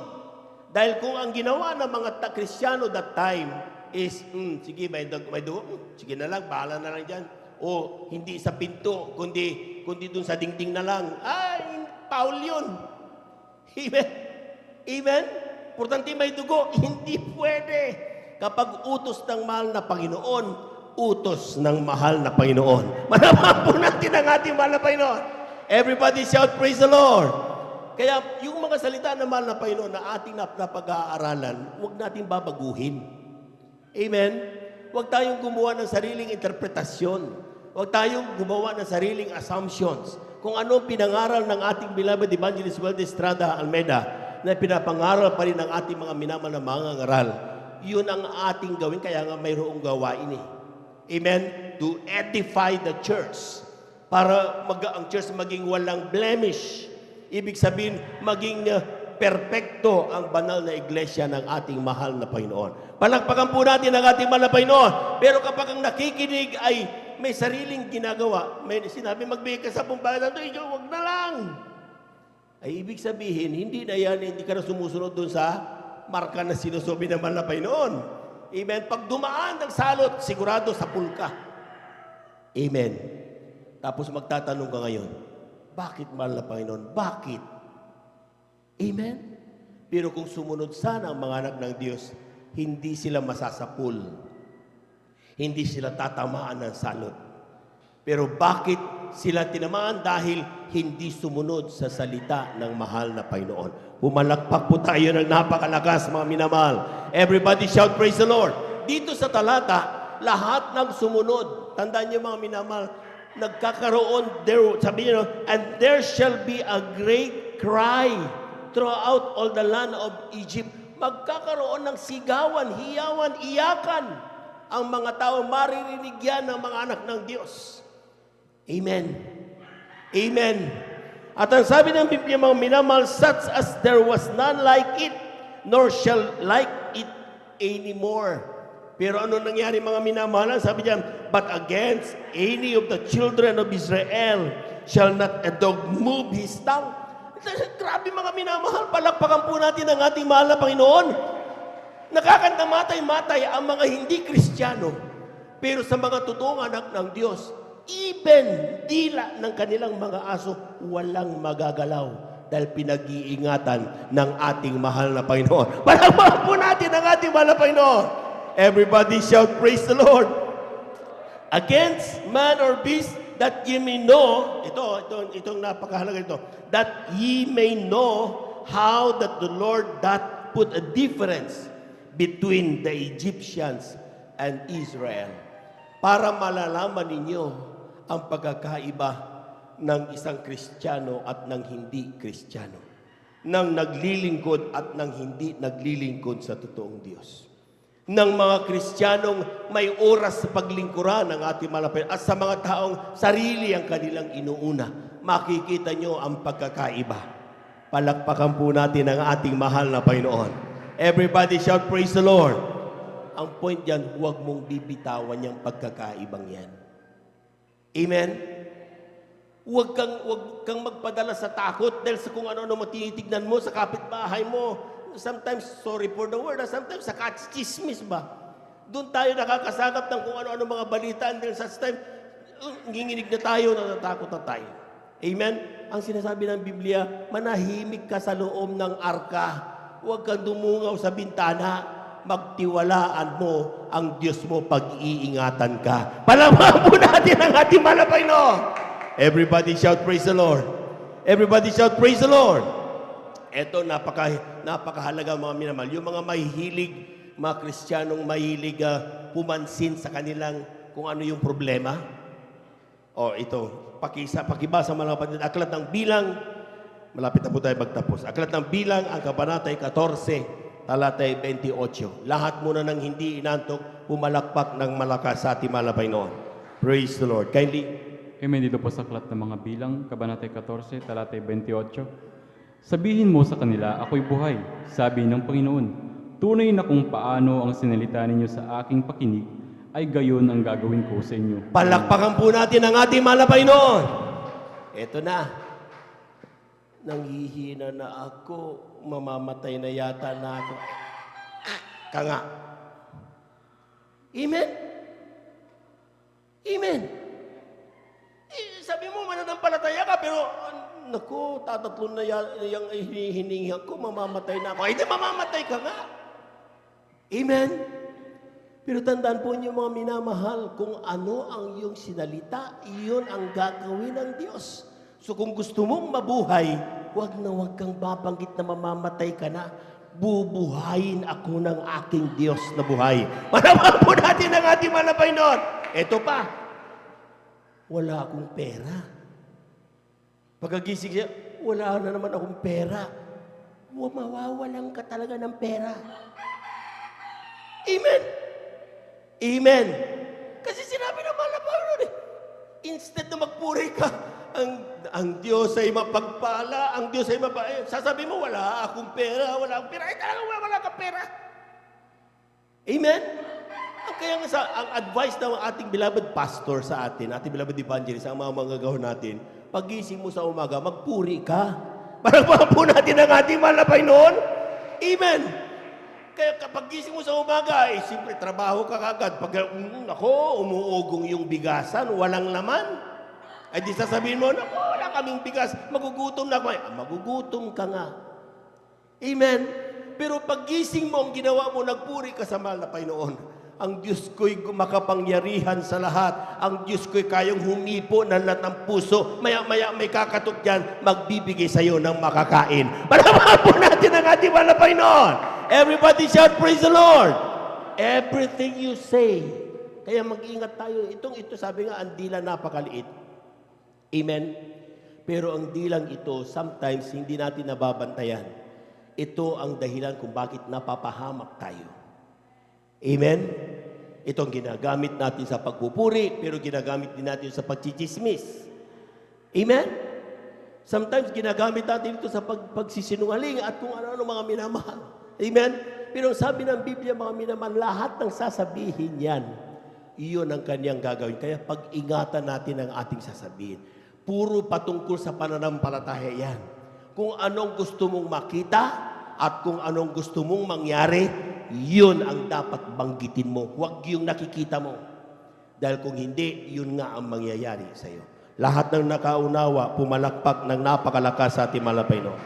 Dahil kung ang ginawa ng mga Kristiyano that time is, sige, may dugo, sige na lang, bahala na lang dyan. O hindi sa pinto, kundi dun sa dingding na lang. Ay, Paul yun. Amen? Amen? Importante may dugo, hindi pwede. Kapag utos ng mahal na Panginoon, utos ng mahal na Panginoon. Malaman po natin ang ating mahal na Panginoon. Everybody shout, praise the Lord. Kaya yung mga salita ng mahal na Panginoon na ating napag-aaralan, huwag natin babaguhin. Amen? Huwag tayong gumawa ng sariling interpretasyon. Huwag tayong gumawa ng sariling assumptions. Kung ano pinangaral ng ating beloved Evangelist Weldy Estrada Almeda, na pinapangaral pa rin ng ating mga minamahal na mga ngaral, yun ang ating gawin, kaya nga mayroong gawain eh. Amen? To edify the church. Para ang church maging walang blemish. Ibig sabihin, maging perpekto ang banal na iglesia ng ating mahal na Panginoon. Palakpakan po natin ang ating mahal na Panginoon. Pero kapag ang nakikinig ay may sariling ginagawa, may sinabi magbigay ka sa pumbayan, huwag na lang. Ay ibig sabihin, hindi ka na sumusunod doon sa marka na sinusubi ng mahal na Panginoon. Amen. Pag dumaan ng salot, sigurado sa pulka. Amen. Tapos magtatanong ka ngayon, bakit mahal na Panginoon? Bakit? Amen. Pero kung sumunod sana ang mga anak ng Diyos, hindi sila masasapul. Hindi sila tatamaan ng salot. Pero bakit sila tinamaan? Dahil hindi sumunod sa salita ng mahal na Panginoon. Pumalakpak po tayo ng napakalakas, mga minamahal. Everybody shout, praise the Lord. Dito sa talata, lahat ng sumunod. Tandaan niyo mga minamahal, nagkakaroon, sabi niyo, and there shall be a great cry throughout all the land of Egypt. Magkakaroon ng sigawan, hiyawan, iyakan. Ang mga tao maririnig yan ng mga anak ng Diyos. Amen. Amen. At ang sabi ng Biblia, mga minamahal, such as there was none like it, nor shall like it anymore. Pero ano nangyari mga minamahal? Sabi niya, but against any of the children of Israel shall not a dog move his tongue. Grabe mga minamahal, palakpakan po natin ang ating mahal na Panginoon. Nakakamatay-matay ang mga hindi Kristiyano. Pero sa mga totoong anak ng Diyos, even dila ng kanilang mga aso, walang magagalaw dahil pinag-iingatan ng ating mahal na Panginoon. Palakpakan po natin ang ating mahal na Panginoon. Everybody shout, praise the Lord. Against man or beast, that ye may know, itong napakahalaga ito, that ye may know how that the Lord doth put a difference between the Egyptians and Israel. Para malalaman ninyo ang pagkakaiba ng isang Kristiyano at ng hindi Kristiyano, ng naglilingkod at ng hindi naglilingkod sa totoong Diyos, ng mga Kristiyanong may oras sa paglingkuran ng ating malapit at sa mga taong sarili ang kanilang inuuna. Makikita nyo ang pagkakaiba. Palakpakan po natin ang ating mahal na Panginoon. Everybody shout, praise the Lord. Ang point yan, huwag mong bibitawan yung pagkakaibang yan. Amen? Huwag kang magpadala sa takot dahil sa kung ano-ano mo tinitignan mo sa kapitbahay mo. Sometimes, sorry for the word, sometimes sa chismis ba? Doon tayo nakakasagap ng kung ano-ano mga balita and then such time, nginginig na tayo, natatakot na tayo. Amen? Ang sinasabi ng Biblia, manahimik ka sa loob ng arka. Huwag kang dumungaw sa bintana. Magtiwalaan mo ang Diyos mo, pag-iingatan ka. Palamahan po natin ang ating mahal na Panginoon. Everybody shout, praise the Lord. Everybody shout, praise the Lord. Ito, napakahalaga mga minamahal. Yung mga mahihilig, mga Kristiyanong mahilig pumansin sa kanilang kung ano yung problema. O ito, pakibasa mga kapatid. Aklat ng Bilang, malapit na po tayo magtapos. Aklat ng Bilang, ang kabanatay 14, talatay 28. Lahat muna ng hindi inantok, pumalakpak ng malakas sa ating mahal na Panginoon. Praise the Lord. Kindly. Amen. Dito po sa Aklat ng mga Bilang, kabanatay 14, talatay 28. Sabihin mo sa kanila, ako'y buhay, sabi ng Panginoon. Tunay na kung paano ang sinalita ninyo sa aking pakinig, ay gayon ang gagawin ko sa inyo. Palakpakan po natin ang ating mahal na Panginoon. Ito na. Nanghihina na ako, mamamatay na yata na ako. Kanga. Amen? Amen. Sabi mo, mananampalataya ka, pero naku, tatatlon na yung hinihingi ko, mamamatay na ako. Ay, di mamamatay ka nga. Amen? Pero tandaan po niyo mga minamahal, kung ano ang iyong sinalita, iyon ang gagawin ng Diyos. So kung gusto mong mabuhay, huwag kang babanggit na mamamatay ka na. Bubuhayin ako ng aking Diyos na buhay. Manamahal po natin ang ating mahal na Panginoon. Ito pa, wala akong pera. Pagkagising siya, wala na naman akong pera. Mawawalan ka talaga ng pera. Amen? Amen. Kasi sinabi ng mahal na Panginoon instead na magpuri ka, ang Diyos ay mapagpala, ang Diyos ay sasabi mo, wala akong pera, wala akong pera. Ay talaga wala kang pera. Amen? Kaya nga ang advice ng ating beloved pastor sa atin, ating beloved evangelist, ang mga manggagawa natin, pagising mo sa umaga, magpuri ka. Parang po natin ang ating mahal na Panginoon. Amen. Kaya kapag gising mo sa umaga, simple trabaho ka kagad. Pag umuugong yung bigasan, walang laman. Ay di sasabihin mo, naku, wala kaming bigas, magugutom na ako. Magugutom ka nga. Amen. Pero paggising mo, ang ginawa mo, nagpuri ka sa mahal na Panginoon. Ang Diyos ko'y makapangyarihan sa lahat. Ang Diyos ko'y kayang humipo ng lahat ng puso. Maya-maya may kakatok dyan, magbibigay sa iyo ng makakain. Palamahan po natin ang ating mahal na Panginoon. Everybody shout, praise the Lord. Everything you say. Kaya mag-ingat tayo. Ito sabi nga, ang dila napakaliit. Amen? Pero ang dilang ito, sometimes hindi natin nababantayan. Ito ang dahilan kung bakit napapahamak tayo. Amen? Ito ang ginagamit natin sa pagpupuri, pero ginagamit din natin sa pagchichismis. Amen? Sometimes ginagamit natin ito sa pagsisinungaling at kung ano-ano mga minamahal. Amen? Pero sabi ng Biblia, mga minamahal, lahat ng sasabihin yan, iyon ang kanyang gagawin. Kaya pag-ingatan natin ang ating sasabihin. Puro patungkol sa pananampalataya yan. Kung anong gusto mong makita at kung anong gusto mong mangyari, yun ang dapat banggitin mo. Huwag yung nakikita mo. Dahil kung hindi, yun nga ang mangyayari sa iyo. Lahat ng nakaunawa, pumalakpak ng napakalakas sa ating mahal na Panginoon.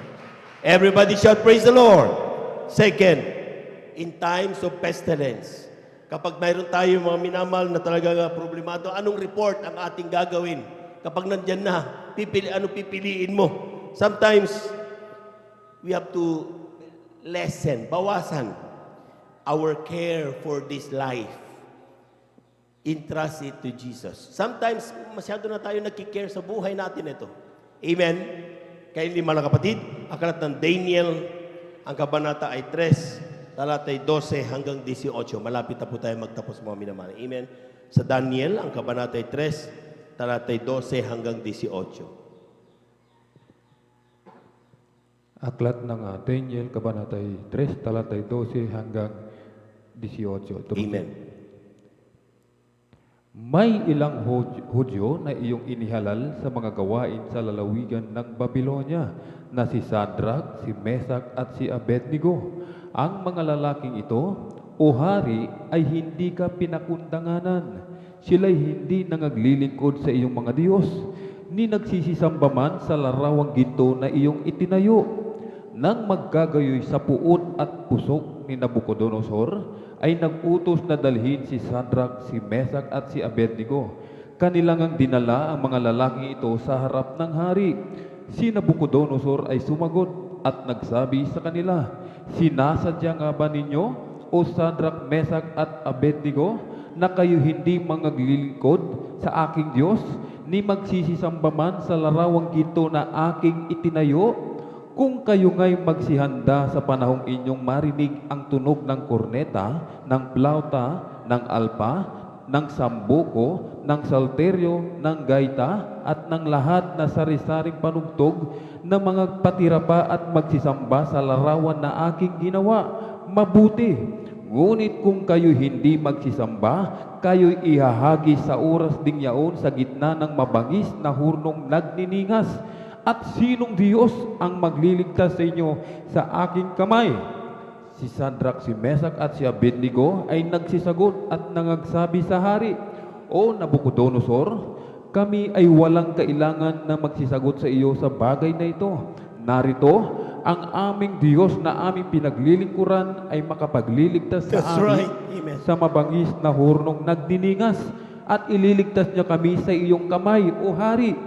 Everybody shout, praise the Lord. Second, in times of pestilence, kapag mayroon tayo mga minamahal na talagang problemado, anong report ang ating gagawin? Kapag nandyan na, anong pipiliin mo? Sometimes, we have to bawasan our care for this life. Entrust it to Jesus. Sometimes, masyado na tayo nagkikare sa buhay natin ito. Amen? Kaya hindi mga kapatid, aklat ng Daniel, ang kabanata ay 3, talatay 12 hanggang 18. Malapit na po tayo magtapos mga minamahal. Amen? Sa Daniel, ang kabanata ay 3, talatay 12 hanggang 18. Aklat ng Daniel, kabanatay 3, talatay 12 hanggang 18. Ito Amen. May ilang Hudyo na iyong inihalal sa mga gawain sa lalawigan ng Babylonia na si Sadrach, si Mesach at si Abednego. Ang mga lalaking ito, o hari, ay hindi ka pinakundanganan. Sila'y hindi nangaglilingkod sa iyong mga Diyos, ni nagsisisamba man sa larawang ginto na iyong itinayo. Nang maggagayoy sa puot at pusok ni Nabucodonosor, ay nag-utos na dalhin si Sadrach, si Mesach at si Abednego. Kanilang ang dinala ang mga lalaking ito sa harap ng hari. Si Nabucodonosor ay sumagot at nagsabi sa kanila, "Sinasadya nga ba ninyo, o Sadrach, Mesach at Abednego, na kayo hindi mangaglilingkod sa aking Diyos, ni magsisisamba man sa larawang ginto na aking itinayo? Kung kayo nga'y magsihanda sa panahong inyong marinig ang tunog ng korneta, ng plauta, ng alpa, ng sambuko, ng salteryo, ng gaita, at ng lahat na sari-saring panugtog na mga patirapa at magsisamba sa larawan na aking ginawa, mabuti. Ngunit kung kayo hindi magsisamba, kayo'y ihahagis sa oras ding yaon sa gitna ng mabangis na hurnong nagniningas. At sinong Diyos ang magliligtas sa inyo sa aking kamay?" Si Sadrach, si Mesach at si Abednego ay nagsisagot at nangagsabi sa hari, "O Nabucodonosor, kami ay walang kailangan na magsisagot sa iyo sa bagay na ito. Narito, ang aming Diyos na aming pinaglilingkuran ay makapagliligtas sa amin sa mabangis na hurnong nagdiningas, at ililigtas niya kami sa iyong kamay, o hari.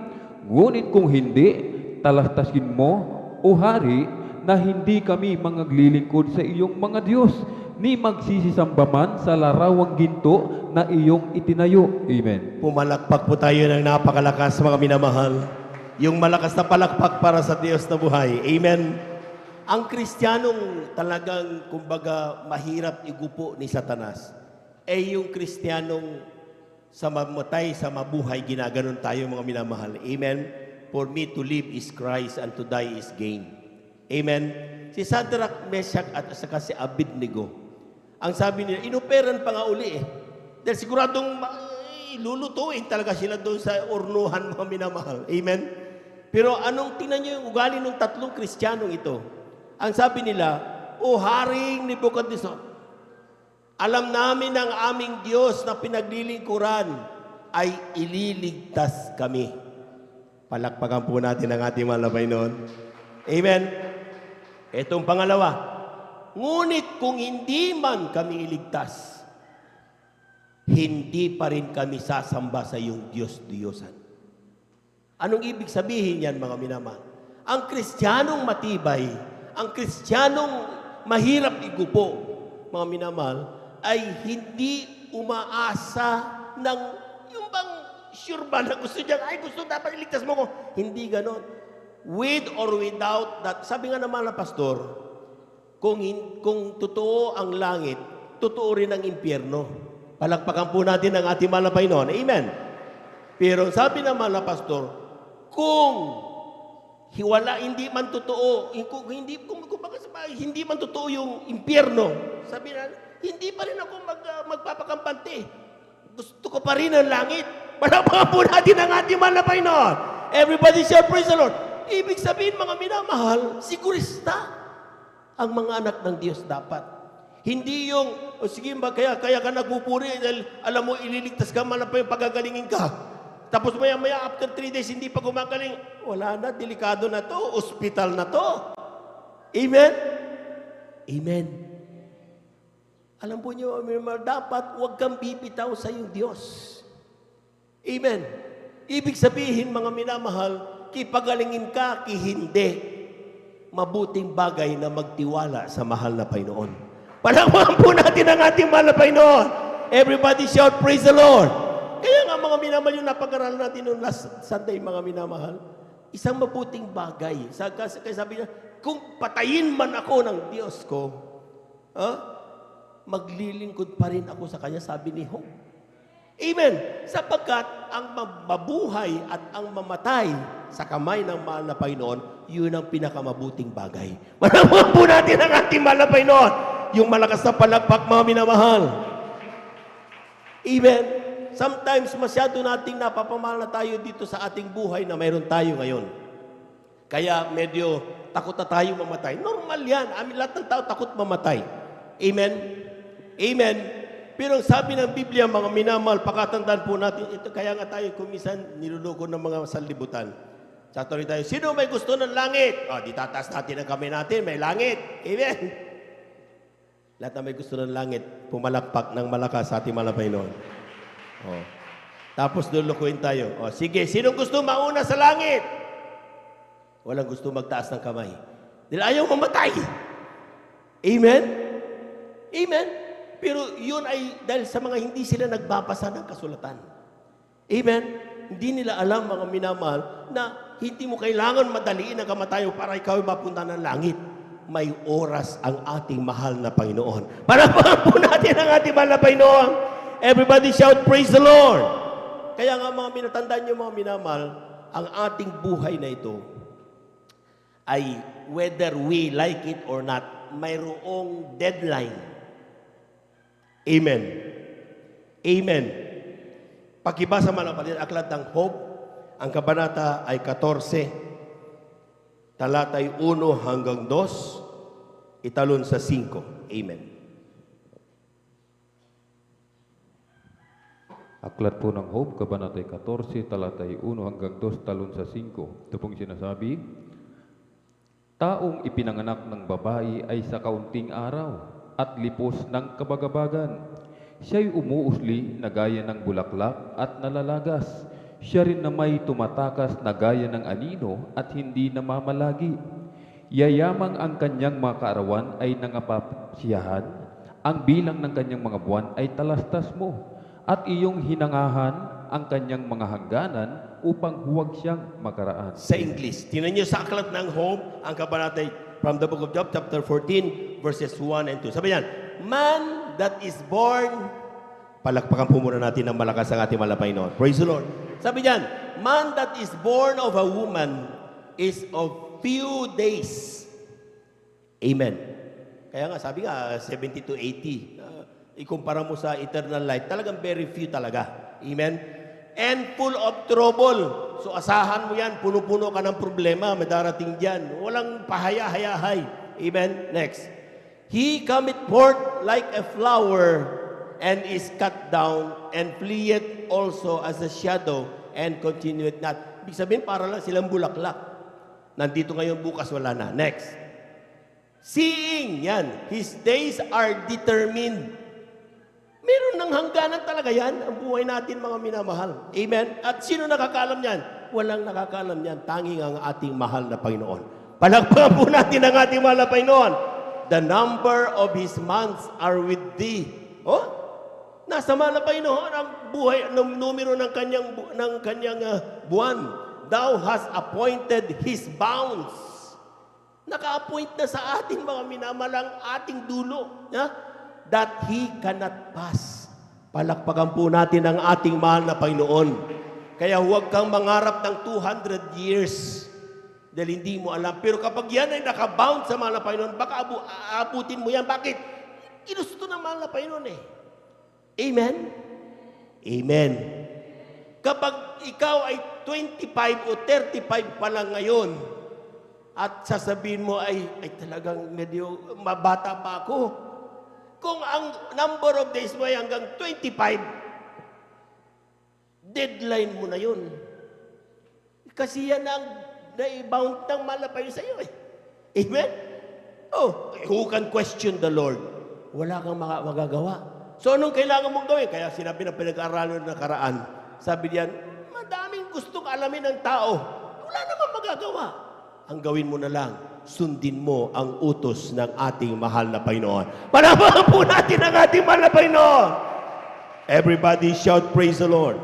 Ngunit kung hindi, talastasin mo, o hari, na hindi kami mangaglilingkod sa iyong mga Diyos, ni magsisisamba man sa larawang ginto na iyong itinayo." Amen. Pumalakpak po tayo ng napakalakas, mga minamahal. Yung malakas na palakpak para sa Diyos na buhay. Amen. Ang Kristiyanong talagang, kumbaga, mahirap igupo ni Satanas, ay yung Kristiyanong sa mamatay, sa mabuhay, ginaganon tayo, mga minamahal. Amen. For me to live is Christ and to die is gain. Amen. Si Sadrach, Mesach at saka si Abednego, ang sabi nila, inuperan pa nga uli eh. Dahil siguradong lulutuin talaga sila doon sa ornuhan, mga minamahal. Amen. Pero anong tingnan nyo yung ugali ng tatlong Kristiyanong ito? Ang sabi nila, "O Haring Nebuchadnezzar, alam namin ang aming Diyos na pinaglilingkuran ay ililigtas kami." Palakpakan po natin ang ating mahal na Panginoon. Amen. Itong pangalawa, Ngunit kung hindi man kami iligtas, hindi pa rin kami sasamba sa iyong Diyos-Diyosan. Anong ibig sabihin yan, mga minamahal? Ang Kristiyanong matibay, ang Kristiyanong mahirap igupo, mga minamahal, ay hindi umaasa ng yung bang sure ba na gusto niya, ay gusto dapat iligtas mo ko. Hindi ganon. With or without that, sabi nga naman na pastor, kung totoo ang langit, totoo rin ang impyerno. Palakpakan po natin ang ating mahal na Panginoon. Amen. Pero sabi naman na pastor, kung hindi man totoo, hindi man totoo yung impyerno, sabi na, hindi pa rin ako magpapakampante. Gusto ko pa rin ang langit. Palakpakan po natin ang ating mahal na Panginoon. Everybody shout, praise the Lord. Ibig sabihin, mga minamahal, sigurista ang mga anak ng Diyos dapat. Hindi yung, sige ba, kaya ka nagpupuri dahil alam mo, ililigtas ka, man pa yung pagagalingin ka. Tapos maya-maya, after 3 days, hindi pa gumagaling. Wala na, delikado na to, ospital na to. Amen? Amen. Alam po niyo, dapat huwag kang bibitaw sa iyong Diyos. Amen. Ibig sabihin, mga minamahal, kipagalingin ka, hindi. Mabuting bagay na magtiwala sa mahal na Panginoon. Palakpakan po natin ang ating mahal na Panginoon. Everybody shout, praise the Lord. Kaya nga mga minamahal, yung napag-aralan natin noong last Sunday, mga minamahal, isang mabuting bagay. Kaya sabi niya, kung patayin man ako ng Diyos ko, maglilingkod pa rin ako sa Kanya, sabi ni Job. Amen. Sapagkat ang mabuhay at ang mamatay sa kamay ng mahal na Panginoon, yun ang pinakamabuting bagay. Malaman po natin ang ating mahal na Panginoon. Yung malakas na palakpak, mga minamahal. Amen. Sometimes masyado nating napapamahal na tayo dito sa ating buhay na mayroon tayo ngayon. Kaya medyo takot na tayo mamatay. Normal yan. Lahat ng tao takot mamatay. Amen. Amen. Pero sabi ng Biblia, mga minamahal, pakatandaan po natin, ito kaya nga tayo kumisan niluluko ng mga sanlibutan. Satori tayo, sino may gusto ng langit? Di tataas natin ang kamay natin, may langit. Amen. Lahat na may gusto ng langit, pumalakpak ng malakas sa ating malapay noon. Tapos lulukuin tayo. Sige, sinong gusto mauna sa langit? Walang gusto magtaas ng kamay. Dahil ayaw mamatay. Amen? Amen? Pero yun ay dahil sa mga hindi sila nagbabasa ng kasulatan. Amen? Hindi nila alam, mga minamahal, na hindi mo kailangan madaliin ang kamatayo para ikaw ay mapunta ng langit. May oras ang ating mahal na Panginoon. Palakpakan po natin ang ating mahal na Panginoon. Everybody shout, praise the Lord. Kaya nga mga minatandaan nyo, mga minamahal, ang ating buhay na ito ay whether we like it or not, mayroong deadline. Amen. Amen. Pakibasa man ang aklat ng Job, ang kabanata ay 14, talatay 1 hanggang 2, italon sa 5. Amen. Aklat po ng Job, kabanata 14, talatay 1 hanggang 2, talon sa 5. Ito pong sinasabi, taong ipinanganak ng babae ay sa kaunting araw at lipos ng kabagabagan. Siya'y umuusli na gaya ng bulaklak at nalalagas. Siya rin na may tumatakas na gaya ng anino at hindi namamalagi. Yayamang ang kanyang mga kaarawan ay nangapapsiyahan. Ang bilang ng kanyang mga buwan ay talastas mo. At iyong hinangahan ang kanyang mga hangganan upang huwag siyang makaraan. Sa English, tinan niyo sa aklat ng Job, ang kabanata from the book of Job, chapter 14, verses 1 and 2. Sabi yan, man that is born, palakpakan po muna natin ng malakas ang ating malapay noon. Praise the Lord. Sabi yan, man that is born of a woman is of few days. Amen. Kaya nga, sabi nga, 70 to 80. Ikumpara mo sa eternal life, talagang very few talaga. Amen? And full of trouble. So asahan mo yan, puno-puno ka ng problema, may darating dyan. Walang pahaya-hayahay. Amen? Next. He cometh forth like a flower and is cut down and fleeth also as a shadow and continueth not. Ibig sabihin, para lang silang bulaklak. Nandito ngayon, bukas wala na. Next. Seeing, yan. His days are determined. Meron ng hangganan talaga yan, ang buhay natin mga minamahal. Amen? At sino nakakaalam yan? Walang nakakaalam yan. Tanging ang ating mahal na Panginoon. Palakpakan po natin ang ating mahal na Panginoon. The number of His months are with thee. Oh? Nasa mahal na Panginoon ang buhay, ng numero ng kanyang buwan. Thou hast appointed His bounds. Naka-appoint na sa ating mga minamalang ating dulo. That He cannot pass. Palakpakan po natin ang ating mahal na Panginoon. Kaya huwag kang mangarap ng 200 years dahil hindi mo alam. Pero kapag yan ay nakabound sa mahal na Panginoon, baka aabutin mo yan. Bakit? Ginusto ng mahal na Panginoon eh. Amen? Amen. Kapag ikaw ay 25 o 35 pa lang ngayon, at sasabihin mo ay talagang medyo mabata pa ako. Kung ang number of days mo ay hanggang 25, deadline mo na yun. Kasi yan ang na-bound ng malapay sa iyo eh. Amen? Oh, who can question the Lord? Wala kang magagawa. So anong kailangan mong gawin? Kaya sinabi ng pinag-aaralan na nakaraan, sabi diyan, madaming gustong alamin ng tao. Wala namang magagawa. Ang gawin mo na lang, sundin mo ang utos ng ating mahal na Panginoon. Panabahan po natin ang ating mahal na Panginoon. Everybody shout, praise the Lord.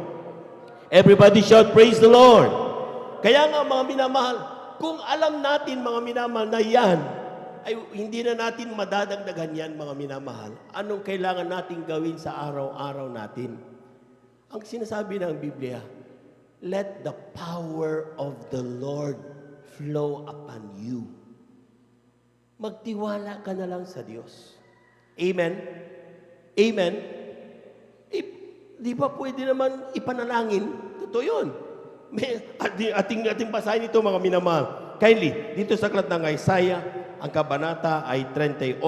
Everybody shout, praise the Lord. Kaya nga mga minamahal, kung alam natin mga minamahal na yan, ay hindi na natin madadagdagan yan mga minamahal. Anong kailangan natin gawin sa araw-araw natin? Ang sinasabi ng Biblia, let the power of the Lord flow upon you. Magtiwala ka na lang sa Diyos. Amen? Amen? Di ba pwede naman ipanalangin? Totoo yun. Ating basahin ito mga minamahal. Kindly, dito sa aklat ng Isaiah, ang kabanata ay 38,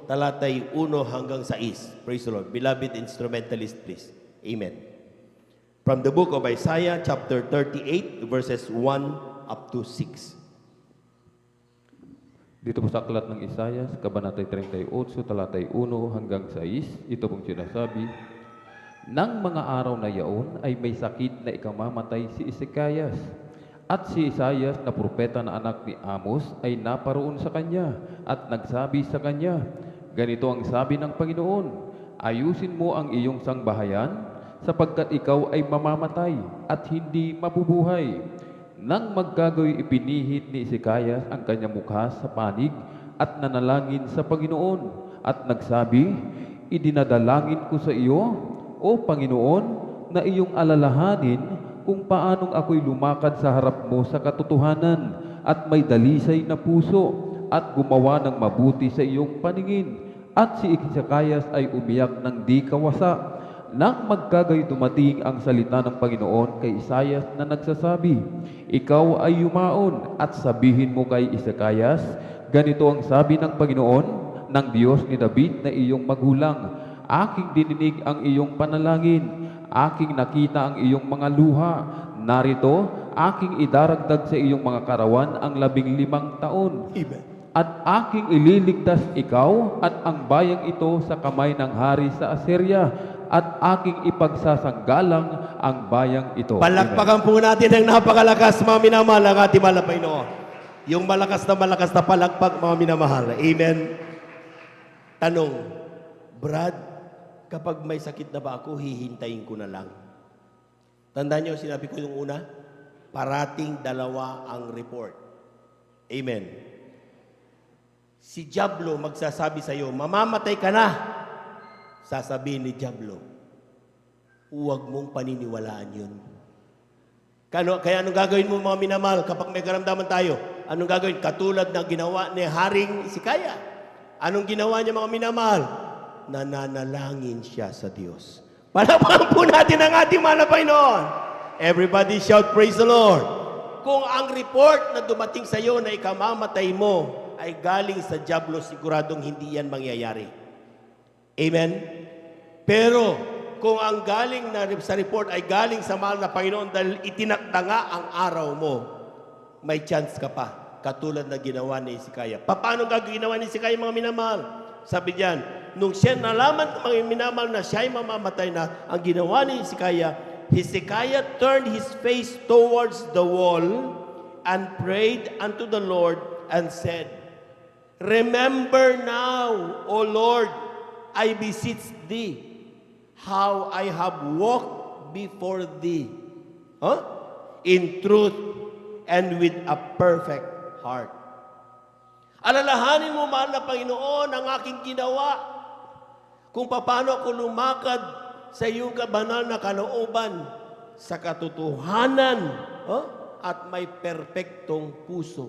talatay 1 hanggang 6. Praise the Lord. Beloved instrumentalist, please. Amen. From the book of Isaiah, chapter 38, verses 1 up to 6. Dito po sa aklat ng Isaiah, kabanatay 38, talatay 1 hanggang 6, ito pong sinasabi, nang mga araw na yaon ay may sakit na ikamamatay si Ezekias, at si Isaias na propeta na anak ni Amos ay naparoon sa kanya at nagsabi sa kanya, ganito ang sabi ng Panginoon, ayusin mo ang iyong sangbahayan sapagkat ikaw ay mamamatay at hindi mabubuhay. Nang magkagayoy ipinihit ni Ezekias ang kanyang mukha sa panig at nanalangin sa Panginoon at nagsabi, idinadalangin ko sa iyo, O Panginoon, na iyong alalahanin kung paanong ako'y lumakad sa harap mo sa katotohanan at may dalisay na puso at gumawa ng mabuti sa iyong paningin. At si Ezekias ay umiyak ng di kawasa. Nang magkagayoy dumating ang salita ng Panginoon kay Isaias na nagsasabi, ikaw ay yumaon at sabihin mo kay Ezekias, ganito ang sabi ng Panginoon, ng Diyos ni David na iyong magulang, aking dininig ang iyong panalangin, aking nakita ang iyong mga luha, narito, aking idaragdag sa iyong mga karawan ang 15 taon. At aking ililigtas ikaw at ang bayang ito sa kamay ng hari sa Assyria, at aking ipagsasanggalang ang bayang ito. Palakpakan po natin ang napakalakas, mga minamahal, ang ating mahal na Panginoon. Yung malakas na palakpak, mga minamahal. Amen. Tanong, Brad, kapag may sakit na ba ako, hihintayin ko na lang. Tandaan niyo, sinabi ko yung una, parating 2 ang report. Amen. Si Diablo magsasabi sa iyo, mamamatay ka na. Sasabihin ni Diablo, huwag mong paniniwalaan yun. Kaya anong gagawin mo mga minamahal kapag may karamdaman tayo? Anong gagawin? Katulad na ginawa ni Haring Hezekiah. Anong ginawa niya mga minamahal? Nananalangin siya sa Diyos. Palakpakan po natin ang ating mahal na Panginoon. Everybody shout, praise the Lord. Kung ang report na dumating sa iyo na ikamamatay mo ay galing sa Diablo, siguradong hindi yan mangyayari. Amen? Pero, kung ang galing na sa report ay galing sa mahal na Panginoon dahil itinakda nga ang araw mo, may chance ka pa. katulad na ginawa ni Hezekiah. Paano ginawa ni Hezekiah, mga minamahal? Sabi diyan, nung siya nalaman ng mga minamahal na siya ay mamamatay na, ang ginawa ni Hezekiah turned his face towards the wall and prayed unto the Lord and said, Remember now, O Lord, I beseech thee, how I have walked before thee in truth and with a perfect heart. Alalahanin mo, mahal na Panginoon, ang aking ginawa, kung paano ako lumakad sa iyong kabanal na kalooban, sa katotohanan, at may perpektong puso.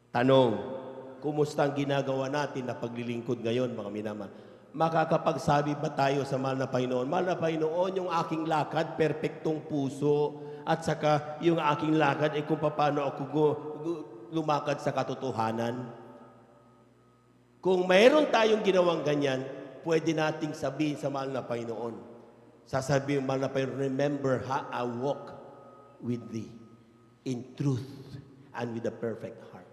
Tanong, kumusta ang ginagawa natin na paglilingkod ngayon, mga minamahal? Makakapagsabi ba tayo sa mahal na Panginoon? Mahal na Panginoon, yung aking lakad, perpektong puso, at saka yung aking lakad ay kung paano ako lumakad sa katotohanan. Kung mayroon tayong ginawang ganyan, pwede nating sabihin sa mahal na Panginoon. Sasabihin mahal na Panginoon, remember how I walk with thee in truth and with a perfect heart.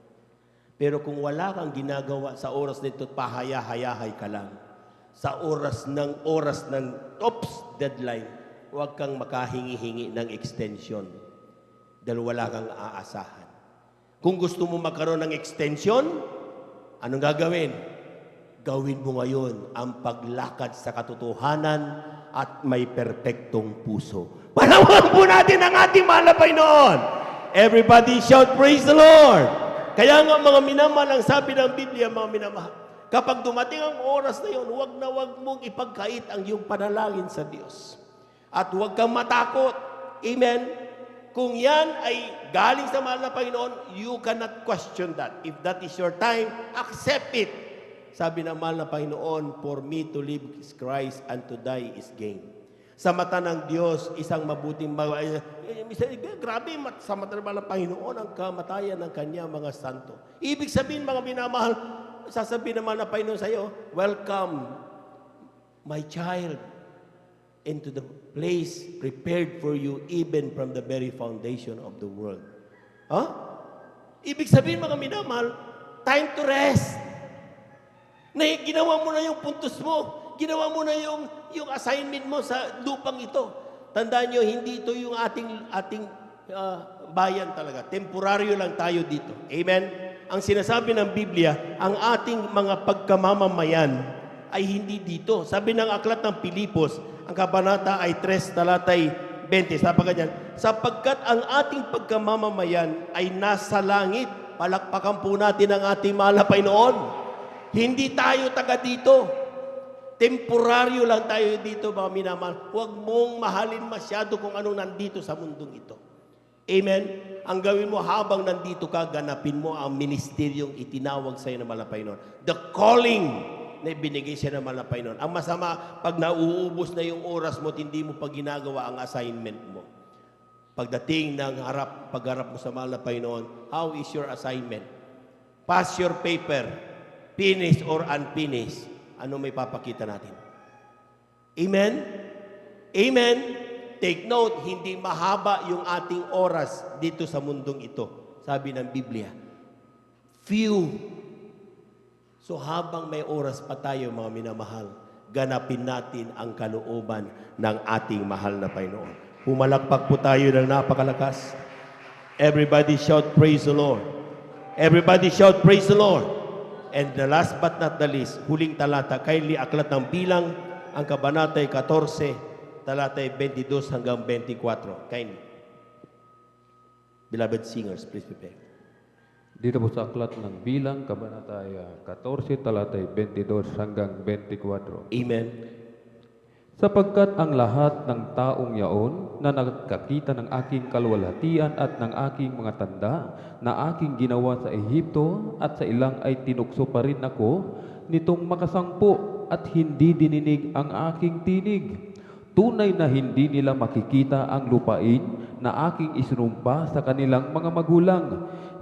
Pero kung wala kang ginagawa sa oras nito, pahaya-hayahay ka lang. Sa oras ng deadline, huwag kang makahingi-hingi ng extension dahil wala kang aasahan. Kung gusto mo magkaroon ng extension, anong gagawin? Gawin mo ngayon ang paglakad sa katotohanan at may perpektong puso. Panawagan po natin ang ating mahal na Panginoon. Everybody shout, praise the Lord! Kaya nga mga minamahal, ang sabi ng Biblia, mga minamahal, kapag dumating ang oras na yun, huwag na huwag mong ipagkait ang iyong panalangin sa Diyos. At huwag kang matakot. Amen? Kung yan ay galing sa mahal na Panginoon, you cannot question that. If that is your time, accept it. Sabi ng mahal na Panginoon, for me to live is Christ and to die is gain. Sa mata ng Diyos, isang mabuting grabe, sa mata ng mahal na Panginoon, ang kamatayan ng kanya mga santo. Ibig sabihin, mga minamahal, sasabihin ng mahal na Panginoon sa iyo, welcome, my child, into the place prepared for you even from the very foundation of the world. Ibig sabihin, mga minamahal, time to rest. Na ginawa mo na yung puntos mo. Ginawa mo na yung assignment mo sa lupang ito. Tandaan nyo, hindi ito yung ating bayan talaga. Temporaryo lang tayo dito. Amen? Ang sinasabi ng Biblia, ang ating mga pagkamamamayan ay hindi dito. Sabi ng aklat ng Pilipos, ang kabanata ay 3, talatay 20. Sabi ganyan, sapagkat ang ating pagkamamamayan ay nasa langit. Palakpakan po natin ang ating mahal na Panginoon. Hindi tayo taga dito. Temporaryo lang tayo dito, mga minamahal. Huwag mong mahalin masyado kung anong nandito sa mundong ito. Amen? Ang gawin mo habang nandito ka, ganapin mo ang ministeryong itinawag sa iyo ng mahal na Panginoon. The calling na ibinigay siya ng mahal na Panginoon. Ang masama, pag nauubos na yung oras mo at hindi mo pa ginagawa ang assignment mo. Pagdating ng pagharap mo sa mahal na Panginoon, how is your assignment? Pass your paper, finished or unfinished. Ano may papakita natin? Amen? Amen? Take note, hindi mahaba yung ating oras dito sa mundong ito. Sabi ng Biblia, few. So habang may oras pa tayo, mga minamahal, ganapin natin ang kalooban ng ating mahal na Panginoon. Pumalakpak po tayo ng napakalakas. Everybody shout, praise the Lord. Everybody shout, praise the Lord. And the last but not the least, huling talata, kindly aklat ng Bilang, ang kabanatay 14, talatay 22 hanggang 24. Kindly. Beloved singers, please prepare. Dito po sa aklat ng Bilang, kabanata 14, talatay 22 hanggang 24. Amen. Sapagkat ang lahat ng taong yaon na nakakita ng aking kaluwalhatian at ng aking mga tanda na aking ginawa sa Ehipto at sa ilang ay tinukso pa rin ako nitong makasangpo at hindi dininig ang aking tinig. Tunay na hindi nila makikita ang lupain na aking isinumpa sa kanilang mga magulang.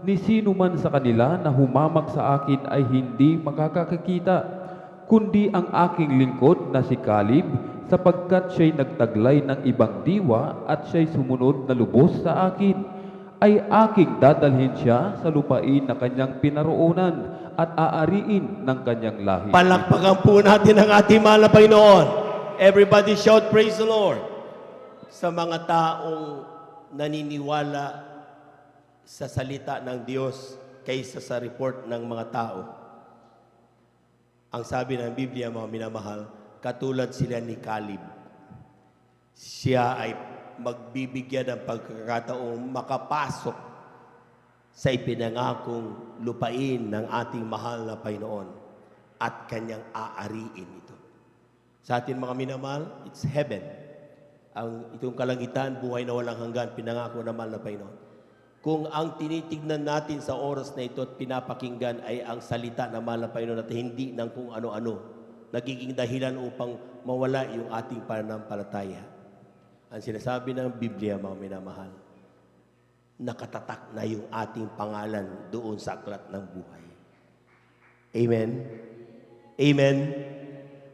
Ni sino man sa kanila na humamak sa akin ay hindi makakakita, kundi ang aking lingkod na si Caleb, sapagkat siya'y nagtaglay ng ibang diwa at siya'y sumunod na lubos sa akin. ay aking dadalhin siya sa lupain na kanyang pinaroonan at aariin ng kanyang lahi. Palakpakan po natin ang ating mahal na Panginoon. Everybody shout, praise the Lord. Sa mga taong naniniwala sa salita ng Diyos kaysa sa report ng mga tao, ang sabi ng Biblia, mga minamahal, katulad sila ni Caleb. Siya ay magbibigyan ng pagkakataong makapasok sa ipinangakong lupain ng ating mahal na Panginoon at kanyang aariin ito. Sa atin mga minamahal, it's heaven. Itong kalangitan, buhay na walang hanggan, pinangako ng mahal na Panginoon. Kung ang tinitignan natin sa oras na ito at pinapakinggan ay ang salita ng mahal na Panginoon at hindi ng kung ano-ano, nagiging dahilan upang mawala yung ating pananampalataya. Ang sinasabi ng Biblia, mga minamahal, nakatatak na yung ating pangalan doon sa aklat ng buhay. Amen? Amen?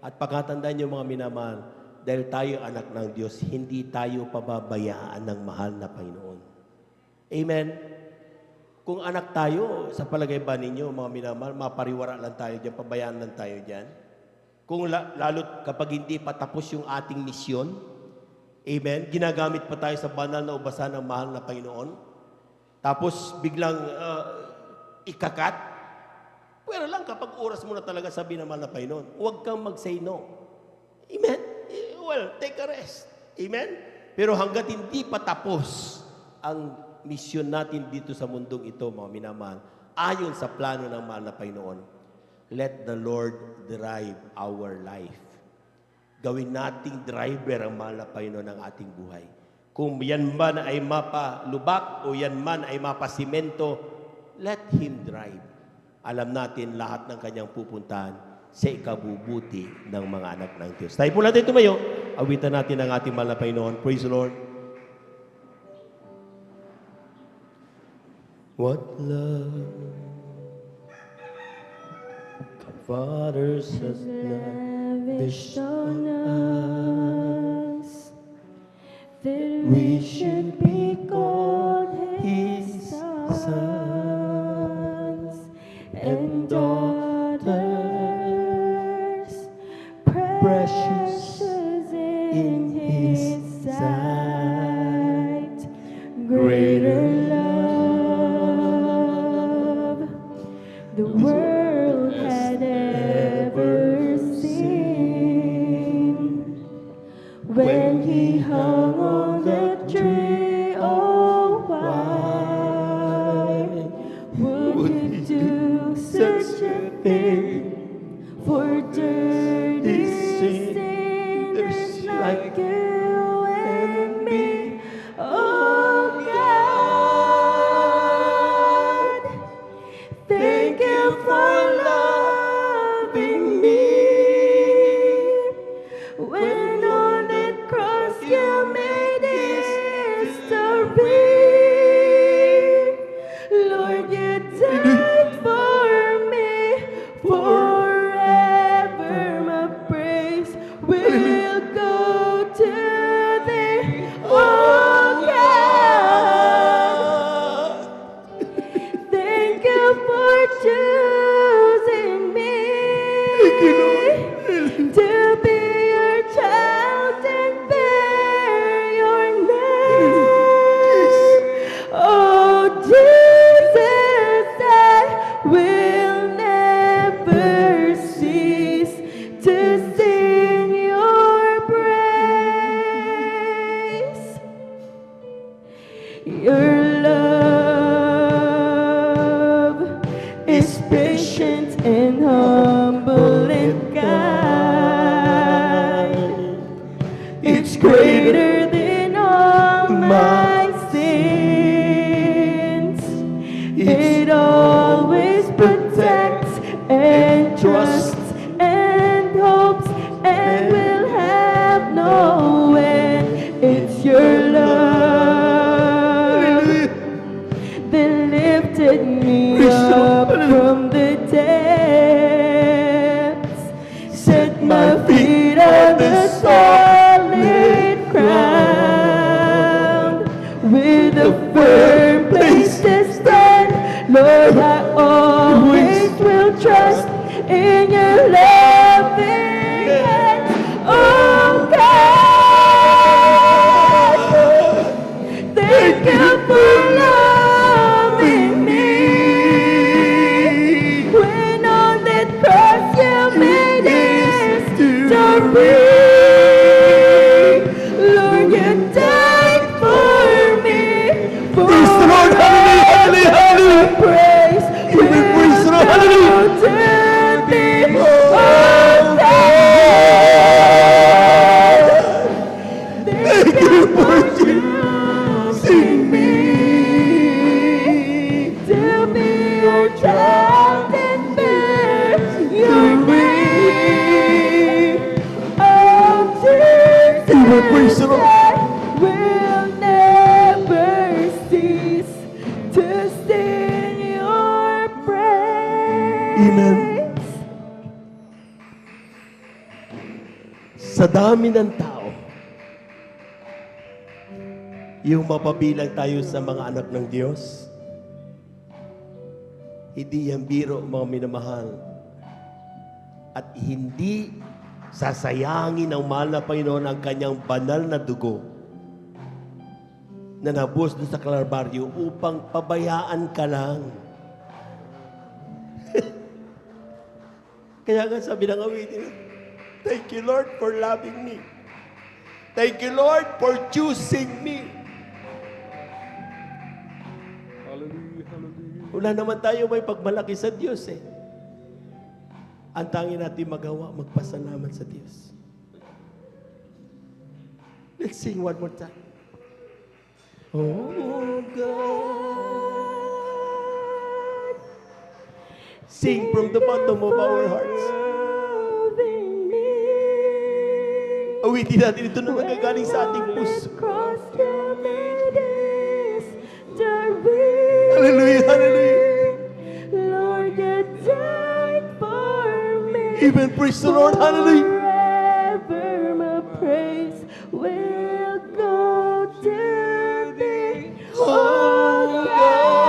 At pagkatandaan niyo, mga minamahal, dahil tayo anak ng Diyos, hindi tayo pababayaan ng mahal na Panginoon. Amen? Kung anak tayo, sa palagay ba ninyo, mga minamahal, mapariwara lang tayo dyan, pabayaan lang tayo dyan? Kung lalo't kapag hindi pa tapos yung ating misyon, amen, ginagamit pa tayo sa banal na ubasan ng mahal na Panginoon, tapos biglang ikakat, pero lang kapag oras mo na talaga sabi ng mahal na Panginoon, huwag kang mag-say no. Amen? Well, take a rest. Amen? Pero hanggat hindi pa tapos ang misyon natin dito sa mundong ito, mga minamahal, ayon sa plano ng mahal na Panginoon, let the Lord drive our life. Gawin nating driver ang mahal na Panginoon ng ating buhay. Kung yan man ay mapalubak o yan man ay mapasimento, let Him drive. Alam natin lahat ng kanyang pupuntahan sa ikabubuti ng mga anak ng Diyos. Tayo po natin tumayo, awitan natin ang ating mahal na Panginoon. Praise the Lord. What love the Father has lavished on us, that we should be called His sons and daughters, precious in His sight. Greater love the world had ever seen, when He hung on the tree. Oh, why would He do such a thing for dirty sinners like you and me? Oh, God, thank you for loving me. When on that cross you made history, Lord, you died for me. Forever my praise will go to Thee. Oh, God, thank you for choosing me to be your child and bear your name. Oh, Jesus, I will never cease to sing your praise. Your love is patient and humble and kind. It's greater than all my sins. It always protects and trusts and hopes and will have no end. It's your love that lifted me up from the depths, set my feet on the solid ground with a firm place me. Lord, you died for me. Praise the Lord, hallelujah, hallelujah, praise. Even praise the Lord, hallelujah. Thank you for choosing me to be your child and bear your name. Oh, Jesus, I will never cease to sing your praise. Amen. Sa dami ng tao, yung mapabilang tayo sa mga anak ng Diyos, hindi yan biro, mga minamahal. At hindi sasayangin ng mahal na Panginoon ang kanyang banal na dugo na nabuhos doon sa Kalbaryo upang pabayaan ka lang. Kaya nga sabi ng awitin, thank you, Lord, for loving me. Thank you, Lord, for choosing me. Wala naman tayo may pagmalaki sa Diyos eh. Ang tanging natin magawa, magpasalamat sa Diyos. Let's sing one more time. Oh God, sing from the bottom of our hearts. Awitin natin ito na nagagaling sa ating puso. Hallelujah, hallelujah. Lord, you died for me. Even praise the Lord, hallelujah. Forever my praise will go to thee, oh God.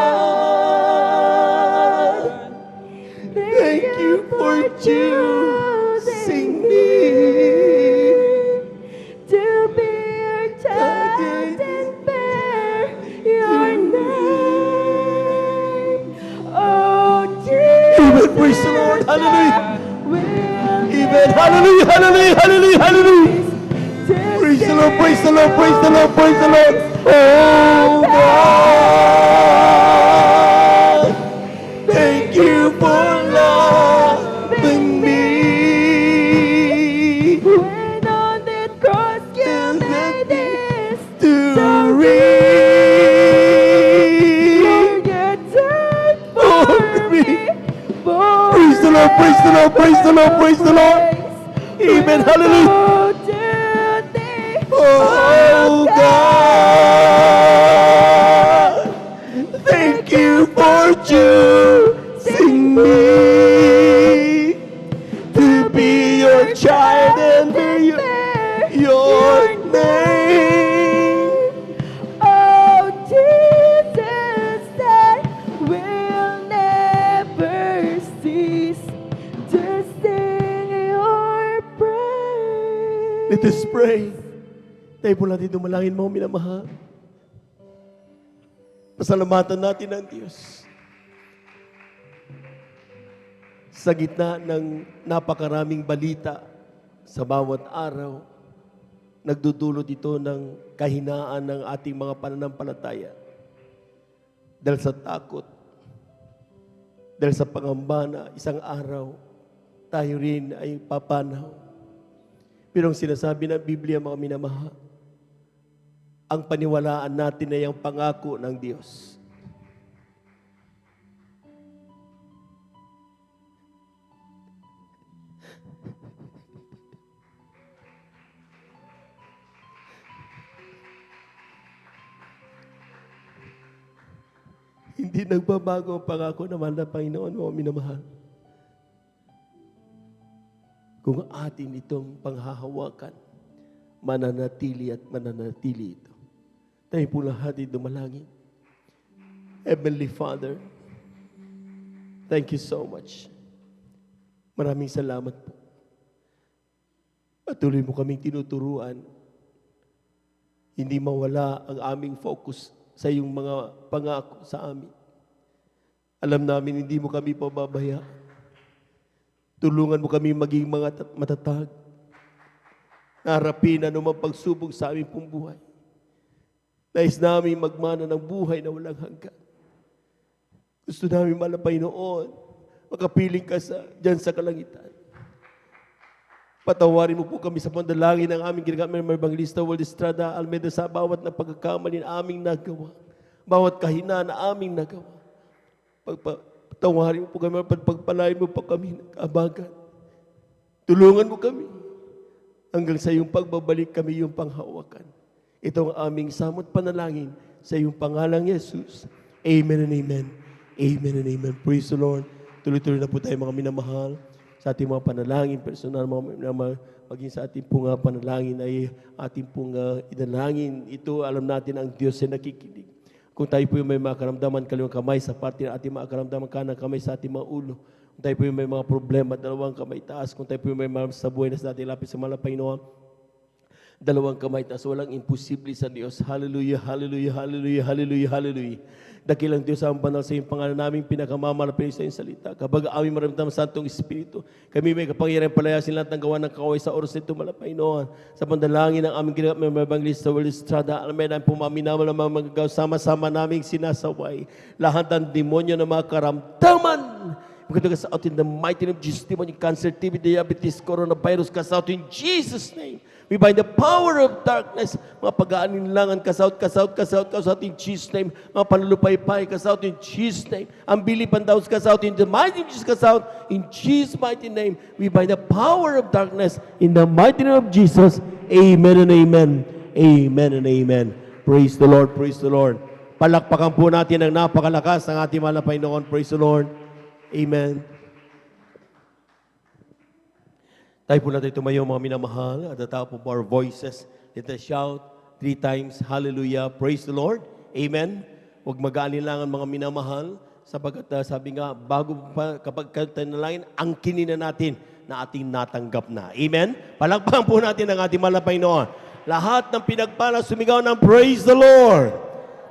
Thank you for choosing me to be your child and bear your name. Oh, Jesus, even praise the Lord, hallelujah. Even hallelujah, hallelujah, hallelujah, hallelujah. Praise the Lord, praise the Lord, praise the Lord, praise the Lord. Oh God, thank you for loving me. When on that cross you made this story. Lord, you died for me. Praise the Lord, praise the Lord, praise the Lord, praise the Lord. Amen, hallelujah. Oh God, thank you for choosing me to be your child and bear your name. Oh, Jesus, I will never cease to sing your praise. Let us pray. Tayo po natin dumalangin mo, minamahal. Pasalamatan natin ang Diyos. Sa gitna ng napakaraming balita sa bawat araw, nagdudulot ito ng kahinaan ng ating mga pananampalataya. Dahil sa takot, dahil sa pangamba na isang araw, tayo rin ay papanaw. Pero ang sinasabi ng Biblia, mga minamahal, ang paniwalaan natin ay ang pangako ng Diyos. Hindi nagbabago ang pangako naman ng Panginoon, mga minamahal. Kung atin itong panghahawakan, mananatili at mananatili ito. Tayo po lahat ay dumalangin. Heavenly Father, thank you so much. Maraming salamat po. Patuloy mo kaming tinuturuan. Hindi mawala ang aming focus sa iyong mga pangako sa amin. Alam namin hindi mo kami pababaya. Tulungan mo kami maging mga matatag na harapin anumang pagsubok sa aming pong buhay. Nais namin magmana ng buhay na walang hanggan. Gusto namin malapay noon, makapiling ka dyan sa kalangitan. Patawarin mo po kami sa pandalangin ng aming ginagamit ng Evangelista World Estrada Almeida sa bawat na pagkakamali na aming nagawa. Bawat kahinaan na aming nagawa. Patawarin mo po kami, pagpalain mo po kami ng kabagan. Tulungan mo kami hanggang sa iyong pagbabalik kami yung panghawakan. Ito ang aming samot panalangin sa iyong pangalang Jesus. Amen and amen. Amen and amen. Praise the Lord. Tuloy-tuloy na po tayo mga minamahal sa ating mga panalangin, personal mga minamahal, maging sa ating pong panalangin ay ating pong idalangin. Ito, alam natin ang Diyos ay nakikinig. Kung tayo po yung may mga karamdaman, kaliwang kamay sa parte ng ating mga karamdaman, kanang kamay sa ating mga ulo. Kung tayo po yung may mga problema, dalawang kamay taas. Kung tayo po yung may mga sa buhay na sa ating lapis sa malapay Noah, dalawang kamay taas. Walang imposible sa Diyos. Hallelujah, hallelujah, hallelujah, hallelujah, hallelujah. Dakilang Diyos ang banal sa iyong pangalan namin, pinakamamalapit sa iyong salita. Kapag aming maramdaman sa Santong Espiritu, kami may kapangyarihan palayasin lahat ng gawa ng kaway sa oras nito malapay noon. Sa pandalangin ng aming ginagawa ng Evangelista World Estrada Almeida, ang pumaminawa ng mga magagaw, sama-sama naming sinasaway. Lahat ng demonyo na mga karamdaman, cast out in the mighty name of Jesus, demon, cancer, TB, diabetes, coronavirus, cast out in Jesus' name. We bind the power of darkness. Mga pag-aalinlangan, cast out in Jesus' name. Mga panlulupaypay, cast out in Jesus' name. Ang bilipan daw, cast out in the mighty name of Jesus, cast out in Jesus' mighty name. We bind the power of darkness in the mighty name of Jesus. Amen and amen. Amen and amen. Praise the Lord, praise the Lord. Palakpakan po natin ang napakalakas ng ating mahal na Panginoon. Praise the Lord. Amen. Tayo po natin tumayo mga minamahal at the top of our voices. Let us shout 3 times, hallelujah, praise the Lord. Amen. Huwag mag-aalinlangan mga minamahal sapagkat sabi nga, bago pa kapag katanalangin, angkinin na natin na ating natanggap na. Amen. Palakpakan po natin ang ating mahal na Panginoon. Lahat ng pinagpala sumigaw ng praise the Lord.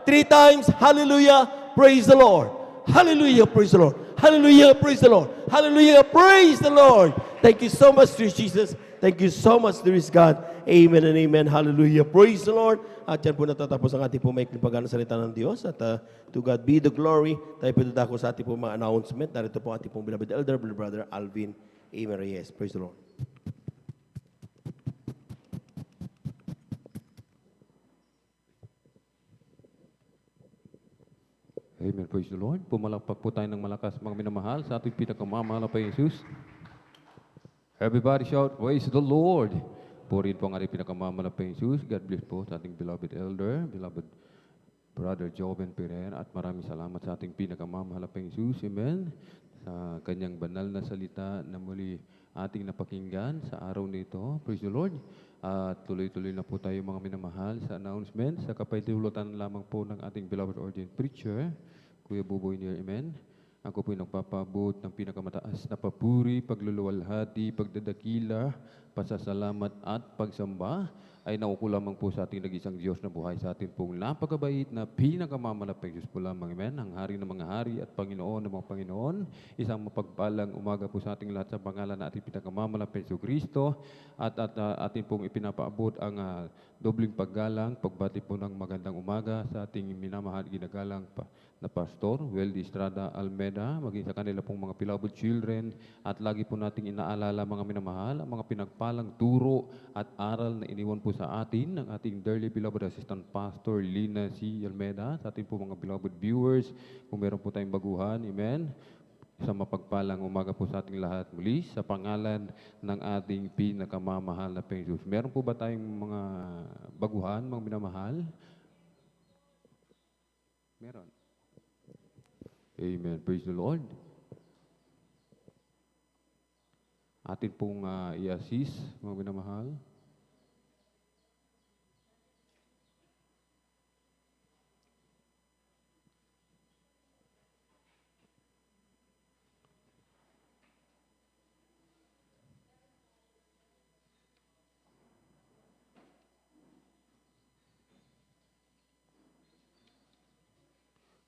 3 times, hallelujah, praise the Lord. Hallelujah, praise the Lord. Hallelujah, praise the Lord. Hallelujah, praise the Lord. Thank you so much, dear Jesus. Thank you so much, dear God. Amen and amen. Hallelujah, praise the Lord. At yan po natatapos ang ating po may pagkakang salita ng Diyos. At to God be the glory. Tayo po dadako sa ating po mga announcement. Narito po ating po beloved elder, brother Alvin Amen Reyes. Praise the Lord. Amen. Praise the Lord. Pumalakpak po tayo ng malakas mga minamahal sa ating pinakamamahal na Jesus. Everybody shout, praise the Lord. Purihin po ang ating pinakamamahal na Jesus. God bless po sa ating beloved elder, beloved brother Joven Peren, at maraming salamat sa ating pinakamamahal na Jesus. Amen. Sa kanyang banal na salita na muli ating napakinggan sa araw nito. Praise the Lord. At tuloy-tuloy na po tayo mga minamahal sa announcement. Sa kapahintulutan lamang po ng ating beloved ordained preacher, Kuya Buboy Nier, amen. Ako po'y nagpapabot ng pinakamataas na papuri, pagluluwalhati, pagdadakila, pasasalamat at pagsamba ay nakuko lamang po sa ating nag-isang Diyos na buhay sa atin pong napakabait na pinakamamalapit Diyos po lamang, amen. Ang hari ng mga hari at Panginoon ng mga Panginoon. Isang mapagpalang umaga po sa ating lahat sa pangalan na ating pinakamamalapit Diyos Kristo at atin pong ipinapaabot ang dobling paggalang, pagbati po ng magandang umaga sa ating minamahal ginagalang na Pastor Weldy Estrada Almeida, maging sa kanila pong mga beloved children, at lagi po nating inaalala mga minamahal, ang mga pinagpalang turo at aral na iniwan po sa atin ng ating dearly beloved Assistant Pastor Lina C. Almeida, sa ating po mga beloved viewers, kung meron po tayong baguhan, amen. Isang mapagpalang umaga po sa ating lahat muli sa pangalan ng ating pinakamamahal na Jesus. Meron po ba tayong mga baguhan, mga minamahal? Meron. Amen. Praise the Lord. Atin pong i-assist, mga minamahal.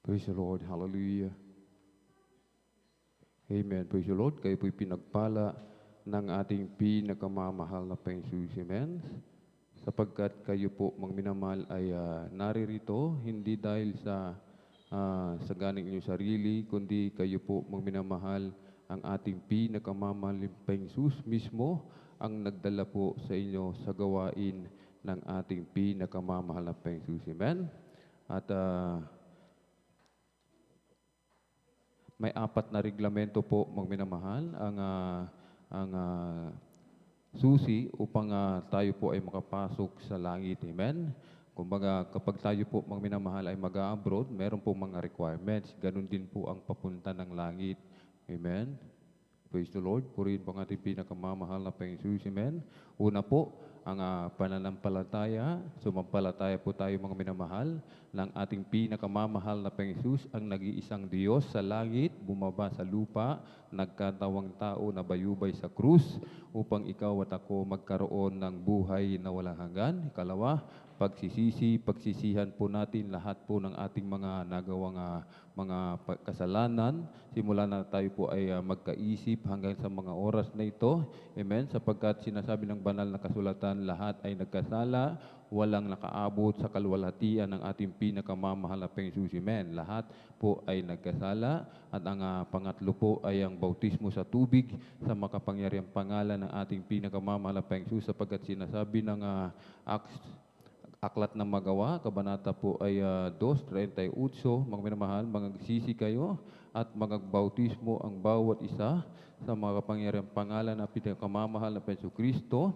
Praise the Lord. Hallelujah. Amen. Praise the Lord. Kayo po'y pinagpala ng ating pinakamamahal na Panginoong Jesus. Amen. Sapagkat kayo po, mga minamahal, ay naririto, hindi dahil sa galing inyong sarili, kundi kayo po, mga minamahal, ang ating pinakamamahal na Panginoong Jesus mismo ang nagdala po sa inyo sa gawain ng ating pinakamamahal na Panginoong Jesus. Amen. At may 4 na reglamento po, mga minamahal, ang susi upang tayo po ay makapasok sa langit. Amen? Kumbaga, kapag tayo po, mga minamahal, ay mag-abroad, meron po mga requirements. Ganun din po ang papunta ng langit. Amen? Praise the Lord. Purihin po ang ating pinakamamahal na Panginoong Jesus. Amen? Una po, ang pananampalataya. Sumampalataya po tayo, mga minamahal, ng ating pinakamamahal na Panginoong Jesus, ang nag-iisang Diyos sa langit, bumaba sa lupa, nagkatawang tao na bayubay sa krus, upang ikaw at ako magkaroon ng buhay na walang hanggan. Ikalawa, pagsisihan po natin lahat po ng ating mga nagawang mga kasalanan. Simula na tayo po ay magkaisip hanggang sa mga oras na ito. Amen? Sapagkat sinasabi ng banal na kasulatan, lahat ay nagkasala, walang nakaabot sa kalwalhatian ng ating pinakamamahal na Panginoong Jesus. Amen. Lahat po ay nagkasala. At ang pangatlo po ay ang bautismo sa tubig sa makapangyarihang pangalan ng ating pinakamamahal na Panginoong Jesus, sapagkat sinasabi ng Aklat ng Magawa, kabanata po ay 2:38, mga minamahal, magsisi kayo at magbautismo ang bawat isa sa mga kapangyarihang pangalan ng pinakamamahal na Panginoong Kristo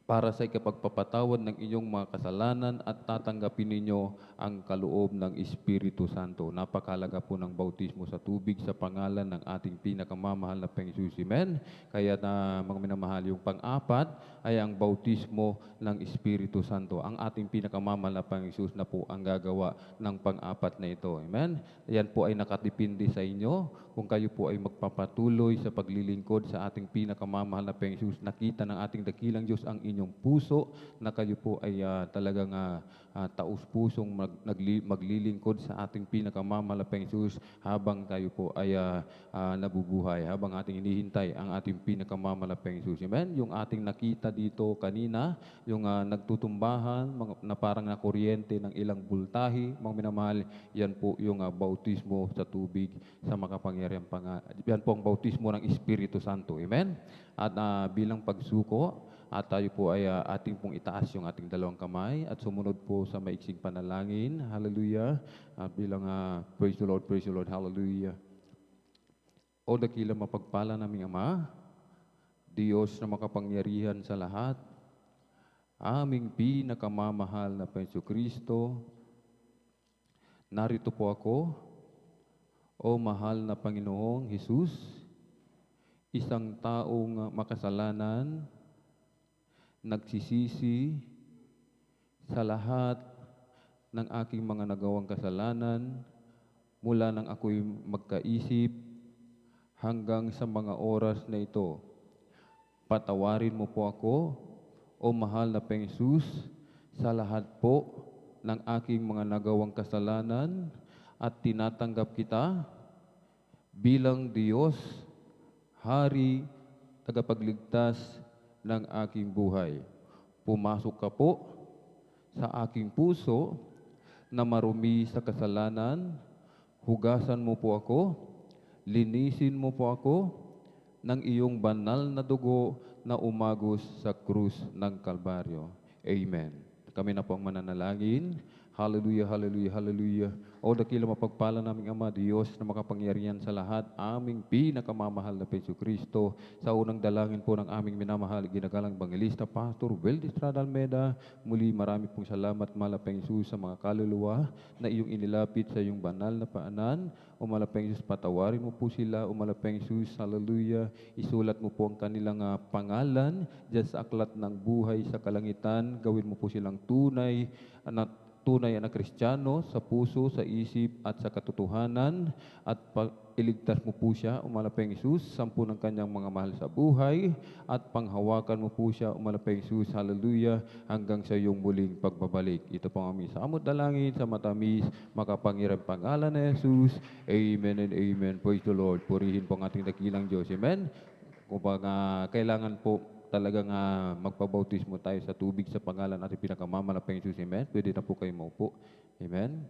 para sa ikapagpapatawad ng inyong mga kasalanan at tatanggapin ninyo ang kaloob ng Espiritu Santo. Napakahalaga po ng bautismo sa tubig sa pangalan ng ating pinakamamahal na Panginoong Jesus. Amen. Kaya mga minamahal, yung pang-apat ay ang bautismo ng Espiritu Santo. Ang ating pinakamamahal na Panginoong Jesus na po ang gagawa ng pang-apat na ito. Amen. Yan po ay nakatipindi sa inyo kung kayo po ay magpapatuloy sa paglilingkod sa ating pinakamamahal na Panginoong Jesus. Nakita ng ating dakilang Diyos ang inyong puso na kayo po ay talagang taus-pusong maglilingkod sa ating pinakamamahal na Panginoong Jesus habang tayo po ay nabubuhay, habang ating hinihintay ang ating pinakamamahal na Panginoong Jesus. Amen? Yung ating nakita dito kanina, yung nagtutumbahan na parang nakuryente ng ilang bultahi, mga minamahal, yan po yung bautismo sa tubig sa makapangyarihang pangalan. Yan po ang bautismo ng Espiritu Santo. Amen? At bilang pagsuko, at tayo po ay ating pong itaas yung ating dalawang kamay at sumunod po sa maiksing panalangin. Hallelujah. Bilang praise the Lord, hallelujah. O dakilang mapagpala naming Ama, Diyos na makapangyarihan sa lahat, aming pinakamamahal na Panginoong Kristo, narito po ako, o mahal na Panginoong Jesus, isang taong makasalanan, nagsisisi sa lahat ng aking mga nagawang kasalanan mula nang ako'y magkaisip hanggang sa mga oras na ito. Patawarin mo po ako, o mahal na Panginoong Jesus, sa lahat po ng aking mga nagawang kasalanan at tinatanggap kita bilang Diyos, Hari, tagapagligtas ng aking buhay. Pumasok ka po sa aking puso na marumi sa kasalanan, hugasan mo po ako, linisin mo po ako ng iyong banal na dugo na umagos sa krus ng Kalbaryo. Amen. Kami na po ang mananalangin. Hallelujah, hallelujah, hallelujah. O dakilang mapagpala naming Ama, Diyos na makapangyarihan sa lahat, aming pinakamamahal na Panginoong Kristo, sa unang dalangin po ng aming minamahal, ginagalang Evangelista, Pastor Will Estrada Almeda, muli marami pong salamat, mahal na Panginoong Jesus, sa mga kaluluwa na iyong inilapit sa iyong banal na paanan. O mahal na Panginoong Jesus, patawarin mo po sila. O mahal na Panginoong Jesus, hallelujah, isulat mo po ang kanilang pangalan dyan sa aklat ng buhay sa kalangitan. Gawin mo po silang tunay na Kristiyano sa puso, sa isip at sa katotohanan, at iligtas mo po siya, umalapeng Jesus, sampu ng kanyang mga mahal sa buhay, at panghawakan mo po siya, umalapeng Jesus, hallelujah, hanggang sa iyong muling pagbabalik. Ito po ang aming samot dalangin sa matamis, makapangyarang pangalan na Jesus. Amen and amen. Praise the Lord. Purihin po ang ating dakilang Diyos. Amen. Kumbaga, kailangan po talagang magpabautismo tayo sa tubig sa pangalan natin pinakamalapang Jesus. Amen? Pwede na po kayo maupo. Amen?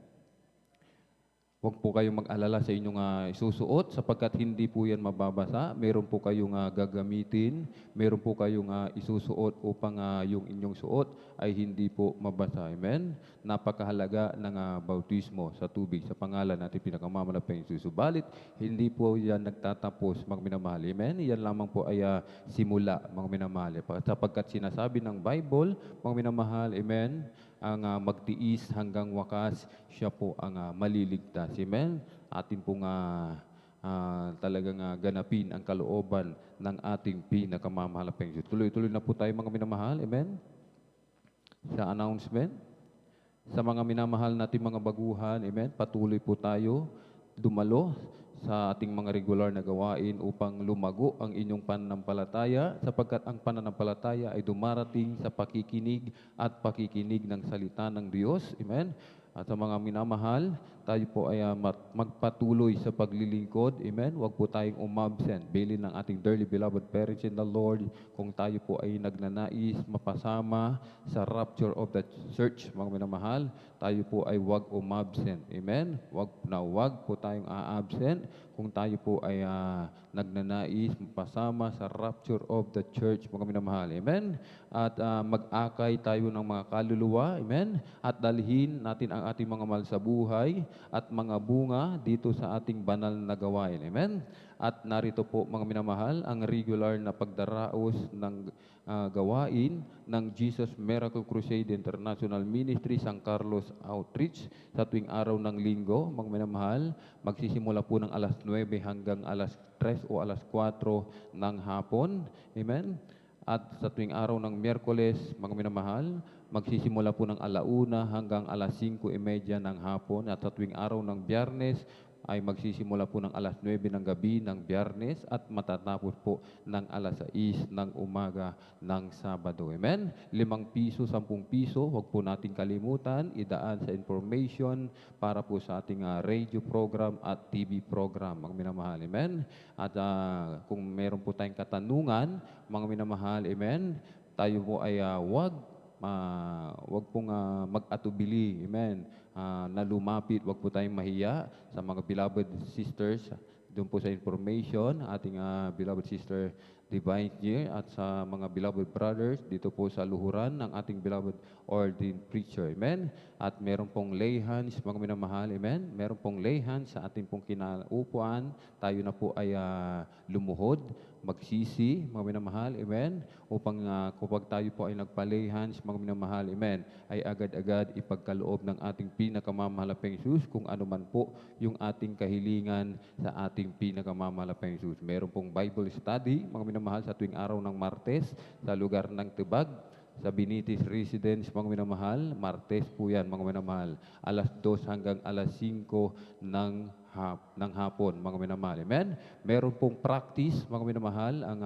Huwag po kayong mag-alala sa inyong isusuot sapagkat hindi po yan mababasa. Meron po kayong gagamitin, meron po kayong isusuot upang yung inyong suot ay hindi po mabasa. Amen? Napakahalaga ng bautismo sa tubig sa pangalan natin pinakamalapang Jesus. Subalit, hindi po yan nagtatapos, mga minamahal. Amen? Yan lamang po ay simula, mga minamahal. Sapagkat sinasabi ng Bible, mga minamahal, amen, ang magtiis hanggang wakas, siya po ang maliligtas. Amen? Atin pong talagang ganapin ang kalooban ng ating pinakamamahal na Panginoon. Tuloy-tuloy na po tayo mga minamahal. Amen? Sa announcement. Sa mga minamahal natin mga baguhan, amen, patuloy po tayo dumalo sa ating mga regular na gawain upang lumago ang inyong pananampalataya sapagkat ang pananampalataya ay dumarating sa pakikinig at pakikinig ng salita ng Diyos. Amen? At sa mga minamahal, tayo po ay magpatuloy sa paglilingkod. Amen? Huwag po tayong umabsent. Bilin ng ating dearly beloved parents in the Lord, kung tayo po ay nagnanais mapasama sa rapture of the church, mga minamahal, tayo po ay huwag umabsent. Amen? Huwag po tayong a-absent kung tayo po ay nagnanais mapasama sa rapture of the church, mga minamahal. Amen? At mag-akay tayo ng mga kaluluwa. Amen? At dalhin natin ang ating mga mahal sa buhay at mga bunga dito sa ating banal na gawain. Amen? At narito po, mga minamahal, ang regular na pagdaraos ng gawain ng Jesus Miracle Crusade International Ministry San Carlos Outreach sa tuwing araw ng linggo. Mga minamahal, magsisimula po ng alas 9 hanggang alas 3 o alas 4 ng hapon. Amen? At sa tuwing araw ng Miyerkules, mga minamahal, magsisimula po ng alauna hanggang alas 5:30 ng hapon. At sa tuwing araw ng Biyernes, ay magsisimula po ng alas 9 ng gabi ng Biyernes at matatapos po ng alas 6 ng umaga ng Sabado. Amen? 5 piso, 10 piso, huwag po natin kalimutan, idaan sa information para po sa ating radio program at TV program, mga minamahal. Amen? At kung meron po tayong katanungan, mga minamahal, amen, tayo po ay wag pong mag-atubili, amen, na lumapit, wag po tayong mahiya sa mga beloved sisters doon po sa information, ating beloved sister Divine Year at sa mga beloved brothers dito po sa luhuran ng ating beloved ordained preacher. Amen? At meron pong lay hands, mga minamahal. Amen? Meron pong lay hands sa ating pong kinaupuan. Tayo na po ay lumuhod, magsisi, mga minamahal. Amen? Upang kapag tayo po ay nagpa-lay hands, mga minamahal. Amen? Ay agad-agad ipagkaloob ng ating pinakamamahalagang Jesus kung ano man po yung ating kahilingan sa ating pinakamamahalagang Jesus. Meron pong Bible study, mga minamahal, sa tuwing araw ng Martes sa lugar ng Tibag, sa Binitis Residence, mga minamahal. Martes po yan, mga minamahal. Alas 2 hanggang alas 5 ng hapon, mga minamahal. Amen? Meron pong practice, mga minamahal, ang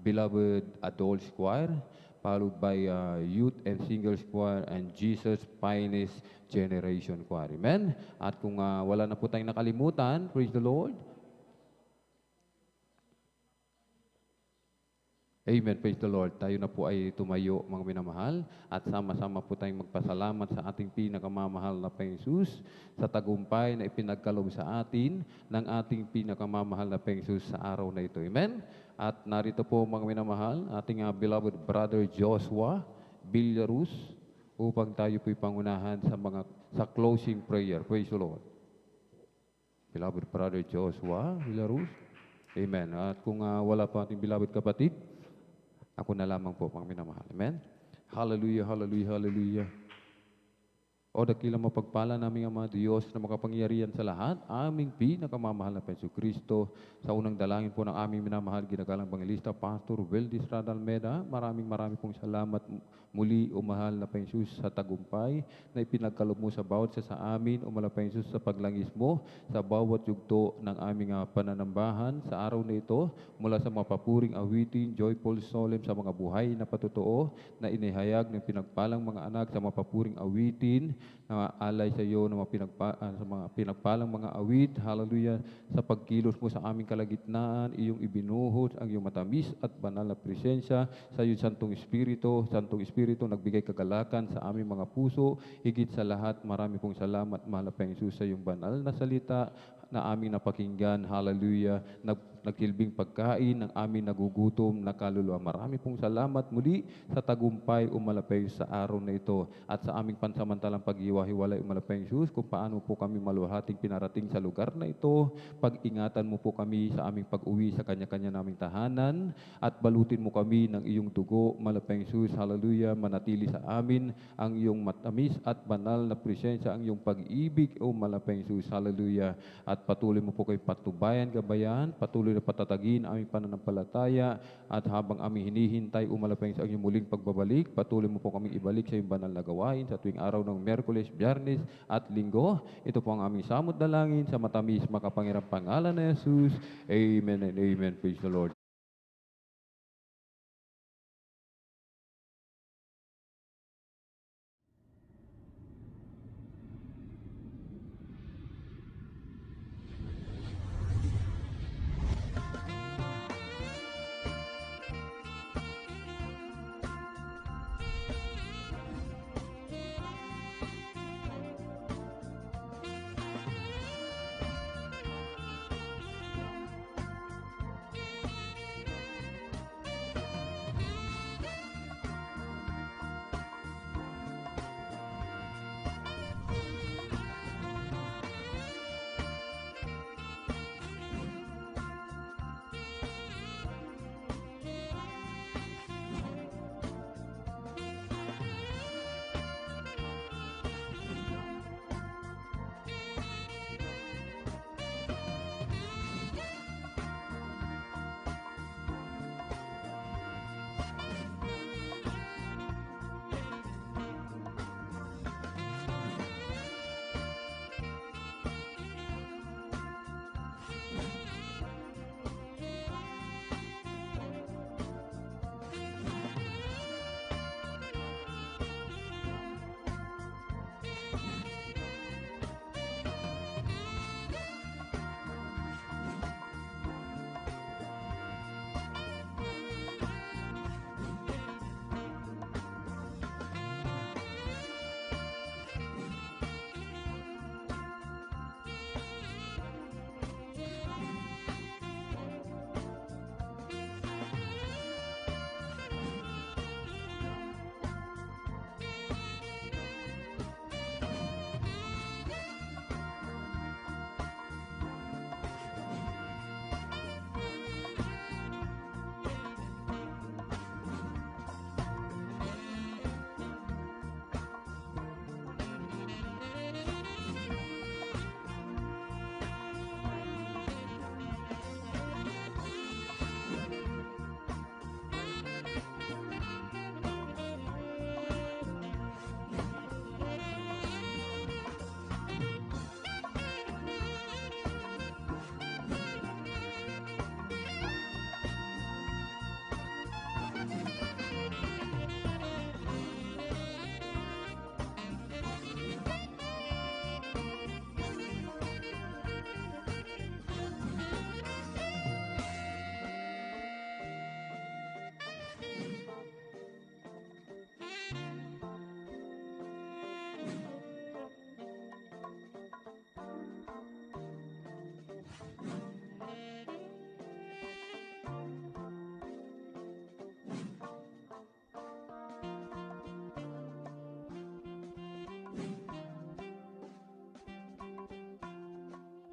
beloved adults choir, followed by youth and singles choir and Jesus Finest Generation Choir. Amen? At kung wala na po tayong nakalimutan, praise the Lord. Amen, praise the Lord. Tayo na po ay tumayo, mga minamahal, at sama-sama po tayong magpasalamat sa ating pinakamamahal na Panginoon sa tagumpay na ipinagkaloob sa atin ng ating pinakamamahal na Panginoon sa araw na ito. Amen? At narito po, mga minamahal, ating beloved brother Joshua Villarus upang tayo po ipangunahan sa closing prayer. Praise the Lord. Beloved brother Joshua Villarus. Amen. At kung wala pa ating beloved kapatid, ako na lamang po, mga minamahal. Amen? Hallelujah, hallelujah, hallelujah. O dakilang mapagpala namin ang mga Diyos na makapangyarihan sa lahat, aming pinakamamahal na Panginoon Kristo. Sa unang dalangin po ng aming minamahal, ginagalang Bangalista, Pastor Weldy Estrada Almeda, maraming pong salamat muli, o mahal na Panginoon sa tagumpay na ipinagkaloob mo sa bawat sa amin, o mahal na Panginoon sa paglangis mo, sa bawat yugto ng aming pananambahan sa araw na ito, mula sa mapapuring awitin, joyful solemn sa mga buhay na patotoo, na inihayag ng pinagpalang mga anak sa mapapuring awitin, na alay sa iyo ng sa mga pinagpalang mga awit, hallelujah, sa pagkilos mo sa aming kalagitnaan, iyong ibinuhos ang iyong matamis at banal na presensya sa iyong Santong Espiritu, nagbigay kagalakan sa aming mga puso, higit sa lahat, marami pong salamat, mahal na Panginoon Jesus, sa iyong banal na salita na aming napakinggan, hallelujah, nagsilbing pagkain ng aming nagugutom na kaluluwa. Marami pong salamat muli sa tagumpay umalapay sa araw na ito at sa aming pansamantalang pag-iwa-hiwalay umalapay Jesus, kung paano po kami maluhating pinarating sa lugar na ito. Pag-ingatan mo po kami sa aming pag-uwi sa kanya-kanya naming tahanan at balutin mo kami ng iyong dugo, malapay Jesus, hallelujah, manatili sa amin ang iyong matamis at banal na presensya, ang iyong pag-ibig, o malapay Jesus, hallelujah. At patuloy mo po kayo patubayan, gabayan, patuloy na patatagin aming pananampalataya, at habang aming hinihintay umalapay sa inyong muling pagbabalik, patuloy mo po kaming ibalik sa iyong banal na gawain sa tuwing araw ng Miyerkules, Biyernes at Linggo. Ito po ang aming samot dalangin sa matamis makapangirang pangalan na Jesus. Amen and amen. Praise the Lord.